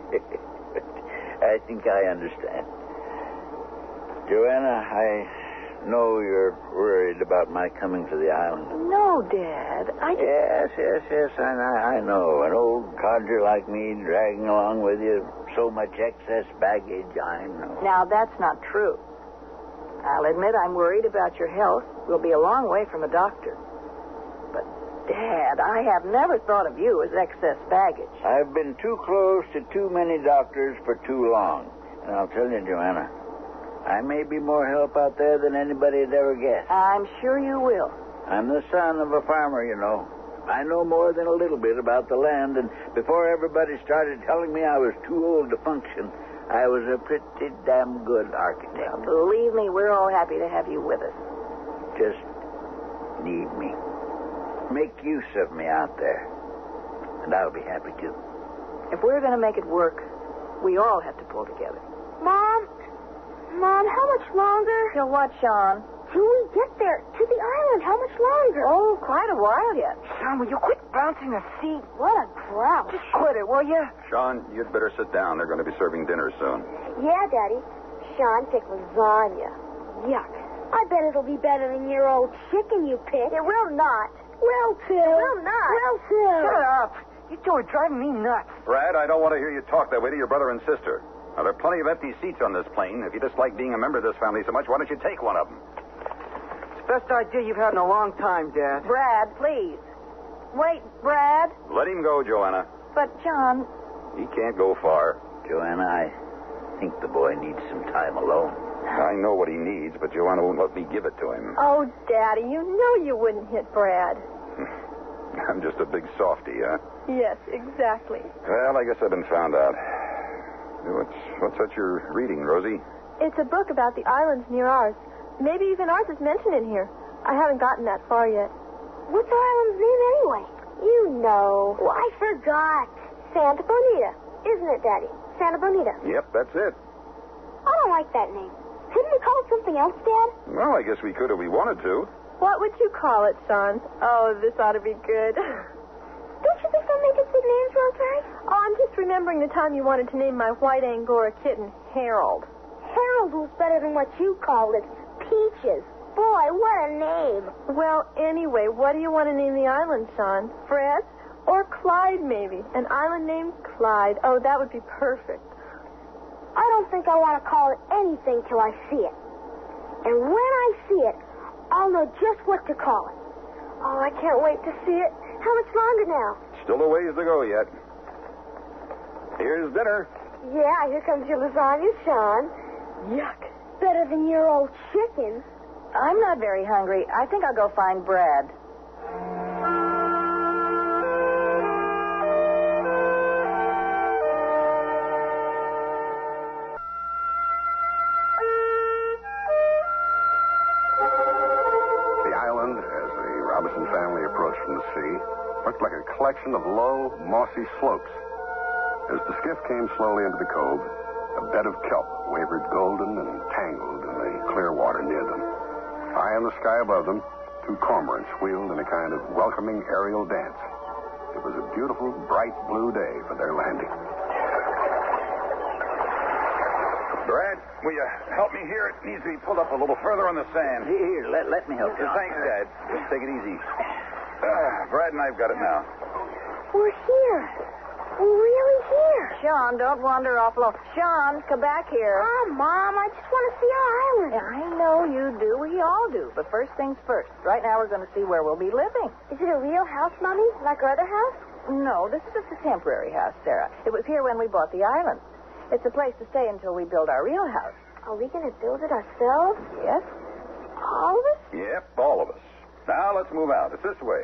Speaker 8: I think I understand. Joanna, I know you're worried about my coming to the island.
Speaker 2: No, Dad.
Speaker 8: Yes, I know. An old codger like me dragging along with you so much excess baggage, I know.
Speaker 2: Now, that's not true. I'll admit I'm worried about your health. We'll be a long way from a doctor. But, Dad, I have never thought of you as excess baggage.
Speaker 8: I've been too close to too many doctors for too long. And I'll tell you, Joanna, I may be more help out there than anybody'd ever guess.
Speaker 2: I'm sure you will.
Speaker 8: I'm the son of a farmer, you know. I know more than a little bit about the land, and before everybody started telling me I was too old to function, I was a pretty damn good architect.
Speaker 2: Well, believe me, we're all happy to have you with us.
Speaker 8: Just need me. Make use of me out there. And I'll be happy too.
Speaker 2: If we're going to make it work, we all have to pull together.
Speaker 1: Mom, how much longer?
Speaker 2: Till what, Sean?
Speaker 1: Till we get there, to the island, how much longer?
Speaker 2: Oh, quite a while yet.
Speaker 4: Sean, will you quit bouncing the seat?
Speaker 1: What a grouch.
Speaker 4: Just quit it, will you?
Speaker 7: Sean, you'd better sit down. They're going to be serving dinner soon.
Speaker 1: Yeah, Daddy. Sean picked lasagna. Yuck. I bet it'll be better than your old chicken you picked. It will not. Will too. It will not. Will too.
Speaker 4: Shut up. You two are driving me nuts.
Speaker 7: Brad, I don't want to hear you talk that way to your brother and sister. Now, there are plenty of empty seats on this plane. If you dislike being a member of this family so much, why don't you take one of them?
Speaker 4: It's the best idea you've had in a long time, Dad.
Speaker 2: Brad, please. Wait, Brad.
Speaker 7: Let him go, Joanna.
Speaker 2: But, John...
Speaker 7: He can't go far.
Speaker 8: Joanna, I think the boy needs some time alone.
Speaker 7: I know what he needs, but Joanna won't let me give it to him.
Speaker 1: Oh, Daddy, you know you wouldn't hit Brad.
Speaker 7: I'm just a big softy, huh?
Speaker 1: Yes, exactly.
Speaker 7: Well, I guess I've been found out. What's that you're reading, Rosie?
Speaker 1: It's a book about the islands near ours. Maybe even ours is mentioned in here. I haven't gotten that far yet. What's our island's name anyway? You know. Oh, I forgot. Santa Bonita. Isn't it, Daddy? Santa Bonita.
Speaker 7: Yep, that's it.
Speaker 1: I don't like that name. Couldn't we call it something else, Dad?
Speaker 7: Well, I guess we could if we wanted to.
Speaker 1: What would you call it, son? Oh, this ought to be good. Don't you think they'll make us good names, Rosemary? Oh, I'm just remembering the time you wanted to name my white Angora kitten Harold. Harold was better than what you called it. Peaches. Boy, what a name. Well, anyway, what do you want to name the island, son? Fred? Or Clyde, maybe. An island named Clyde. Oh, that would be perfect. I don't think I want to call it anything till I see it. And when I see it, I'll know just what to call it. Oh, I can't wait to see it. How much longer now?
Speaker 7: Still a ways to go yet. Here's dinner.
Speaker 1: Yeah, here comes your lasagna, Sean. Yuck. Better than your old chicken.
Speaker 2: I'm not very hungry. I think I'll go find Brad.
Speaker 26: From the sea, looked like a collection of low, mossy slopes. As the skiff came slowly into the cove, a bed of kelp wavered golden and tangled in the clear water near them. High in the sky above them, two cormorants wheeled in a kind of welcoming aerial dance. It was a beautiful, bright blue day for their landing.
Speaker 7: Brad, will you help me here? It needs to be pulled up a little further on the sand.
Speaker 8: Here, let me help you.
Speaker 7: Thanks, Dad. Just take it easy. Brad and I've got it now.
Speaker 1: We're here. We're really here.
Speaker 2: Sean, don't wander off alone. Sean, come back here.
Speaker 1: Oh, Mom, I just want to see our island.
Speaker 2: Yeah, I know you do. We all do. But first things first. Right now we're going to see where we'll be living.
Speaker 1: Is it a real house, Mommy? Like our other house?
Speaker 2: No, this is just a temporary house, Sarah. It was here when we bought the island. It's a place to stay until we build our real house.
Speaker 1: Are we going to build it ourselves?
Speaker 2: Yes.
Speaker 1: All of us?
Speaker 7: Yep, all of us. Now let's move out. It's this way.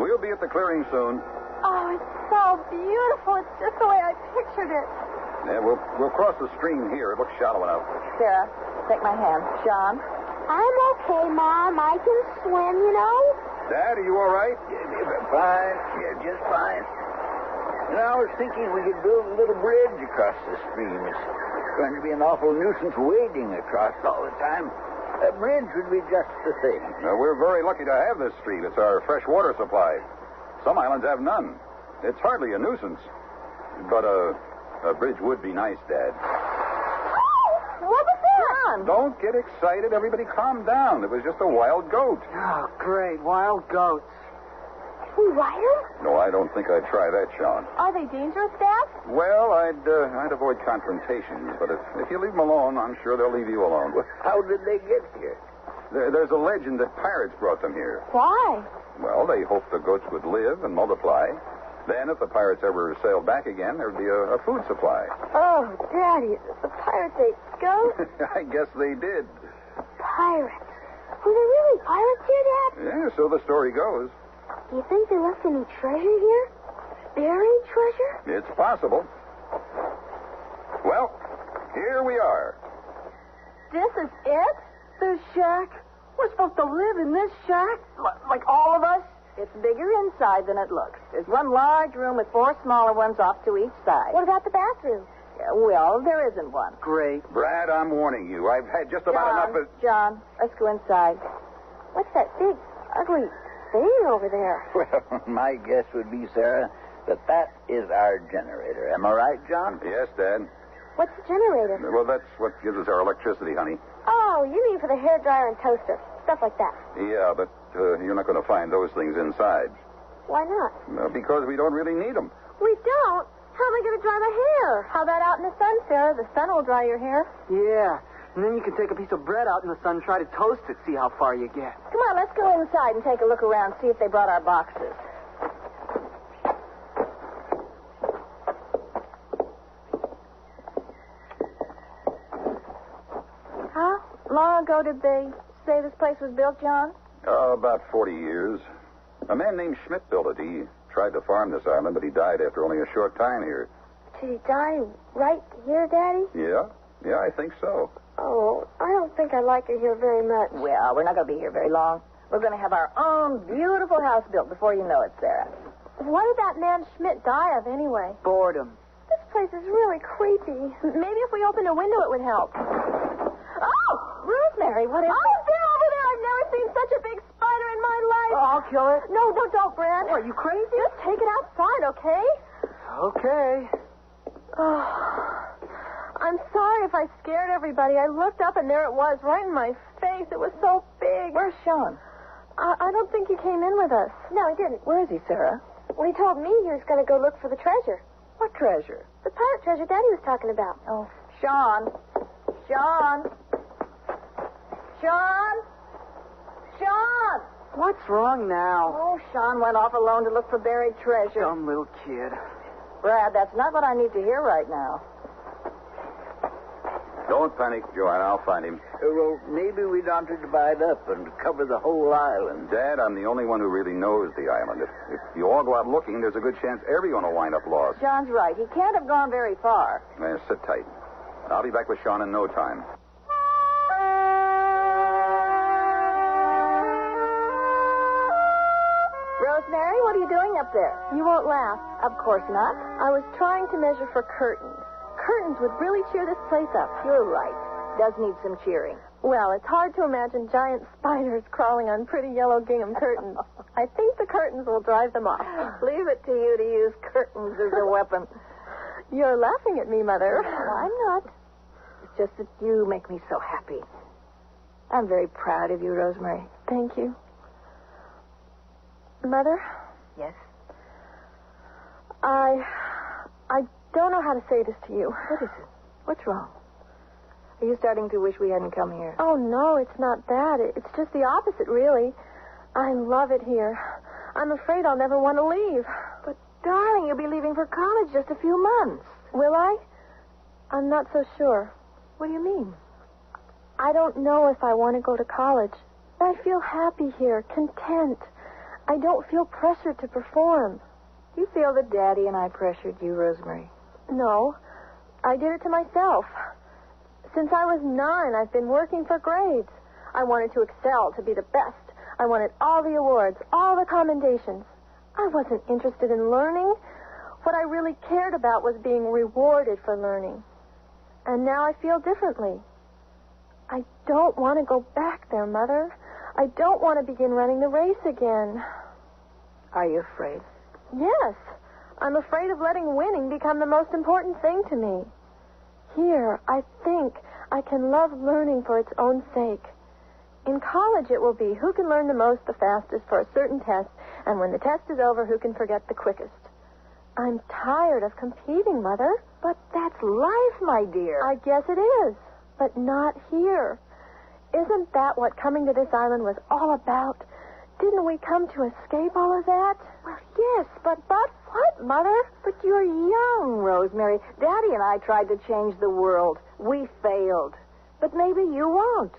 Speaker 7: We'll be at the clearing soon.
Speaker 1: Oh, it's so beautiful. It's just the way I pictured it.
Speaker 7: Yeah, we'll cross the stream here. It looks shallow enough.
Speaker 2: Sarah, take my hand. John?
Speaker 1: I'm okay, Mom. I can swim, you know.
Speaker 7: Dad, are you all right?
Speaker 8: Fine. Yeah, just fine. You know, I was thinking we could build a little bridge across the stream. It's going to be an awful nuisance wading across all the time. A bridge would be just the thing.
Speaker 7: We're very lucky to have this stream. It's our fresh water supply. Some islands have none. It's hardly a nuisance. But a bridge would be nice, Dad.
Speaker 1: What was that?
Speaker 7: Don't get excited. Everybody calm down. It was just a wild goat.
Speaker 4: Oh, great. Wild goats.
Speaker 1: Can we ride them?
Speaker 7: No, I don't think I'd try that, Sean.
Speaker 1: Are they dangerous, Dad?
Speaker 7: Well, I'd avoid confrontations, but if you leave them alone, I'm sure they'll leave you alone.
Speaker 8: How did they get here?
Speaker 7: There's a legend that pirates brought them here.
Speaker 1: Why?
Speaker 7: Well, they hoped the goats would live and multiply. Then, if the pirates ever sailed back again, there'd be a food supply.
Speaker 1: Oh, Daddy, the pirates ate goats?
Speaker 7: I guess they did.
Speaker 1: Pirates? Were there really pirates here, Dad?
Speaker 7: Yeah, so the story goes.
Speaker 1: Do you think they left any treasure here? Buried treasure?
Speaker 7: It's possible. Well, here we are.
Speaker 2: This is it? This shack? We're supposed to live in this shack? Like all of us? It's bigger inside than it looks. There's one large room with 4 smaller ones off to each side.
Speaker 1: What about the bathroom?
Speaker 2: Yeah, well, there isn't one.
Speaker 4: Great.
Speaker 7: Brad, I'm warning you. I've had just about enough of...
Speaker 2: John, let's go inside.
Speaker 1: What's that big, ugly thing over there?
Speaker 8: Well, my guess would be, Sarah, that is our generator. Am I right, John?
Speaker 7: Yes, Dad.
Speaker 1: What's the generator?
Speaker 7: Well, that's what gives us our electricity, honey.
Speaker 1: Oh, you mean for the hairdryer and toaster. Stuff like that.
Speaker 7: Yeah, but you're not going to find those things inside.
Speaker 1: Why not?
Speaker 7: Because we don't really need them.
Speaker 1: We don't? How am I going to dry my hair? How about out in the sun, Sarah? The sun will dry your hair.
Speaker 4: Yeah. And then you can take a piece of bread out in the sun and try to toast it, see how far you get.
Speaker 2: Come on, let's go inside and take a look around, see if they brought our boxes. How long ago did they say this place was built, John?
Speaker 7: About 40 years. A man named Schmidt built it. He tried to farm this island, but he died after only a short time here.
Speaker 1: Did he die right here, Daddy?
Speaker 7: Yeah, I think so.
Speaker 1: Oh, I don't think I like it here very much.
Speaker 2: Well, we're not going to be here very long. We're going to have our own beautiful house built before you know it, Sarah.
Speaker 1: What did that man Schmidt die of, anyway?
Speaker 4: Boredom.
Speaker 1: This place is really creepy. Maybe if we opened a window, it would help.
Speaker 2: Oh, Rosemary, what is it?
Speaker 1: Oh, they're over there. I've never seen such a big spider in my life.
Speaker 4: Oh, I'll kill it.
Speaker 1: No, don't, Brad.
Speaker 4: Are you crazy?
Speaker 1: Just take it outside, okay?
Speaker 4: Okay.
Speaker 1: Oh, I'm sorry if I scared everybody. I looked up, and there it was, right in my face. It was so big.
Speaker 2: Where's Sean?
Speaker 1: I don't think he came in with us. No, he didn't.
Speaker 2: Where is he, Sarah?
Speaker 1: Well, he told me he was going to go look for the treasure.
Speaker 2: What treasure?
Speaker 1: The pirate treasure Daddy was talking about.
Speaker 2: Oh, Sean.
Speaker 4: What's wrong now?
Speaker 2: Oh, Sean went off alone to look for buried treasure.
Speaker 4: Dumb little kid.
Speaker 2: Brad, that's not what I need to hear right now.
Speaker 7: Don't panic, Joanna. I'll find him.
Speaker 8: Well, maybe we'd ought to divide up and cover the whole island.
Speaker 7: Dad, I'm the only one who really knows the island. If you all go out looking, there's a good chance everyone will wind up lost.
Speaker 2: John's right. He can't have gone very far.
Speaker 7: Sit tight. I'll be back with Sean in no time.
Speaker 2: Rosemary, what are you doing up there?
Speaker 1: You won't laugh.
Speaker 2: Of course not.
Speaker 1: I was trying to measure for curtains. Curtains would really cheer this place up.
Speaker 2: You're right. Does need some cheering.
Speaker 1: Well, it's hard to imagine giant spiders crawling on pretty yellow gingham curtains. I think the curtains will drive them off.
Speaker 2: Leave it to you to use curtains as a weapon.
Speaker 1: You're laughing at me, Mother.
Speaker 2: No, I'm not. It's just that you make me so happy. I'm very proud of you, Rosemary.
Speaker 1: Thank you. Mother?
Speaker 2: Yes?
Speaker 1: I don't know how to say this to you.
Speaker 2: What is it? What's wrong? Are you starting to wish we hadn't come here?
Speaker 1: Oh, no, it's not that. It's just the opposite, really. I love it here. I'm afraid I'll never want to leave.
Speaker 2: But, darling, you'll be leaving for college just a few months.
Speaker 1: Will I? I'm not so sure.
Speaker 2: What do you mean?
Speaker 1: I don't know if I want to go to college. I feel happy here, content. I don't feel pressured to perform.
Speaker 2: Do you feel that Daddy and I pressured you, Rosemary?
Speaker 1: No. I did it to myself. Since I was 9, I've been working for grades. I wanted to excel, to be the best. I wanted all the awards, all the commendations. I wasn't interested in learning. What I really cared about was being rewarded for learning. And now I feel differently. I don't want to go back there, Mother. I don't want to begin running the race again.
Speaker 2: Are you afraid?
Speaker 1: Yes. I'm afraid of letting winning become the most important thing to me. Here, I think I can love learning for its own sake. In college, it will be who can learn the most the fastest for a certain test, and when the test is over, who can forget the quickest. I'm tired of competing, Mother.
Speaker 2: But that's life, my dear.
Speaker 1: I guess it is, but not here. Isn't that what coming to this island was all about? Didn't we come to escape all of that?
Speaker 2: Well, yes, but what, Mother? But you're young, Rosemary. Daddy and I tried to change the world. We failed. But maybe you won't.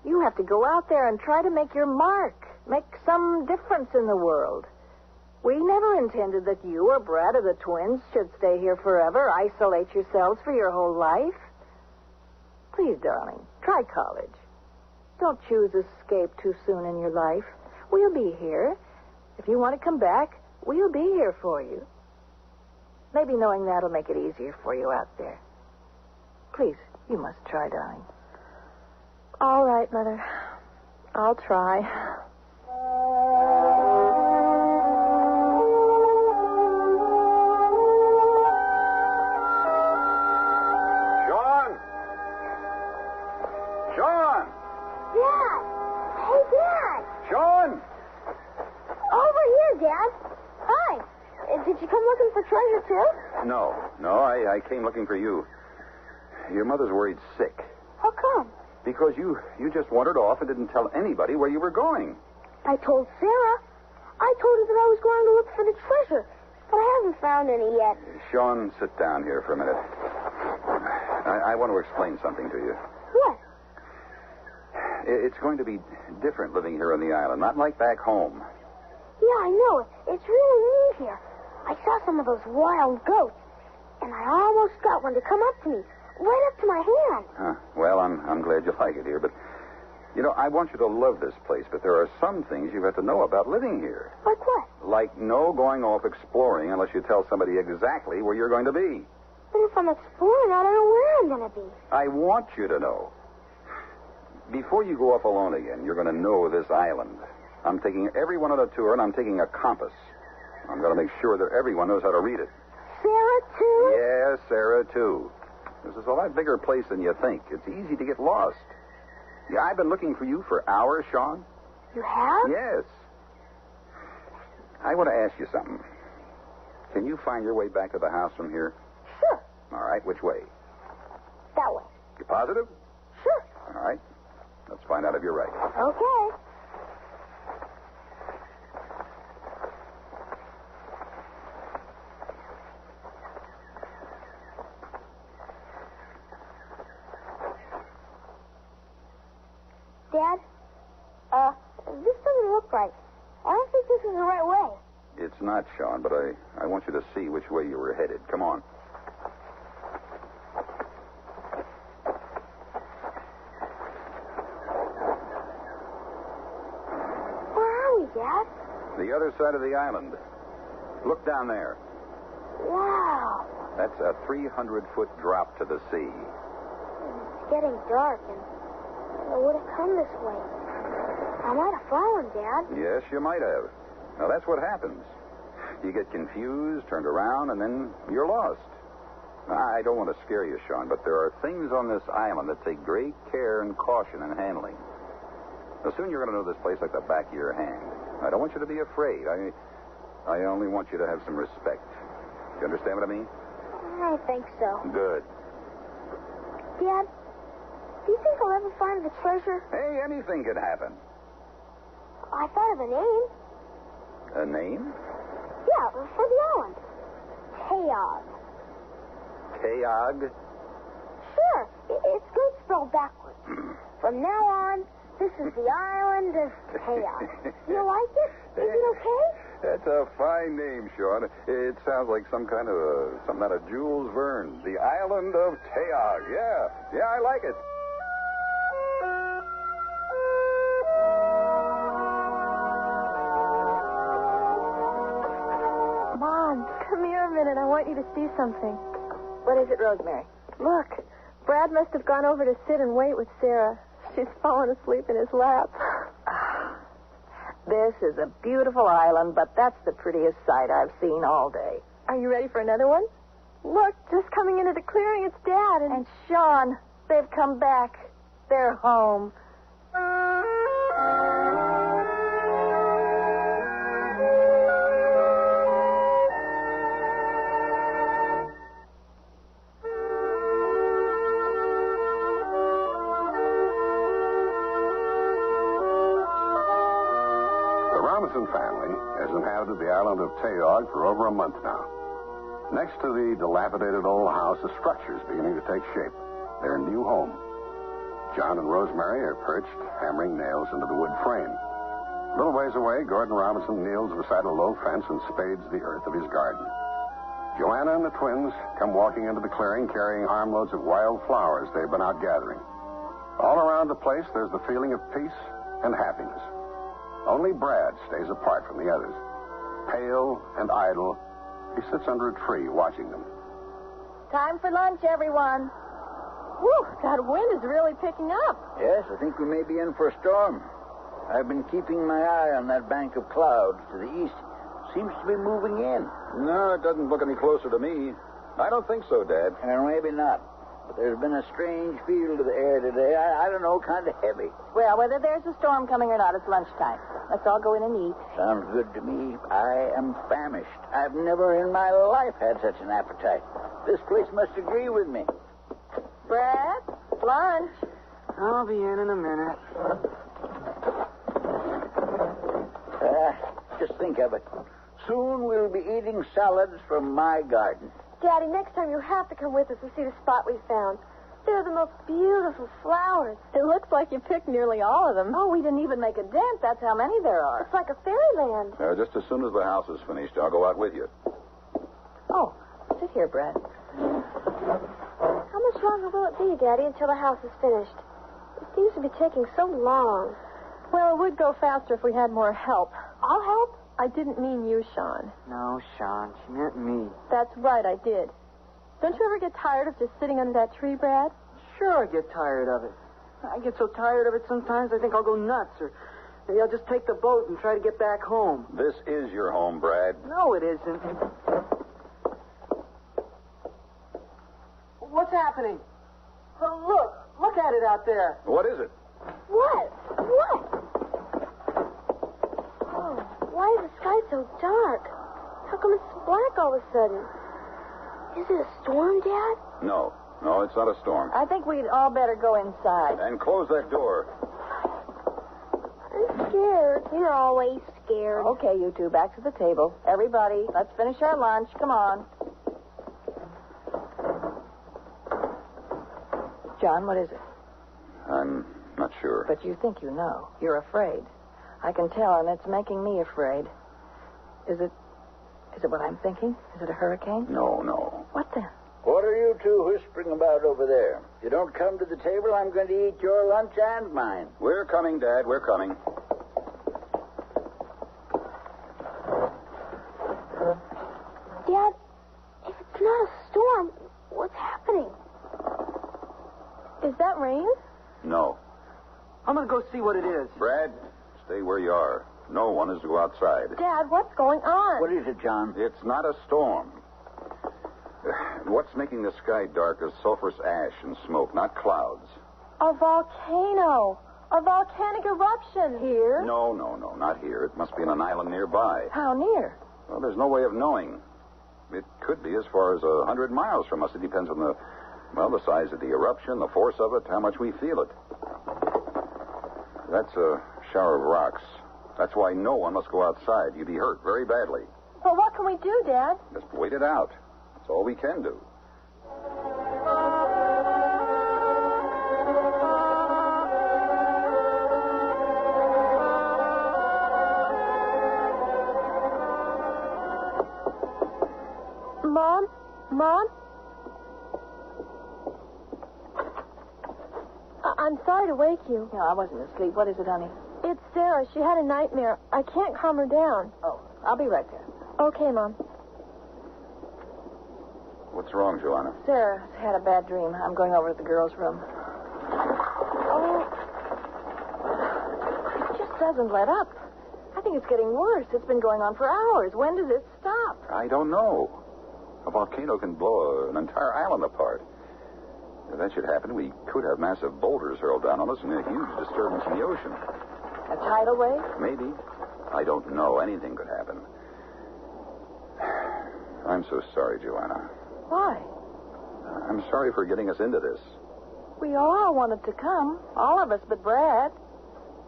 Speaker 2: You have to go out there and try to make your mark, make some difference in the world. We never intended that you or Brad or the twins should stay here forever, isolate yourselves for your whole life. Please, darling, try college. Don't choose escape too soon in your life. We'll be here. If you want to come back, we'll be here for you. Maybe knowing that'll make it easier for you out there. Please, you must try, darling.
Speaker 1: All right, Mother. I'll try.
Speaker 7: Sean!
Speaker 9: Dad! Hey, Dad!
Speaker 7: Sean!
Speaker 9: Over here, Dad. Hi. Did you come looking for treasure, too?
Speaker 7: No, I came looking for you. Your mother's worried sick.
Speaker 9: How come?
Speaker 7: Because you just wandered off and didn't tell anybody where you were going.
Speaker 9: I told Sarah. I told her that I was going to look for the treasure, but I haven't found any yet.
Speaker 7: Sean, sit down here for a minute. I want to explain something to you.
Speaker 9: What?
Speaker 7: It's going to be different living here on the island, not like back home.
Speaker 9: Yeah, I know. It's really neat here. I saw some of those wild goats, and I almost got one to come up to me, right up to my hand.
Speaker 7: Huh. Well, I'm glad you like it here, but, I want you to love this place, but there are some things you have to know about living here.
Speaker 9: Like what?
Speaker 7: Like no going off exploring unless you tell somebody exactly where you're going to be.
Speaker 9: But if I'm exploring, I don't know where I'm going to be.
Speaker 7: I want you to know. Before you go off alone again, you're going to know this island. I'm taking everyone on a tour, and I'm taking a compass. I'm going to make sure that everyone knows how to read it.
Speaker 9: Sarah, too?
Speaker 7: Yes, Sarah, too. This is a lot bigger place than you think. It's easy to get lost. Yeah, I've been looking for you for hours, Sean.
Speaker 9: You have?
Speaker 7: Yes. I want to ask you something. Can you find your way back to the house from here?
Speaker 9: Sure.
Speaker 7: All right, which way?
Speaker 9: That way.
Speaker 7: You positive?
Speaker 9: Sure.
Speaker 7: All right. Let's find out if you're right.
Speaker 9: Okay. Dad, this doesn't look right. I don't think this is the right way.
Speaker 7: It's not, Sean, but I want you to see which way you were headed. Come on.
Speaker 9: Dad?
Speaker 7: The other side of the island. Look down there.
Speaker 9: Wow.
Speaker 7: That's a 300-foot drop to the sea.
Speaker 9: It's getting dark, and I would have come this way. I might have fallen, Dad.
Speaker 7: Yes, you might have. Now, that's what happens. You get confused, turned around, and then you're lost. I don't want to scare you, Sean, but there are things on this island that take great care and caution in handling. Now, soon you're going to know this place like the back of your hand. I don't want you to be afraid. I only want you to have some respect. Do you understand what I mean?
Speaker 9: I think so.
Speaker 7: Good.
Speaker 9: Dad, Do you think I'll ever find the treasure?
Speaker 7: Hey, anything could happen.
Speaker 9: I thought of a name.
Speaker 7: A name?
Speaker 9: Yeah, for the island. Tayog.
Speaker 7: Tayog?
Speaker 9: Sure. It's good spelled backwards. From now on, this is the island of Tayog. You like it? Is it okay?
Speaker 7: That's a fine name, Sean. It sounds like something out of Jules Verne. The island of Tayog. Yeah, I like it.
Speaker 1: Mom, come here a minute. I want you to see something.
Speaker 2: What is it, Rosemary?
Speaker 1: Look, Brad must have gone over to sit and wait with Sarah. She's fallen asleep in his lap.
Speaker 2: This is a beautiful island, but that's the prettiest sight I've seen all day.
Speaker 1: Are you ready for another one? Look, just coming into the clearing, it's Dad
Speaker 2: And Sean, they've come back. They're home.
Speaker 26: Family has inhabited the island of Tayog for over a month now. Next to the dilapidated old house, a structure is beginning to take shape. Their new home. John and Rosemary are perched, hammering nails into the wood frame. A little ways away, Gordon Robinson kneels beside a low fence and spades the earth of his garden. Joanna and the twins come walking into the clearing carrying armloads of wild flowers they've been out gathering. All around the place, there's the feeling of peace and happiness. Only Brad stays apart from the others. Pale and idle, he sits under a tree watching them.
Speaker 2: Time for lunch, everyone.
Speaker 1: Whew, that wind is really picking up.
Speaker 8: Yes, I think we may be in for a storm. I've been keeping my eye on that bank of clouds to the east. Seems to be moving in.
Speaker 7: No, it doesn't look any closer to me. I don't think so, Dad.
Speaker 8: Maybe not. But there's been a strange feel to the air today. I don't know, kind of heavy.
Speaker 2: Well, whether there's a storm coming or not, it's lunchtime. Let's all go in and eat.
Speaker 8: Sounds good to me. I am famished. I've never in my life had such an appetite. This place must agree with me.
Speaker 2: Brad, lunch.
Speaker 4: I'll be in a minute.
Speaker 8: Just think of it. Soon we'll be eating salads from my garden.
Speaker 9: Daddy, next time you have to come with us and see the spot we found. They're the most beautiful flowers.
Speaker 1: It looks like you picked nearly all of them.
Speaker 2: Oh, we didn't even make a dent. That's how many there are.
Speaker 9: It's like a fairyland.
Speaker 7: Just as soon as the house is finished, I'll go out with you.
Speaker 2: Oh, sit here, Brad.
Speaker 9: How much longer will it be, Daddy, until the house is finished? It seems to be taking so long.
Speaker 1: Well, it would go faster if we had more help.
Speaker 9: I'll help.
Speaker 1: I didn't mean you, Sean.
Speaker 4: No, Sean, she meant me.
Speaker 1: That's right, I did. Don't you ever get tired of just sitting under that tree, Brad?
Speaker 4: Sure, I get tired of it. I get so tired of it sometimes I think I'll go nuts, or maybe I'll just take the boat and try to get back home.
Speaker 7: This is your home, Brad.
Speaker 4: No, it isn't. What's happening? Oh, look at it out there.
Speaker 7: What is it?
Speaker 9: What? Oh, why is the sky so dark? How come it's black all of a sudden? Is it a storm, Dad?
Speaker 7: No, it's not a storm.
Speaker 2: I think we'd all better go inside.
Speaker 7: And close that door.
Speaker 9: I'm scared. You're always scared.
Speaker 2: Okay, you two, back to the table. Everybody, let's finish our lunch. Come on. John, what is it?
Speaker 7: I'm not sure.
Speaker 2: But you think you know. You're afraid. I can tell, and it's making me afraid. Is it what I'm thinking? Is it a hurricane?
Speaker 7: No.
Speaker 2: What then?
Speaker 8: What are you two whispering about over there? If you don't come to the table, I'm going to eat your lunch and mine.
Speaker 7: We're coming, Dad. We're coming.
Speaker 9: Dad, if it's not a storm, what's happening?
Speaker 1: Is that rain?
Speaker 7: No.
Speaker 4: I'm going to go see what it is.
Speaker 7: Brad, stay where you are. No one is to go outside.
Speaker 1: Dad, what's going on?
Speaker 8: What is it, John?
Speaker 7: It's not a storm. What's making the sky dark is sulfurous ash and smoke, not clouds.
Speaker 1: A volcano. A volcanic eruption. Here?
Speaker 7: No, not here. It must be on an island nearby.
Speaker 2: How near?
Speaker 7: Well, there's no way of knowing. It could be as far as 100 miles from us. It depends on Well, the size of the eruption, the force of it, how much we feel it. That's a shower of rocks. That's why no one must go outside. You'd be hurt very badly.
Speaker 1: Well, what can we do, Dad?
Speaker 7: Just wait it out. That's all we can do.
Speaker 1: Mom? I'm sorry to wake you.
Speaker 2: No, I wasn't asleep. What is it, honey?
Speaker 1: It's Sarah. She had a nightmare. I can't calm her down.
Speaker 2: Oh, I'll be right there.
Speaker 1: Okay, Mom.
Speaker 7: What's wrong, Joanna?
Speaker 2: Sarah's had a bad dream. I'm going over to the girls' room. Oh. It just doesn't let up. I think it's getting worse. It's been going on for hours. When does it stop?
Speaker 7: I don't know. A volcano can blow an entire island apart. If that should happen, we could have massive boulders hurled down on us and a huge disturbance in the ocean.
Speaker 2: A tidal wave?
Speaker 7: Maybe. I don't know. Anything could happen. I'm so sorry, Joanna.
Speaker 2: Why?
Speaker 7: I'm sorry for getting us into this.
Speaker 2: We all wanted to come. All of us but Brad.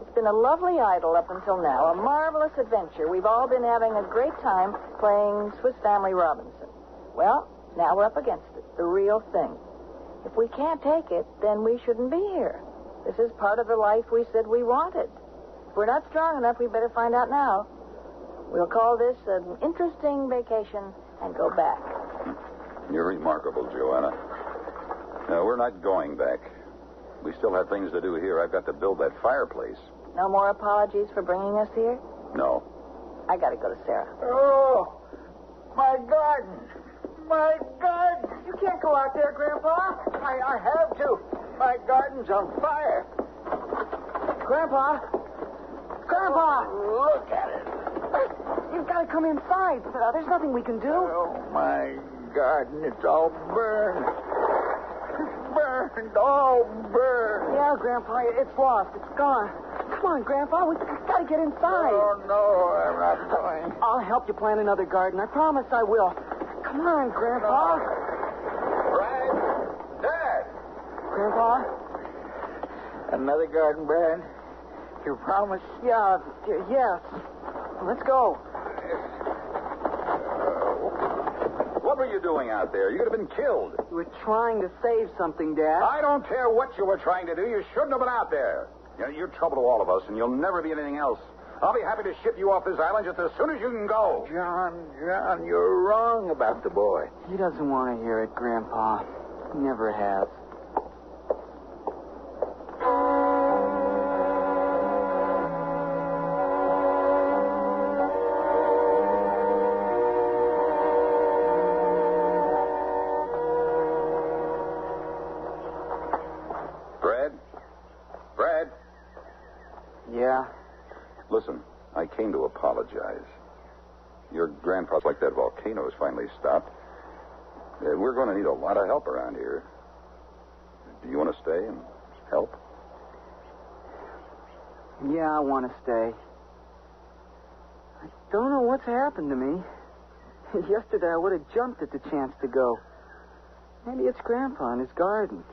Speaker 2: It's been a lovely idyll up until now. A marvelous adventure. We've all been having a great time playing Swiss Family Robinson. Well, now we're up against it. The real thing. If we can't take it, then we shouldn't be here. This is part of the life we said we wanted. If we're not strong enough, we better find out now. We'll call this an interesting vacation and go back.
Speaker 7: You're remarkable, Joanna. No, we're not going back. We still have things to do here. I've got to build that fireplace.
Speaker 2: No more apologies for bringing us here?
Speaker 7: No.
Speaker 2: I got to go to Sarah.
Speaker 8: Oh, my garden. My garden.
Speaker 4: You can't go out there, Grandpa.
Speaker 8: I have to. My garden's on fire.
Speaker 4: Grandpa! Grandpa!
Speaker 8: Look at it.
Speaker 4: You've got to come inside. There's nothing we can do.
Speaker 8: Oh, my garden, it's all burned. Burned, all burned.
Speaker 4: Yeah, Grandpa, it's lost. It's gone. Come on, Grandpa. We've got to get inside.
Speaker 8: Oh, no, I'm not going.
Speaker 4: I'll help you plant another garden. I promise I will. Come on, Grandpa.
Speaker 8: Brad? Dad?
Speaker 4: Grandpa?
Speaker 8: Another garden, Brad? You promise?
Speaker 4: Yeah, yes. Let's go.
Speaker 7: What were you doing out there? You could have been killed.
Speaker 4: We were trying to save something, Dad.
Speaker 7: I don't care what you were trying to do. You shouldn't have been out there. You're trouble to all of us, and you'll never be anything else. I'll be happy to ship you off this island just as soon as you can go.
Speaker 8: John, you're wrong about the boy.
Speaker 4: He doesn't want to hear it, Grandpa. He never has.
Speaker 7: Brad?
Speaker 4: Yeah?
Speaker 7: Listen, I came to apologize. Your grandpa's like that volcano has finally stopped. We're going to need a lot of help around here. Do you want to stay and help?
Speaker 4: Yeah, I want to stay. I don't know what's happened to me. Yesterday I would have jumped at the chance to go. Maybe it's Grandpa in his garden.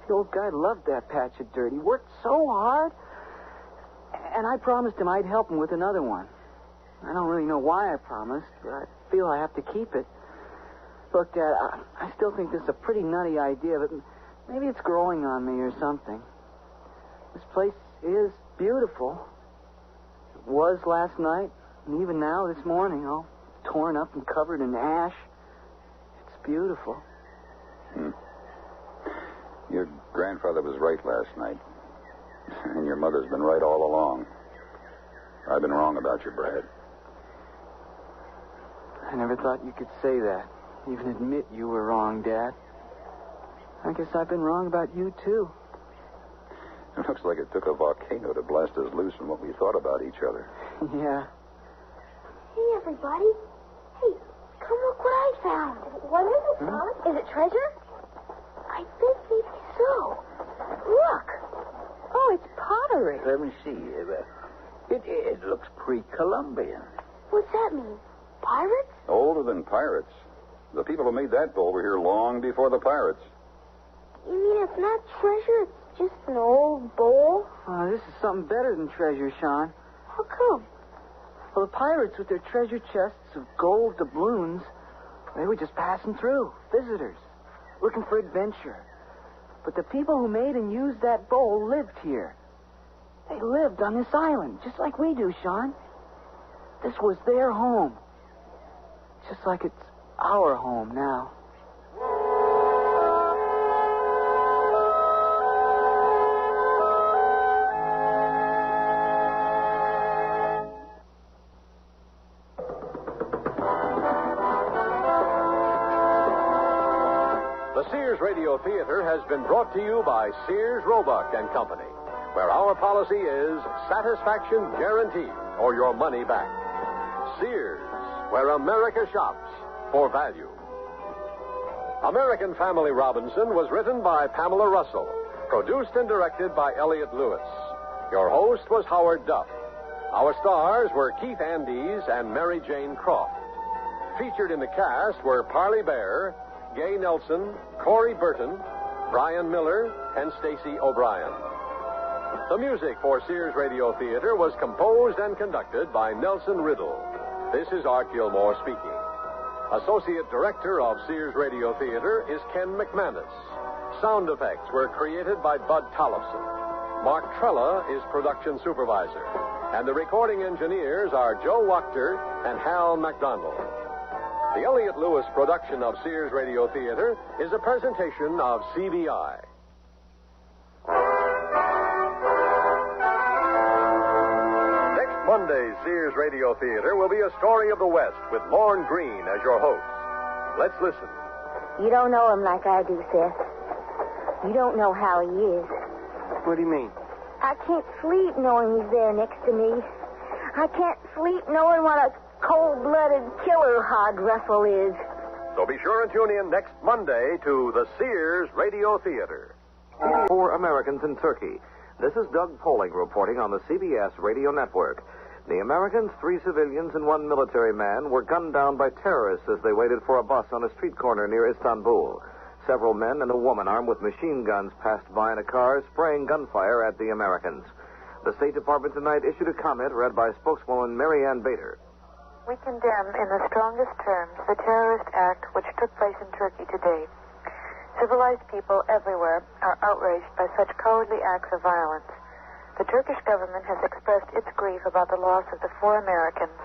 Speaker 4: The old guy loved that patch of dirt. He worked so hard. And I promised him I'd help him with another one. I don't really know why I promised, but I feel I have to keep it. Look, Dad, I still think this is a pretty nutty idea, but maybe it's growing on me or something. This place is beautiful. It was last night, and even now this morning, all torn up and covered in ash. It's beautiful.
Speaker 7: Your grandfather was right last night. And your mother's been right all along. I've been wrong about you, Brad.
Speaker 4: I never thought you could say that. Even admit you were wrong, Dad. I guess I've been wrong about you, too.
Speaker 7: It looks like it took a volcano to blast us loose from what we thought about each other.
Speaker 4: Yeah.
Speaker 9: Hey, everybody. Hey, come look what I found. What is it, Mom? Is it treasure? I think maybe so. Look.
Speaker 2: Oh, it's pottery.
Speaker 8: Let me see. It looks pre-Columbian.
Speaker 9: What's that mean? Pirates?
Speaker 7: Older than pirates. The people who made that bowl were here long before the pirates.
Speaker 9: You mean it's not treasure? It's just an old bowl?
Speaker 4: Oh, this is something better than treasure, Sean.
Speaker 9: How come?
Speaker 4: Well, the pirates with their treasure chests of gold doubloons, they were just passing through, visitors, looking for adventure. But the people who made and used that bowl lived here. They lived on this island, just like we do, Sean. This was their home. Just like it's our home now.
Speaker 15: The Sears Radio Theater has been brought to you by Sears Roebuck and Company, where our policy is satisfaction guaranteed or your money back. Sears, where America shops for value. American Family Robinson was written by Pamela Russell, produced and directed by Elliott Lewis. Your host was Howard Duff. Our stars were Keith Andes and Mary Jane Croft. Featured in the cast were Parley Bear, Gay Nelson, Corey Burton, Brian Miller, and Stacy O'Brien. The music for Sears Radio Theater was composed and conducted by Nelson Riddle. This is Art Gilmore speaking. Associate Director of Sears Radio Theater is Ken McManus. Sound effects were created by Bud Tollefson. Mark Trella is production supervisor. And the recording engineers are Joe Wachter and Hal McDonald. The Elliott Lewis production of Sears Radio Theater is a presentation of CBI. Next Monday's Sears Radio Theater will be a story of the West with Lorne Greene as your host. Let's listen.
Speaker 1: You don't know him like I do, Seth. You don't know how he is.
Speaker 4: What do you mean?
Speaker 1: I can't sleep knowing he's there next to me. I can't sleep knowing what a cold-blooded killer Hod Russell is.
Speaker 15: So be sure and tune in next Monday to the Sears Radio Theater.
Speaker 23: 4 Americans in Turkey. This is Doug Poling reporting on the CBS radio network. The Americans, 3 civilians and 1 military man, were gunned down by terrorists as they waited for a bus on a street corner near Istanbul. Several men and a woman armed with machine guns passed by in a car, spraying gunfire at the Americans. The State Department tonight issued a comment read by spokeswoman Mary Ann Bader.
Speaker 6: We condemn in the strongest terms the terrorist act which took place in Turkey today. Civilized people everywhere are outraged by such cowardly acts of violence. The Turkish government has expressed its grief about the loss of the 4 Americans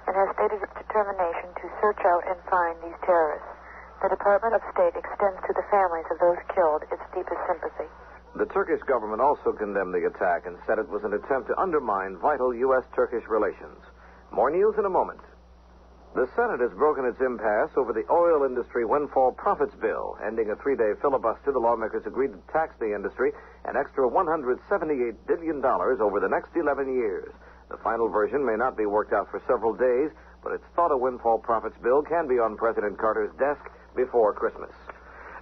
Speaker 6: and has stated its determination to search out and find these terrorists. The Department of State extends to the families of those killed its deepest sympathy.
Speaker 23: The Turkish government also condemned the attack and said it was an attempt to undermine vital U.S.-Turkish relations. More news in a moment. The Senate has broken its impasse over the oil industry windfall profits bill. Ending a 3-day filibuster, the lawmakers agreed to tax the industry an extra $178 billion over the next 11 years. The final version may not be worked out for several days, but it's thought a windfall profits bill can be on President Carter's desk before Christmas.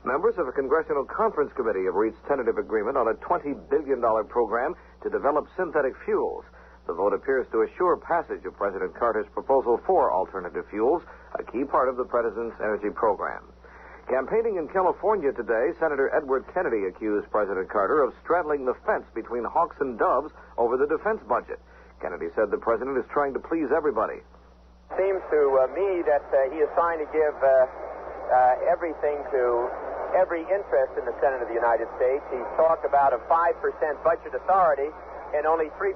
Speaker 23: Members of a congressional conference committee have reached tentative agreement on a $20 billion program to develop synthetic fuels. The vote appears to assure passage of President Carter's proposal for alternative fuels, a key part of the president's energy program. Campaigning in California today, Senator Edward Kennedy accused President Carter of straddling the fence between hawks and doves over the defense budget. Kennedy said the president is trying to please everybody.
Speaker 11: Seems to me that he is trying to give everything to every interest in the Senate of the United States. He's talked about a 5% budget authority and only 3%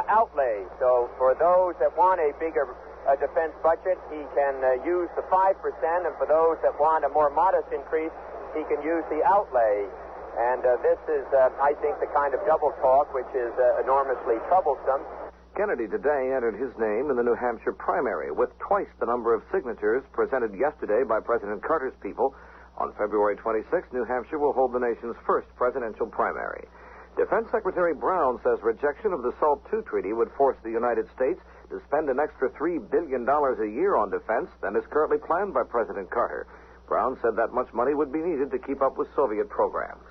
Speaker 11: outlay. So for those that want a bigger defense budget, he can use the 5%, and for those that want a more modest increase, he can use the outlay. And this is, I think, the kind of double talk which is enormously troublesome.
Speaker 23: Kennedy today entered his name in the New Hampshire primary with twice the number of signatures presented yesterday by President Carter's people. On February 26, New Hampshire will hold the nation's first presidential primary. Defense Secretary Brown says rejection of the SALT II treaty would force the United States to spend an extra $3 billion a year on defense than is currently planned by President Carter. Brown said that much money would be needed to keep up with Soviet programs.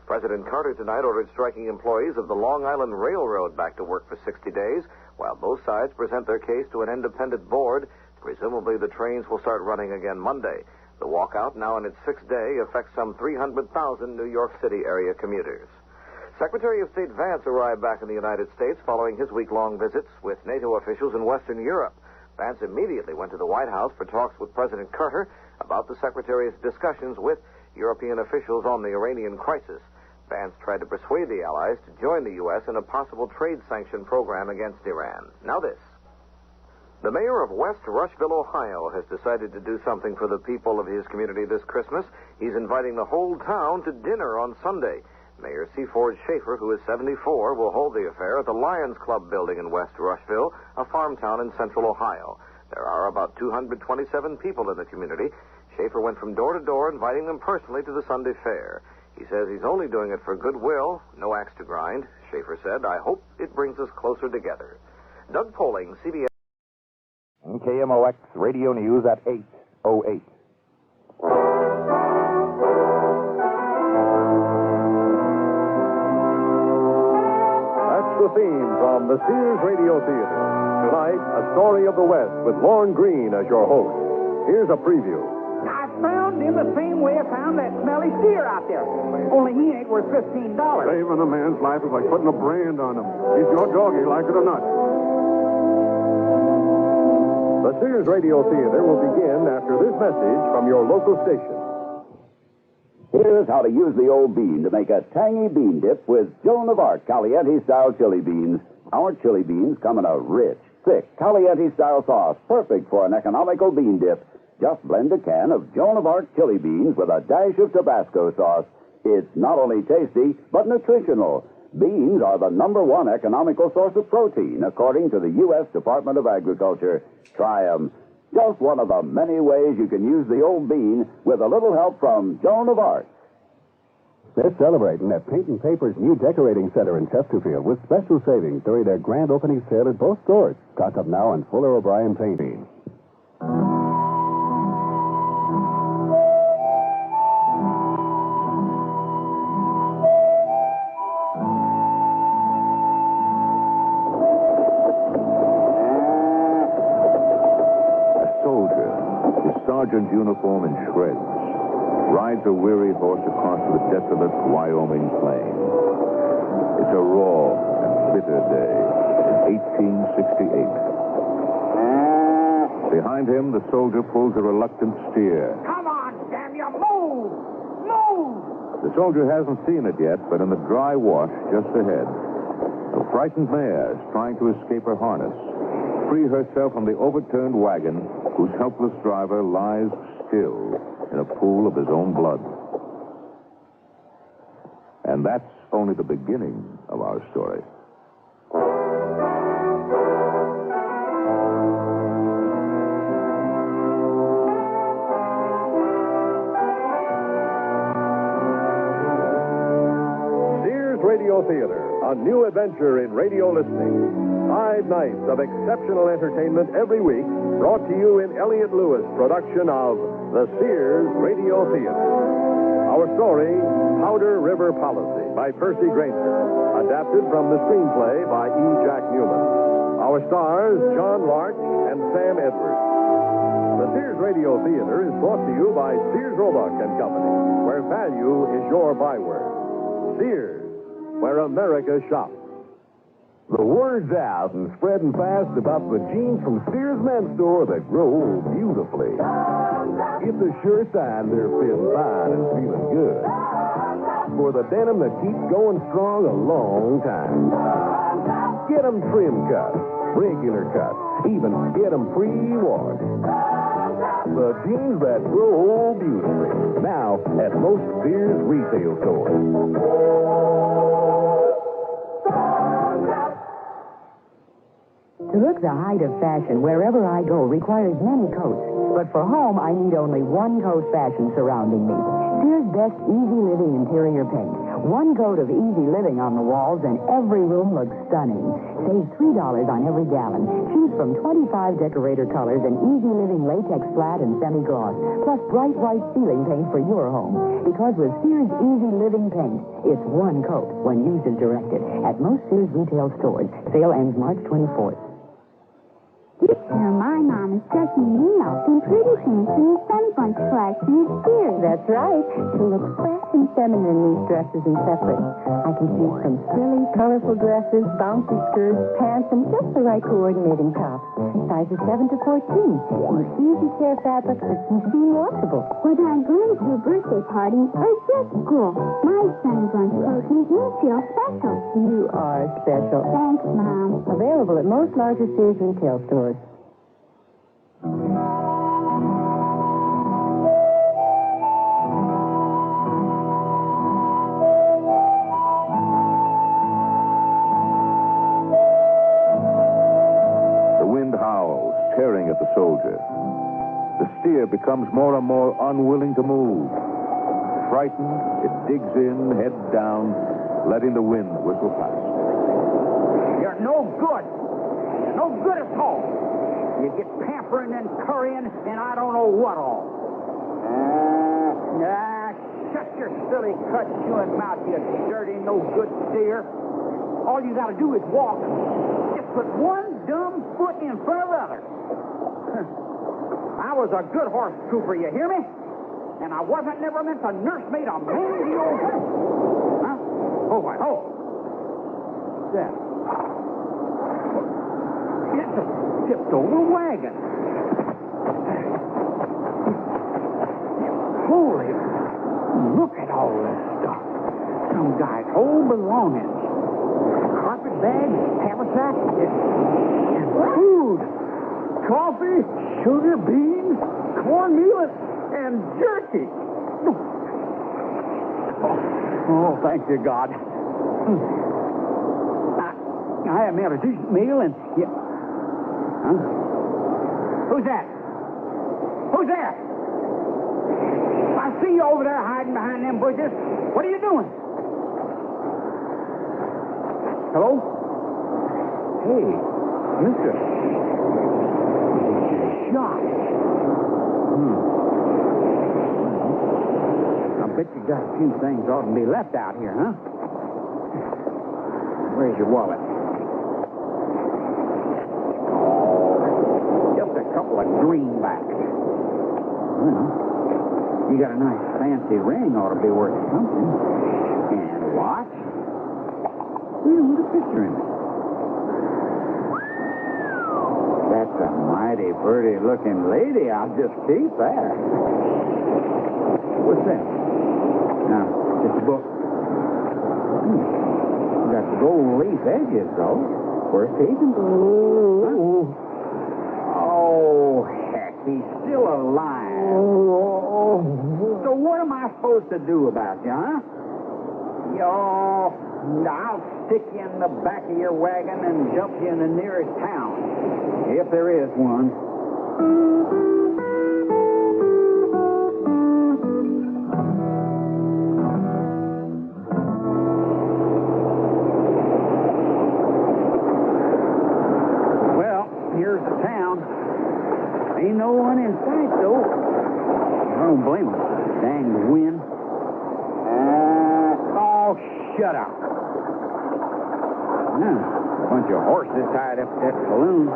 Speaker 23: President Carter tonight ordered striking employees of the Long Island Railroad back to work for 60 days, while both sides present their case to an independent board. Presumably the trains will start running again Monday.
Speaker 13: The walkout, now in its sixth day, affects some 300,000 New York City area commuters. Secretary of State Vance arrived back in the United States following his week-long visits with NATO officials in Western Europe. Vance immediately went to the White House for talks with President Carter about the Secretary's discussions with European officials on the Iranian crisis. Vance tried to persuade the Allies to join the U.S. in a possible trade sanction program against Iran. Now this. The mayor of West Rushville, Ohio, has decided to do something for the people of his community this Christmas. He's inviting the whole town to dinner on Sunday. Mayor Seaford Schaefer, who is 74, will hold the affair at the Lions Club building in West Rushville, a farm town in central Ohio. There are about 227 people in the community. Schaefer went from door to door, inviting them personally to the Sunday fair. He says he's only doing it for goodwill, no axe to grind. Schaefer said, "I hope it brings us closer together." Doug Poling, CBS.
Speaker 12: KMOX Radio News at 8:08.
Speaker 15: That's the theme from the Sears Radio Theater. Tonight, a story of the West with Lorne Greene as your host. Here's a preview.
Speaker 16: I found him the same way I found that smelly steer out there. Only he ain't worth $15.
Speaker 17: Saving a man's life is like putting a brand on him. He's your doggy, like it or not.
Speaker 15: The Sears Radio Theater will begin after this message from your local station.
Speaker 18: Here's how to use the old bean to make a tangy bean dip with Joan of Arc Caliente-style chili beans. Our chili beans come in a rich, thick Caliente-style sauce, perfect for an economical bean dip. Just blend a can of Joan of Arc chili beans with a dash of Tabasco sauce. It's not only tasty, but nutritional. Beans are the #1 economical source of protein, according to the U.S. Department of Agriculture. Try them. Just one of the many ways you can use the old bean with a little help from Joan of Arc.
Speaker 19: They're celebrating at Paint and Paper's new decorating center in Chesterfield with special savings during their grand opening sale at both stores. Stock up now on Fuller O'Brien painting.
Speaker 20: Sergeant's uniform in shreds, rides a weary horse across the desolate Wyoming plain. It's a raw and bitter day in 1868. Behind him, the soldier pulls a reluctant steer.
Speaker 16: Come on, damn you, move! Move!
Speaker 20: The soldier hasn't seen it yet, but in the dry wash just ahead, a frightened mare is trying to escape her harness, free herself from the overturned wagon whose helpless driver lies still in a pool of his own blood. And that's only the beginning of our story.
Speaker 15: Sears Radio Theater, a new adventure in radio listening. 5 nights of exceptional entertainment every week, brought to you in Elliott Lewis' production of the Sears Radio Theater. Our story, Powder River Policy, by Percy Granger, adapted from the screenplay by E. Jack Newman. Our stars, John Larch and Sam Edwards. The Sears Radio Theater is brought to you by Sears Roebuck and Company, where value is your byword. Sears, where America shops.
Speaker 19: The word's out and spreading fast about the jeans from Sears Men's Store that grow beautifully. It's a sure sign they're fitting fine and feeling good. For the denim that keeps going strong a long time. Get them trim cuts, regular cuts, even get them pre-washed. The jeans that grow beautifully. Now at most Sears retail stores.
Speaker 3: To look the height of fashion wherever I go requires many coats. But for home, I need only one coat fashion surrounding me. Sears Best Easy Living Interior Paint. One coat of Easy Living on the walls and every room looks stunning. Save $3 on every gallon. Choose from 25 decorator colors and Easy Living latex flat and semi-gloss. Plus bright white ceiling paint for your home. Because with Sears Easy Living Paint, it's one coat when used as directed. At most Sears retail stores. Sale ends March 24th.
Speaker 5: This year, my mom is dressing me up in pretty things in the Sun Bunch collection at Sears.
Speaker 3: That's right. To look fresh and feminine in these dresses and separates. I can choose from frilly, colorful dresses, bouncy skirts, pants, and just the right coordinating tops. Sizes 7 to 14. With easy care fabrics that can seem washable.
Speaker 5: Whether I'm going to a birthday party or just school, my Sun Bunch clothes make me feel special.
Speaker 3: You are special.
Speaker 5: Thanks, Mom.
Speaker 3: Available at most larger Sears retail stores.
Speaker 20: The wind howls, tearing at the soldier. The steer becomes more and more unwilling to move. Frightened, it digs in, head down, letting the wind whistle past.
Speaker 16: You're no good. You're no good at all. You get pampering and currying, and I don't know what all. Shut your silly cut-chewing mouth, you dirty, no-good steer. All you got to do is walk. Just put one dumb foot in front of the other. I was a good horse trooper, you hear me? And I wasn't never meant to nursemaid a mangy old horse. Huh? Oh, my, oh. Yeah. It just tipped over a wagon. Holy, look at all this stuff. Some guy's whole belongings. Carpet bag, haversack, and food. Coffee, sugar, beans, cornmeal, and jerky. Oh, thank you, God. I haven't had a decent meal and... Yeah. Huh? Who's that? Who's there? I see you over there hiding behind them bushes. What are you doing? Hello? Hey, mister. Shot. I bet you got a few things ought to be left out here, huh? Where's your wallet? Oh, just a couple of greenbacks. Well, you got a nice fancy ring, ought to be worth something. And a watch? With a picture in it. That's a mighty pretty-looking lady. I'll just keep that. What's that? Now, it's a book. Got the gold leaf edges, though. Worth keeping. Oh, heck, he's still alive. So what am I supposed to do about you, huh? I'll stick you in the back of your wagon and dump you in the nearest town, if there is one. Here's the town. Ain't no one in sight, though. I don't blame him. Dang the wind. Oh, shut up. A bunch of horses tied up at that saloon.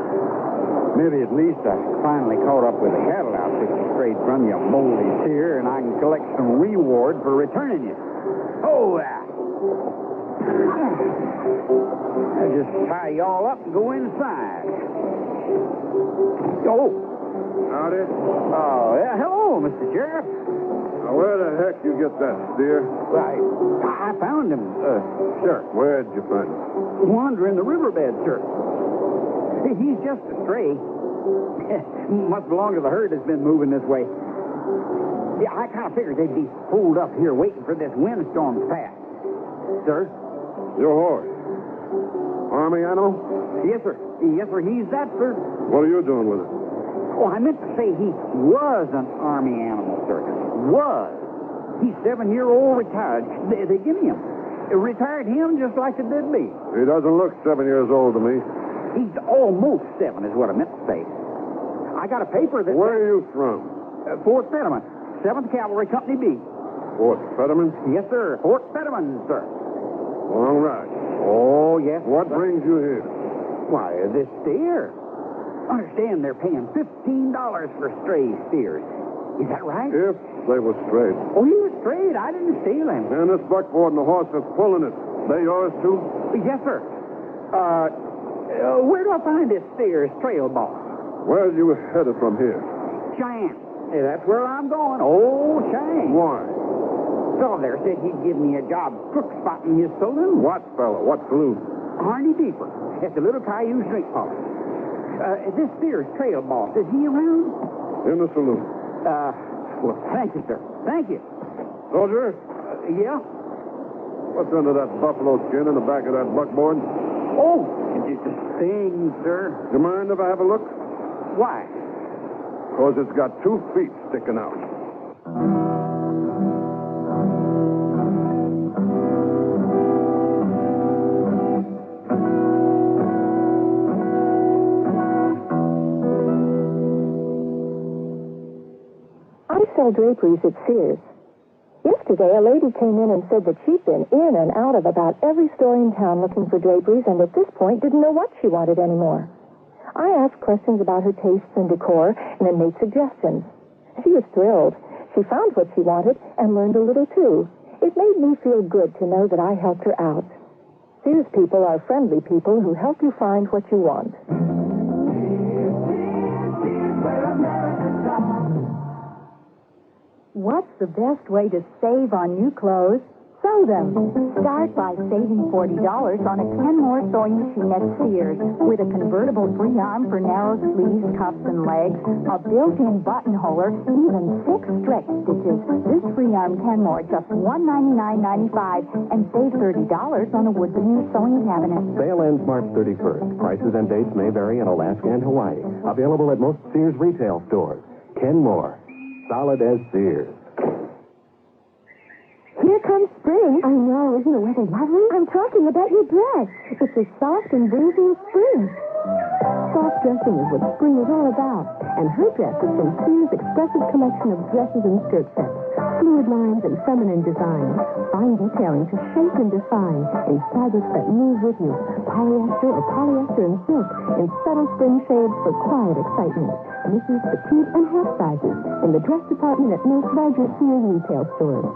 Speaker 16: Maybe at least I finally caught up with the cattle outfit you strayed from, you moldy steer, and I can collect some reward for returning you. Oh, I'll just tie you all up and go inside. Oh.
Speaker 17: Howdy.
Speaker 16: Oh, yeah. Hello, Mr. Sheriff.
Speaker 17: Now, where the heck you get that steer?
Speaker 16: I found him, sir.
Speaker 17: Where'd you find him?
Speaker 16: Wandering the riverbed, sir. He's just a stray. Must belong to the herd that's been moving this way. Yeah, I kind of figured they'd be holed up here waiting for this windstorm to pass. Sir?
Speaker 17: Your horse. Army animal?
Speaker 16: Yes, sir. Yes, sir. He's that, sir.
Speaker 17: What are you doing with it?
Speaker 16: Oh, I meant to say he was an Army animal, sir. Was. He's 7-year-old retired. They give him. Retired him just like it did me.
Speaker 17: He doesn't look 7 years old to me.
Speaker 16: He's almost 7 is what I meant to say. I got a paper that...
Speaker 17: Where are you from?
Speaker 16: Fort Fetterman, 7th Cavalry, Company B.
Speaker 17: Fort Fetterman?
Speaker 16: Yes, sir. Fort Fetterman, sir.
Speaker 17: Long ride.
Speaker 16: Oh, yes.
Speaker 17: What brings you here?
Speaker 16: Why, this steer. Understand they're paying $15 for stray steers. Is that right?
Speaker 17: If they were straight.
Speaker 16: Oh, he was straight. I didn't steal him.
Speaker 17: And this buckboard and the horse that's pulling it, they yours, too?
Speaker 16: Yes, sir. Where do I find this Sears trail boss?
Speaker 17: Where are you headed from here?
Speaker 16: Cheyenne. Hey, that's where I'm going. Oh, Cheyenne.
Speaker 17: Why?
Speaker 16: Fellow there said he'd give me a job crook spotting his saloon.
Speaker 17: What fellow? What saloon?
Speaker 16: Harney Deeper. It's a little Cajun drink parlor. This Sears trail boss, is he around?
Speaker 17: In the saloon.
Speaker 16: Well, thank you, sir. Thank you.
Speaker 17: Soldier?
Speaker 16: Yeah?
Speaker 17: What's under that buffalo skin in the back of that buckboard?
Speaker 16: Oh, it's a thing, sir.
Speaker 17: Do you mind if I have a look?
Speaker 16: Why?
Speaker 17: Because it's got 2 feet sticking out.
Speaker 1: I sell draperies at Sears. Yesterday, a lady came in and said that she'd been in and out of about every store in town looking for draperies and at this point didn't know what she wanted anymore. I asked questions about her tastes and decor and then made suggestions. She was thrilled. She found what she wanted and learned a little, too. It made me feel good to know that I helped her out. Sears people are friendly people who help you find what you want.
Speaker 3: What's the best way to save on new clothes? Sew them. Start by saving $40 on a Kenmore sewing machine at Sears with a convertible free arm for narrow sleeves, cuffs, and legs, a built-in buttonholer, even 6 stretch stitches. This free arm Kenmore just $199.95 and save $30 on a wood veneer sewing cabinet.
Speaker 10: Sale ends March 31st. Prices and dates may vary in Alaska and Hawaii. Available at most Sears retail stores. Kenmore. Solid as Sears.
Speaker 9: Here comes spring. I know. Isn't the weather lovely? I'm talking about your dress. It's as soft and breezy as spring. Soft dressing is what spring is all about. And her dress is from Sears' expressive collection of dresses and skirt sets. Fluid lines and feminine designs. Fine detailing to shape and define. In fabrics that move with you. Polyester or polyester and silk. In subtle spring shades for quiet excitement. Misses, petite, and half sizes. In the dress department at most larger Sears retail stores.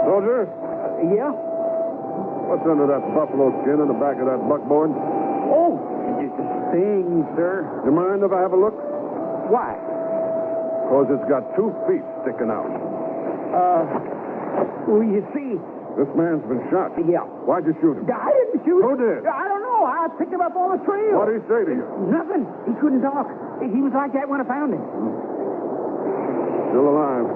Speaker 17: Soldier?
Speaker 16: Yeah?
Speaker 17: What's under that buffalo skin in the back of that buckboard?
Speaker 16: Oh, it's a thing, sir.
Speaker 17: Do you mind if I have a look?
Speaker 16: Why?
Speaker 17: Because it's got 2 feet sticking out.
Speaker 16: Well, you see...
Speaker 17: This man's been shot.
Speaker 16: Yeah.
Speaker 17: Why'd you shoot him?
Speaker 16: I didn't shoot
Speaker 17: Who
Speaker 16: him.
Speaker 17: did?
Speaker 16: I don't know. I picked him up on the trail.
Speaker 17: What did he say to you?
Speaker 16: Nothing. He couldn't talk. He was like that when I found him.
Speaker 17: Still alive.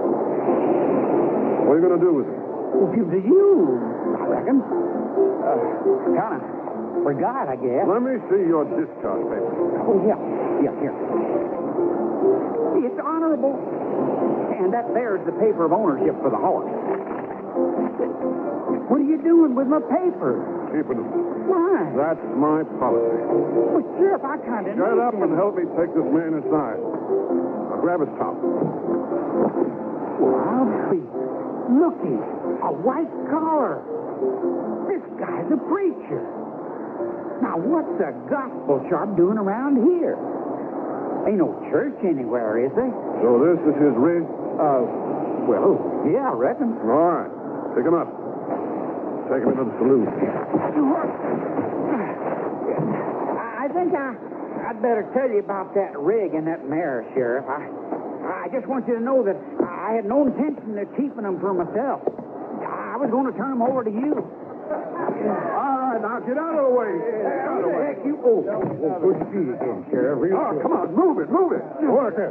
Speaker 17: What are you going to do with him?
Speaker 16: We'll give to you, I reckon. Kind of forgot, I guess.
Speaker 17: Let me see your discharge papers.
Speaker 16: Oh, yeah. Yeah, here. It's honorable. And that there's the paper of ownership for the horse. What are you doing with my papers?
Speaker 17: Keeping them.
Speaker 16: Why?
Speaker 17: That's my policy.
Speaker 16: Well, Sheriff, I kind of
Speaker 17: Get up and help me take this man inside. Now, grab his top.
Speaker 16: Well, I'll be. Looky, a white collar. This guy's a preacher. Now, what's a gospel sharp doing around here? Ain't no church anywhere, is there?
Speaker 17: So this is his rig?
Speaker 16: Well, yeah, I reckon.
Speaker 17: All right. Pick him up. Take him into the saloon.
Speaker 16: I think I'd better tell you about that rig and that mare, Sheriff. I just want you to know that I had no intention of keeping them for myself. I was going to turn them over to you.
Speaker 17: All right, now get out of the way. Out of the way.
Speaker 16: Heck, you... Oh, good to see you again, Sheriff.
Speaker 17: Oh, come on, move it. Work it.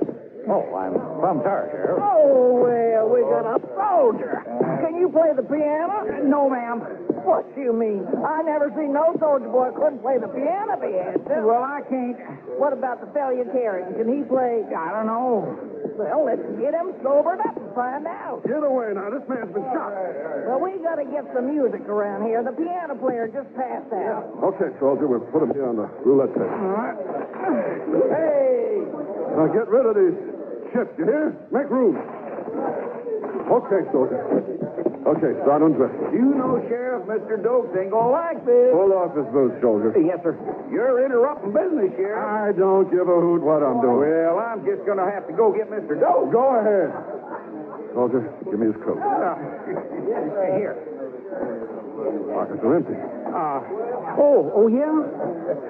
Speaker 16: Oh, I'm tired, Sheriff. Oh, well, we got a soldier. Can you play the piano? No, ma'am. What do you mean? I never seen no soldier boy couldn't play the piano, the answer. Well, I can't. What about the fellow you're carrying? Can he play? I don't know. Well, let's get him sobered up and find out.
Speaker 17: Get away now. This man's been shot.
Speaker 16: Well, we got to get some music around here. The piano player just passed out.
Speaker 17: Okay, soldier, we'll put him here on the roulette table.
Speaker 16: All right. Hey!
Speaker 17: Now get rid of these chips, you hear? Make room. Okay, soldier. Okay, start undressing.
Speaker 16: You know, Sheriff, Mr. Dokes ain't gonna like this.
Speaker 17: Pull off his boots, soldier.
Speaker 16: Yes, sir. You're interrupting business, Sheriff.
Speaker 17: I don't give a hoot what I'm doing.
Speaker 16: Well, I'm just gonna have to go get Mr. Dokes.
Speaker 17: Go ahead. Soldier, give me his coat.
Speaker 16: Here.
Speaker 17: Pockets are empty.
Speaker 16: Oh, yeah?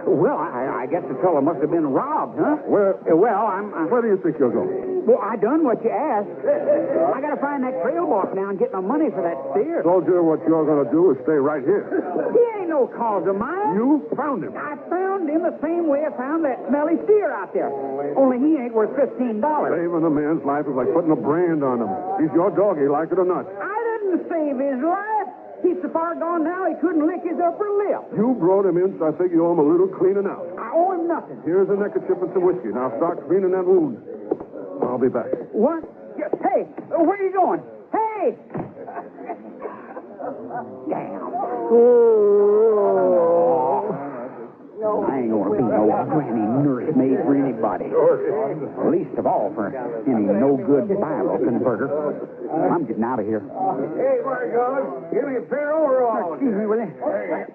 Speaker 16: Well, I guess the fellow must have been robbed, huh?
Speaker 17: Where
Speaker 16: Where
Speaker 17: do you think you're going?
Speaker 16: Well, I done what you asked. I gotta find that trail boss now and get my money for that steer.
Speaker 17: Soldier, what you're going to do is stay right here.
Speaker 16: He ain't no cause of mine.
Speaker 17: You found him.
Speaker 16: I found him the same way I found that smelly steer out there. Only he ain't worth $15.
Speaker 17: Saving a man's life is like putting a brand on him. He's your doggy, like it or not.
Speaker 16: I didn't save his life. He's so far gone now he couldn't lick his upper lip.
Speaker 17: You brought him in, so I think you owe him a little cleaning out.
Speaker 16: I owe him nothing.
Speaker 17: Here's a neckerchief and some whiskey. Now start cleaning that wound. I'll be back.
Speaker 16: What? Hey, where are you going? Hey! Damn. I ain't gonna be no granny nursemaid for anybody. Least of all for any no-good Bible converter. I'm getting out of here.
Speaker 8: Hey, Margot, give me a pair of overalls.
Speaker 16: Excuse me, will you?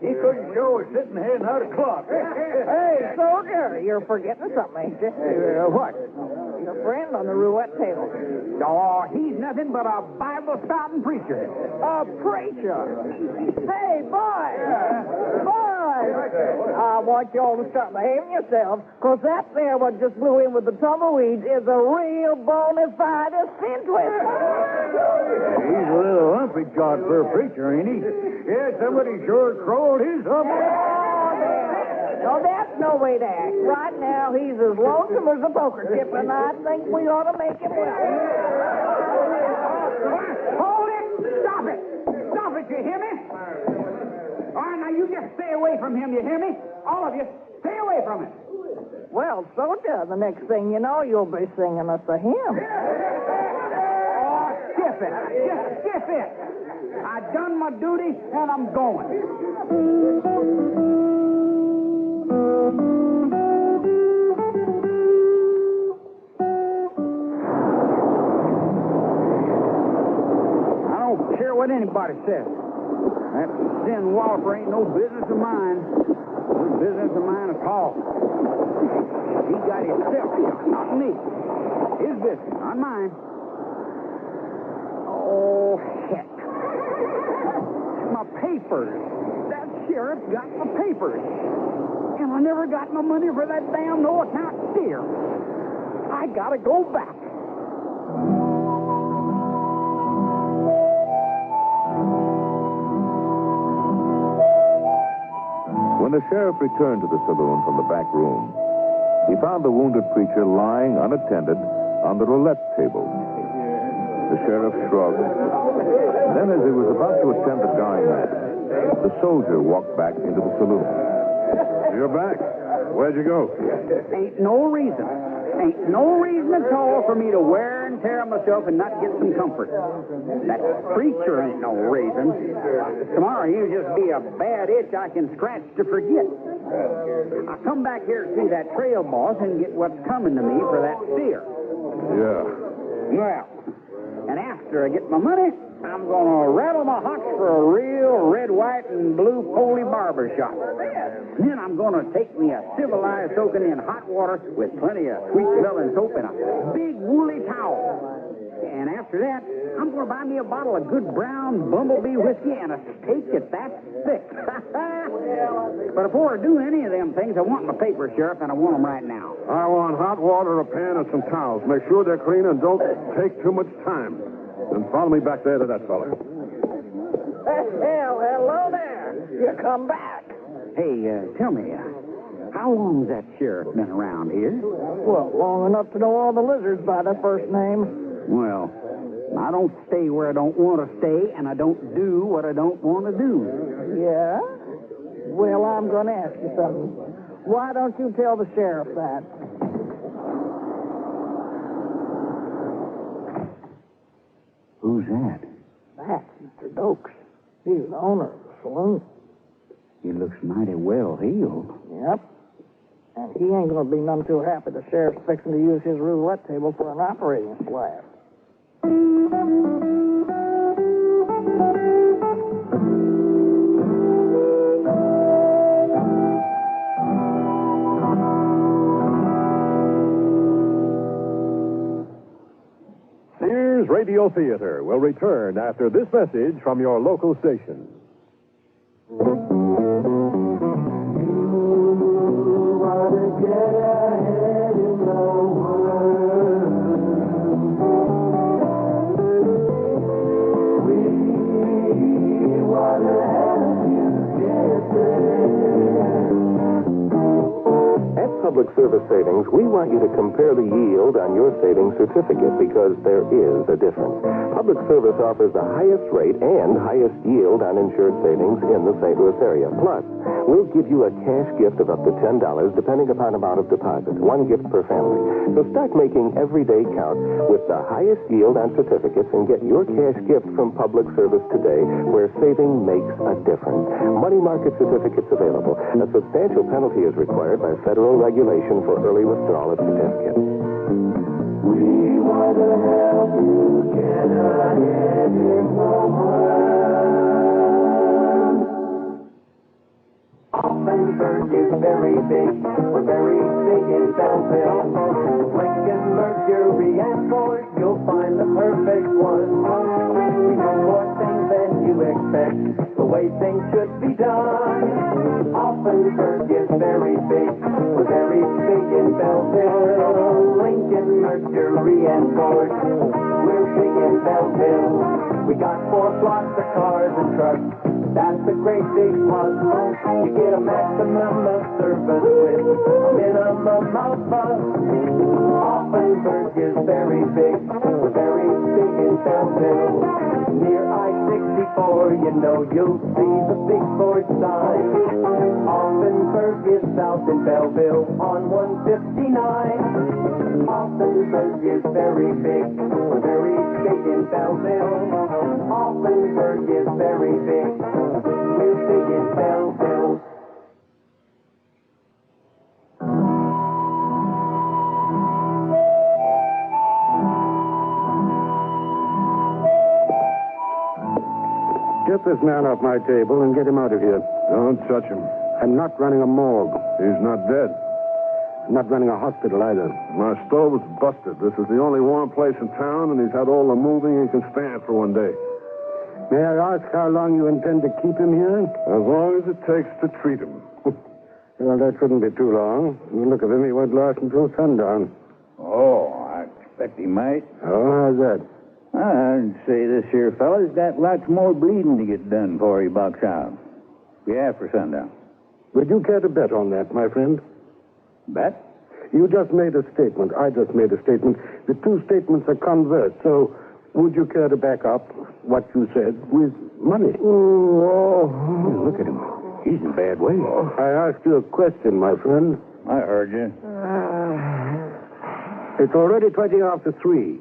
Speaker 8: He couldn't show us sitting heading out of clock.
Speaker 2: Hey, soldier, you're forgetting something, ain't you?
Speaker 16: What?
Speaker 2: Your friend on the roulette table.
Speaker 16: Oh, he's nothing but a Bible-spouting preacher.
Speaker 2: A preacher. Hey, boys! Boys! I want y'all to start behaving yourselves, because that there what just blew in with the tumbleweeds is a real bona fide eccentric.
Speaker 8: He's a little humpy jawed for a preacher, ain't he? Yeah, somebody sure crowed his hump.
Speaker 2: No, that's no way to act. Right now, he's as lonesome as a poker chip, and I think we ought to make him well.
Speaker 16: Hold it! Stop it! Stop it, you hear me? All right, now you just stay away from him, you hear me? All of you, stay away from him.
Speaker 2: Well, soldier, the next thing you know, you'll be singing us a hymn.
Speaker 16: Oh, skip it. Just skip it. I've done my duty, and I'm going. I don't care what anybody says. That sin walloper ain't no business of mine. No business of mine at all. He got himself shot, not me. His business, not mine. Oh, heck. My papers. That sheriff got my papers. And I never got my money for that damn no-account steer. I gotta go back.
Speaker 20: When the sheriff returned to the saloon from the back room, he found the wounded preacher lying unattended on the roulette table. The sheriff shrugged. Then, as he was about to attend the dying man, the soldier walked back into the saloon.
Speaker 17: You're back. Where'd you go?
Speaker 16: Ain't no reason at all for me to wear and tear myself and not get some comfort. That preacher ain't no reason. Tomorrow he'll just be a bad itch I can scratch to forget. I come back here to see that trail boss and get what's coming to me for that steer.
Speaker 17: Yeah.
Speaker 16: Well, and after I get my money, I'm going to rattle my hocks for a real red, white, and blue Poley barber shop. Then I'm going to take me a civilized soaking in hot water with plenty of sweet-smelling soap and a big woolly towel. And after that, I'm going to buy me a bottle of good brown bumblebee whiskey and a steak that's thick. But before I do any of them things, I want my papers, Sheriff, and I want them right now.
Speaker 17: I want hot water, a pan, and some towels. Make sure they're clean and don't take too much time. Then follow me back there to that fella.
Speaker 2: Well, hello there. You come back.
Speaker 16: Hey, tell me, how long's that sheriff been around here?
Speaker 2: Well, long enough to know all the lizards by their first name.
Speaker 16: Well, I don't stay where I don't want to stay, and I don't do what I don't want to do.
Speaker 2: Yeah? Well, I'm going to ask you something. Why don't you tell the sheriff that?
Speaker 16: Who's that?
Speaker 2: That's Mr. Dokes. He's the owner of the saloon.
Speaker 16: He looks mighty well healed.
Speaker 2: Yep. And
Speaker 14: He ain't going to be none too happy the sheriff's fixing to use his roulette table for an operating slab.
Speaker 15: Sears Radio Theater will return after this message from your local station.
Speaker 10: Public Service Savings, we want you to compare the yield on your savings certificate because there is a difference. Public Service offers the highest rate and highest yield on insured savings in the St. Louis area. Plus, we'll give you a cash gift of up to $10 depending upon amount of deposit. One gift per family. So start making every day count with the highest yield on certificates and get your cash gift from Public Service today where saving makes a difference. Money market certificates available. A substantial penalty is required by federal regulation for early withdrawal of certificates.
Speaker 21: We want to help you get ahead in the world. Offenburg is very big. We're very big in Belleville. Lincoln, Mercury, and Ford, you'll find the perfect one. We do more things than you expect, the way things should be done. Offenburg is very big. We're very big in Belleville. Lincoln, Mercury, and Ford. We're big in Belleville. We got 4 blocks of cars and trucks. That's a great big plus. You get a maximum of service with a minimum of fuss. Offenburg is very big. We're very big in Belleville. Near I-64, you know you'll see the big Ford sign. Offenburg is south in Belleville on 159. Offenburg is very big. We're very big in Belleville. Offenburg is very big. We're big in Belleville.
Speaker 17: Get this man off my table and get him out of here.
Speaker 19: Don't touch him.
Speaker 17: I'm not running a morgue.
Speaker 19: He's not dead.
Speaker 17: I'm not running a hospital either.
Speaker 19: My stove is busted. This is the only warm place in town, and he's had all the moving he can stand for one day.
Speaker 17: May I ask how long you intend to keep him here?
Speaker 19: As long as it takes to treat him.
Speaker 17: Well, that shouldn't be too long. The look of him, he won't last until sundown.
Speaker 8: Oh, I expect he might.
Speaker 17: Oh, how's that?
Speaker 8: I'd say this here fella's got lots more bleeding to get done before he bucks out. Yeah, for sundown.
Speaker 17: Would you care to bet on that, my friend?
Speaker 8: Bet?
Speaker 17: You just made a statement. I just made a statement. The two statements are converse, so would you care to back up what you said with money?
Speaker 8: Oh, look at him. He's in a bad way.
Speaker 17: I asked you a question, my friend.
Speaker 8: I heard you.
Speaker 17: It's already 20 after 3.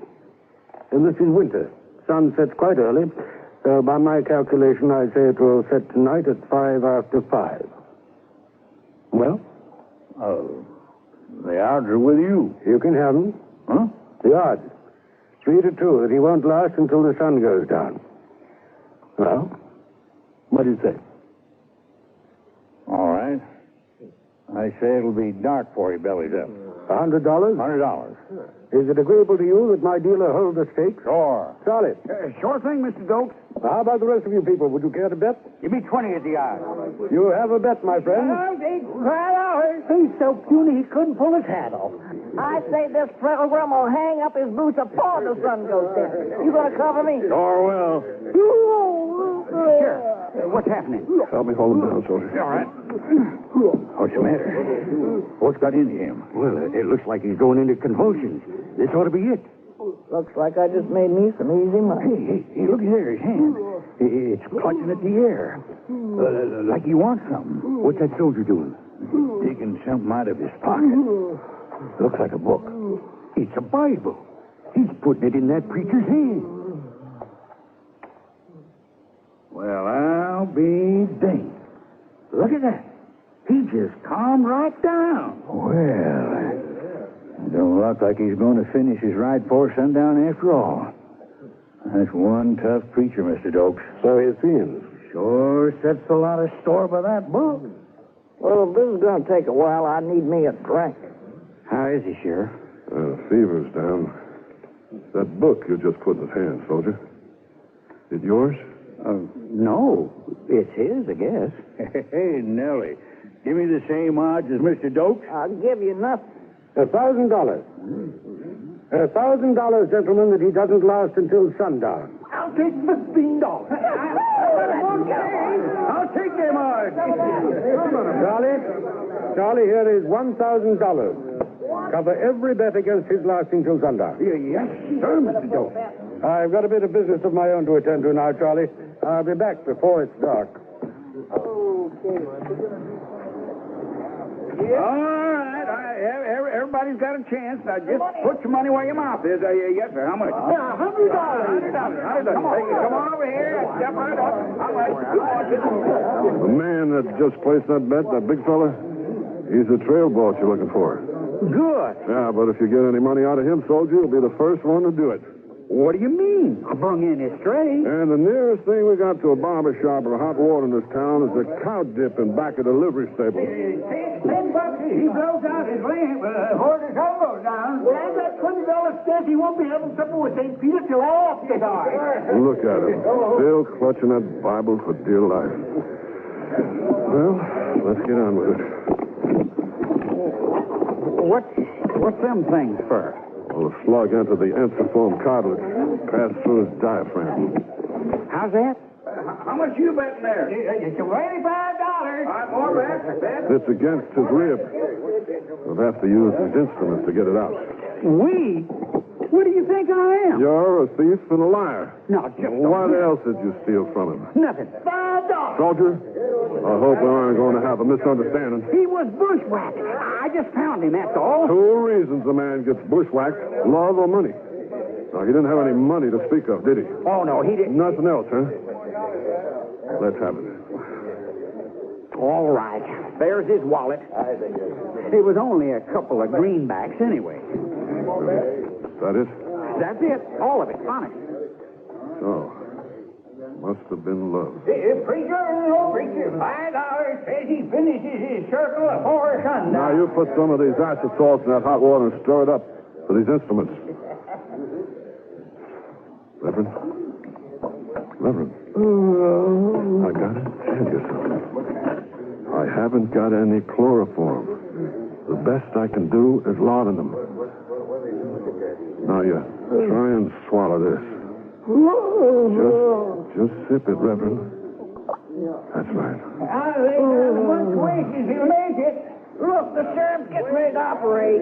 Speaker 17: And this is winter. Sun sets quite early. So by my calculation, I say it will set tonight at 5 after 5. Well?
Speaker 8: Oh, the odds are with you.
Speaker 17: You can have them.
Speaker 8: Huh?
Speaker 17: The odds. 3 to 2 that he won't last until the sun goes down. Well, what do you say?
Speaker 8: All right. I say it'll be dark for you, bellies up.
Speaker 17: $100?
Speaker 8: $100.
Speaker 17: Is it agreeable to you that my dealer hold the stakes?
Speaker 8: Sure.
Speaker 17: Solid.
Speaker 16: Sure thing, Mr. Dokes.
Speaker 17: How about the rest of you people? Would you care to bet?
Speaker 16: Give me 20 at the odds.
Speaker 17: You have a bet, my friend.
Speaker 14: He's so puny he couldn't pull his hat off. I say this program will hang up his boots before the sun goes down. You gonna cover me?
Speaker 19: Sure will.
Speaker 16: Sure. What's happening?
Speaker 19: Help me hold him down, soldier.
Speaker 16: All right.
Speaker 8: What's the matter? What's got into him?
Speaker 16: Well, it looks like he's going into convulsions. This ought to be it.
Speaker 14: Looks like I just made me some easy money.
Speaker 8: Hey, look there, his hand. It's clutching at the air. Like he wants something.
Speaker 16: What's that soldier doing?
Speaker 8: Digging something out of his pocket. Looks like a book.
Speaker 16: It's a Bible. He's putting it in that preacher's hand.
Speaker 8: Well, I'll be danged.
Speaker 16: Look at that.
Speaker 14: He just calmed right down.
Speaker 4: Well, don't look like he's going to finish his ride before sundown after all. That's one tough creature, Mr. Dokes.
Speaker 17: So he seems.
Speaker 14: Sure sets a lot of store by that book. Well, if this is going to take a while, I need me a drink.
Speaker 4: How is he, Sheriff?
Speaker 19: Fever's down. That book you just put in his hand, soldier. It yours?
Speaker 4: No. It's his, I guess. Hey, Nellie. Give me the same odds as Mr. Dokes.
Speaker 14: I'll give you nothing.
Speaker 17: $1,000. $1,000, gentlemen, that he doesn't last until sundown.
Speaker 14: I'll take $15.
Speaker 17: I'll take them odds. Charlie, here is $1,000. Cover every bet against his lasting till sundown.
Speaker 14: Yes, sir, Mr. Dokes.
Speaker 17: I've got a bit of business of my own to attend to now, Charlie. I'll be back before it's dark.
Speaker 14: Okay.
Speaker 16: All right. Everybody's got a chance. Now, just put your money where your mouth is. Yes, sir. How much?
Speaker 14: Yeah, $100.
Speaker 16: $100. Come on over here. Step right up. How much?
Speaker 19: The man that just placed that bet, that big fella, he's the trail boss you're looking for.
Speaker 14: Good.
Speaker 19: Yeah, but if you get any money out of him, soldier, you'll be the first one to do it.
Speaker 14: What do you mean? I brung in his stray.
Speaker 19: And the nearest thing we got to a barber shop or hot water in this town is a cow dip in back of the livery stable.
Speaker 14: $10. He blows out his lamp, hold his elbows down. Well, and that $20 stint, he won't be having supper with St. Peter till after dark.
Speaker 19: Look at him, still clutching that Bible for dear life. Well, let's get on with it.
Speaker 16: What's them things for?
Speaker 19: Well, the slug entered the ensiform cartilage, passed through his diaphragm.
Speaker 16: How's that? How much you betting there? It's $25. All right, more bet.
Speaker 19: It's against his rib. We'll have to use his instruments to get it out.
Speaker 16: We? What do you think I am?
Speaker 19: You're a thief and a liar.
Speaker 16: No, just
Speaker 19: What else did you steal from him?
Speaker 16: nothing.
Speaker 14: $5.
Speaker 19: Soldier, I hope we aren't going to have a misunderstanding.
Speaker 16: He was bushwhacked. I just found him, that's all.
Speaker 19: Two reasons a man gets bushwhacked, love or money. Now, he didn't have any money to speak of, did he?
Speaker 16: Oh, no, he didn't.
Speaker 19: Nothing else, huh? Let's have it.
Speaker 16: All right. There's his wallet. It was only a couple of greenbacks anyway.
Speaker 19: That it?
Speaker 16: That's it. All of it. Honest.
Speaker 19: So, must have been love.
Speaker 14: Preacher, $5 says he finishes his circle before sundown.
Speaker 19: Now, you put some of these acid salts in that hot water and stir it up for these instruments. Reverend? I gotta tell you something. I haven't got any chloroform. The best I can do is laudanum. Now, you try and swallow this. Just sip it, Reverend. That's right.
Speaker 14: I think there's much wishes he'll make it. Look, the sheriff's getting ready to operate.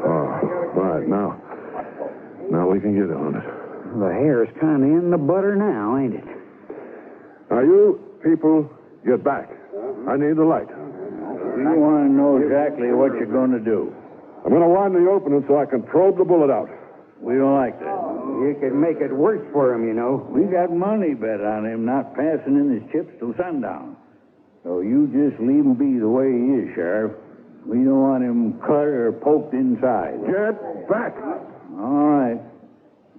Speaker 19: Oh, right. Now we can get on it.
Speaker 16: The hair's kind of in the butter now, ain't it?
Speaker 19: Now, you people, get back. I need the light.
Speaker 4: We want to know exactly what you're going to do.
Speaker 19: I'm going to widen the opening so I can probe the bullet out.
Speaker 4: We don't like that.
Speaker 16: You could make it worse for him, you know.
Speaker 4: We got money bet on him not passing in his chips till sundown. So you just leave him be the way he is, Sheriff. We don't want him cut or poked inside.
Speaker 19: Get back.
Speaker 4: All right.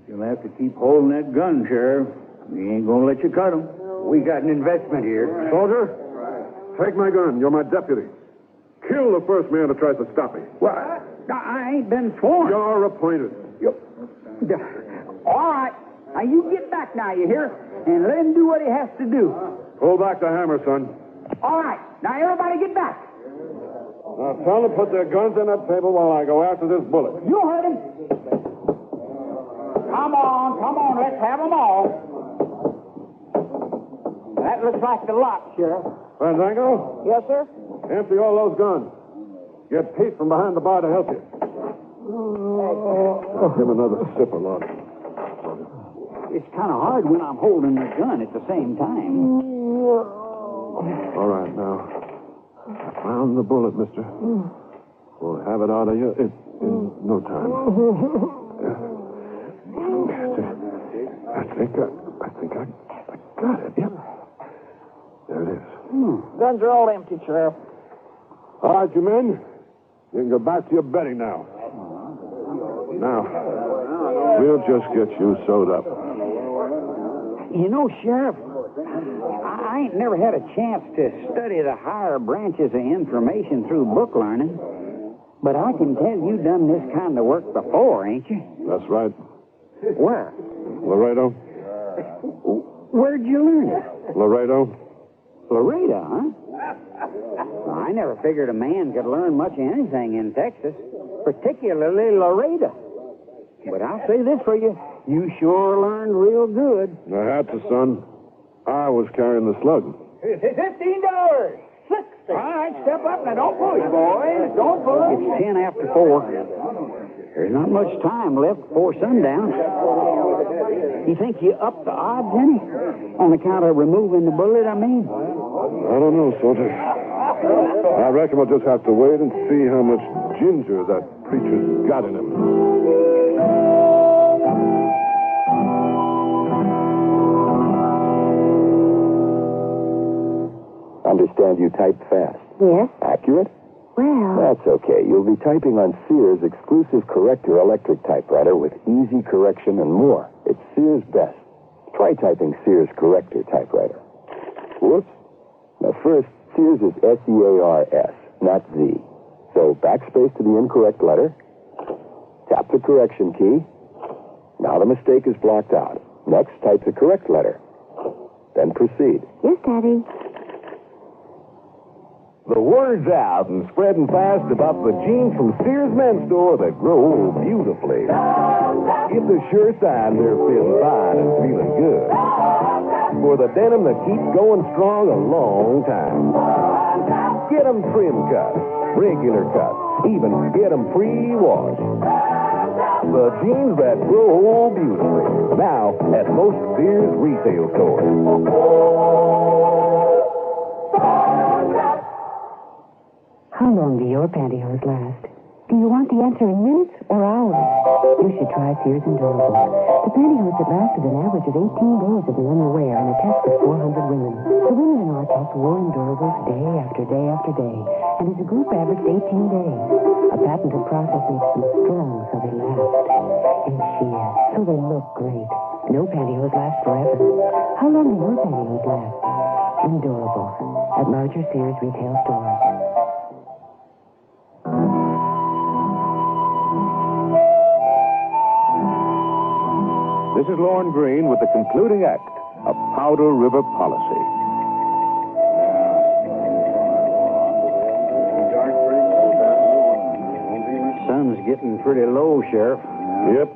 Speaker 4: You'll have to keep holding that gun, Sheriff. We ain't going to let you cut him.
Speaker 16: We got an investment here.
Speaker 19: Soldier, take my gun. You're my deputy. Kill the first man that tries to stop me.
Speaker 16: What? I ain't been sworn.
Speaker 19: You're appointed.
Speaker 16: All right. Now, you get back now, you hear? And let him do what he has to do.
Speaker 19: Pull back the hammer, son.
Speaker 16: All right. Now, everybody get back.
Speaker 19: Now, tell them to put their guns on that table while I go after this bullet.
Speaker 16: You heard him. Come on. Let's have them all. That looks like the lot, Sheriff.
Speaker 19: Fandango?
Speaker 14: Yes, sir?
Speaker 19: Empty all those guns. Get Pete from behind the bar to help you. Give him another sip of law.
Speaker 16: It's kind of hard when I'm holding the gun at the same time.
Speaker 19: All right, now. I found the bullet, mister. We'll have it out of you in no time. I think I got it. Yep. There it is.
Speaker 14: Guns are all empty, Sheriff.
Speaker 19: All right, you men. You can go back to your bedding now. Now, we'll just get you sewed up.
Speaker 16: You know, Sheriff, I ain't never had a chance to study the higher branches of information through book learning. But I can tell you done this kind of work before, ain't you?
Speaker 19: That's right.
Speaker 16: Where?
Speaker 19: Laredo.
Speaker 16: Where'd you learn it?
Speaker 19: Laredo.
Speaker 16: Laredo, huh? Well, I never figured a man could learn much of anything in Texas, particularly Laredo. But I'll say this for you. You sure learned real good.
Speaker 19: I had to, son. I was carrying the slug.
Speaker 14: $15. All right, step up now. Don't push, boys. Don't push.
Speaker 16: It's 10 after 4. There's not much time left before sundown. You think you upped the odds any? On account of removing the bullet, I mean?
Speaker 19: I don't know, soldier. I reckon we'll just have to wait and see how much ginger that preacher's got in him.
Speaker 10: Understand you typed fast.
Speaker 9: Yes?
Speaker 10: Accurate?
Speaker 9: Well...
Speaker 10: That's okay. You'll be typing on Sears' exclusive corrector electric typewriter with easy correction and more. It's Sears' best. Try typing Sears corrector typewriter. Whoops. Now first, Sears is S-E-A-R-S, not Z. So backspace to the incorrect letter. Tap the correction key. Now the mistake is blocked out. Next, type the correct letter. Then proceed.
Speaker 9: Yes, Daddy.
Speaker 19: The word's out and spreading fast about the jeans from Sears Men's Store that grow beautifully. It's a sure sign they're fitting fine and feeling good. For the denim that keeps going strong a long time. Get them trim cuts, regular cuts, even get them pre-washed. The jeans that grow beautifully. Now at most Sears retail stores.
Speaker 3: How long do your pantyhose last? Do you want the answer in minutes or hours? You should try Sears Endurable. The pantyhose that lasted an average of 18 days of the underwear in a test of 400 women. The women in our test wore Endurables day after day after day, and as a group averaged 18 days. A patented process makes them strong so they last. And sheer, so they look great. No pantyhose lasts forever. How long do your pantyhose last? Endurable. At larger Sears retail stores.
Speaker 20: This is Lorne Greene with the concluding act of Powder River Policy.
Speaker 16: Sun's getting pretty low, Sheriff.
Speaker 19: Yep.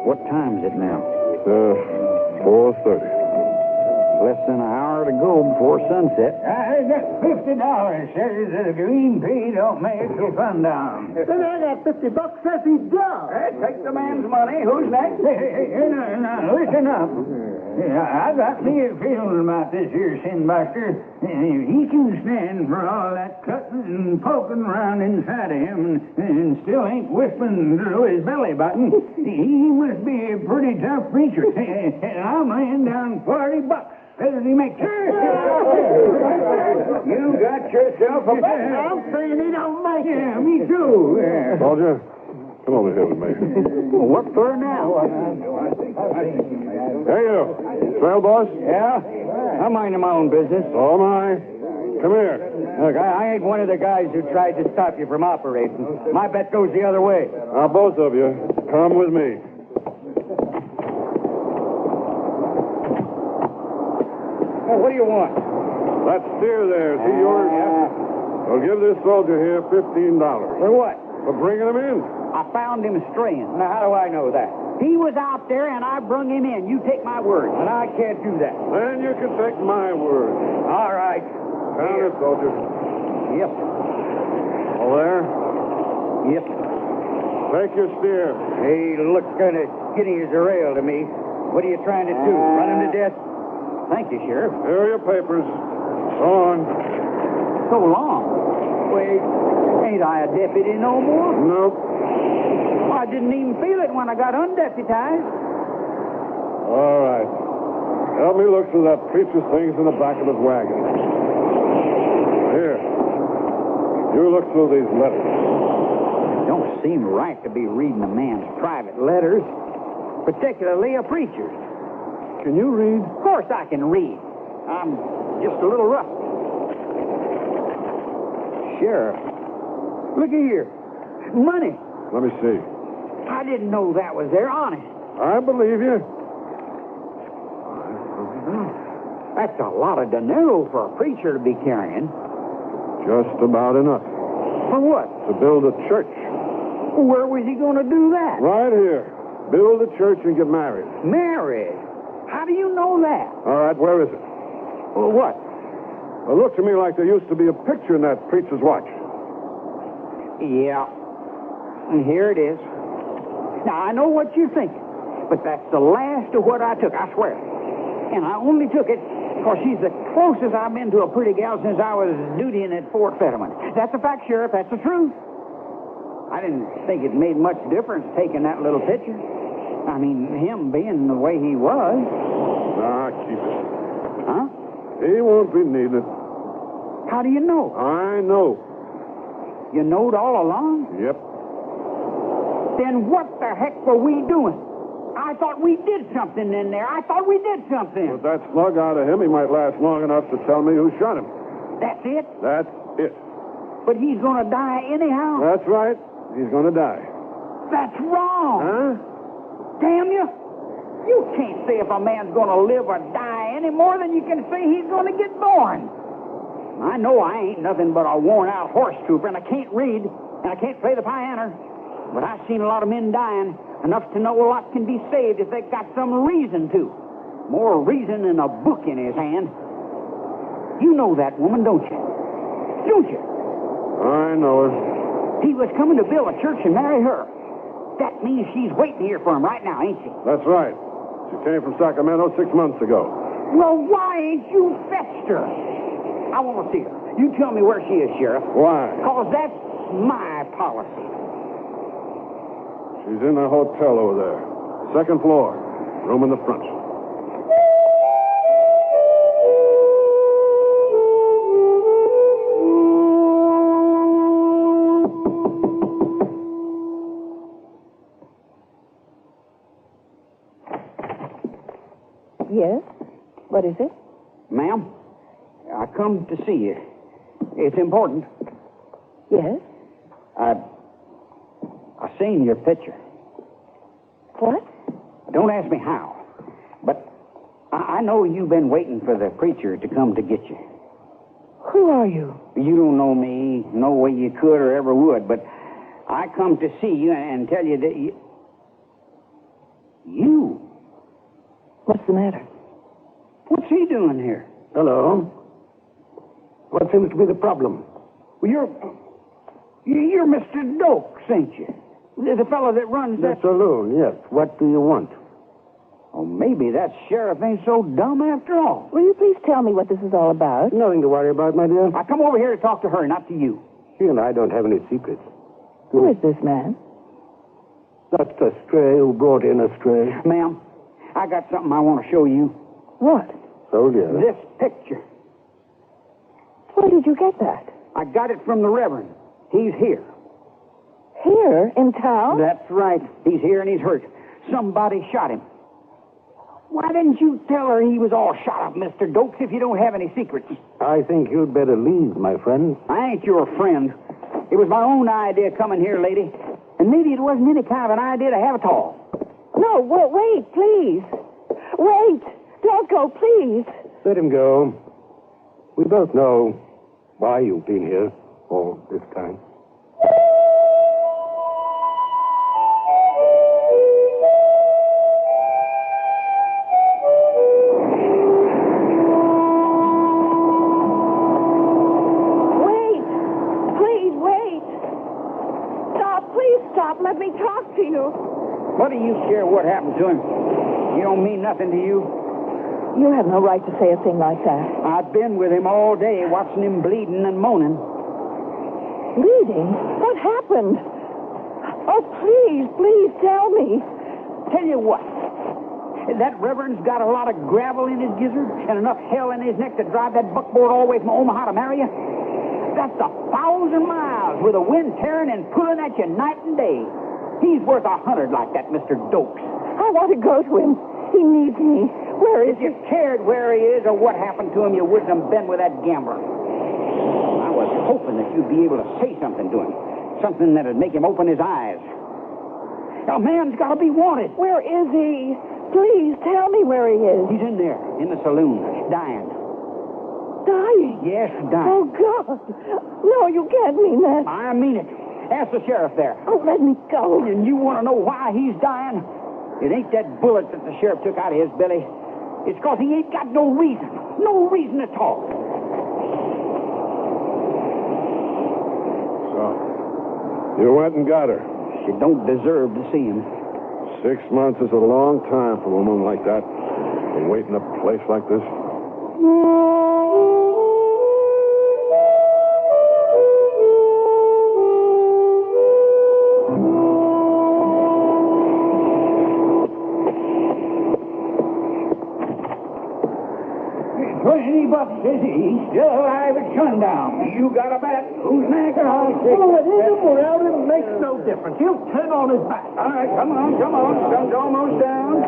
Speaker 16: What time is it now?
Speaker 19: 4:30.
Speaker 16: Less than an hour to go before sunset.
Speaker 14: I got $50, says the green pea don't make till sundown.
Speaker 6: Then I got $50, says he's dumb.
Speaker 14: Take the man's money. Who's next? Now, listen up. I got me a feeling about this here Sinbuster. He can stand for all that cutting and poking around inside of him and still ain't whispering through his belly button. He must be a pretty tough preacher. And I'm laying down $40. Does he make You got yourself a bet.
Speaker 6: I'm saying he don't make it.
Speaker 14: Yeah, me too.
Speaker 19: Soldier, come over here with me.
Speaker 16: What for now?
Speaker 19: Hey, you. Trail boss?
Speaker 16: Yeah? I'm minding my own business.
Speaker 19: Oh, my. Come here.
Speaker 16: Look, I ain't one of the guys who tried to stop you from operating. My bet goes the other way.
Speaker 19: Now, both of you, come with me.
Speaker 16: What do you want?
Speaker 19: That steer there, is he yours? Well, give this soldier here $15.
Speaker 16: For what?
Speaker 19: For bringing him in.
Speaker 16: I found him straying. Now, how do I know that? He was out there, and I brung him in. You take my word, and I can't do that.
Speaker 19: Then you can take my word.
Speaker 16: All right.
Speaker 19: Count it, soldier.
Speaker 16: Yep.
Speaker 19: All there?
Speaker 16: Yep.
Speaker 19: Take your steer.
Speaker 16: He looks kind of skinny as a rail to me. What are you trying to do? Run him to death? Thank you, Sheriff.
Speaker 19: Here are your papers. So on.
Speaker 16: So long? Wait, ain't I a deputy no more?
Speaker 19: Nope.
Speaker 16: I didn't even feel it when I got undeputized.
Speaker 19: All right. Help me look through that preacher's things in the back of his wagon. Here.
Speaker 17: You look through these letters.
Speaker 16: It don't seem right to be reading a man's private letters, particularly a preacher's.
Speaker 17: Can you read?
Speaker 16: Of course I can read. I'm just a little rusty. Sheriff, look at here. Money.
Speaker 17: Let me see.
Speaker 16: I didn't know that was there, honest.
Speaker 17: I believe you.
Speaker 16: That's a lot of dinero for a preacher to be carrying.
Speaker 17: Just about enough.
Speaker 16: For what?
Speaker 17: To build a church.
Speaker 16: Where was he going to do that?
Speaker 17: Right here. Build a church and get married.
Speaker 16: Married? How do you know that?
Speaker 17: All right, where is it?
Speaker 16: Well, what?
Speaker 17: It looked to me like there used to be a picture in that preacher's watch.
Speaker 16: Yeah. And here it is. Now, I know what you're thinking, but that's the last of what I took, I swear. And I only took it because she's the closest I've been to a pretty gal since I was dutying at Fort Fetterman. That's a fact, Sheriff. That's the truth. I didn't think it made much difference taking that little picture. I mean, him being the way he was.
Speaker 17: Nah, keep it.
Speaker 16: Huh?
Speaker 17: He won't be needing it.
Speaker 16: How do you know?
Speaker 17: I know.
Speaker 16: You knowed all along?
Speaker 17: Yep.
Speaker 16: Then what the heck were we doing? I thought we did something in there. I thought we did something.
Speaker 17: With that slug out of him, he might last long enough to tell me who shot him.
Speaker 16: That's it?
Speaker 17: That's it.
Speaker 16: But he's going to die anyhow?
Speaker 17: That's right. He's going to die.
Speaker 16: That's wrong.
Speaker 17: Huh?
Speaker 16: Damn you. You can't say if a man's going to live or die any more than you can say he's going to get born. I know I ain't nothing but a worn-out horse trooper, and I can't read, and I can't play the piano. But I've seen a lot of men dying, enough to know a lot can be saved if they've got some reason to. More reason than a book in his hand. You know that woman, don't you? Don't you?
Speaker 17: I know her.
Speaker 16: He was coming to build a church and marry her. That means she's waiting here for him right now, ain't she?
Speaker 17: That's right. She came from Sacramento 6 months ago.
Speaker 16: Well, why ain't you fetched her? I want to see her. You tell me where she is, Sheriff.
Speaker 17: Why?
Speaker 16: Because that's my policy.
Speaker 17: She's in the hotel over there. Second floor. Room in the front.
Speaker 3: Yes? What is it?
Speaker 16: Ma'am, I come to see you. It's important.
Speaker 3: Yes?
Speaker 16: I seen your picture.
Speaker 3: What?
Speaker 16: Don't ask me how. But I know you've been waiting for the preacher to come to get you.
Speaker 3: Who are you?
Speaker 16: You don't know me no way you could or ever would, but I come to see you and tell you that you.
Speaker 3: What's the matter?
Speaker 16: What's he doing here?
Speaker 17: Hello. What seems to be the problem?
Speaker 16: Well, you're Mr. Dokes, ain't you? The fellow that runs
Speaker 17: The saloon, yes. What do you want?
Speaker 16: Oh, maybe that sheriff ain't so dumb after all.
Speaker 3: Will you please tell me what this is all about?
Speaker 17: Nothing to worry about, my dear.
Speaker 16: I come over here to talk to her, not to you.
Speaker 17: She and I don't have any secrets.
Speaker 3: Who is this man?
Speaker 17: That's a stray who brought in a stray.
Speaker 16: Ma'am, I got something I want to show you.
Speaker 3: What?
Speaker 17: Soldier.
Speaker 16: This picture.
Speaker 3: Where did you get that?
Speaker 16: I got it from the Reverend. He's here.
Speaker 3: Here? In town?
Speaker 16: That's right. He's here and he's hurt. Somebody shot him. Why didn't you tell her he was all shot up, Mr. Dokes, if you don't have any secrets?
Speaker 17: I think you'd better leave, my friend.
Speaker 16: I ain't your friend. It was my own idea coming here, lady. And maybe it wasn't any kind of an idea to have at all.
Speaker 3: No, wait, please. Wait. Don't go, please.
Speaker 17: Let him go. We both know why you've been here all this time.
Speaker 3: Let me talk to you.
Speaker 16: What do you care what happened to him? He don't mean nothing to you.
Speaker 3: You have no right to say a thing like that.
Speaker 16: I've been with him all day, watching him bleeding and moaning.
Speaker 3: Bleeding? What happened? Oh, please tell me.
Speaker 16: Tell you what. That Reverend's got a lot of gravel in his gizzard and enough hell in his neck to drive that buckboard all the way from Omaha to marry you. That's 1,000 miles with the wind tearing and pulling at you night and day. He's worth 100 like that, Mr. Dokes.
Speaker 3: I want to go to him. He needs me. Where is
Speaker 16: he? If you cared where he is or what happened to him, you wouldn't have been with that gambler. I was hoping that you'd be able to say something to him. Something that'd make him open his eyes. A man's got to be wanted.
Speaker 3: Where is he? Please, tell me where he is.
Speaker 16: He's in there, in the saloon, dying.
Speaker 3: Dying?
Speaker 16: Yes, dying.
Speaker 3: Oh, God. No, you can't mean that.
Speaker 16: I mean it. Ask the sheriff there.
Speaker 3: Oh, let me go.
Speaker 16: And you want to know why he's dying? It ain't that bullet that the sheriff took out of his belly. It's because he ain't got no reason. No reason at all.
Speaker 17: So, you went and got her.
Speaker 16: She don't deserve to see him.
Speaker 17: 6 months is a long time for a woman like that. To wait in a place like this.
Speaker 14: $20, is he? Still alive at sundown. You got a bet? Who's next? I'll take
Speaker 6: let him or out. It makes no difference. He'll turn on his back.
Speaker 14: All right, come on. Sun's almost down.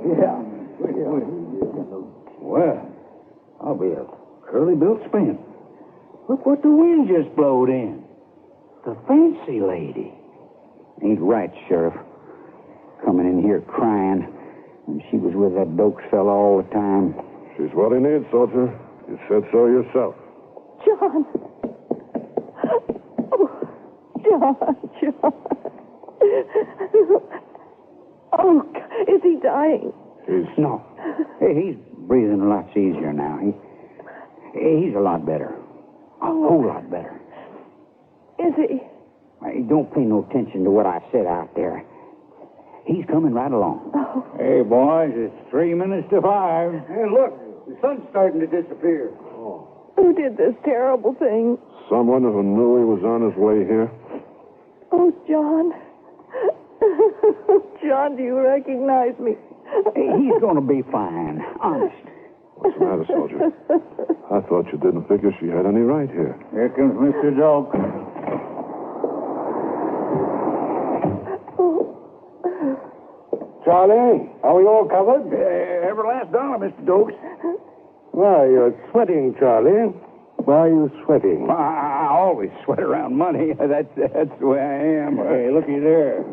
Speaker 6: Yeah.
Speaker 14: Well, I'll be a curly-built spin. Look what the wind just blowed in. The fancy lady.
Speaker 16: Ain't right, Sheriff. Coming in here crying. And she was with that Dokes fella all the time.
Speaker 17: She's what he needs, soldier. You said so yourself.
Speaker 3: John. Oh, John. Oh, is he dying?
Speaker 16: No. He's breathing a lot easier now. He's a lot better. A whole lot better.
Speaker 3: Is he?
Speaker 16: Don't pay no attention to what I said out there. He's coming right along.
Speaker 3: Oh.
Speaker 14: Hey, boys, it's 3 minutes to 5.
Speaker 6: Hey, look. The sun's starting to disappear.
Speaker 3: Who did this terrible thing?
Speaker 17: Someone who knew he was on his way here.
Speaker 3: Oh, John. John, do you recognize me?
Speaker 16: He's going to be fine. Honest.
Speaker 17: What's the matter, soldier? I thought you didn't figure she had any right here.
Speaker 14: Here comes Mr. Dokes.
Speaker 17: Charlie, are we all covered?
Speaker 14: Every last dollar, Mr. Dokes.
Speaker 17: Why, you're sweating, Charlie. Why are you sweating?
Speaker 14: I always sweat around money. That's the way I am. Hey, looky there.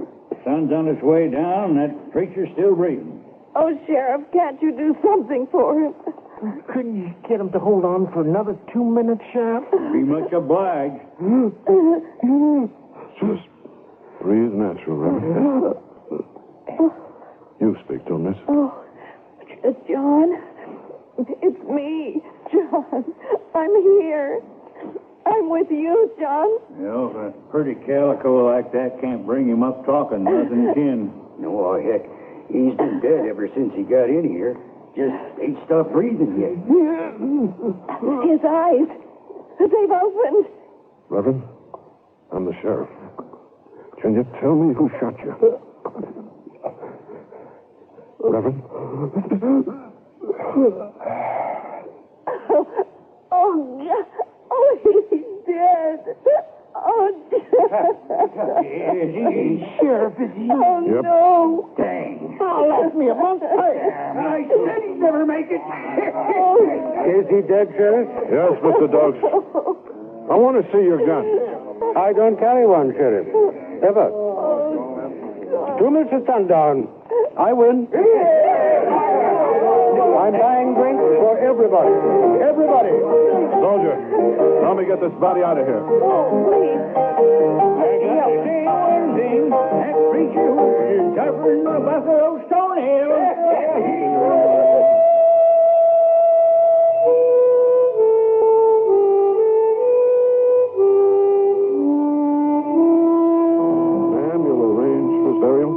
Speaker 14: Sun's on its way down, and that preacher's still breathing.
Speaker 3: Oh, Sheriff, can't you do something for him?
Speaker 6: Couldn't you get him to hold on for another 2 minutes, Sheriff?
Speaker 14: Be much obliged.
Speaker 17: Just breathe natural, Reverend. You speak to him, miss.
Speaker 3: Oh, John, it's me, John. I'm here. I'm with you, John.
Speaker 14: You know, if a pretty calico like that can't bring him up talking, nothing can.
Speaker 16: No, heck, he's been dead ever since he got in here. Just ain't stopped breathing yet.
Speaker 3: His eyes, they've opened.
Speaker 17: Reverend, I'm the sheriff. Can you tell me who shot you? Reverend?
Speaker 3: Oh, God. Oh, he's dead. Oh,
Speaker 6: Sheriff, is he?
Speaker 3: Oh,
Speaker 17: Yep.
Speaker 3: no.
Speaker 14: Dang.
Speaker 6: Oh, left me a month later.
Speaker 14: I said he'd never make it.
Speaker 17: Is he dead, Sheriff? Yes, Mr. Dokes. I want to see your gun. I don't carry one, Sheriff. Ever. 2 minutes to sundown. I win. I'm buying drinks for everybody. Everybody. Soldier, help me get this body out of here.
Speaker 3: Please.
Speaker 14: That preacher was covering the Buffalo Stonehill.
Speaker 17: Ma'am, you'll arrange for burial?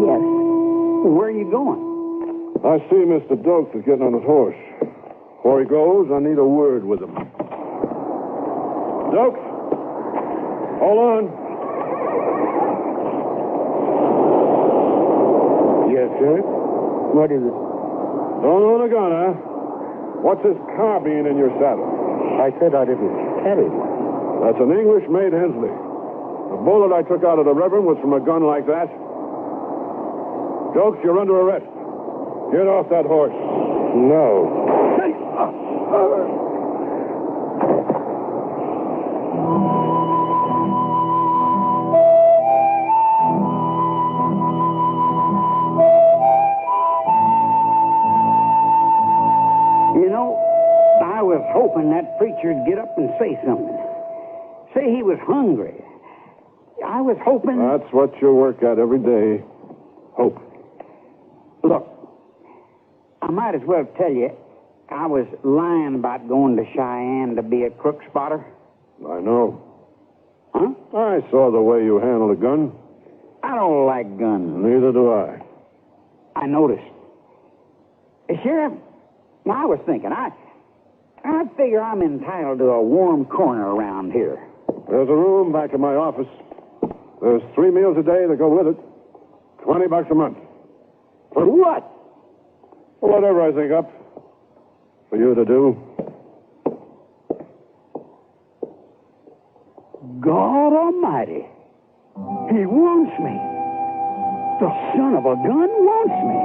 Speaker 16: Yes. Where are you going?
Speaker 17: I see Mr. Dokes is getting on his horse. Before he goes, I need a word with him. Dokes? Hold on. Yes, sir? What is it? Don't own a gun, huh? What's this carbine in your saddle? I said I didn't carry one.
Speaker 7: That's an English-made Hensley. The bullet I took out of the Reverend was from a gun like that. Jokes, you're under arrest. Get off that horse.
Speaker 17: No.
Speaker 16: You know, I was hoping that preacher'd get up and say something. Say he was hungry. I was hoping...
Speaker 7: That's what you work at every day. Hope.
Speaker 16: Look, I might as well tell you, I was lying about going to Cheyenne to be a crook spotter.
Speaker 7: I know.
Speaker 16: Huh?
Speaker 7: I saw the way you handle a gun.
Speaker 16: I don't like guns.
Speaker 7: Neither do I.
Speaker 16: I noticed. Sheriff, I was thinking, I figure I'm entitled to a warm corner around here.
Speaker 7: There's a room back in my office. There's 3 meals a day that go with it. $20 a month.
Speaker 16: For what?
Speaker 7: Whatever I think up for you to do.
Speaker 16: God Almighty. He wants me. The son of a gun wants me.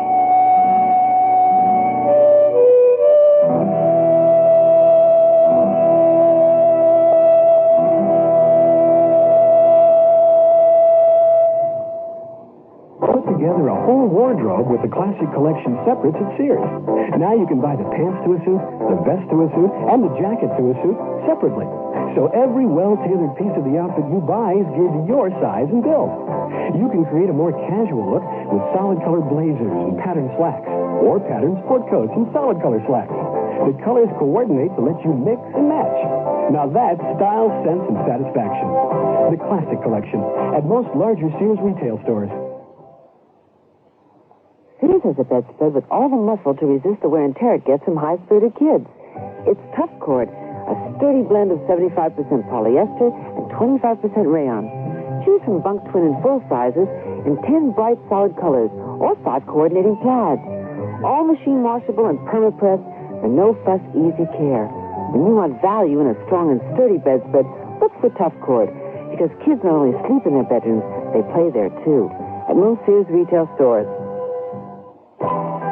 Speaker 11: Together a whole wardrobe with the classic collection separates at Sears. Now you can buy the pants to a suit, the vest to a suit, and the jacket to a suit separately. So every well-tailored piece of the outfit you buy is geared to your size and build. You can create a more casual look with solid-colored blazers and patterned slacks, or patterned sport coats and solid-color slacks. The colors coordinate to let you mix and match. Now that's style, sense, and satisfaction. The classic collection at most larger Sears retail stores.
Speaker 2: Sears has a bedspread with all the muscle to resist the wear and tear it gets from high-spirited kids. It's Tough Cord, a sturdy blend of 75% polyester and 25% rayon. Choose from bunk, twin, and full sizes in 10 bright, solid colors or 5 coordinating plaids. All machine washable and perma-pressed for no-fuss, easy care. When you want value in a strong and sturdy bedspread, look for Tough Cord, because kids not only sleep in their bedrooms, they play there, too. At most Sears retail stores.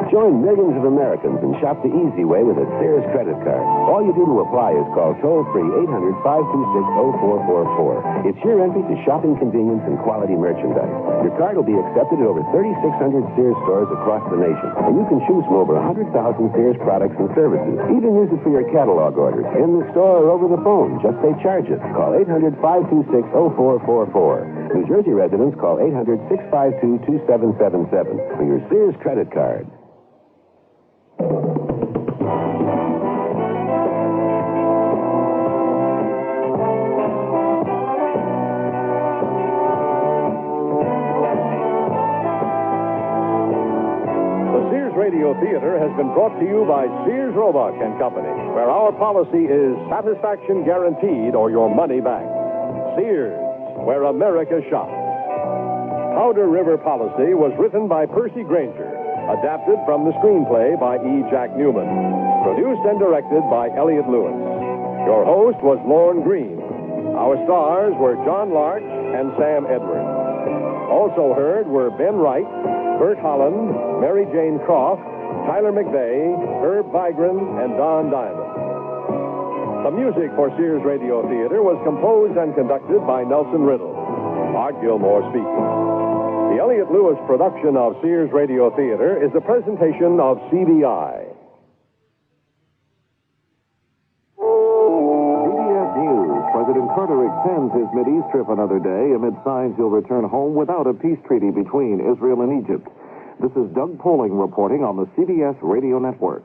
Speaker 10: Join millions of Americans and shop the easy way with a Sears credit card. All you do to apply is call toll-free 800-526-0444. It's your entry to shopping convenience and quality merchandise. Your card will be accepted at over 3,600 Sears stores across the nation. And you can choose from over 100,000 Sears products and services. Even use it for your catalog orders, in the store or over the phone. Just say charge it. Call 800-526-0444. New Jersey residents call 800-652-2777 for your Sears credit card.
Speaker 15: Radio Theater has been brought to you by Sears Roebuck and Company, where our policy is satisfaction guaranteed or your money back. Sears, where America shops. Powder River Policy was written by Percy Granger, adapted from the screenplay by E. Jack Newman, produced and directed by Elliott Lewis. Your host was Lorne Green. Our stars were John Larch and Sam Edwards. Also heard were Ben Wright, Bert Holland, Mary Jane Croft, Tyler McVeigh, Herb Vigran, and Don Diamond. The music for Sears Radio Theater was composed and conducted by Nelson Riddle. Art Gilmore speaking. The Elliott Lewis production of Sears Radio Theater is a presentation of CBI.
Speaker 20: CBS News. President Carter extends his Mideast trip another day amid signs he'll return home without a peace treaty between Israel and Egypt. This is Doug Poling reporting on the CBS Radio Network.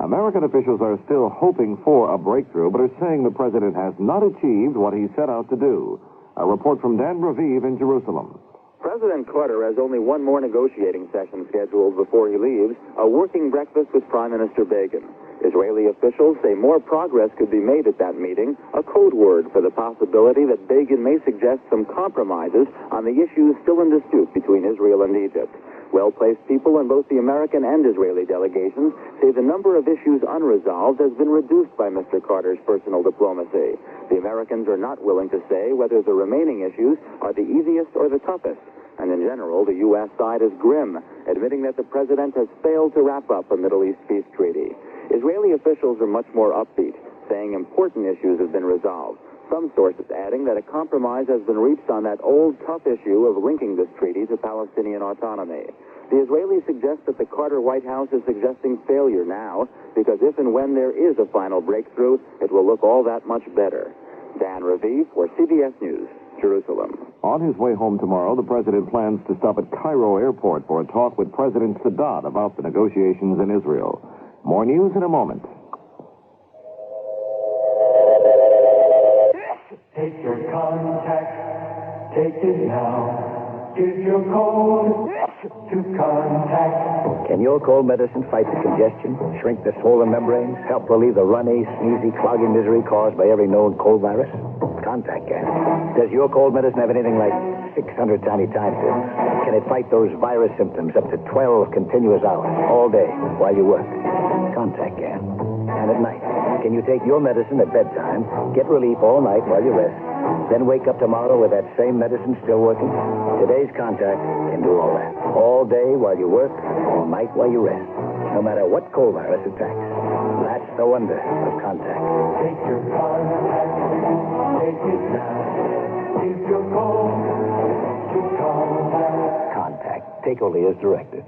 Speaker 20: American officials are still hoping for a breakthrough, but are saying the president has not achieved what he set out to do. A report from Dan Raviv in Jerusalem.
Speaker 22: President Carter has only one more negotiating session scheduled before he leaves, a working breakfast with Prime Minister Begin. Israeli officials say more progress could be made at that meeting, a code word for the possibility that Begin may suggest some compromises on the issues still in dispute between Israel and Egypt. Well-placed people in both the American and Israeli delegations say the number of issues unresolved has been reduced by Mr. Carter's personal diplomacy. The Americans are not willing to say whether the remaining issues are the easiest or the toughest. And in general, the U.S. side is grim, admitting that the president has failed to wrap up a Middle East peace treaty. Israeli officials are much more upbeat, saying important issues have been resolved. Some sources adding that a compromise has been reached on that old, tough issue of linking this treaty to Palestinian autonomy. The Israelis suggest that the Carter White House is suggesting failure now, because if and when there is a final breakthrough, it will look all that much better. Dan Raviv for CBS News, Jerusalem.
Speaker 20: On his way home tomorrow, the president plans to stop at Cairo Airport for a talk with President Sadat about the negotiations in Israel. More news in a moment.
Speaker 21: Take your contact, take it now. Give your code to contact.
Speaker 12: Can your cold medicine fight the congestion, shrink the swollen membranes, help relieve the runny, sneezy, clogging misery caused by every known cold virus? Contact can. Does your cold medicine have anything like 600 tiny time pills? Can it fight those virus symptoms up to 12 continuous hours, all day, while you work? Contact can. And at night, can you take your medicine at bedtime, get relief all night while you rest, then wake up tomorrow with that same medicine still working? Today's Contact can do all that. All day while you work, all night while you rest. No matter what cold virus attacks. That's the wonder of Contact.
Speaker 21: Take your contact, take it now. Give your code to contact.
Speaker 12: Contact. Take only as directed.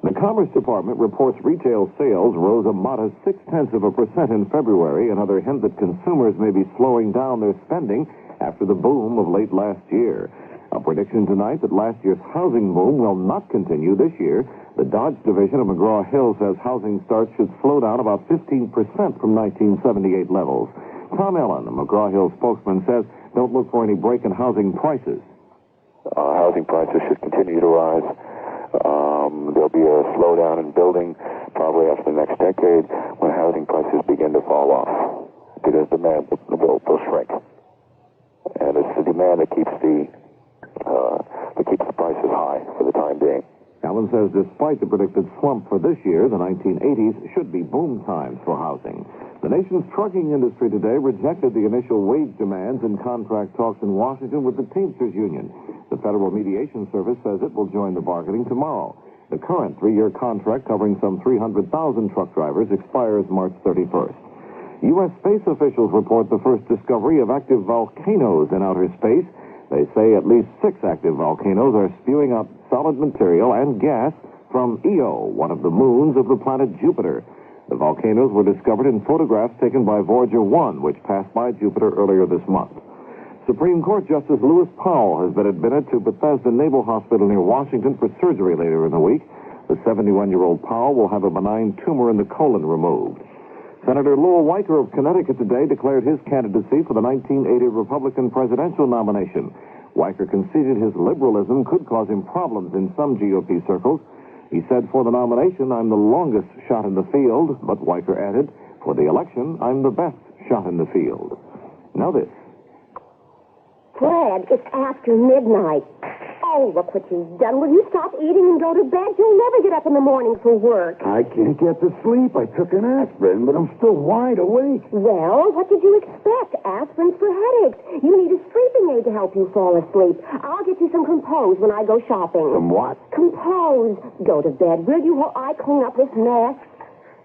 Speaker 20: The Commerce Department reports retail sales rose a modest 0.6% in February, another hint that consumers may be slowing down their spending after the boom of late last year. A prediction tonight that last year's housing boom will not continue this year. The Dodge division of McGraw-Hill says housing starts should slow down about 15% from 1978 levels. Tom Ellen, a McGraw-Hill spokesman, says don't look for any break in housing prices.
Speaker 13: Housing prices should continue to rise. There'll be a slowdown in building probably after the next decade when housing prices begin to fall off because demand will shrink. And it's the demand that keeps the prices high for the time being.
Speaker 20: Allen says despite the predicted slump for this year, the 1980s should be boom times for housing. The nation's trucking industry today rejected the initial wage demands in contract talks in Washington with the Teamsters Union. The Federal Mediation Service says it will join the bargaining tomorrow. The current 3-year contract covering some 300,000 truck drivers expires March 31st. U.S. space officials report the first discovery of active volcanoes in outer space. They say at least 6 active volcanoes are spewing out solid material and gas from Io, one of the moons of the planet Jupiter. The volcanoes were discovered in photographs taken by Voyager 1, which passed by Jupiter earlier this month. Supreme Court Justice Lewis Powell has been admitted to Bethesda Naval Hospital near Washington for surgery later in the week. The 71-year-old Powell will have a benign tumor in the colon removed. Senator Lowell Weicker of Connecticut today declared his candidacy for the 1980 Republican presidential nomination. Weicker conceded his liberalism could cause him problems in some GOP circles. He said, for the nomination, I'm the longest shot in the field, but Weicker added, for the election, I'm the best shot in the field. Now this.
Speaker 5: Fred, it's after midnight. Oh, look what you've done. Will you stop eating and go to bed? You'll never get up in the morning for work.
Speaker 23: I can't get to sleep. I took an aspirin, but I'm still wide awake.
Speaker 5: Well, what did you expect? Aspirin's for headaches. You need a sleeping aid to help you fall asleep. I'll get you some Compose when I go shopping.
Speaker 23: Some what?
Speaker 5: Compose. Go to bed, will you, while I clean up this mess?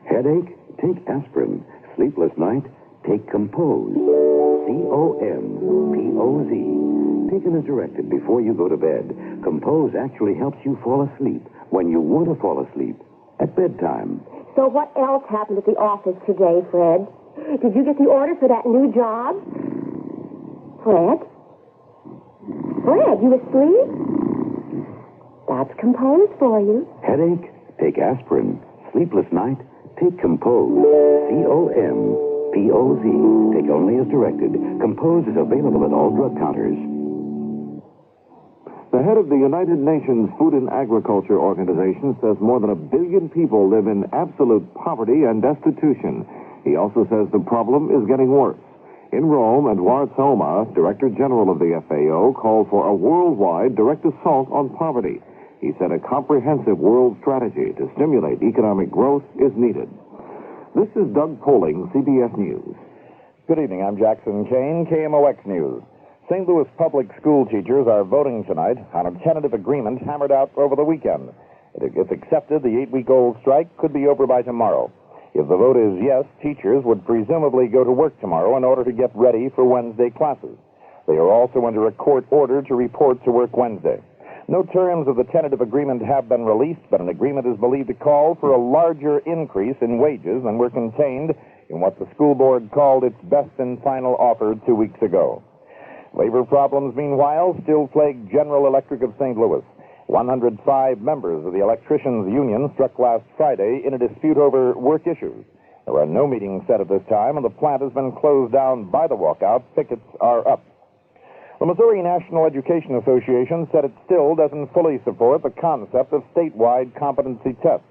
Speaker 24: Headache? Take aspirin. Sleepless night? Take Compose. C-O-M-P-O-Z. Taken as directed before you go to bed. Compose actually helps you fall asleep when you want to fall asleep at bedtime.
Speaker 5: So what else happened at the office today, Fred? Did you get the order for that new job? Fred? Fred, you asleep? That's Compose for you.
Speaker 24: Headache? Take aspirin. Sleepless night? Take Compose. C-O-M-P-O-Z. Take only as directed. Compose is available at all drug counters.
Speaker 20: The head of the United Nations Food and Agriculture Organization says more than 1 billion people live in absolute poverty and destitution. He also says the problem is getting worse. In Rome, Eduard Soma, Director General of the FAO, called for a worldwide direct assault on poverty. He said a comprehensive world strategy to stimulate economic growth is needed. This is Doug Poling, CBS News.
Speaker 1: Good evening. I'm Jackson Kane, KMOX News. St. Louis public school teachers are voting tonight on a tentative agreement hammered out over the weekend. If accepted, the 8-week-old strike could be over by tomorrow. If the vote is yes, teachers would presumably go to work tomorrow in order to get ready for Wednesday classes. They are also under a court order to report to work Wednesday. No terms of the tentative agreement have been released, but an agreement is believed to call for a larger increase in wages than were contained in what the school board called its best and final offer 2 weeks ago. Labor problems, meanwhile, still plague General Electric of St. Louis. 105 members of the electricians' union struck last Friday in a dispute over work issues. There are no meetings set at this time, and the plant has been closed down by the walkout. Pickets are up. The Missouri National Education Association said it still doesn't fully support the concept of statewide competency tests.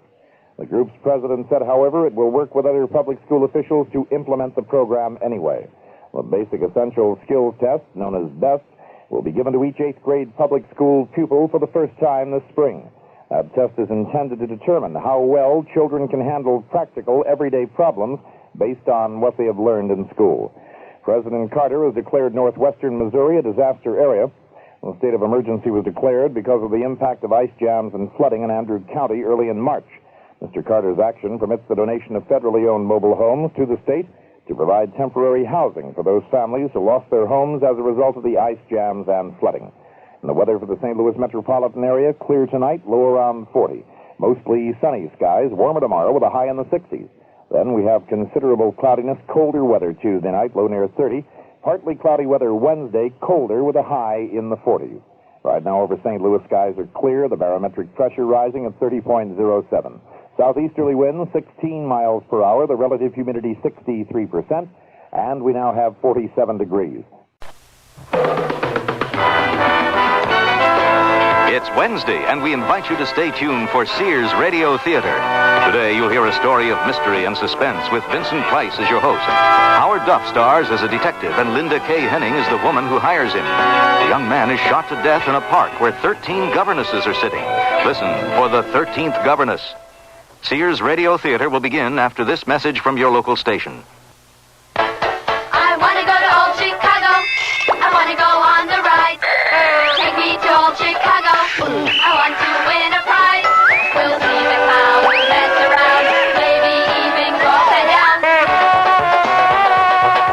Speaker 1: The group's president said, however, it will work with other public school officials to implement the program anyway. The Basic Essential Skills Test, known as BEST, will be given to each 8th grade public school pupil for the first time this spring. That test is intended to determine how well children can handle practical, everyday problems based on what they have learned in school. President Carter has declared northwestern Missouri a disaster area. A state of emergency was declared because of the impact of ice jams and flooding in Andrew County early in March. Mr. Carter's action permits the donation of federally owned mobile homes to the state to provide temporary housing for those families who lost their homes as a result of the ice jams and flooding. And the weather for the St. Louis metropolitan area, clear tonight, low around 40. Mostly sunny skies, warmer tomorrow with a high in the 60s. Then we have considerable cloudiness, colder weather Tuesday night, low near 30. Partly cloudy weather Wednesday, colder with a high in the 40s. Right now over St. Louis, skies are clear, the barometric pressure rising at 30.07. Southeasterly winds 16 miles per hour, the relative humidity 63%, and we now have 47 degrees.
Speaker 4: It's Wednesday, and we invite you to stay tuned for Sears Radio Theater. Today, you'll hear a story of mystery and suspense with Vincent Price as your host. Howard Duff stars as a detective, and Linda K. Henning is the woman who hires him. The young man is shot to death in a park where 13 governesses are sitting. Listen for the 13th Governess. Sears Radio Theater will begin after this message from your local station.
Speaker 8: I want to go to old Chicago. I want to go on the ride. Take me to old Chicago. I want to win a prize. We'll see the clowns mess around. Maybe even go head down.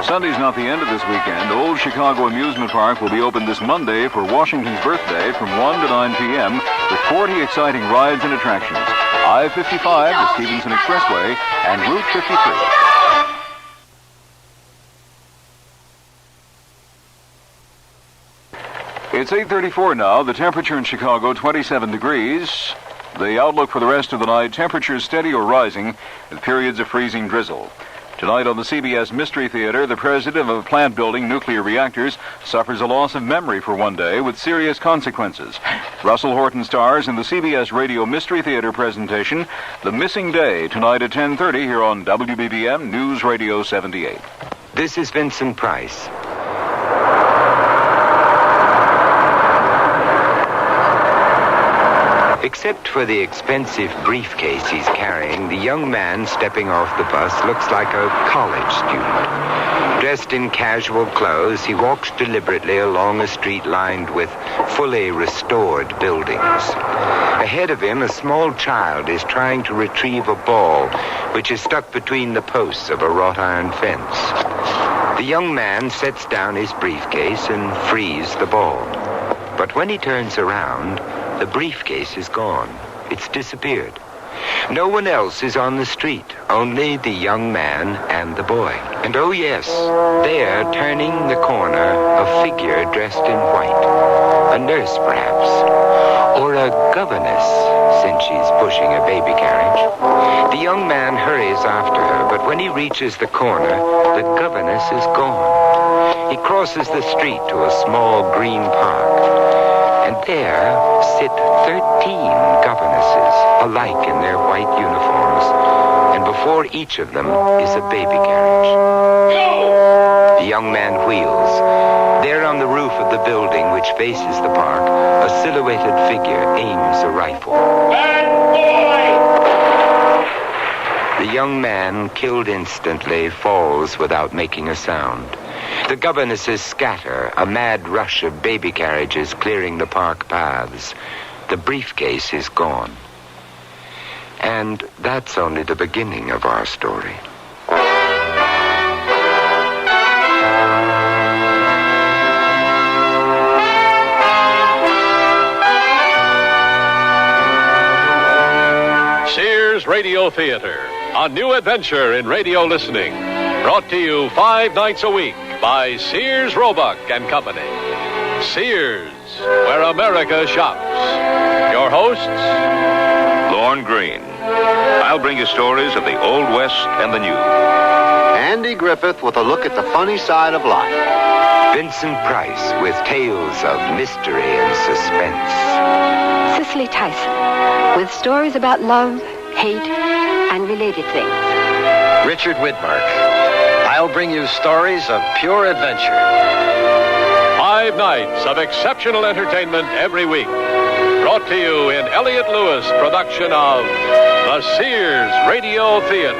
Speaker 18: Sunday's not the end of this weekend. Old Chicago Amusement Park will be open this Monday for Washington's birthday from 1 to 9 p.m. with 40 exciting rides and attractions. I-55, the Stevenson Expressway, and Route 53. It's 8:34 now. The temperature in Chicago, 27 degrees. The outlook for the rest of the night, temperatures steady or rising with periods of freezing drizzle. Tonight on the CBS Mystery Theater, the president of a plant building nuclear reactors suffers a loss of memory for one day with serious consequences. Russell Horton stars in the CBS Radio Mystery Theater presentation, The Missing Day, tonight at 10:30 here on WBBM News Radio 78.
Speaker 25: This is Vincent Price. Except for the expensive briefcase he's carrying, the young man stepping off the bus looks like a college student. Dressed in casual clothes, he walks deliberately along a street lined with fully restored buildings. Ahead of him, a small child is trying to retrieve a ball, which is stuck between the posts of a wrought iron fence. The young man sets down his briefcase and frees the ball. But when he turns around, the briefcase is gone. It's disappeared. No one else is on the street, only the young man and the boy. And oh yes, there, turning the corner, a figure dressed in white. A nurse, perhaps. Or a governess, since she's pushing a baby carriage. The young man hurries after her, but when he reaches the corner, the governess is gone. He crosses the street to a small green park. And there sit 13 governesses, alike in their white uniforms. And before each of them is a baby carriage. The young man of the building which faces the park, a silhouetted figure aims a rifle.
Speaker 21: Bad boy!
Speaker 25: The young man, killed instantly, falls without making a sound. The governesses scatter, a mad rush of baby carriages clearing the park paths. The briefcase is gone. And that's only the beginning of our story.
Speaker 15: Sears Radio Theater, a new adventure in radio listening. Brought to you 5 nights a week by Sears Roebuck and Company. Sears, where America shops. Your hosts,
Speaker 4: Lorne Green. I'll bring you stories of the Old West and the New.
Speaker 3: Andy Griffith with a look at the funny side of life.
Speaker 25: Vincent Price with tales of mystery and suspense.
Speaker 6: Cicely Tyson with stories about love, hate, and related things.
Speaker 3: Richard Widmark. I'll bring you stories of pure adventure.
Speaker 15: 5 nights of exceptional entertainment every week. Brought to you in Elliott Lewis production of the Sears Radio Theater.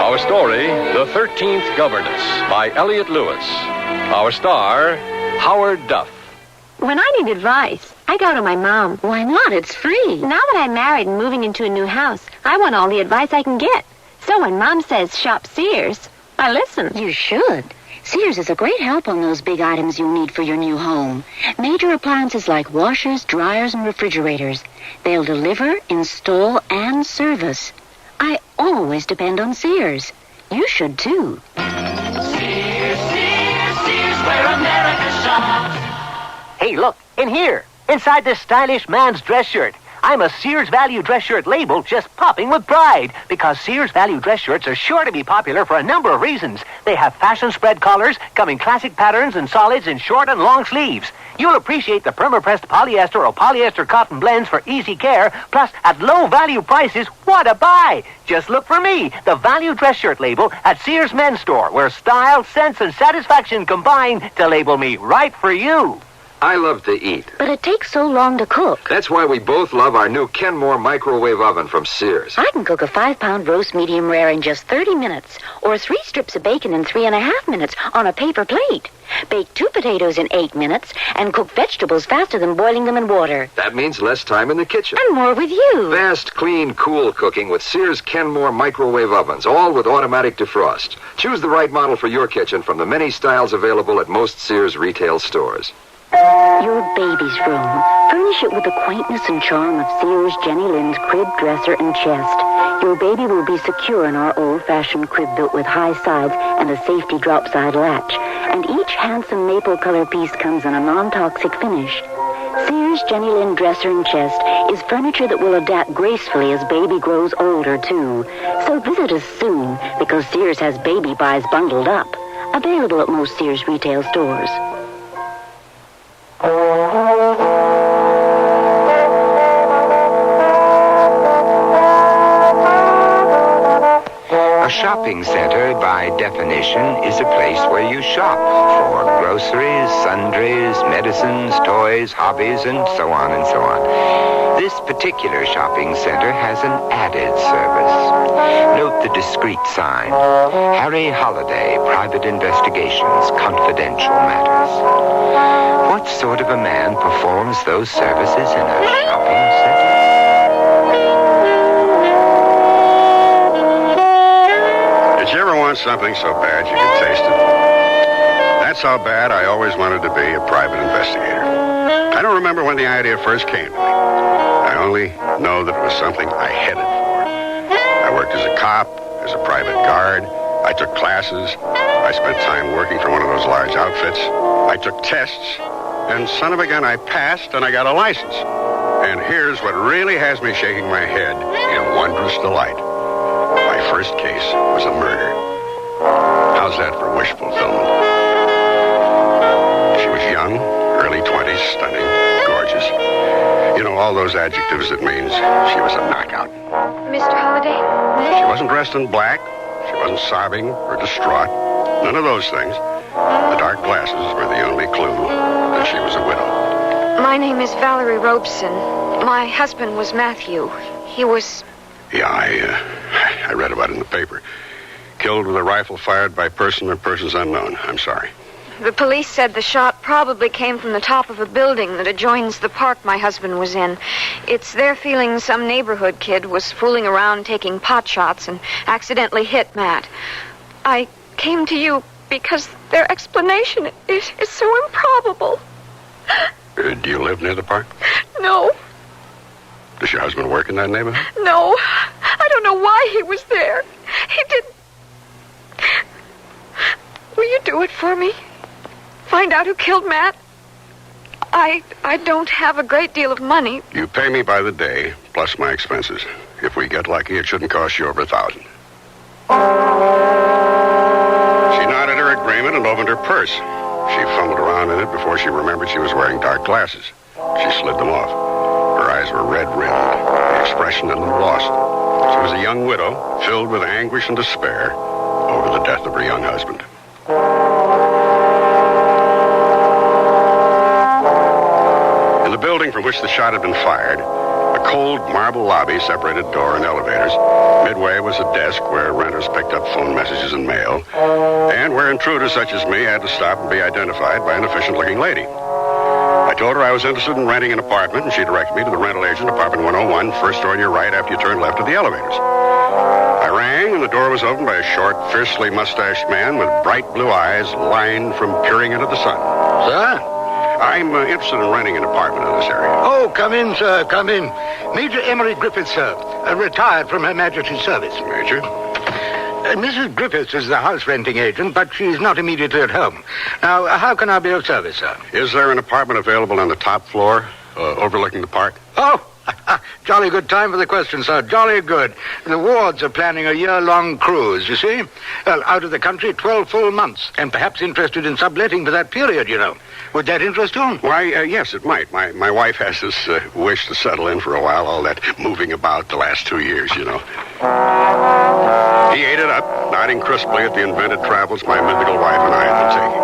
Speaker 15: Our story, The 13th Governess, by Elliott Lewis. Our star, Howard Duff.
Speaker 6: When I need advice, I go to my mom. Why not? It's free. Now that I'm married and moving into a new house, I want all the advice I can get. So when Mom says shop Sears, I listen.
Speaker 9: You should. Sears is a great help on those big items you need for your new home. Major appliances like washers, dryers, and refrigerators. They'll deliver, install, and service. I always depend on Sears. You should, too.
Speaker 21: Sears, Sears, Sears, where America shops.
Speaker 14: Hey, look, in here, inside this stylish man's dress shirt. I'm a Sears Value dress shirt label just popping with pride because Sears Value dress shirts are sure to be popular for a number of reasons. They have fashion spread collars, come in classic patterns and solids in short and long sleeves. You'll appreciate the perma-pressed polyester or polyester cotton blends for easy care, plus at low value prices, what a buy! Just look for me, the Value dress shirt label at Sears Men's Store, where style, sense, and satisfaction combine to label me right for you.
Speaker 25: I love to eat.
Speaker 9: But it takes so long to cook.
Speaker 25: That's why we both love our new Kenmore microwave oven from Sears.
Speaker 9: I can cook a 5-pound roast medium rare in just 30 minutes, or 3 strips of bacon in 3.5 minutes on a paper plate. Bake 2 potatoes in 8 minutes, and cook vegetables faster than boiling them in water.
Speaker 25: That means less time in the kitchen.
Speaker 9: And more with you.
Speaker 25: Fast, clean, cool cooking with Sears Kenmore microwave ovens, all with automatic defrost. Choose the right model for your kitchen from the many styles available at most Sears retail stores.
Speaker 9: Your baby's room. Furnish it with the quaintness and charm of Sears Jenny Lind's crib, dresser, and chest. Your baby will be secure in our old-fashioned crib built with high sides and a safety drop-side latch. And each handsome maple color piece comes in a non-toxic finish. Sears Jenny Lind dresser and chest is furniture that will adapt gracefully as baby grows older, too. So visit us soon, because Sears has baby buys bundled up. Available at most Sears retail stores.
Speaker 25: A shopping center, by definition, is a place where you shop for groceries, sundries, medicines, toys, hobbies, and so on and so on. This particular shopping center has an added service. Note the discreet sign. Harry Holliday, Private Investigations, Confidential Matters. What sort of a man performs those services in a shopping center?
Speaker 19: Did you ever want something so bad you could taste it? That's how bad I always wanted to be a private investigator. I don't remember when the idea first came to me. I only know that it was something I headed for. I worked as a cop, as a private guard. I took classes. I spent time working for one of those large outfits. I took tests. And son of a gun, I passed and I got a license. And here's what really has me shaking my head in wondrous delight. My first case was a murder. How's that for wish fulfillment? She was young, early 20s, stunning, gorgeous. You know, all those adjectives that means she was a knockout.
Speaker 6: Mr. Holliday?
Speaker 19: She wasn't dressed in black, She wasn't sobbing or distraught. None of those things. The dark glasses were the only clue that she was a widow.
Speaker 2: My name is Valerie Robeson. My husband was Matthew. He was...
Speaker 19: Yeah, I read about it in the paper. Killed with a rifle fired by person or persons unknown. I'm sorry.
Speaker 2: The police said the shot probably came from the top of a building that adjoins the park my husband was in. It's their feeling some neighborhood kid was fooling around taking pot shots and accidentally hit Matt. I came to you because their explanation is so improbable.
Speaker 19: Do you live near the park?
Speaker 2: No.
Speaker 19: Does your husband work in that neighborhood?
Speaker 2: No. I don't know why he was there. He didn't. Will you do it for me? Find out who killed Matt? I don't have a great deal of money.
Speaker 19: You pay me by the day, plus my expenses. If we get lucky, it shouldn't cost you over $1,000. She nodded her agreement and opened her purse. She fumbled around in it before she remembered she was wearing dark glasses. She slid them off. Her eyes were red-rimmed, the expression a little lost. She was a young widow, filled with anguish and despair over the death of her young husband. In the building from which the shot had been fired, a cold marble lobby separated door and elevators. Midway was a desk where renters picked up phone messages and mail, and where intruders such as me had to stop and be identified by an efficient-looking lady. I told her I was interested in renting an apartment, and she directed me to the rental agent, apartment 101, first door on your right after you turn left at the elevators. I rang, and the door was opened by a short, fiercely mustached man with bright blue eyes lined from peering into the sun.
Speaker 7: Sir?
Speaker 19: I'm interested in renting an apartment in this area.
Speaker 7: Oh, come in, sir, come in. Major Emery Griffiths, sir, retired from Her Majesty's service.
Speaker 19: Major?
Speaker 7: Mrs. Griffiths is the house renting agent, but she's not immediately at home. Now, how can I be of service, sir?
Speaker 19: Is there an apartment available on the top floor, overlooking the park?
Speaker 7: Oh, jolly good time for the question, sir. Jolly good. The wards are planning a year-long cruise, you see. Well, out of the country 12 full months, and perhaps interested in subletting for that period, you know. Would that interest you?
Speaker 19: Why, yes, it might. My wife has this wish to settle in for a while, all that moving about the last 2 years, you know. He ate it up, nodding crisply at the invented travels my mythical wife and I had been taking.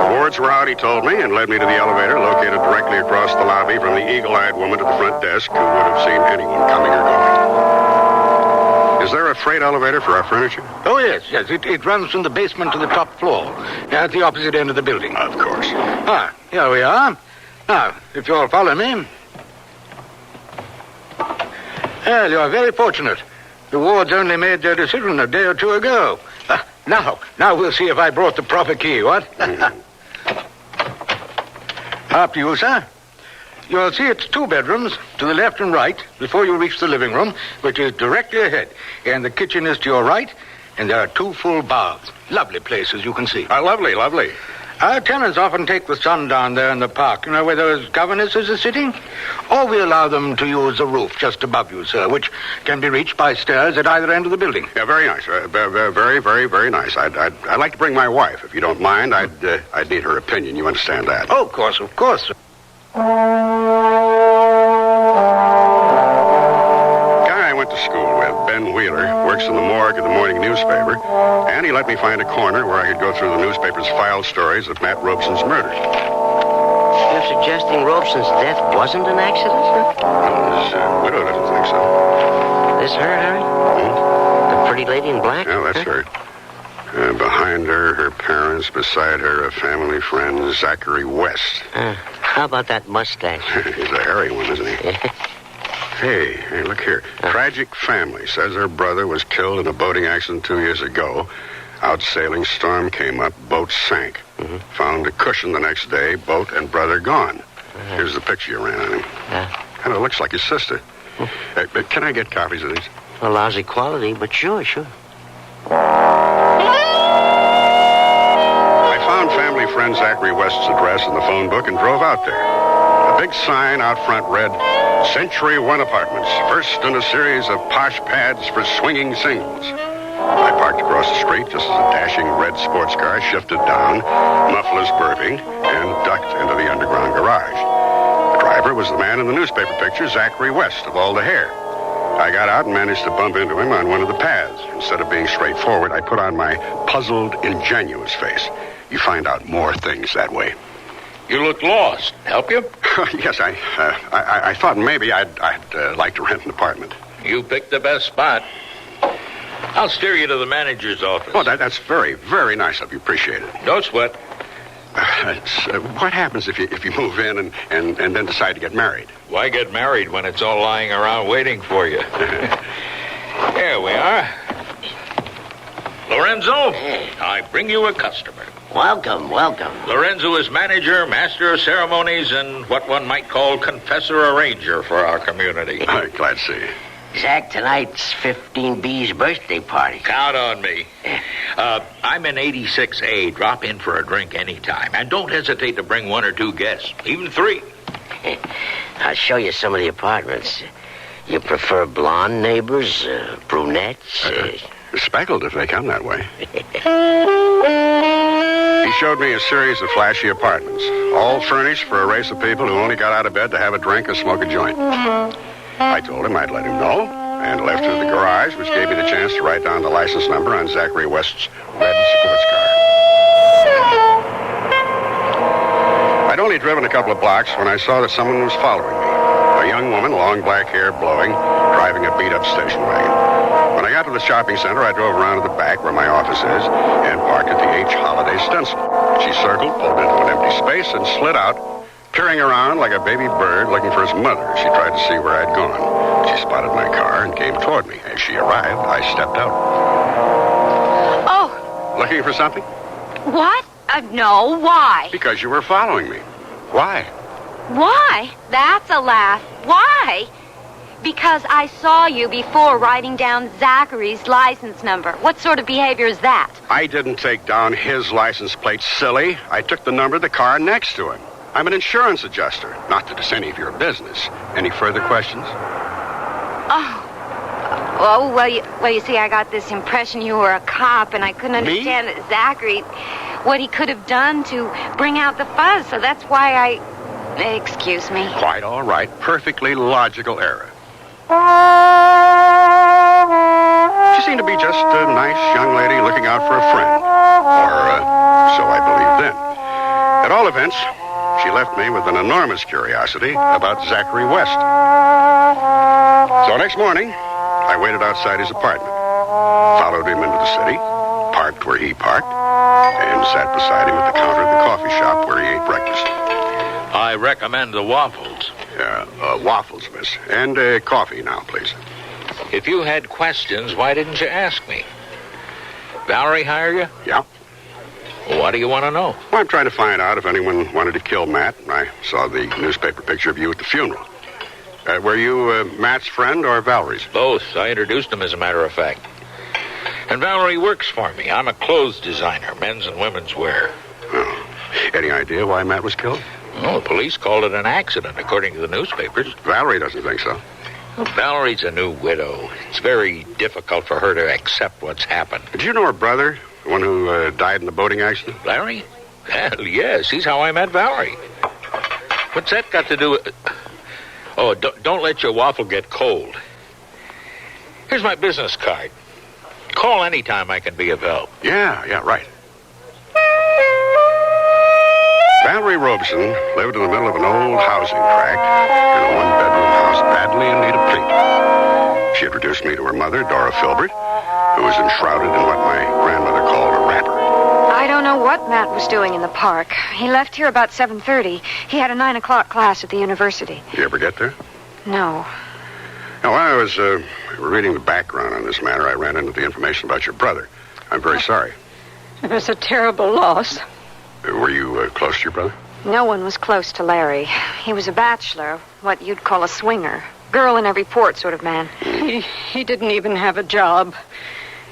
Speaker 19: The wards were out, he told me, and led me to the elevator located directly across the lobby from the eagle-eyed woman at the front desk who would have seen anyone coming or going. Is there a freight elevator for our furniture?
Speaker 7: Oh, yes. It runs from the basement to the top floor, at the opposite end of the building.
Speaker 19: Of course.
Speaker 7: Ah, here we are. Now, if you'll follow me. Well, you're very fortunate. The wards only made their decision a day or two ago. Now we'll see if I brought the proper key, what? After you, sir. You'll see it's 2 bedrooms to the left and right before you reach the living room, which is directly ahead. And the kitchen is to your right, and there are 2 full baths. Lovely place, as you can see.
Speaker 19: Lovely.
Speaker 7: Our tenants often take the sun down there in the park, you know, where those governesses are sitting. Or we allow them to use the roof just above you, sir, which can be reached by stairs at either end of the building.
Speaker 19: Yeah, very nice. Very, very nice. I'd like to bring my wife. If you don't mind, I'd need her opinion. You understand that?
Speaker 7: Oh, of course, sir.
Speaker 19: Guy I went to school with, Ben Wheeler, works in the morgue of the morning newspaper, and he let me find a corner where I could go through the newspaper's file stories of Matt Robeson's murder.
Speaker 11: You're suggesting Robeson's death wasn't an accident, sir?
Speaker 19: No, his widow doesn't think so.
Speaker 11: This her, Harry? The pretty lady in black?
Speaker 19: Yeah, that's her. Behind her, her parents. Beside her, a family friend, Zachary West.
Speaker 11: How about that mustache?
Speaker 19: He's a hairy one, isn't he? Hey, look here. Tragic family. Says her brother was killed in a boating accident 2 years ago. Out sailing, storm came up, boat sank. Found a cushion the next day, boat and brother gone. Here's the picture you ran on him. Kind of looks like his sister. Can I get copies of these?
Speaker 11: A lousy quality, but sure.
Speaker 19: I found family friend Zachary West's address in the phone book and drove out there. A big sign out front read, Century One Apartments, first in a series of posh pads for swinging singles. I parked across the street just as a dashing red sports car shifted down, mufflers burping, and ducked into the underground garage. The driver was the man in the newspaper picture, Zachary West, of all the hair. I got out and managed to bump into him on one of the paths. Instead of being straightforward, I put on my puzzled, ingenuous face. You find out more things that way.
Speaker 10: You look lost. Help you?
Speaker 19: Yes, I thought maybe I'd like to rent an apartment.
Speaker 10: You picked the best spot. I'll steer you to the manager's office.
Speaker 19: Oh, that's very, very nice of you. Appreciate it.
Speaker 10: Don't sweat.
Speaker 19: What happens if you move in and then decide to get married?
Speaker 10: Why get married when it's all lying around waiting for you? Here we are. Lorenzo, I bring you a customer.
Speaker 11: Welcome.
Speaker 10: Lorenzo is manager, master of ceremonies, and what one might call confessor arranger for our community.
Speaker 19: Glad to see you.
Speaker 11: Zach, tonight's 15B's birthday party.
Speaker 10: Count on me. I'm in 86A. Drop in for a drink anytime. And don't hesitate to bring 1 or 2 guests, even 3.
Speaker 11: I'll show you some of the apartments. You prefer blonde neighbors, brunettes?
Speaker 19: Speckled if they come that way. He showed me a series of flashy apartments, all furnished for a race of people who only got out of bed to have a drink or smoke a joint. I told him I'd let him know, and left through the garage, which gave me the chance to write down the license number on Zachary West's red sports car. I'd only driven a couple of blocks when I saw that someone was following me. A young woman, long black hair blowing, driving a beat-up station wagon. When I got to the shopping center, I drove around to the back where my office is and parked at the H. Holiday stencil. She circled, pulled into an empty space, and slid out, peering around like a baby bird looking for his mother. She tried to see where I'd gone. She spotted my car and came toward me. As she arrived, I stepped out.
Speaker 2: Oh.
Speaker 19: Looking for something?
Speaker 2: What? No, why?
Speaker 19: Because you were following me. Why?
Speaker 2: Why? That's a laugh. Why? Because I saw you before writing down Zachary's license number. What sort of behavior is that?
Speaker 19: I didn't take down his license plate, silly. I took the number of the car next to him. I'm an insurance adjuster. Not that it's any of your business. Any further questions?
Speaker 2: Oh, well, you see, I got this impression you were a cop, and I couldn't understand that Zachary, what he could have done to bring out the fuzz, so that's why I... Excuse me.
Speaker 19: Quite all right. Perfectly logical error. She seemed to be just a nice young lady looking out for a friend. Or, so I believed then. At all events, she left me with an enormous curiosity about Zachary West. So next morning, I waited outside his apartment, followed him into the city, parked where he parked, and sat beside him at the counter of the coffee shop where he ate breakfast.
Speaker 10: I recommend the waffles.
Speaker 19: Waffles, miss. And coffee now, please.
Speaker 10: If you had questions, why didn't you ask me? Valerie hire you?
Speaker 19: Yeah.
Speaker 10: Well, what do you want to know?
Speaker 19: Well, I'm trying to find out if anyone wanted to kill Matt. I saw the newspaper picture of you at the funeral. Were you Matt's friend or Valerie's?
Speaker 10: Both. I introduced him, as a matter of fact. And Valerie works for me. I'm a clothes designer, men's and women's wear.
Speaker 19: Oh. Any idea why Matt was killed?
Speaker 10: Oh, the police called it an accident, according to the newspapers.
Speaker 19: Valerie doesn't think so.
Speaker 10: Well, Valerie's a new widow. It's very difficult for her to accept what's happened.
Speaker 19: Did you know her brother, the one who died in the boating accident?
Speaker 10: Larry? Well, yes. He's how I met Valerie. What's that got to do with... Oh, don't let your waffle get cold. Here's my business card. Call anytime I can be of help.
Speaker 19: Yeah, right. Valerie Robeson lived in the middle of an old housing tract in a one-bedroom house badly in need of paint. She introduced me to her mother, Dora Filbert, who was enshrouded in what my grandmother called a wrapper.
Speaker 2: I don't know what Matt was doing in the park. He left here about 7:30. He had a 9 o'clock class at the university.
Speaker 19: Did you ever get there?
Speaker 2: No.
Speaker 19: Now, while I was reading the background on this matter, I ran into the information about your brother. I'm very sorry.
Speaker 2: It was a terrible loss.
Speaker 19: Were you close to your brother?
Speaker 2: No one was close to Larry. He was a bachelor, what you'd call a swinger. Girl in every port sort of man.
Speaker 12: He didn't even have a job.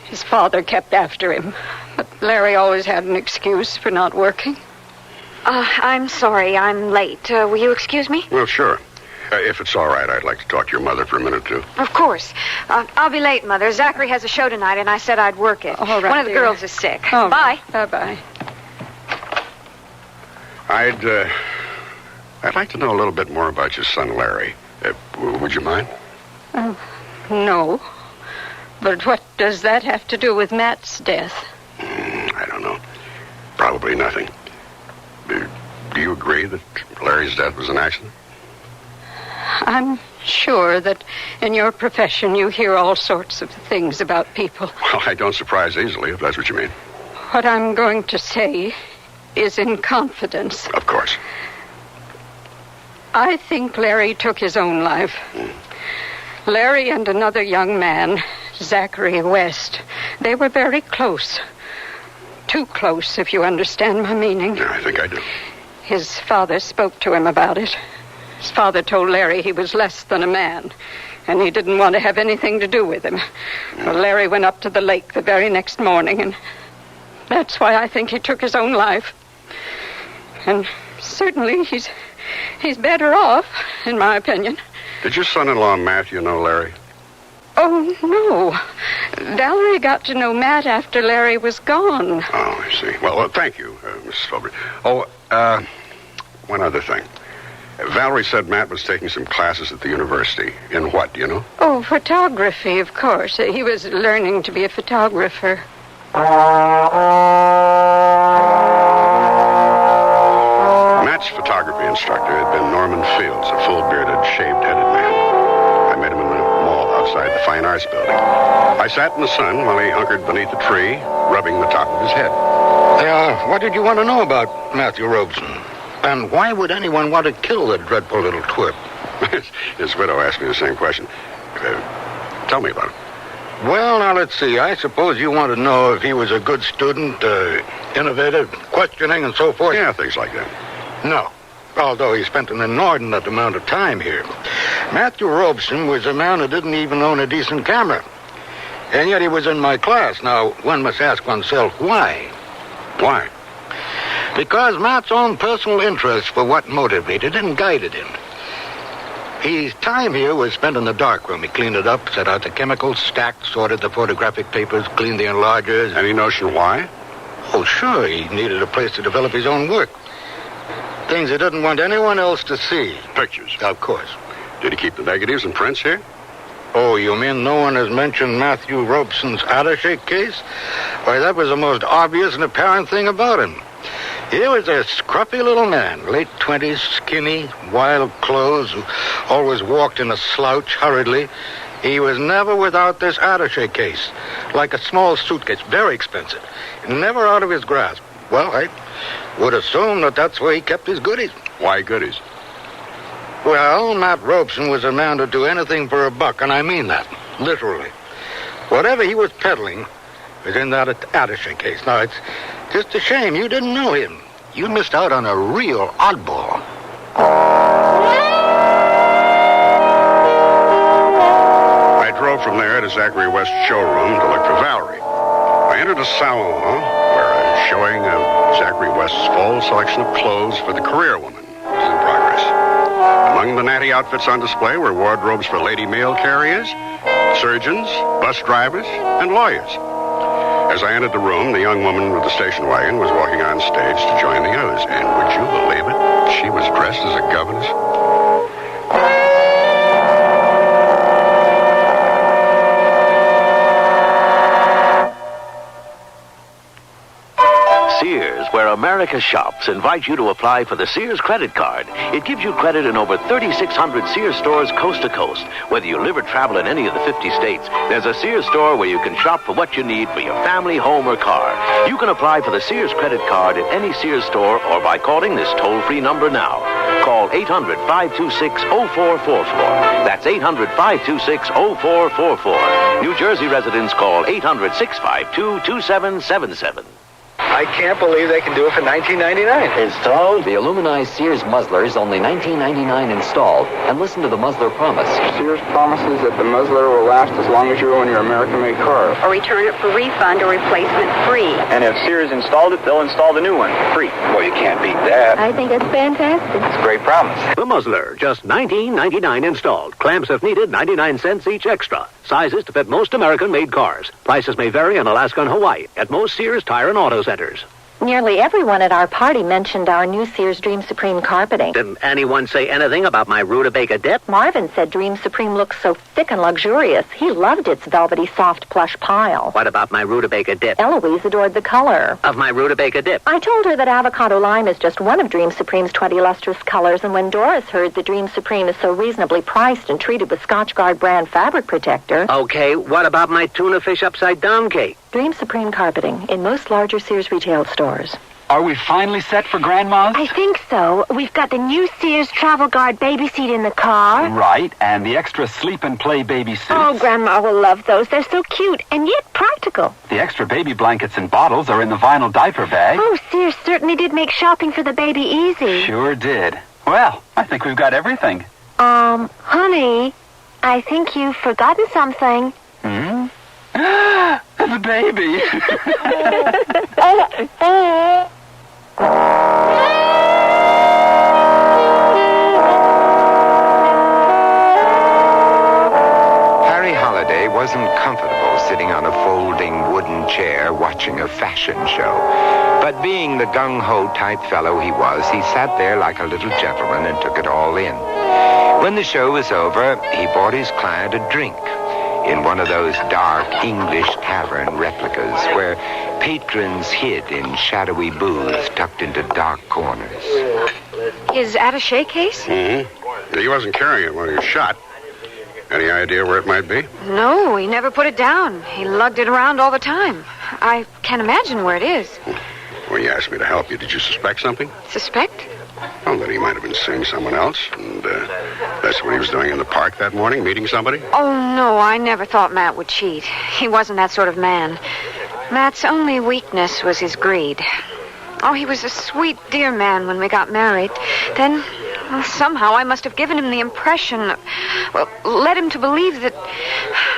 Speaker 12: His father kept after him. But Larry always had an excuse for not working.
Speaker 2: I'm sorry, I'm late. Will you excuse me?
Speaker 19: Well, sure. If it's all right, I'd like to talk to your mother for a minute or two.
Speaker 2: Of course. I'll be late, Mother. Zachary has a show tonight, and I said I'd work it.
Speaker 12: All right,
Speaker 2: One of the
Speaker 12: dear.
Speaker 2: girls is sick.
Speaker 12: Oh,
Speaker 2: Bye.
Speaker 12: Bye-bye.
Speaker 19: I'd like to know a little bit more about your son, Larry. Would you mind?
Speaker 12: no. But what does that have to do with Matt's death?
Speaker 19: I don't know. Probably nothing. Do you agree that Larry's death was an accident?
Speaker 12: I'm sure that in your profession you hear all sorts of things about people.
Speaker 19: Well, I don't surprise easily, if that's what you mean.
Speaker 12: What I'm going to say is in confidence.
Speaker 19: Of course.
Speaker 12: I think Larry took his own life. Larry and another young man, Zachary West, they were very close. Too close, if you understand my meaning.
Speaker 19: Yeah, I think I do.
Speaker 12: His father spoke to him about it. His father told Larry he was less than a man, and he didn't want to have anything to do with him. Well, Larry went up to the lake the very next morning, and that's why I think he took his own life. And certainly he's better off, in my opinion.
Speaker 19: Did your son-in-law, Matthew, know Larry?
Speaker 12: Oh, no. Valerie got to know Matt after Larry was gone.
Speaker 19: Oh, I see. Well, thank you, Mrs. Filbert. Oh, one other thing. Valerie said Matt was taking some classes at the university. In what, do you know?
Speaker 12: Oh, photography, of course. He was learning to be a photographer.
Speaker 19: Matt's photography instructor had been Norman Fields, a full-bearded, shaved-headed man. I met him in the mall outside the Fine Arts Building. I sat in the sun while he hunkered beneath a tree, rubbing the top of his head.
Speaker 7: What did you want to know about Matthew Robeson? And why would anyone want to kill the dreadful little twerp?
Speaker 19: His widow asked me the same question. Tell me about it.
Speaker 7: Well, now, let's see. I suppose you want to know if he was a good student, innovative, questioning, and so forth?
Speaker 19: Yeah, things like that.
Speaker 7: No. Although he spent an inordinate amount of time here. Matthew Robeson was a man who didn't even own a decent camera. And yet he was in my class. Now, one must ask oneself, why?
Speaker 19: Why?
Speaker 7: Because Matt's own personal interest for what motivated and guided him. His time here was spent in the darkroom. He cleaned it up, set out the chemicals, stacked, sorted the photographic papers, cleaned the enlargers.
Speaker 19: Any notion why?
Speaker 7: Oh, sure. He needed a place to develop his own work. Things he didn't want anyone else to see.
Speaker 19: Pictures?
Speaker 7: Of course.
Speaker 19: Did he keep the negatives and prints here?
Speaker 7: Oh, you mean no one has mentioned Matthew Robeson's attaché case? Why, that was the most obvious and apparent thing about him. He was a scruffy little man, late 20s, skinny, wild clothes, who always walked in a slouch hurriedly. He was never without this attaché case, like a small suitcase, very expensive, never out of his grasp. Well, I would assume that that's where he kept his goodies.
Speaker 19: Why goodies?
Speaker 7: Well, Matt Robeson was a man who'd do anything for a buck, and I mean that, literally. Whatever he was peddling was in that attaché case. Now, it's just a shame you didn't know him. You missed out on a real oddball.
Speaker 19: I drove from there to Zachary West's showroom to look for Valerie. I entered a salon where a showing of Zachary West's fall selection of clothes for the career woman was in progress. Among the natty outfits on display were wardrobes for lady mail carriers, surgeons, bus drivers, and lawyers. As I entered the room, the young woman with the station wagon was walking on stage to join the others. And would you believe it? She was dressed as a governess.
Speaker 13: Sears, where America shops, invites you to apply for the Sears credit card. It gives you credit in over 3,600 Sears stores coast to coast. Whether you live or travel in any of the 50 states, there's a Sears store where you can shop for what you need for your family, home, or car. You can apply for the Sears credit card at any Sears store or by calling this toll-free number now. Call 800-526-0444. That's 800-526-0444. New Jersey residents call 800-652-2777.
Speaker 16: I can't believe they can do it for $19.99.
Speaker 17: Installed? The aluminized Sears muzzler is only $19.99 installed. And listen to the muzzler promise.
Speaker 22: Sears promises that the muzzler will last as long as you own your American-made car.
Speaker 23: Or return it for refund or replacement free.
Speaker 22: And if Sears installed it, they'll install the new one free. Well, you can't beat that.
Speaker 23: I think it's fantastic.
Speaker 22: It's a great promise.
Speaker 14: The muzzler, just $19.99 installed. Clamps if needed, 99 cents each extra. Sizes to fit most American-made cars. Prices may vary in Alaska and Hawaii at most Sears Tire and Auto Centers.
Speaker 1: Nearly everyone at our party mentioned our new Sears Dream Supreme carpeting.
Speaker 14: Didn't anyone say anything about my rutabaga dip?
Speaker 1: Marvin said Dream Supreme looks so thick and luxurious. He loved its velvety, soft plush pile.
Speaker 14: What about my rutabaga dip?
Speaker 1: Eloise adored the color
Speaker 14: of my rutabaga dip.
Speaker 1: I told her that avocado lime is just one of Dream Supreme's 20 lustrous colors, and when Doris heard that Dream Supreme is so reasonably priced and treated with Scotchgard brand fabric protector...
Speaker 14: Okay, what about my tuna fish upside down cake?
Speaker 1: Dream Supreme carpeting in most larger Sears retail stores.
Speaker 5: Are we finally set for Grandma's?
Speaker 6: I think so. We've got the new Sears Travel Guard baby seat in the car.
Speaker 5: Right, and the extra sleep and play baby suits.
Speaker 6: Oh, Grandma will love those. They're so cute and yet practical.
Speaker 5: The extra baby blankets and bottles are in the vinyl diaper bag.
Speaker 6: Oh, Sears certainly did make shopping for the baby easy.
Speaker 5: Sure did. Well, I think we've got everything.
Speaker 6: Honey, I think you've forgotten something.
Speaker 5: The baby.
Speaker 25: Harry Holiday wasn't comfortable sitting on a folding wooden chair watching a fashion show. But being the gung-ho type fellow he was, he sat there like a little gentleman and took it all in. When the show was over, he bought his client a drink in one of those dark English tavern replicas where patrons hid in shadowy booths tucked into dark corners.
Speaker 2: His attaché case?
Speaker 19: Mm-hmm. He wasn't carrying it when he was shot. Any idea where it might be?
Speaker 2: No, he never put it down. He lugged it around all the time. I can't imagine where it is.
Speaker 19: When you asked me to help you, did you suspect something?
Speaker 2: Suspect?
Speaker 19: Oh, that he might have been seeing someone else, and that's what he was doing in the park that morning, meeting somebody?
Speaker 2: Oh, no, I never thought Matt would cheat. He wasn't that sort of man. Matt's only weakness was his greed. Oh, he was a sweet, dear man when we got married. Then, well, somehow I must have given him the impression, led him to believe that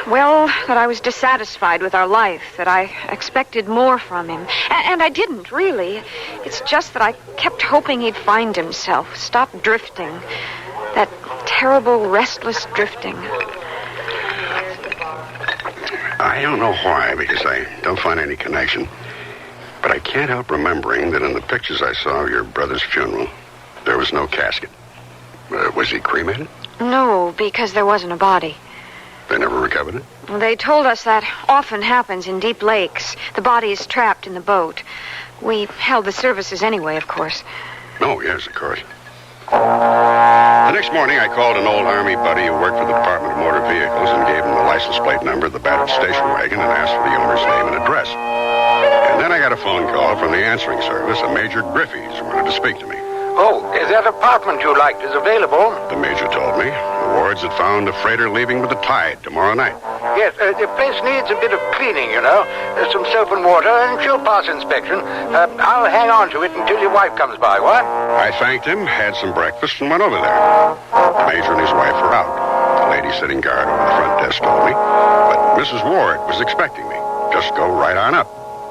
Speaker 2: I was dissatisfied with our life, that I expected more from him. And I didn't, really. It's just that I kept hoping he'd find himself, stop drifting. That terrible, restless drifting.
Speaker 19: I don't know why, because I don't find any connection. But I can't help remembering that in the pictures I saw of your brother's funeral, there was no casket. Was he cremated?
Speaker 2: No, because there wasn't a body.
Speaker 19: They never recovered it?
Speaker 2: They told us that often happens in deep lakes. The body is trapped in the boat. We held the services anyway, of course.
Speaker 19: Oh, yes, of course. The next morning, I called an old Army buddy who worked for the Department of Motor Vehicles and gave him the license plate number of the battered station wagon and asked for the owner's name and address. And then I got a phone call from the answering service, a Major Griffiths wanted to speak to me.
Speaker 16: Oh, is that apartment you liked is available?
Speaker 19: The Major told me. The wards had found a freighter leaving with the tide tomorrow night.
Speaker 16: Yes, the place needs a bit of cleaning, you know. There's some soap and water, and she'll pass inspection. I'll hang on to it until your wife comes by, what?
Speaker 19: I thanked him, had some breakfast, and went over there. The Major and his wife were out. The lady sitting guard over the front desk told me. But Mrs. Ward was expecting me. Just go right on up.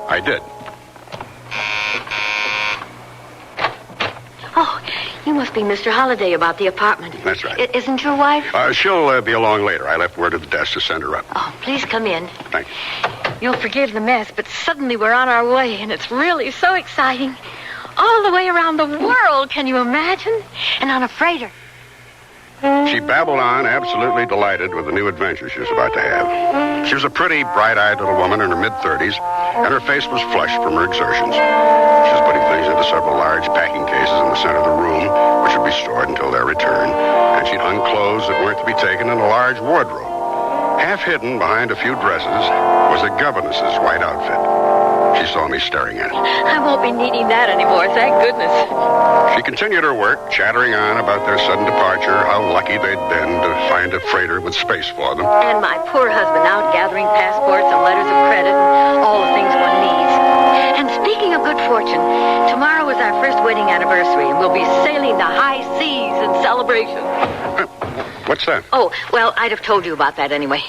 Speaker 19: I did.
Speaker 9: Oh, you must be Mr. Holliday about the apartment.
Speaker 19: That's right.
Speaker 9: Isn't your wife?
Speaker 19: She'll be along later. I left word at the desk to send her up.
Speaker 9: Oh, please come in.
Speaker 19: Thank you.
Speaker 6: You'll forgive the mess, but suddenly we're on our way, and it's really so exciting. All the way around the world, can you imagine? And on a freighter.
Speaker 19: She babbled on, absolutely delighted with the new adventure she was about to have. She was a pretty, bright-eyed little woman in her mid-30s, and her face was flushed from her exertions. She was putting things into several large packing cases in the center of the room, which would be stored until their return, and she'd hung clothes that weren't to be taken in a large wardrobe. Half hidden behind a few dresses was a governess's white outfit. She saw me staring at it.
Speaker 6: I won't be needing that anymore, thank goodness.
Speaker 19: She continued her work, chattering on about their sudden departure, how lucky they'd been to find a freighter with space for them.
Speaker 6: And my poor husband out gathering passports and letters of credit and all the things one needs. And speaking of good fortune, tomorrow is our first wedding anniversary, and we'll be sailing the high seas in celebration.
Speaker 19: What's that?
Speaker 9: Oh, well, I'd have told you about that anyway.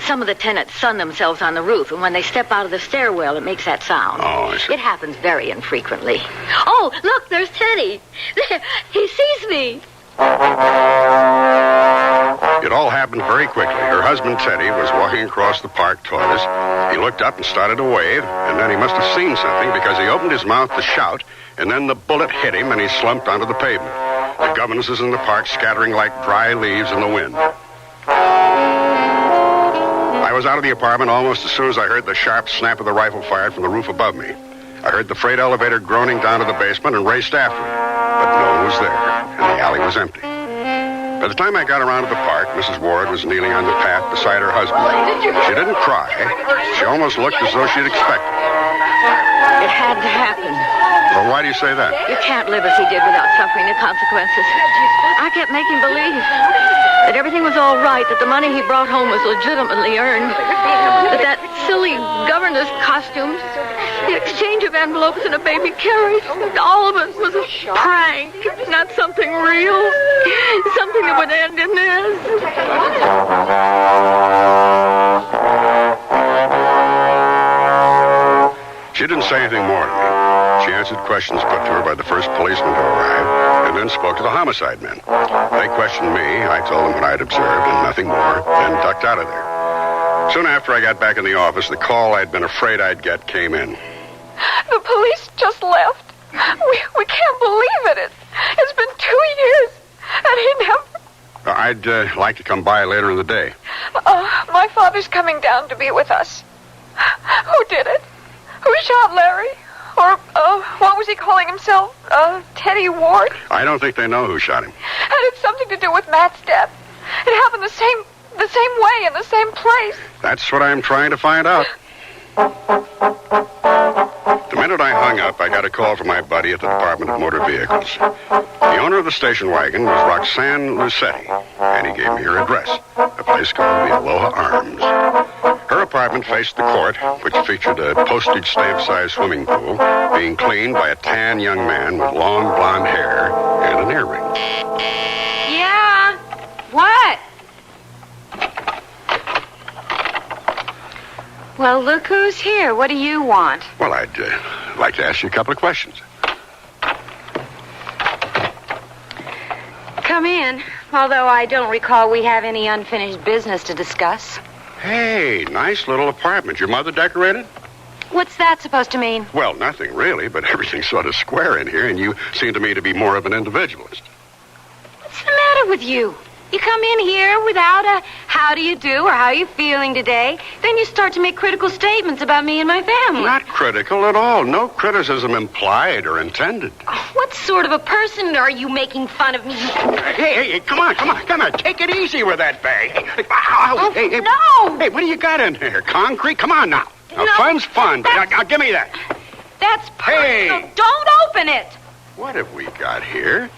Speaker 9: Some of the tenants sun themselves on the roof, and when they step out of the stairwell, it makes that sound.
Speaker 19: Oh, I see.
Speaker 9: It happens very infrequently. Oh, look, there's Teddy. There, he sees me.
Speaker 19: It all happened very quickly. Her husband, Teddy, was walking across the park toward us, He looked up and started to wave, and then he must have seen something because he opened his mouth to shout, and then the bullet hit him and he slumped onto the pavement. The governesses in the park scattering like dry leaves in the wind. I was out of the apartment almost as soon as I heard the sharp snap of the rifle fired from the roof above me. I heard the freight elevator groaning down to the basement and raced after it. But no one was there, and the alley was empty. By the time I got around to the park, Mrs. Ward was kneeling on the path beside her husband. She didn't cry. She almost looked as though she'd expected it.
Speaker 6: It had to happen.
Speaker 19: Well, why do you say that?
Speaker 6: You can't live as he did without suffering the consequences. I kept making believe that everything was all right, that the money he brought home was legitimately earned, that silly governess costume, the exchange of envelopes and a baby carriage, all of it was a prank, not something real, something that would end in this.
Speaker 19: She didn't say anything more to me. She answered questions put to her by the first policeman to arrive, and then spoke to the homicide men. They questioned me, I told them what I'd observed, and nothing more, and ducked out of there. Soon after I got back in the office, the call I'd been afraid I'd get came in.
Speaker 4: The police just left. We can't believe it. It's been 2 years, and he never...
Speaker 19: I'd like to come by later in the day.
Speaker 4: My father's coming down to be with us. Who did it? Who shot Larry? Or, what was he calling himself? Teddy Ward?
Speaker 19: I don't think they know who shot him.
Speaker 4: And it's something to do with Matt's death. It happened the same way in the same place.
Speaker 19: That's what I'm trying to find out. The minute I hung up, I got a call from my buddy at the Department of Motor Vehicles. The owner of the station wagon was Roxanne Lucetti, and he gave me her address, a place called the Aloha Arms. Her apartment faced the court, which featured a postage stamp-sized swimming pool, being cleaned by a tan young man with long blonde hair and an earring.
Speaker 2: Yeah? What? Well, look who's here. What do you want?
Speaker 19: Well, I'd like to ask you a couple of questions.
Speaker 2: Come in, although I don't recall we have any unfinished business to discuss.
Speaker 19: Hey, nice little apartment. Your mother decorated?
Speaker 2: What's that supposed to mean?
Speaker 19: Well, nothing really, but everything's sort of square in here, and you seem to me to be more of an individualist.
Speaker 2: What's the matter with you? You come in here without a how do you do or how are you feeling today, then you start to make critical statements about me and my family.
Speaker 19: Not critical at all. No criticism implied or intended.
Speaker 2: What sort of a person are you making fun of me?
Speaker 19: Hey, come on. Take it easy with that bag. Hey,
Speaker 2: no!
Speaker 19: Hey, what do you got in there? Concrete? Come on now. Now,
Speaker 2: No,
Speaker 19: fun's fun. Now, give me that.
Speaker 2: That's personal.
Speaker 19: Hey!
Speaker 2: Don't open it!
Speaker 19: What have we got here?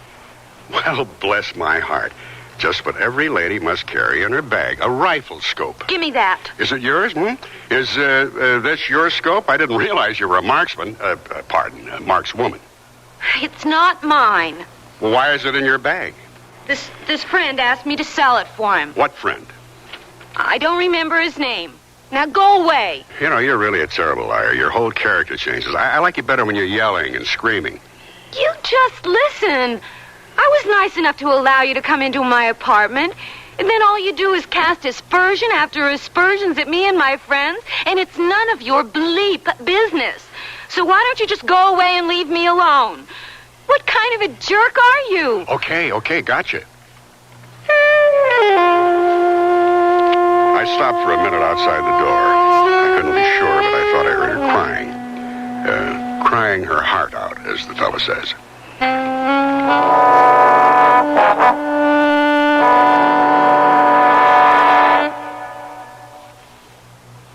Speaker 19: Well, bless my heart. Just what every lady must carry in her bag, a rifle scope.
Speaker 2: Give me that.
Speaker 19: Is it yours, Is this your scope? I didn't realize you were a marksman. Markswoman.
Speaker 2: It's not mine.
Speaker 19: Well, why is it in your bag?
Speaker 2: This friend asked me to sell it for him.
Speaker 19: What friend?
Speaker 2: I don't remember his name. Now go away.
Speaker 19: You know, you're really a terrible liar. Your whole character changes. I like you better when you're yelling and screaming.
Speaker 2: You just listen. I was nice enough to allow you to come into my apartment, and then all you do is cast aspersion after aspersions at me and my friends, and it's none of your bleep business. So why don't you just go away and leave me alone? What kind of a jerk are you?
Speaker 19: Okay, gotcha. I stopped for a minute outside the door. I couldn't be sure, but I thought I heard her crying. Crying her heart out, as the fellow says.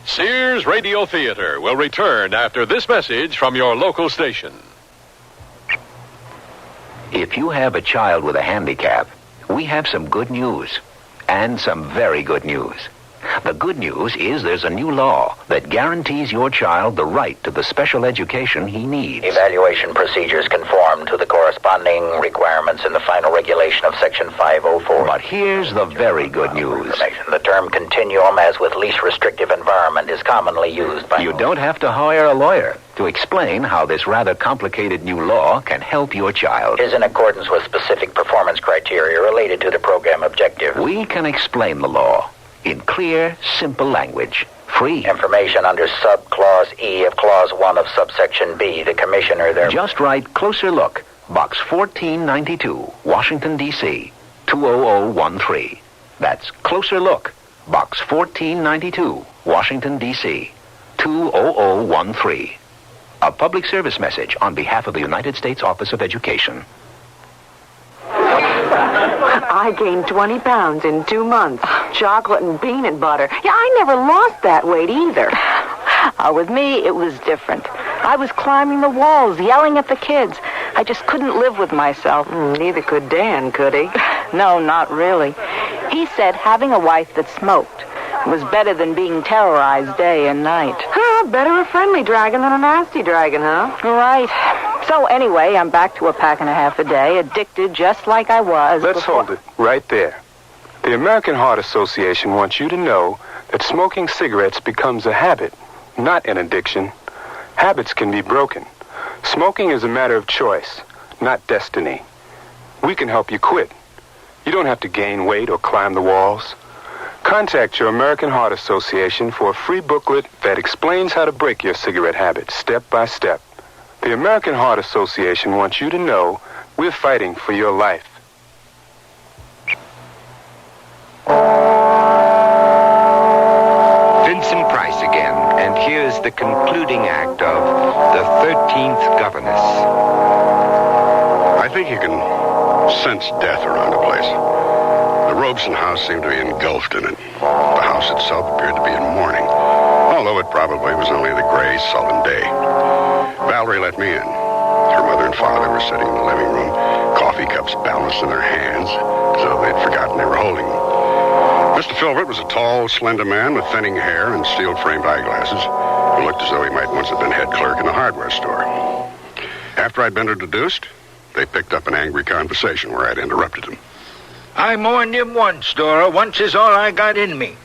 Speaker 8: Sears Radio Theater will return after this message from your local station.
Speaker 13: If you have a child with a handicap, we have some good news, and some very good news. The good news is there's a new law that guarantees your child the right to the special education he needs.
Speaker 11: Evaluation procedures conform to the corresponding requirements in the final regulation of Section 504.
Speaker 13: But here's the very good news.
Speaker 11: The term continuum, as with least restrictive environment, is commonly used by...
Speaker 13: You don't have to hire a lawyer to explain how this rather complicated new law can help your child.
Speaker 11: Is in accordance with specific performance criteria related to the program objective.
Speaker 13: We can explain the law in clear, simple language free.
Speaker 3: Information under sub-clause E of clause 1 of subsection B. The commissioner there...
Speaker 13: Just write Closer Look, Box 1492, Washington, D.C., 20013. That's Closer Look, Box 1492, Washington, D.C., 20013. A public service message on behalf of the United States Office of Education.
Speaker 15: I gained 20 pounds in 2 months. Chocolate and peanut butter. Yeah, I never lost that weight either. With me, it was different. I was climbing the walls, yelling at the kids. I just couldn't live with myself. Neither could Dan, could he? No, not really. He said having a wife that smoked was better than being terrorized day and night. Better a friendly dragon than a nasty dragon, huh? Right. So anyway, I'm back to a pack and a half a day, addicted just like I was
Speaker 18: Let's
Speaker 15: before.
Speaker 18: hold it right there. The American Heart Association wants you to know that smoking cigarettes becomes a habit, not an addiction. Habits can be broken. Smoking is a matter of choice, not destiny. We can help you quit. You don't have to gain weight or climb the walls. Contact your American Heart Association for a free booklet that explains how to break your cigarette habit step by step. The American Heart Association wants you to know we're fighting for your life.
Speaker 25: Vincent Price again, and here's the concluding act of The 13th Governess.
Speaker 19: I think you can sense death around the place. The Robeson house seemed to be engulfed in it. The house itself appeared to be in mourning, although it probably was only the gray, sullen day. Valerie let me in. Her mother and father were sitting in the living room, coffee cups balanced in their hands, as though they'd forgotten they were holding them. Mr. Filbert was a tall, slender man with thinning hair and steel-framed eyeglasses, who looked as though he might once have been head clerk in a hardware store. After I'd been introduced, they picked up an angry conversation where I'd interrupted them.
Speaker 20: I mourned him once, Dora. Once is all I got in me.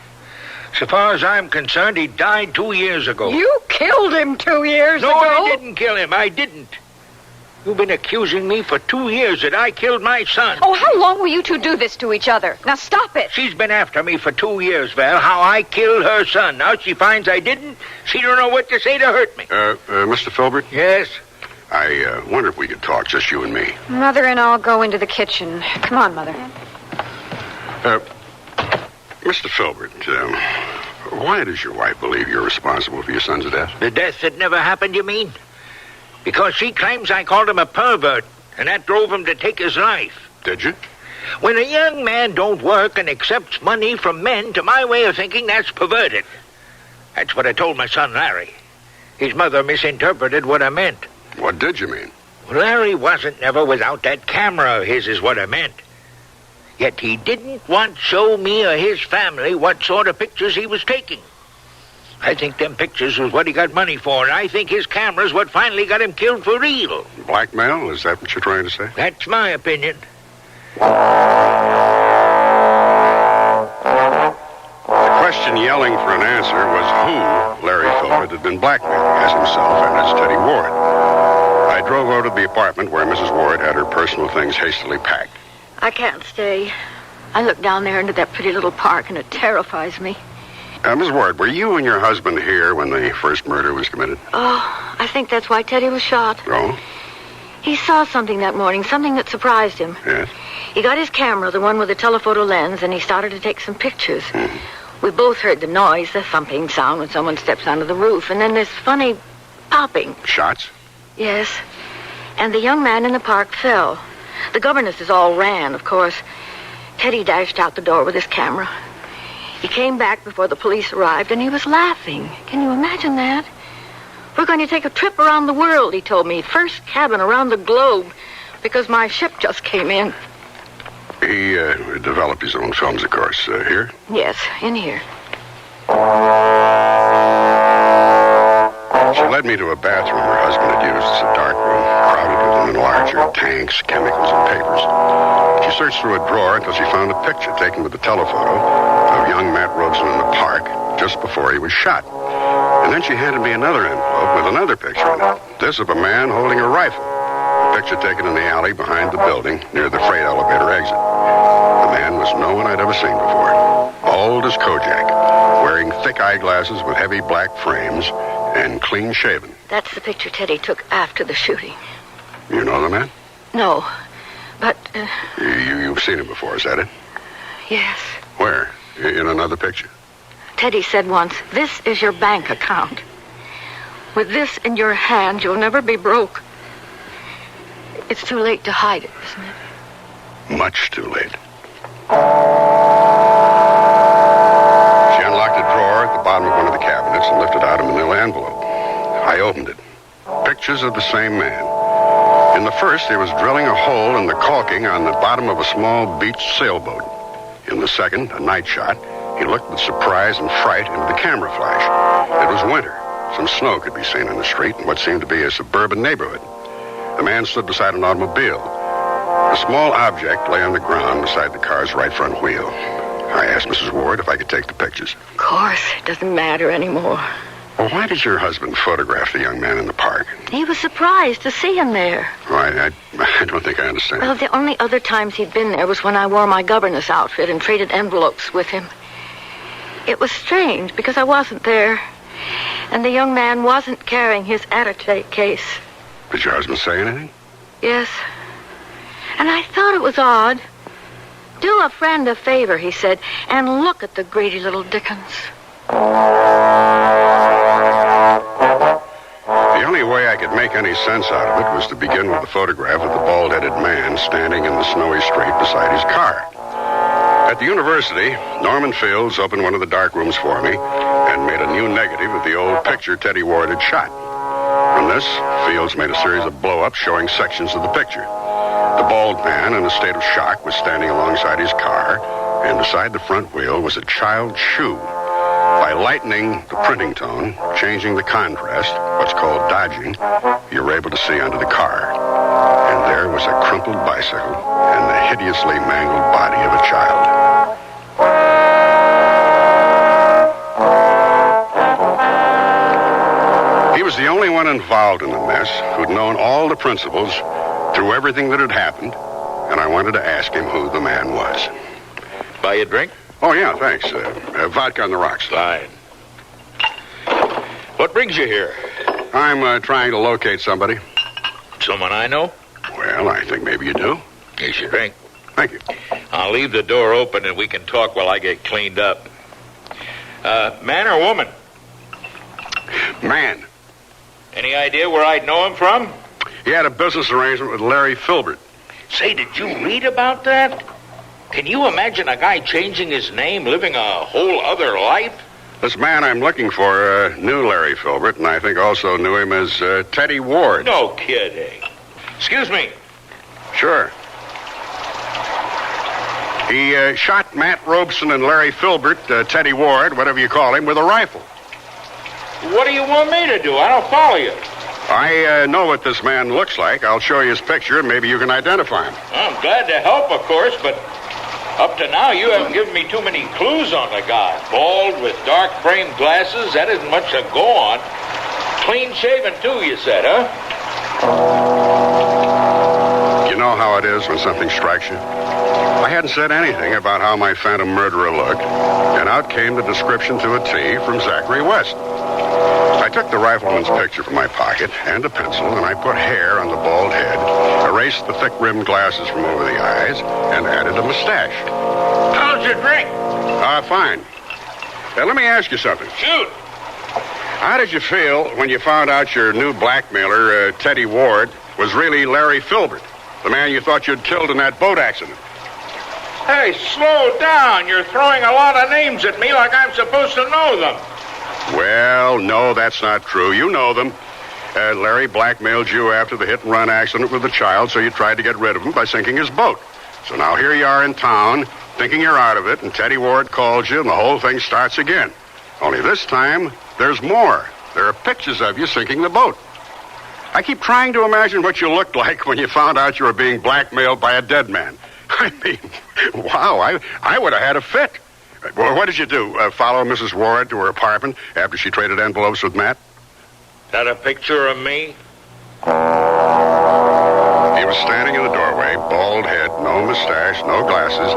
Speaker 20: So far as I'm concerned, he died 2 years ago.
Speaker 12: You killed him 2 years ago?
Speaker 20: No, I didn't kill him. I didn't. You've been accusing me for 2 years that I killed my son.
Speaker 2: Oh, how long will you two do this to each other? Now stop it.
Speaker 20: She's been after me for 2 years, Val, how I killed her son. Now she finds I didn't. She don't know what to say to hurt me.
Speaker 19: Mr. Filbert?
Speaker 20: Yes?
Speaker 19: I wonder if we could talk, just you and me.
Speaker 2: Mother and I'll go into the kitchen. Come on, Mother.
Speaker 19: Mr. Filbert, why does your wife believe you're responsible for your son's death?
Speaker 20: The death that never happened, you mean? Because she claims I called him a pervert, and that drove him to take his life.
Speaker 19: Did you?
Speaker 20: When a young man don't work and accepts money from men, to my way of thinking, that's perverted. That's what I told my son, Larry. His mother misinterpreted what I meant.
Speaker 19: What did you mean?
Speaker 20: Well, Larry wasn't never without that camera of his, is what I meant. Yet he didn't want to show me or his family what sort of pictures he was taking. I think them pictures was what he got money for, and I think his camera's what finally got him killed for real.
Speaker 19: Blackmail? Is that what you're trying to say?
Speaker 20: That's my opinion.
Speaker 19: The question yelling for an answer was who Larry Filbert had been blackmailing, as himself and as Teddy Ward. I drove over to the apartment where Mrs. Ward had her personal things hastily packed.
Speaker 6: I can't stay. I look down there into that pretty little park, and it terrifies me.
Speaker 19: Ms. Ward, were you and your husband here when the first murder was committed?
Speaker 6: Oh, I think that's why Teddy was shot.
Speaker 19: Oh?
Speaker 6: He saw something that morning, something that surprised him.
Speaker 19: Yes?
Speaker 6: He got his camera, the one with the telephoto lens, and he started to take some pictures. We both heard the noise, the thumping sound when someone steps onto the roof, and then this funny popping.
Speaker 19: Shots?
Speaker 6: Yes. And the young man in the park fell. The governesses all ran, of course. Teddy dashed out the door with his camera. He came back before the police arrived, and he was laughing. Can you imagine that? We're going to take a trip around the world, he told me. First cabin around the globe, because my ship just came in.
Speaker 19: He developed his own films, of course. Here?
Speaker 6: Yes, in here.
Speaker 19: She led me to a bathroom her husband had used as a dark room, crowded with an enlarger, tanks, chemicals, and papers. She searched through a drawer until she found a picture taken with the telephoto of young Matt Robeson in the park just before he was shot. And then she handed me another envelope with another picture in it. This of a man holding a rifle. A picture taken in the alley behind the building near the freight elevator exit. The man was no one I'd ever seen before. Bald as Kojak, wearing wearing thick eyeglasses with heavy black frames and clean shaven.
Speaker 6: That's the picture Teddy took after the shooting.
Speaker 19: You know the man?
Speaker 6: No, but...
Speaker 19: You've seen him before, is that it?
Speaker 6: Yes.
Speaker 19: Where? In another picture?
Speaker 6: Teddy said once, "This is your bank account. With this in your hand, you'll never be broke." It's too late to hide it, isn't it?
Speaker 19: Much too late. She unlocked a drawer at the bottom of one of the cabinets and lifted out a manila envelope. I opened it. Pictures of the same man. In the first, he was drilling a hole in the caulking on the bottom of a small beach sailboat. In the second, a night shot, he looked with surprise and fright into the camera flash. It was winter. Some snow could be seen in the street in what seemed to be a suburban neighborhood. The man stood beside an automobile. A small object lay on the ground beside the car's right front wheel. I asked Mrs. Ward if I could take the pictures.
Speaker 6: Of course, it doesn't matter anymore.
Speaker 19: Well, why did your husband photograph the young man in the park?
Speaker 6: He was surprised to see him there.
Speaker 19: Oh, I don't think I understand.
Speaker 6: Well, the only other times he'd been there was when I wore my governess outfit and traded envelopes with him. It was strange because I wasn't there, and the young man wasn't carrying his attaché case.
Speaker 19: Did your husband say anything?
Speaker 6: Yes. And I thought it was odd. "Do a friend a favor," he said, "and look at the greedy little Dickens."
Speaker 19: The only way I could make any sense out of it was to begin with a photograph of the bald-headed man standing in the snowy street beside his car. At the university, Norman Fields opened one of the dark rooms for me and made a new negative of the old picture Teddy Ward had shot. From this, Fields made a series of blow-ups showing sections of the picture. The bald man, in a state of shock, was standing alongside his car, and beside the front wheel was a child's shoe. By lightening the printing tone, changing the contrast, what's called dodging, you were able to see under the car. And there was a crumpled bicycle and the hideously mangled body of a child. He was the only one involved in the mess who'd known all the principals through everything that had happened, and I wanted to ask him who the man was.
Speaker 20: Buy a drink?
Speaker 19: Oh, yeah, thanks. Vodka on the rocks.
Speaker 20: Fine. What brings you here?
Speaker 19: I'm trying to locate somebody.
Speaker 20: Someone I know?
Speaker 19: Well, I think maybe you do.
Speaker 20: Here's your drink.
Speaker 19: Thank you.
Speaker 20: I'll leave the door open and we can talk while I get cleaned up. Man or woman?
Speaker 19: Man.
Speaker 20: Any idea where I'd know him from?
Speaker 19: He had a business arrangement with Larry Filbert.
Speaker 20: Say, did you read about that? Can you imagine a guy changing his name, living a whole other life?
Speaker 19: This man I'm looking for knew Larry Filbert, and I think also knew him as Teddy Ward.
Speaker 20: No kidding. Excuse me.
Speaker 19: Sure. He shot Matt Robeson and Larry Filbert, Teddy Ward, whatever you call him, with a rifle.
Speaker 20: What do you want me to do? I don't follow you.
Speaker 19: I know what this man looks like. I'll show you his picture, and maybe you can identify him.
Speaker 20: I'm glad to help, of course, but up to now you haven't given me too many clues on the guy. Bald with dark-framed glasses, that isn't much to go on. Clean-shaven, too, you said, huh?
Speaker 19: You know how it is when something strikes you? I hadn't said anything about how my phantom murderer looked, and out came the description to a T from Zachary West. I took the rifleman's picture from my pocket and a pencil, and I put hair on the bald head, erased the thick-rimmed glasses from over the eyes, and added a mustache.
Speaker 20: How's your drink?
Speaker 19: Fine. Let me ask you something.
Speaker 20: Shoot.
Speaker 19: How did you feel when you found out your new blackmailer, Teddy Ward, was really Larry Filbert, the man you thought you'd killed in that boat accident?
Speaker 20: Hey, slow down. You're throwing a lot of names at me like I'm supposed to know them.
Speaker 19: Well, no, that's not true. You know them. Larry blackmailed you after the hit-and-run accident with the child, so you tried to get rid of him by sinking his boat. So now here you are in town, thinking you're out of it, and Teddy Ward calls you, and the whole thing starts again. Only this time, there's more. There are pictures of you sinking the boat. I keep trying to imagine what you looked like when you found out you were being blackmailed by a dead man. I mean, wow, I would have had a fit. Well, what did you do? Follow Mrs. Ward to her apartment after she traded envelopes with Matt?
Speaker 20: That a picture of me?
Speaker 19: The He was standing in the doorway, bald head, no mustache, no glasses.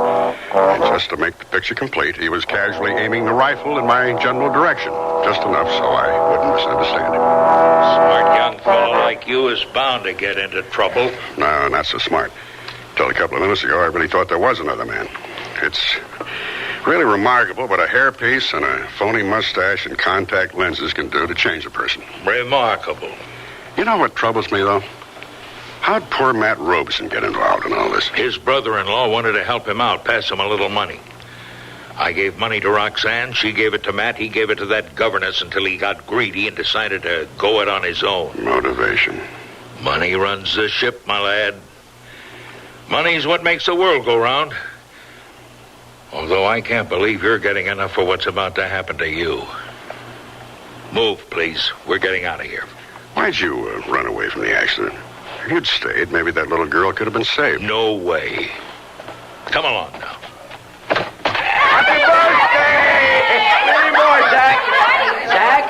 Speaker 19: And just to make the picture complete, he was casually aiming the rifle in my general direction. Just enough so I wouldn't misunderstand him.
Speaker 20: Smart young fellow like you is bound to get into trouble.
Speaker 19: No, not so smart. Till a couple of minutes ago, I really thought there was another man. It's really remarkable what a hairpiece and a phony mustache and contact lenses can do to change a person.
Speaker 20: Remarkable.
Speaker 19: You know what troubles me, though? How'd poor Matt Robeson get involved in all this?
Speaker 20: His brother-in-law wanted to help him out, pass him a little money. I gave money to Roxanne, she gave it to Matt, he gave it to that governess until he got greedy and decided to go it on his own.
Speaker 19: Motivation.
Speaker 20: Money runs the ship, my lad. Money's what makes the world go round. Although I can't believe you're getting enough for what's about to happen to you. Move, please. We're getting out of here.
Speaker 19: Why'd you run away from the accident? If you'd stayed, maybe that little girl could have been saved.
Speaker 20: No way. Come along now.
Speaker 11: Happy birthday! Any more, Zach? Zach?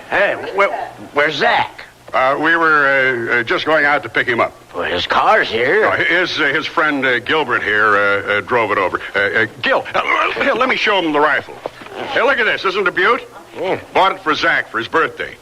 Speaker 11: Hey, where's Zach?
Speaker 19: We were just going out to pick him up.
Speaker 11: Well, his car's here.
Speaker 19: His friend Gilbert here drove it over. Gil, here, let me show him the rifle. Hey, look at this. Isn't it a beaut? Bought it for Zach for his birthday.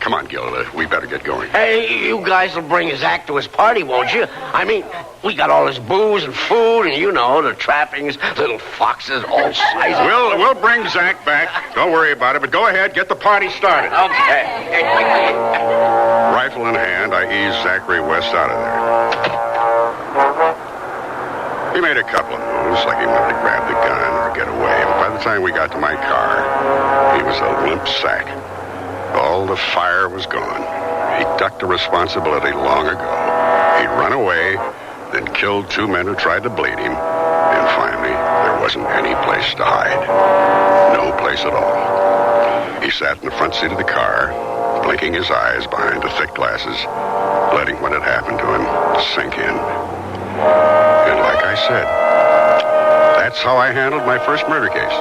Speaker 19: Come on, Gil. We better get going.
Speaker 11: Hey, you guys will bring Zach to his party, won't you? I mean, we got all his booze and food and, you know, the trappings, little foxes, all sizes.
Speaker 19: We'll bring Zach back. Don't worry about it, but go ahead, get the party started.
Speaker 11: Okay.
Speaker 19: Rifle in hand, I eased Zachary West out of there. He made a couple of moves, like he wanted to grab the gun or get away, but by the time we got to my car, he was a limp sack. All the fire was gone. He ducked the responsibility long ago. He'd run away, then killed two men who tried to bleed him, and finally, there wasn't any place to hide. No place at all. He sat in the front seat of the car, blinking his eyes behind the thick glasses, letting what had happened to him sink in. And like I said, that's how I handled my first murder case.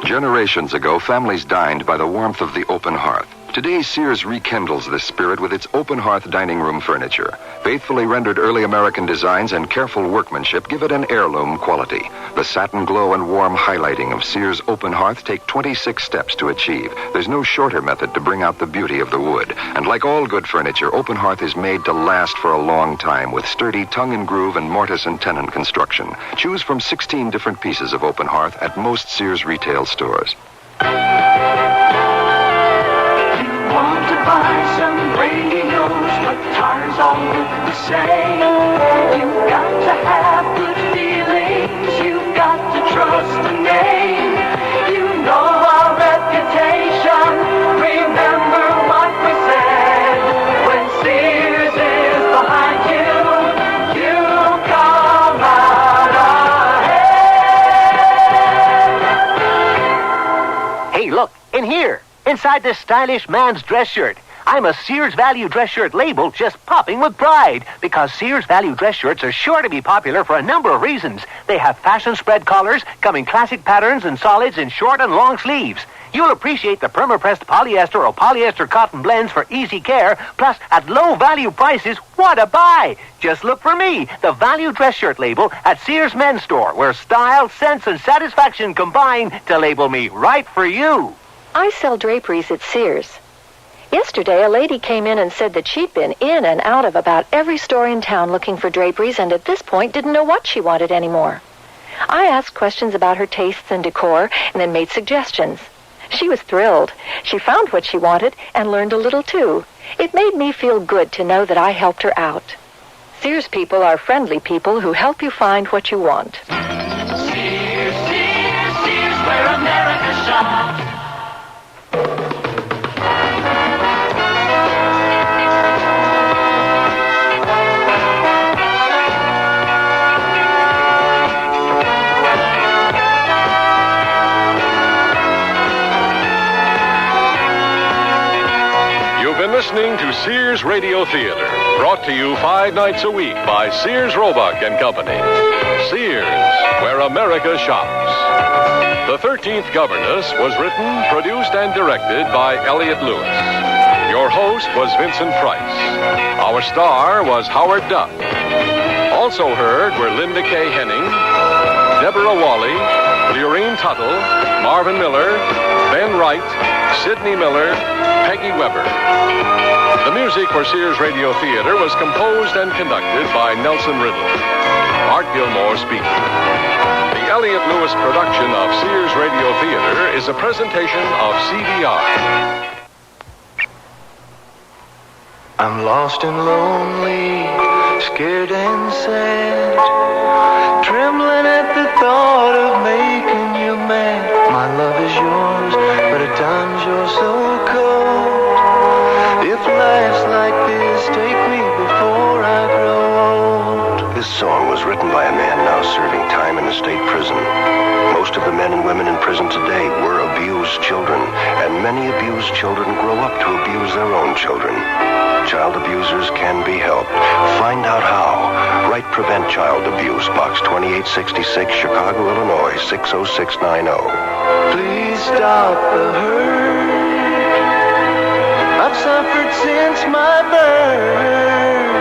Speaker 7: Generations ago, families dined by the warmth of the open hearth. Today, Sears rekindles this spirit with its open hearth dining room furniture. Faithfully rendered early American designs and careful workmanship give it an heirloom quality. The satin glow and warm highlighting of Sears open hearth take 26 steps to achieve. There's no shorter method to bring out the beauty of the wood. And like all good furniture, open hearth is made to last for a long time with sturdy tongue and groove and mortise and tenon construction. Choose from 16 different pieces of open hearth at most Sears retail stores.
Speaker 10: Want to buy some radios, but tires all look the same. You've got to have good feelings, you've got to trust the name. You know our reputation, remember what we said. When Sears is behind you, you come out ahead.
Speaker 14: Hey, look, in here. Inside this stylish man's dress shirt. I'm a Sears Value dress shirt label just popping with pride because Sears Value dress shirts are sure to be popular for a number of reasons. They have fashion spread collars, come in classic patterns and solids in short and long sleeves. You'll appreciate the perma-pressed polyester or polyester cotton blends for easy care, plus at low value prices, what a buy! Just look for me, the Value dress shirt label at Sears Men's Store, where style, sense, and satisfaction combine to label me right for you.
Speaker 1: I sell draperies at Sears. Yesterday, a lady came in and said that she'd been in and out of about every store in town looking for draperies and at this point didn't know what she wanted anymore. I asked questions about her tastes and decor and then made suggestions. She was thrilled. She found what she wanted and learned a little too. It made me feel good to know that I helped her out. Sears people are friendly people who help you find what you want.
Speaker 10: Sears, Sears, Sears, where America shops.
Speaker 8: listening to Sears Radio Theater, brought to you 5 nights a week by Sears Roebuck and Company. Sears, where America shops. The 13th Governess was written, produced, and directed by Elliott Lewis. Your host was Vincent Price. Our star was Howard Duff. Also heard were Linda K. Henning, Deborah Wally, Leorine Tuttle, Marvin Miller, Ben Wright, Sidney Miller, Peggy Weber. The music for Sears Radio Theater was composed and conducted by Nelson Riddle. Art Gilmore speaking. The Elliott Lewis production of Sears Radio Theater is a presentation of CBR.
Speaker 10: I'm lost and lonely, scared and sad, trembling at the thought of making you mad. My love is yours, but at times you're so cold. If life's like this, take me before I grow old.
Speaker 7: This song was written by a man now serving time in a state prison. Most of the men and women in prison today were abused children, and many abused children grow up to abuse their own children. Child abusers can be helped. Find out how. Write Prevent Child Abuse, Box 2866, Chicago, Illinois, 60690.
Speaker 10: Please stop the hurt. I've suffered since my birth.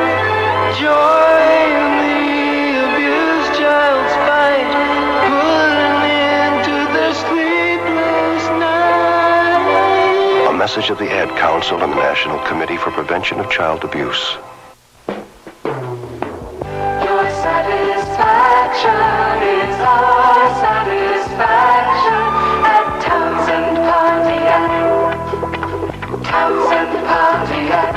Speaker 10: Join the abused child's fight. Put an end to their sleepless night.
Speaker 7: A message of the Ad Council and the National Committee for Prevention of Child Abuse.
Speaker 10: Your satisfaction is our satisfaction at Townsend Pontiac. Townsend Pontiac.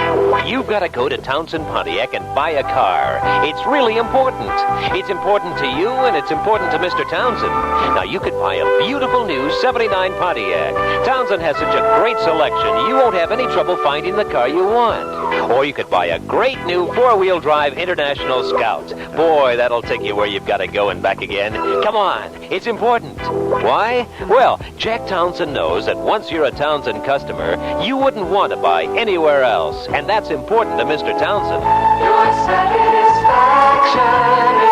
Speaker 14: You've got to go to Townsend Pontiac and buy a car. It's really important. It's important to you, and it's important to Mr. Townsend. Now, you could buy a beautiful new 79 Pontiac. Townsend has such a great selection, you won't have any trouble finding the car you want. Or you could buy a great new four-wheel drive International Scout. Boy, that'll take you where you've got to go and back again. Come on, it's important. Why? Well, Jack Townsend knows that once you're a Townsend customer, you wouldn't want to buy anywhere else. And that's important to Mr. Townsend.
Speaker 10: Your satisfaction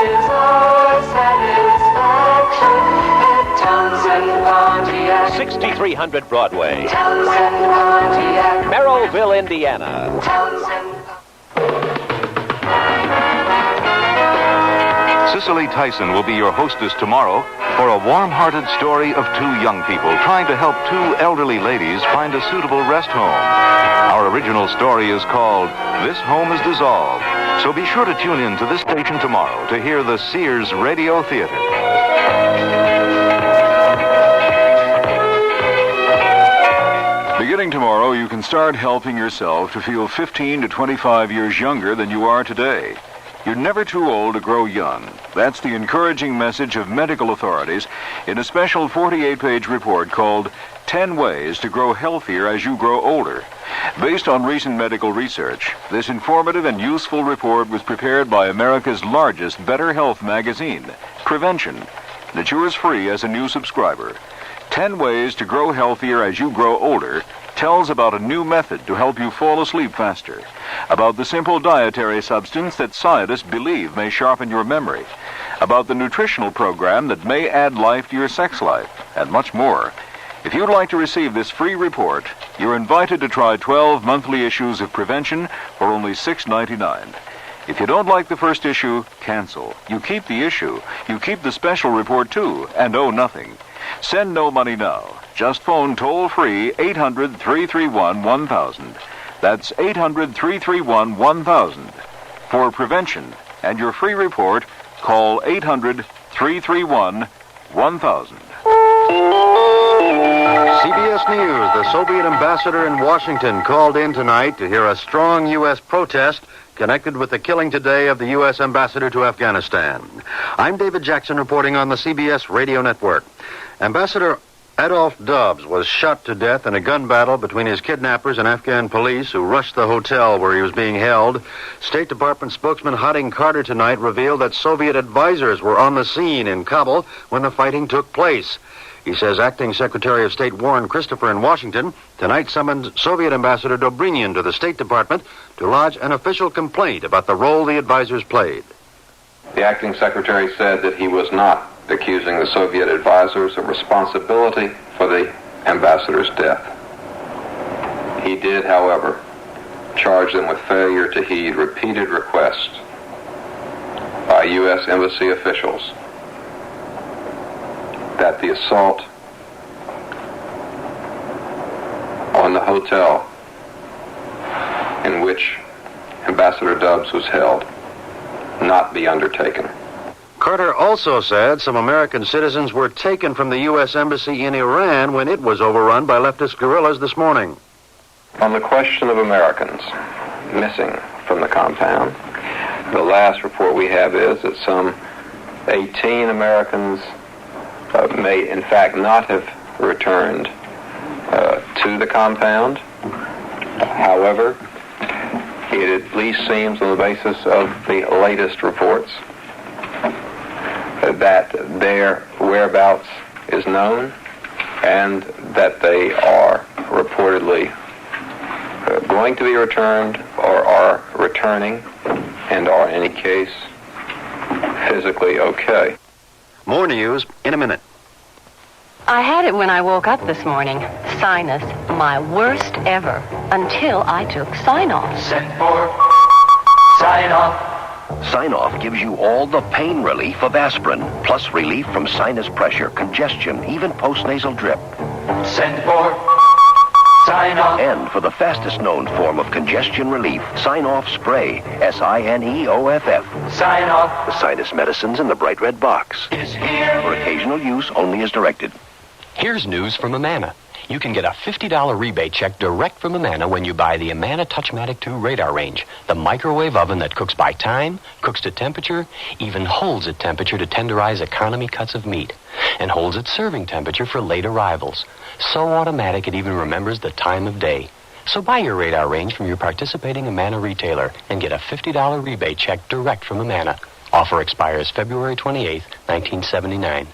Speaker 10: is our satisfaction at Townsend Pontiac.
Speaker 14: 6300 Broadway,
Speaker 10: Townsend Pontiac.
Speaker 14: Merrillville, Indiana.
Speaker 17: Cicely Tyson will be your hostess tomorrow for a warm-hearted story of two young people trying to help two elderly ladies find a suitable rest home. Our original story is called This Home is Dissolved, so be sure to tune in to this station tomorrow to hear the Sears Radio Theater.
Speaker 21: Beginning tomorrow, you can start helping yourself to feel 15 to 25 years younger than you are today. You're never too old to grow young. That's the encouraging message of medical authorities in a special 48-page report called 10 Ways to Grow Healthier as You Grow Older. Based on recent medical research, this informative and useful report was prepared by America's largest Better Health magazine, Prevention. It's yours free as a new subscriber. 10 Ways to Grow Healthier as You Grow Older tells about a new method to help you fall asleep faster, about the simple dietary substance that scientists believe may sharpen your memory, about the nutritional program that may add life to your sex life, and much more. If you'd like to receive this free report, you're invited to try 12 monthly issues of Prevention for only $6.99. If you don't like the first issue, cancel. You keep the issue. You keep the special report, too, and owe nothing. Send no money now. Just phone toll-free 800-331-1000. That's 800-331-1000. For Prevention and your free report, call 800-331-1000.
Speaker 22: CBS News, the Soviet ambassador in Washington called in tonight to hear a strong U.S. protest connected with the killing today of the U.S. ambassador to Afghanistan. I'm David Jackson reporting on the CBS Radio Network. Ambassador Adolph Dobbs was shot to death in a gun battle between his kidnappers and Afghan police who rushed the hotel where he was being held. State Department spokesman Harding Carter tonight revealed that Soviet advisors were on the scene in Kabul when the fighting took place. He says Acting Secretary of State Warren Christopher in Washington tonight summoned Soviet Ambassador Dobrynin to the State Department to lodge an official complaint about the role the advisors played.
Speaker 5: The acting secretary said that he was not accusing the Soviet advisors of responsibility for the ambassador's death. He did, however, charge them with failure to heed repeated requests by U.S. embassy officials that the assault on the hotel in which Ambassador Dubs was held not be undertaken.
Speaker 22: Carter also said some American citizens were taken from the U.S. Embassy in Iran when it was overrun by leftist guerrillas this morning.
Speaker 5: On the question of Americans missing from the compound, the last report we have is that some 18 Americans may in fact not have returned to the compound. However, it at least seems on the basis of the latest reports that their whereabouts is known and that they are reportedly going to be returned or are returning and are in any case physically okay.
Speaker 22: More news in a minute.
Speaker 9: I had it when I woke up this morning. Sinus, my worst ever, until I took Sign-Off.
Speaker 10: Send for Sign-Off.
Speaker 13: Sign-Off gives you all the pain relief of aspirin, plus relief from sinus pressure, congestion, even postnasal drip.
Speaker 10: Send for Sign-Off.
Speaker 13: And for the fastest known form of congestion relief, Sign-Off Spray, Sineoff.
Speaker 10: Sign-Off.
Speaker 13: The sinus medicines in the bright red box.
Speaker 10: Is here.
Speaker 13: For occasional use only as directed.
Speaker 16: Here's news from Amana. You can get a $50 rebate check direct from Amana when you buy the Amana Touchmatic 2 radar range, the microwave oven that cooks by time, cooks to temperature, even holds at temperature to tenderize economy cuts of meat, and holds at serving temperature for late arrivals. So automatic it even remembers the time of day. So buy your radar range from your participating Amana retailer and get a $50 rebate check direct from Amana. Offer expires February 28, 1979.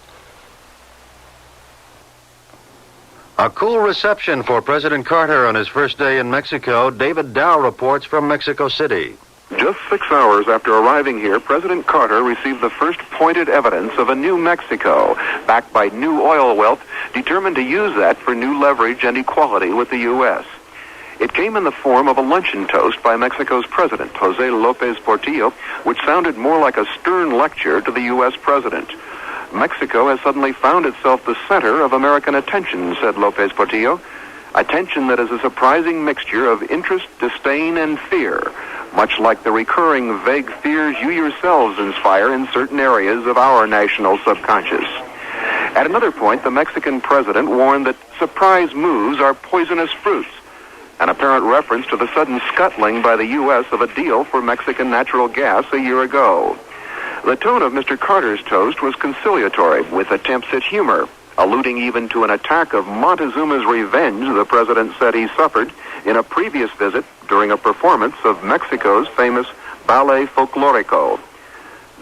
Speaker 22: A cool reception for President Carter on his first day in Mexico. David Dow reports from Mexico City.
Speaker 23: Just 6 hours after arriving here, President Carter received the first pointed evidence of a new Mexico, backed by new oil wealth, determined to use that for new leverage and equality with the U.S. It came in the form of a luncheon toast by Mexico's president, Jose López Portillo, which sounded more like a stern lecture to the U.S. president. Mexico has suddenly found itself the center of American attention, said López Portillo. Attention that is a surprising mixture of interest, disdain, and fear, much like the recurring vague fears you yourselves inspire in certain areas of our national subconscious. At another point, the Mexican president warned that surprise moves are poisonous fruits, an apparent reference to the sudden scuttling by the U.S. of a deal for Mexican natural gas a year ago. The tone of Mr. Carter's toast was conciliatory, with attempts at humor, alluding even to an attack of Montezuma's revenge the president said he suffered in a previous visit during a performance of Mexico's famous Ballet Folklorico.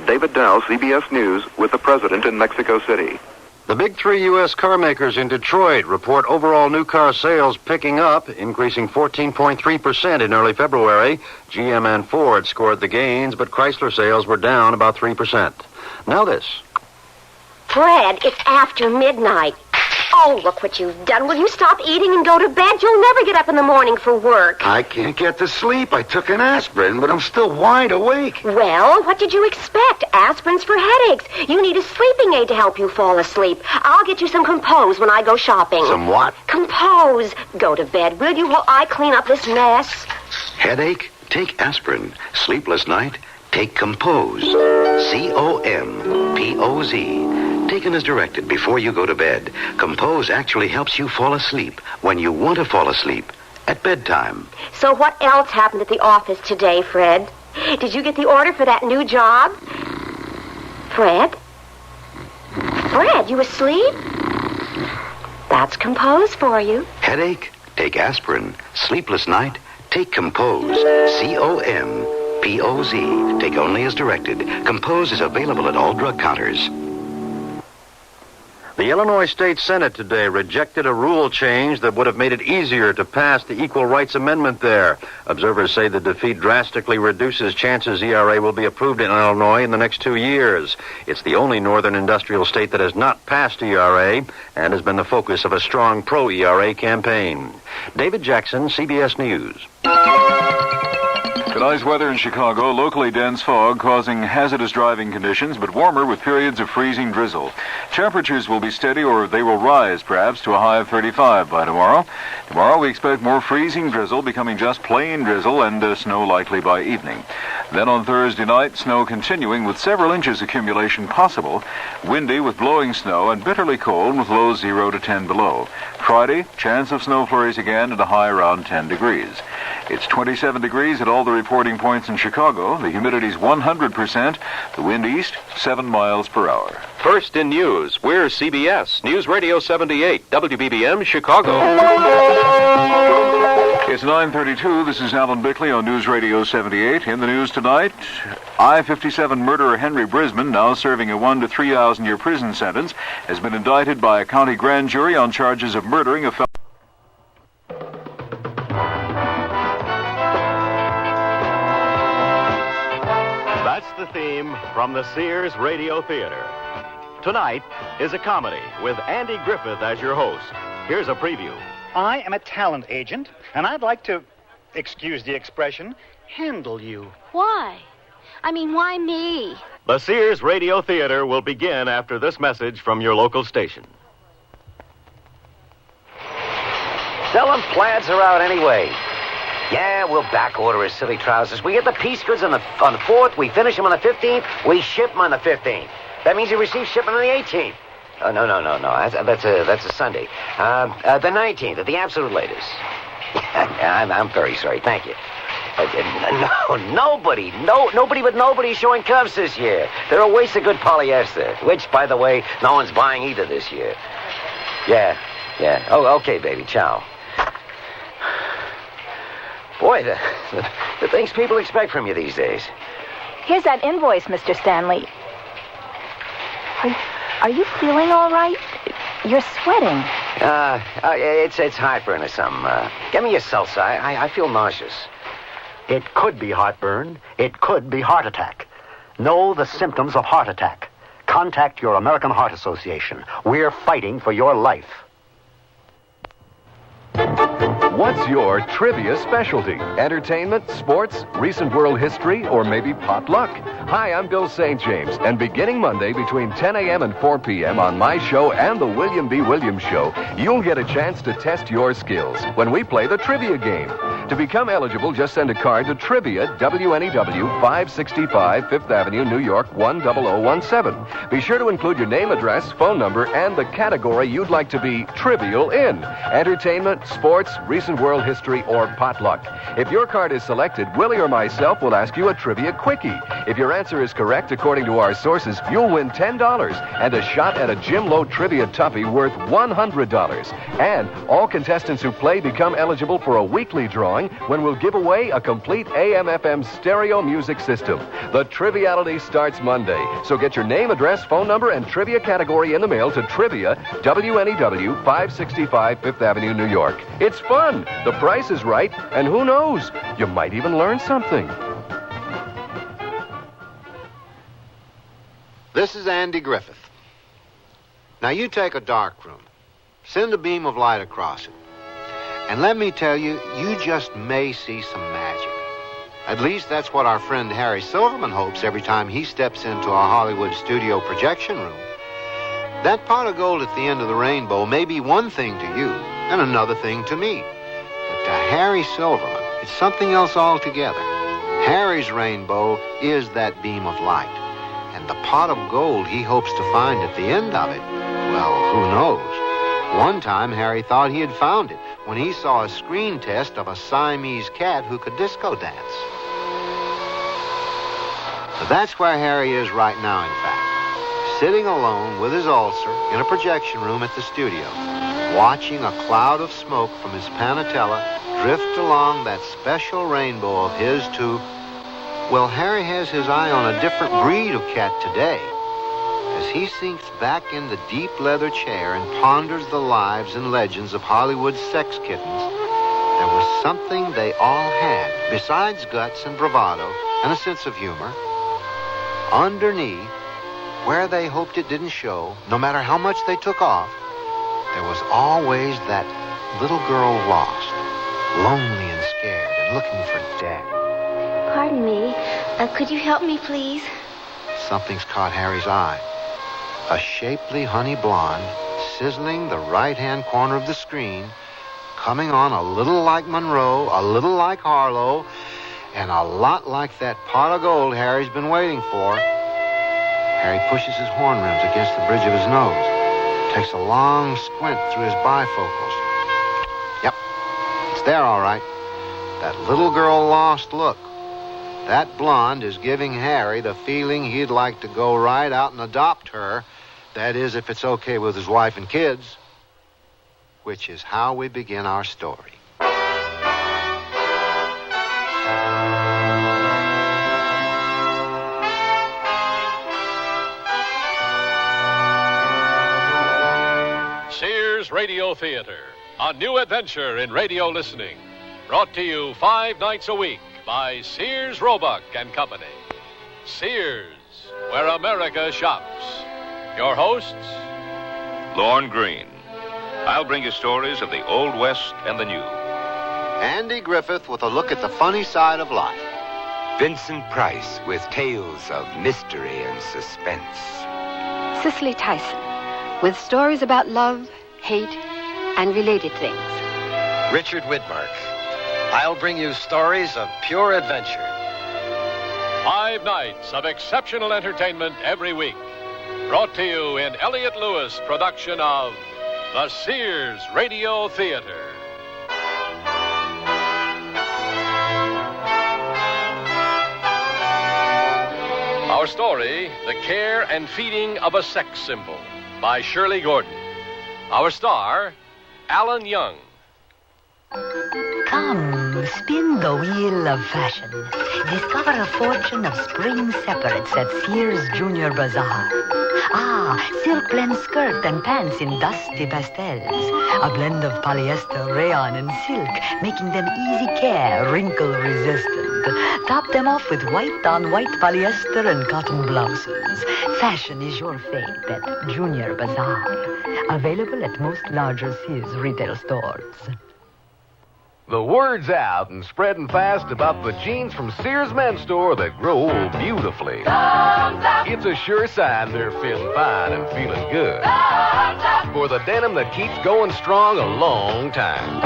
Speaker 23: David Dow, CBS News, with the president in Mexico City.
Speaker 22: The big three U.S. car makers in Detroit report overall new car sales picking up, increasing 14.3% in early February. GM and Ford scored the gains, but Chrysler sales were down about 3%. Now this.
Speaker 24: Fred, it's after midnight. Oh, look what you've done. Will you stop eating and go to bed? You'll never get up in the morning for work.
Speaker 26: I can't get to sleep. I took an aspirin, but I'm still wide awake.
Speaker 24: Well, what did you expect? Aspirin's for headaches. You need a sleeping aid to help you fall asleep. I'll get you some Compose when I go shopping.
Speaker 26: Some what?
Speaker 24: Compose. Go to bed, will you, while I clean up this mess?
Speaker 27: Headache? Take aspirin. Sleepless night? Take Compose. C-O-M-P-O-Z. Taken as directed before you go to bed, Compose actually helps you fall asleep when you want to fall asleep at bedtime.
Speaker 24: So what else happened at the office today, Fred? Did you get the order for that new job? Fred? Fred, you asleep? That's Compose for you.
Speaker 27: Headache? Take aspirin. Sleepless night? Take Compose. C-O-M-P-O-Z. Take only as directed. Compose is available at all drug counters.
Speaker 22: The Illinois State Senate today rejected a rule change that would have made it easier to pass the Equal Rights Amendment there. Observers say the defeat drastically reduces chances ERA will be approved in Illinois in the next 2 years. It's the only northern industrial state that has not passed ERA and has been the focus of a strong pro-ERA campaign. David Jackson, CBS News.
Speaker 21: Tonight's weather in Chicago, locally dense fog causing hazardous driving conditions, but warmer with periods of freezing drizzle. Temperatures will be steady, or they will rise, perhaps, to a high of 35 by tomorrow. Tomorrow we expect more freezing drizzle, becoming just plain drizzle, and snow likely by evening. Then on Thursday night, snow continuing with several inches accumulation possible. Windy with blowing snow and bitterly cold with lows 0 to 10 below. Friday, chance of snow flurries again at a high around 10 degrees. It's 27 degrees at all the reporting points in Chicago. The humidity's 100%. The wind east, 7 miles per hour.
Speaker 2: First in news, we're CBS, News Radio 78, WBBM, Chicago.
Speaker 21: It's 9:32. This is Alan Bickley on News Radio 78. In the news tonight, I-57 murderer Henry Brisman, now serving a 1 to 3,000-year prison sentence, has been indicted by a county grand jury on charges of murdering a fellow.
Speaker 3: That's the theme from the Sears Radio Theater. Tonight is a comedy with Andy Griffith as your host. Here's a preview.
Speaker 4: I am a talent agent, and I'd like to, excuse the expression, handle you.
Speaker 12: Why? I mean, why me?
Speaker 3: The Sears Radio Theater will begin after this message from your local station.
Speaker 15: Tell them plaids are out anyway. Yeah, we'll back order his silly trousers. We get the piece goods on the 4th, we finish them on the 15th, we ship them on the 15th. That means you receive shipment on the 18th. Oh, no. That's a Sunday. The 19th, at the absolute latest. I'm very sorry. Thank you. Nobody but nobody showing cuffs this year. They're a waste of good polyester, which, by the way, no one's buying either this year. Yeah. Oh, okay, baby. Ciao. Boy, the things people expect from you these days.
Speaker 1: Here's that invoice, Mr. Stanley. Are you feeling all right? You're sweating.
Speaker 15: It's heartburn or something. Get me a seltzer. I feel nauseous.
Speaker 14: It could be heartburn. It could be heart attack. Know the symptoms of heart attack. Contact your American Heart Association. We're fighting for your life.
Speaker 18: What's your trivia specialty? Entertainment, sports, recent world history, or maybe potluck? Hi, I'm Bill St. James, and beginning Monday between 10 a.m. and 4 p.m. on my show and the William B. Williams Show, you'll get a chance to test your skills when we play the trivia game. To become eligible, just send a card to Trivia, WNEW, 565 5th Avenue, New York, 10017. Be sure to include your name, address, phone number, and the category you'd like to be trivial in. Entertainment, sports, recent world history, or potluck. If your card is selected, Willie or myself will ask you a trivia quickie. If your answer is correct, according to our sources, you'll win $10 and a shot at a Jim Lowe trivia toughie worth $100. And all contestants who play become eligible for a weekly drawing when we'll give away a complete AM/FM stereo music system. The Triviality starts Monday, so get your name, address, phone number, and trivia category in the mail to Trivia, WNEW, 565 5th Avenue, New York. It's fun, the price is right, and who knows, you might even learn something.
Speaker 25: This is Andy Griffith. Now you take a dark room, send a beam of light across it, and let me tell you, you just may see some magic. At least that's what our friend Harry Silverman hopes every time he steps into a Hollywood studio projection room. That pot of gold at the end of the rainbow may be one thing to you and another thing to me. But to Harry Silverman, it's something else altogether. Harry's rainbow is that beam of light. And the pot of gold he hopes to find at the end of it, well, who knows? One time, Harry thought he had found it when he saw a screen test of a Siamese cat who could disco dance. But that's where Harry is right now, in fact. Sitting alone with his ulcer in a projection room at the studio, watching a cloud of smoke from his Panatella drift along that special rainbow of his to... Well, Harry has his eye on a different breed of cat today. as he sinks back in the deep leather chair and ponders the lives and legends of Hollywood's sex kittens, there was something they all had, besides guts and bravado and a sense of humor. Underneath, where they hoped it didn't show, no matter how much they took off, there was always that little girl lost, lonely and scared and looking for Daddy.
Speaker 24: Pardon me. Could you help me, please?
Speaker 25: Something's caught Harry's eye. A shapely honey blonde, sizzling the right-hand corner of the screen, coming on a little like Monroe, a little like Harlow, and a lot like that pot of gold Harry's been waiting for. Harry pushes his horn rims against the bridge of his nose, takes a long squint through his bifocals. Yep, it's there all right. That little girl lost look. That blonde is giving Harry the feeling he'd like to go right out and adopt her. That is, if it's okay with his wife and kids. Which is how we begin our story.
Speaker 6: Sears Radio Theater, a new adventure in radio listening. Brought to you 5 nights a week by Sears, Roebuck and Company. Sears, where America shops. Your hosts,
Speaker 2: Lorne Green. I'll bring you stories of the Old West and the New.
Speaker 25: Andy Griffith with a look at the funny side of life.
Speaker 7: Vincent Price with tales of mystery and suspense.
Speaker 8: Cicely Tyson with stories about love, hate, and related things.
Speaker 11: Richard Widmark. I'll bring you stories of pure adventure.
Speaker 6: 5 nights of exceptional entertainment every week. Brought to you in Elliott Lewis production of the Sears Radio Theater. Our story, The Care and Feeding of a Sex Symbol, by Shirley Gordon. Our star, Alan Young.
Speaker 17: Come, spin the wheel of fashion. Discover a fortune of spring separates at Sears Junior Bazaar. Silk blend skirt and pants in dusty pastels. A blend of polyester, rayon, and silk, making them easy care, wrinkle resistant. Top them off with white-on-white polyester and cotton blouses. Fashion is your fate at Junior Bazaar. Available at most larger Sears retail stores.
Speaker 18: The word's out and spreading fast about the jeans from Sears Men's Store that grow old beautifully. It's a sure sign they're fitting fine and feeling good. For the denim that keeps going strong a long time.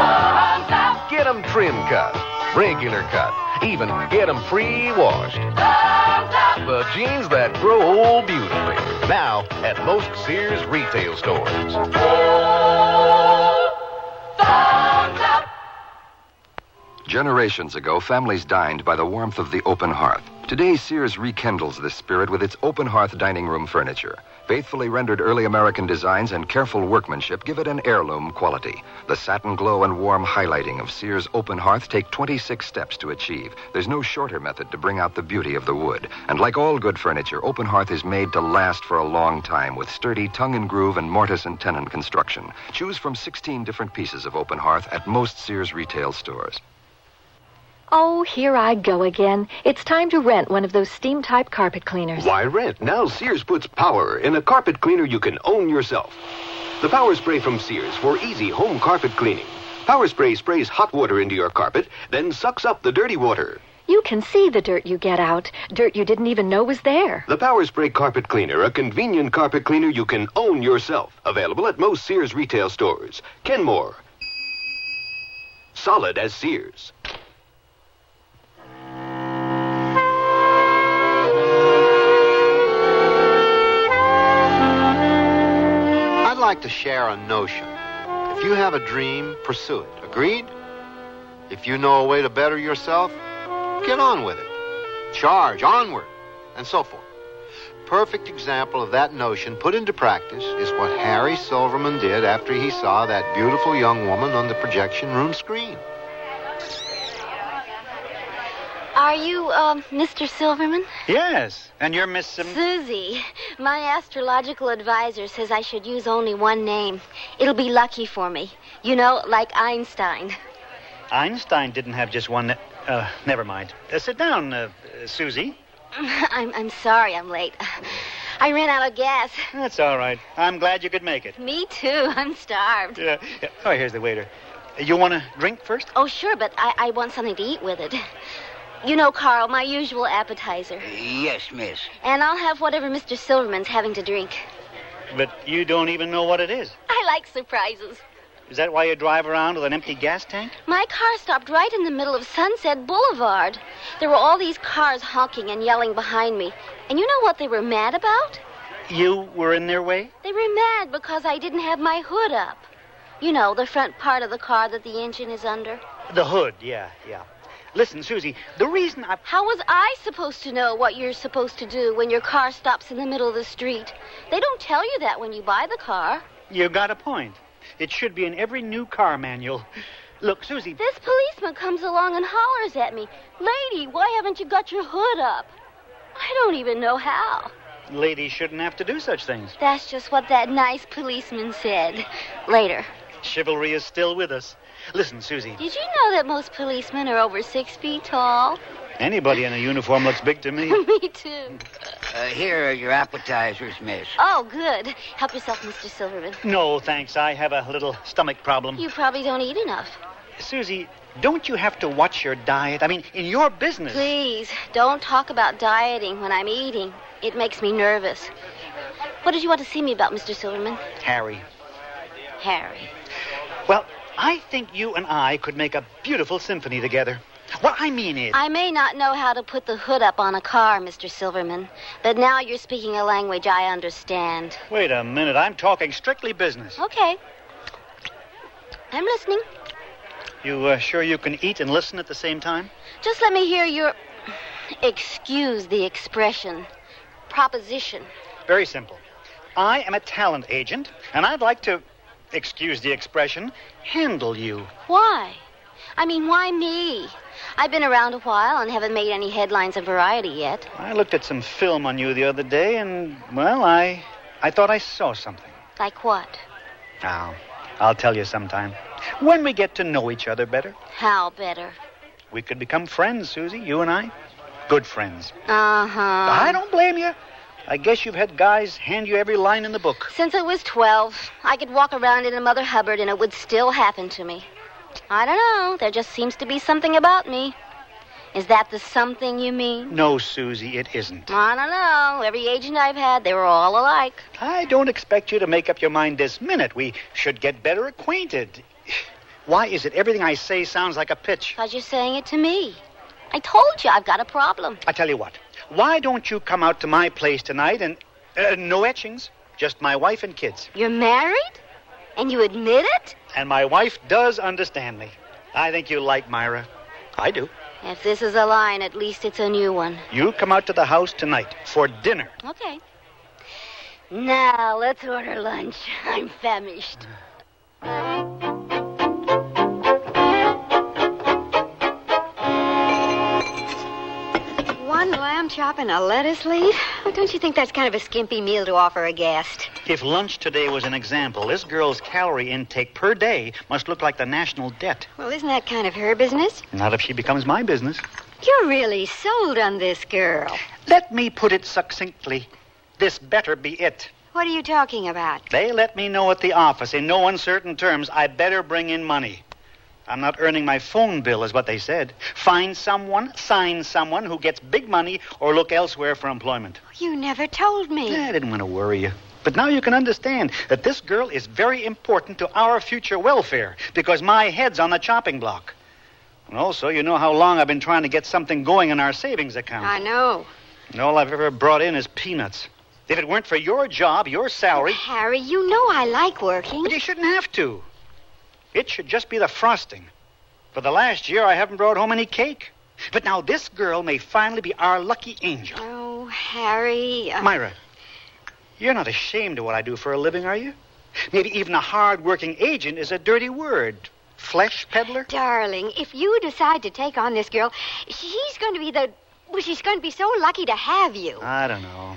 Speaker 18: Get them trim cut, regular cut, even get them pre-washed. The jeans that grow old beautifully. Now at most Sears retail stores.
Speaker 19: Generations ago, families dined by the warmth of the open hearth. Today, Sears rekindles this spirit with its open hearth dining room furniture. Faithfully rendered early American designs and careful workmanship give it an heirloom quality. The satin glow and warm highlighting of Sears open hearth take 26 steps to achieve. There's no shorter method to bring out the beauty of the wood. And like all good furniture, open hearth is made to last for a long time with sturdy tongue and groove and mortise and tenon construction. Choose from 16 different pieces of open hearth at most Sears retail stores.
Speaker 1: Oh, here I go again. It's time to rent one of those steam-type carpet cleaners.
Speaker 20: Why rent? Now Sears puts power in a carpet cleaner you can own yourself. The Power Spray from Sears for easy home carpet cleaning. Power Spray sprays hot water into your carpet, then sucks up the dirty water.
Speaker 1: You can see the dirt you get out. Dirt you didn't even know was there.
Speaker 20: The Power Spray Carpet Cleaner, a convenient carpet cleaner you can own yourself. Available at most Sears retail stores. Kenmore. Solid as Sears.
Speaker 25: I'd like to share a notion. If you have a dream, pursue it. Agreed? If you know a way to better yourself, get on with it. Charge, onward, and so forth. Perfect example of that notion put into practice is what Harry Silverman did after he saw that beautiful young woman on the projection room screen.
Speaker 12: Are you, Mr. Silverman?
Speaker 4: Yes. And you're Miss...
Speaker 12: Susie. My astrological advisor says I should use only one name. It'll be lucky for me. You know, like Einstein.
Speaker 4: Einstein didn't have just one... never mind. Sit down, Susie.
Speaker 12: I'm sorry I'm late. I ran out of gas.
Speaker 4: That's all right. I'm glad you could make it.
Speaker 12: Me too. I'm starved.
Speaker 4: Yeah. Oh, here's the waiter. You want a drink first?
Speaker 12: Oh, sure, but I want something to eat with it. You know, Carl, my usual appetizer.
Speaker 5: Yes, miss.
Speaker 12: And I'll have whatever Mr. Silverman's having to drink.
Speaker 4: But you don't even know what it is.
Speaker 12: I like surprises.
Speaker 4: Is that why you drive around with an empty gas tank?
Speaker 12: My car stopped right in the middle of Sunset Boulevard. There were all these cars honking and yelling behind me. And you know what they were mad about?
Speaker 4: You were in their way?
Speaker 12: They were mad because I didn't have my hood up. You know, the front part of the car that the engine is under.
Speaker 4: The hood, yeah. Listen, Susie, the reason I...
Speaker 12: How was I supposed to know what you're supposed to do when your car stops in the middle of the street? They don't tell you that when you buy the car.
Speaker 4: You got a point. It should be in every new car manual. Look, Susie...
Speaker 12: This policeman comes along and hollers at me. Lady, why haven't you got your hood up? I don't even know how.
Speaker 4: Ladies shouldn't have to do such things.
Speaker 12: That's just what that nice policeman said. Later.
Speaker 4: Chivalry is still with us. Listen, Susie.
Speaker 12: Did you know that most policemen are over 6 feet tall?
Speaker 4: Anybody in a uniform looks big to me.
Speaker 12: Me too.
Speaker 5: Here are your appetizers, miss.
Speaker 12: Oh, good. Help yourself, Mr. Silverman.
Speaker 4: No, thanks. I have a little stomach problem.
Speaker 12: You probably don't eat enough.
Speaker 4: Susie, don't you have to watch your diet? I mean, in your business.
Speaker 12: Please, don't talk about dieting when I'm eating. It makes me nervous. What did you want to see me about, Mr. Silverman?
Speaker 4: Harry.
Speaker 12: Harry.
Speaker 4: Well, I think you and I could make a beautiful symphony together. What I mean is...
Speaker 12: I may not know how to put the hood up on a car, Mr. Silverman, but now you're speaking a language I understand.
Speaker 4: Wait a minute. I'm talking strictly business.
Speaker 12: Okay. I'm listening.
Speaker 4: You sure you can eat and listen at the same time?
Speaker 12: Just let me hear your... Excuse the expression. Proposition.
Speaker 4: Very simple. I am a talent agent, and I'd like to... Excuse the expression, handle you.
Speaker 12: Why? I mean, why me? I've been around a while and haven't made any headlines in Variety yet.
Speaker 4: I looked at some film on you the other day, and, well, I thought I saw something.
Speaker 12: Like what?
Speaker 4: Now, I'll tell you sometime. When we get to know each other better.
Speaker 12: How better?
Speaker 4: We could become friends, Susie, you and I. Good friends.
Speaker 12: Uh-huh.
Speaker 4: I don't blame you. I guess you've had guys hand you every line in the book.
Speaker 12: Since I was 12, I could walk around in a Mother Hubbard and it would still happen to me. I don't know. There just seems to be something about me. Is that the something you mean?
Speaker 4: No, Susie, it isn't.
Speaker 12: I don't know. Every agent I've had, they were all alike.
Speaker 4: I don't expect you to make up your mind this minute. We should get better acquainted. Why is it everything I say sounds like a pitch?
Speaker 12: Because you're saying it to me. I told you I've got a problem.
Speaker 4: I tell you what. Why don't you come out to my place tonight and... no etchings. Just my wife and kids.
Speaker 12: You're married? And you admit it?
Speaker 4: And my wife does understand me. I think you like Myra. I do.
Speaker 12: If this is a line, at least it's a new one.
Speaker 4: You come out to the house tonight for dinner.
Speaker 12: Okay. Now, let's order lunch. I'm famished.
Speaker 8: One lamb chop and a lettuce leaf? Oh, don't you think that's kind of a skimpy meal to offer a guest?
Speaker 4: If lunch today was an example, this girl's calorie intake per day must look like the national debt.
Speaker 8: Well, isn't that kind of her business?
Speaker 4: Not if she becomes my business.
Speaker 8: You're really sold on this girl.
Speaker 4: Let me put it succinctly. This better be it.
Speaker 8: What are you talking about?
Speaker 4: They let me know at the office in no uncertain terms I better bring in money. I'm not earning my phone bill, is what they said. Find someone, sign someone who gets big money or look elsewhere for employment.
Speaker 8: You never told me.
Speaker 4: I didn't want to worry you. But now you can understand that this girl is very important to our future welfare because my head's on the chopping block. And also, you know how long I've been trying to get something going in our savings account.
Speaker 8: I know.
Speaker 4: And all I've ever brought in is peanuts. If it weren't for your job, your salary...
Speaker 8: Harry, you know I like working.
Speaker 4: But you shouldn't have to. It should just be the frosting. For the last year, I haven't brought home any cake. But now this girl may finally be our lucky angel.
Speaker 8: Oh, Harry...
Speaker 4: Myra, you're not ashamed of what I do for a living, are you? Maybe even a hard-working agent is a dirty word. flesh peddler?
Speaker 8: Darling, if you decide to take on this girl, she's going to be she's going to be so lucky to have you.
Speaker 4: I don't know.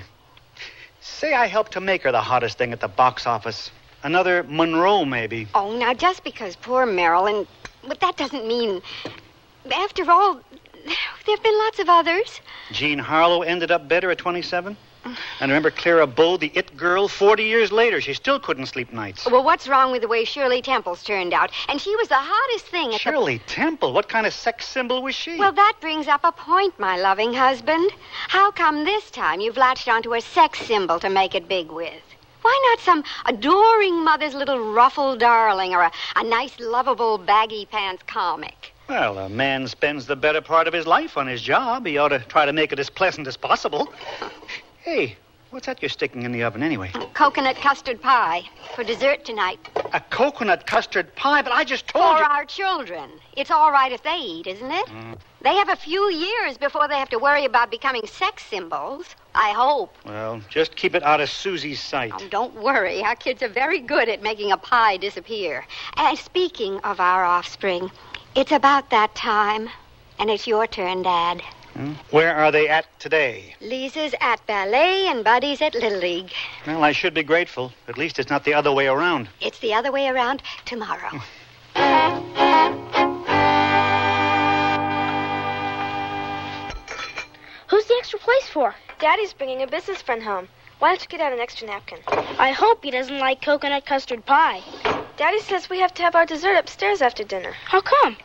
Speaker 4: Say I helped to make her the hottest thing at the box office. Another Monroe, maybe.
Speaker 8: Oh, now, just because poor Marilyn... But that doesn't mean... After all, there have been lots of others.
Speaker 4: Jean Harlow ended up better at 27. And remember Clara Bow, the it girl, 40 years later. She still couldn't sleep nights.
Speaker 8: Well, what's wrong with the way Shirley Temple's turned out? And she was the hottest thing at
Speaker 4: Shirley Temple? What kind of sex symbol was she?
Speaker 8: Well, that brings up a point, my loving husband. How come this time you've latched onto a sex symbol to make it big with? Why not some adoring mother's little ruffled darling or a nice, lovable, baggy pants comic?
Speaker 4: Well, a man spends the better part of his life on his job. He ought to try to make it as pleasant as possible. Hey, what's that you're sticking in the oven anyway?
Speaker 8: Coconut custard pie for dessert tonight.
Speaker 4: A coconut custard pie? But I just told
Speaker 8: For
Speaker 4: you...
Speaker 8: our children. It's all right if they eat, isn't it? They have a few years before they have to worry about becoming sex symbols. I hope.
Speaker 4: Well, just keep it out of Susie's sight.
Speaker 8: Oh, don't worry. Our kids are very good at making a pie disappear. And speaking of our offspring, it's about that time. And it's your turn, Dad.
Speaker 4: Where are they at today?
Speaker 8: Lisa's at ballet and Buddy's at Little League.
Speaker 4: Well, I should be grateful. At least it's not the other way around.
Speaker 8: It's the other way around tomorrow.
Speaker 9: Who's the extra place for? Daddy's bringing a business friend home. Why don't you get out an extra napkin? I hope he doesn't like coconut custard pie. Daddy says we have to have our dessert upstairs after dinner. How come?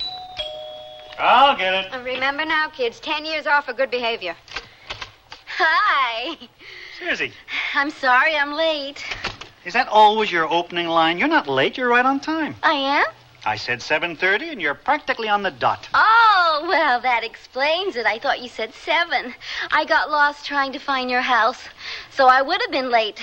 Speaker 4: I'll get it.
Speaker 8: Remember now, kids, 10 years off for good behavior.
Speaker 12: Hi.
Speaker 4: Susie.
Speaker 12: I'm sorry I'm late.
Speaker 4: Is that always your opening line? You're not late. You're right on time.
Speaker 12: I am?
Speaker 4: I said 7:30, and you're practically on the dot.
Speaker 12: Oh, well, that explains it. I thought you said 7. I got lost trying to find your house, so I would have been late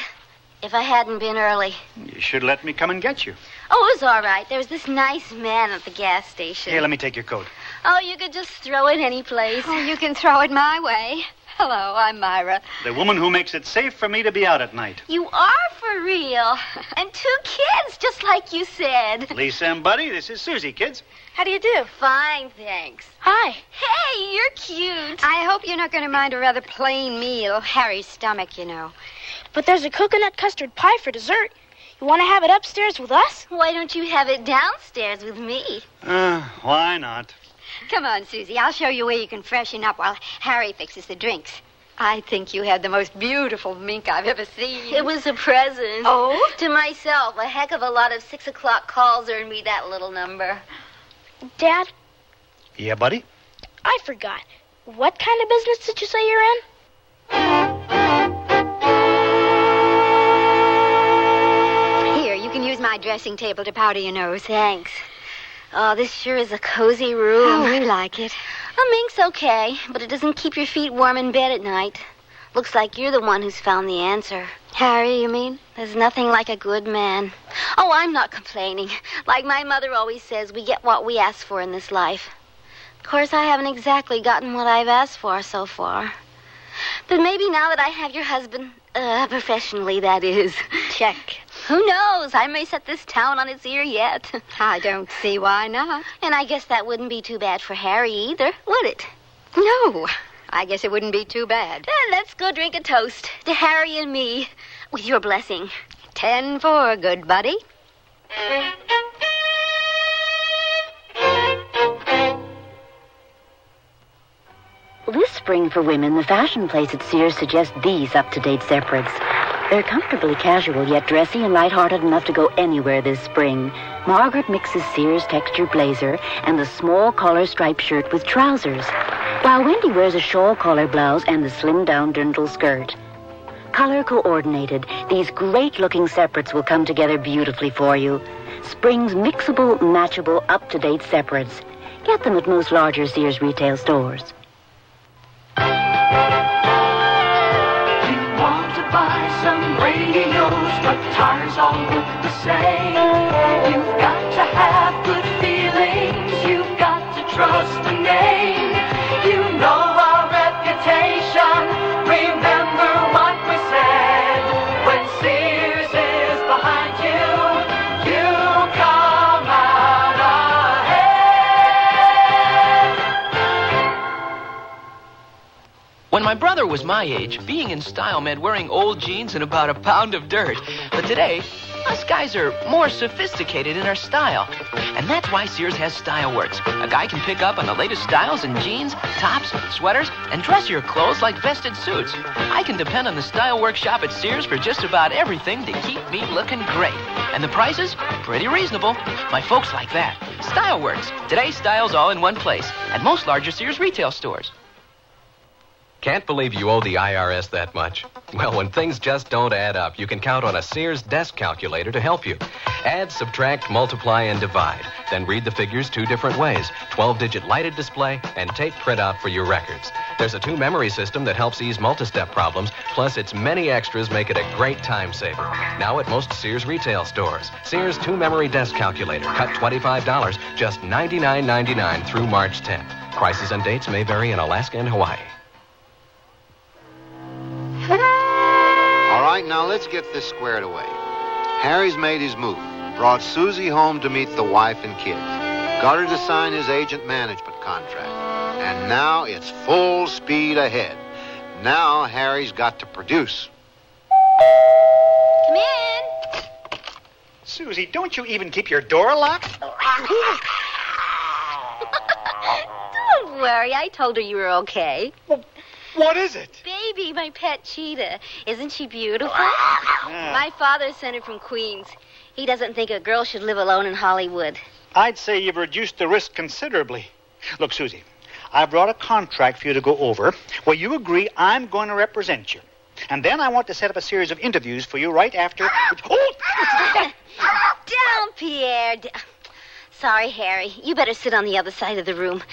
Speaker 12: if I hadn't been early.
Speaker 4: You should let me come and get you.
Speaker 12: Oh, it was all right. There was this nice man at the gas station.
Speaker 4: Here, let me take your coat.
Speaker 12: Oh, you could just throw it any place.
Speaker 8: Oh, you can throw it my way. Hello, I'm Myra.
Speaker 4: The woman who makes it safe for me to be out at night.
Speaker 12: You are for real. And 2 kids, just like you said.
Speaker 4: Lisa and Buddy, this is Susie, kids.
Speaker 9: How do you do?
Speaker 12: Fine, thanks.
Speaker 9: Hi.
Speaker 12: Hey, you're cute.
Speaker 8: I hope you're not going to mind a rather plain meal. Harry's stomach, you know.
Speaker 9: But there's a coconut custard pie for dessert. You want to have it upstairs with us?
Speaker 12: Why don't you have it downstairs with me?
Speaker 4: Why not?
Speaker 8: Come on, Susie. I'll show you where you can freshen up while Harry fixes the drinks. I think you had the most beautiful mink I've ever seen.
Speaker 12: It was a present.
Speaker 8: Oh?
Speaker 12: To myself. A heck of a lot of 6 o'clock calls earned me that little number.
Speaker 9: Dad?
Speaker 4: Yeah, Buddy?
Speaker 9: I forgot. What kind of business did you say you're in?
Speaker 8: Here, you can use my dressing table to powder your nose.
Speaker 12: Thanks. Oh, this sure is a cozy room.
Speaker 8: Oh, we like it.
Speaker 12: A mink's okay, but it doesn't keep your feet warm in bed at night. Looks like you're the one who's found the answer.
Speaker 8: Harry, you mean?
Speaker 12: There's nothing like a good man. Oh, I'm not complaining. Like my mother always says, we get what we ask for in this life. Of course, I haven't exactly gotten what I've asked for so far. But maybe now that I have your husband, professionally, that is.
Speaker 8: Check.
Speaker 12: Who knows? I may set this town on its ear yet.
Speaker 8: I don't see why not.
Speaker 12: And I guess that wouldn't be too bad for Harry either, would it?
Speaker 8: No. I guess it wouldn't be too bad.
Speaker 12: Then let's go drink a toast to Harry and me, with your blessing.
Speaker 8: 10-4, good buddy.
Speaker 10: This spring for women, the fashion place at Sears suggests these up-to-date separates. They're comfortably casual, yet dressy and lighthearted enough to go anywhere this spring. Margaret mixes Sears texture blazer and the small collar striped shirt with trousers, while Wendy wears a shawl collar blouse and the slimmed-down dirndl skirt. Color coordinated, these great-looking separates will come together beautifully for you. Spring's mixable, matchable, up-to-date separates. Get them at most larger Sears retail stores.
Speaker 13: Some radios, but tires all look the same. You've got to have good feelings. You've got to trust the name. You know our reputation. Remember what we said. When Sears is behind you, you come out
Speaker 3: mother was my age, being in style meant wearing old jeans and about a pound of dirt. But today, us guys are more sophisticated in our style. And that's why Sears has Style Works. A guy can pick up on the latest styles in jeans, tops, sweaters, and dressier clothes like vested suits. I can depend on the Style Works shop at Sears for just about everything to keep me looking great. And the prices? Pretty reasonable. My folks like that. Style Works. Today's styles all in one place at most larger Sears retail stores.
Speaker 11: Can't believe you owe the IRS that much? Well, when things just don't add up, you can count on a Sears desk calculator to help you. Add, subtract, multiply, and divide. Then read the figures 2 different ways. 12-digit lighted display and tape printout for your records. There's a 2-memory system that helps ease multi-step problems, plus its many extras make it a great time saver. Now at most Sears retail stores. Sears 2-memory desk calculator. Cut $25, just $99.99 through March 10th. Prices and dates may vary in Alaska and Hawaii.
Speaker 25: All right, now let's get this squared away. Harry's made his move. Brought Susie home to meet the wife and kids. Got her to sign his agent management contract. And now it's full speed ahead. Now Harry's got to produce.
Speaker 12: Come in.
Speaker 4: Susie, don't you even keep your door locked?
Speaker 12: Don't worry, I told her you were okay.
Speaker 4: Well, what is it?
Speaker 12: Baby, my pet cheetah. Isn't she beautiful? My father sent her from Queens. He doesn't think a girl should live alone in Hollywood.
Speaker 4: I'd say you've reduced the risk considerably. Look, Susie, I brought a contract for you to go over where you agree I'm going to represent you. And then I want to set up a series of interviews for you right after... Oh!
Speaker 12: Down, Pierre. Sorry, Harry. You better sit on the other side of the room.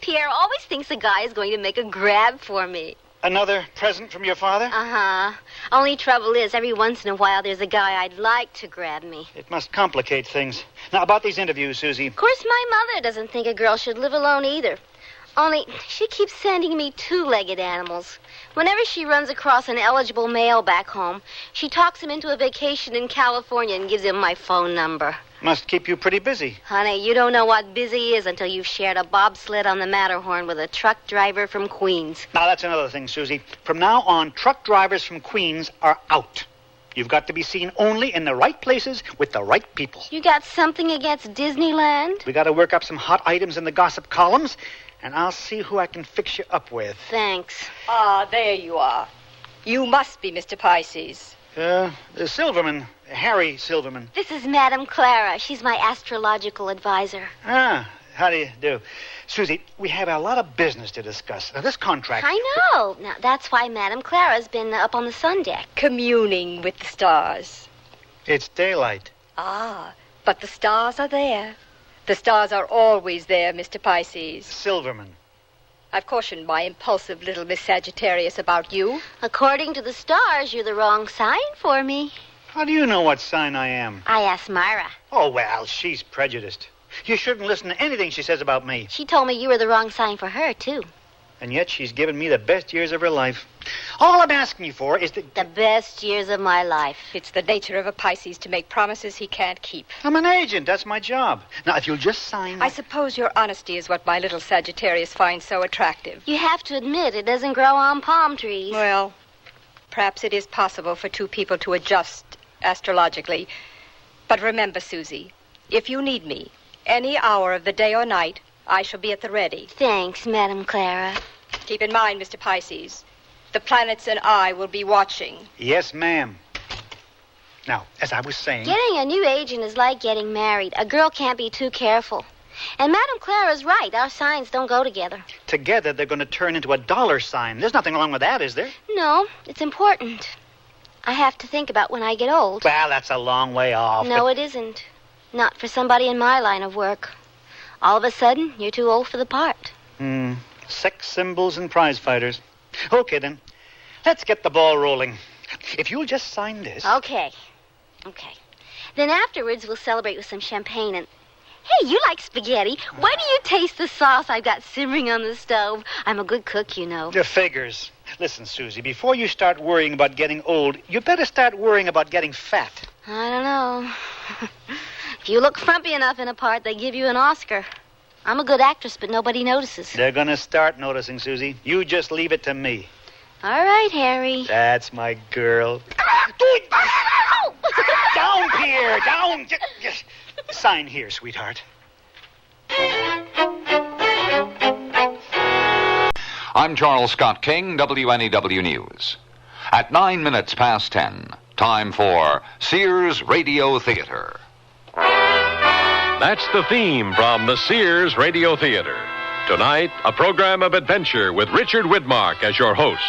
Speaker 12: Pierre always thinks a guy is going to make a grab for me.
Speaker 4: Another present from your father?
Speaker 12: Uh-huh. Only trouble is, every once in a while, there's a guy I'd like to grab me.
Speaker 4: It must complicate things. Now, about these interviews, Susie.
Speaker 12: Of course, my mother doesn't think a girl should live alone either. Only, she keeps sending me 2-legged animals. Whenever she runs across an eligible male back home, she talks him into a vacation in California and gives him my phone number.
Speaker 4: Must keep you pretty busy.
Speaker 12: Honey, you don't know what busy is until you've shared a bobsled on the Matterhorn with a truck driver from Queens.
Speaker 4: Now, that's another thing, Susie. From now on, truck drivers from Queens are out. You've got to be seen only in the right places with the right people.
Speaker 12: You got something against Disneyland?
Speaker 4: We got to work up some hot items in the gossip columns, and I'll see who I can fix you up with.
Speaker 12: Thanks.
Speaker 16: Ah, there you are. You must be Mr. Pisces.
Speaker 4: Silverman. Harry Silverman.
Speaker 12: This is Madame Clara. She's my astrological advisor.
Speaker 4: Ah, how do you do? Susie, we have a lot of business to discuss. Now, this contract...
Speaker 12: I know. Now, that's why Madame Clara's been up on the sun deck.
Speaker 16: Communing with the stars.
Speaker 4: It's daylight.
Speaker 16: Ah, but the stars are there. The stars are always there, Mr. Pisces.
Speaker 4: Silverman.
Speaker 16: I've cautioned my impulsive little Miss Sagittarius about you.
Speaker 12: According to the stars, you're the wrong sign for me.
Speaker 4: How do you know what sign I am?
Speaker 12: I asked Myra.
Speaker 4: Oh, well, she's prejudiced. You shouldn't listen to anything she says about me.
Speaker 12: She told me you were the wrong sign for her, too.
Speaker 4: And yet she's given me the best years of her life. All I'm asking you for is
Speaker 12: the best years of my life.
Speaker 16: It's the nature of a Pisces to make promises he can't keep.
Speaker 4: I'm an agent. That's my job. Now, if you'll just sign...
Speaker 16: I suppose your honesty is what my little Sagittarius finds so attractive.
Speaker 12: You have to admit it doesn't grow on palm trees.
Speaker 16: Well, perhaps it is possible for 2 people to adjust astrologically. But remember, Susie, if you need me, any hour of the day or night, I shall be at the ready.
Speaker 12: Thanks, Madame Clara.
Speaker 16: Keep in mind, Mr. Pisces, the planets and I will be watching.
Speaker 4: Yes, ma'am. Now, as I was saying...
Speaker 12: Getting a new agent is like getting married. A girl can't be too careful. And Madame Clara's right. Our signs don't go together.
Speaker 4: Together, they're going to turn into a dollar sign. There's nothing wrong with that, is there?
Speaker 12: No, it's important. I have to think about when I get old.
Speaker 4: Well, that's a long way off.
Speaker 12: No, it isn't. Not for somebody in my line of work. All of a sudden, you're too old for the part.
Speaker 4: Sex symbols and prize fighters. Okay, then. Let's get the ball rolling. If you'll just sign this...
Speaker 12: Okay. Then afterwards, we'll celebrate with some champagne and... Hey, you like spaghetti. Why do you taste the sauce I've got simmering on the stove? I'm a good cook, you know.
Speaker 4: The figures. Listen, Susie, before you start worrying about getting old, you better start worrying about getting fat.
Speaker 12: I don't know. If you look frumpy enough in a part, they give you an Oscar. I'm a good actress, but nobody notices.
Speaker 4: They're going to start noticing, Susie. You just leave it to me.
Speaker 12: All right, Harry.
Speaker 4: That's my girl. Down, Pierre, down. Just sign here, sweetheart.
Speaker 2: I'm Charles Scott King, WNEW News. At 9 minutes past 10, time for Sears Radio Theater.
Speaker 6: That's the theme from the Sears Radio Theater. Tonight, a program of adventure with Richard Widmark as your host.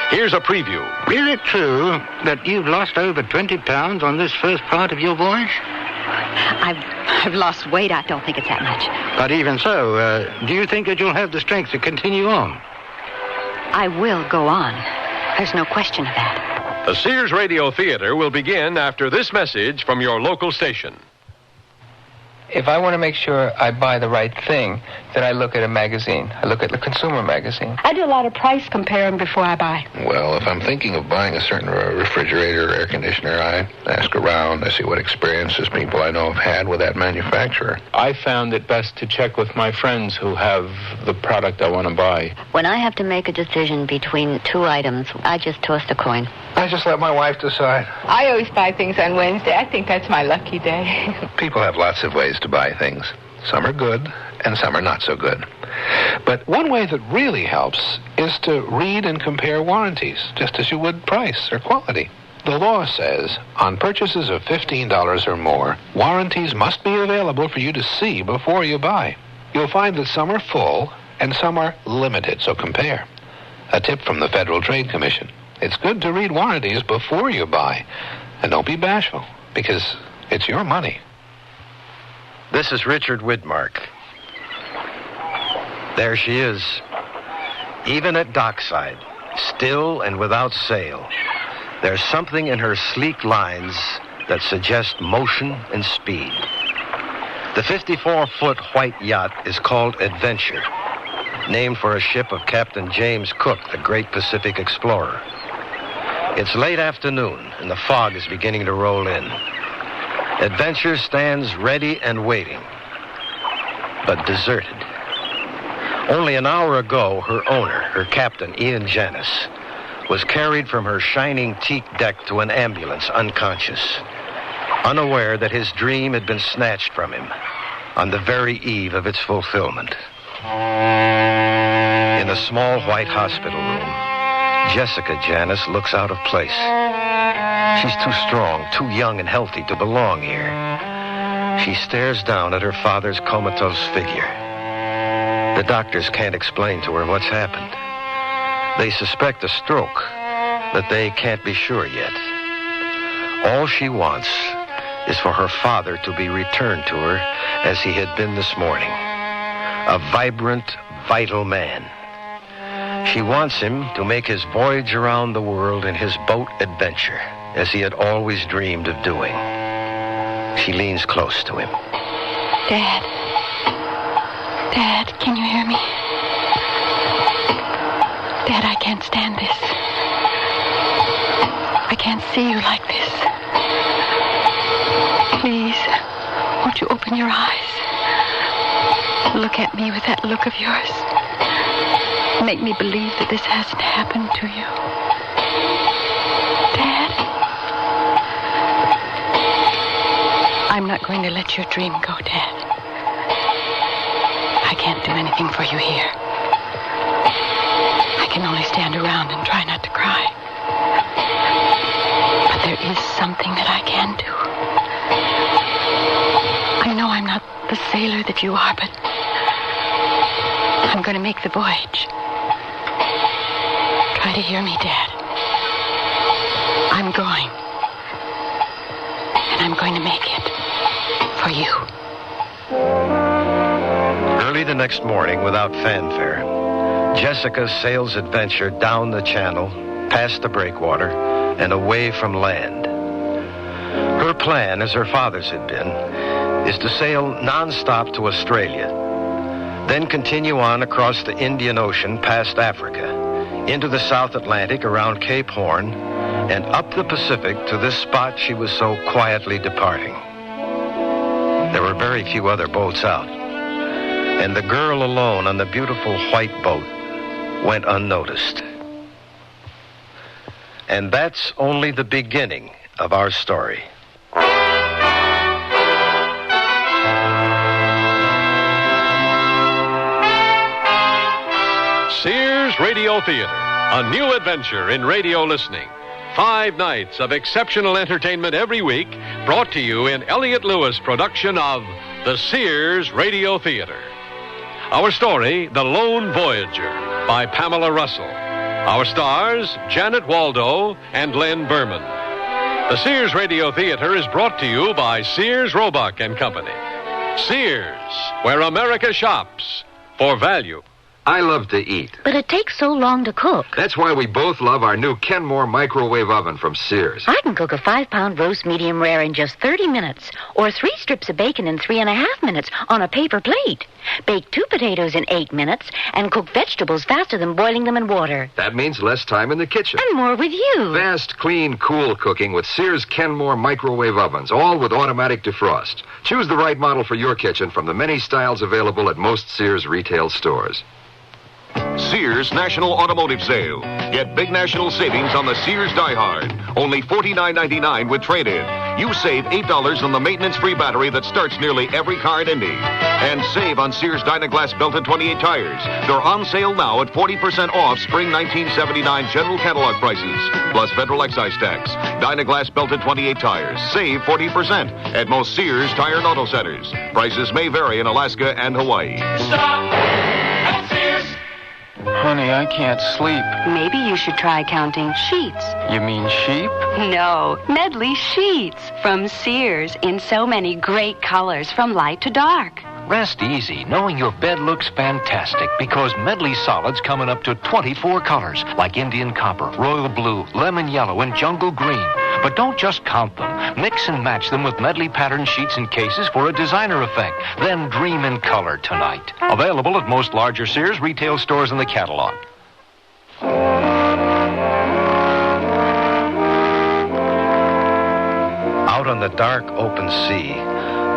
Speaker 6: Here's a preview.
Speaker 14: Is it true that you've lost over 20 pounds on this first part of your voyage?
Speaker 17: I've lost weight. I don't think it's that much.
Speaker 14: But even so, do you think that you'll have the strength to continue on?
Speaker 17: I will go on. There's no question of that.
Speaker 6: The Sears Radio Theater will begin after this message from your local station.
Speaker 15: If I want to make sure I buy the right thing, then I look at a magazine. I look at the consumer magazine.
Speaker 17: I do a lot of price comparing before I buy.
Speaker 21: Well, if I'm thinking of buying a certain refrigerator or air conditioner, I ask around. I see what experiences people I know have had with that manufacturer.
Speaker 15: I found it best to check with my friends who have the product I want to buy.
Speaker 10: When I have to make a decision between two items, I just toss a coin.
Speaker 21: I just let my wife decide.
Speaker 15: I always buy things on Wednesday. I think that's my lucky day.
Speaker 21: People have lots of ways to buy things. Some are good, and some are not so good. But one way that really helps is to read and compare warranties, just as you would price or quality. The law says on purchases of $15 or more, warranties must be available for you to see before you buy. You'll find that some are full and some are limited, so compare. A tip from the Federal Trade Commission. It's good to read warranties before you buy. And don't be bashful, because it's your money.
Speaker 22: This is Richard Widmark. There she is, even at dockside, still and without sail. There's something in her sleek lines that suggest motion and speed. The 54-foot white yacht is called Adventure, named for a ship of Captain James Cook, the great Pacific explorer. It's late afternoon, and the fog is beginning to roll in. Adventure stands ready and waiting, but deserted. Only an hour ago, her owner, her captain, Ian Janis, was carried from her shining teak deck to an ambulance unconscious, unaware that his dream had been snatched from him on the very eve of its fulfillment. In a small white hospital room, Jessica Janis looks out of place. She's too strong, too young and healthy to belong here. She stares down at her father's comatose figure. The doctors can't explain to her what's happened. They suspect a stroke, but they can't be sure yet. All she wants is for her father to be returned to her as he had been this morning. A vibrant, vital man. She wants him to make his voyage around the world in his boat Adventure, as he had always dreamed of doing. She leans close to him.
Speaker 17: Dad. Dad, can you hear me? Dad, I can't stand this. I can't see you like this. Please, won't you open your eyes? Look at me with that look of yours. Make me believe that this hasn't happened to you. Dad? I'm not going to let your dream go, Dad. I can't do anything for you here. I can only stand around and try not to cry. But there is something that I can do. I know I'm not the sailor that you are, but I'm going to make the voyage. Try to hear me, Dad. I'm going. And I'm going to make it. For you.
Speaker 22: Early the next morning, without fanfare, Jessica sails Adventure down the channel, past the breakwater, and away from land. Her plan, as her father's had been, is to sail nonstop to Australia, then continue on across the Indian Ocean past Africa, into the South Atlantic around Cape Horn, and up the Pacific to this spot she was so quietly departing. There were very few other boats out. And the girl alone on the beautiful white boat went unnoticed. And that's only the beginning of our story.
Speaker 6: Sears Radio Theater, a new adventure in radio listening. 5 nights of exceptional entertainment every week, brought to you in Elliott Lewis' production of the Sears Radio Theater. Our story, The Lone Voyager, by Pamela Russell. Our stars, Janet Waldo and Len Berman. The Sears Radio Theater is brought to you by Sears Roebuck and Company. Sears, where America shops for value.
Speaker 7: I love to eat.
Speaker 10: But it takes so long to cook.
Speaker 7: That's why we both love our new Kenmore microwave oven from Sears.
Speaker 10: I can cook a 5-pound roast medium rare in just 30 minutes, or 3 strips of bacon in 3.5 minutes on a paper plate. Bake 2 potatoes in 8 minutes, and cook vegetables faster than boiling them in water.
Speaker 7: That means less time in the kitchen.
Speaker 10: And more with you.
Speaker 7: Fast, clean, cool cooking with Sears Kenmore microwave ovens, all with automatic defrost. Choose the right model for your kitchen from the many styles available at most Sears retail stores.
Speaker 18: Sears National Automotive Sale. Get big national savings on the Sears Die Hard. Only $49.99 with trade-in. You save $8 on the maintenance-free battery that starts nearly every car at Indy. And save on Sears Dynaglass belted 28 tires. They're on sale now at 40% off spring 1979 general catalog prices, plus federal excise tax. Dynaglass belted 28 tires. Save 40% at most Sears Tire and Auto Centers. Prices may vary in Alaska and Hawaii.
Speaker 13: Stop at Sears.
Speaker 15: Honey, I can't sleep.
Speaker 19: Maybe you should try counting sheets.
Speaker 15: You mean sheep?
Speaker 19: No, medley sheets from Sears in so many great colors from light to dark.
Speaker 23: Rest easy knowing your bed looks fantastic because Medley Solids come in up to 24 colors like Indian Copper, Royal Blue, Lemon Yellow, and Jungle Green. But don't just count them. Mix and match them with Medley pattern sheets and cases for a designer effect. Then dream in color tonight. Available at most larger Sears retail stores in the catalog.
Speaker 22: Out on the dark open sea,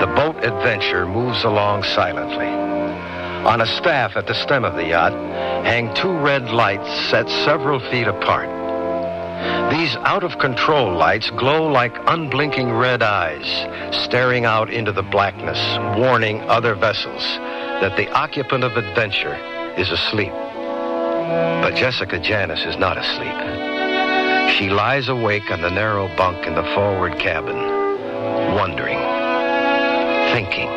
Speaker 22: the boat Adventure moves along silently. On a staff at the stem of the yacht hang 2 red lights set several feet apart. These out-of-control lights glow like unblinking red eyes, staring out into the blackness, warning other vessels that the occupant of Adventure is asleep. But Jessica Janis is not asleep. She lies awake on the narrow bunk in the forward cabin, wondering, thinking,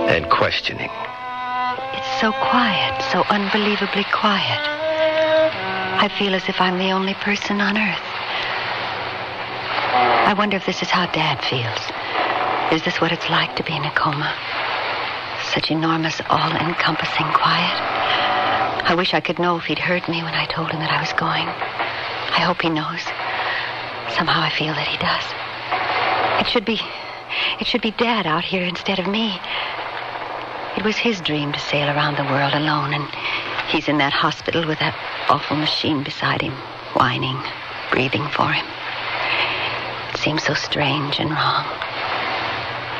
Speaker 22: and questioning.
Speaker 19: It's so quiet, so unbelievably quiet. I feel as if I'm the only person on Earth. I wonder if this is how Dad feels. Is this what it's like to be in a coma? Such enormous, all-encompassing quiet. I wish I could know if he'd heard me when I told him that I was going. I hope he knows. Somehow I feel that he does. It should be Dad out here instead of me. It was his dream to sail around the world alone, and he's in that hospital with that awful machine beside him, whining, breathing for him. It seems so strange and wrong.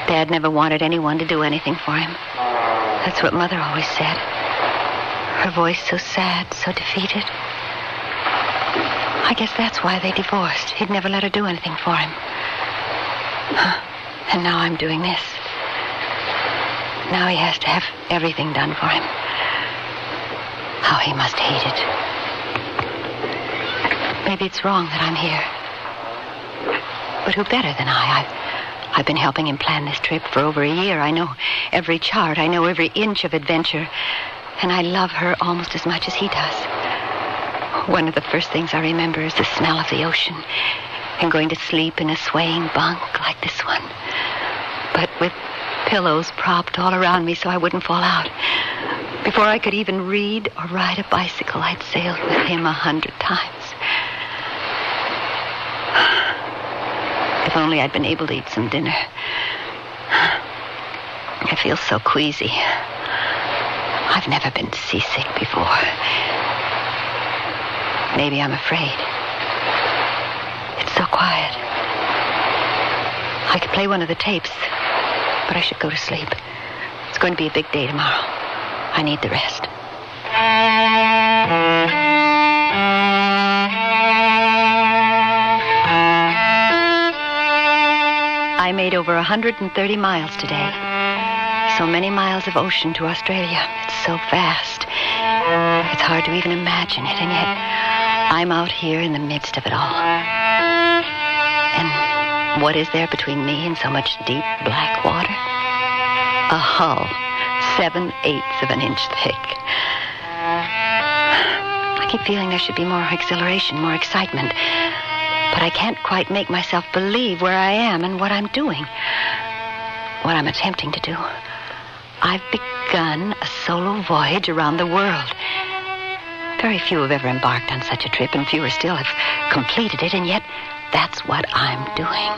Speaker 19: Dad never wanted anyone to do anything for him. That's what Mother always said. Her voice so sad, so defeated. I guess that's why they divorced. He'd never let her do anything for him. And now I'm doing this. Now he has to have everything done for him. How he must hate it. Maybe it's wrong that I'm here. But who better than I? I've been helping him plan this trip for over a year. I know every chart. I know every inch of Adventure. And I love her almost as much as he does. One of the first things I remember is the smell of the ocean and going to sleep in a swaying bunk like this one. But with pillows propped all around me so I wouldn't fall out. Before I could even read or ride a bicycle, I'd sailed with him 100 times. If only I'd been able to eat some dinner. I feel so queasy. I've never been seasick before. Maybe I'm afraid. It's so quiet. I could play one of the tapes, but I should go to sleep. It's It's going to be a big day tomorrow. I need the rest. I made over 130 miles today. So many miles of ocean to Australia. It's so vast. It's hard to even imagine it, and yet I'm out here in the midst of it all. And what is there between me and so much deep black water? A hull 7/8 of an inch thick. I keep feeling there should be more exhilaration, more excitement. But I can't quite make myself believe where I am and what I'm doing. What I'm attempting to do. I've begun a solo voyage around the world. Very few have ever embarked on such a trip, and fewer still have completed it, and yet that's what I'm doing.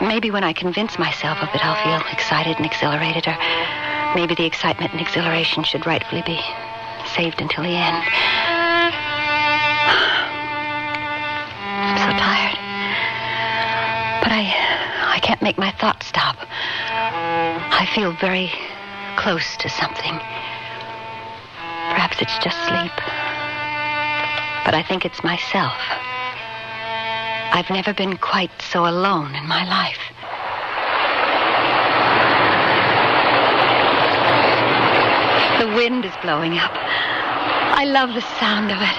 Speaker 19: Maybe when I convince myself of it, I'll feel excited and exhilarated, or maybe the excitement and exhilaration should rightfully be saved until the end. I'm so tired. But I can't make my thoughts stop. I feel very close to something. Perhaps it's just sleep. But I think it's myself. I've never been quite so alone in my life. The wind is blowing up. I love the sound of it.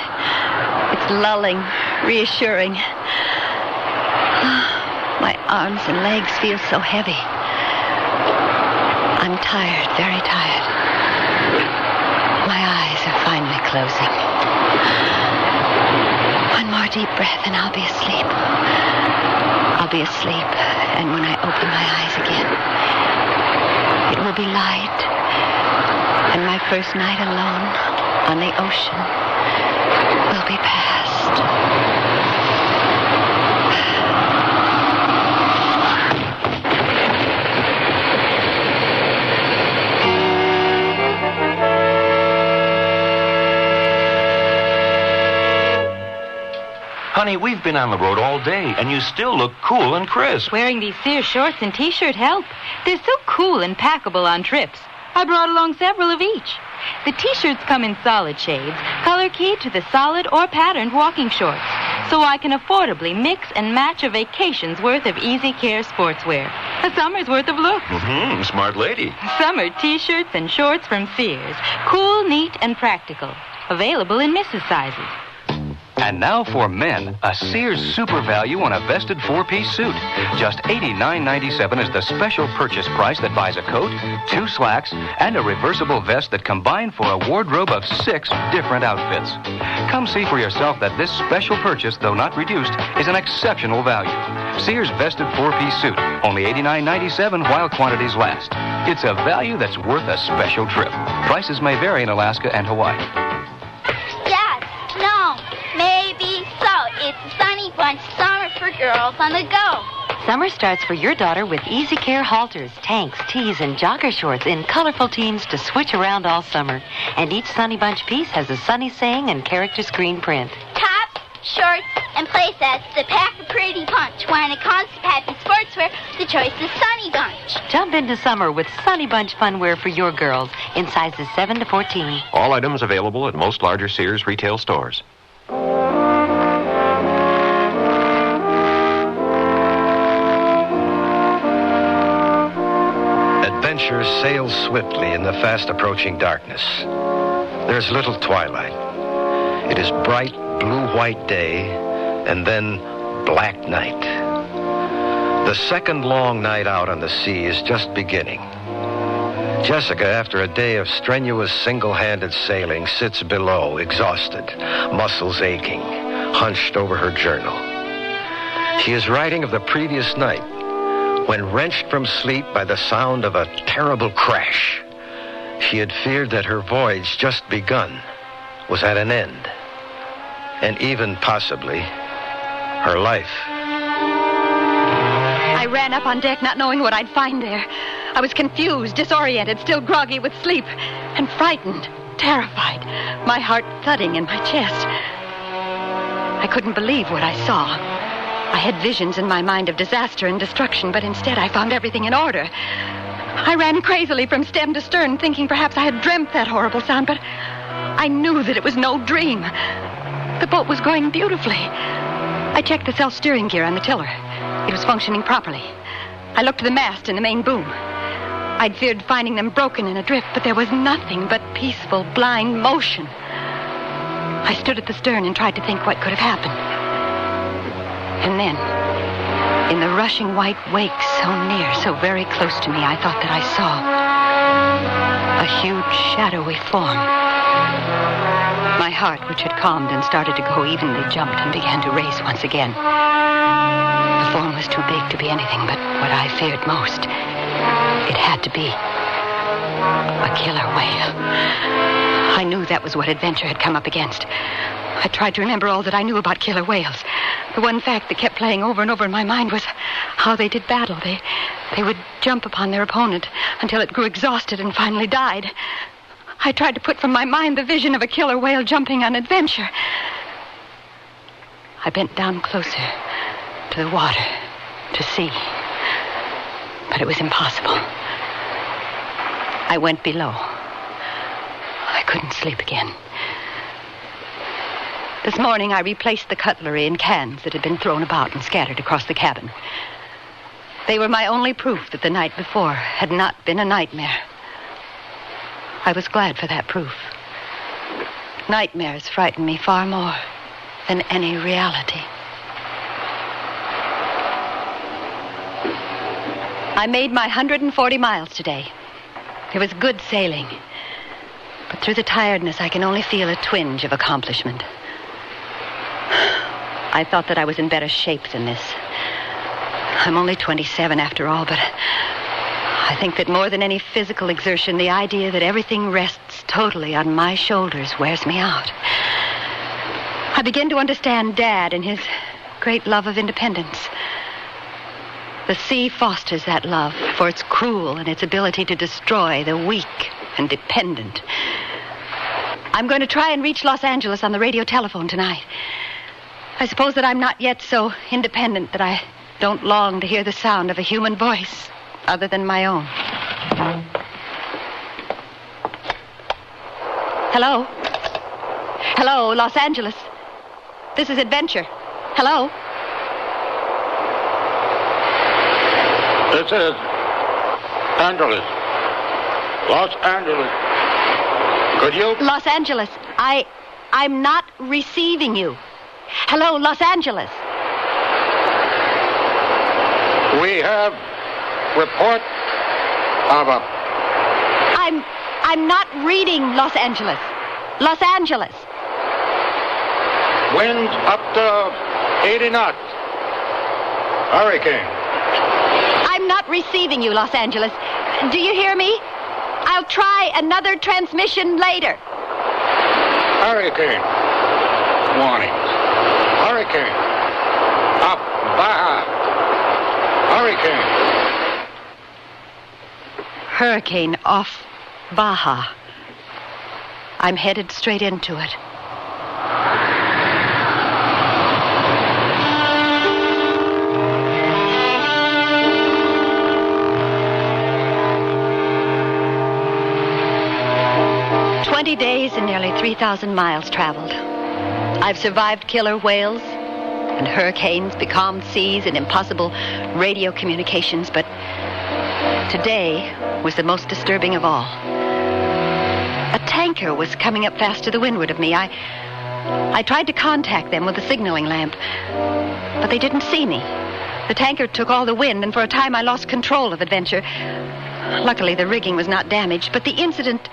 Speaker 19: It's lulling, reassuring. My arms and legs feel so heavy. I'm tired, very tired. My eyes are finally closing. One more deep breath and I'll be asleep. I'll be asleep, and when I open my eyes again, it will be light, and my first night alone on the ocean will be past.
Speaker 23: Honey, we've been on the road all day, and you still look cool and crisp.
Speaker 1: Wearing these Sears shorts and T-shirt help. They're so cool and packable on trips. I brought along several of each. The T-shirts come in solid shades, color-keyed to the solid or patterned walking shorts, so I can affordably mix and match a vacation's worth of easy care sportswear. A summer's worth of looks.
Speaker 23: Smart lady.
Speaker 1: Summer T-shirts and shorts from Sears. Cool, neat, and practical. Available in Mrs. sizes.
Speaker 23: And now for men, a Sears super value on a vested four-piece suit. Just $89.97 is the special purchase price that buys a coat, 2 slacks, and a reversible vest that combine for a wardrobe of 6 different outfits. Come see for yourself that this special purchase, though not reduced, is an exceptional value. Sears vested four-piece suit, only $89.97 while quantities last. It's a value that's worth a special trip. Prices may vary in Alaska and Hawaii.
Speaker 12: Maybe so. It's a Sunny Bunch summer for girls on the go.
Speaker 17: Summer starts for your daughter with Easy Care halters, tanks, tees, and jogger shorts in colorful teens to switch around all summer. And each Sunny Bunch piece has a sunny saying and character screen print.
Speaker 12: Tops, shorts, and play sets that pack a pretty punch. When it comes to pets and sportswear, the choice is Sunny Bunch.
Speaker 17: Jump into summer with Sunny Bunch funwear for your girls in sizes 7 to 14.
Speaker 5: All items available at most larger Sears retail stores.
Speaker 22: Adventure sails swiftly in the fast-approaching darkness. There's little twilight. It is bright blue-white day, and then black night. The second long night out on the sea is just beginning. Jessica, after a day of strenuous single-handed sailing, sits below, exhausted, muscles aching, hunched over her journal. She is writing of the previous night, when wrenched from sleep by the sound of a terrible crash. She had feared that her voyage, just begun, was at an end. And even possibly, her life.
Speaker 19: I ran up on deck not knowing what I'd find there. I was confused, disoriented, still groggy with sleep, and frightened, terrified, my heart thudding in my chest. I couldn't believe what I saw. I had visions in my mind of disaster and destruction, but instead I found everything in order. I ran crazily from stem to stern, thinking perhaps I had dreamt that horrible sound, but I knew that it was no dream. The boat was going beautifully. I checked the self-steering gear on the tiller. It was functioning properly. I looked to the mast and the main boom. I'd feared finding them broken and adrift, but there was nothing but peaceful, blind motion. I stood at the stern and tried to think what could have happened. And then, in the rushing white wake so near, so very close to me, I thought that I saw a huge, shadowy form. My heart, which had calmed and started to go evenly, jumped and began to race once again. The form was too big to be anything but what I feared most. It had to be a killer whale. I knew that was what adventure had come up against. I tried to remember all that I knew about killer whales. The one fact that kept playing over and over in my mind was how they did battle. They would jump upon their opponent until it grew exhausted and finally died. I tried to put from my mind the vision of a killer whale jumping on adventure. I bent down closer to the water to see. But it was impossible. I went below. I couldn't sleep again. This morning I replaced the cutlery in cans that had been thrown about and scattered across the cabin. They were my only proof that the night before had not been a nightmare. I was glad for that proof. Nightmares frighten me far more than any reality. I made my 140 miles today. It was good sailing. But through the tiredness, I can only feel a twinge of accomplishment. I thought that I was in better shape than this. I'm only 27 after all, but I think that more than any physical exertion, the idea that everything rests totally on my shoulders wears me out. I begin to understand Dad and his great love of independence. The sea fosters that love for its cruel and its ability to destroy the weak and dependent. I'm going to try and reach Los Angeles on the radio telephone tonight. I suppose that I'm not yet so independent that I don't long to hear the sound of a human voice other than my own. Hello? Hello, Los Angeles. This is Adventure. Hello?
Speaker 14: This is Angeles. Los Angeles. Could you?
Speaker 19: Los Angeles. I'm not receiving you. Hello, Los Angeles.
Speaker 14: We have report of a...
Speaker 19: I'm not reading Los Angeles. Los Angeles.
Speaker 14: Winds up to 80 knots. Hurricane.
Speaker 19: I'm not receiving you, Los Angeles. Do you hear me? I'll try another transmission later.
Speaker 14: Hurricane. Warnings. Hurricane. Up, Baja. Hurricane.
Speaker 19: Hurricane off Baja. I'm headed straight into it. Days and nearly 3,000 miles traveled. I've survived killer whales and hurricanes, becalmed seas, and impossible radio communications, but today was the most disturbing of all. A tanker was coming up fast to the windward of me. I tried to contact them with a signaling lamp, but they didn't see me. The tanker took all the wind, and for a time I lost control of Adventure. Luckily, the rigging was not damaged, but the incident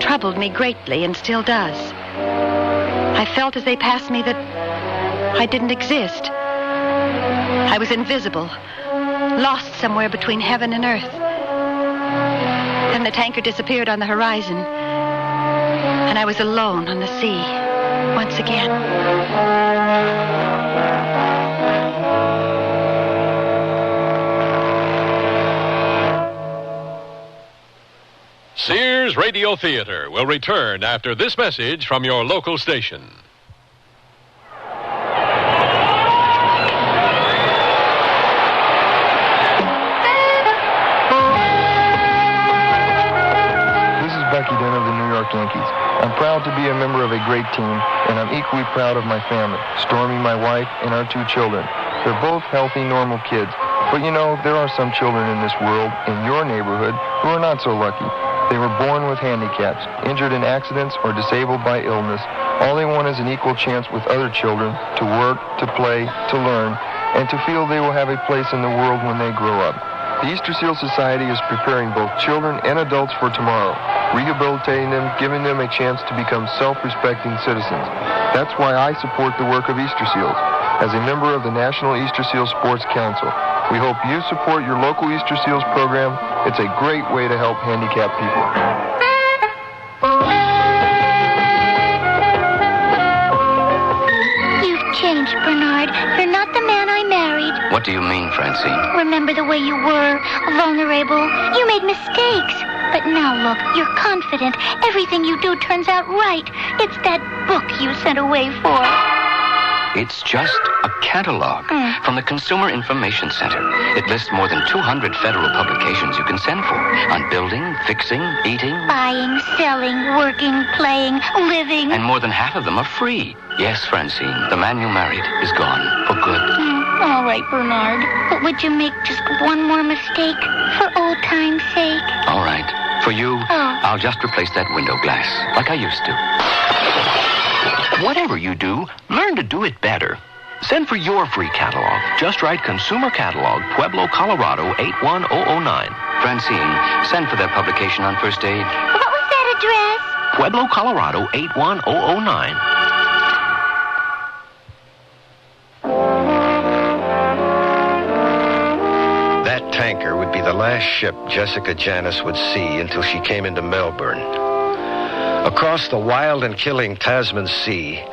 Speaker 19: troubled me greatly and still does. I felt as they passed me that I didn't exist. I was invisible, lost somewhere between heaven and earth. Then the tanker disappeared on the horizon, and I was alone on the sea once again.
Speaker 6: Sears Radio Theater will return after this message from your local station.
Speaker 15: and I'm equally proud of my family, Stormy, my wife, and our 2 children. They're both healthy, normal kids. But you know, there are some children in this world, in your neighborhood, who are not so lucky. They were born with handicaps, injured in accidents, or disabled by illness. All they want is an equal chance with other children to work, to play, to learn, and to feel they will have a place in the world when they grow up. The Easter Seal Society is preparing both children and adults for tomorrow, rehabilitating them, giving them a chance to become self-respecting citizens. That's why I support the work of Easter Seals. As a member of the National Easter Seal Sports Council, we hope you support your local Easter Seals program. It's a great way to help handicapped people.
Speaker 3: You've changed, Bernard. You're not the man I married.
Speaker 8: What do you mean, Francine?
Speaker 3: Remember the way you were, vulnerable. You made mistakes. But now look, you're confident. Everything you do turns out right. It's that book you sent away for.
Speaker 8: It's just a catalog from the Consumer Information Center. It lists more than 200 federal publications you can send for on building, fixing, eating.
Speaker 3: Buying, selling, working, playing, living.
Speaker 8: And more than half of them are free. Yes, Francine, the man you married is gone for good.
Speaker 3: All right, Bernard. But would you make just one more mistake for old time's sake?
Speaker 8: All right. For you, I'll just replace that window glass like I used to. Whatever you do, learn to do it better. Send for your free catalog. Just write Consumer Catalog, Pueblo, Colorado, 81009. Francine, send for that publication on first aid.
Speaker 3: What was that address?
Speaker 8: Pueblo, Colorado, 81009.
Speaker 22: That tanker would be the last ship Jessica Janis would see until she came into Melbourne. Across the wild and killing Tasman Sea,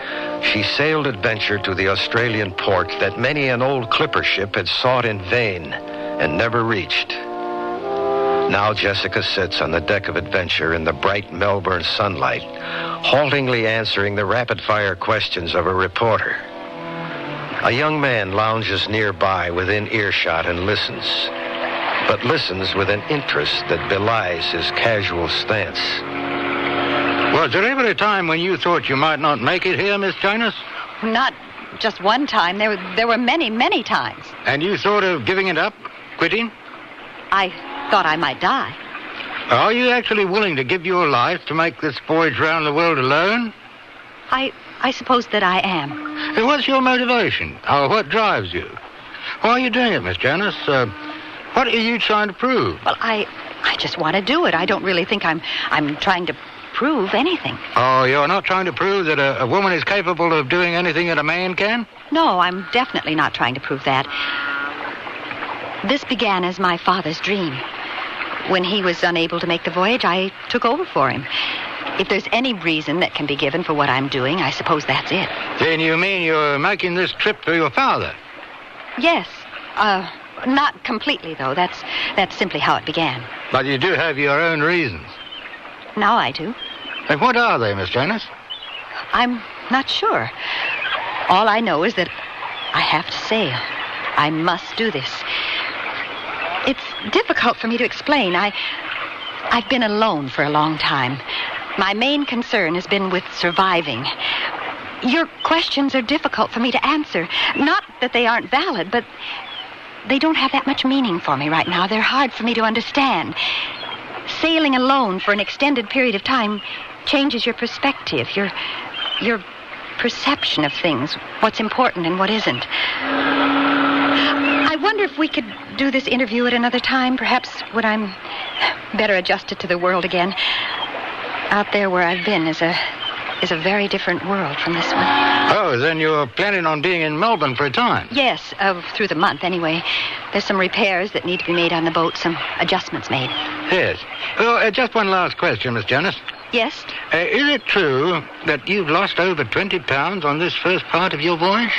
Speaker 22: she sailed adventure to the Australian port that many an old clipper ship had sought in vain and never reached. Now Jessica sits on the deck of Adventure in the bright Melbourne sunlight, haltingly answering the rapid-fire questions of a reporter. A young man lounges nearby within earshot and listens, but listens with an interest that belies his casual stance.
Speaker 14: Was there ever a time when you thought you might not make it here, Miss Janis?
Speaker 19: Not just one time. There were many, many times.
Speaker 14: And you thought of giving it up? Quitting?
Speaker 19: I thought I might die.
Speaker 14: Are you actually willing to give your life to make this voyage round the world alone?
Speaker 19: I suppose that I am.
Speaker 14: And what's your motivation? Or what drives you? Why are you doing it, Miss Janis? What are you trying to prove?
Speaker 19: Well, I just want to do it. I don't really think I'm trying to prove anything.
Speaker 14: Oh, you're not trying to prove that a woman is capable of doing anything that a man can?
Speaker 19: No, I'm definitely not trying to prove that. This began as my father's dream. When he was unable to make the voyage, I took over for him. If there's any reason that can be given for what I'm doing, I suppose that's it.
Speaker 14: Then you mean you're making this trip for your father?
Speaker 19: Yes. Not completely, though. That's simply how it began.
Speaker 14: But you do have your own reasons.
Speaker 19: Now I do.
Speaker 14: And what are they, Miss Janis?
Speaker 19: I'm not sure. All I know is that I have to sail. I must do this. It's difficult for me to explain. I've been alone for a long time. My main concern has been with surviving. Your questions are difficult for me to answer. Not that they aren't valid, but they don't have that much meaning for me right now. They're hard for me to understand. Sailing alone for an extended period of time changes your perspective, your perception of things, what's important and what isn't. I wonder if we could do this interview at another time, perhaps when I'm better adjusted to the world again. Out there where I've been is a very different world from this one.
Speaker 14: Oh, then you're planning on being in Melbourne for a time?
Speaker 19: Yes, through the month anyway. There's some repairs that need to be made on the boat, some adjustments made.
Speaker 14: Yes. Oh, just one last question, Miss Janis.
Speaker 19: Yes?
Speaker 14: Is it true that you've lost over 20 pounds on this first part of your voyage?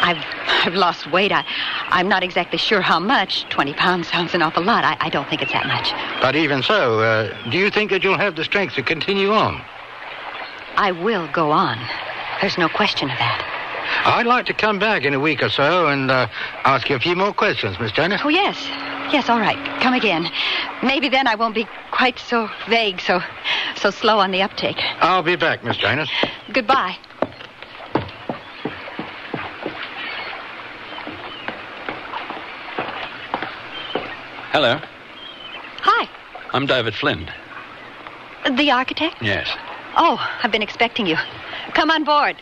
Speaker 19: I've lost weight. I'm not exactly sure how much. 20 pounds sounds an awful lot. I don't think it's that much.
Speaker 14: But even so, do you think that you'll have the strength to continue on?
Speaker 19: I will go on. There's no question of that.
Speaker 14: I'd like to come back in a week or so and ask you a few more questions, Miss Janis.
Speaker 19: Oh, yes. Yes, all right. Come again. Maybe then I won't be quite so vague, so slow on the uptake.
Speaker 14: I'll be back, Miss Janus.
Speaker 19: Goodbye.
Speaker 9: Hello.
Speaker 19: Hi.
Speaker 9: I'm David Flynn.
Speaker 19: The architect?
Speaker 9: Yes.
Speaker 19: Oh, I've been expecting you. Come on board.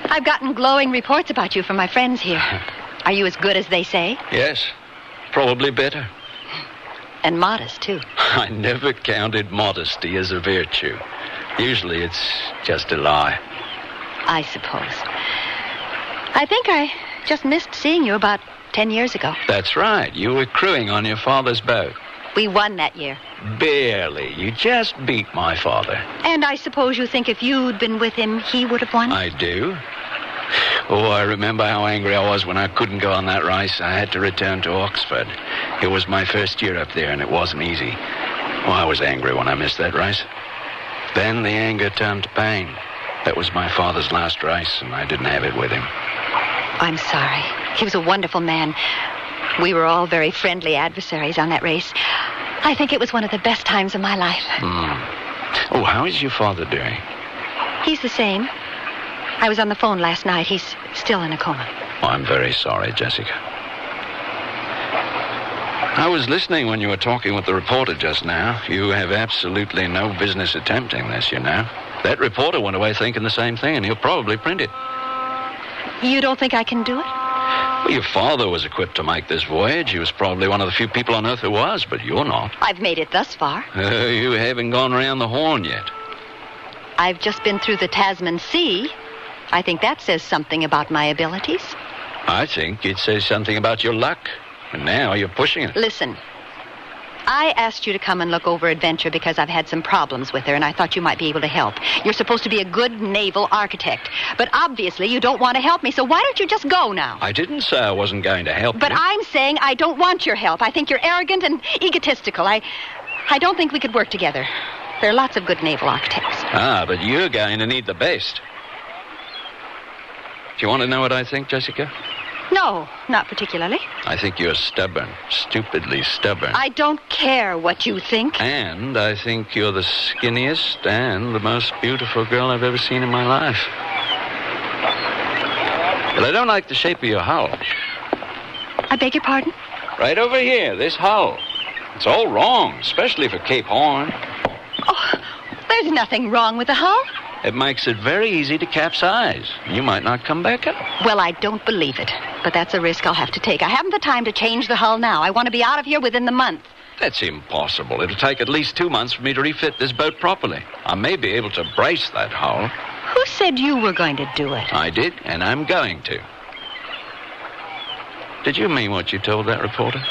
Speaker 19: I've gotten glowing reports about you from my friends here. Are you as good as they say?
Speaker 9: Yes. Probably better.
Speaker 19: And modest, too.
Speaker 9: I never counted modesty as a virtue. Usually it's just a lie.
Speaker 19: I suppose. I think I just missed seeing you about 10 years ago.
Speaker 9: That's right. You were crewing on your father's boat.
Speaker 19: We won that year.
Speaker 9: Barely. You just beat my father.
Speaker 19: And I suppose you think if you'd been with him, he would have won?
Speaker 9: I do. Oh, I remember how angry I was when I couldn't go on that race. I had to return to Oxford. It was my first year up there, and it wasn't easy. Oh, I was angry when I missed that race. Then the anger turned to pain. That was my father's last race, and I didn't have it with him.
Speaker 19: I'm sorry. He was a wonderful man. We were all very friendly adversaries on that race. I think it was one of the best times of my life.
Speaker 9: Oh, how is your father doing?
Speaker 19: He's the same. I was on the phone last night. He's still in a coma.
Speaker 9: Oh, I'm very sorry, Jessica. I was listening when you were talking with the reporter just now. You have absolutely no business attempting this, you know. That reporter went away thinking the same thing, and he'll probably print it.
Speaker 19: You don't think I can do it?
Speaker 9: Well, your father was equipped to make this voyage. He was probably one of the few people on Earth who was, but you're not.
Speaker 19: I've made it thus far.
Speaker 9: You haven't gone around the Horn yet.
Speaker 19: I've just been through the Tasman Sea. I think that says something about my abilities.
Speaker 9: I think it says something about your luck. And now you're pushing it.
Speaker 19: Listen, I asked you to come and look over Adventure because I've had some problems with her, and I thought you might be able to help. You're supposed to be a good naval architect. But obviously you don't want to help me, so why don't you just go now?
Speaker 9: I didn't say I wasn't going to help
Speaker 19: But
Speaker 9: you.
Speaker 19: I'm saying I don't want your help. I think you're arrogant and egotistical. I don't think we could work together. There are lots of good naval architects.
Speaker 9: But you're going to need the best. Do you want to know what I think, Jessica?
Speaker 19: No, not particularly.
Speaker 9: I think you're stubborn, stupidly stubborn.
Speaker 19: I don't care what you think.
Speaker 9: And I think you're the skinniest and the most beautiful girl I've ever seen in my life. But I don't like the shape of your hull.
Speaker 19: I beg your pardon?
Speaker 9: Right over here, this hull. It's all wrong, especially for Cape Horn.
Speaker 19: Oh, there's nothing wrong with the hull.
Speaker 9: It makes it very easy to capsize. You might not come back up.
Speaker 19: Well, I don't believe it. But that's a risk I'll have to take. I haven't the time to change the hull now. I want to be out of here within the month.
Speaker 9: That's impossible. It'll take at least 2 months for me to refit this boat properly. I may be able to brace that hull.
Speaker 19: Who said you were going to do it?
Speaker 9: I did, and I'm going to. Did you mean what you told that reporter?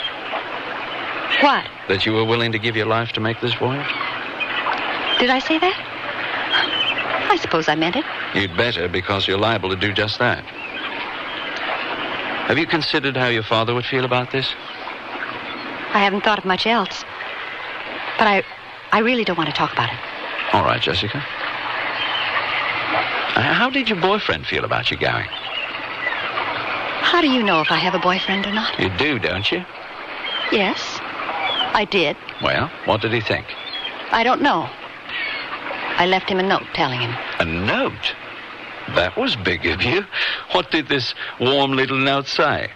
Speaker 19: What?
Speaker 9: That you were willing to give your life to make this voyage?
Speaker 19: Did I say that? I suppose I meant it.
Speaker 9: You'd better, because you're liable to do just that. Have you considered how your father would feel about this?
Speaker 19: I haven't thought of much else. But I really don't want to talk about it.
Speaker 9: All right, Jessica. How did your boyfriend feel about you going?
Speaker 19: How do you know if I have a boyfriend or not?
Speaker 9: You do, don't you?
Speaker 19: Yes, I did.
Speaker 9: Well, what did he think?
Speaker 19: I don't know. I left him a note telling him.
Speaker 9: A note? That was big of you. What did this warm little note say?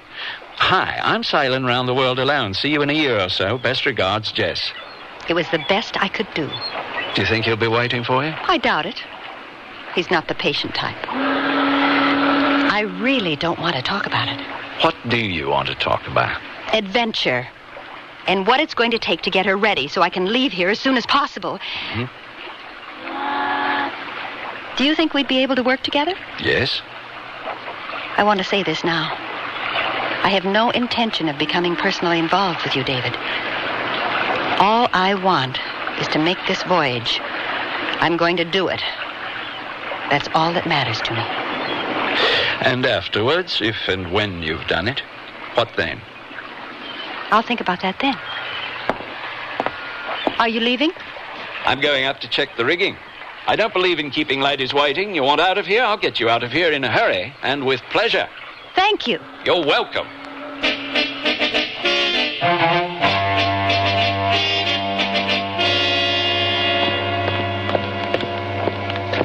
Speaker 9: Hi, I'm sailing around the world alone. See you in a year or so. Best regards, Jess.
Speaker 19: It was the best I could do.
Speaker 9: Do you think he'll be waiting for you?
Speaker 19: I doubt it. He's not the patient type. I really don't want to talk about it.
Speaker 9: What do you want to talk about?
Speaker 19: Adventure. And what it's going to take to get her ready so I can leave here as soon as possible.
Speaker 9: Mm-hmm.
Speaker 19: Do you think we'd be able to work together?
Speaker 9: Yes.
Speaker 19: I want to say this now. I have no intention of becoming personally involved with you, David. All I want is to make this voyage. I'm going to do it. That's all that matters to me.
Speaker 9: And afterwards, if and when you've done it, what then?
Speaker 19: I'll think about that then. Are you leaving?
Speaker 9: I'm going up to check the rigging. I don't believe in keeping ladies waiting. You want out of here? I'll get you out of here in a hurry and with pleasure.
Speaker 19: Thank you.
Speaker 9: You're welcome.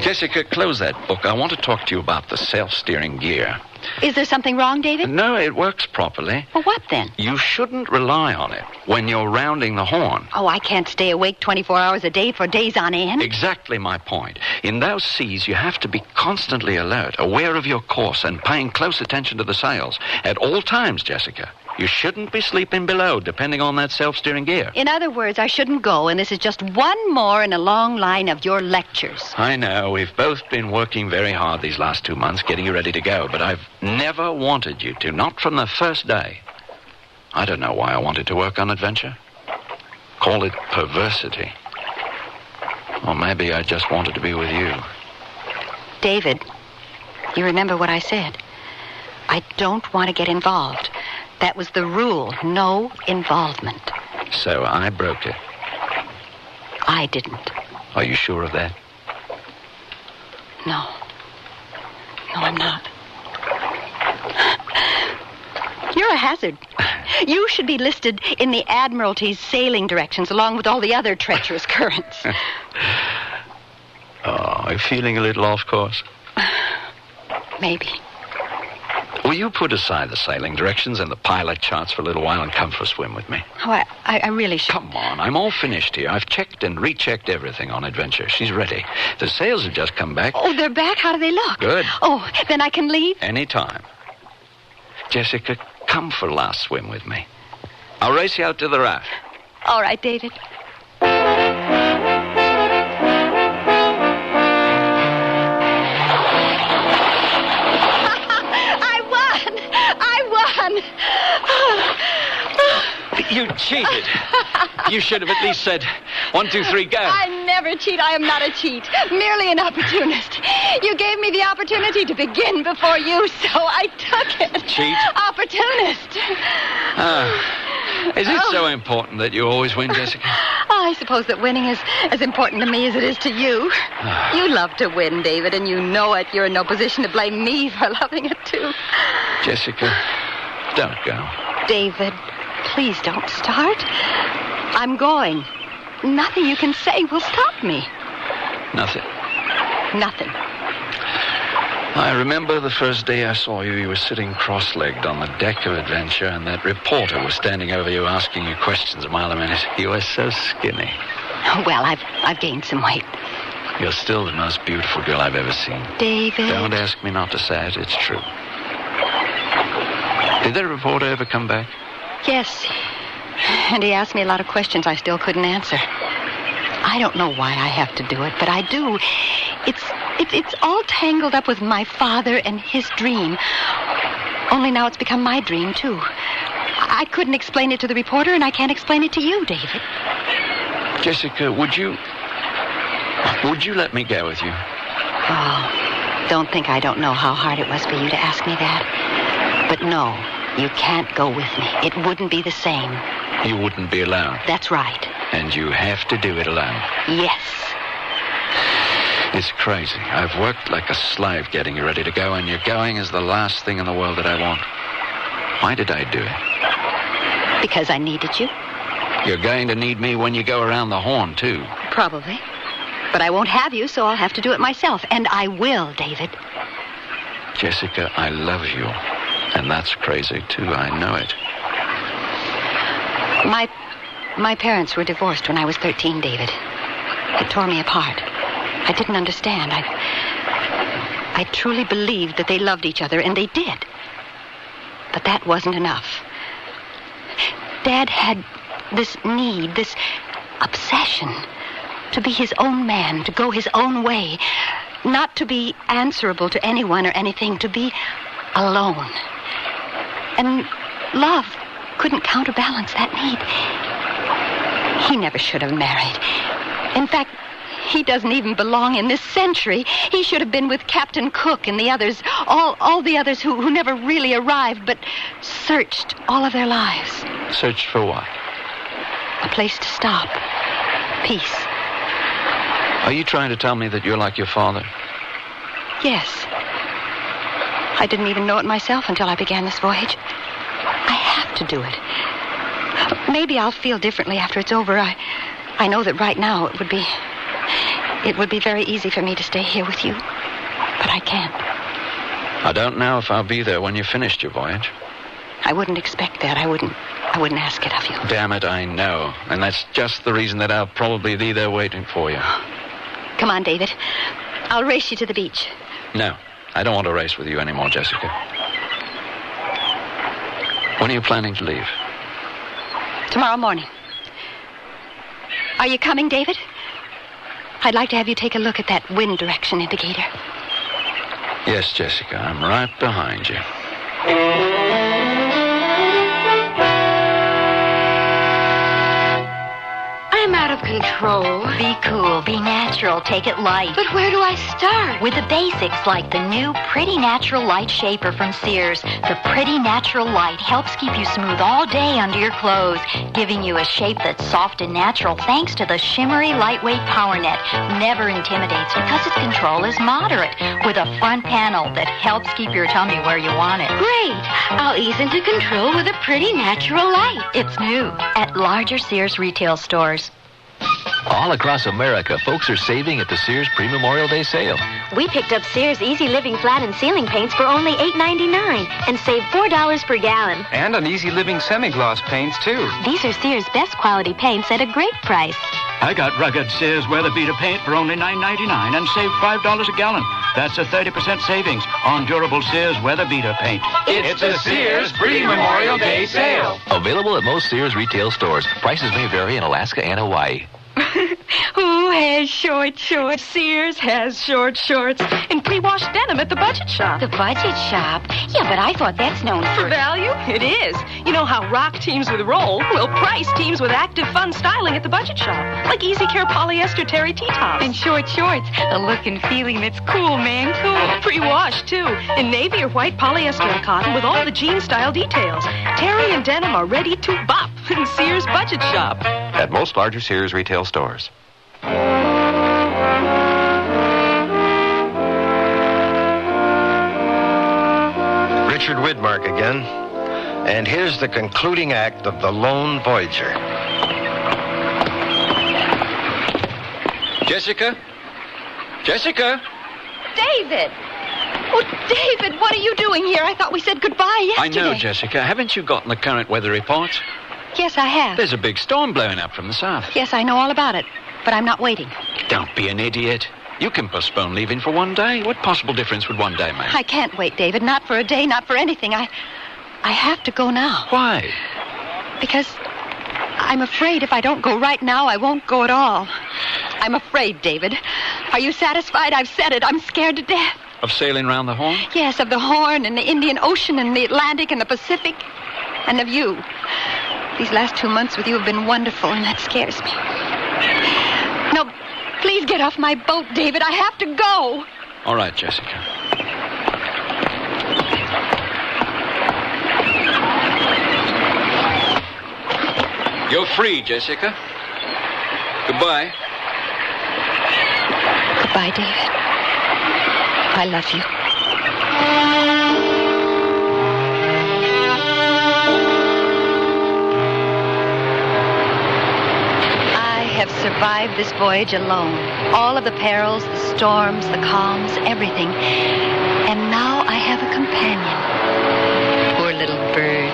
Speaker 9: Jessica, close that book. I want to talk to you about the self-steering gear.
Speaker 19: Is there something wrong, David?
Speaker 9: No, it works properly.
Speaker 19: Well, what then?
Speaker 9: You shouldn't rely on it when you're rounding the horn.
Speaker 19: Oh, I can't stay awake 24 hours a day for days on end.
Speaker 9: Exactly my point. In those seas, you have to be constantly alert, aware of your course, and paying close attention to the sails. At all times, Jessica. You shouldn't be sleeping below, depending on that self-steering gear.
Speaker 19: In other words, I shouldn't go, and this is just one more in a long line of your lectures.
Speaker 9: I know. We've both been working very hard these last 2 months, getting you ready to go, but I've never wanted you to, not from the first day. I don't know why I wanted to work on adventure. Call it perversity. Or maybe I just wanted to be with you.
Speaker 19: David, you remember what I said? I don't want to get involved. That was the rule. No involvement.
Speaker 9: So I broke it.
Speaker 19: I didn't.
Speaker 9: Are you sure of that?
Speaker 19: No. No, I'm not. You're a hazard. You should be listed in the Admiralty's sailing directions along with all the other treacherous currents.
Speaker 9: I'm feeling a little off course.
Speaker 19: Maybe.
Speaker 9: Will you put aside the sailing directions and the pilot charts for a little while and come for a swim with me?
Speaker 19: Oh, I really should.
Speaker 9: Come on, I'm all finished here. I've checked and rechecked everything on Adventure. She's ready. The sails have just come back.
Speaker 19: Oh, they're back? How do they look?
Speaker 9: Good.
Speaker 19: Oh, then I can leave?
Speaker 9: Anytime. Jessica, come for a last swim with me. I'll race you out to the raft.
Speaker 19: All right, David.
Speaker 9: You cheated. You should have at least said 1, 2, 3, go.
Speaker 19: I never cheat. I am not a cheat. Merely an opportunist. You gave me the opportunity to begin before you, so I took it.
Speaker 9: Cheat?
Speaker 19: Opportunist.
Speaker 9: Is it so important that you always win, Jessica?
Speaker 19: I suppose that winning is as important to me as it is to you. You love to win, David, and you know it. You're in no position to blame me for loving it, too.
Speaker 9: Jessica, don't go.
Speaker 19: David, please don't start. I'm going. Nothing you can say will stop me.
Speaker 9: Nothing.
Speaker 19: Nothing.
Speaker 9: I remember the first day I saw you. You were sitting cross-legged on the deck of Adventure, and that reporter was standing over you asking you questions a mile a minute. You were so skinny.
Speaker 19: Well, I've gained some weight.
Speaker 9: You're still the most beautiful girl I've ever seen.
Speaker 19: David.
Speaker 9: Don't ask me not to say it. It's true. Did that reporter ever come back?
Speaker 19: Yes. And he asked me a lot of questions I still couldn't answer. I don't know why I have to do it, but I do. It's all tangled up with my father and his dream. Only now it's become my dream, too. I couldn't explain it to the reporter, and I can't explain it to you, David.
Speaker 9: Jessica, would you let me go with you?
Speaker 19: Oh, don't think I don't know how hard it was for you to ask me that. But no, you can't go with me. It wouldn't be the same.
Speaker 9: You wouldn't be alone.
Speaker 19: That's right.
Speaker 9: And you have to do it alone.
Speaker 19: Yes.
Speaker 9: It's crazy. I've worked like a slave getting you ready to go, and you're going is the last thing in the world that I want. Why did I do it?
Speaker 19: Because I needed you.
Speaker 9: You're going to need me when you go around the horn, too.
Speaker 19: Probably. But I won't have you, so I'll have to do it myself. And I will, David.
Speaker 9: Jessica, I love you. And that's crazy, too. I know it.
Speaker 19: My parents were divorced when I was 13, David. It tore me apart. I didn't understand. I truly believed that they loved each other, and they did. But that wasn't enough. Dad had this need, this obsession to be his own man, to go his own way, not to be answerable to anyone or anything, to be alone. And love couldn't counterbalance that need. He never should have married. In fact, he doesn't even belong in this century. He should have been with Captain Cook and the others, all the others who never really arrived, but searched all of their lives.
Speaker 9: Searched for what?
Speaker 19: A place to stop. Peace.
Speaker 9: Are you trying to tell me that you're like your father?
Speaker 19: Yes. I didn't even know it myself until I began this voyage. I have to do it. Maybe I'll feel differently after it's over. I know that right now it would be very easy for me to stay here with you. But I can't.
Speaker 9: I don't know if I'll be there when you've finished your voyage.
Speaker 19: I wouldn't expect that. I wouldn't ask it of you.
Speaker 9: Damn it, I know. And that's just the reason that I'll probably be there waiting for you.
Speaker 19: Come on, David. I'll race you to the beach.
Speaker 9: No, I don't want to race with you anymore, Jessica. When are you planning to leave?
Speaker 19: Tomorrow morning. Are you coming, David? I'd like to have you take a look at that wind direction indicator.
Speaker 9: Yes, Jessica, I'm right behind you.
Speaker 3: I'm out of control.
Speaker 1: Be cool, be natural, take it light.
Speaker 3: But where do I start?
Speaker 1: With the basics like the new Pretty Natural Light Shaper from Sears. The Pretty Natural Light helps keep you smooth all day under your clothes, giving you a shape that's soft and natural thanks to the shimmery, lightweight power net. Never intimidates because its control is moderate, with a front panel that helps keep your tummy where you want it.
Speaker 3: Great. I'll ease into control with a Pretty Natural Light.
Speaker 1: It's new at larger Sears retail stores.
Speaker 11: All across America, folks are saving at the Sears Pre-Memorial Day sale.
Speaker 10: We picked up Sears Easy Living flat and ceiling paints for only $8.99 and saved $4 per gallon.
Speaker 16: And on Easy Living semi-gloss paints, too.
Speaker 10: These are Sears' best quality paints at a great price.
Speaker 20: I got rugged Sears Weather Beater paint for only $9.99 and saved $5 a gallon. That's a 30% savings on durable Sears Weather Beater paint.
Speaker 11: It's the Sears Pre-Memorial Day sale. Available at most Sears retail stores. Prices may vary in Alaska and Hawaii.
Speaker 24: Who has short shorts? Sears has short shorts in pre-washed denim at the Budget Shop.
Speaker 10: The Budget Shop? Yeah, but I thought that's known
Speaker 24: For value? It is. You know how rock teams with roll will price teams with active, fun styling at the Budget Shop. Like Easy Care polyester terry T-tops.
Speaker 1: And short shorts, a look and feeling that's cool, man, cool.
Speaker 24: Pre-washed, too. In navy or white polyester and cotton with all the jean-style details. Terry and denim are ready to bop in Sears Budget Shop.
Speaker 5: At most larger Sears retail stores.
Speaker 22: Richard Widmark again. And here's the concluding act of The Lone Voyager.
Speaker 9: Jessica? Jessica?
Speaker 19: David! Oh, David, what are you doing here? I thought we said goodbye yesterday.
Speaker 9: I know, Jessica. Haven't you gotten the current weather reports?
Speaker 19: Yes, I have.
Speaker 9: There's a big storm blowing up from the south.
Speaker 19: Yes, I know all about it, but I'm not waiting.
Speaker 9: Don't be an idiot. You can postpone leaving for one day. What possible difference would one day make?
Speaker 19: I can't wait, David. Not for a day, not for anything. I have to go now.
Speaker 9: Why?
Speaker 19: Because I'm afraid if I don't go right now, I won't go at all. I'm afraid, David. Are you satisfied? I've said it. I'm scared to death.
Speaker 9: Of sailing round the Horn?
Speaker 19: Yes, of the Horn and the Indian Ocean and the Atlantic and the Pacific. And of you. These last 2 months with you have been wonderful, and that scares me. No, please get off my boat, David. I have to go.
Speaker 9: All right, Jessica. You're free, Jessica. Goodbye.
Speaker 19: Goodbye, David. I love you. I have survived this voyage alone. All of the perils, the storms, the calms, everything. And now I have a companion. Poor little bird.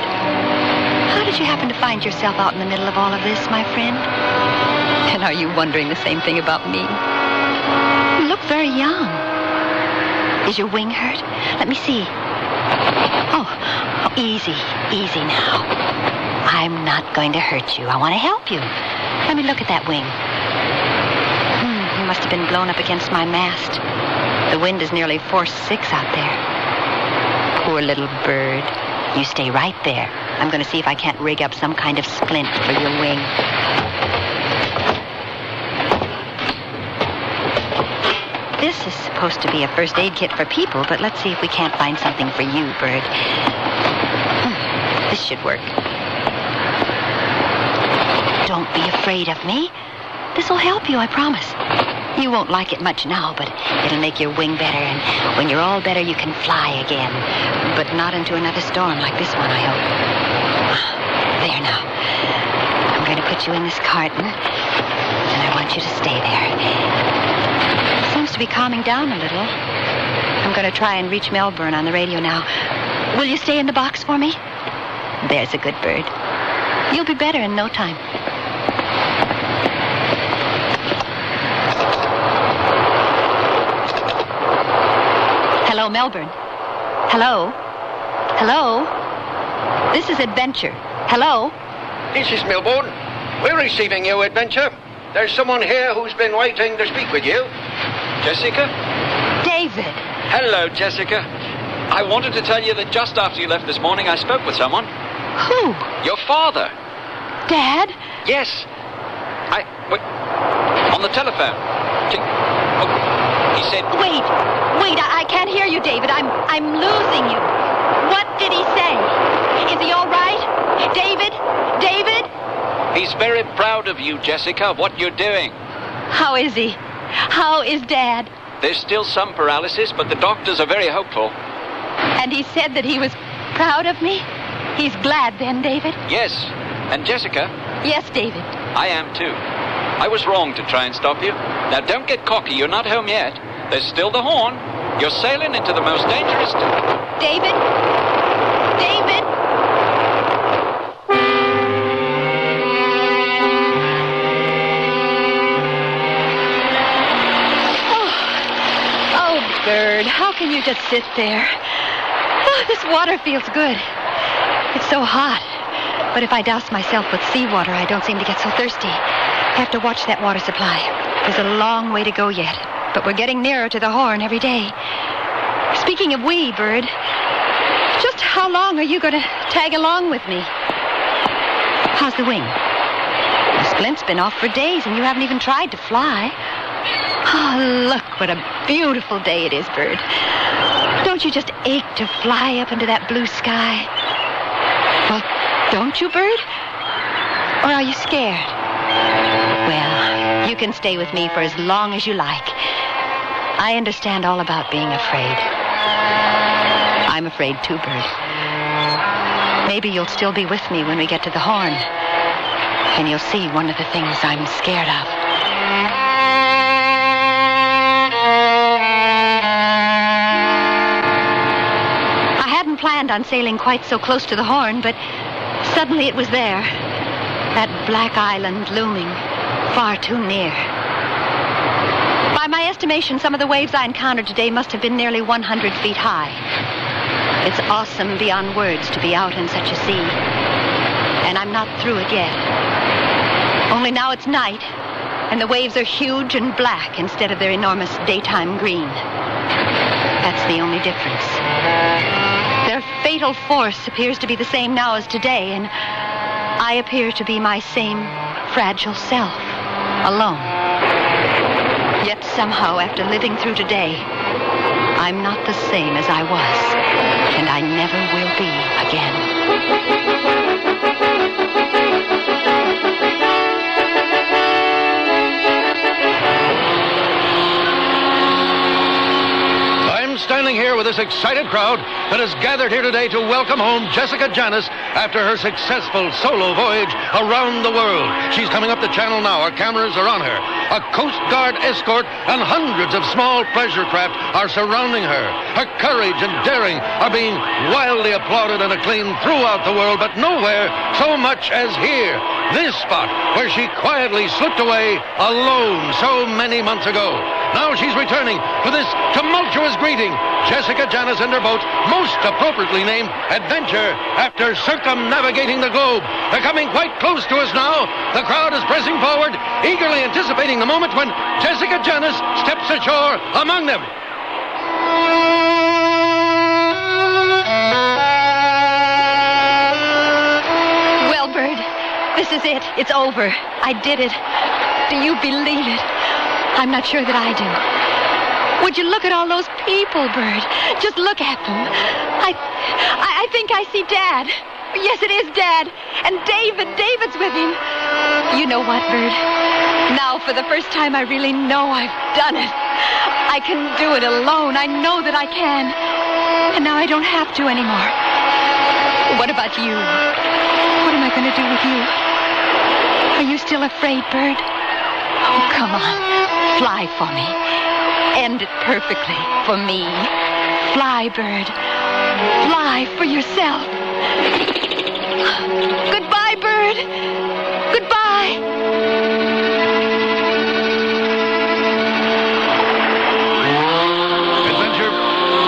Speaker 19: How did you happen to find yourself out in the middle of all of this, my friend? And are you wondering the same thing about me? You look very young. Is your wing hurt? Let me see. Oh, easy now. I'm not going to hurt you. I want to help you. Let me look at that wing. You must have been blown up against my mast. The wind is nearly force 6 out there. Poor little bird. You stay right there. I'm going to see if I can't rig up some kind of splint for your wing. This is supposed to be a first aid kit for people, but let's see if we can't find something for you, bird. This should work. Don't be afraid of me. This will help you, I promise. You won't like it much now, but it'll make your wing better, and when you're all better, you can fly again. But not into another storm like this one, I hope. There now. I'm going to put you in this carton, and I want you to stay there. It seems to be calming down a little. I'm going to try and reach Melbourne on the radio now. Will you stay in the box for me? There's a good bird. You'll be better in no time. Hello, Melbourne. Hello? Hello? This is Adventure. Hello?
Speaker 22: This is Melbourne. We're receiving you, Adventure. There's someone here who's been waiting to speak with you.
Speaker 2: Jessica?
Speaker 19: David.
Speaker 2: Hello, Jessica. I wanted to tell you that just after you left this morning, I spoke with someone.
Speaker 19: Who?
Speaker 2: Your father.
Speaker 19: Dad?
Speaker 2: Yes. Wait, on the telephone. He said...
Speaker 19: Wait, I can't hear you, David. I'm losing you. What did he say? Is he all right? David?
Speaker 2: He's very proud of you, Jessica, of what you're doing.
Speaker 19: How is he? How is Dad?
Speaker 2: There's still some paralysis, but the doctors are very hopeful.
Speaker 19: And he said that he was proud of me? He's glad then, David?
Speaker 2: Yes. And Jessica?
Speaker 19: Yes, David.
Speaker 2: I am too. I was wrong to try and stop you. Now don't get cocky, you're not home yet. There's still the horn. You're sailing into the most dangerous...
Speaker 19: David? Oh, Bird, how can you just sit there? Oh, this water feels good. It's so hot. But if I douse myself with seawater, I don't seem to get so thirsty. I have to watch that water supply. There's a long way to go yet. But we're getting nearer to the horn every day. Speaking of we, Bird, just how long are you going to tag along with me? How's the wing? The splint's been off for days, and you haven't even tried to fly. Oh, look what a beautiful day it is, Bird. Don't you just ache to fly up into that blue sky? Well, don't you, Bird? Or are you scared? Well, you can stay with me for as long as you like. I understand all about being afraid. I'm afraid too, Bird. Maybe you'll still be with me when we get to the horn. And you'll see one of the things I'm scared of. I hadn't planned on sailing quite so close to the horn, but suddenly it was there. That black island looming far too near. By my estimation, some of the waves I encountered today must have been nearly 100 feet high. It's awesome beyond words to be out in such a sea. And I'm not through it yet. Only now it's night, and the waves are huge and black instead of their enormous daytime green. That's the only difference. Their fatal force appears to be the same now as today, and I appear to be my same fragile self, alone. Yet somehow, after living through today, I'm not the same as I was, and I never will be again.
Speaker 14: Standing here with this excited crowd that has gathered here today to welcome home Jessica Janis after her successful solo voyage around the world. She's coming up the channel now. Our cameras are on her. A Coast Guard escort and hundreds of small pleasure craft are surrounding her. Her courage and daring are being wildly applauded and acclaimed throughout the world, but nowhere so much as here. This spot where she quietly slipped away alone so many months ago. Now she's returning for this tumultuous greeting. Jessica Janis and her boat, most appropriately named Adventure, after circumnavigating the globe. They're coming quite close to us now. The crowd is pressing forward, eagerly anticipating the moment when Jessica Janis steps ashore among them.
Speaker 19: Well, Bird, this is it. It's over. I did it. Do you believe it? I'm not sure that I do. Would you look at all those people, Bird? Just look at them. I think I see Dad. Yes, it is Dad. And David's with him. You know what, Bird? Now, for the first time, I really know I've done it. I can do it alone. I know that I can. And now I don't have to anymore. What about you? What am I going to do with you? Are you still afraid, Bird? Oh, come on. Fly for me. End it perfectly for me. Fly, Bird. Fly for yourself. Goodbye, Bird. Goodbye.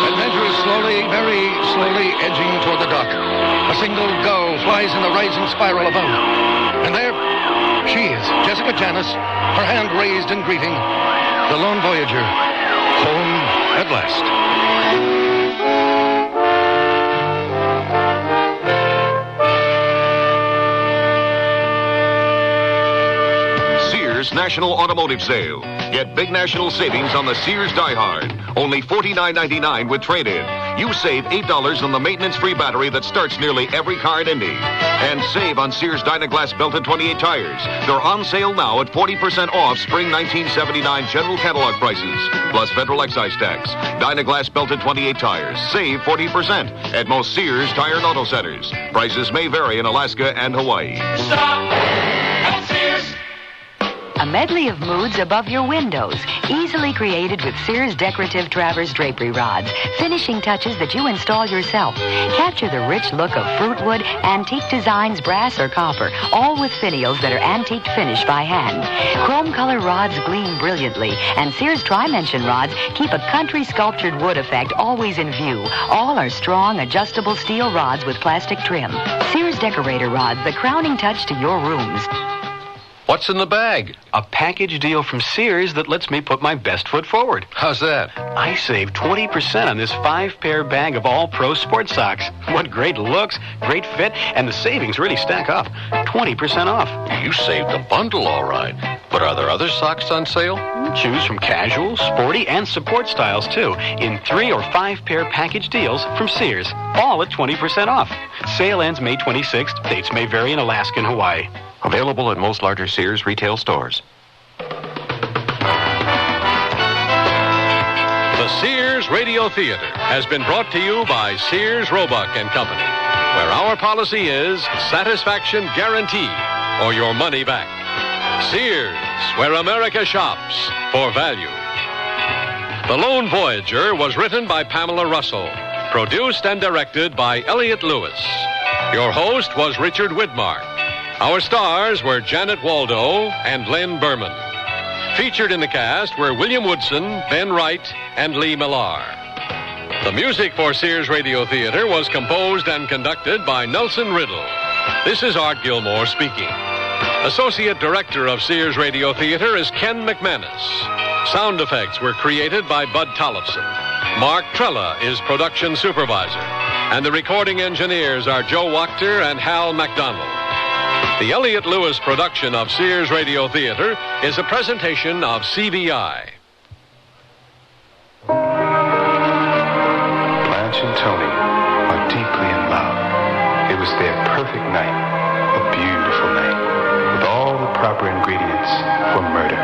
Speaker 14: Adventure is slowly, very slowly edging toward the dock. A single gull flies in the rising spiral above. And there she is, Jessica Janis, her hand raised in greeting. The lone Voyager, home at last.
Speaker 4: Sears National Automotive Sale. Get big national savings on the Sears Die Hard. Only $49.99 with trade-in. You save $8 on the maintenance-free battery that starts nearly every car in Indy. And save on Sears Dynaglass belted 28 tires. They're on sale now at 40% off spring 1979 general catalog prices, plus federal excise tax. Dynaglass belted 28 tires. Save 40% at most Sears Tire and Auto Centers. Prices may vary in Alaska and Hawaii.
Speaker 13: Stop at Sears.
Speaker 17: A medley of moods above your windows, easily created with Sears decorative Travers drapery rods, finishing touches that you install yourself. Capture the rich look of fruitwood, antique designs, brass or copper, all with finials that are antique finish by hand. Chrome color rods gleam brilliantly, and Sears Tri-Mention rods keep a country sculptured wood effect always in view. All are strong, adjustable steel rods with plastic trim. Sears decorator rods, the crowning touch to your rooms.
Speaker 23: What's in the bag? A package deal from Sears that lets me put my best foot forward.
Speaker 14: How's that?
Speaker 23: I saved 20% on this 5-pair bag of all-pro sports socks. What great looks, great fit, and the savings really stack up. 20% off.
Speaker 14: You saved the bundle, all right. But are there other socks on sale?
Speaker 23: Choose from casual, sporty, and support styles, too, in 3 or 5-pair package deals from Sears. All at 20% off. Sale ends May 26th. Dates may vary in Alaska and Hawaii.
Speaker 5: Available at most larger Sears retail stores.
Speaker 6: The Sears Radio Theater has been brought to you by Sears Roebuck and Company, where our policy is satisfaction guarantee or your money back. Sears, where America shops for value. The Lone Voyager was written by Pamela Russell, produced and directed by Elliott Lewis. Your host was Richard Widmark. Our stars were Janet Waldo and Len Berman. Featured in the cast were William Woodson, Ben Wright, and Lee Millar. The music for Sears Radio Theater was composed and conducted by Nelson Riddle. This is Art Gilmore speaking. Associate Director of Sears Radio Theater is Ken McManus. Sound effects were created by Bud Tollefson. Mark Trella is production supervisor. And the recording engineers are Joe Wachter and Hal MacDonald. The Elliott Lewis production of Sears Radio Theater is a presentation of CBI.
Speaker 7: Blanche and Tony are deeply in love. It was their perfect night, a beautiful night, with all the proper ingredients for murder.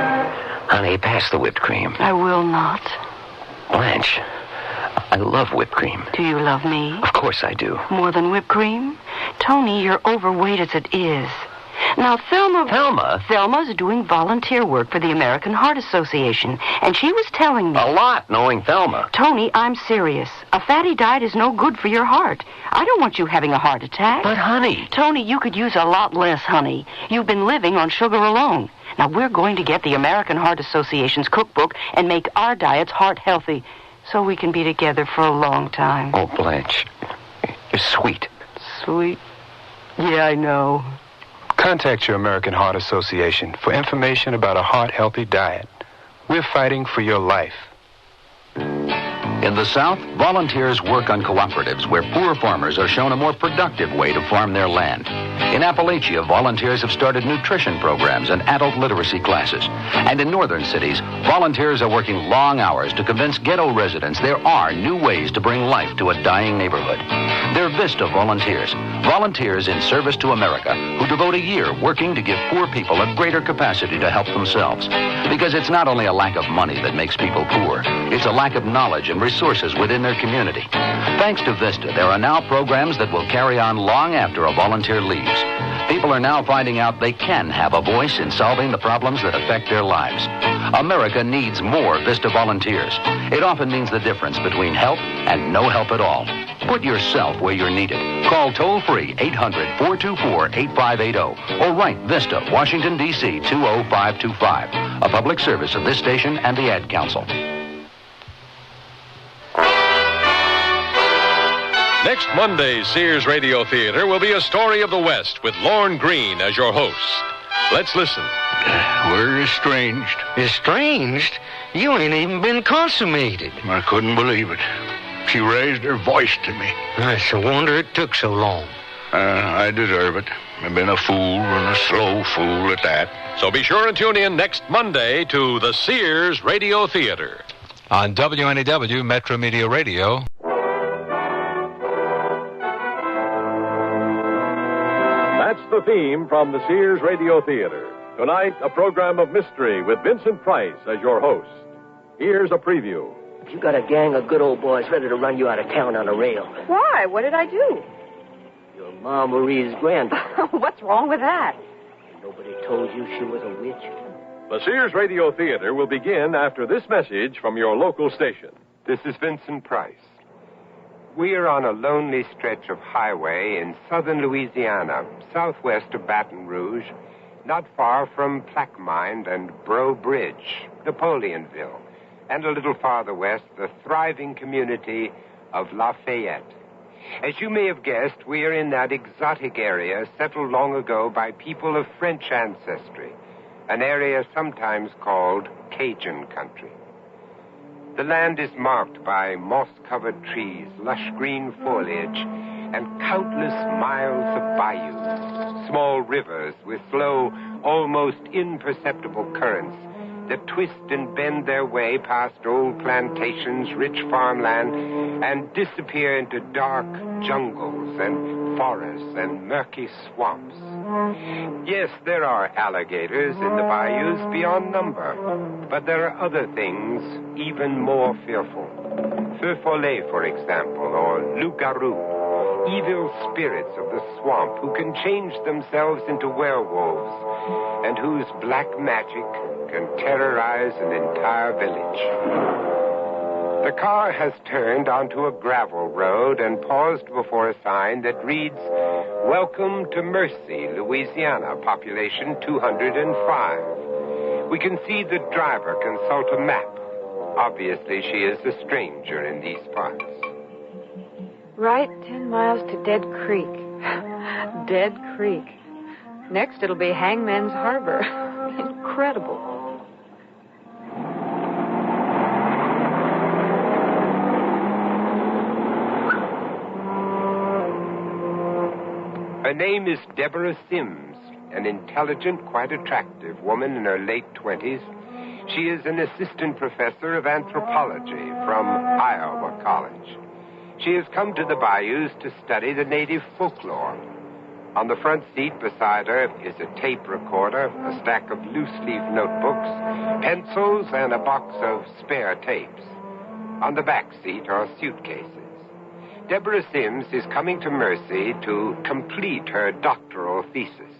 Speaker 8: Honey, pass the whipped cream.
Speaker 17: I will not.
Speaker 8: Blanche, I love whipped cream.
Speaker 17: Do you love me?
Speaker 8: Of course I do.
Speaker 17: More than whipped cream? Tony, you're overweight as it is. Now, Thelma...
Speaker 8: Thelma?
Speaker 17: Thelma's doing volunteer work for the American Heart Association, and she was telling me...
Speaker 8: A lot, knowing Thelma.
Speaker 17: Tony, I'm serious. A fatty diet is no good for your heart. I don't want you having a heart attack.
Speaker 8: But, honey...
Speaker 17: Tony, you could use a lot less honey. You've been living on sugar alone. Now, we're going to get the American Heart Association's cookbook and make our diets heart healthy, so we can be together for a long time.
Speaker 8: Oh, Blanche, you're sweet.
Speaker 17: Sweet? Yeah, I know.
Speaker 7: Contact your American Heart Association for information about a heart-healthy diet. We're fighting for your life.
Speaker 18: In the South, volunteers work on cooperatives where poor farmers are shown a more productive way to farm their land.
Speaker 11: In Appalachia, volunteers have started nutrition programs and adult literacy classes. And in northern cities, volunteers are working long hours to convince ghetto residents there are new ways to bring life to a dying neighborhood. They're Vista volunteers, volunteers in service to America who devote a year working to give poor people a greater capacity to help themselves. Because it's not only a lack of money that makes people poor, it's a lack of knowledge and resources within their community. Thanks to Vista, there are now programs that will carry on long after a volunteer leaves. People are now finding out they can have a voice in solving the problems that affect their lives. America needs more Vista volunteers. It often means the difference between help and no help at all. Put yourself where you're needed. Call toll-free 800-424-8580 or write Vista, Washington, D.C. 20525. A public service of this station and the Ad Council.
Speaker 6: Next Monday's Sears Radio Theater will be A Story of the West with Lorne Greene as your host. Let's listen.
Speaker 3: We're estranged.
Speaker 22: Estranged? You ain't even been consummated.
Speaker 3: I couldn't believe it. She raised her voice to me.
Speaker 22: It's a wonder it took so long.
Speaker 3: I deserve it. I've been a fool and a slow fool at that.
Speaker 6: So be sure and tune in next Monday to the Sears Radio Theater.
Speaker 12: On WNEW Metro Media Radio.
Speaker 6: That's the theme from the Sears Radio Theater. Tonight, a program of mystery with Vincent Price as your host. Here's a preview.
Speaker 15: You got a gang of good old boys ready to run you out of town on a rail.
Speaker 21: Why? What did I do?
Speaker 15: Your Mom Marie's granddaughter.
Speaker 21: What's wrong with that?
Speaker 15: Nobody told you she was a witch.
Speaker 6: The Sears Radio Theater will begin after this message from your local station.
Speaker 25: This is Vincent Price. We are on a lonely stretch of highway in southern Louisiana, southwest of Baton Rouge, not far from Plaquemine and Breaux Bridge, Napoleonville, and a little farther west, the thriving community of Lafayette. As you may have guessed, we are in that exotic area settled long ago by people of French ancestry, an area sometimes called Cajun country. The land is marked by moss-covered trees, lush green foliage, and countless miles of bayous, small rivers with slow, almost imperceptible currents that twist and bend their way past old plantations, rich farmland, and disappear into dark jungles and forests and murky swamps. Yes, there are alligators in the bayous beyond number, but there are other things even more fearful. Feu follet, for example, or loup-garou, evil spirits of the swamp who can change themselves into werewolves and whose black magic can terrorize an entire village. The car has turned onto a gravel road and paused before a sign that reads, "Welcome to Mercy, Louisiana, population 205. We can see the driver consult a map. Obviously, she is a stranger in these parts.
Speaker 21: Right 10 miles to Dead Creek. Dead Creek. Next, it'll be Hangman's Harbor. Incredible.
Speaker 25: Her name is Deborah Sims, an intelligent, quite attractive woman in her late 20s. She is an assistant professor of anthropology from Iowa College. She has come to the bayous to study the native folklore. On the front seat beside her is a tape recorder, a stack of loose-leaf notebooks, pencils, and a box of spare tapes. On the back seat are suitcases. Deborah Sims is coming to Mercy to complete her doctoral thesis.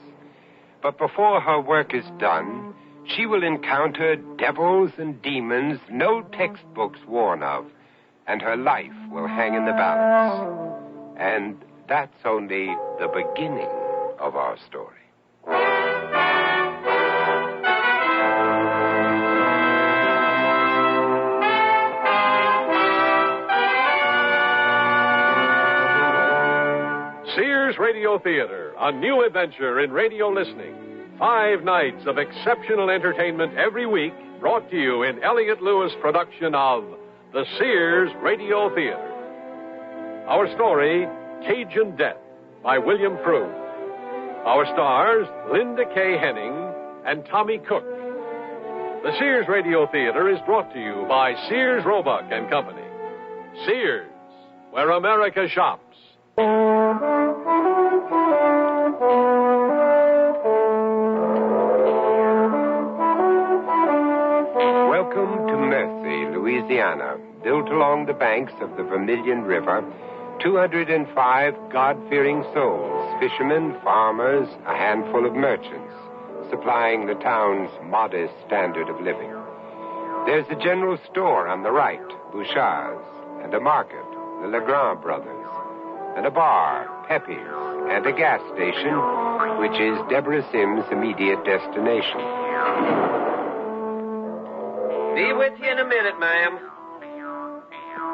Speaker 25: But before her work is done, she will encounter devils and demons no textbooks warn of, and her life will hang in the balance. And that's only the beginning of our story.
Speaker 6: Sears Radio Theater, a new adventure in radio listening. 5 nights of exceptional entertainment every week, brought to you in Elliott Lewis production of the Sears Radio Theater. Our story, Cajun Death, by William Frew. Our stars, Linda K. Henning and Tommy Cook. The Sears Radio Theater is brought to you by Sears Roebuck and Company. Sears, where America shops.
Speaker 25: Welcome to Mercy, Louisiana, built along the banks of the Vermilion River. 205 God-fearing souls, fishermen, farmers, a handful of merchants, supplying the town's modest standard of living. There's a general store on the right, Bouchard's, and a market, the Legrand brothers, and a bar, Pepe's, and a gas station, which is Deborah Sims' immediate destination.
Speaker 1: Be with you in a minute, ma'am.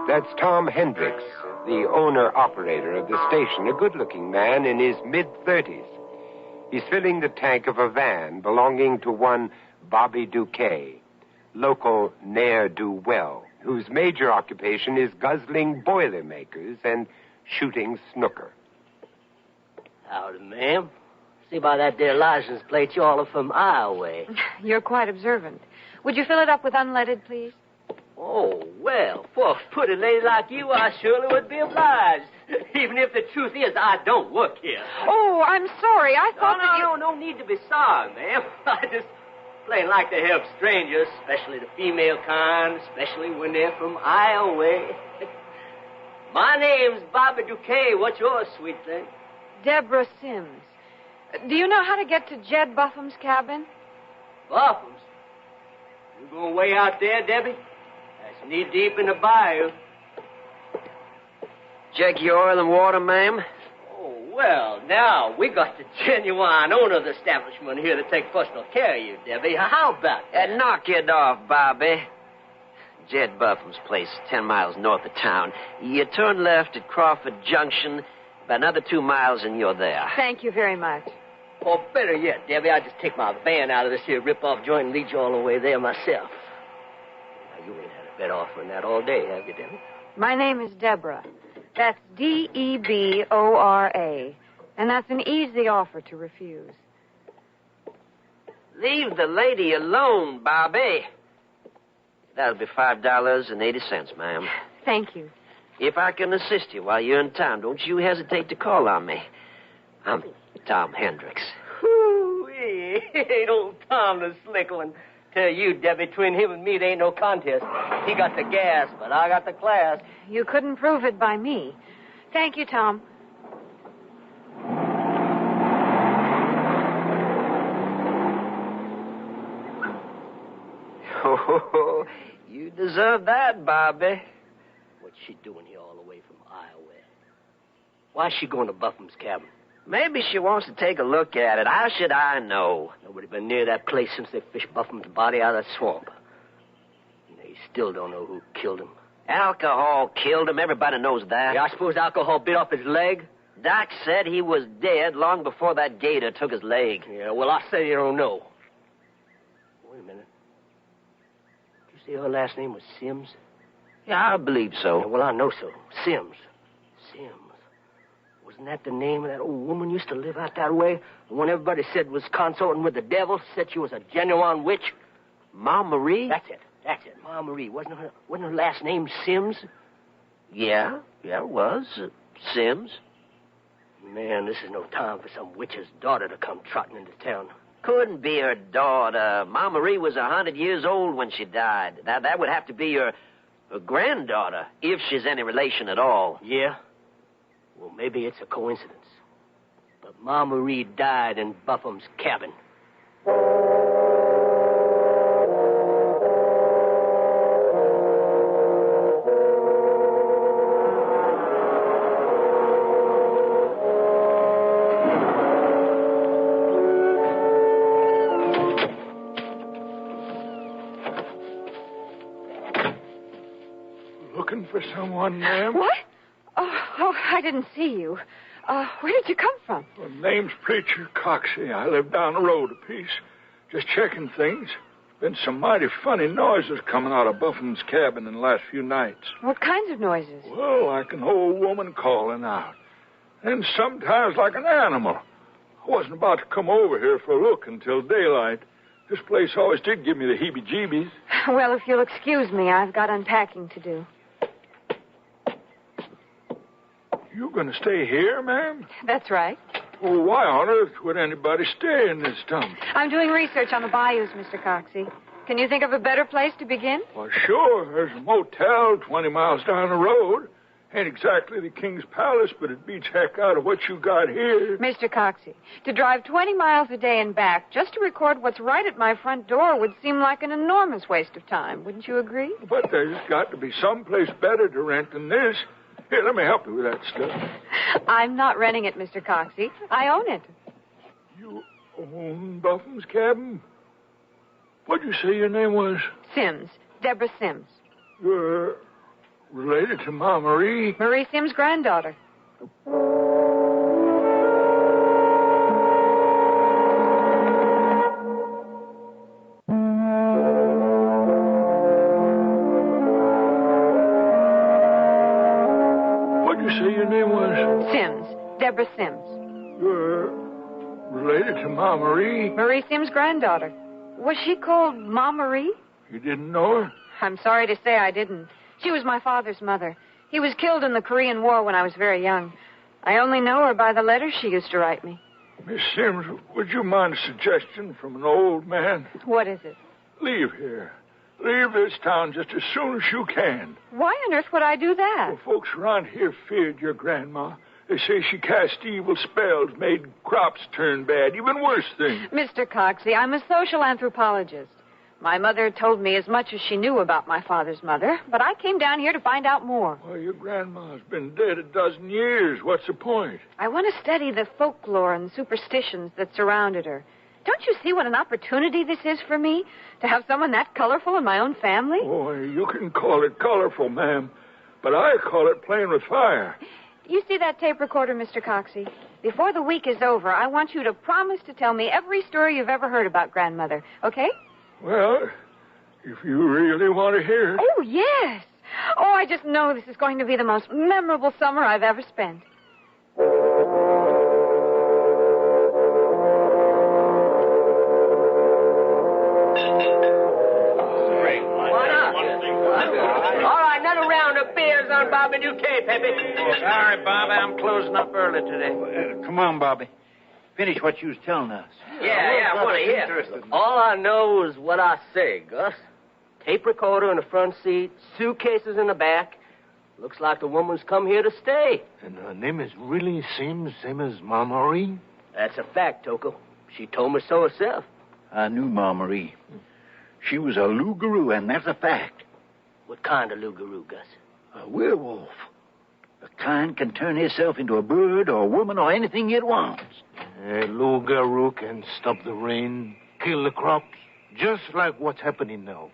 Speaker 25: That's Tom Hendricks, the owner-operator of the station, a good-looking man in his mid-30s. He's filling the tank of a van belonging to one Bobby Duquet, local ne'er-do-well, whose major occupation is guzzling Boilermakers and shooting snooker.
Speaker 15: Howdy, ma'am. See by that there license plate, you all are from Iowa.
Speaker 21: You're quite observant. Would you fill it up with unleaded, please?
Speaker 15: Oh, well, for a pretty lady like you, I surely would be obliged. Even if the truth is, I don't work here.
Speaker 21: Oh, I'm sorry. I thought
Speaker 15: No need to be sorry, ma'am. I just plain like to help strangers, especially the female kind, especially when they're from Iowa. My name's Bobby Duquet. What's yours, sweet thing?
Speaker 21: Deborah Sims. Do you know how to get to Jed Buffum's cabin?
Speaker 15: Buffum's? You going way out there, Debbie? That's knee-deep in the bayou.
Speaker 1: Check your oil and water, ma'am.
Speaker 15: Oh, well, now, we got the genuine owner of the establishment here to take personal care of you, Debbie. How about that?
Speaker 1: Knock it off, Bobby. Jed Buffum's place, 10 miles north of town. You turn left at Crawford Junction, about another 2 miles, and you're there.
Speaker 21: Thank you very much.
Speaker 15: Or better yet, Debbie, I'll just take my van out of this here rip-off joint and lead you all the way there myself. Now, you ain't had a better offer than that all day, have you, Debbie?
Speaker 21: My name is Deborah. That's Debora. And that's an easy offer to refuse.
Speaker 1: Leave the lady alone, Bobby. That'll be $5.80, ma'am.
Speaker 21: Thank you.
Speaker 1: If I can assist you while you're in town, don't you hesitate to call on me. I'm Tom Hendricks.
Speaker 15: Hoo-wee. Ain't old Tom the slick one. Tell you, Debbie, between him and me, there ain't no contest. He got the gas, but I got the class.
Speaker 21: You couldn't prove it by me. Thank you, Tom.
Speaker 1: Oh, you deserve that, Bobby.
Speaker 15: What's she doing here all the way from Iowa? Why's she going to Buffum's cabin?
Speaker 1: Maybe she wants to take a look at it. How should I know?
Speaker 15: Nobody been near that place since they fished Buffum's body out of that swamp. They still don't know who killed him.
Speaker 1: Alcohol killed him. Everybody knows that.
Speaker 15: Yeah, I suppose alcohol bit off his leg?
Speaker 1: Doc said he was dead long before that gator took his leg.
Speaker 15: Yeah, well, I say you don't know. Wait a minute. Did you say her last name was Sims?
Speaker 1: Yeah, I believe so.
Speaker 15: Yeah, well, I know so. Sims. Wasn't that the name of that old woman used to live out that way? The one everybody said was consorting with the devil, said she was a genuine witch?
Speaker 1: Ma Marie?
Speaker 15: That's it. Ma Marie. Wasn't her last name Sims?
Speaker 1: Yeah, it was. Sims.
Speaker 15: Man, this is no time for some witch's daughter to come trotting into town.
Speaker 1: Couldn't be her daughter. Ma Marie was 100 years old when she died. Now, that would have to be her granddaughter, if she's any relation at all.
Speaker 15: Yeah? Well, maybe it's a coincidence. But Ma Marie died in Buffum's cabin.
Speaker 3: Looking for someone, ma'am?
Speaker 21: What? Oh, I didn't see you. Where did you come from?
Speaker 3: Well, name's Preacher Coxey. I live down the road a piece. Just checking things. Been some mighty funny noises coming out of Buffum's cabin in the last few nights.
Speaker 21: What kinds of noises?
Speaker 3: Well, like an old woman calling out. And sometimes like an animal. I wasn't about to come over here for a look until daylight. This place always did give me the heebie-jeebies.
Speaker 21: Well, if you'll excuse me, I've got unpacking to do.
Speaker 3: You going to stay here, ma'am?
Speaker 21: That's right.
Speaker 3: Well, why on earth would anybody stay in this dump?
Speaker 21: I'm doing research on the bayous, Mr. Coxey. Can you think of a better place to begin?
Speaker 3: Well, sure. There's a motel 20 miles down the road. Ain't exactly the King's Palace, but it beats heck out of what you got here.
Speaker 21: Mr. Coxey, to drive 20 miles a day and back just to record what's right at my front door would seem like an enormous waste of time. Wouldn't you agree?
Speaker 3: But there's got to be someplace better to rent than this. Here, let me help you with that stuff.
Speaker 21: I'm not renting it, Mr. Coxey. I own it.
Speaker 3: You own Buffum's cabin? What'd you say your name was?
Speaker 21: Sims. Deborah Sims.
Speaker 3: You're related to Ma Marie?
Speaker 21: Marie Sims' granddaughter.
Speaker 3: What'd you say your name was?
Speaker 21: Sims. Deborah Sims.
Speaker 3: You're related to Ma Marie?
Speaker 21: Marie Sims' granddaughter. Was she called Ma Marie?
Speaker 3: You didn't know her?
Speaker 21: I'm sorry to say I didn't. She was my father's mother. He was killed in the Korean War when I was very young. I only know her by the letters she used to write me.
Speaker 3: Miss Sims, would you mind a suggestion from an old man?
Speaker 21: What is it?
Speaker 3: Leave here. Leave this town just as soon as you can.
Speaker 21: Why on earth would I do that?
Speaker 3: Well, folks around here feared your grandma. They say she cast evil spells, made crops turn bad, even worse things.
Speaker 21: Mr. Coxey, I'm a social anthropologist. My mother told me as much as she knew about my father's mother, but I came down here to find out more.
Speaker 3: Well, your grandma's been dead a dozen years. What's the point?
Speaker 21: I want to study the folklore and superstitions that surrounded her. Don't you see what an opportunity this is for me? To have someone that colorful in my own family?
Speaker 3: Oh, you can call it colorful, ma'am, but I call it playing with fire.
Speaker 21: You see that tape recorder, Mr. Coxey? Before the week is over, I want you to promise to tell me every story you've ever heard about Grandmother, okay?
Speaker 3: Well, if you really want to hear it.
Speaker 21: Oh, yes. Oh, I just know this is going to be the most memorable summer I've ever spent.
Speaker 15: All right, another round of beers on Bobby Duquet, Pepe.
Speaker 9: Sorry, Bobby, I'm closing up early today. Come on, Bobby. Finish what you was telling us.
Speaker 15: Yeah, I want to hear. All I know is what I say, Gus. Tape recorder in the front seat, suitcases in the back. Looks like the woman's come here to stay.
Speaker 9: And her name is really Sims, same as Ma Marie?
Speaker 15: That's a fact, Toko. She told me so herself.
Speaker 9: I knew Ma Marie. She was a loup-garou, and that's a fact.
Speaker 15: What kind of loup-garou, Gus?
Speaker 9: A werewolf. The kind can turn himself into a bird or a woman or anything it wants.
Speaker 10: A loup-garou can stop the rain, kill the crops, just like what's happening now.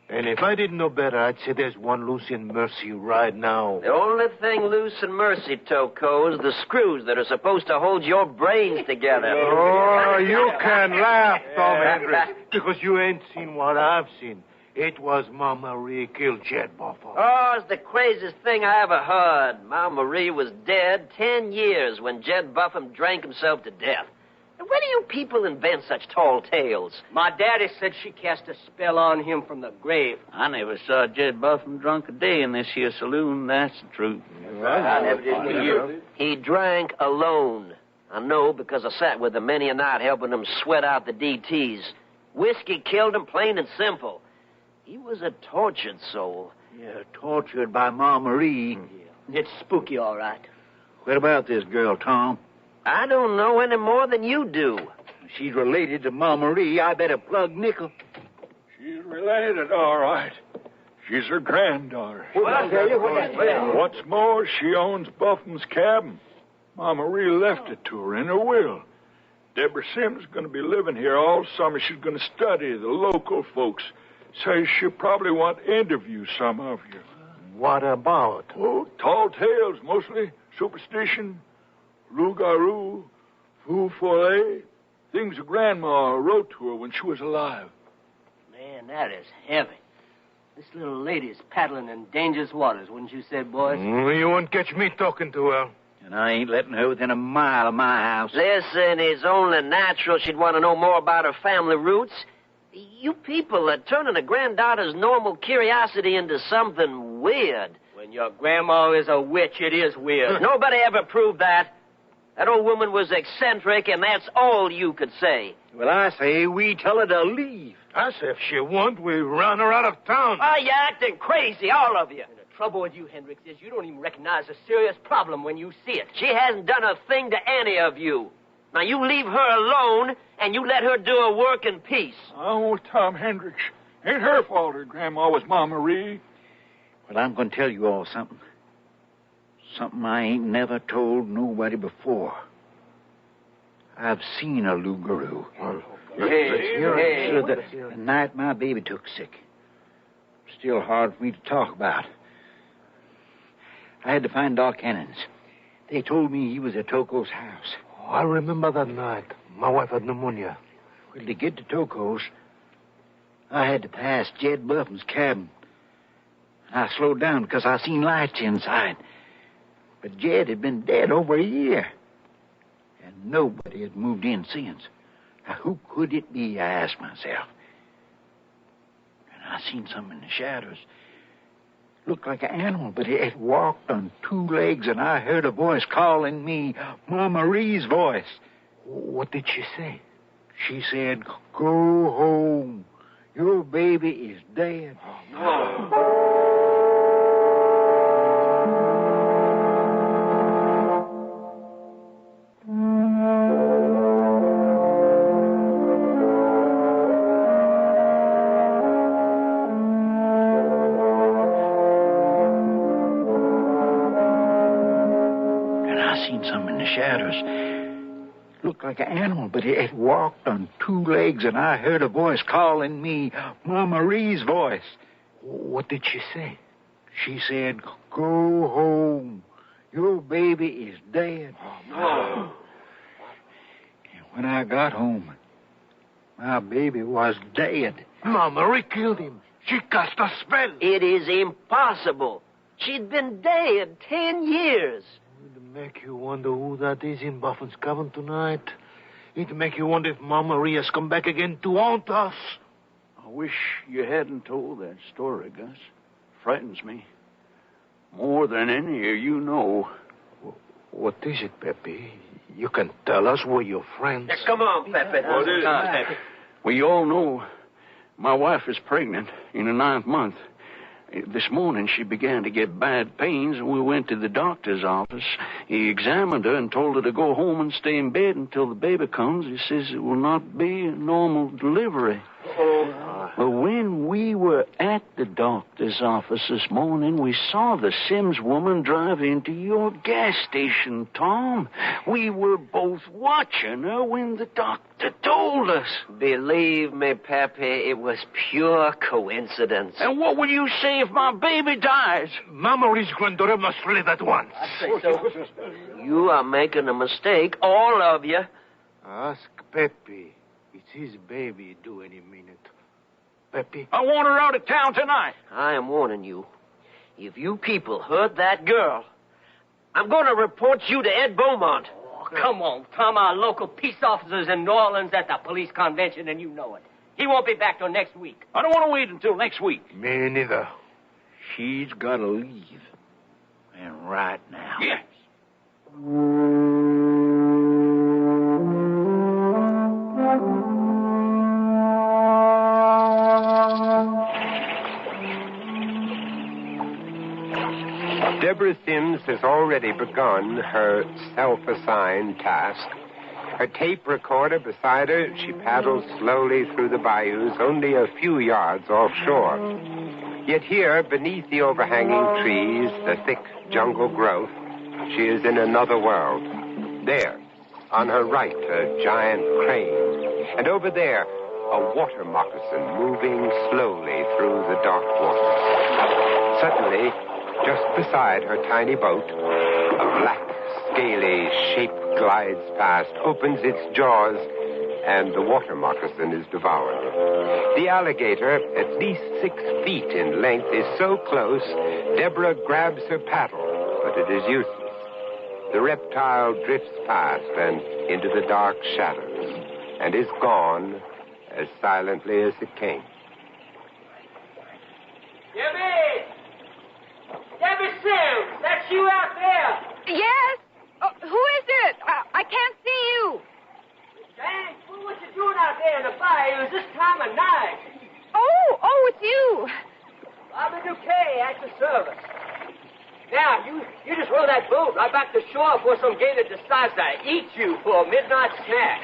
Speaker 10: And if I didn't know better, I'd say there's one loose in Mercy right now.
Speaker 1: The only thing loose in Mercy, Toko, is the screws that are supposed to hold your brains together.
Speaker 10: Oh, you can laugh, Tom Hendricks, because you ain't seen what I've seen. It was Ma Marie killed Jed Buffalo.
Speaker 1: Oh, it's the craziest thing I ever heard. Ma Marie was dead 10 years when Jed Buffum drank himself to death. And where do you people invent such tall tales?
Speaker 15: My daddy said she cast a spell on him from the grave.
Speaker 9: I never saw Jed Buffum drunk a day in this here saloon. That's the truth.
Speaker 15: I never did either.
Speaker 1: He drank alone. I know because I sat with him many a night helping him sweat out the DTs. Whiskey killed him plain and simple. He was a tortured soul.
Speaker 9: Yeah, tortured by Ma Marie.
Speaker 15: Yeah. It's spooky, all right.
Speaker 9: What about this girl, Tom?
Speaker 1: I don't know any more than you do.
Speaker 9: She's related to Ma Marie. I better plug Nickel.
Speaker 3: She's related, all right. She's her granddaughter. What's more, she owns Buffum's cabin. Ma Marie left it to her in her will. Deborah Sims is going to be living here all summer. She's going to study the local folks. Says she'll probably want to interview some of you.
Speaker 10: What about?
Speaker 3: Oh, tall tales, mostly. Superstition, loup-garou, fou follet. Things her grandma wrote to her when she was alive.
Speaker 15: Man, that is heavy. This little lady's paddling in dangerous waters, wouldn't you say, boys?
Speaker 10: You won't catch me talking to her.
Speaker 9: And I ain't letting her within a mile of my house.
Speaker 1: Listen, it's only natural she'd want to know more about her family roots. You people are turning a granddaughter's normal curiosity into something weird.
Speaker 15: When your grandma is a witch, it is weird.
Speaker 1: Nobody ever proved that. That old woman was eccentric, and that's all you could say.
Speaker 9: Well, I say we tell her to leave.
Speaker 10: I say if she won't, we run her out of town.
Speaker 1: Oh, you're acting crazy, all of you.
Speaker 15: And the trouble with you, Hendricks, is you don't even recognize a serious problem when you see it.
Speaker 1: She hasn't done a thing to any of you. Now, you leave her alone, and you let her do her work in peace.
Speaker 3: Oh, Tom Hendricks. Ain't her fault her grandma was Ma Marie.
Speaker 9: Well, I'm going to tell you all something. Something I ain't never told nobody before. I've seen a Lougarou. The night my baby took sick. Still hard for me to talk about. I had to find Doc Hennons. They told me he was at Toko's house.
Speaker 10: Oh, I remember that night. My wife had pneumonia.
Speaker 9: Well, to get to Toko's, I had to pass Jed Buffum's cabin. I slowed down because I seen lights inside. But Jed had been dead over a year. And nobody had moved in since. Now, who could it be, I asked myself. And I seen something in the shadows. Looked like an animal, but it walked on two legs, and I heard a voice calling me, Ma Marie's voice.
Speaker 10: What did she say?
Speaker 9: She said, "Go home. Your baby is dead."
Speaker 1: Oh, no.
Speaker 9: Looked like an animal, but it walked on two legs, and I heard a voice calling me, Ma Marie's voice.
Speaker 10: What did she say?
Speaker 9: She said, "Go home. Your baby is dead."
Speaker 1: Oh, no.
Speaker 9: And when I got home, my baby was dead.
Speaker 10: Ma Marie killed him. She cast a spell.
Speaker 1: It is impossible. She'd been dead 10 years.
Speaker 10: It make you wonder who that is in Buffin's cabin tonight. It make you wonder if Ma Marie has come back again to haunt us.
Speaker 2: I wish you hadn't told that story, Gus. Frightens me. More than any of you know.
Speaker 10: What is it, Pepe? You can tell us we're your friends.
Speaker 1: Yeah, come on, Pepe.
Speaker 2: What is it?
Speaker 1: Pepe?
Speaker 2: Well, you all know my wife is pregnant in the 9th month. This morning she began to get bad pains, and we went to the doctor's office. He examined her and told her to go home and stay in bed until the baby comes. He says it will not be a normal delivery. Well, when we were at the doctor's office this morning, we saw the Sims woman drive into your gas station, Tom. We were both watching her when the doctor told us.
Speaker 1: Believe me, Pepe, it was pure coincidence.
Speaker 2: And what will you say if my baby dies?
Speaker 10: Ma Marie's granddaughter must live at once.
Speaker 1: I'd say so. You are making a mistake, all of you.
Speaker 10: Ask Pepe. It's his baby due any minute. Pepe?
Speaker 2: I want her out of town tonight.
Speaker 1: I am warning you. If you people hurt that girl, I'm going to report you to Ed Beaumont.
Speaker 15: Oh, come on, Tom. Our local peace officer's in New Orleans at the police convention, and you know it. He won't be back till next week.
Speaker 2: I don't want to wait until next week.
Speaker 10: Me neither.
Speaker 9: She's got to leave. And right now.
Speaker 2: Yes.
Speaker 25: Deborah Sims has already begun her self-assigned task. Her tape recorder beside her, she paddles slowly through the bayous only a few yards offshore. Yet here, beneath the overhanging trees, the thick jungle growth, she is in another world. There, on her right, a giant crane. And over there, a water moccasin moving slowly through the dark water. Suddenly, just beside her tiny boat, a black, scaly shape glides past, opens its jaws, and the water moccasin is devoured. The alligator, at least 6 feet in length, is so close, Deborah grabs her paddle, but it is useless. The reptile drifts past and into the dark shadows and is gone as silently as it came.
Speaker 15: Debbie! Debbie Sims, that's you out there.
Speaker 21: Yes? Oh, who is it? I can't see you.
Speaker 15: Dang, what you doing out there in the bayou this time of night?
Speaker 21: Oh, it's you.
Speaker 15: Bobby Duquet at the service. Now, you just row that boat right back to shore before some gator decides to eat you for a midnight snack.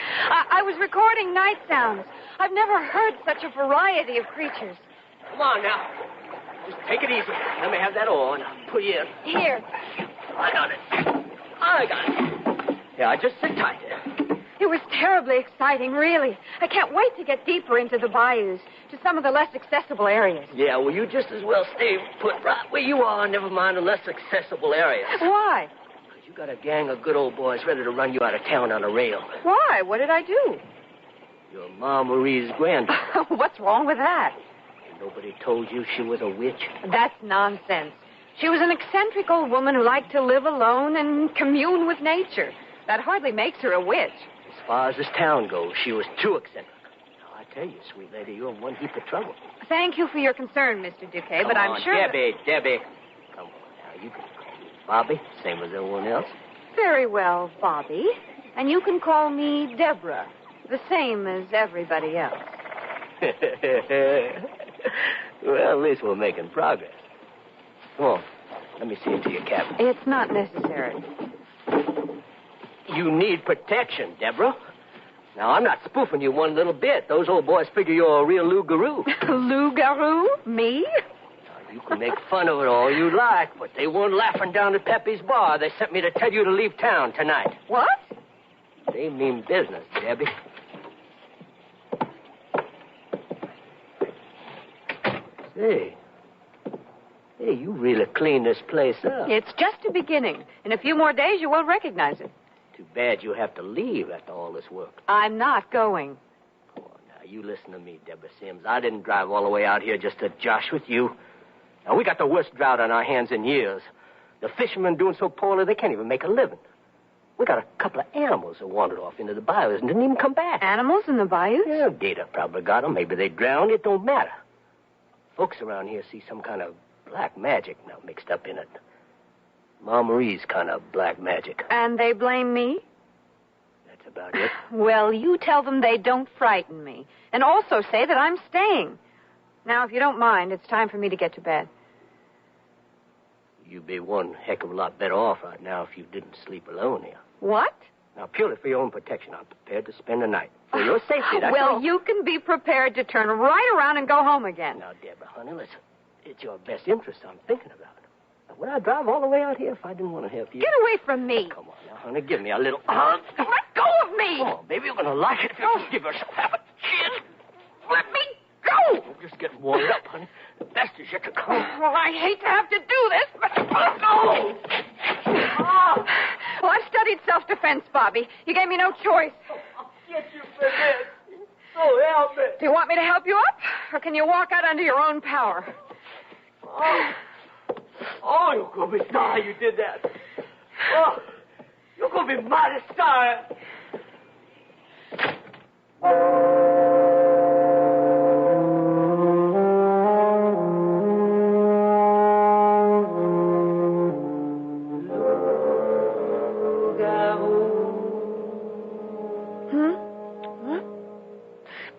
Speaker 21: I was recording night sounds. I've never heard such a variety of creatures.
Speaker 15: Come on now. Just take it easy. Let me have that oar and I'll put you in.
Speaker 21: Here.
Speaker 15: I got it. Yeah, just sit tight there.
Speaker 21: It was terribly exciting, really. I can't wait to get deeper into the bayous, to some of the less accessible areas.
Speaker 15: Yeah, well, you just as well stay put right where you are, never mind the less accessible areas.
Speaker 21: Why?
Speaker 15: Because you got a gang of good old boys ready to run you out of town on a rail.
Speaker 21: Why? What did I do?
Speaker 15: Your Ma Marie's granddaughter.
Speaker 21: What's wrong with that?
Speaker 15: Nobody told you she was a witch?
Speaker 21: That's nonsense. She was an eccentric old woman who liked to live alone and commune with nature. That hardly makes her a witch.
Speaker 15: As far as this town goes, she was too eccentric. Now, I tell you, sweet lady, you're in one heap of trouble.
Speaker 21: Thank you for your concern, Mr. Duquet, but I'm sure...
Speaker 15: Debbie. Come on now, you can call me Bobby, same as everyone else.
Speaker 21: Very well, Bobby. And you can call me Deborah, the same as everybody else.
Speaker 15: Well, at least we're making progress. Come on, let me see into your cabin.
Speaker 21: It's not necessary.
Speaker 15: You need protection, Deborah. Now, I'm not spoofing you one little bit. Those old boys figure you're a real loup-garou.
Speaker 21: Loup-garou? Me?
Speaker 15: Now, you can make fun of it all you like, but they weren't laughing down at Pepe's bar. They sent me to tell you to leave town tonight.
Speaker 21: What?
Speaker 15: They mean business, Debbie. Hey, you really cleaned this place up.
Speaker 21: It's just a beginning. In a few more days, you won't recognize it.
Speaker 15: Too bad you have to leave after all this work.
Speaker 21: I'm not going.
Speaker 15: Come on now, you listen to me, Deborah Sims. I didn't drive all the way out here just to josh with you. Now, we got the worst drought on our hands in years. The fishermen doing so poorly they can't even make a living. We got a couple of animals that wandered off into the bayous and didn't even come back.
Speaker 21: Animals in the bayous?
Speaker 15: Yeah, Data probably got them. Maybe they drowned. It don't matter. Folks around here see some kind of black magic now mixed up in it. Ma Marie's kind of black magic.
Speaker 21: And they blame me?
Speaker 15: That's about it.
Speaker 21: Well, you tell them they don't frighten me. And also say that I'm staying. Now, if you don't mind, it's time for me to get to bed.
Speaker 15: You'd be one heck of a lot better off right now if you didn't sleep alone here.
Speaker 21: What?
Speaker 15: Now, purely for your own protection, I'm prepared to spend the night. For your safety, that's
Speaker 21: well,
Speaker 15: all.
Speaker 21: you can be prepared to turn right around and go home again.
Speaker 15: Now, Deborah, honey, listen. It's your best interest I'm thinking about. Now, would I drive all the way out here if I didn't want to help you?
Speaker 21: Get away from me.
Speaker 15: Come on now, honey. Give me a little...
Speaker 21: Let go of me.
Speaker 15: Come on, baby. You're going to like it if you just give yourself half a chin.
Speaker 21: Let me go.
Speaker 15: Oh, just get warmed up, honey. The best is yet to come.
Speaker 21: Well, I hate to have to do this, but... Oh! Well, I've studied self-defense, Bobby. You gave me no choice.
Speaker 15: I'll get you for this. So help me.
Speaker 21: Do you want me to help you up? Or can you walk out under your own power?
Speaker 15: Oh, you're going to be sorry you did that. Oh, you're going to be mighty sorry.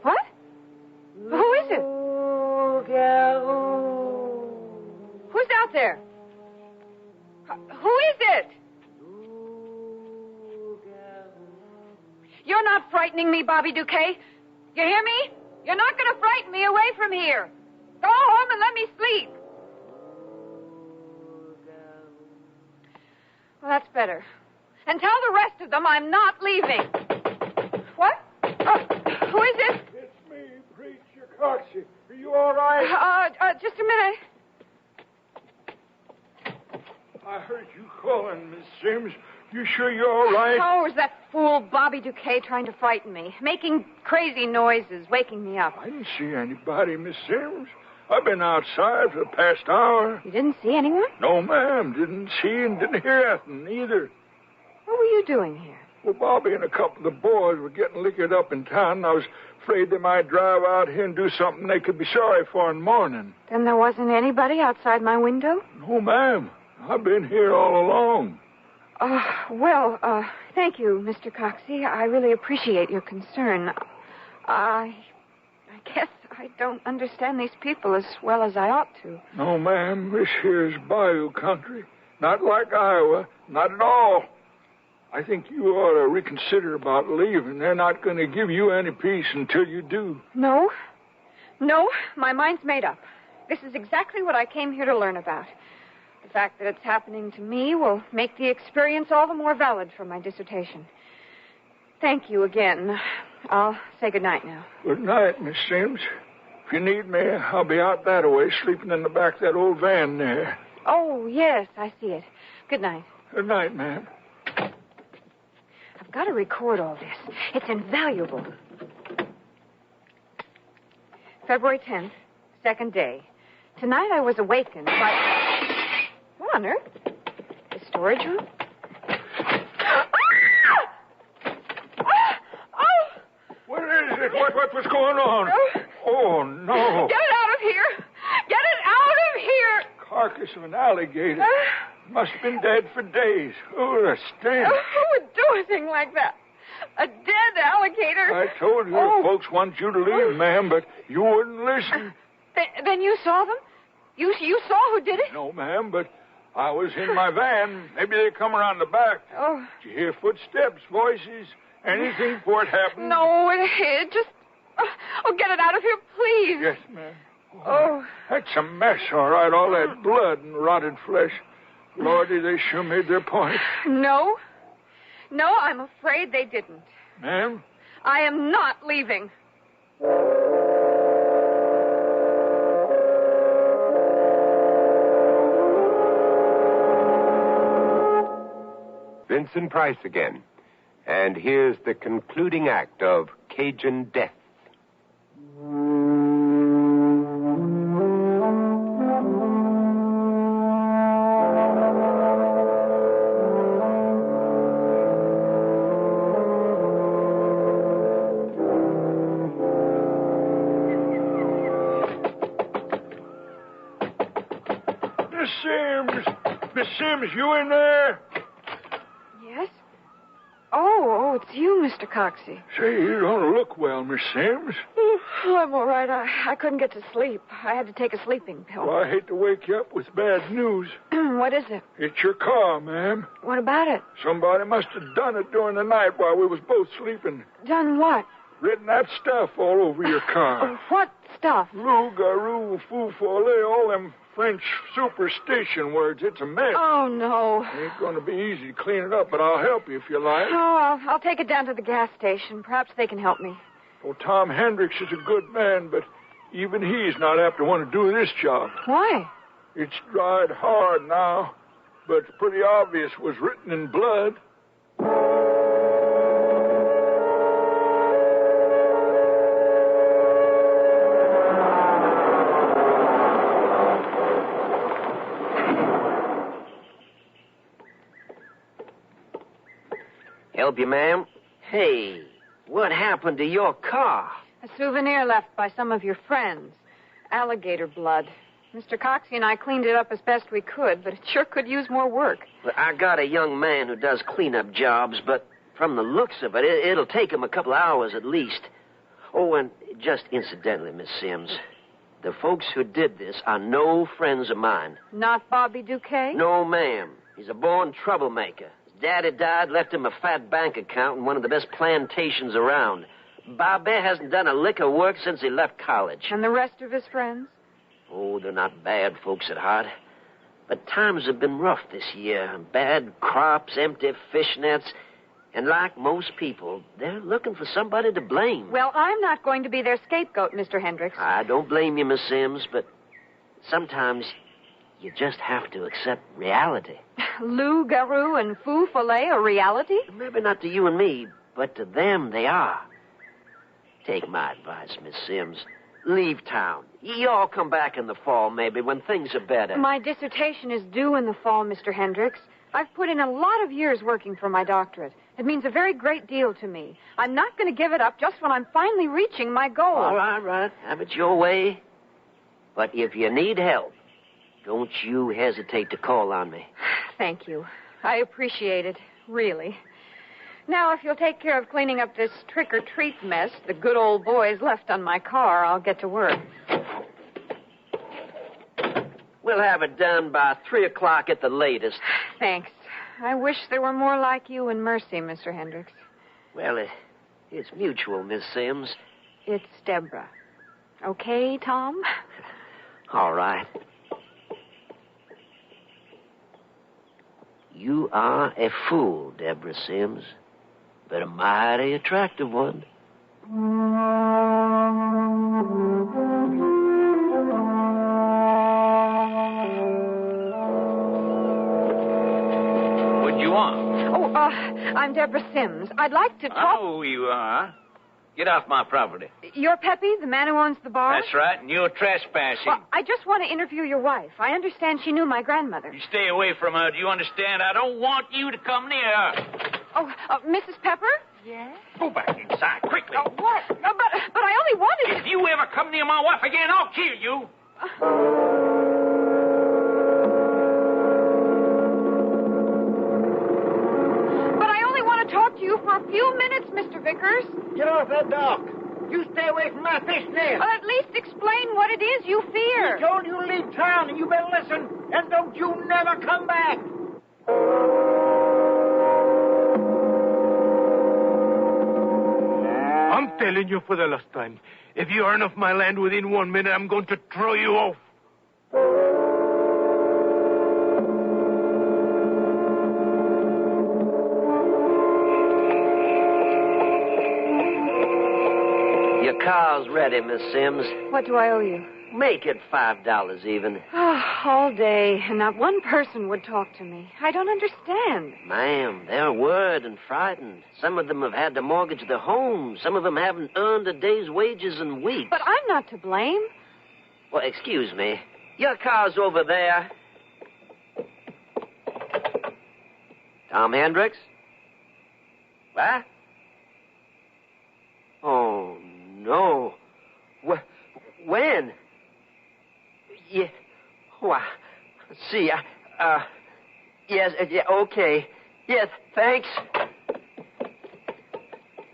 Speaker 21: What? Who is it? Who's out there? Who is it? You're not frightening me, Bobby Duquet. You hear me? You're not going to frighten me away from here. Go home and let me sleep. Well, that's better. And tell the rest of them I'm not leaving. What? Who is it?
Speaker 3: It's me, Preacher Coxey. Are you all right?
Speaker 21: Just a minute.
Speaker 3: I heard you calling, Miss Sims. You sure you're all right?
Speaker 21: Oh, it was that fool Bobby Duquet trying to frighten me, making crazy noises, waking me up.
Speaker 3: I didn't see anybody, Miss Sims. I've been outside for the past hour.
Speaker 21: You didn't see anyone?
Speaker 3: No, ma'am. Didn't see and didn't hear nothing either.
Speaker 21: doing here?
Speaker 3: Well, Bobby and a couple of the boys were getting liquored up in town, and I was afraid they might drive out here and do something they could be sorry for in the morning.
Speaker 21: Then there wasn't anybody outside my window?
Speaker 3: No, ma'am. I've been here all along.
Speaker 21: Thank you, Mr. Coxey. I really appreciate your concern. I guess I don't understand these people as well as I ought to.
Speaker 3: No, ma'am. This here's bayou country. Not like Iowa. Not at all. I think you ought to reconsider about leaving. They're not going to give you any peace until you do.
Speaker 21: No, my mind's made up. This is exactly what I came here to learn about. The fact that it's happening to me will make the experience all the more valid for my dissertation. Thank you again. I'll say good night now.
Speaker 3: Good night, Miss Sims. If you need me, I'll be out that way, sleeping in the back of that old van there.
Speaker 21: Oh, yes, I see it. Good night.
Speaker 3: Good night, ma'am.
Speaker 21: I've got to record all this. It's invaluable. February 10th, second day. Tonight I was awakened by... What on earth? The storage room?
Speaker 3: What is it? What's going on? Oh, no.
Speaker 21: Get it out of here! Get it out of here!
Speaker 3: Carcass of an alligator. Must have been dead for days. Oh, the stench.
Speaker 21: Who would do a thing like that? A dead alligator?
Speaker 3: I told you folks want you to leave, ma'am, but you wouldn't listen.
Speaker 21: Then you saw them? You saw who did it?
Speaker 3: No, ma'am, but I was in my van. Maybe they come around the back.
Speaker 21: Oh.
Speaker 3: Did you hear footsteps, voices, anything before it happened?
Speaker 21: No, it just... Oh, get it out of here, please.
Speaker 3: Yes, ma'am.
Speaker 21: Oh.
Speaker 3: That's a mess, all right, all that blood and rotted flesh. Lordy, they sure made their point.
Speaker 21: No, I'm afraid they didn't.
Speaker 3: Ma'am?
Speaker 21: I am not leaving.
Speaker 25: Vincent Price again. And here's the concluding act of Cajun Death.
Speaker 3: Miss Sims, you in there?
Speaker 21: Yes? Oh, it's you, Mr. Coxey.
Speaker 3: Say, you don't look well, Miss Sims.
Speaker 21: Oh, I'm all right. I couldn't get to sleep. I had to take a sleeping pill.
Speaker 3: Well, I hate to wake you up with bad news.
Speaker 21: What is it?
Speaker 3: It's your car, ma'am.
Speaker 21: What about it?
Speaker 3: Somebody must have done it during the night while we was both sleeping.
Speaker 21: Done what?
Speaker 3: Written that stuff all over your car.
Speaker 21: Oh, what stuff?
Speaker 3: Loup-garou, fou-follet, all them French superstition words. It's a mess.
Speaker 21: Oh, no.
Speaker 3: Ain't going to be easy to clean it up, but I'll help you if you like.
Speaker 21: Oh, I'll take it down to the gas station. Perhaps they can help me.
Speaker 3: Oh, Tom Hendricks is a good man, but even he's not apt to want to do this job.
Speaker 21: Why?
Speaker 3: It's dried hard now, but it's pretty obvious it was written in blood.
Speaker 1: Help you, ma'am? Hey, what happened to your car?
Speaker 21: A souvenir left by some of your friends. Alligator blood. Mr. Coxey and I cleaned it up as best we could, but it sure could use more work.
Speaker 1: Well, I got a young man who does cleanup jobs, but from the looks of it, it'll take him a couple hours at least. Oh, and just incidentally, Miss Sims, the folks who did this are no friends of mine.
Speaker 21: Not Bobby Duquet?
Speaker 1: No, ma'am. He's a born troublemaker. Daddy died, left him a fat bank account in one of the best plantations around. Bobby hasn't done a lick of work since he left college.
Speaker 21: And the rest of his friends?
Speaker 1: Oh, they're not bad folks at heart. But times have been rough this year. Bad crops, empty fish nets. And like most people, they're looking for somebody to blame.
Speaker 21: Well, I'm not going to be their scapegoat, Mr. Hendricks.
Speaker 1: I don't blame you, Miss Sims, but sometimes you just have to accept reality.
Speaker 21: Loup-garou and fou-follet are reality?
Speaker 1: Maybe not to you and me, but to them they are. Take my advice, Miss Sims. Leave town. You all come back in the fall, maybe, when things are better.
Speaker 21: My dissertation is due in the fall, Mr. Hendricks. I've put in a lot of years working for my doctorate. It means a very great deal to me. I'm not going to give it up just when I'm finally reaching my goal.
Speaker 1: All right. Have it your way. But if you need help, don't you hesitate to call on me.
Speaker 21: Thank you. I appreciate it, really. Now, if you'll take care of cleaning up this trick-or-treat mess the good old boys left on my car, I'll get to work.
Speaker 1: We'll have it done by 3 o'clock at the latest.
Speaker 21: Thanks. I wish there were more like you and Mercy, Mr. Hendricks.
Speaker 1: Well, it's mutual, Miss Sims.
Speaker 21: It's Deborah. Okay, Tom?
Speaker 1: All right. You are a fool, Deborah Sims, but a mighty attractive one.
Speaker 2: What do you want?
Speaker 21: Oh, I'm Deborah Sims. I'd like to talk...
Speaker 2: I know who you are. Get off my property.
Speaker 21: You're Peppy, the man who owns the bar?
Speaker 2: That's right, and you're trespassing.
Speaker 21: Well, I just want to interview your wife. I understand she knew my grandmother.
Speaker 2: You stay away from her. Do you understand? I don't want you to come near her.
Speaker 21: Oh, Mrs. Pepper? Yes?
Speaker 2: Go back inside, quickly.
Speaker 21: What? But I only wanted...
Speaker 2: If you ever come near my wife again, I'll kill you.
Speaker 21: But I only want to talk to you for a few minutes, Mr. Vickers.
Speaker 9: Get off that dock. You stay away from my fish net.
Speaker 21: Well, at least explain what it is you fear.
Speaker 9: We told you to leave town, and you better listen. And don't you never come back.
Speaker 10: I'm telling you for the last time. If you earn off my land within 1 minute, I'm going to throw you off.
Speaker 1: Your car's ready, Miss Sims.
Speaker 21: What do I owe you?
Speaker 1: Make it $5 even.
Speaker 21: All day, and not one person would talk to me. I don't understand.
Speaker 1: Ma'am, they're worried and frightened. Some of them have had to mortgage their homes. Some of them haven't earned a day's wages in weeks.
Speaker 21: But I'm not to blame.
Speaker 1: Well, excuse me. Your car's over there. Tom Hendricks? What? Oh, no. When? Yeah. Why? See, yes, yeah, okay. Yes, thanks.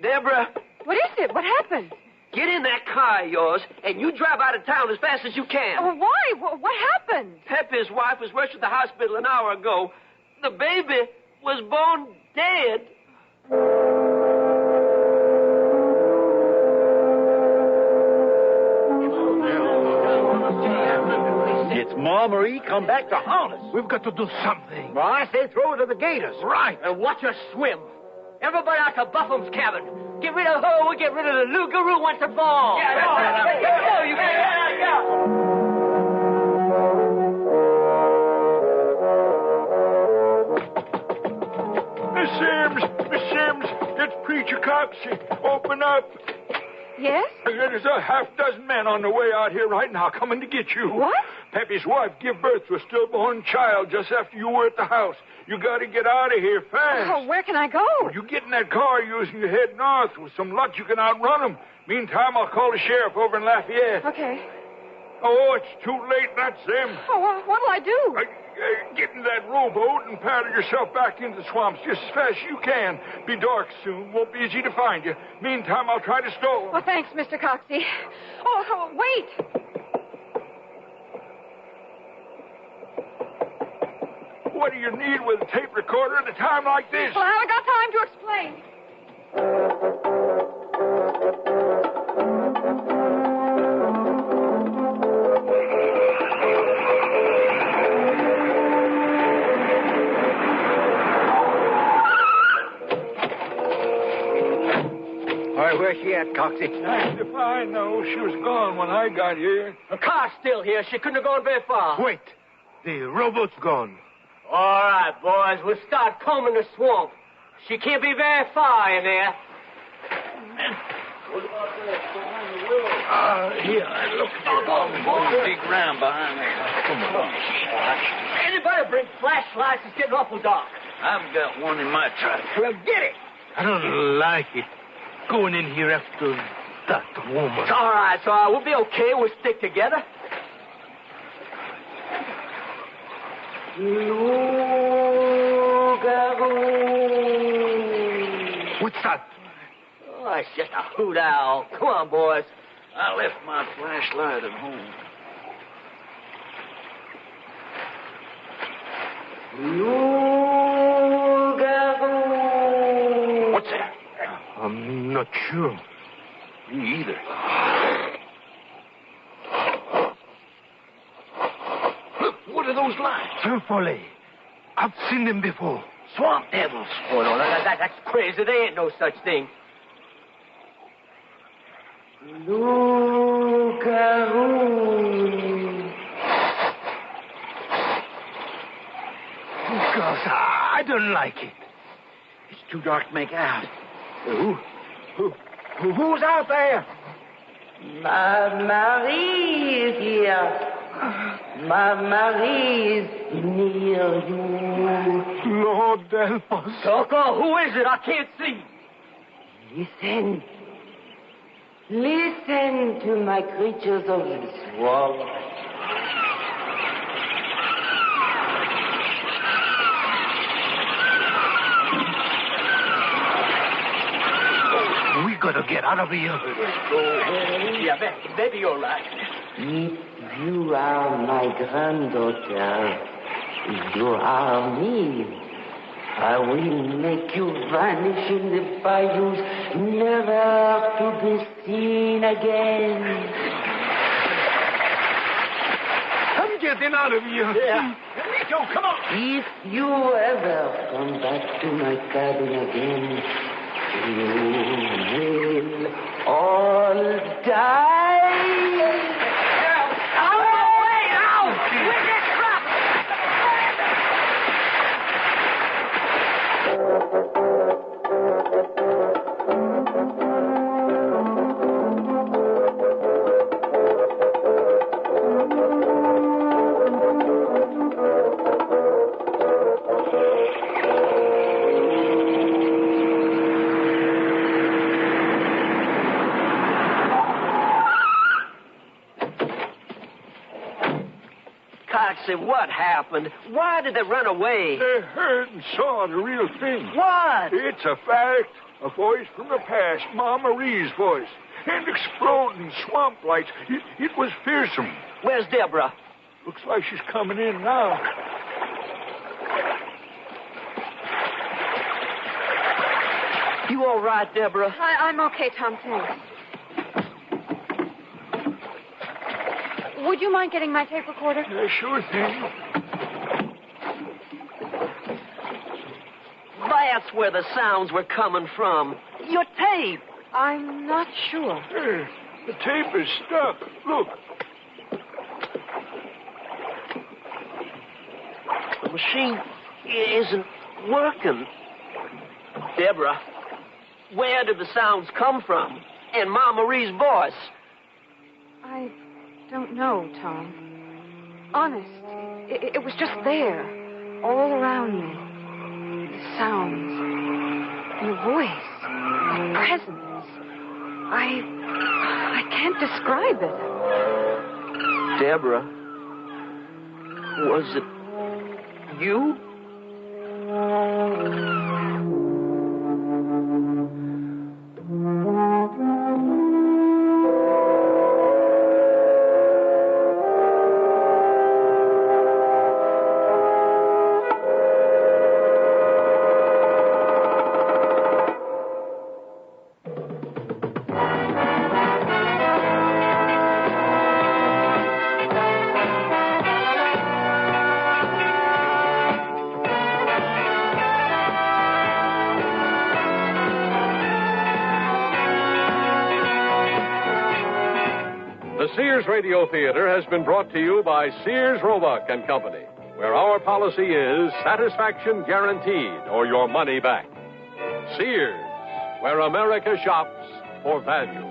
Speaker 1: Deborah.
Speaker 21: What is it? What happened?
Speaker 1: Get in that car of yours, and you drive out of town as fast as you can.
Speaker 21: Oh, why? What happened?
Speaker 1: Peppy's wife was rushed to the hospital an hour ago. The baby was born dead.
Speaker 9: It's Ma Marie come back to haunt us.
Speaker 10: We've got to do something.
Speaker 9: Well, I say throw her to the gators.
Speaker 10: Right.
Speaker 15: And watch her swim. Everybody out to Buffum's cabin. Get rid of her, we'll get rid of the Lugaroo once and for all.
Speaker 3: Miss Sims, it's Preacher Coxey. Open up.
Speaker 21: Yes?
Speaker 3: There's a half-dozen men on the way out here right now coming to get you.
Speaker 21: What?
Speaker 3: Peppy's wife gave birth to a stillborn child just after you were at the house. You got to get out of here fast.
Speaker 21: Oh, where can I go?
Speaker 3: You get in that car using your head north. With some luck, you can outrun them. Meantime, I'll call the sheriff over in Lafayette.
Speaker 21: Okay.
Speaker 3: Oh, it's too late. That's them.
Speaker 21: Oh, what'll I do?
Speaker 3: Get in that rowboat and paddle yourself back into the swamps just as fast as you can. Be dark soon. Won't be easy to find you. Meantime, I'll try to stow them.
Speaker 21: Well, thanks, Mr. Coxey. Oh, wait.
Speaker 3: What do you need with a tape recorder at a time like this?
Speaker 21: Well, I haven't got time to explain.
Speaker 9: Where's she at, Coxey?
Speaker 3: If I know, she was gone when I got here.
Speaker 15: The car's still here. She couldn't have gone very far.
Speaker 10: Wait. The rowboat's gone.
Speaker 15: All right, boys. We'll start combing the swamp. She can't be very far in there.
Speaker 2: Here, look. Big ram behind there. Come on.
Speaker 15: Anybody bring flashlights? It's getting awful dark.
Speaker 3: I've got one in my truck.
Speaker 15: Well, get it.
Speaker 10: I don't like it. Going in here after that woman.
Speaker 15: It's all right. We'll be okay. We'll stick together.
Speaker 10: What's that?
Speaker 15: Oh, it's just a hoot owl. Come on, boys.
Speaker 3: I left my flashlight at home.
Speaker 10: What's that? I'm not sure.
Speaker 3: Me either. Look, what are those lights?
Speaker 10: Carefully. I've seen them before.
Speaker 3: Swamp devils.
Speaker 15: Oh, no, that's crazy. There ain't no such thing.
Speaker 10: Gosh, I don't like it.
Speaker 9: It's too dark to make out. Who's out there?
Speaker 4: My Marie is here. My Marie is near you.
Speaker 10: Lord help us.
Speaker 15: Coco, who is it? I can't see.
Speaker 4: Listen. Listen to my creatures of the swamp.
Speaker 10: We gotta get out of here.
Speaker 15: Yeah, maybe you're right.
Speaker 4: If you are my granddaughter, you are me. I will make you vanish in the bayous, never to be seen again.
Speaker 10: I'm getting out of here.
Speaker 15: Yeah. Rico, come on.
Speaker 4: If you ever come back to my cabin again, you will all die.
Speaker 15: Out of the way, out! We get trapped! Coxie, what happened? Why did they run away?
Speaker 3: They heard and saw the real thing.
Speaker 15: What?
Speaker 3: It's a fact. A voice from the past, Ma Marie's voice. And exploding swamp lights. It was fearsome.
Speaker 15: Where's Deborah?
Speaker 3: Looks like she's coming in now.
Speaker 15: You all right, Deborah?
Speaker 21: I'm okay, Tom, thanks. Would you mind getting my tape recorder?
Speaker 3: Sure thing.
Speaker 1: That's where the sounds were coming from. Your tape.
Speaker 21: I'm not sure.
Speaker 3: Hey, the tape is stuck. Look.
Speaker 1: The machine isn't working. Deborah, where did the sounds come from? And Ma Marie's voice?
Speaker 21: I don't know, Tom. Honest, it was just there, all around me. The sounds, the voice, the presence. I can't describe it.
Speaker 1: Deborah, was it you?
Speaker 6: The Sears Radio Theater has been brought to you by Sears Roebuck and Company, where our policy is satisfaction guaranteed or your money back. Sears, where America shops for value.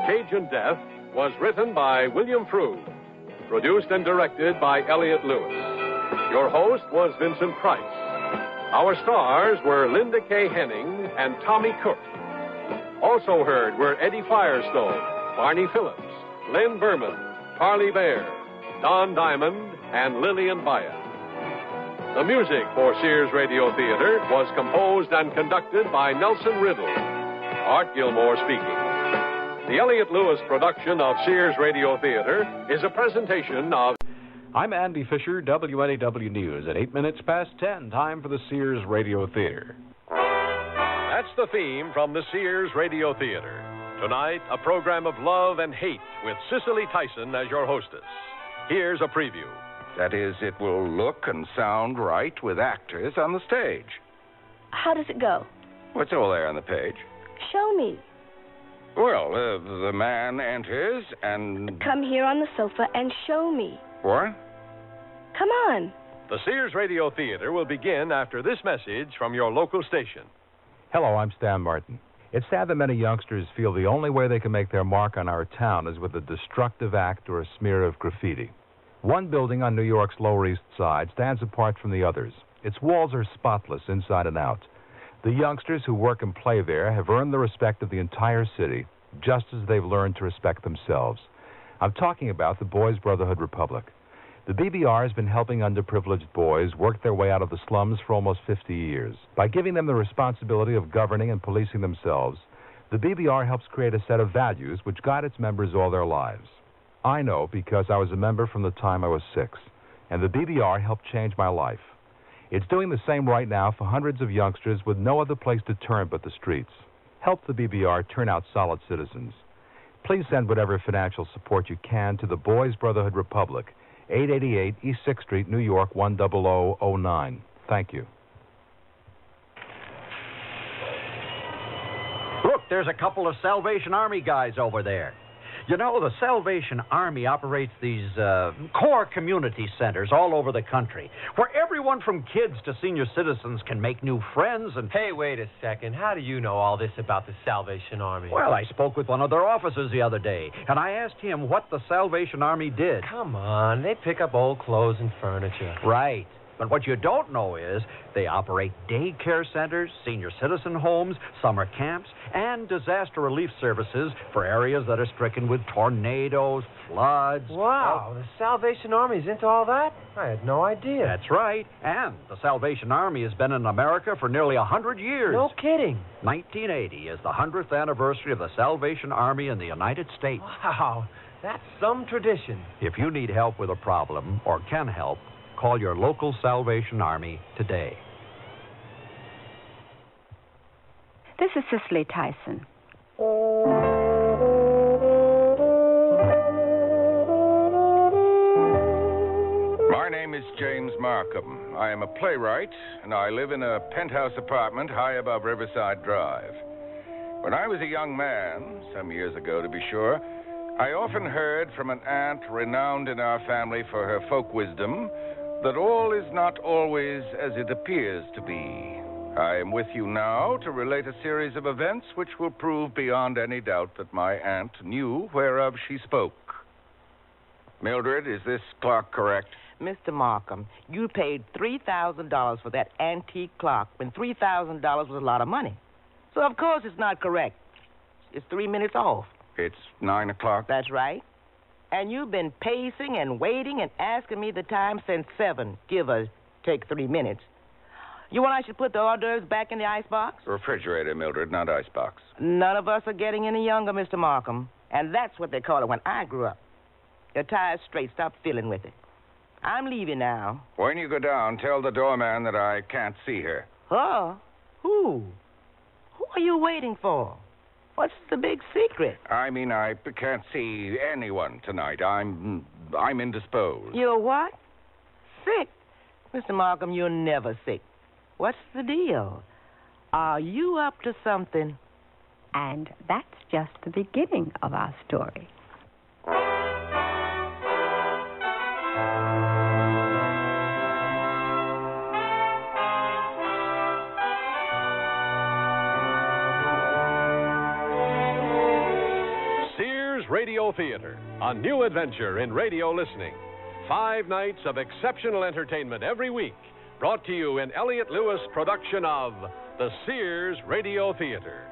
Speaker 6: Cajun Death was written by William Frew, produced and directed by Elliott Lewis. Your host was Vincent Price. Our stars were Linda K. Henning and Tommy Cook. Also heard were Eddie Firestone, Barney Phillips, Len Berman, Parley Bear, Don Diamond, and Lillian Byett. The music for Sears Radio Theater was composed and conducted by Nelson Riddle. Art Gilmore speaking. The Elliott Lewis production of Sears Radio Theater is a presentation of...
Speaker 13: I'm Andy Fisher, WNAW News, at 8 minutes past 10, time for the Sears Radio Theater.
Speaker 6: That's the theme from the Sears Radio Theater. Tonight, a program of love and hate with Cicely Tyson as your hostess. Here's a preview.
Speaker 2: That is, it will look and sound right with actors on the stage.
Speaker 16: How does it go?
Speaker 2: What's all there on the page?
Speaker 16: Show me.
Speaker 2: Well, the man enters and...
Speaker 16: Come here on the sofa and show me.
Speaker 2: What?
Speaker 16: Come on.
Speaker 6: The Sears Radio Theater will begin after this message from your local station.
Speaker 19: Hello, I'm Stan Martin. It's sad that many youngsters feel the only way they can make their mark on our town is with a destructive act or a smear of graffiti. One building on New York's Lower East Side stands apart from the others. Its walls are spotless inside and out. The youngsters who work and play there have earned the respect of the entire city, just as they've learned to respect themselves. I'm talking about the Boys Brotherhood Republic. The BBR has been helping underprivileged boys work their way out of the slums for almost 50 years. By giving them the responsibility of governing and policing themselves, the BBR helps create a set of values which guide its members all their lives. I know because I was a member from the time I was 6, and the BBR helped change my life. It's doing the same right now for hundreds of youngsters with no other place to turn but the streets. Help the BBR turn out solid citizens. Please send whatever financial support you can to the Boys Brotherhood Republic, 888 East 6th Street, New York, 10009. Thank you.
Speaker 20: Look, there's a couple of Salvation Army guys over there. You know, the Salvation Army operates these core community centers all over the country, where everyone from kids to senior citizens can make new friends and...
Speaker 24: Hey, wait a second. How do you know all this about the Salvation Army?
Speaker 20: Well, I spoke with one of their officers the other day, and I asked him what the Salvation Army did.
Speaker 24: Come on, they pick up old clothes and furniture.
Speaker 20: Right. But what you don't know is they operate daycare centers, senior citizen homes, summer camps, and disaster relief services for areas that are stricken with tornadoes, floods.
Speaker 24: Wow, the Salvation Army's into all that? I had no idea.
Speaker 20: That's right. And the Salvation Army has been in America for nearly 100 years.
Speaker 24: No kidding.
Speaker 20: 1980 is the 100th anniversary of the Salvation Army in the United States.
Speaker 24: Wow, that's some tradition.
Speaker 20: If you need help with a problem or can help, call your local Salvation Army today.
Speaker 26: This is Cicely Tyson.
Speaker 2: My name is James Markham. I am a playwright, and I live in a penthouse apartment high above Riverside Drive. When I was a young man, some years ago to be sure, I often heard from an aunt renowned in our family for her folk wisdom that all is not always as it appears to be. I am with you now to relate a series of events which will prove beyond any doubt that my aunt knew whereof she spoke. Mildred, is this clock correct?
Speaker 27: Mr. Markham, you paid $3,000 for that antique clock when $3,000 was a lot of money. So, of course, it's not correct. It's 3 minutes off.
Speaker 2: It's 9 o'clock?
Speaker 27: That's right. And you've been pacing and waiting and asking me the time since 7, give or take 3 minutes. You want I should put the hors d'oeuvres back in the icebox?
Speaker 2: Refrigerator, Mildred, not icebox.
Speaker 27: None of us are getting any younger, Mr. Markham. And that's what they called it when I grew up. Your tie's straight. Stop fiddling with it. I'm leaving now.
Speaker 2: When you go down, tell the doorman that I can't see her.
Speaker 27: Huh? Who? Who are you waiting for? What's the big secret?
Speaker 2: I mean, I can't see anyone tonight. I'm indisposed.
Speaker 27: You're what? Sick? Mr. Markham, you're never sick. What's the deal? Are you up to something?
Speaker 26: And that's just the beginning of our story.
Speaker 6: Sears Radio Theater, a new adventure in radio listening. 5 nights of exceptional entertainment every week, brought to you in Elliott Lewis' production of the Sears Radio Theater.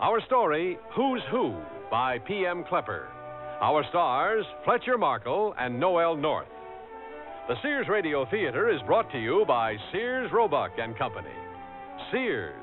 Speaker 6: Our story, Who's Who, by P.M. Klepper. Our stars, Fletcher Markle and Noel North. The Sears Radio Theater is brought to you by Sears Roebuck and Company. Sears,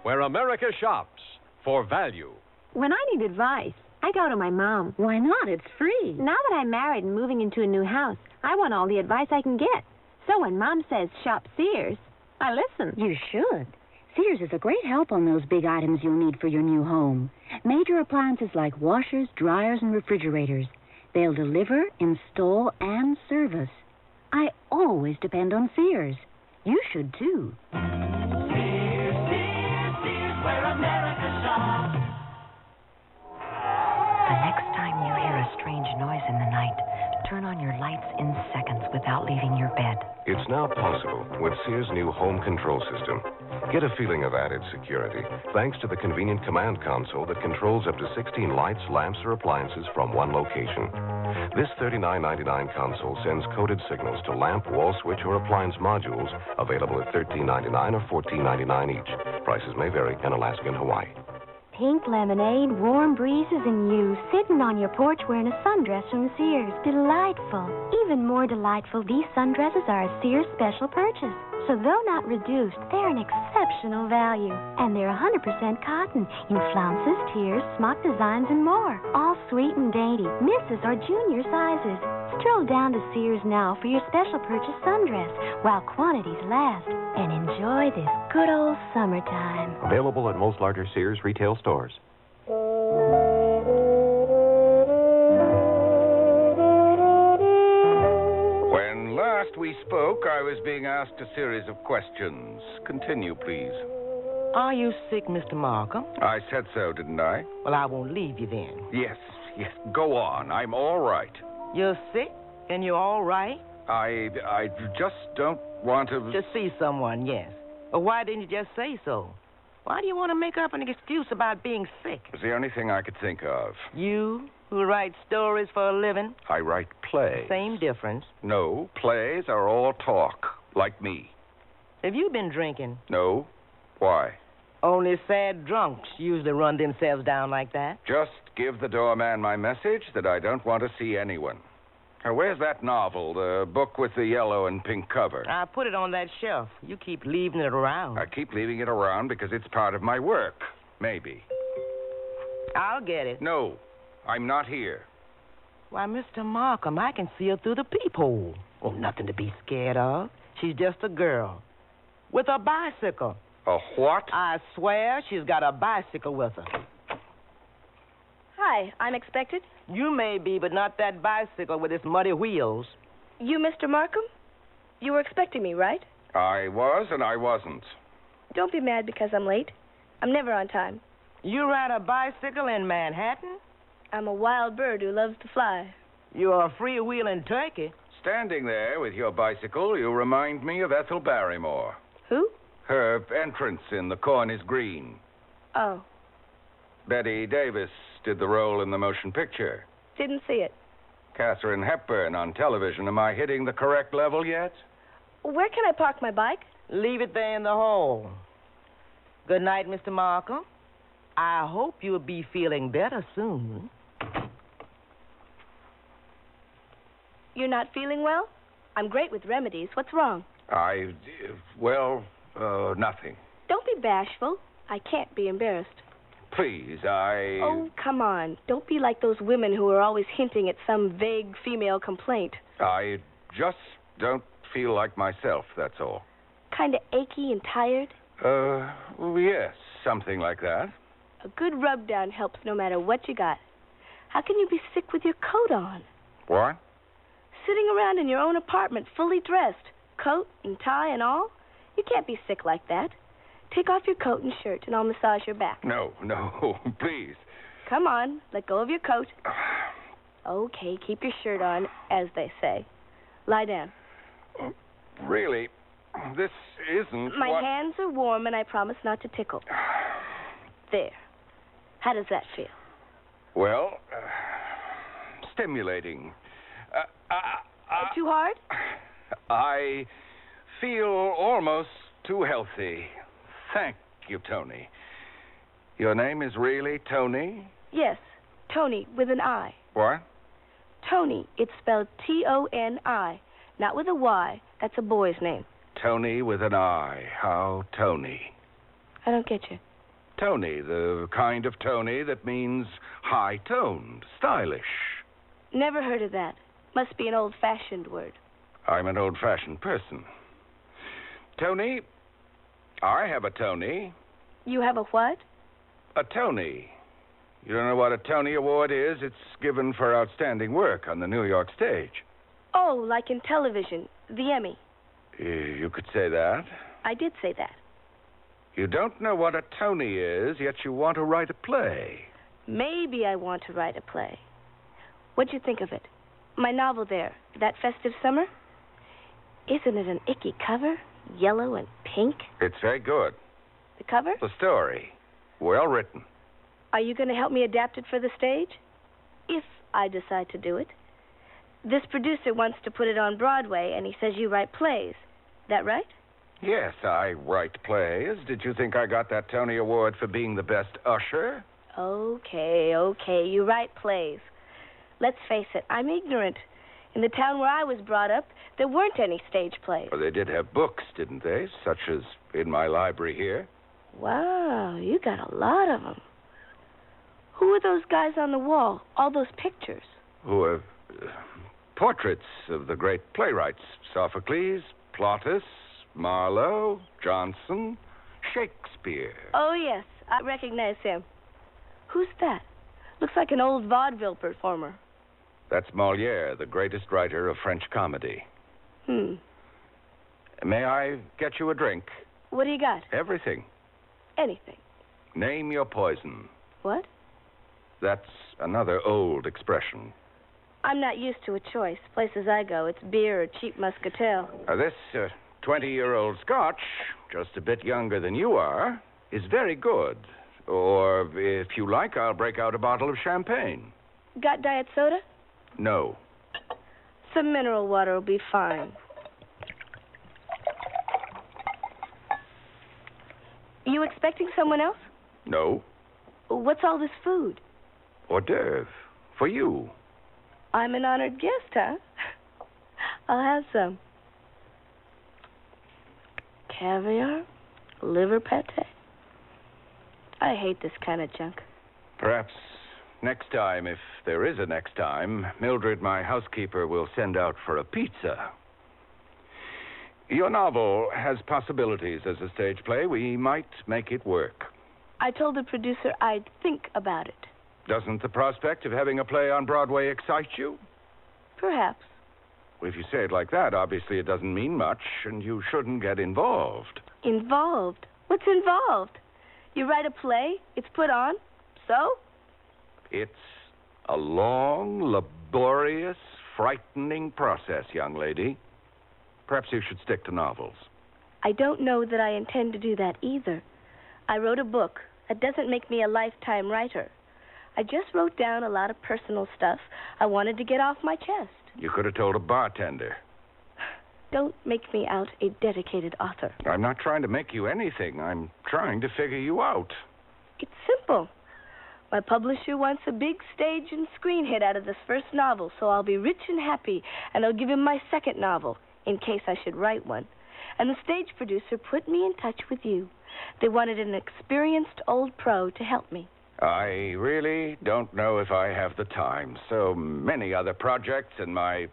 Speaker 6: where America shops for value.
Speaker 5: When I need advice, I go to my mom.
Speaker 26: Why not? It's free.
Speaker 5: Now that I'm married and moving into a new house, I want all the advice I can get. So when Mom says shop Sears, I listen.
Speaker 26: You should. Sears is a great help on those big items you'll need for your new home. Major appliances like washers, dryers, and refrigerators. They'll deliver, install, and service. I always depend on Sears. You should, too.
Speaker 7: Sears, where America shops.
Speaker 8: The next time you hear a strange noise in the night, turn on your lights in seconds without leaving your bed.
Speaker 14: It's now possible with Sears' new home control system. Get a feeling of added security thanks to the convenient command console that controls up to 16 lights, lamps, or appliances from one location. This $39.99 console sends coded signals to lamp, wall switch, or appliance modules available at $13.99 or $14.99 each. Prices may vary in Alaska and Hawaii.
Speaker 5: Pink lemonade, warm breezes, and you sitting on your porch wearing a sundress from Sears. Delightful. Even more delightful, these sundresses are a Sears special purchase. So though not reduced, they're an exceptional value. And they're 100% cotton in flounces, tiers, smock designs, and more. All sweet and dainty, misses or junior sizes. Stroll down to Sears now for your special purchase sundress while quantities last. And enjoy this good old summertime.
Speaker 17: Available at most larger Sears retail stores.
Speaker 18: When last we spoke, I was being asked a series of questions. Continue, please.
Speaker 27: Are you sick, Mr. Markham?
Speaker 18: I said so, didn't I?
Speaker 27: Well, I won't leave you then.
Speaker 18: Yes. Go on. I'm all right.
Speaker 27: You're sick and you're all right?
Speaker 18: I just don't want to...
Speaker 27: To see someone, yes. Well, why didn't you just say so? Why do you want to make up an excuse about being sick?
Speaker 18: It's the only thing I could think of.
Speaker 27: You, who write stories for a living?
Speaker 18: I write plays.
Speaker 27: Same difference.
Speaker 18: No, plays are all talk, like me.
Speaker 27: Have you been drinking?
Speaker 18: No. Why?
Speaker 27: Only sad drunks usually run themselves down like that.
Speaker 18: Just give the doorman my message that I don't want to see anyone. Now, where's that novel, the book with the yellow and pink cover?
Speaker 27: I put it on that shelf. You keep leaving it around.
Speaker 18: I keep leaving it around because it's part of my work. Maybe.
Speaker 27: I'll get it.
Speaker 18: No, I'm not here.
Speaker 27: Why, Mr. Markham, I can see her through the peephole. Oh, nothing to be scared of. She's just a girl. With a bicycle.
Speaker 18: A what?
Speaker 27: I swear she's got a bicycle with her.
Speaker 16: Hi, I'm expected.
Speaker 27: You may be, but not that bicycle with its muddy wheels.
Speaker 16: You, Mr. Markham? You were expecting me, right?
Speaker 18: I was and I wasn't.
Speaker 16: Don't be mad because I'm late. I'm never on time.
Speaker 27: You ride a bicycle in Manhattan?
Speaker 16: I'm a wild bird who loves to fly.
Speaker 27: You're a freewheeling turkey.
Speaker 18: Standing there with your bicycle, you remind me of Ethel Barrymore.
Speaker 16: Who?
Speaker 18: Her entrance in The Corn is Green.
Speaker 16: Oh.
Speaker 18: Betty Davis did the role in the motion picture.
Speaker 16: Didn't see it.
Speaker 18: Katharine Hepburn on television. Am I hitting the correct level yet?
Speaker 16: Where can I park my bike?
Speaker 27: Leave it there in the hall. Good night, Mr. Markham. I hope you'll be feeling better soon.
Speaker 16: You're not feeling well? I'm great with remedies. What's wrong?
Speaker 18: Nothing.
Speaker 16: Don't be bashful. I can't be embarrassed.
Speaker 18: Please,
Speaker 16: Oh, come on. Don't be like those women who are always hinting at some vague female complaint.
Speaker 18: I just don't feel like myself, that's all.
Speaker 16: Kind of achy and tired?
Speaker 18: Yes, something like that.
Speaker 16: A good rub-down helps no matter what you got. How can you be sick with your coat on?
Speaker 18: What?
Speaker 16: Sitting around in your own apartment fully dressed, coat and tie and all? You can't be sick like that. Take off your coat and shirt, and I'll massage your back.
Speaker 18: No, please.
Speaker 16: Come on, let go of your coat. Okay, keep your shirt on, as they say. Lie down.
Speaker 18: Really, this isn't
Speaker 16: My hands are warm, and I promise not to tickle. There. How does that feel?
Speaker 18: Well, stimulating.
Speaker 16: tried too hard?
Speaker 18: I feel almost too healthy. Thank you, Tony. Your name is really Tony?
Speaker 16: Yes, Tony with an I.
Speaker 18: What?
Speaker 16: Tony. It's spelled Toni, not with a Y. That's a boy's name.
Speaker 18: Tony with an I. How Tony?
Speaker 16: I don't get you.
Speaker 18: Tony, the kind of Tony that means high-toned, stylish.
Speaker 16: Never heard of that. Must be an old-fashioned word.
Speaker 18: I'm an old-fashioned person. Tony, I have a Tony.
Speaker 16: You have a what?
Speaker 18: A Tony. You don't know what a Tony Award is? It's given for outstanding work on the New York stage.
Speaker 16: Oh, like in television. The Emmy.
Speaker 18: You could say that.
Speaker 16: I did say that.
Speaker 18: You don't know what a Tony is, yet you want to write a play.
Speaker 16: Maybe I want to write a play. What'd you think of it? My novel there, That Festive Summer? Isn't it an icky cover? Yellow and pink?
Speaker 18: It's very good.
Speaker 16: The cover?
Speaker 18: The story. Well written.
Speaker 16: Are you going to help me adapt it for the stage? If I decide to do it. This producer wants to put it on Broadway, and he says you write plays. That right?
Speaker 18: Yes, I write plays. Did you think I got that Tony Award for being the best usher?
Speaker 16: Okay. You write plays. Let's face it, I'm ignorant. In the town where I was brought up, there weren't any stage plays.
Speaker 18: Well, they did have books, didn't they? Such as in my library here.
Speaker 16: Wow, you got a lot of them. Who are those guys on the wall? All those pictures?
Speaker 18: Who are portraits of the great playwrights. Sophocles, Plautus, Marlowe, Johnson, Shakespeare.
Speaker 16: Oh, yes, I recognize him. Who's that? Looks like an old vaudeville performer.
Speaker 18: That's Molière, the greatest writer of French comedy. May I get you a drink?
Speaker 16: What do you got?
Speaker 18: Everything.
Speaker 16: Anything.
Speaker 18: Name your poison.
Speaker 16: What?
Speaker 18: That's another old expression.
Speaker 16: I'm not used to a choice. Places I go, it's beer or cheap muscatel.
Speaker 18: This 20-year-old Scotch, just a bit younger than you are, is very good. Or, if you like, I'll break out a bottle of champagne.
Speaker 16: Got diet soda?
Speaker 18: No.
Speaker 16: Some mineral water will be fine. You expecting someone else?
Speaker 18: No.
Speaker 16: What's all this food?
Speaker 18: Hors d'oeuvre. For you.
Speaker 16: I'm an honored guest, huh? I'll have some. Caviar? Liver pate? I hate this kind of junk.
Speaker 18: Perhaps next time, if there is a next time, Mildred, my housekeeper, will send out for a pizza. Your novel has possibilities as a stage play. We might make it work.
Speaker 16: I told the producer I'd think about it.
Speaker 18: Doesn't the prospect of having a play on Broadway excite you?
Speaker 16: Perhaps.
Speaker 18: Well, if you say it like that, obviously it doesn't mean much, and you shouldn't get involved.
Speaker 16: Involved? What's involved? You write a play, it's put on, so?
Speaker 18: It's a long, laborious, frightening process, young lady. Perhaps you should stick to novels.
Speaker 16: I don't know that I intend to do that either. I wrote a book. That doesn't make me a lifetime writer. I just wrote down a lot of personal stuff I wanted to get off my chest.
Speaker 18: You could have told a bartender.
Speaker 16: Don't make me out a dedicated author.
Speaker 18: I'm not trying to make you anything. I'm trying to figure you out.
Speaker 16: It's simple. My publisher wants a big stage and screen hit out of this first novel, so I'll be rich and happy, and I'll give him my second novel, in case I should write one. And the stage producer put me in touch with you. They wanted an experienced old pro to help me.
Speaker 18: I really don't know if I have the time. So many other projects, and my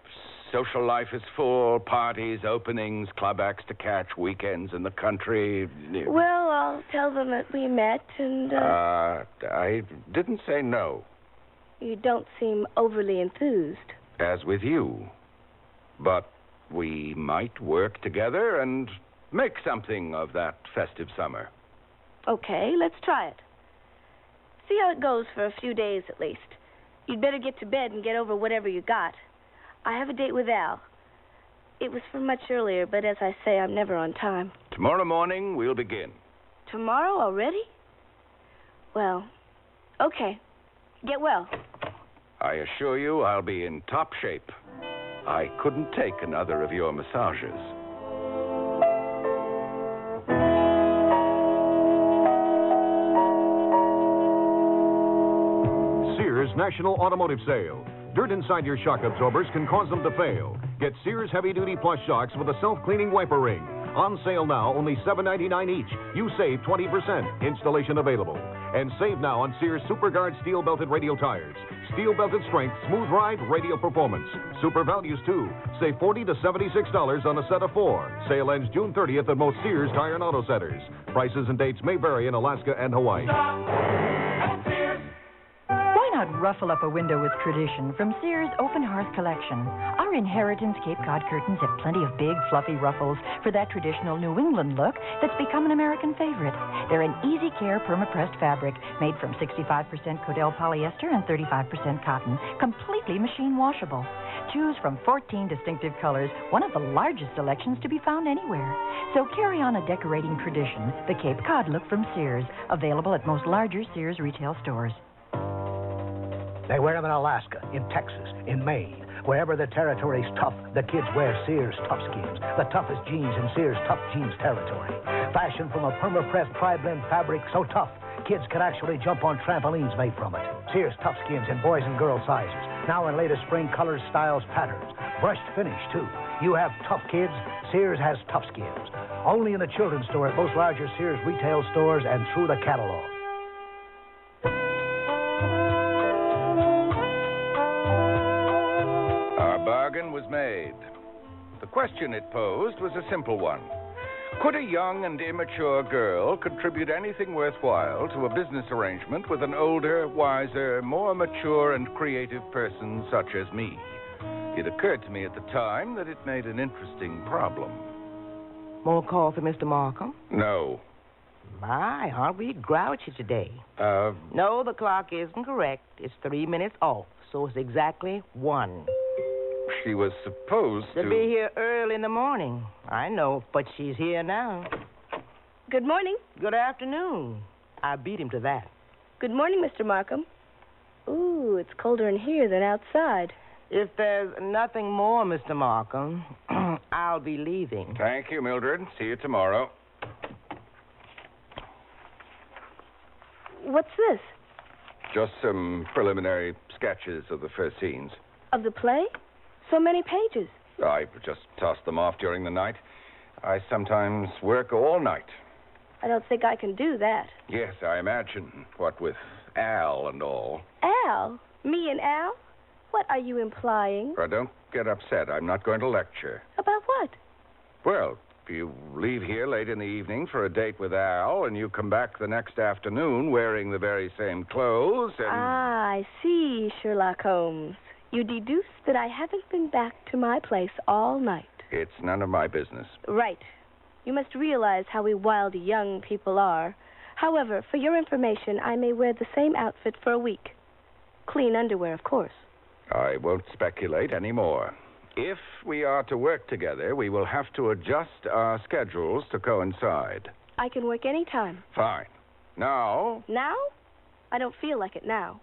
Speaker 18: social life is full. Parties, openings, club acts to catch, weekends in the country.
Speaker 16: Well, I'll tell them that we met and...
Speaker 18: I didn't say no.
Speaker 16: You don't seem overly enthused.
Speaker 18: As with you. But we might work together and make something of that festive summer.
Speaker 16: Okay, let's try it. See how it goes for a few days at least. You'd better get to bed and get over whatever you got. I have a date with Al. It was for much earlier, but as I say, I'm never on time.
Speaker 18: Tomorrow morning, we'll begin.
Speaker 16: Tomorrow already? Well, okay. Get well.
Speaker 18: I assure you I'll be in top shape. I couldn't take another of your massages.
Speaker 9: Sears National Automotive Sale. Dirt inside your shock absorbers can cause them to fail. Get Sears heavy-duty plush shocks with a self-cleaning wiper ring. On sale now, only $7.99 each. You save 20%. Installation available. And save now on Sears SuperGuard steel-belted radial tires. Steel-belted strength, smooth ride, radial performance. Super values, too. Save $40 to $76 on a set of 4. Sale ends June 30th at most Sears Tire and Auto Centers. Prices and dates may vary in Alaska and Hawaii.
Speaker 10: Why not ruffle up a window with tradition from Sears Open Hearth Collection? Our inheritance Cape Cod curtains have plenty of big, fluffy ruffles for that traditional New England look that's become an American favorite. They're an easy care perma-pressed fabric made from 65% Codell polyester and 35% cotton, completely machine washable. Choose from 14 distinctive colors, one of the largest selections to be found anywhere. So carry on a decorating tradition, the Cape Cod look from Sears, available at most larger Sears retail stores.
Speaker 11: They wear them in Alaska, in Texas, in Maine. Wherever the territory's tough, the kids wear Sears Tough Skins, the toughest jeans in Sears Tough Jeans territory. Fashioned from a perma-pressed tri-blend fabric so tough, kids can actually jump on trampolines made from it. Sears Tough Skins in boys and girls sizes. Now in latest spring colors, styles, patterns. Brushed finish, too. You have tough kids, Sears has Tough Skins. Only in the children's store at most larger Sears retail stores and through the catalog.
Speaker 18: Bargain was made. The question it posed was a simple one. Could a young and immature girl contribute anything worthwhile to a business arrangement with an older, wiser, more mature and creative person such as me? It occurred to me at the time that it made an interesting problem.
Speaker 27: More call for Mr. Markham?
Speaker 18: No.
Speaker 27: My, aren't we grouchy today? No, the clock isn't correct. It's 3 minutes off, so it's exactly 1.
Speaker 18: She was supposed to
Speaker 27: be here early in the morning. I know, but she's here now.
Speaker 16: Good morning.
Speaker 27: Good afternoon. I beat him to that.
Speaker 16: Good morning, Mr. Markham. Ooh, it's colder in here than outside.
Speaker 27: If there's nothing more, Mr. Markham, I'll be leaving.
Speaker 18: Thank you, Mildred. See you tomorrow.
Speaker 16: What's this?
Speaker 18: Just some preliminary sketches of the first scenes.
Speaker 16: Of the play? So many pages.
Speaker 18: I just tossed them off during the night. I sometimes work all night.
Speaker 16: I don't think I can do that.
Speaker 18: Yes, I imagine. What with Al and all.
Speaker 16: Al? Me and Al? What are you implying?
Speaker 18: Don't get upset. I'm not going to lecture.
Speaker 16: About what?
Speaker 18: Well, if you leave here late in the evening for a date with Al and you come back the next afternoon wearing the very same clothes and...
Speaker 16: Ah, I see, Sherlock Holmes. You deduce that I haven't been back to my place all night.
Speaker 18: It's none of my business.
Speaker 16: Right. You must realize how we wild young people are. However, for your information, I may wear the same outfit for a week. Clean underwear, of course.
Speaker 18: I won't speculate anymore. If we are to work together, we will have to adjust our schedules to coincide.
Speaker 16: I can work any time.
Speaker 18: Fine. Now?
Speaker 16: Now? I don't feel like it now.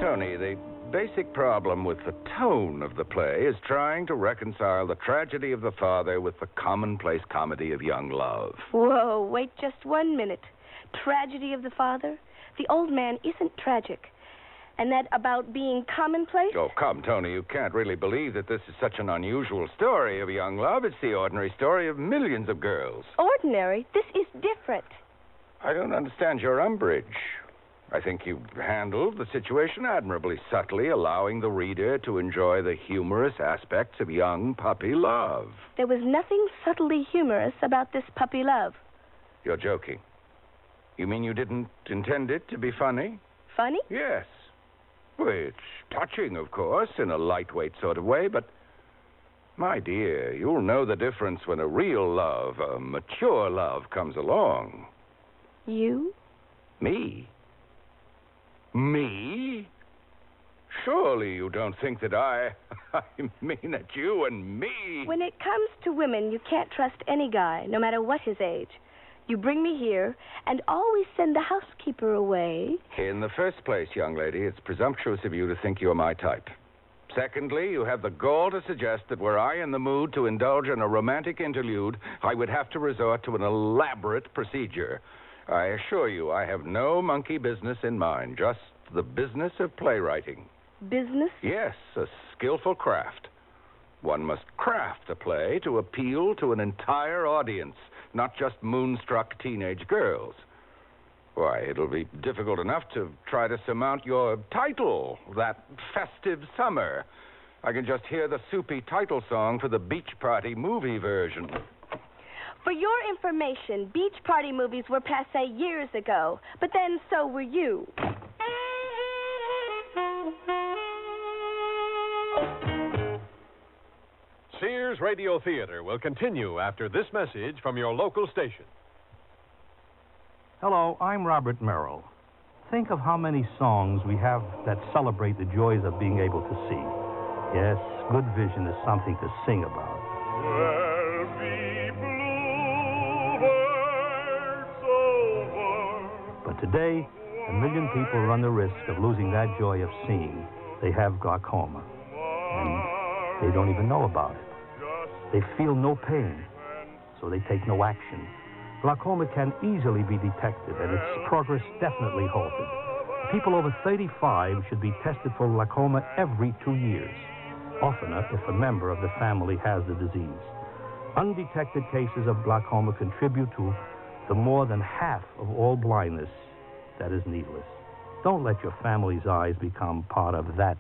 Speaker 18: Tony, the basic problem with the tone of the play is trying to reconcile the tragedy of the father with the commonplace comedy of young love.
Speaker 16: Whoa, wait just 1 minute. Tragedy of the father? The old man isn't tragic. And that about being commonplace?
Speaker 18: Oh, come, Tony, you can't really believe that this is such an unusual story of young love. It's the ordinary story of millions of girls.
Speaker 16: Ordinary? This is different.
Speaker 18: I don't understand your umbrage. I think you handled the situation admirably, subtly allowing the reader to enjoy the humorous aspects of young puppy love.
Speaker 16: There was nothing subtly humorous about this puppy love.
Speaker 18: You're joking. You mean you didn't intend it to be funny?
Speaker 16: Funny?
Speaker 18: Yes. Well, it's touching, of course, in a lightweight sort of way, but, my dear, you'll know the difference when a real love, a mature love, comes along.
Speaker 16: You?
Speaker 18: Me? Me? Surely you don't think that I mean at you and me.
Speaker 16: When it comes to women, you can't trust any guy, no matter what his age. You bring me here and always send the housekeeper away.
Speaker 18: In the first place, young lady, it's presumptuous of you to think you're my type. Secondly, you have the gall to suggest that were I in the mood to indulge in a romantic interlude, I would have to resort to an elaborate procedure. I assure you, I have no monkey business in mind, just the business of playwriting.
Speaker 16: Business?
Speaker 18: Yes, a skillful craft. One must craft a play to appeal to an entire audience, not just moonstruck teenage girls. Why, it'll be difficult enough to try to surmount your title, that festive summer. I can just hear the soupy title song for the Beach Party movie version.
Speaker 16: For your information, beach party movies were passé years ago, but then so were you.
Speaker 6: Sears Radio Theater will continue after this message from your local station.
Speaker 3: Hello, I'm Robert Merrill. Think of how many songs we have that celebrate the joys of being able to see. Yes, good vision is something to sing about.
Speaker 7: There'll be bluebirds over.
Speaker 3: But today, 1 million people run the risk of losing that joy of seeing. They have glaucoma, and they don't even know about it. They feel no pain, so they take no action. Glaucoma can easily be detected, and its progress definitely halted. People over 35 should be tested for glaucoma every 2 years, oftener if a member of the family has the disease. Undetected cases of glaucoma contribute to the more than half of all blindness that is needless. Don't let your family's eyes become part of that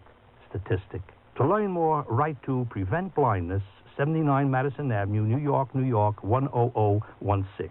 Speaker 3: statistic. To learn more, write to Prevent Blindness, 79 Madison Avenue, New York, 10016.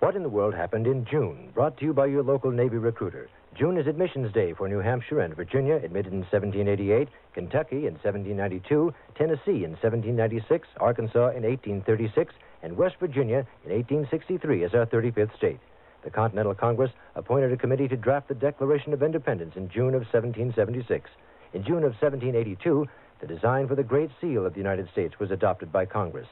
Speaker 4: What in the World happened in June? Brought to you by your local Navy recruiter. June is admissions day for New Hampshire and Virginia, admitted in 1788, Kentucky in 1792, Tennessee in 1796, Arkansas in 1836, and West Virginia in 1863 as our 35th state. The Continental Congress appointed a committee to draft the Declaration of Independence in June of 1776. In June of 1782, the design for the Great Seal of the United States was adopted by Congress.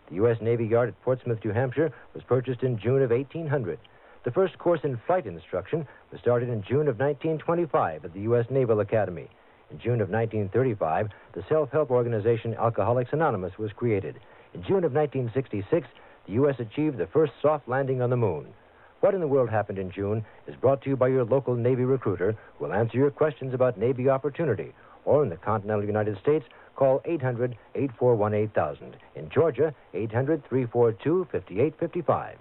Speaker 4: The U.S. Navy Yard at Portsmouth, New Hampshire, was purchased in June of 1800. The first course in flight instruction was started in June of 1925 at the U.S. Naval Academy. In June of 1935, the self-help organization Alcoholics Anonymous was created. In June of 1966, the U.S. achieved the first soft landing on the moon. What in the World happened in June is brought to you by your local Navy recruiter who will answer your questions about Navy opportunity. Or in the continental United States, call 800-841-8000. In Georgia, 800-342-5855.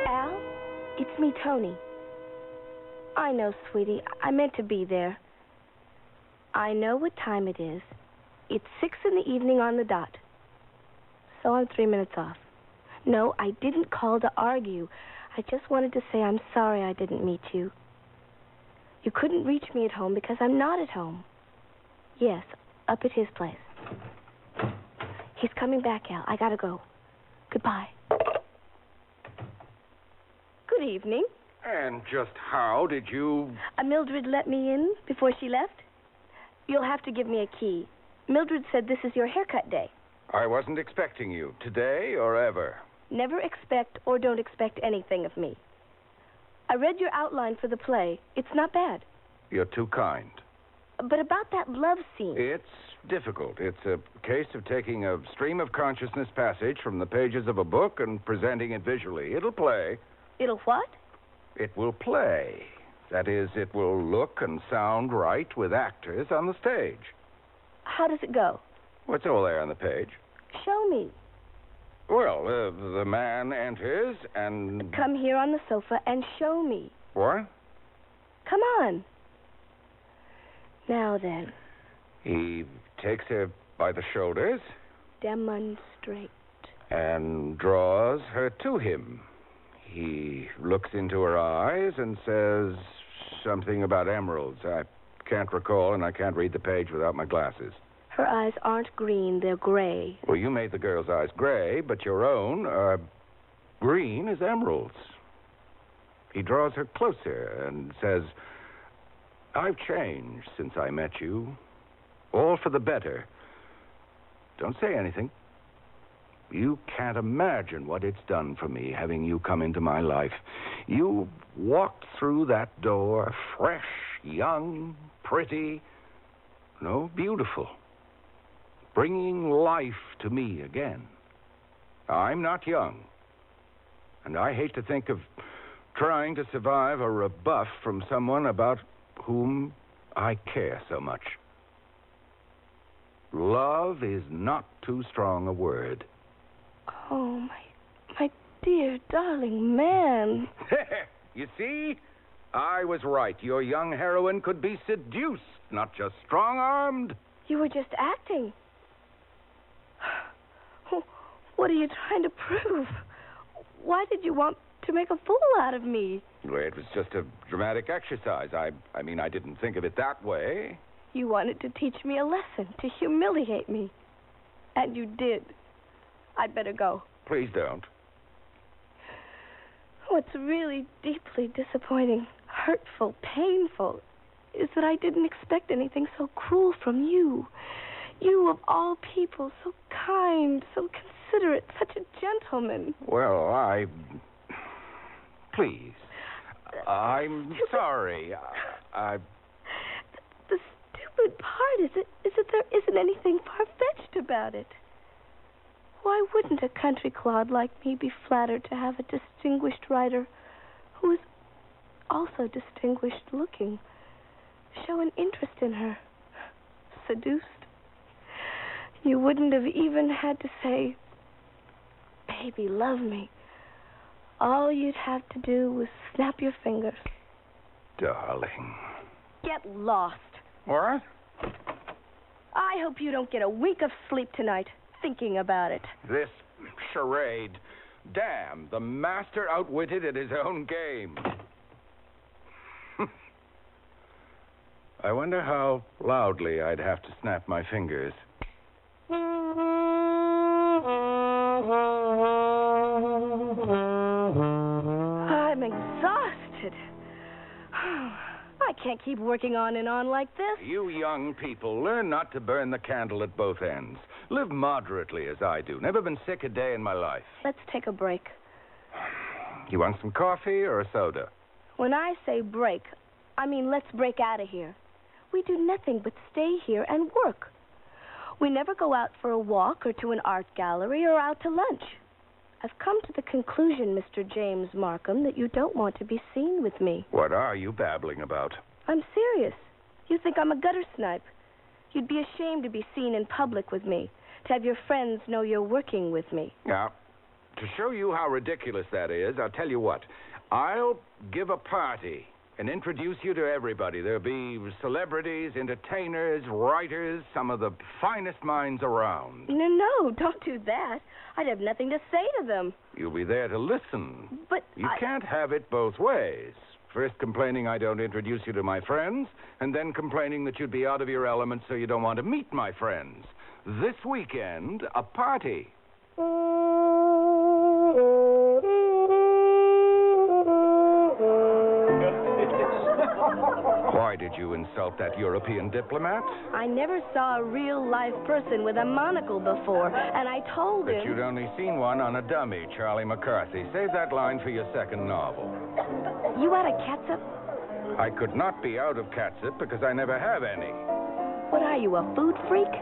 Speaker 16: Al, it's me, Tony. I know, sweetie. I meant to be there. I know what time it is. It's 6 in the evening on the dot. So I'm 3 minutes off. No, I didn't call to argue. I just wanted to say I'm sorry I didn't meet you. You couldn't reach me at home because I'm not at home. Yes, up at his place. He's coming back, Al. I gotta go. Goodbye. Good evening.
Speaker 18: And just how did you...
Speaker 16: Mildred let me in before she left. You'll have to give me a key. Mildred said this is your haircut day.
Speaker 18: I wasn't expecting you. Today or ever?
Speaker 16: Never expect or don't expect anything of me. I read your outline for the play. It's not bad.
Speaker 18: You're too kind.
Speaker 16: But about that love scene...
Speaker 18: It's difficult. It's a case of taking a stream of consciousness passage from the pages of a book and presenting it visually. It'll play.
Speaker 16: It'll what?
Speaker 18: It will play. That is, it will look and sound right with actors on the stage.
Speaker 16: How does it go?
Speaker 18: What's all there on the page?
Speaker 16: Show me.
Speaker 18: Well, the man enters and...
Speaker 16: Come here on the sofa and show me.
Speaker 18: What?
Speaker 16: Come on. Now then.
Speaker 18: He takes her by the shoulders.
Speaker 16: Demonstrate.
Speaker 18: And draws her to him. He looks into her eyes and says something about emeralds. I can't recall, and I can't read the page without my glasses.
Speaker 16: Her eyes aren't green, they're gray.
Speaker 18: Well, you made the girl's eyes gray, but your own are green as emeralds. He draws her closer and says, "I've changed since I met you. All for the better. Don't say anything. You can't imagine what it's done for me, having you come into my life. You walked through that door, fresh, young, pretty, no, beautiful, bringing life to me again. I'm not young, and I hate to think of trying to survive a rebuff from someone about whom I care so much. Love is not too strong a word."
Speaker 16: Oh, my dear, darling man.
Speaker 18: You see? I was right. Your young heroine could be seduced, not just strong-armed.
Speaker 16: You were just acting. What are you trying to prove? Why did you want to make a fool out of me?
Speaker 18: Well, it was just a dramatic exercise. I mean, I didn't think of it that way.
Speaker 16: You wanted to teach me a lesson, to humiliate me. And you did. I'd better go.
Speaker 18: Please don't.
Speaker 16: What's really deeply disappointing, hurtful, painful, is that I didn't expect anything so cruel from you. You, of all people, so kind, so considerate, such a gentleman.
Speaker 18: Well, Please. I'm sorry.
Speaker 16: The stupid part is that there isn't anything far-fetched about it. Why wouldn't a country clod like me be flattered to have a distinguished writer who is also distinguished looking show an interest in her? Seduced? You wouldn't have even had to say, "Baby, love me." All you'd have to do was snap your fingers.
Speaker 18: Darling.
Speaker 16: Get lost.
Speaker 18: What?
Speaker 16: I hope you don't get a wink of sleep tonight thinking about it.
Speaker 18: This charade. Damn, the master outwitted at his own game. I wonder how loudly I'd have to snap my fingers.
Speaker 16: I'm exhausted. I can't keep working on and on like this.
Speaker 18: You young people, learn not to burn the candle at both ends. Live moderately as I do. Never been sick a day in my life.
Speaker 16: Let's take a break.
Speaker 18: You want some coffee or a soda?
Speaker 16: When I say break, I mean let's break out of here. We do nothing but stay here and work. We never go out for a walk or to an art gallery or out to lunch. I've come to the conclusion, Mr. James Markham, that you don't want to be seen with me.
Speaker 18: What are you babbling about?
Speaker 16: I'm serious. You think I'm a gutter snipe. You'd be ashamed to be seen in public with me, to have your friends know you're working with me.
Speaker 18: Now, to show you how ridiculous that is, I'll tell you what. I'll give a party and introduce you to everybody. There'll be celebrities, entertainers, writers, some of the finest minds around.
Speaker 16: No, don't do that. I'd have nothing to say to them.
Speaker 18: You'll be there to listen.
Speaker 16: But
Speaker 18: you can't have it both ways. First complaining I don't introduce you to my friends, and then complaining that you'd be out of your element so you don't want to meet my friends. This weekend, a party. Why did you insult that European diplomat?
Speaker 16: I never saw a real-life person with a monocle before, and I told him...
Speaker 18: But you'd only seen one on a dummy, Charlie McCarthy. Save that line for your second novel.
Speaker 16: You out of catsup?
Speaker 18: I could not be out of catsup because I never have any.
Speaker 16: What are you, a food freak?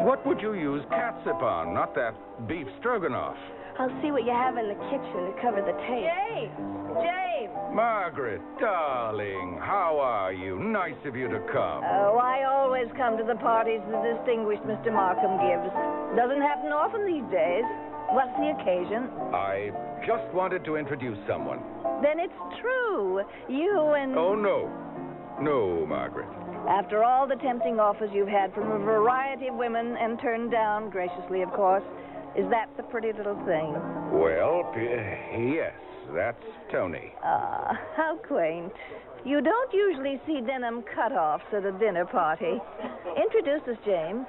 Speaker 18: What would you use catsup on? Not that beef stroganoff.
Speaker 16: I'll see what you have in the kitchen to cover the taste.
Speaker 27: James!
Speaker 18: Margaret, darling, how are you? Nice of you to come.
Speaker 27: Oh, I always come to the parties the distinguished Mr. Markham gives. Doesn't happen often these days. What's the occasion?
Speaker 18: I just wanted to introduce someone.
Speaker 27: Then it's true. You and...
Speaker 18: Oh, no. No, Margaret.
Speaker 27: After all the tempting offers you've had from a variety of women and turned down, graciously, of course, is that the pretty little thing?
Speaker 18: Well, yes, that's Tony.
Speaker 27: Ah, how quaint. You don't usually see denim cutoffs at a dinner party. Introduce us, James.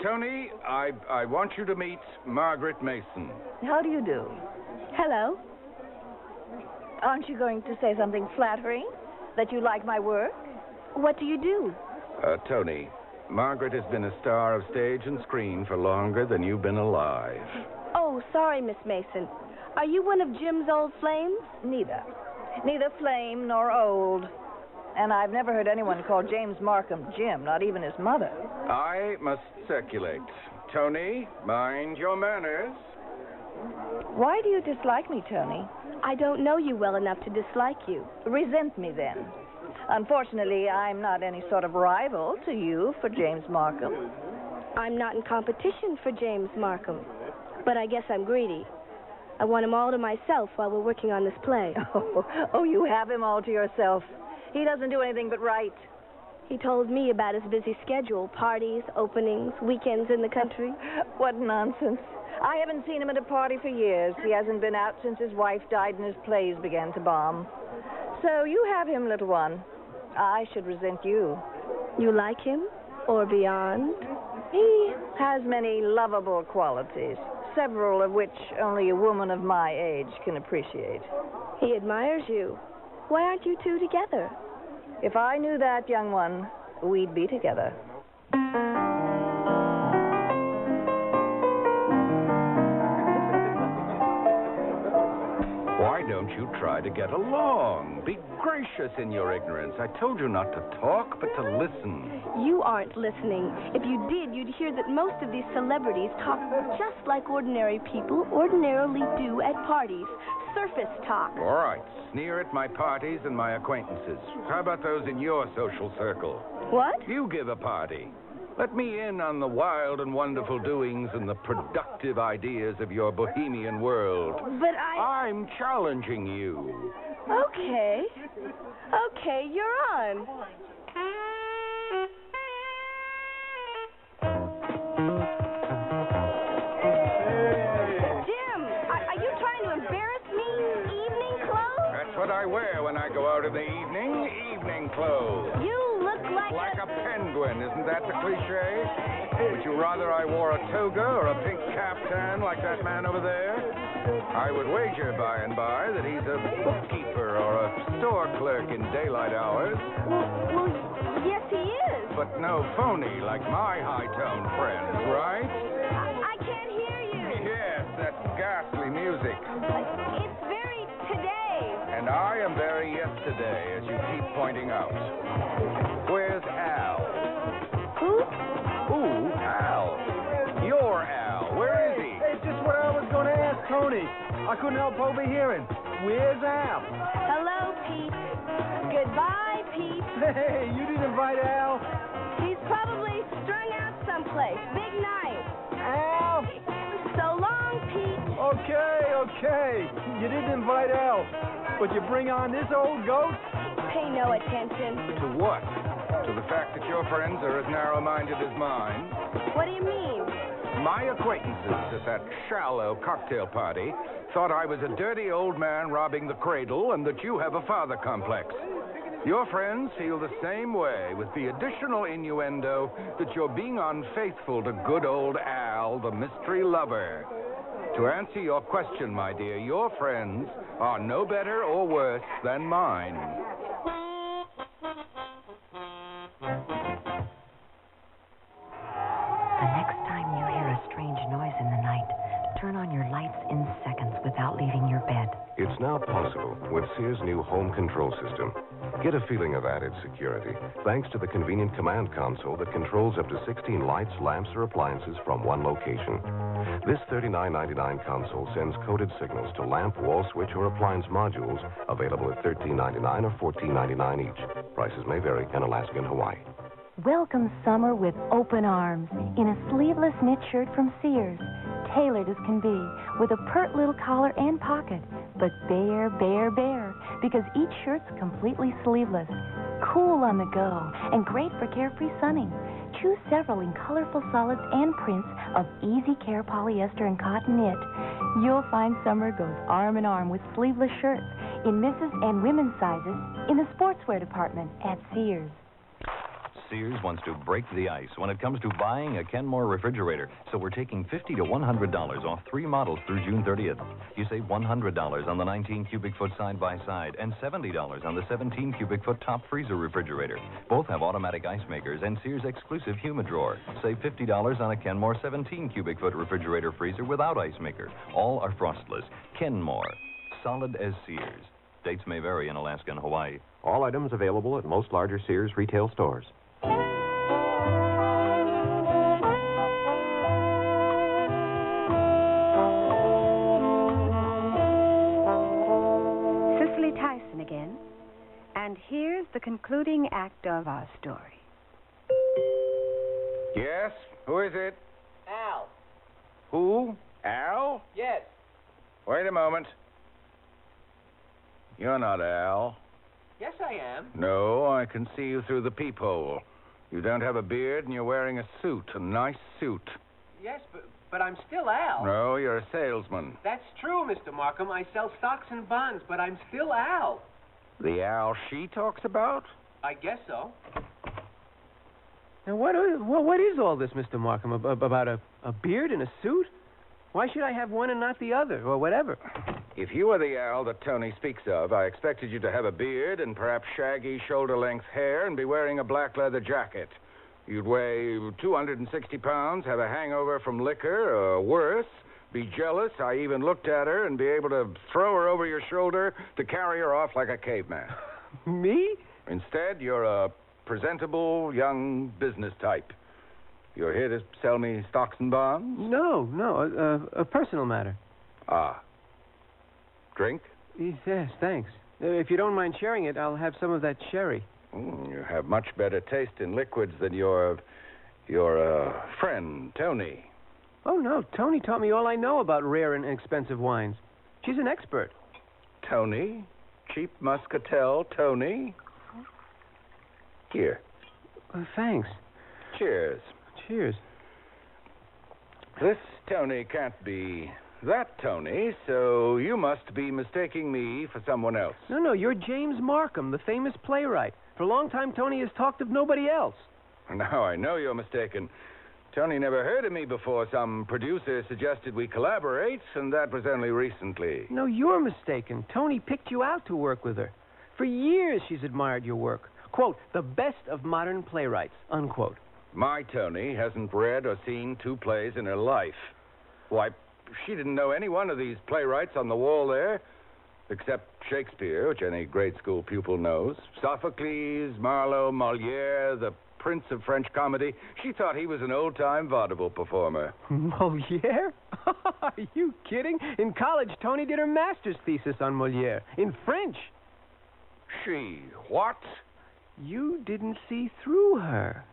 Speaker 18: Tony, I want you to meet Margaret Mason.
Speaker 27: How do you do?
Speaker 16: Hello.
Speaker 1: Aren't you going to say something flattering? That you like my work?
Speaker 16: What do you do?
Speaker 18: Tony, Margaret has been a star of stage and screen for longer than you've been alive.
Speaker 16: Oh, sorry, Miss Mason. Are you one of Jim's old flames?
Speaker 1: Neither. Neither flame nor old. And I've never heard anyone call James Markham Jim, not even his mother.
Speaker 18: I must circulate. Tony, mind your manners.
Speaker 1: Why do you dislike me, Tony?
Speaker 16: I don't know you well enough to dislike you.
Speaker 1: Resent me, then. Unfortunately, I'm not any sort of rival to you for James Markham.
Speaker 16: I'm not in competition for James Markham, but I guess I'm greedy. I want him all to myself while we're working on this play.
Speaker 1: Oh, you have him all to yourself. He doesn't do anything but write.
Speaker 16: He told me about his busy schedule, parties, openings, weekends in the country.
Speaker 1: What nonsense. I haven't seen him at a party for years. He hasn't been out since his wife died and his plays began to bomb. So you have him, little one. I should resent you.
Speaker 16: You like him? Or beyond?
Speaker 1: He has many lovable qualities, several of which only a woman of my age can appreciate.
Speaker 16: He admires you. Why aren't you two together?
Speaker 1: If I knew that, young one, we'd be together.
Speaker 18: Why don't you try to get along? Be gracious in your ignorance. I told you not to talk, but to listen.
Speaker 16: You aren't listening. If you did, you'd hear that most of these celebrities talk just like ordinary people ordinarily do at parties. Surface talk.
Speaker 18: All right. Sneer at my parties and my acquaintances. How about those in your social circle?
Speaker 16: What?
Speaker 18: You give a party. Let me in on the wild and wonderful doings and the productive ideas of your bohemian world.
Speaker 16: But
Speaker 18: I'm challenging you.
Speaker 16: Okay. Okay, you're on. Jim, are you trying to embarrass me? Evening clothes?
Speaker 18: That's what I wear when I go out in the evening. Evening clothes.
Speaker 16: You look
Speaker 18: like a penguin, isn't that the cliche? Would you rather I wore a toga or a pink caftan like that man over there? I would wager by and by that he's a bookkeeper or a store clerk in daylight hours.
Speaker 16: Well, yes, he is.
Speaker 18: But no phony like my high-tone friends, right?
Speaker 16: I can't hear you.
Speaker 18: Yes, that ghastly music.
Speaker 16: It's very today.
Speaker 18: And I am very yesterday, as you keep pointing out. Where's Al?
Speaker 16: Who?
Speaker 18: Ooh, Al. Your Al. Where is he?
Speaker 24: Hey, just what I was going to ask Tony. I couldn't help overhearing. Where's Al?
Speaker 16: Hello, Pete. Goodbye, Pete.
Speaker 24: Hey, you didn't invite Al?
Speaker 16: He's probably strung out someplace. Big night.
Speaker 24: Al?
Speaker 16: So long, Pete.
Speaker 24: Okay. You didn't invite Al. But you bring on this old goat?
Speaker 16: Pay no attention.
Speaker 18: To what? To the fact that your friends are as narrow-minded as mine?
Speaker 16: What do you mean?
Speaker 18: My acquaintances at that shallow cocktail party thought I was a dirty old man robbing the cradle and that you have a father complex. Your friends feel the same way, with the additional innuendo that you're being unfaithful to good old Al, the mystery lover. To answer your question, my dear, your friends are no better or worse than mine.
Speaker 8: The next time you hear a strange noise in the night, turn on your lights in seconds without leaving your bed.
Speaker 14: It's now possible with Sears' new home control system. Get a feeling of added security thanks to the convenient command console that controls up to 16 lights, lamps, or appliances from one location. This $39.99 console sends coded signals to lamp, wall switch, or appliance modules available at $13.99 or $14.99 each. Prices may vary in Alaska and Hawaii.
Speaker 5: Welcome summer with open arms in a sleeveless knit shirt from Sears. Tailored as can be, with a pert little collar and pocket, but bare, because each shirt's completely sleeveless. Cool on the go, and great for carefree sunning. Choose several in colorful solids and prints of easy care polyester and cotton knit. You'll find summer goes arm in arm with sleeveless shirts in Mrs. and women's sizes in the sportswear department at Sears.
Speaker 17: Sears wants to break the ice when it comes to buying a Kenmore refrigerator, so we're taking $50 to $100 off 3 models through June 30th. You save $100 on the 19 cubic foot side-by-side and $70 on the 17 cubic foot top freezer refrigerator. Both have automatic ice makers and Sears exclusive humid drawer. Save $50 on a Kenmore 17 cubic foot refrigerator freezer without ice maker. All are frostless. Kenmore. Solid as Sears. Dates may vary in Alaska and Hawaii.
Speaker 14: All items available at most larger Sears retail stores.
Speaker 12: Cicely Tyson again. And here's the concluding act of our story.
Speaker 18: Yes? Who is it?
Speaker 13: Al.
Speaker 18: Who? Al?
Speaker 13: Yes.
Speaker 18: Wait a moment. You're not Al.
Speaker 13: Yes, I am.
Speaker 18: No, I can see you through the peephole. You don't have a beard and you're wearing a suit, a nice suit.
Speaker 13: Yes, but I'm still Al.
Speaker 18: No, you're a salesman.
Speaker 13: That's true, Mr. Markham. I sell stocks and bonds, but I'm still Al.
Speaker 18: The Al she talks about?
Speaker 13: I guess so.
Speaker 15: Now, what is all this, Mr. Markham, about a beard and a suit? Why should I have one and not the other, or whatever?
Speaker 18: If you were the Al that Tony speaks of, I expected you to have a beard and perhaps shaggy shoulder-length hair and be wearing a black leather jacket. You'd weigh 260 pounds, have a hangover from liquor, or worse, be jealous. I even looked at her and be able to throw her over your shoulder to carry her off like a caveman.
Speaker 15: Me?
Speaker 18: Instead, you're a presentable young business type. You're here to sell me stocks and bonds?
Speaker 15: No, a personal matter.
Speaker 18: Ah. Drink?
Speaker 15: Yes, thanks. If you don't mind sharing it, I'll have some of that sherry.
Speaker 18: You have much better taste in liquids than your friend, Tony.
Speaker 15: Oh, no. Tony taught me all I know about rare and expensive wines. She's an expert.
Speaker 18: Tony? Cheap muscatel, Tony? Here.
Speaker 15: Thanks.
Speaker 18: Cheers.
Speaker 15: Cheers.
Speaker 18: This Tony can't be that Tony, so you must be mistaking me for someone else.
Speaker 15: No, you're James Markham, the famous playwright. For a long time, Tony has talked of nobody else.
Speaker 18: Now I know you're mistaken. Tony never heard of me before. Some producer suggested we collaborate, and that was only recently.
Speaker 15: No, you're mistaken. Tony picked you out to work with her. For years, she's admired your work. Quote, the best of modern playwrights, unquote.
Speaker 18: My Tony hasn't read or seen 2 plays in her life. Why, she didn't know any one of these playwrights on the wall there, except Shakespeare, which any grade school pupil knows. Sophocles, Marlowe, Molière, the Prince of French comedy. She thought he was an old-time vaudeville performer.
Speaker 15: Molière? Are you kidding? In college, Tony did her master's thesis on Molière, in French.
Speaker 18: She what?
Speaker 15: You didn't see through her.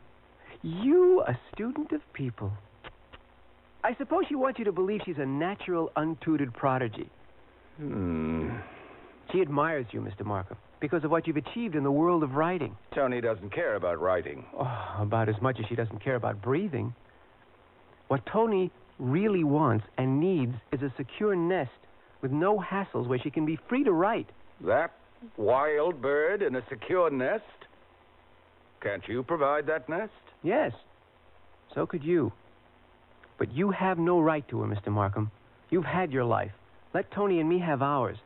Speaker 15: You, a student of people. I suppose she wants you to believe she's a natural, untutored prodigy. She admires you, Mr. Markham, because of what you've achieved in the world of writing.
Speaker 18: Tony doesn't care about writing.
Speaker 15: Oh, about as much as she doesn't care about breathing. What Tony really wants and needs is a secure nest with no hassles where she can be free to write.
Speaker 18: That wild bird in a secure nest? Can't you provide that nest?
Speaker 15: Yes. So could you. But you have no right to her, Mr. Markham. You've had your life. Let Tony and me have ours.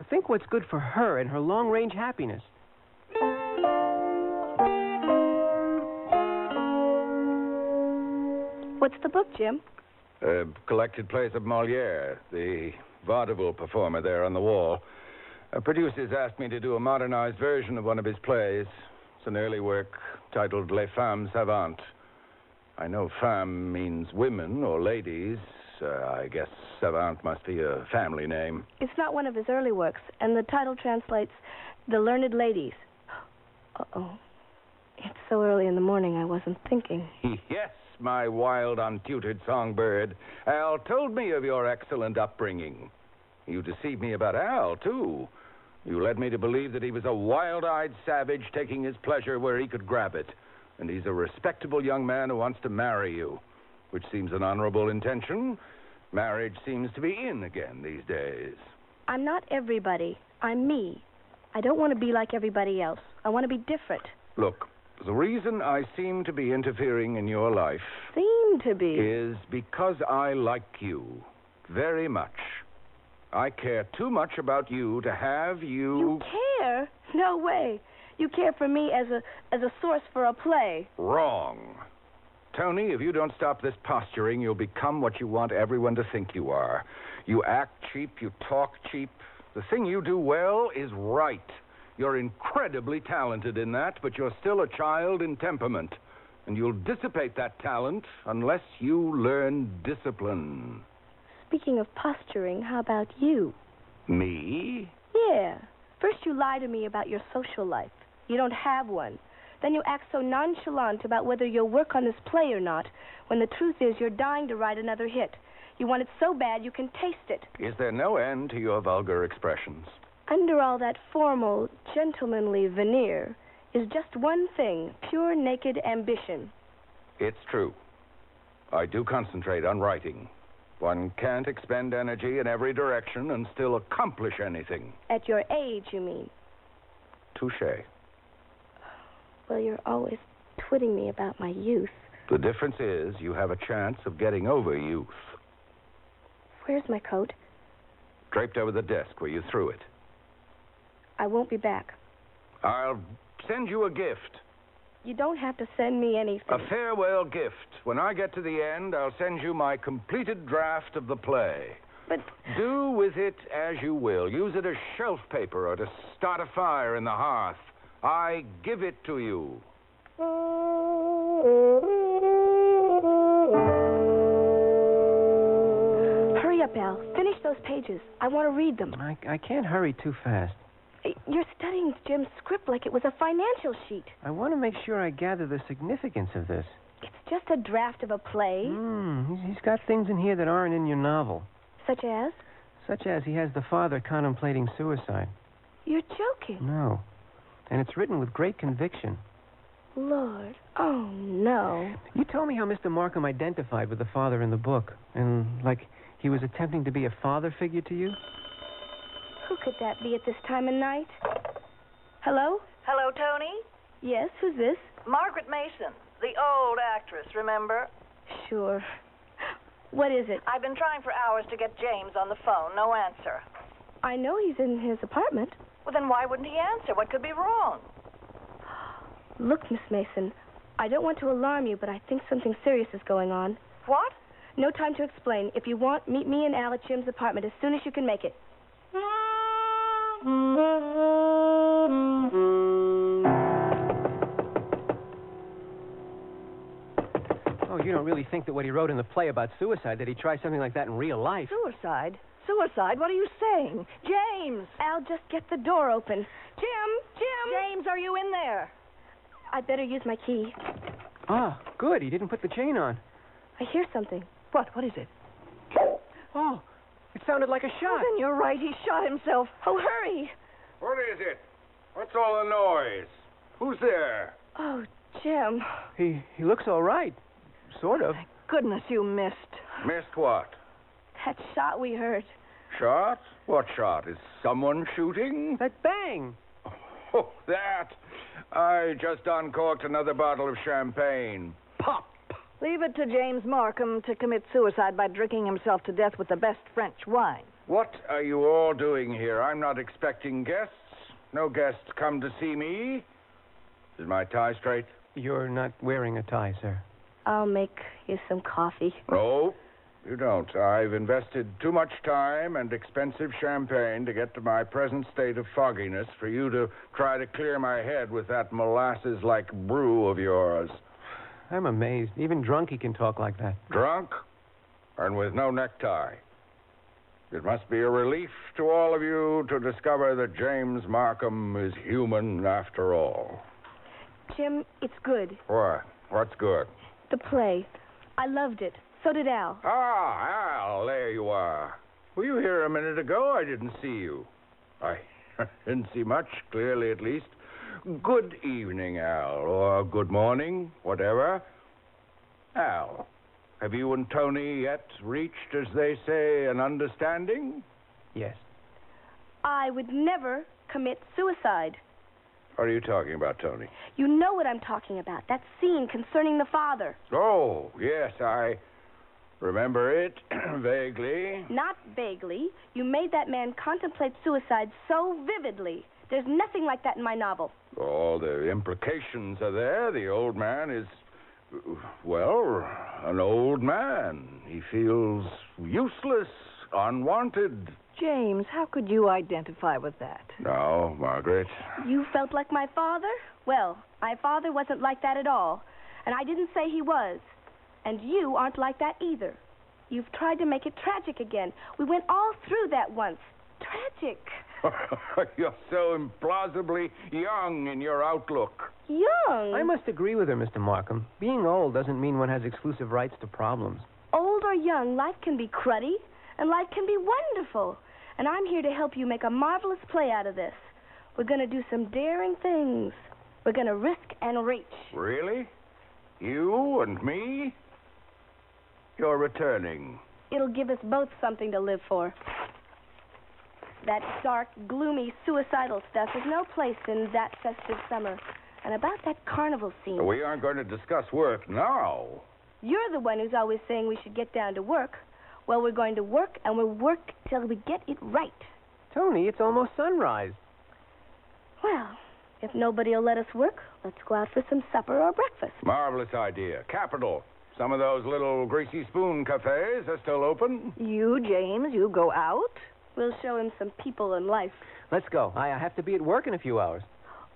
Speaker 15: Think what's good for her and her long-range happiness.
Speaker 16: What's the book, Jim?
Speaker 18: Collected plays of Molière, the vaudeville performer there on the wall. Producers asked me to do a modernized version of one of his plays. It's an early work titled Les Femmes Savantes. I know femme means women or ladies. I guess savant must be a family name.
Speaker 16: It's not one of his early works, and the title translates The Learned Ladies. Uh-oh. It's so early in the morning, I wasn't thinking.
Speaker 18: Yes, my wild, untutored songbird. Al told me of your excellent upbringing. You deceived me about Al, too. You led me to believe that he was a wild-eyed savage taking his pleasure where he could grab it. And he's a respectable young man who wants to marry you, which seems an honorable intention. Marriage seems to be in again these days.
Speaker 16: I'm not everybody. I'm me. I don't want to be like everybody else. I want to be different.
Speaker 18: Look, The reason I seem to be interfering in your life...
Speaker 16: Seem to be?
Speaker 18: ...is because I like you very much. I care too much about you to have you...
Speaker 16: You care? No way. You care for me as a source for a play.
Speaker 18: Wrong. Tony, if you don't stop this posturing, you'll become what you want everyone to think you are. You act cheap, you talk cheap. The thing you do well is right. You're incredibly talented in that, but you're still a child in temperament. And you'll dissipate that talent unless you learn discipline.
Speaker 16: Speaking of posturing, how about you?
Speaker 18: Me?
Speaker 16: Yeah. First you lie to me about your social life. You don't have one. Then you act so nonchalant about whether you'll work on this play or not, when the truth is you're dying to write another hit. You want it so bad you can taste it.
Speaker 18: Is there no end to your vulgar expressions?
Speaker 16: Under all that formal, gentlemanly veneer is just one thing, pure, naked ambition.
Speaker 18: It's true. I do concentrate on writing. One can't expend energy in every direction and still accomplish anything.
Speaker 16: At your age, you mean?
Speaker 18: Touché.
Speaker 16: Well, you're always twitting me about my youth.
Speaker 18: The difference is you have a chance of getting over youth.
Speaker 16: Where's my coat?
Speaker 18: Draped over the desk where you threw it.
Speaker 16: I won't be back.
Speaker 18: I'll send you a gift.
Speaker 16: You don't have to send me anything.
Speaker 18: A farewell gift. When I get to the end, I'll send you my completed draft of the play.
Speaker 16: But...
Speaker 18: Do with it as you will. Use it as shelf paper or to start a fire in the hearth. I give it to you.
Speaker 16: Hurry up, Al. Finish those pages. I want to read them.
Speaker 15: I can't hurry too fast.
Speaker 16: You're studying Jim's script like it was a financial sheet.
Speaker 15: I want to make sure I gather the significance of this.
Speaker 16: It's just a draft of a play.
Speaker 15: He's got things in here that aren't in your novel.
Speaker 16: Such as?
Speaker 15: Such as he has the father contemplating suicide.
Speaker 16: You're joking.
Speaker 15: No. And it's written with great conviction.
Speaker 16: Lord. Oh, no.
Speaker 15: You told me how Mr. Markham identified with the father in the book. And, like, he was attempting to be a father figure to you?
Speaker 16: Who could that be at this time of night? Hello?
Speaker 1: Hello, Tony?
Speaker 16: Yes, who's this?
Speaker 1: Margaret Mason, the old actress, remember?
Speaker 16: Sure. What is it?
Speaker 1: I've been trying for hours to get James on the phone. No answer.
Speaker 16: I know he's in his apartment.
Speaker 1: Well, then why wouldn't he answer? What could be wrong?
Speaker 16: Look, Miss Mason, I don't want to alarm you, but I think something serious is going on.
Speaker 1: What?
Speaker 16: No time to explain. If you want, meet me and Al at Jim's apartment as soon as you can make it.
Speaker 15: Oh, you don't really think that what he wrote in the play about suicide, that he tried something like that in real life?
Speaker 1: Suicide? Suicide? What are you saying? James!
Speaker 16: Al, just get the door open. Jim!
Speaker 1: James, are you in there?
Speaker 16: I'd better use my key.
Speaker 15: Ah, good. He didn't put the chain on.
Speaker 16: I hear something.
Speaker 1: What? What is it?
Speaker 15: Oh, it sounded like a shot.
Speaker 1: Oh, then you're right. He shot himself.
Speaker 16: Oh, hurry.
Speaker 18: What is it? What's all the noise? Who's there?
Speaker 16: Oh, Jim.
Speaker 15: He looks all right. Sort of.
Speaker 1: Thank goodness you missed.
Speaker 18: Missed what?
Speaker 16: That shot we heard.
Speaker 18: Shot? What shot? Is someone shooting?
Speaker 15: That bang.
Speaker 18: Oh, that. I just uncorked another bottle of champagne. Pop!
Speaker 1: Leave it to James Markham to commit suicide by drinking himself to death with the best French wine.
Speaker 18: What are you all doing here? I'm not expecting guests. No guests come to see me. Is my tie straight?
Speaker 15: You're not wearing a tie, sir.
Speaker 16: I'll make you some coffee.
Speaker 18: No, you don't. I've invested too much time and expensive champagne to get to my present state of fogginess for you to try to clear my head with that molasses-like brew of yours.
Speaker 15: I'm amazed. Even drunk he can talk like that.
Speaker 18: Drunk? And with no necktie. It must be a relief to all of you to discover that James Markham is human after all.
Speaker 16: Jim, it's good.
Speaker 18: What? What's good?
Speaker 16: The play. I loved it. So did Al.
Speaker 18: Ah, Al, there you are. Were you here a minute ago? I didn't see you. I didn't see much, clearly at least. Good evening, Al, or good morning, whatever. Al, have you and Tony yet reached, as they say, an understanding?
Speaker 15: Yes.
Speaker 16: I would never commit suicide.
Speaker 18: What are you talking about, Tony?
Speaker 16: You know what I'm talking about. That scene concerning the father.
Speaker 18: Oh, yes, I remember it vaguely.
Speaker 16: Not vaguely. You made that man contemplate suicide so vividly. There's nothing like that in my novel.
Speaker 18: All the implications are there. The old man is, well, an old man. He feels useless, unwanted.
Speaker 1: James, how could you identify with that?
Speaker 18: No, Margaret.
Speaker 16: You felt like my father? Well, my father wasn't like that at all. And I didn't say he was. And you aren't like that either. You've tried to make it tragic again. We went all through that once. Tragic.
Speaker 18: You're so implausibly young in your outlook.
Speaker 16: Young?
Speaker 15: I must agree with her, Mr. Markham. Being old doesn't mean one has exclusive rights to problems.
Speaker 16: Old or young, life can be cruddy, and life can be wonderful. And I'm here to help you make a marvelous play out of this. We're going to do some daring things. We're going to risk and reach.
Speaker 18: Really? You and me? You're returning.
Speaker 16: It'll give us both something to live for. That dark, gloomy, suicidal stuff is no place in that festive summer. And about that carnival scene...
Speaker 18: We aren't going to discuss work now.
Speaker 16: You're the one who's always saying we should get down to work. Well, we're going to work, and we'll work till we get it right.
Speaker 15: Tony, it's almost sunrise.
Speaker 16: Well, if nobody will let us work, let's go out for some supper or breakfast.
Speaker 18: Marvelous idea. Capital. Some of those little greasy spoon cafes are still open.
Speaker 1: You, James, you go out?
Speaker 16: We'll show him some people in life.
Speaker 15: Let's go. I have to be at work in a few hours.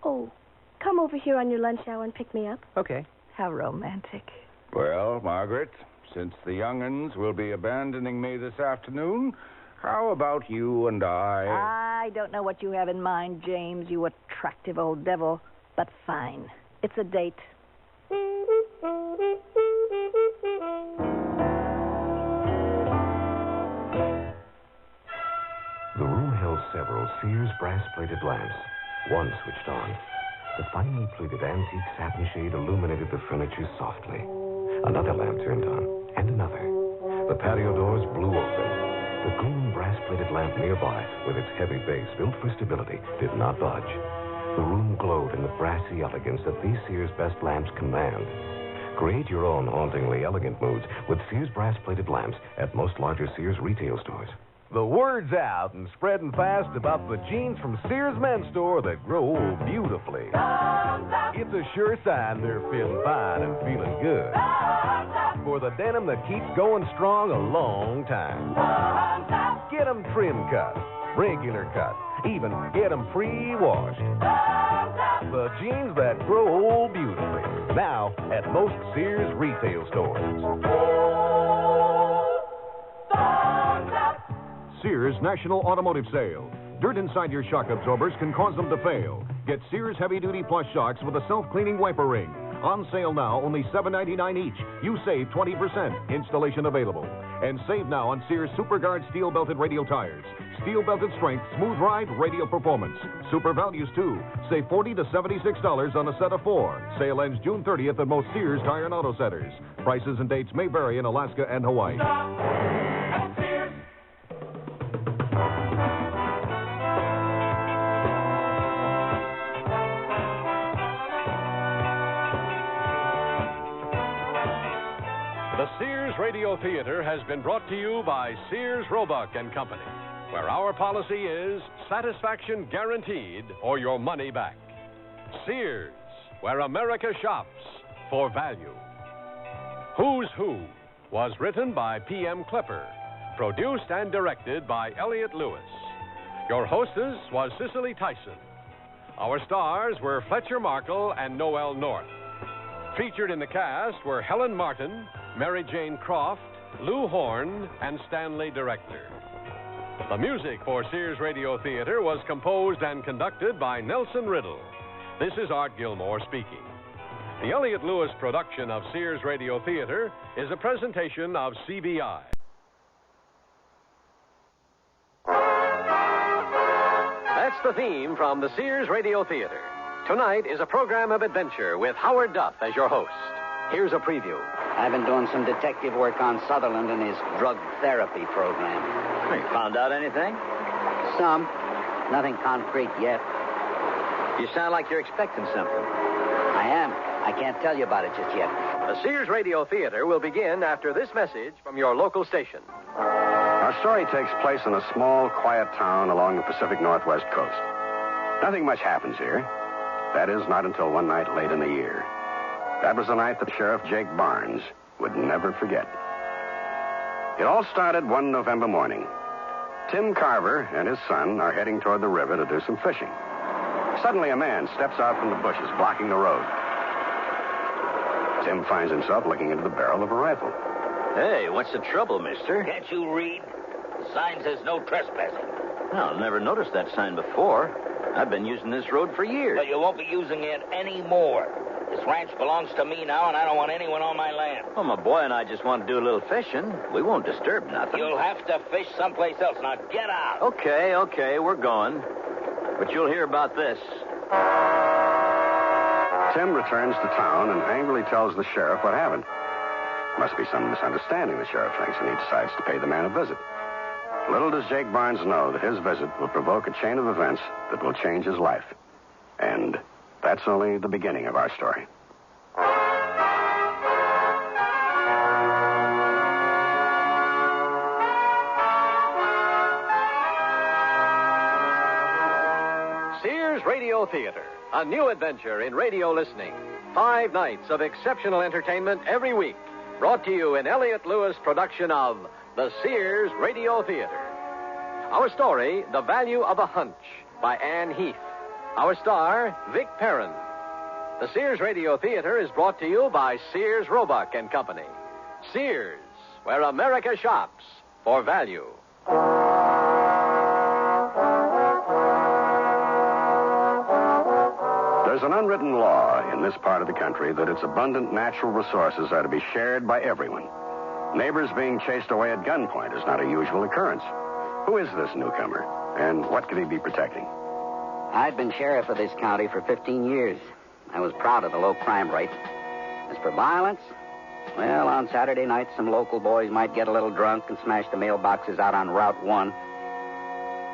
Speaker 16: Oh, come over here on your lunch hour and pick me up.
Speaker 15: Okay.
Speaker 1: How romantic.
Speaker 18: Well, Margaret, since the young'uns will be abandoning me this afternoon, how about you and
Speaker 1: I don't know what you have in mind, James, you attractive old devil. But fine. It's a date.
Speaker 14: The room held several Sears brass-plated lamps, one switched on. The finely pleated antique satin shade illuminated the furniture softly. Another lamp turned on, and another. The patio doors blew open. The gleaming brass-plated lamp nearby, with its heavy base built for stability, did not budge. The room glowed in the brassy elegance that these Sears best lamps command. Create your own hauntingly elegant moods with Sears brass-plated lamps at most larger Sears retail stores.
Speaker 2: The word's out and spreading fast about the jeans from Sears Men's Store that grow beautifully. It's a sure sign they're feeling fine and feeling good. For the denim that keeps going strong a long time. Get them trim cut, regular cut, even get them pre-washed. The jeans that grow old beautifully. Now at most Sears retail stores.
Speaker 9: Sears National Automotive Sale. Dirt inside your shock absorbers can cause them to fail. Get Sears heavy-duty plush shocks with a self-cleaning wiper ring. On sale now, only $7.99 each. You save 20%. Installation available. And save now on Sears SuperGuard steel-belted radial tires. Steel-belted strength, smooth ride, radial performance. Super values, too. Save $40 to $76 on a set of 4. Sale ends June 30th at most Sears Tire and Auto Centers. Prices and dates may vary in Alaska and Hawaii.
Speaker 6: The Sears Radio Theater has been brought to you by Sears Roebuck and Company, where our policy is satisfaction guaranteed or your money back. Sears, where America shops for value. Who's Who was written by P.M. Klepper, produced and directed by Elliott Lewis. Your hostess was Cicely Tyson. Our stars were Fletcher Markle and Noel North. Featured in the cast were Helen Martin, Mary Jane Croft, Lou Horn, and Stanley Director. The music for Sears Radio Theater was composed and conducted by Nelson Riddle. This is Art Gilmore speaking. The Elliott Lewis production of Sears Radio Theater is a presentation of CBI. That's the theme from the Sears Radio Theater. Tonight is a program of adventure with Howard Duff as your host. Here's a preview.
Speaker 19: I've been doing some detective work on Sutherland and his drug therapy program.
Speaker 20: You found out anything?
Speaker 19: Some. Nothing concrete yet.
Speaker 10: You sound like you're expecting something.
Speaker 19: I am. I can't tell you about it just yet.
Speaker 6: The Sears Radio Theater will begin after this message from your local station.
Speaker 20: Our story takes place in a small, quiet town along the Pacific Northwest coast. Nothing much happens here. That is, not until one night late in the year. That was the night that Sheriff Jake Barnes would never forget. It all started one November morning. Tim Carver and his son are heading toward the river to do some fishing. Suddenly, a man steps out from the bushes, blocking the road. Tim finds himself looking into the barrel of a rifle.
Speaker 10: Hey, what's the trouble, mister?
Speaker 21: Can't you read? The sign says no trespassing.
Speaker 10: Well, I've never noticed that sign before. I've been using this road for years.
Speaker 21: But you won't be using it anymore. This ranch belongs to me now, and I don't want anyone on my land.
Speaker 10: Well, my boy and I just want to do a little fishing. We won't disturb nothing.
Speaker 21: You'll have to fish someplace else. Now, get out.
Speaker 10: Okay, we're going. But you'll hear about this.
Speaker 20: Tim returns to town and angrily tells the sheriff what happened. Must be some misunderstanding, the sheriff thinks, and he decides to pay the man a visit. Little does Jake Barnes know that his visit will provoke a chain of events that will change his life. And that's only the beginning of our story.
Speaker 6: Sears Radio Theater, a new adventure in radio listening. 5 nights of exceptional entertainment every week. Brought to you in Elliott Lewis' production of the Sears Radio Theater. Our story, The Value of a Hunch, by Anne Heath. Our star, Vic Perrin. The Sears Radio Theater is brought to you by Sears Roebuck and Company. Sears, where America shops for value.
Speaker 20: There's an unwritten law in this part of the country that its abundant natural resources are to be shared by everyone. Neighbors being chased away at gunpoint is not a usual occurrence. Who is this newcomer, and what could he be protecting?
Speaker 19: I've been sheriff of this county for 15 years. I was proud of the low crime rate. As for violence, well, on Saturday nights, some local boys might get a little drunk and smash the mailboxes out on Route 1.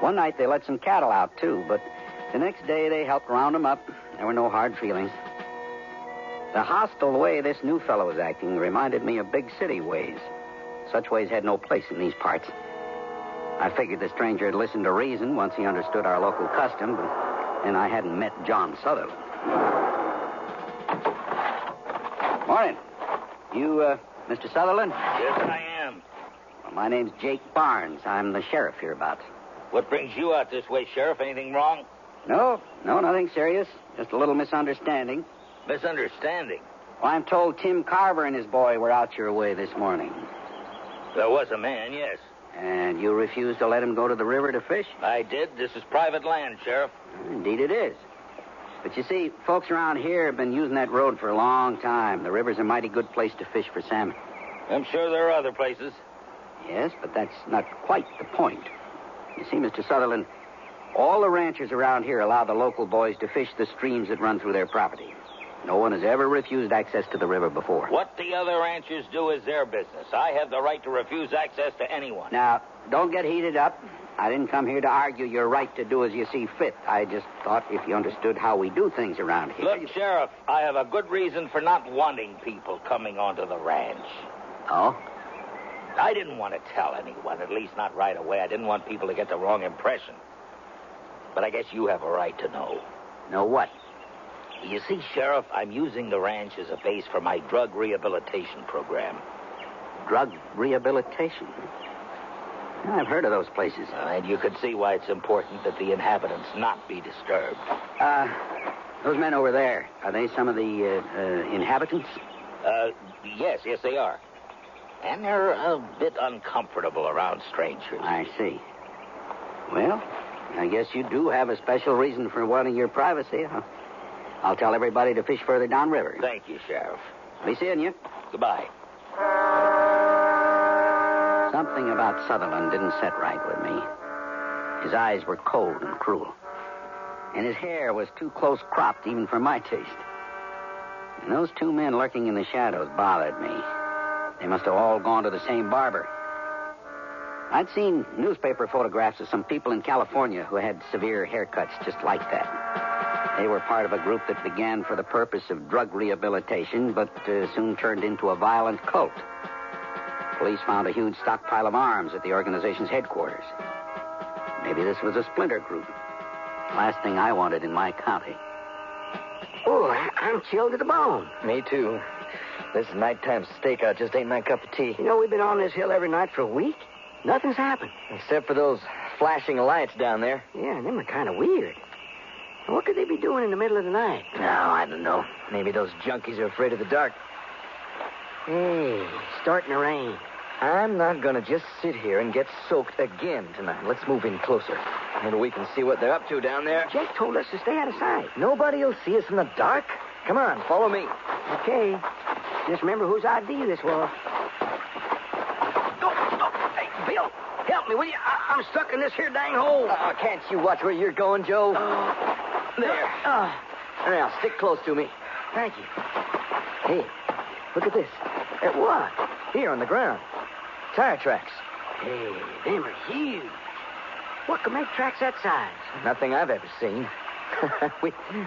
Speaker 19: One night they let some cattle out, too, but the next day they helped round them up. There were no hard feelings. The hostile way this new fellow was acting reminded me of big city ways. Such ways had no place in these parts. I figured the stranger had listened to reason once he understood our local custom, and I hadn't met John Sutherland. Morning. You, Mr. Sutherland?
Speaker 21: Yes, I am.
Speaker 19: Well, my name's Jake Barnes. I'm the sheriff hereabouts.
Speaker 21: What brings you out this way, Sheriff? Anything wrong?
Speaker 19: No, nothing serious. Just a little misunderstanding.
Speaker 21: Misunderstanding?
Speaker 19: Well, I'm told Tim Carver and his boy were out your way this morning.
Speaker 21: There was a man, yes.
Speaker 19: And you refused to let him go to the river to fish?
Speaker 21: I did. This is private land, Sheriff.
Speaker 19: Indeed it is. But you see, folks around here have been using that road for a long time. The river's a mighty good place to fish for salmon.
Speaker 21: I'm sure there are other places.
Speaker 19: Yes, but that's not quite the point. You see, Mr. Sutherland, all the ranchers around here allow the local boys to fish the streams that run through their property. No one has ever refused access to the river before.
Speaker 21: What the other ranchers do is their business. I have the right to refuse access to anyone.
Speaker 19: Now, don't get heated up. I didn't come here to argue your right to do as you see fit. I just thought if you understood how we do things around here...
Speaker 21: Look, Sheriff, I have a good reason for not wanting people coming onto the ranch.
Speaker 19: Oh?
Speaker 21: I didn't want to tell anyone, at least not right away. I didn't want people to get the wrong impression. But I guess you have a right to know.
Speaker 19: Know what?
Speaker 21: You see, Sheriff, I'm using the ranch as a base for my drug rehabilitation program.
Speaker 19: Drug rehabilitation? I've heard of those places.
Speaker 21: And you can see why it's important that the inhabitants not be disturbed.
Speaker 19: Those men over there, are they some of the inhabitants?
Speaker 21: Yes, they are. And they're a bit uncomfortable around strangers.
Speaker 19: I see. Well, I guess you do have a special reason for wanting your privacy, huh? I'll tell everybody to fish further downriver.
Speaker 21: Thank you, Sheriff.
Speaker 19: Be seeing you.
Speaker 21: Goodbye.
Speaker 19: Something about Sutherland didn't set right with me. His eyes were cold and cruel. And his hair was too close cropped even for my taste. And those two men lurking in the shadows bothered me. They must have all gone to the same barber. I'd seen newspaper photographs of some people in California who had severe haircuts just like that. They were part of a group that began for the purpose of drug rehabilitation, but soon turned into a violent cult. Police found a huge stockpile of arms at the organization's headquarters. Maybe this was a splinter group. Last thing I wanted in my county.
Speaker 3: Oh, I'm chilled to the bone.
Speaker 7: Me too. This nighttime stakeout just ain't my cup of tea.
Speaker 3: You know, we've been on this hill every night for a week. Nothing's happened.
Speaker 7: Except for those flashing lights down there.
Speaker 3: Yeah, them are kind of weird. What could they be doing in the middle of the night?
Speaker 7: No, I don't know. Maybe those junkies are afraid of the dark.
Speaker 3: Hey, starting to rain.
Speaker 7: I'm not going to just sit here and get soaked again tonight. Let's move in closer. Maybe we can see what they're up to down there.
Speaker 3: Jake told us to stay out of sight.
Speaker 7: Nobody will see us in the dark. Come on, follow me.
Speaker 3: Okay. Just remember whose idea this was. Hey, Bill, help me, will you? I'm stuck in this here dang hole.
Speaker 7: Can't you watch where you're going, Joe? There. Now, stick close to me.
Speaker 3: Thank you.
Speaker 7: Hey, look at this.
Speaker 3: At what?
Speaker 7: Here on the ground. Tire tracks.
Speaker 3: Hey, them are huge. What could make tracks that size?
Speaker 7: Nothing I've ever seen.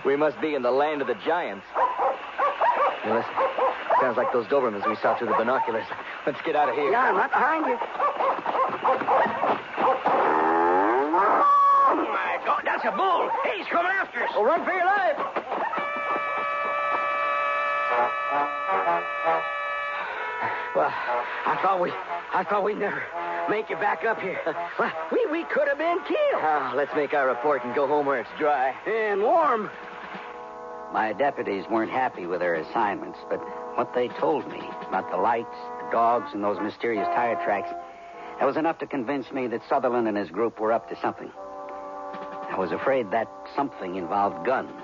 Speaker 7: we must be in the land of the giants. Now, listen. Sounds like those Dobermans we saw through the binoculars. Let's get out of here.
Speaker 3: Yeah, I'm right behind you. Oh, my God, that's a bull. Hey, he's coming after us.
Speaker 7: Oh, run for your life.
Speaker 3: Well, I thought we'd never make it back up here. Well, we could have been killed.
Speaker 7: Let's make our report and go home where it's dry.
Speaker 3: And warm.
Speaker 19: My deputies weren't happy with their assignments, but what they told me about the lights, the dogs, and those mysterious tire tracks, that was enough to convince me that Sutherland and his group were up to something. I was afraid that something involved guns.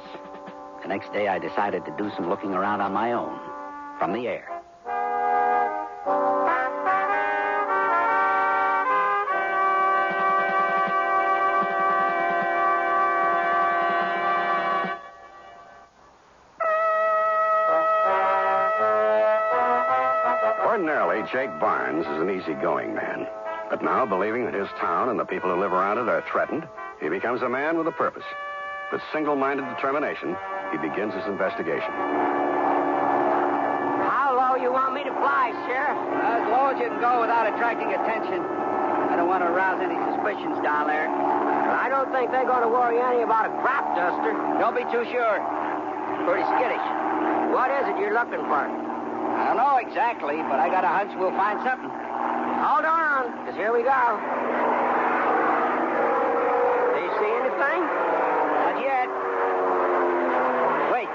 Speaker 19: The next day, I decided to do some looking around on my own, from the air.
Speaker 20: Ordinarily, Jake Barnes is an easygoing man. But now, believing that his town and the people who live around it are threatened, he becomes a man with a purpose. With single-minded determination, he begins his investigation.
Speaker 3: How low you want me to fly, Sheriff?
Speaker 19: As low as you can go without attracting attention. I don't want to arouse any suspicions down there.
Speaker 3: I don't think they're going to worry any about a crop duster.
Speaker 19: Don't be too sure. Pretty skittish.
Speaker 3: What is it you're looking for?
Speaker 19: I don't know exactly, but I got a hunch we'll find something.
Speaker 3: Hold on, because here we go. Do you see anything?
Speaker 19: Not yet. Wait.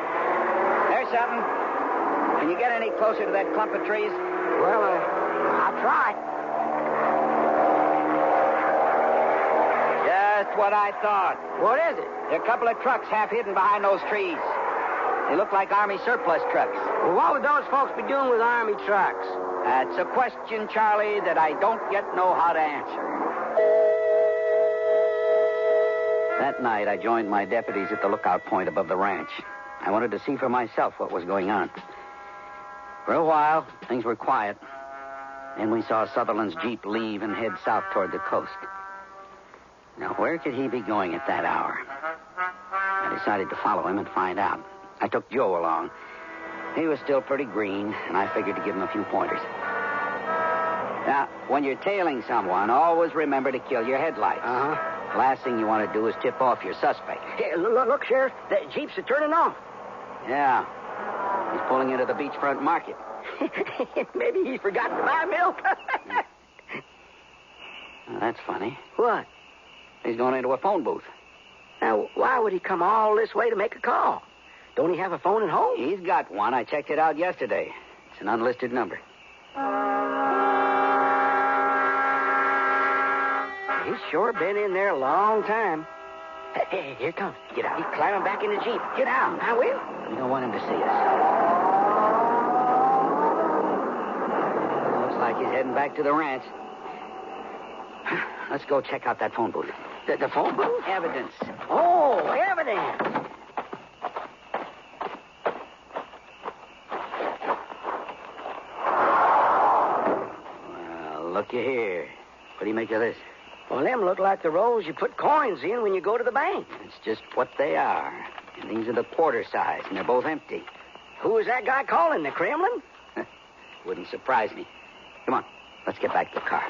Speaker 19: There's something. Can you get any closer to that clump of trees?
Speaker 3: Well, I'll try.
Speaker 19: Just what I thought.
Speaker 3: What is it?
Speaker 19: There are a couple of trucks half hidden behind those trees. They look like Army surplus trucks.
Speaker 3: Well, what would those folks be doing with Army trucks?
Speaker 19: That's a question, Charlie, that I don't yet know how to answer. That night, I joined my deputies at the lookout point above the ranch. I wanted to see for myself what was going on. For a while, things were quiet. Then we saw Sutherland's Jeep leave and head south toward the coast. Now, where could he be going at that hour? I decided to follow him and find out. I took Joe along. He was still pretty green, and I figured to give him a few pointers. Now, when you're tailing someone, always remember to kill your headlights.
Speaker 3: Uh-huh.
Speaker 19: Last thing you want to do is tip off your suspect.
Speaker 3: Hey, look, Sheriff. The Jeeps are turning off.
Speaker 19: Yeah. He's pulling into the beachfront market.
Speaker 3: Maybe he's forgotten to buy milk.
Speaker 19: Well, that's funny.
Speaker 3: What?
Speaker 19: He's going into a phone booth.
Speaker 3: Now, why would he come all this way to make a call? Don't he have a phone at home?
Speaker 19: He's got one. I checked it out yesterday. It's an unlisted number.
Speaker 3: He's sure been in there a long time. Hey, here he comes. Get out. He's climbing back in the Jeep. Get out. I will.
Speaker 19: We don't want him to see us. Looks like he's heading back to the ranch. Let's go check out that phone booth.
Speaker 3: The phone booth?
Speaker 19: Evidence.
Speaker 3: Oh, evidence.
Speaker 19: Well, looky here. What do you make of this?
Speaker 3: Well, them look like the rolls you put coins in when you go to the bank.
Speaker 19: It's just what they are. And these are the quarter size, and they're both empty.
Speaker 3: Who is that guy calling? The Kremlin?
Speaker 19: Wouldn't surprise me. Come on, let's get back to the car.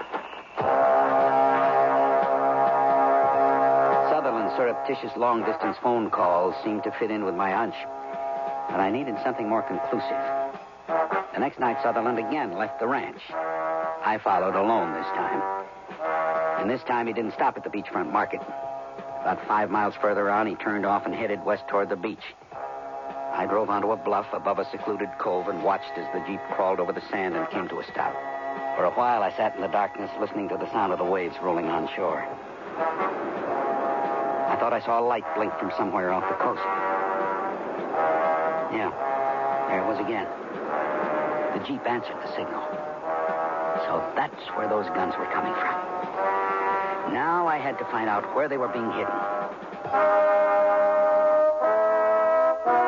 Speaker 19: Sutherland's surreptitious long-distance phone calls seemed to fit in with my hunch. But I needed something more conclusive. The next night, Sutherland again left the ranch. I followed alone this time. And this time he didn't stop at the beachfront market. About 5 miles further on, he turned off and headed west toward the beach. I drove onto a bluff above a secluded cove and watched as the Jeep crawled over the sand and came to a stop. For a while, I sat in the darkness listening to the sound of the waves rolling on shore. I thought I saw a light blink from somewhere off the coast. Yeah, there it was again. The Jeep answered the signal. So that's where those guns were coming from. Now I had to find out where they were being hidden.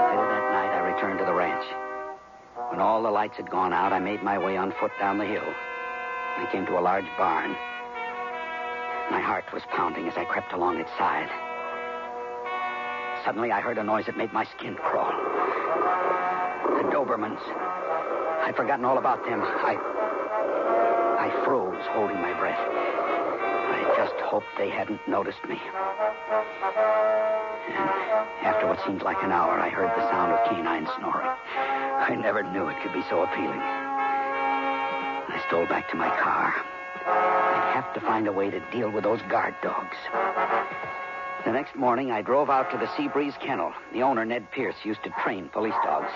Speaker 19: Later that night, I returned to the ranch. When all the lights had gone out, I made my way on foot down the hill. I came to a large barn. My heart was pounding as I crept along its side. Suddenly, I heard a noise that made my skin crawl. The Dobermans. I'd forgotten all about them. I froze, holding my breath. I just hoped they hadn't noticed me. And after what seemed like an hour, I heard the sound of canine snoring. I never knew it could be so appealing. I stole back to my car. I'd have to find a way to deal with those guard dogs. The next morning, I drove out to the Seabreeze Kennel. The owner, Ned Pierce, used to train police dogs.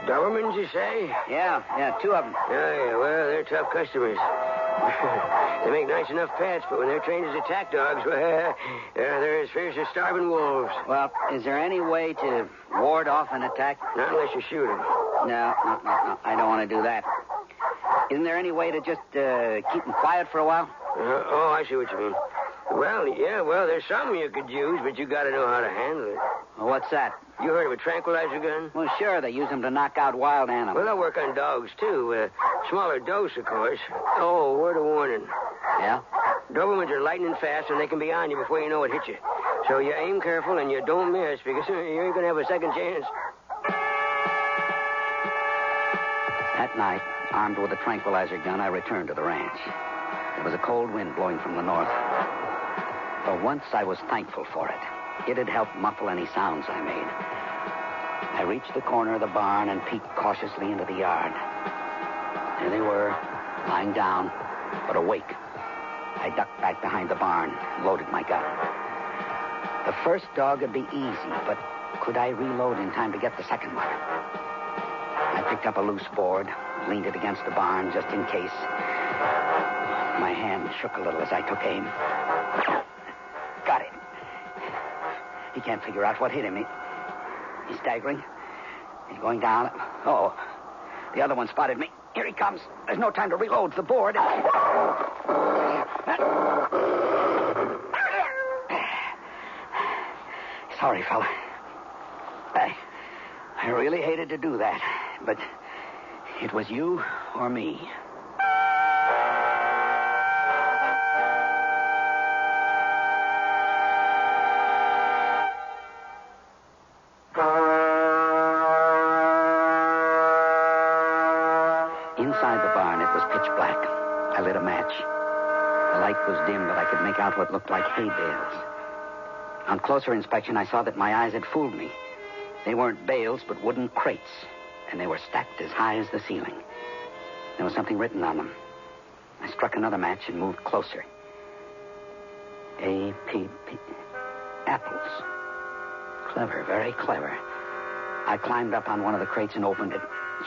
Speaker 3: Dobermans, you say?
Speaker 19: Yeah, 2 of them.
Speaker 3: Yeah, well, they're tough customers. They make nice enough pets, but when they're trained as attack dogs, well, they're as fierce as starving wolves.
Speaker 19: Well, is there any way to ward off an attack?
Speaker 3: Not unless you shoot them.
Speaker 19: No. I don't want to do that. Isn't there any way to just keep them quiet for a while?
Speaker 3: Oh, I see what you mean. Well, there's something you could use, but you got to know how to handle it.
Speaker 19: Well, what's that?
Speaker 3: You heard of a tranquilizer gun?
Speaker 19: Well, sure. They use them to knock out wild animals.
Speaker 3: Well, they'll work on dogs, too. Smaller dose, of course. Oh, word of warning.
Speaker 19: Yeah?
Speaker 3: Dobermans are lightning fast, and they can be on you before you know it hit you. So you aim careful, and you don't miss, because you ain't going to have a second chance.
Speaker 19: That night, armed with a tranquilizer gun, I returned to the ranch. There was a cold wind blowing from the north. For once, I was thankful for it. It had helped muffle any sounds I made. I reached the corner of the barn and peeked cautiously into the yard. There they were, lying down, but awake. I ducked back behind the barn and loaded my gun. The first dog would be easy, but could I reload in time to get the second one? I picked up a loose board, leaned it against the barn just in case. My hand shook a little as I took aim. Got it. He can't figure out what hit him. He's staggering. He's going down. Oh, the other one spotted me. Here he comes. There's no time to reload the board. Sorry, fella. I really hated to do that, but it was you or me. Inside the barn, it was pitch black. I lit a match. The light was dim, but I could make out what looked like hay bales. On closer inspection, I saw that my eyes had fooled me. They weren't bales, but wooden crates, and they were stacked as high as the ceiling. There was something written on them. I struck another match and moved closer. A-P-P... Apples. Clever, very clever. I climbed up on one of the crates and opened it,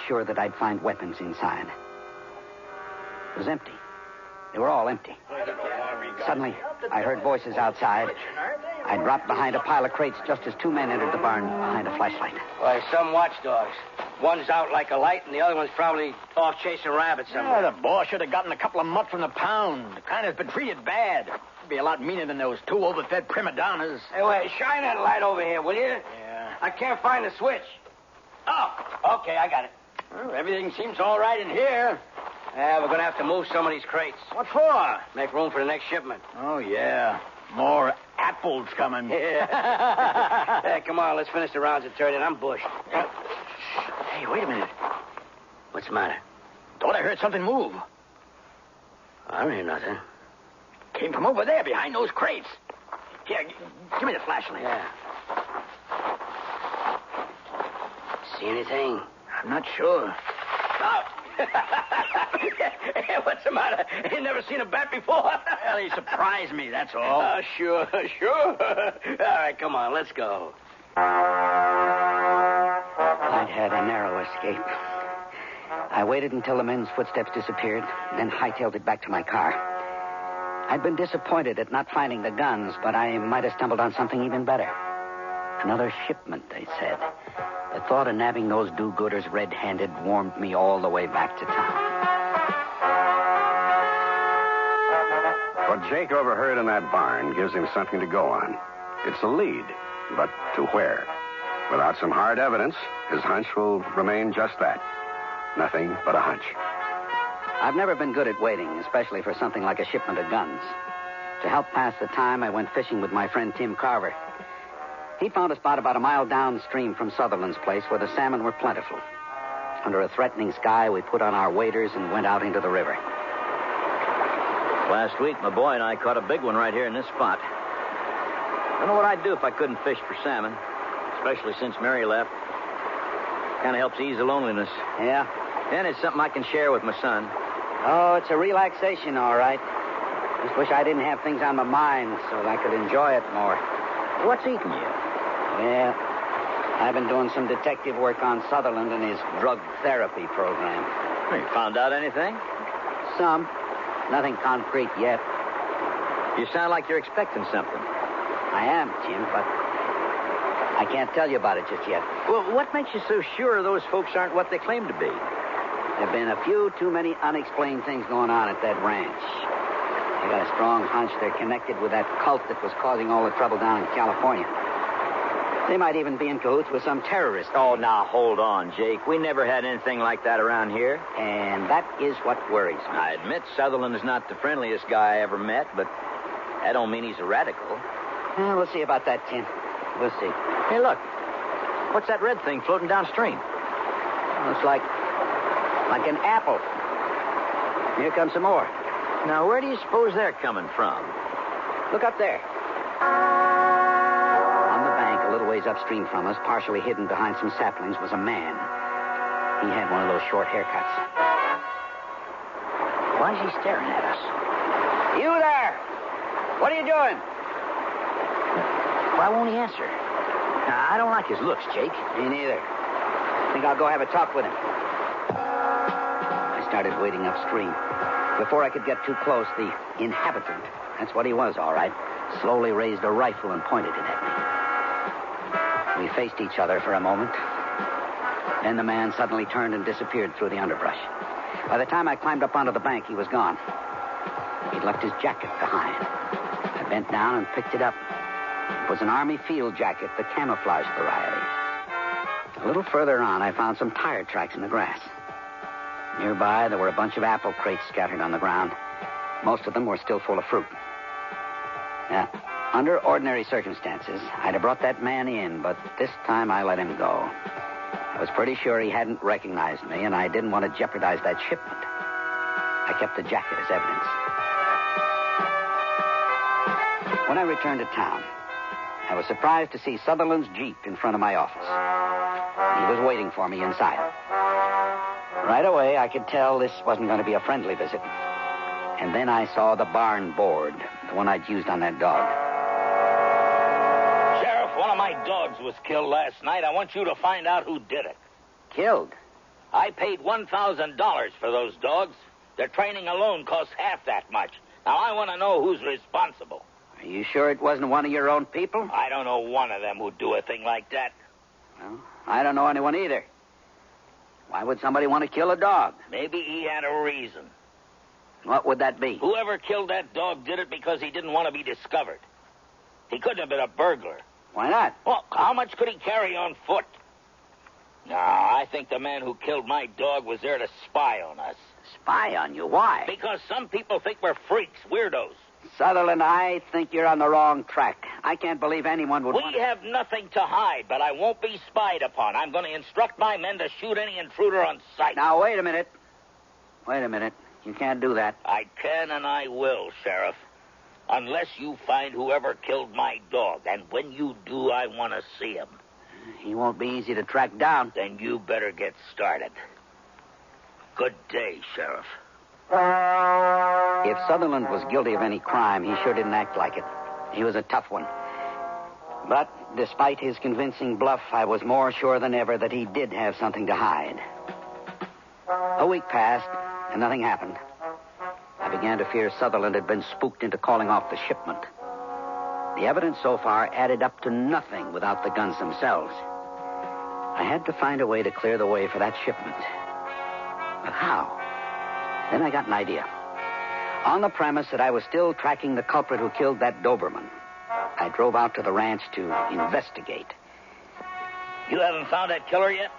Speaker 19: sure that I'd find weapons inside. It was empty. They were all empty. Suddenly, I heard voices outside. I dropped behind a pile of crates just as 2 men entered the barn behind a flashlight.
Speaker 3: Why, some watchdogs. One's out like a light, and the other one's probably off chasing rabbits somewhere.
Speaker 4: Yeah, the boss should have gotten a couple of mutts from the pound. The kind that's been treated bad. Be a lot meaner than those 2 overfed prima donnas.
Speaker 3: Hey, wait, shine that light over here, will you?
Speaker 4: Yeah.
Speaker 3: I can't find the switch. Oh, okay, I got it.
Speaker 4: Well, everything seems all right in here.
Speaker 3: Yeah, we're going to have to move some of these crates.
Speaker 4: What for?
Speaker 3: Make room for the next shipment.
Speaker 4: Oh, yeah. More apples. apples coming.
Speaker 3: Yeah. Hey, come on, let's finish the rounds at 30. I'm bushed.
Speaker 4: Hey, wait a minute.
Speaker 3: What's the matter?
Speaker 4: Thought I heard something move.
Speaker 3: I don't hear nothing.
Speaker 4: Came from over there behind those crates. Here, give me the flashlight.
Speaker 3: Yeah. See anything?
Speaker 4: I'm not sure.
Speaker 3: Oh! Hey, what's the matter? You never seen a bat before?
Speaker 4: Well, he surprised me, that's all.
Speaker 3: Sure. All right, come on, let's go.
Speaker 19: I'd had a narrow escape. I waited until the men's footsteps disappeared, then hightailed it back to my car. I'd been disappointed at not finding the guns, but I might have stumbled on something even better. Another shipment, they said. The thought of nabbing those do-gooders red-handed warmed me all the way back to town.
Speaker 20: What Jake overheard in that barn gives him something to go on. It's a lead, but to where? Without some hard evidence, his hunch will remain just that. Nothing but a hunch.
Speaker 19: I've never been good at waiting, especially for something like a shipment of guns. To help pass the time, I went fishing with my friend Tim Carver. He found a spot about a mile downstream from Sutherland's place where the salmon were plentiful. Under a threatening sky, we put on our waders and went out into the river.
Speaker 7: Last week, my boy and I caught a big one right here in this spot. Don't know what I'd do if I couldn't fish for salmon, especially since Mary left. Kind of helps ease the loneliness.
Speaker 19: Yeah?
Speaker 7: And it's something I can share with my son.
Speaker 19: Oh, it's a relaxation, all right. Just wish I didn't have things on my mind so that I could enjoy it more.
Speaker 7: What's eating you?
Speaker 19: Well, I've been doing some detective work on Sutherland and his drug therapy program.
Speaker 7: Well, you found out anything?
Speaker 19: Some. Nothing concrete yet.
Speaker 7: You sound like you're expecting something.
Speaker 19: I am, Jim, but I can't tell you about it just yet.
Speaker 7: Well, what makes you so sure those folks aren't what they claim to be?
Speaker 19: There have been a few too many unexplained things going on at that ranch. I got a strong hunch they're connected with that cult that was causing all the trouble down in California. They might even be in cahoots with some terrorist.
Speaker 7: Oh, now, hold on, Jake. We never had anything like that around here.
Speaker 19: And that is what worries me.
Speaker 7: I admit Sutherland is not the friendliest guy I ever met, but that don't mean he's a radical.
Speaker 19: Well, we'll see about that, Tim. We'll see.
Speaker 7: Hey, look. What's that red thing floating downstream?
Speaker 19: Looks like an apple. Here comes some more.
Speaker 7: Now, where do you suppose they're coming from?
Speaker 19: Look up there. On the bank, a little ways upstream from us, partially hidden behind some saplings, was a man. He had one of those short haircuts.
Speaker 4: Why is he staring at us?
Speaker 19: You there! What are you doing?
Speaker 4: Why won't he answer?
Speaker 7: I don't like his looks, Jake.
Speaker 19: Me neither. I think I'll go have a talk with him. I started wading upstream. Before I could get too close, the inhabitant, that's what he was, all right, slowly raised a rifle and pointed it at me. We faced each other for a moment. Then the man suddenly turned and disappeared through the underbrush. By the time I climbed up onto the bank, he was gone. He'd left his jacket behind. I bent down and picked it up. It was an Army field jacket, the camouflage variety. A little further on, I found some tire tracks in the grass. Nearby, there were a bunch of apple crates scattered on the ground. Most of them were still full of fruit. Now, under ordinary circumstances, I'd have brought that man in, but this time I let him go. I was pretty sure he hadn't recognized me, and I didn't want to jeopardize that shipment. I kept the jacket as evidence. When I returned to town, I was surprised to see Sutherland's Jeep in front of my office. He was waiting for me inside. Right away, I could tell this wasn't going to be a friendly visit. And then I saw the barn board, the one I'd used on that dog.
Speaker 21: Sheriff, one of my dogs was killed last night. I want you to find out who did it.
Speaker 19: Killed?
Speaker 21: I paid $1,000 for those dogs. Their training alone costs half that much. Now, I want to know who's responsible.
Speaker 19: Are you sure it wasn't one of your own people?
Speaker 21: I don't know one of them who'd do a thing like that.
Speaker 19: Well, I don't know anyone either. Why would somebody want to kill a dog?
Speaker 21: Maybe he had a reason.
Speaker 19: What would that be?
Speaker 21: Whoever killed that dog did it because he didn't want to be discovered. He couldn't have been a burglar.
Speaker 19: Why not?
Speaker 21: Well, how much could he carry on foot? No, I think the man who killed my dog was there to spy on us.
Speaker 19: Spy on you? Why?
Speaker 21: Because some people think we're freaks, weirdos.
Speaker 19: Sutherland, I think you're on the wrong track. I can't believe anyone would
Speaker 21: We have nothing to hide, but I won't be spied upon. I'm going to instruct my men to shoot any intruder on sight.
Speaker 19: Now, wait a minute. You can't do that.
Speaker 21: I can and I will, Sheriff. Unless you find whoever killed my dog. And when you do, I want to see him.
Speaker 19: He won't be easy to track down.
Speaker 21: Then you better get started. Good day, Sheriff.
Speaker 19: If Sutherland was guilty of any crime, he sure didn't act like it. He was a tough one. But despite his convincing bluff, I was more sure than ever that he did have something to hide. A week passed, and nothing happened. I began to fear Sutherland had been spooked into calling off the shipment. The evidence so far added up to nothing without the guns themselves. I had to find a way to clear the way for that shipment. But how? Then I got an idea. On the premise that I was still tracking the culprit who killed that Doberman, I drove out to the ranch to investigate.
Speaker 21: You haven't found that killer yet?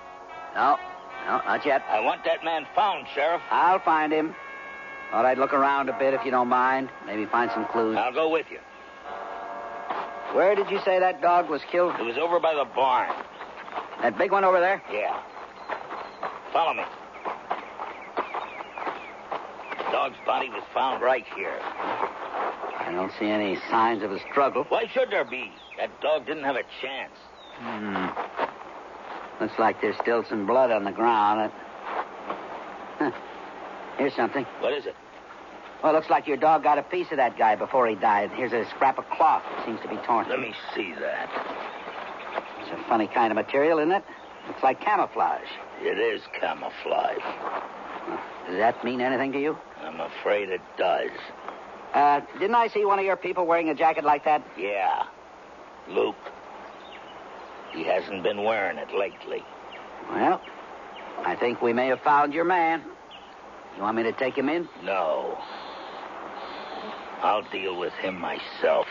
Speaker 19: No, not yet.
Speaker 21: I want that man found, Sheriff.
Speaker 19: I'll find him. Thought I'd look around a bit if you don't mind. Maybe find some clues.
Speaker 21: I'll go with you.
Speaker 19: Where did you say that dog was killed?
Speaker 21: It was over by the barn.
Speaker 19: That big one over there?
Speaker 21: Yeah. Follow me. The dog's body was found right here.
Speaker 19: I don't see any signs of a struggle.
Speaker 21: Why should there be? That dog didn't have a chance.
Speaker 19: Looks like there's still some blood on the ground. Here's something.
Speaker 21: What is it?
Speaker 19: Well, it looks like your dog got a piece of that guy before he died. Here's a scrap of cloth that seems to be torn.
Speaker 21: Let me see that.
Speaker 19: It's a funny kind of material, isn't it? Looks like camouflage.
Speaker 21: It is camouflage.
Speaker 19: Does that mean anything to you?
Speaker 21: I'm afraid it does.
Speaker 19: Didn't I see one of your people wearing a jacket like that?
Speaker 21: Yeah. Luke. He hasn't been wearing it lately.
Speaker 19: Well, I think we may have found your man. You want me to take him in?
Speaker 21: No. I'll deal with him myself.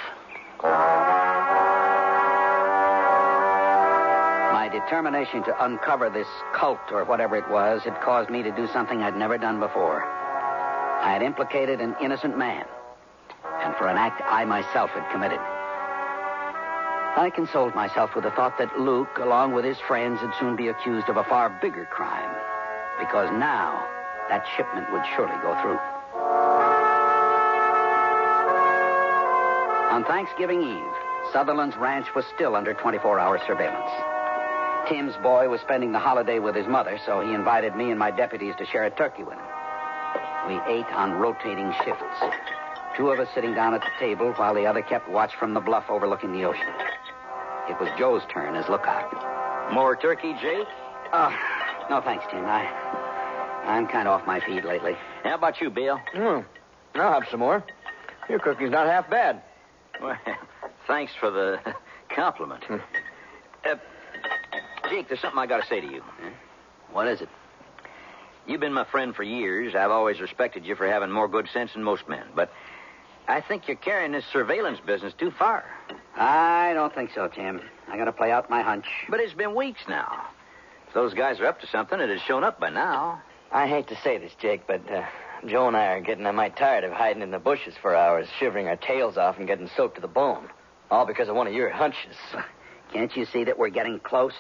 Speaker 19: My determination to uncover this cult or whatever it was had caused me to do something I'd never done before. I had implicated an innocent man, and for an act I myself had committed. I consoled myself with the thought that Luke, along with his friends, would soon be accused of a far bigger crime, because now that shipment would surely go through. On Thanksgiving Eve, Sutherland's ranch was still under 24-hour surveillance. Tim's boy was spending the holiday with his mother, so he invited me and my deputies to share a turkey with him. We ate on rotating shifts, two of us sitting down at the table while the other kept watch from the bluff overlooking the ocean. It was Joe's turn as lookout.
Speaker 7: More turkey, Jake?
Speaker 19: No, thanks, Tim. I'm kind of off my feed lately.
Speaker 7: How about you, Bill?
Speaker 15: I'll have some more. Your cooking's not half bad.
Speaker 7: Well, thanks for the compliment. Jake, there's something I got to say to you.
Speaker 19: What is it?
Speaker 7: You've been my friend for years. I've always respected you for having more good sense than most men. But I think you're carrying this surveillance business too far.
Speaker 19: I don't think so, Tim. I got to play out my hunch.
Speaker 7: But it's been weeks now. If those guys are up to something, it has shown up by now.
Speaker 15: I hate to say this, Jake, but Joe and I are getting mite tired of hiding in the bushes for hours, shivering our tails off and getting soaked to the bone. All because of one of your hunches.
Speaker 19: Can't you see that we're getting close?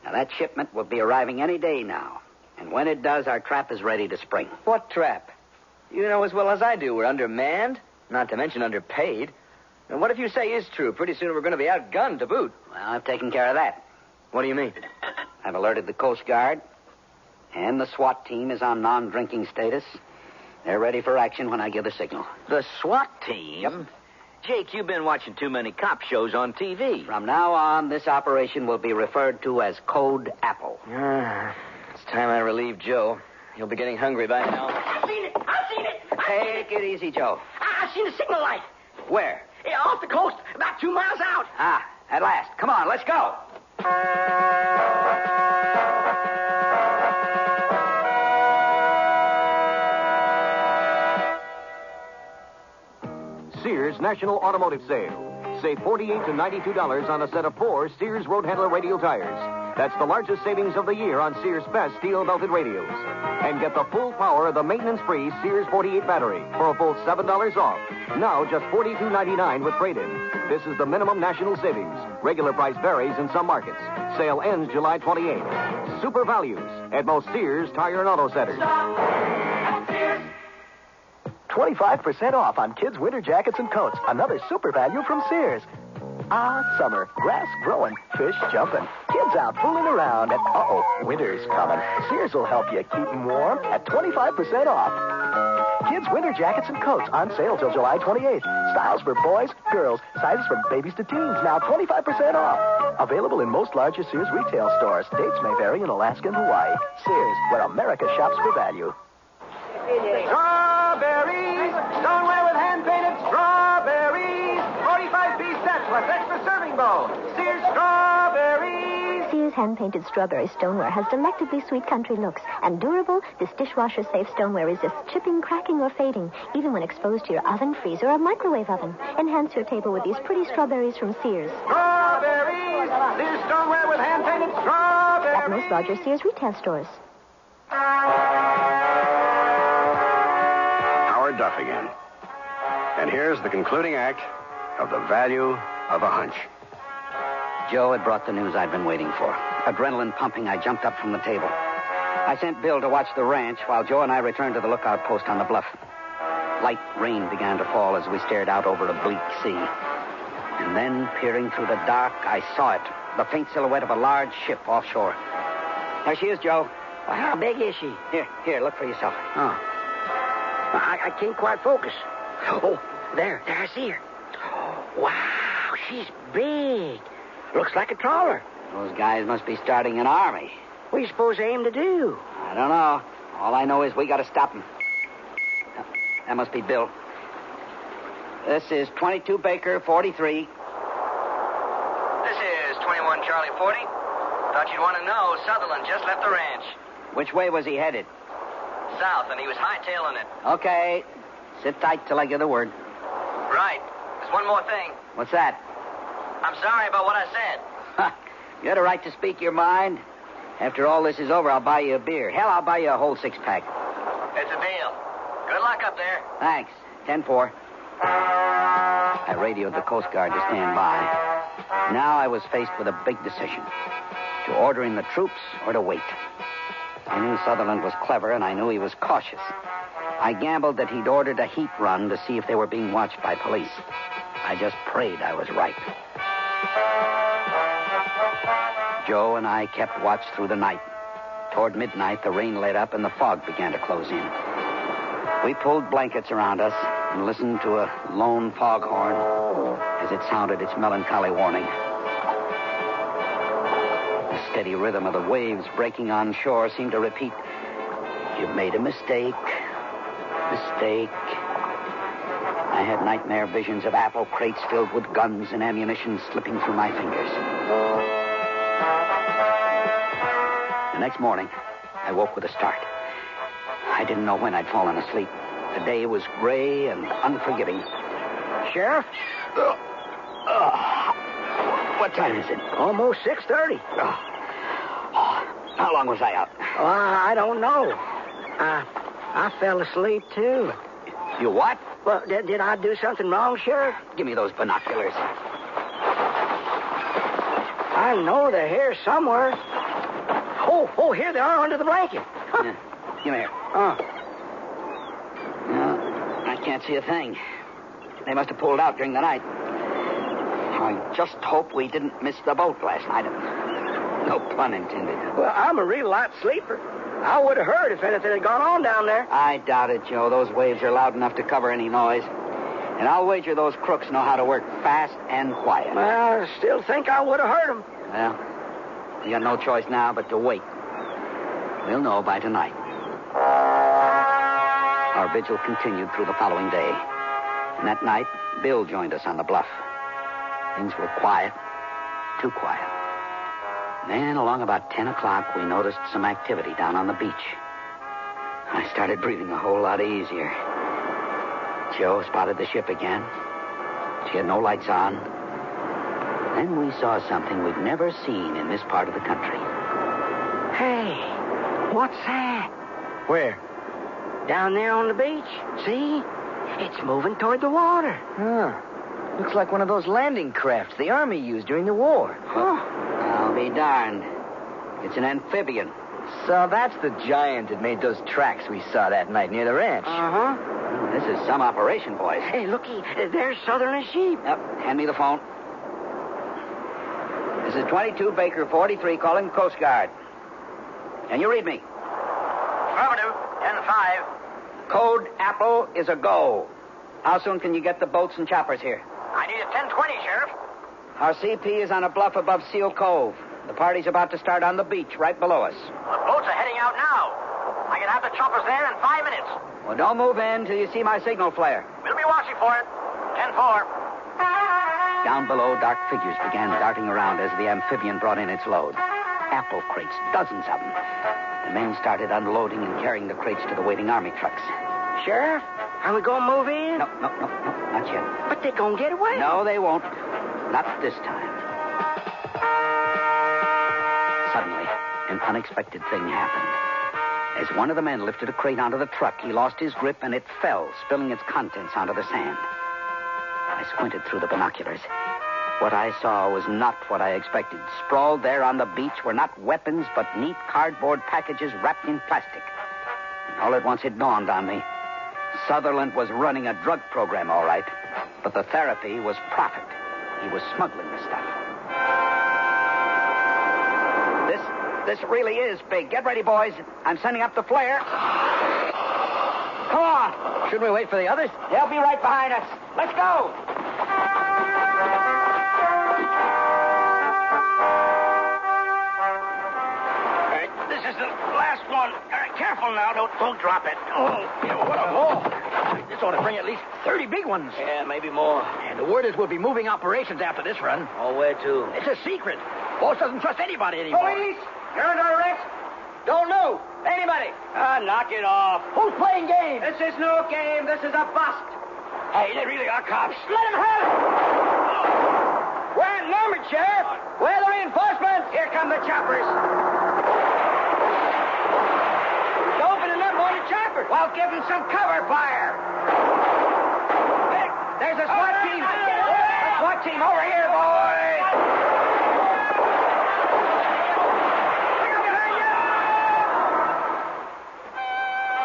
Speaker 19: Now, that shipment will be arriving any day now. And when it does, our trap is ready to spring.
Speaker 15: What trap? You know as well as I do we're undermanned, not to mention underpaid. And what if you say is true? Pretty soon we're going to be outgunned to boot.
Speaker 19: Well, I've taken care of that.
Speaker 15: What do you mean?
Speaker 19: I've alerted the Coast Guard, and the SWAT team is on non-drinking status. They're ready for action when I give the signal.
Speaker 7: The SWAT team? Yep. Jake, you've been watching too many cop shows on TV.
Speaker 19: From now on, this operation will be referred to as Code Apple.
Speaker 15: It's time I relieve Joe. He'll be getting hungry by now.
Speaker 11: I've seen it!
Speaker 19: Take it easy, Joe.
Speaker 11: I've seen the signal light.
Speaker 19: Where?
Speaker 11: Yeah, off the coast, about 2 miles out.
Speaker 19: At last. Come on, let's go.
Speaker 9: Sears National Automotive Sale. Save $48 to $92 on a set of 4 Sears Road Handler radial tires.
Speaker 8: That's the largest savings of the year on Sears' best steel-belted radios. And get the full power of the maintenance-free Sears 48 battery for a full $7 off. Now just $42.99 with trade-in. This is the minimum national savings. Regular price varies in some markets. Sale ends July 28th. Super values at most Sears Tire and Auto Centers.
Speaker 22: 25% off on kids' winter jackets and coats. Another super value from Sears. Ah, summer. Grass growing, fish jumping, kids out fooling around, and winter's coming. Sears will help you keep them warm at 25% off. Kids' winter jackets and coats on sale till July 28th. Styles for boys, girls, sizes from babies to teens. Now 25% off. Available in most larger Sears retail stores. Dates may vary in Alaska and Hawaii. Sears, where America shops for value.
Speaker 11: Strawberries! Stoneware with hand-painted strawberries! 45-piece set plus extra serving bowl. Sears strawberries!
Speaker 23: Sears hand-painted strawberry stoneware has delectably sweet country looks. And durable, this dishwasher-safe stoneware resists chipping, cracking, or fading, even when exposed to your oven, freezer, or microwave oven. Enhance your table with these pretty strawberries from Sears.
Speaker 11: Strawberries! Sears stoneware with hand-painted strawberries!
Speaker 23: At most larger Sears retail stores.
Speaker 20: Duff again. And here's the concluding act of The Value of a Hunch.
Speaker 19: Joe had brought the news I'd been waiting for. Adrenaline pumping, I jumped up from the table. I sent Bill to watch the ranch while Joe and I returned to the lookout post on the bluff. Light rain began to fall as we stared out over a bleak sea. And then, peering through the dark, I saw it, the faint silhouette of a large ship offshore. There she is, Joe.
Speaker 11: Well, how big is she?
Speaker 19: Here, look for yourself.
Speaker 11: Oh. I can't quite focus. Oh, there, I see her. Wow, she's big. Looks like a trawler.
Speaker 19: Those guys must be starting an army.
Speaker 11: What do you suppose they aim to do?
Speaker 19: I don't know. All I know is we got to stop them. That must be Bill. This is 22 Baker, 43.
Speaker 3: This is 21 Charlie 40. Thought you'd want to know Sutherland just left the ranch.
Speaker 19: Which way was he headed?
Speaker 3: South, and he was hightailing it.
Speaker 19: Okay. Sit tight till I give the word.
Speaker 3: Right. There's one more thing.
Speaker 19: What's that?
Speaker 3: I'm sorry about what I said.
Speaker 19: You had a right to speak your mind. After all this is over, I'll buy you a beer. Hell, I'll buy you a whole six-pack.
Speaker 3: It's a deal. Good luck up there.
Speaker 19: Thanks. 10-4. I radioed the Coast Guard to stand by. Now I was faced with a big decision. To order in the troops or to wait. I knew Sutherland was clever, and I knew he was cautious. I gambled that he'd ordered a heat run to see if they were being watched by police. I just prayed I was right. Joe and I kept watch through the night. Toward midnight, the rain let up and the fog began to close in. We pulled blankets around us and listened to a lone foghorn as it sounded its melancholy warning. The steady rhythm of the waves breaking on shore seemed to repeat, "You've made a mistake. Mistake." I had nightmare visions of apple crates filled with guns and ammunition slipping through my fingers. The next morning, I woke with a start. I didn't know when I'd fallen asleep. The day was gray and unforgiving.
Speaker 11: Sheriff?
Speaker 19: What time is it?
Speaker 11: Almost 6:30.
Speaker 19: How long was I out?
Speaker 11: I don't know. I fell asleep, too.
Speaker 19: You what?
Speaker 11: Well, did I do something wrong, Sheriff?
Speaker 19: Give me those binoculars.
Speaker 11: I know they're here somewhere. Oh, here they are under the blanket.
Speaker 19: Yeah. Give me here. No, I can't see a thing. They must have pulled out during the night. I just hope we didn't miss the boat last night. No pun intended.
Speaker 11: Well, I'm a real light sleeper. I would have heard if anything had gone on down there.
Speaker 19: I doubt it, Joe. Those waves are loud enough to cover any noise. And I'll wager those crooks know how to work fast and quiet.
Speaker 11: Well, I still think I would have heard them.
Speaker 19: Well, we got no choice now but to wait. We'll know by tonight. Our vigil continued through the following day. And that night, Bill joined us on the bluff. Things were quiet, too quiet. Then, along about 10 o'clock, we noticed some activity down on the beach. I started breathing a whole lot easier. Joe spotted the ship again. She had no lights on. Then we saw something we'd never seen in this part of the country.
Speaker 11: Hey, what's that?
Speaker 19: Where?
Speaker 11: Down there on the beach. See? It's moving toward the water.
Speaker 7: Huh. Looks like one of those landing crafts the Army used during the war.
Speaker 19: I'll be darned. It's an amphibian.
Speaker 7: So that's the giant that made those tracks we saw that night near the ranch.
Speaker 19: Uh-huh. Well, this is some operation, boys.
Speaker 11: Hey, looky, there's Sutherland's sheep.
Speaker 19: Yep, hand me the phone. This is 22 Baker 43 calling Coast Guard. Can you read me?
Speaker 4: Affirmative. 10-5.
Speaker 19: Code Apple is a go. How soon can you get the boats and choppers here?
Speaker 4: I need a 10-20, Sheriff.
Speaker 19: Our CP is on a bluff above Seal Cove. The party's about to start on the beach right below us.
Speaker 4: The boats are heading out now. I can have the choppers there in 5 minutes.
Speaker 19: Well, don't move in till you see my signal flare.
Speaker 4: We'll be watching for it. 10-4.
Speaker 19: Down below, dark figures began darting around as the amphibian brought in its load. Apple crates, dozens of them. The men started unloading and carrying the crates to the waiting Army trucks.
Speaker 11: Sheriff, are we going to move in?
Speaker 19: No, not yet.
Speaker 11: But they're going to get away.
Speaker 19: No, they won't. Not this time. Suddenly, an unexpected thing happened. As one of the men lifted a crate onto the truck, he lost his grip and it fell, spilling its contents onto the sand. I squinted through the binoculars. What I saw was not what I expected. Sprawled there on the beach were not weapons, but neat cardboard packages wrapped in plastic. All at once it dawned on me. Sutherland was running a drug program, all right, but the therapy was profit. He was smuggling the stuff. This really is big. Get ready, boys. I'm sending up the flare. Come on.
Speaker 7: Shouldn't we wait for the others?
Speaker 19: They'll be right behind us. Let's go.
Speaker 11: This is the last one. Careful now. Don't drop it. Oh, what a blow.
Speaker 4: This ought to bring at least 30 big ones.
Speaker 11: Yeah, maybe more.
Speaker 4: And the word is we'll be moving operations after this run.
Speaker 11: Oh, where to?
Speaker 4: It's a secret. Boss doesn't trust anybody anymore.
Speaker 19: Police! You're under arrest. Don't move. Anybody.
Speaker 11: Knock it off.
Speaker 4: Who's playing games?
Speaker 19: This is no game. This is a bust.
Speaker 11: Hey, they really are cops.
Speaker 19: Let them have it. We're outnumbered, Sheriff. Where are the reinforcements? Here come the choppers. Opening up on the choppers. Well, give them some cover fire. Hey, there's a SWAT team. A SWAT team over here, boys.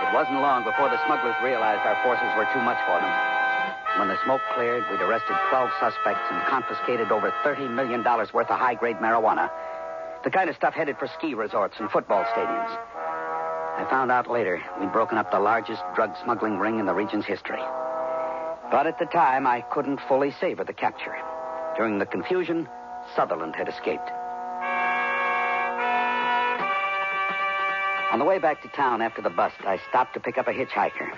Speaker 19: It wasn't long before the smugglers realized our forces were too much for them. When the smoke cleared, we'd arrested 12 suspects and confiscated over $30 million worth of high-grade marijuana. The kind of stuff headed for ski resorts and football stadiums. I found out later we'd broken up the largest drug smuggling ring in the region's history. But at the time, I couldn't fully savor the capture. During the confusion, Sutherland had escaped. On the way back to town after the bust, I stopped to pick up a hitchhiker.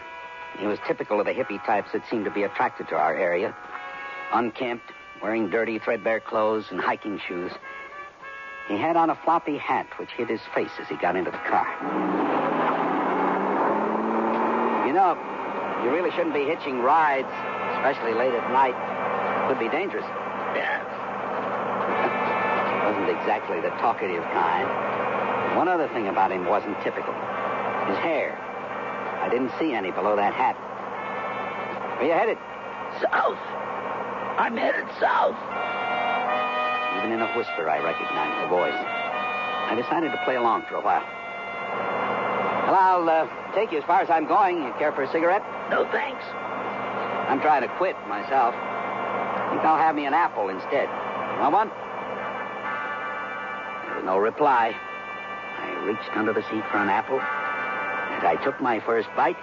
Speaker 19: He was typical of the hippie types that seemed to be attracted to our area. Unkempt, wearing dirty, threadbare clothes and hiking shoes. He had on a floppy hat which hid his face as he got into the car. You know, you really shouldn't be hitching rides, especially late at night. It could be dangerous.
Speaker 11: Yeah.
Speaker 19: Wasn't exactly the talkative kind. One other thing about him wasn't typical. His hair. I didn't see any below that hat. Where you headed?
Speaker 11: South. I'm headed south.
Speaker 19: Even in a whisper, I recognized the voice. I decided to play along for a while. Well, I'll take you as far as I'm going. You care for a cigarette?
Speaker 11: No, thanks.
Speaker 19: I'm trying to quit myself. I think I'll have me an apple instead. You want one? There was no reply. I reached under the seat for an apple. As I took my first bite,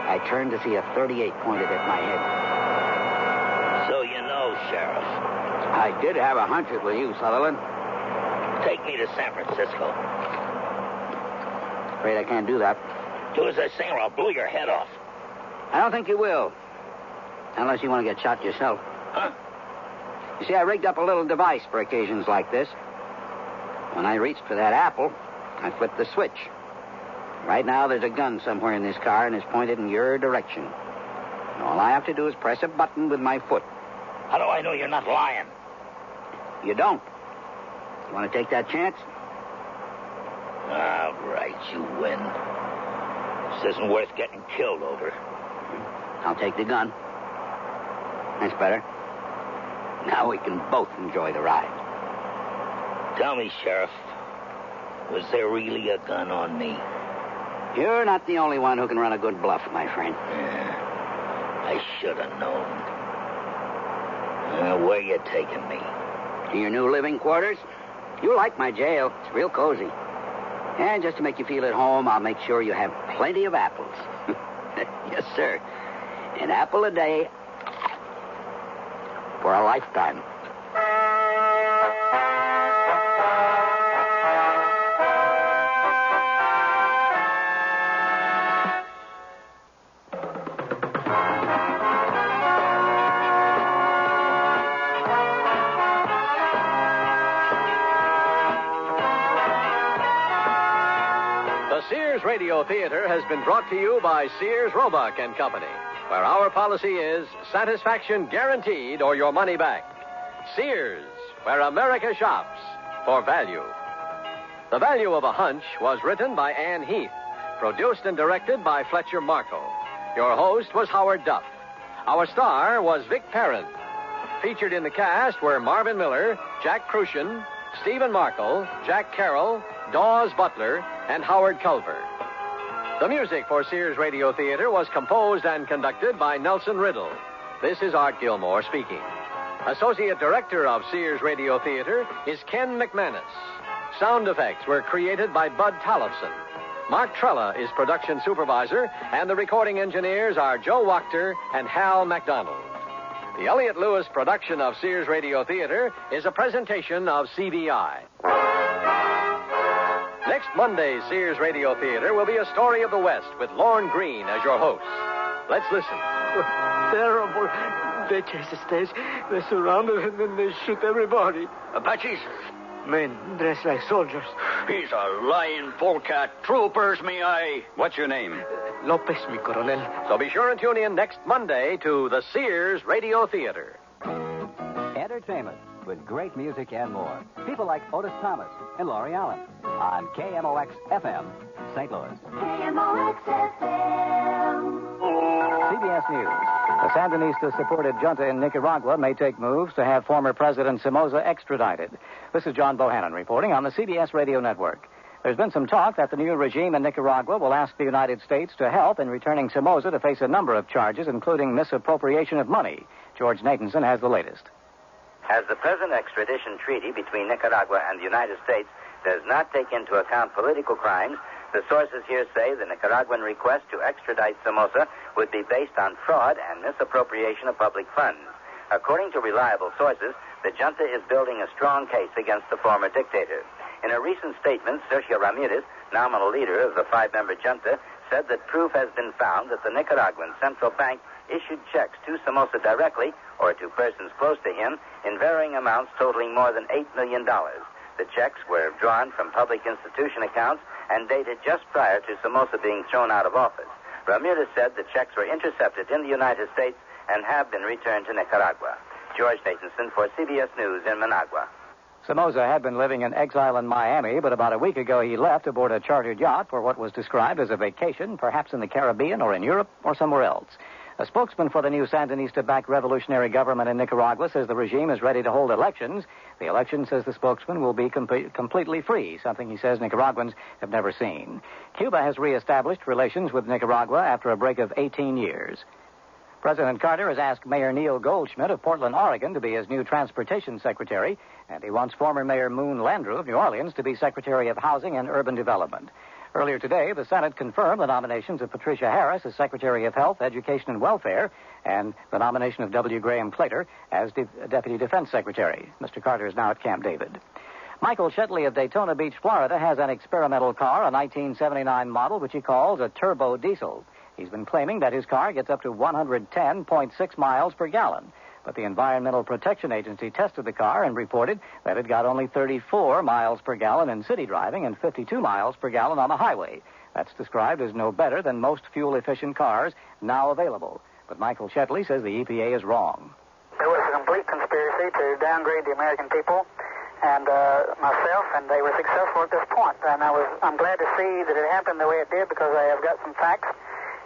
Speaker 19: I turned to see a .38 pointed at my head.
Speaker 11: So you know, Sheriff.
Speaker 19: I did have a hunch it was you, Sutherland.
Speaker 11: Take me to San Francisco.
Speaker 19: Afraid I can't do that.
Speaker 11: Do as I say or I'll blow your head off.
Speaker 19: I don't think you will. Unless you want to get shot yourself.
Speaker 11: Huh?
Speaker 19: You see, I rigged up a little device for occasions like this. When I reached for that apple, I flipped the switch. Right now, there's a gun somewhere in this car, and it's pointed in your direction. All I have to do is press a button with my foot.
Speaker 21: How do I know you're not lying?
Speaker 19: You don't. You want to take that chance?
Speaker 21: All right, you win. This isn't worth getting killed over.
Speaker 19: I'll take the gun. That's better. Now we can both enjoy the ride.
Speaker 21: Tell me, Sheriff, was there really a gun on me?
Speaker 19: You're not the only one who can run a good bluff, my friend.
Speaker 21: I should have known. Where you taking me?
Speaker 19: To your new living quarters? You'll like my jail. It's real cozy. And just to make you feel at home, I'll make sure you have plenty of apples. Yes, sir. An apple a day for a lifetime.
Speaker 6: The Sears Radio Theater has been brought to you by Sears Roebuck and Company, where our policy is satisfaction guaranteed or your money back. Sears, where America shops for value. The Value of a Hunch was written by Ann Heath, produced and directed by Fletcher Markle. Your host was Howard Duff. Our star was Vic Perrin. Featured in the cast were Marvin Miller, Jack Crucian, Stephen Markle, Jack Carroll, Dawes Butler, and Howard Culver. The music for Sears Radio Theater was composed and conducted by Nelson Riddle. This is Art Gilmore speaking. Associate Director of Sears Radio Theater is Ken McManus. Sound effects were created by Bud Tollefson. Mark Trella is production supervisor, and the recording engineers are Joe Wachter and Hal MacDonald. The Elliott Lewis production of Sears Radio Theater is a presentation of CBI. Next Monday's Sears Radio Theater will be a story of the West with Lorne Greene as your host. Let's listen.
Speaker 5: Terrible. They chase the stage, they surround it, and then they shoot everybody.
Speaker 21: Apaches?
Speaker 5: Men dressed like soldiers.
Speaker 21: He's a lying polecat. Troopers, me eye.
Speaker 10: What's your name?
Speaker 5: Lopez, mi coronel.
Speaker 6: So be sure and tune in next Monday to the Sears Radio Theater.
Speaker 12: Entertainment with great music and more. People like Otis Thomas and Laurie Allen on KMOX FM, St. Louis.
Speaker 23: KMOX FM.
Speaker 12: CBS News. The Sandinista-supported junta in Nicaragua may take moves to have former President Somoza extradited. This is John Bohannon reporting on the CBS Radio Network. There's been some talk that the new regime in Nicaragua will ask the United States to help in returning Somoza to face a number of charges, including misappropriation of money. George Nathanson has the latest.
Speaker 17: As the present extradition treaty between Nicaragua and the United States does not take into account political crimes, the sources here say the Nicaraguan request to extradite Somoza would be based on fraud and misappropriation of public funds. According to reliable sources, the junta is building a strong case against the former dictator. In a recent statement, Sergio Ramirez, nominal leader of the five-member junta, said that proof has been found that the Nicaraguan Central Bank issued checks to Somoza directly or to persons close to him in varying amounts totaling more than $8 million. The checks were drawn from public institution accounts and dated just prior to Somoza being thrown out of office. Ramirez said the checks were intercepted in the United States and have been returned to Nicaragua. George Nathanson for CBS News in Managua.
Speaker 12: Somoza had been living in exile in Miami, but about a week ago he left aboard a chartered yacht for what was described as a vacation, perhaps in the Caribbean or in Europe or somewhere else. A spokesman for the new Sandinista-backed revolutionary government in Nicaragua says the regime is ready to hold elections. The election, says the spokesman, will be completely free, something he says Nicaraguans have never seen. Cuba has reestablished relations with Nicaragua after a break of 18 years. President Carter has asked Mayor Neil Goldschmidt of Portland, Oregon, to be his new transportation secretary, and he wants former Mayor Moon Landrieu of New Orleans to be Secretary of Housing and Urban Development. Earlier today, the Senate confirmed the nominations of Patricia Harris as Secretary of Health, Education, and Welfare, and the nomination of W. Graham Claytor as Deputy Defense Secretary. Mr. Carter is now at Camp David. Michael Shetley of Daytona Beach, Florida, has an experimental car, a 1979 model, which he calls a turbo diesel. He's been claiming that his car gets up to 110.6 miles per gallon. But the Environmental Protection Agency tested the car and reported that it got only 34 miles per gallon in city driving and 52 miles per gallon on the highway. That's described as no better than most fuel-efficient cars now available. But Michael Shetley says the EPA is wrong.
Speaker 13: It was a complete conspiracy to downgrade the American people and myself, and they were successful at this point. And I'm glad to see that it happened the way it did, because I have got some facts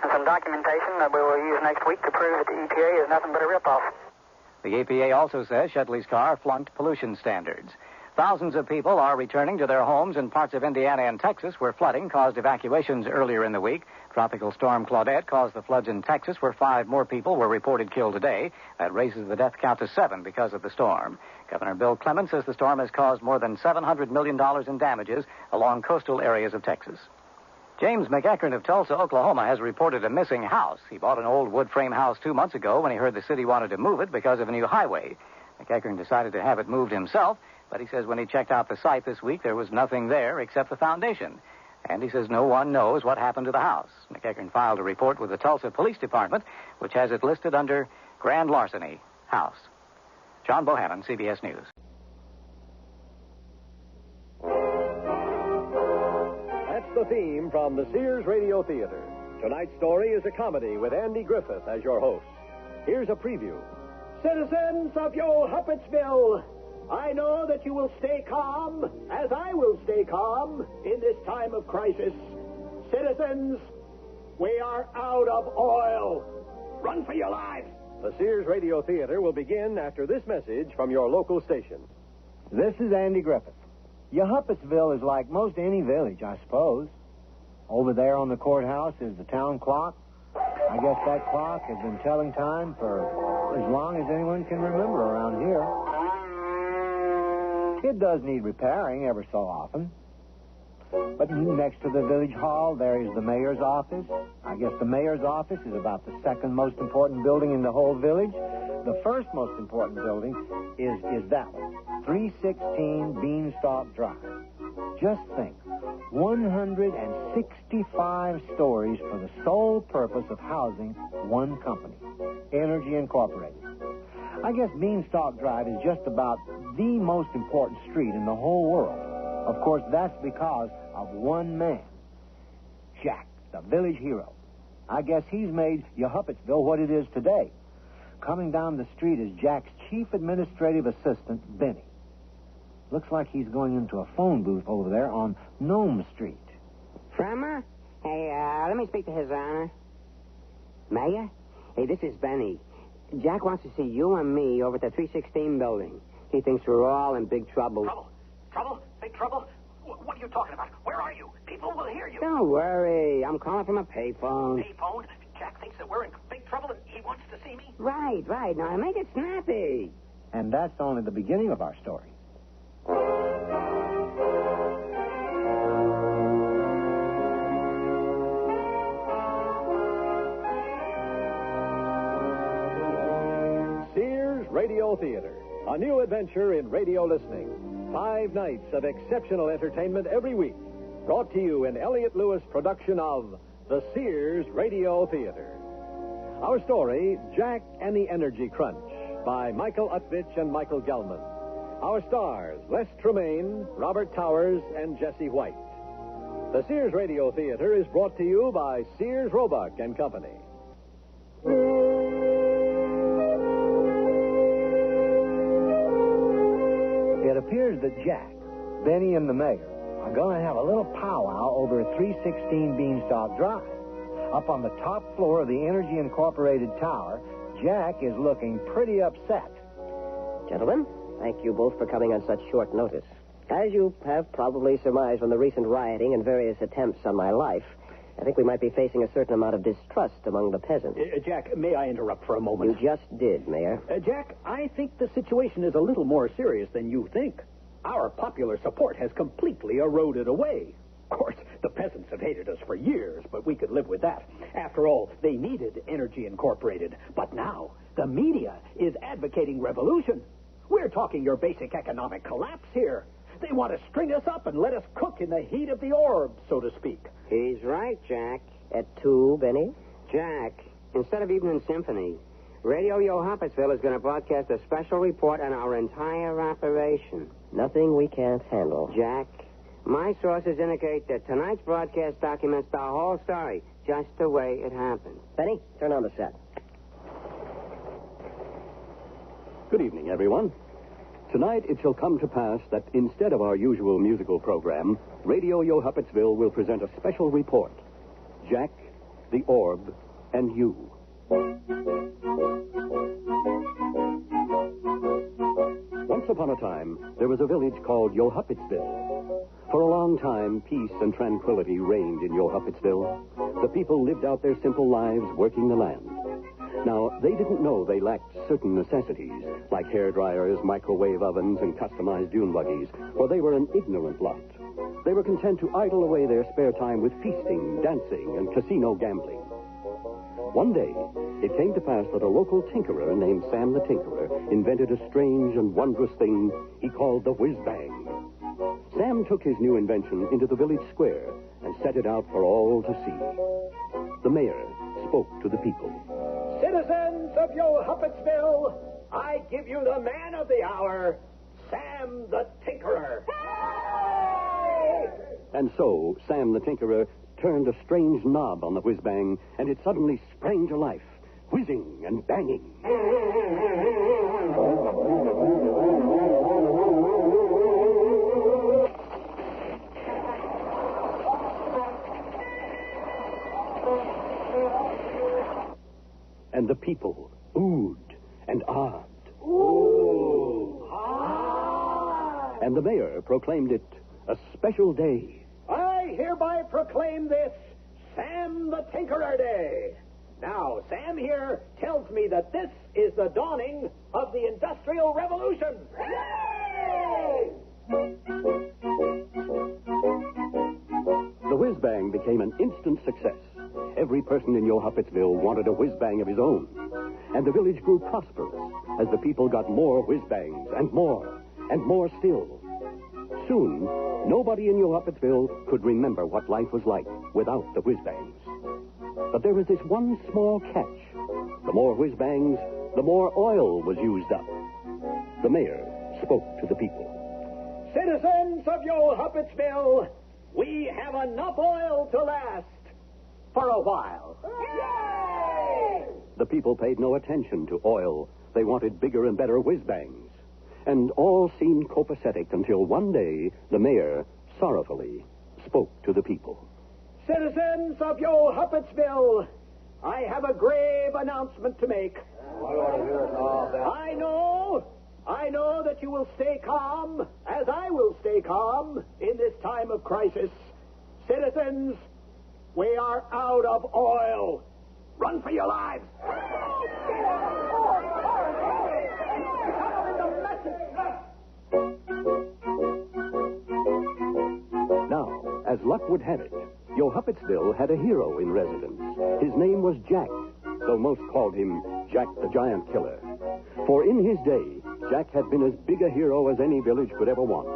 Speaker 13: and some documentation that we will use next week to prove that the EPA is nothing but a ripoff.
Speaker 12: The EPA also says Shetley's car flunked pollution standards. Thousands of people are returning to their homes in parts of Indiana and Texas where flooding caused evacuations earlier in the week. Tropical storm Claudette caused the floods in Texas, where 5 more people were reported killed today. That raises the death count to 7 because of the storm. Governor Bill Clements says the storm has caused more than $700 million in damages along coastal areas of Texas. James McEachern of Tulsa, Oklahoma, has reported a missing house. He bought an old wood frame house 2 months ago when he heard the city wanted to move it because of a new highway. McEachern decided to have it moved himself, but he says when he checked out the site this week, there was nothing there except the foundation. And he says no one knows what happened to the house. McEachern filed a report with the Tulsa Police Department, which has it listed under grand larceny house. John Bohannon, CBS News.
Speaker 16: That's the theme from the Sears Radio Theater. Tonight's story is a comedy with Andy Griffith as your host. Here's a preview.
Speaker 18: Citizens of Yo Huppetsville, I know that you will stay calm, as I will stay calm, in this time of crisis. Citizens, we are out of oil. Run for your lives.
Speaker 16: The Sears Radio Theater will begin after this message from your local station.
Speaker 24: This is Andy Griffith. Yo Huppetsville is like most any village, I suppose. Over there on the courthouse is the town clock. I guess that clock has been telling time for as long as anyone can remember around here. It does need repairing every so often. But next to the village hall, there is the mayor's office. I guess the mayor's office is about the second most important building in the whole village. The first most important building is that one, 316 Beanstalk Drive. Just think, 165 stories for the sole purpose of housing one company, Energy Incorporated. I guess Beanstalk Drive is just about the most important street in the whole world. Of course, that's because of one man, Jack, the village hero. I guess he's made Yo Huppetsville what it is today. Coming down the street is Jack's chief administrative assistant, Benny. Looks like he's going into a phone booth over there on Nome Street.
Speaker 25: Fremmer? Hey, let me speak to His Honor. Mayor? Hey, this is Benny. Jack wants to see you and me over at the 316 building. He thinks we're all in big trouble.
Speaker 18: Trouble? Trouble? Big trouble? What are you talking about? Where are you? People will hear you.
Speaker 25: Don't worry. I'm calling from a payphone.
Speaker 18: Payphone? Jack thinks that we're in big trouble and he wants to see me?
Speaker 25: Right. Now, make it snappy.
Speaker 24: And that's only the beginning of our story.
Speaker 16: Sears Radio Theater, a new adventure in radio listening. 5 nights of exceptional entertainment every week. Brought to you in Elliott Lewis production of the Sears Radio Theater. Our story, Jack and the Energy Crunch, by Michael Utvich and Michael Gelman. Our stars, Les Tremaine, Robert Towers, and Jesse White. The Sears Radio Theater is brought to you by Sears Roebuck and Company.
Speaker 24: It appears that Jack, Benny, and the mayor are going to have a little powwow over at 316 Beanstalk Drive. Up on the top floor of the Energy Incorporated tower, Jack is looking pretty upset.
Speaker 26: Gentlemen, thank you both for coming on such short notice. As you have probably surmised from the recent rioting and various attempts on my life, I think we might be facing a certain amount of distrust among the peasants.
Speaker 18: Jack, may I interrupt for a moment?
Speaker 26: You just did, Mayor.
Speaker 18: Jack, I think the situation is a little more serious than you think. Our popular support has completely eroded away. Of course, the peasants have hated us for years, but we could live with that. After all, they needed Energy Incorporated. But now, the media is advocating revolution. We're talking your basic economic collapse here. They want to string us up and let us cook in the heat of the orb, so to speak.
Speaker 25: He's right, Jack.
Speaker 26: At 2, Benny?
Speaker 25: Jack, instead of Evening Symphony, Radio Yo Huppetsville is going to broadcast a special report on our entire operation.
Speaker 26: Nothing we can't handle.
Speaker 25: Jack, my sources indicate that tonight's broadcast documents the whole story, just the way it happened.
Speaker 26: Benny, turn on the set.
Speaker 1: Good evening, everyone. Tonight it shall come to pass that instead of our usual musical program, Radio Yo-Huppetsville will present a special report. Jack, the Orb, and You. Once upon a time, there was a village called Yo-Huppetsville. For a long time, peace and tranquility reigned in Yo-Huppetsville. The people lived out their simple lives working the land. Now, they didn't know they lacked certain necessities, like hairdryers, microwave ovens, and customized dune buggies, for they were an ignorant lot. They were content to idle away their spare time with feasting, dancing, and casino gambling. One day, it came to pass that a local tinkerer named Sam the Tinkerer invented a strange and wondrous thing he called the whiz-bang. Sam took his new invention into the village square and set it out for all to see. The mayor spoke to the people.
Speaker 18: Citizens of Yo-Huppetsville, I give you the man of the hour, Sam the Tinkerer. Hey!
Speaker 1: And so, Sam the Tinkerer turned a strange knob on the whiz-bang, and it suddenly sprang to life, whizzing and banging. And the people oohed and ahed.
Speaker 18: Ooh! Ah!
Speaker 1: And the mayor proclaimed it a special day.
Speaker 18: I hereby proclaim this Sam the Tinkerer Day. Now, Sam here tells me that this is the dawning of the Industrial Revolution. Yay!
Speaker 1: The whiz-bang became an instant success. Every person in Yo-Huppetsville wanted a whiz-bang of his own. And the village grew prosperous as the people got more whiz-bangs and more still. Soon, nobody in Yo-Huppetsville could remember what life was like without the whiz-bangs. But there was this one small catch. The more whiz-bangs, the more oil was used up. The mayor spoke to the people.
Speaker 18: Citizens of Yo-Huppetsville, we have enough oil to last for a while. Yay!
Speaker 1: The people paid no attention to oil. They wanted bigger and better whiz-bangs. And all seemed copacetic until one day the mayor sorrowfully spoke to the people.
Speaker 18: Citizens of Yo-Huppetsville, I have a grave announcement to make. I know that you will stay calm, as I will stay calm, in this time of crisis. Citizens, we are out of oil. Run for your lives.
Speaker 1: Now, as luck would have it, Yo-Huppetsville had a hero in residence. His name was Jack, though most called him Jack the Giant Killer. For in his day, Jack had been as big a hero as any village could ever want.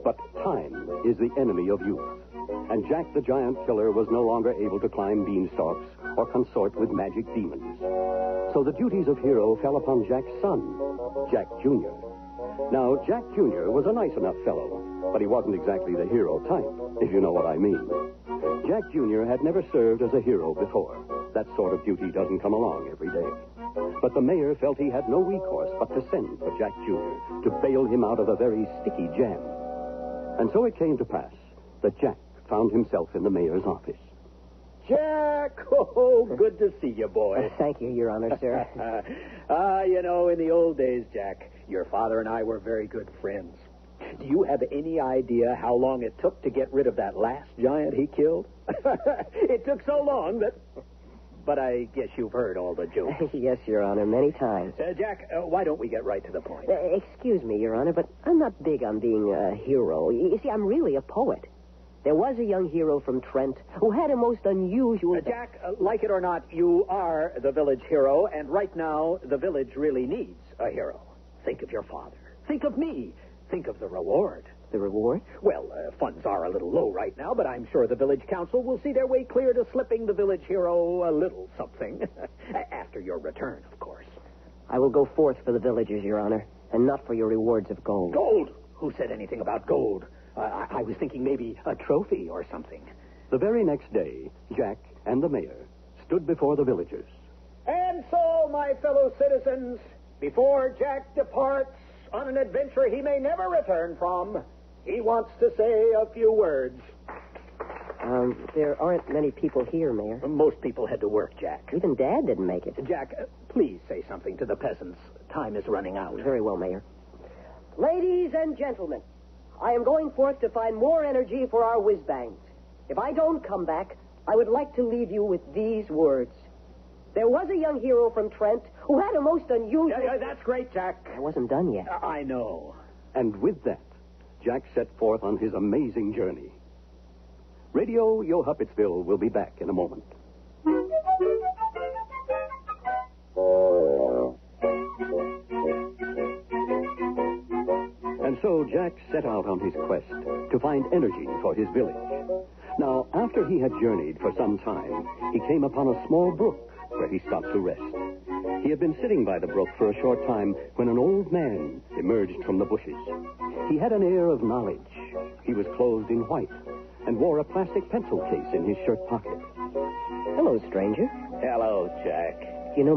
Speaker 1: But time is the enemy of youth. And Jack the Giant Killer was no longer able to climb beanstalks or consort with magic demons. So the duties of hero fell upon Jack's son, Jack Jr. Now, Jack Jr. was a nice enough fellow, but he wasn't exactly the hero type, if you know what I mean. Jack Jr. had never served as a hero before. That sort of duty doesn't come along every day. But the mayor felt he had no recourse but to send for Jack Jr. to bail him out of a very sticky jam. And so it came to pass that Jack found himself in the mayor's office.
Speaker 18: Jack! Oh, good to see you, boy.
Speaker 26: Thank you, Your Honor, sir.
Speaker 18: In the old days, Jack, your father and I were very good friends. Do you have any idea how long it took to get rid of that last giant he killed? It took so long that... But I guess you've heard all the jokes.
Speaker 26: Yes, Your Honor, many times.
Speaker 18: Jack, why don't we get right to the point?
Speaker 26: Excuse me, Your Honor, but I'm not big on being a hero. You see, I'm really a poet. There was a young hero from Trent who had a most unusual...
Speaker 18: Jack, like it or not, you are the village hero, and right now, the village really needs a hero. Think of your father. Think of me. Think of the reward.
Speaker 26: The reward?
Speaker 18: Well, funds are a little low right now, but I'm sure the village council will see their way clear to slipping the village hero a little something. After your return, of course.
Speaker 26: I will go forth for the villagers, Your Honor, and not for your rewards of gold.
Speaker 18: Gold? Who said anything about gold? I was thinking maybe a trophy or something.
Speaker 1: The very next day, Jack and the mayor stood before the villagers.
Speaker 18: And so, my fellow citizens, Before Jack departs on an adventure he may never return from, he wants to say a few words.
Speaker 26: There aren't many people here, Mayor.
Speaker 18: Most people had to work, Jack.
Speaker 26: Even Dad didn't make it.
Speaker 18: Jack, please say something to the peasants. Time is running out.
Speaker 26: Very well, Mayor. Ladies and gentlemen, I am going forth to find more energy for our whiz-bangs. If I don't come back, I would like to leave you with these words. There was a young hero from Trent who had a most unusual...
Speaker 18: Yeah, that's great, Jack.
Speaker 26: I wasn't done yet.
Speaker 18: I know.
Speaker 1: And with that, Jack set forth on his amazing journey. Radio Yo Huppetsville will be back in a moment. And so Jack set out on his quest to find energy for his village. Now, after he had journeyed for some time, he came upon a small brook where he stopped to rest. He had been sitting by the brook for a short time when an old man emerged from the bushes. He had an air of knowledge. He was clothed in white and wore a plastic pencil case in his shirt pocket.
Speaker 26: Hello, stranger.
Speaker 2: Hello, Jack.
Speaker 26: You know,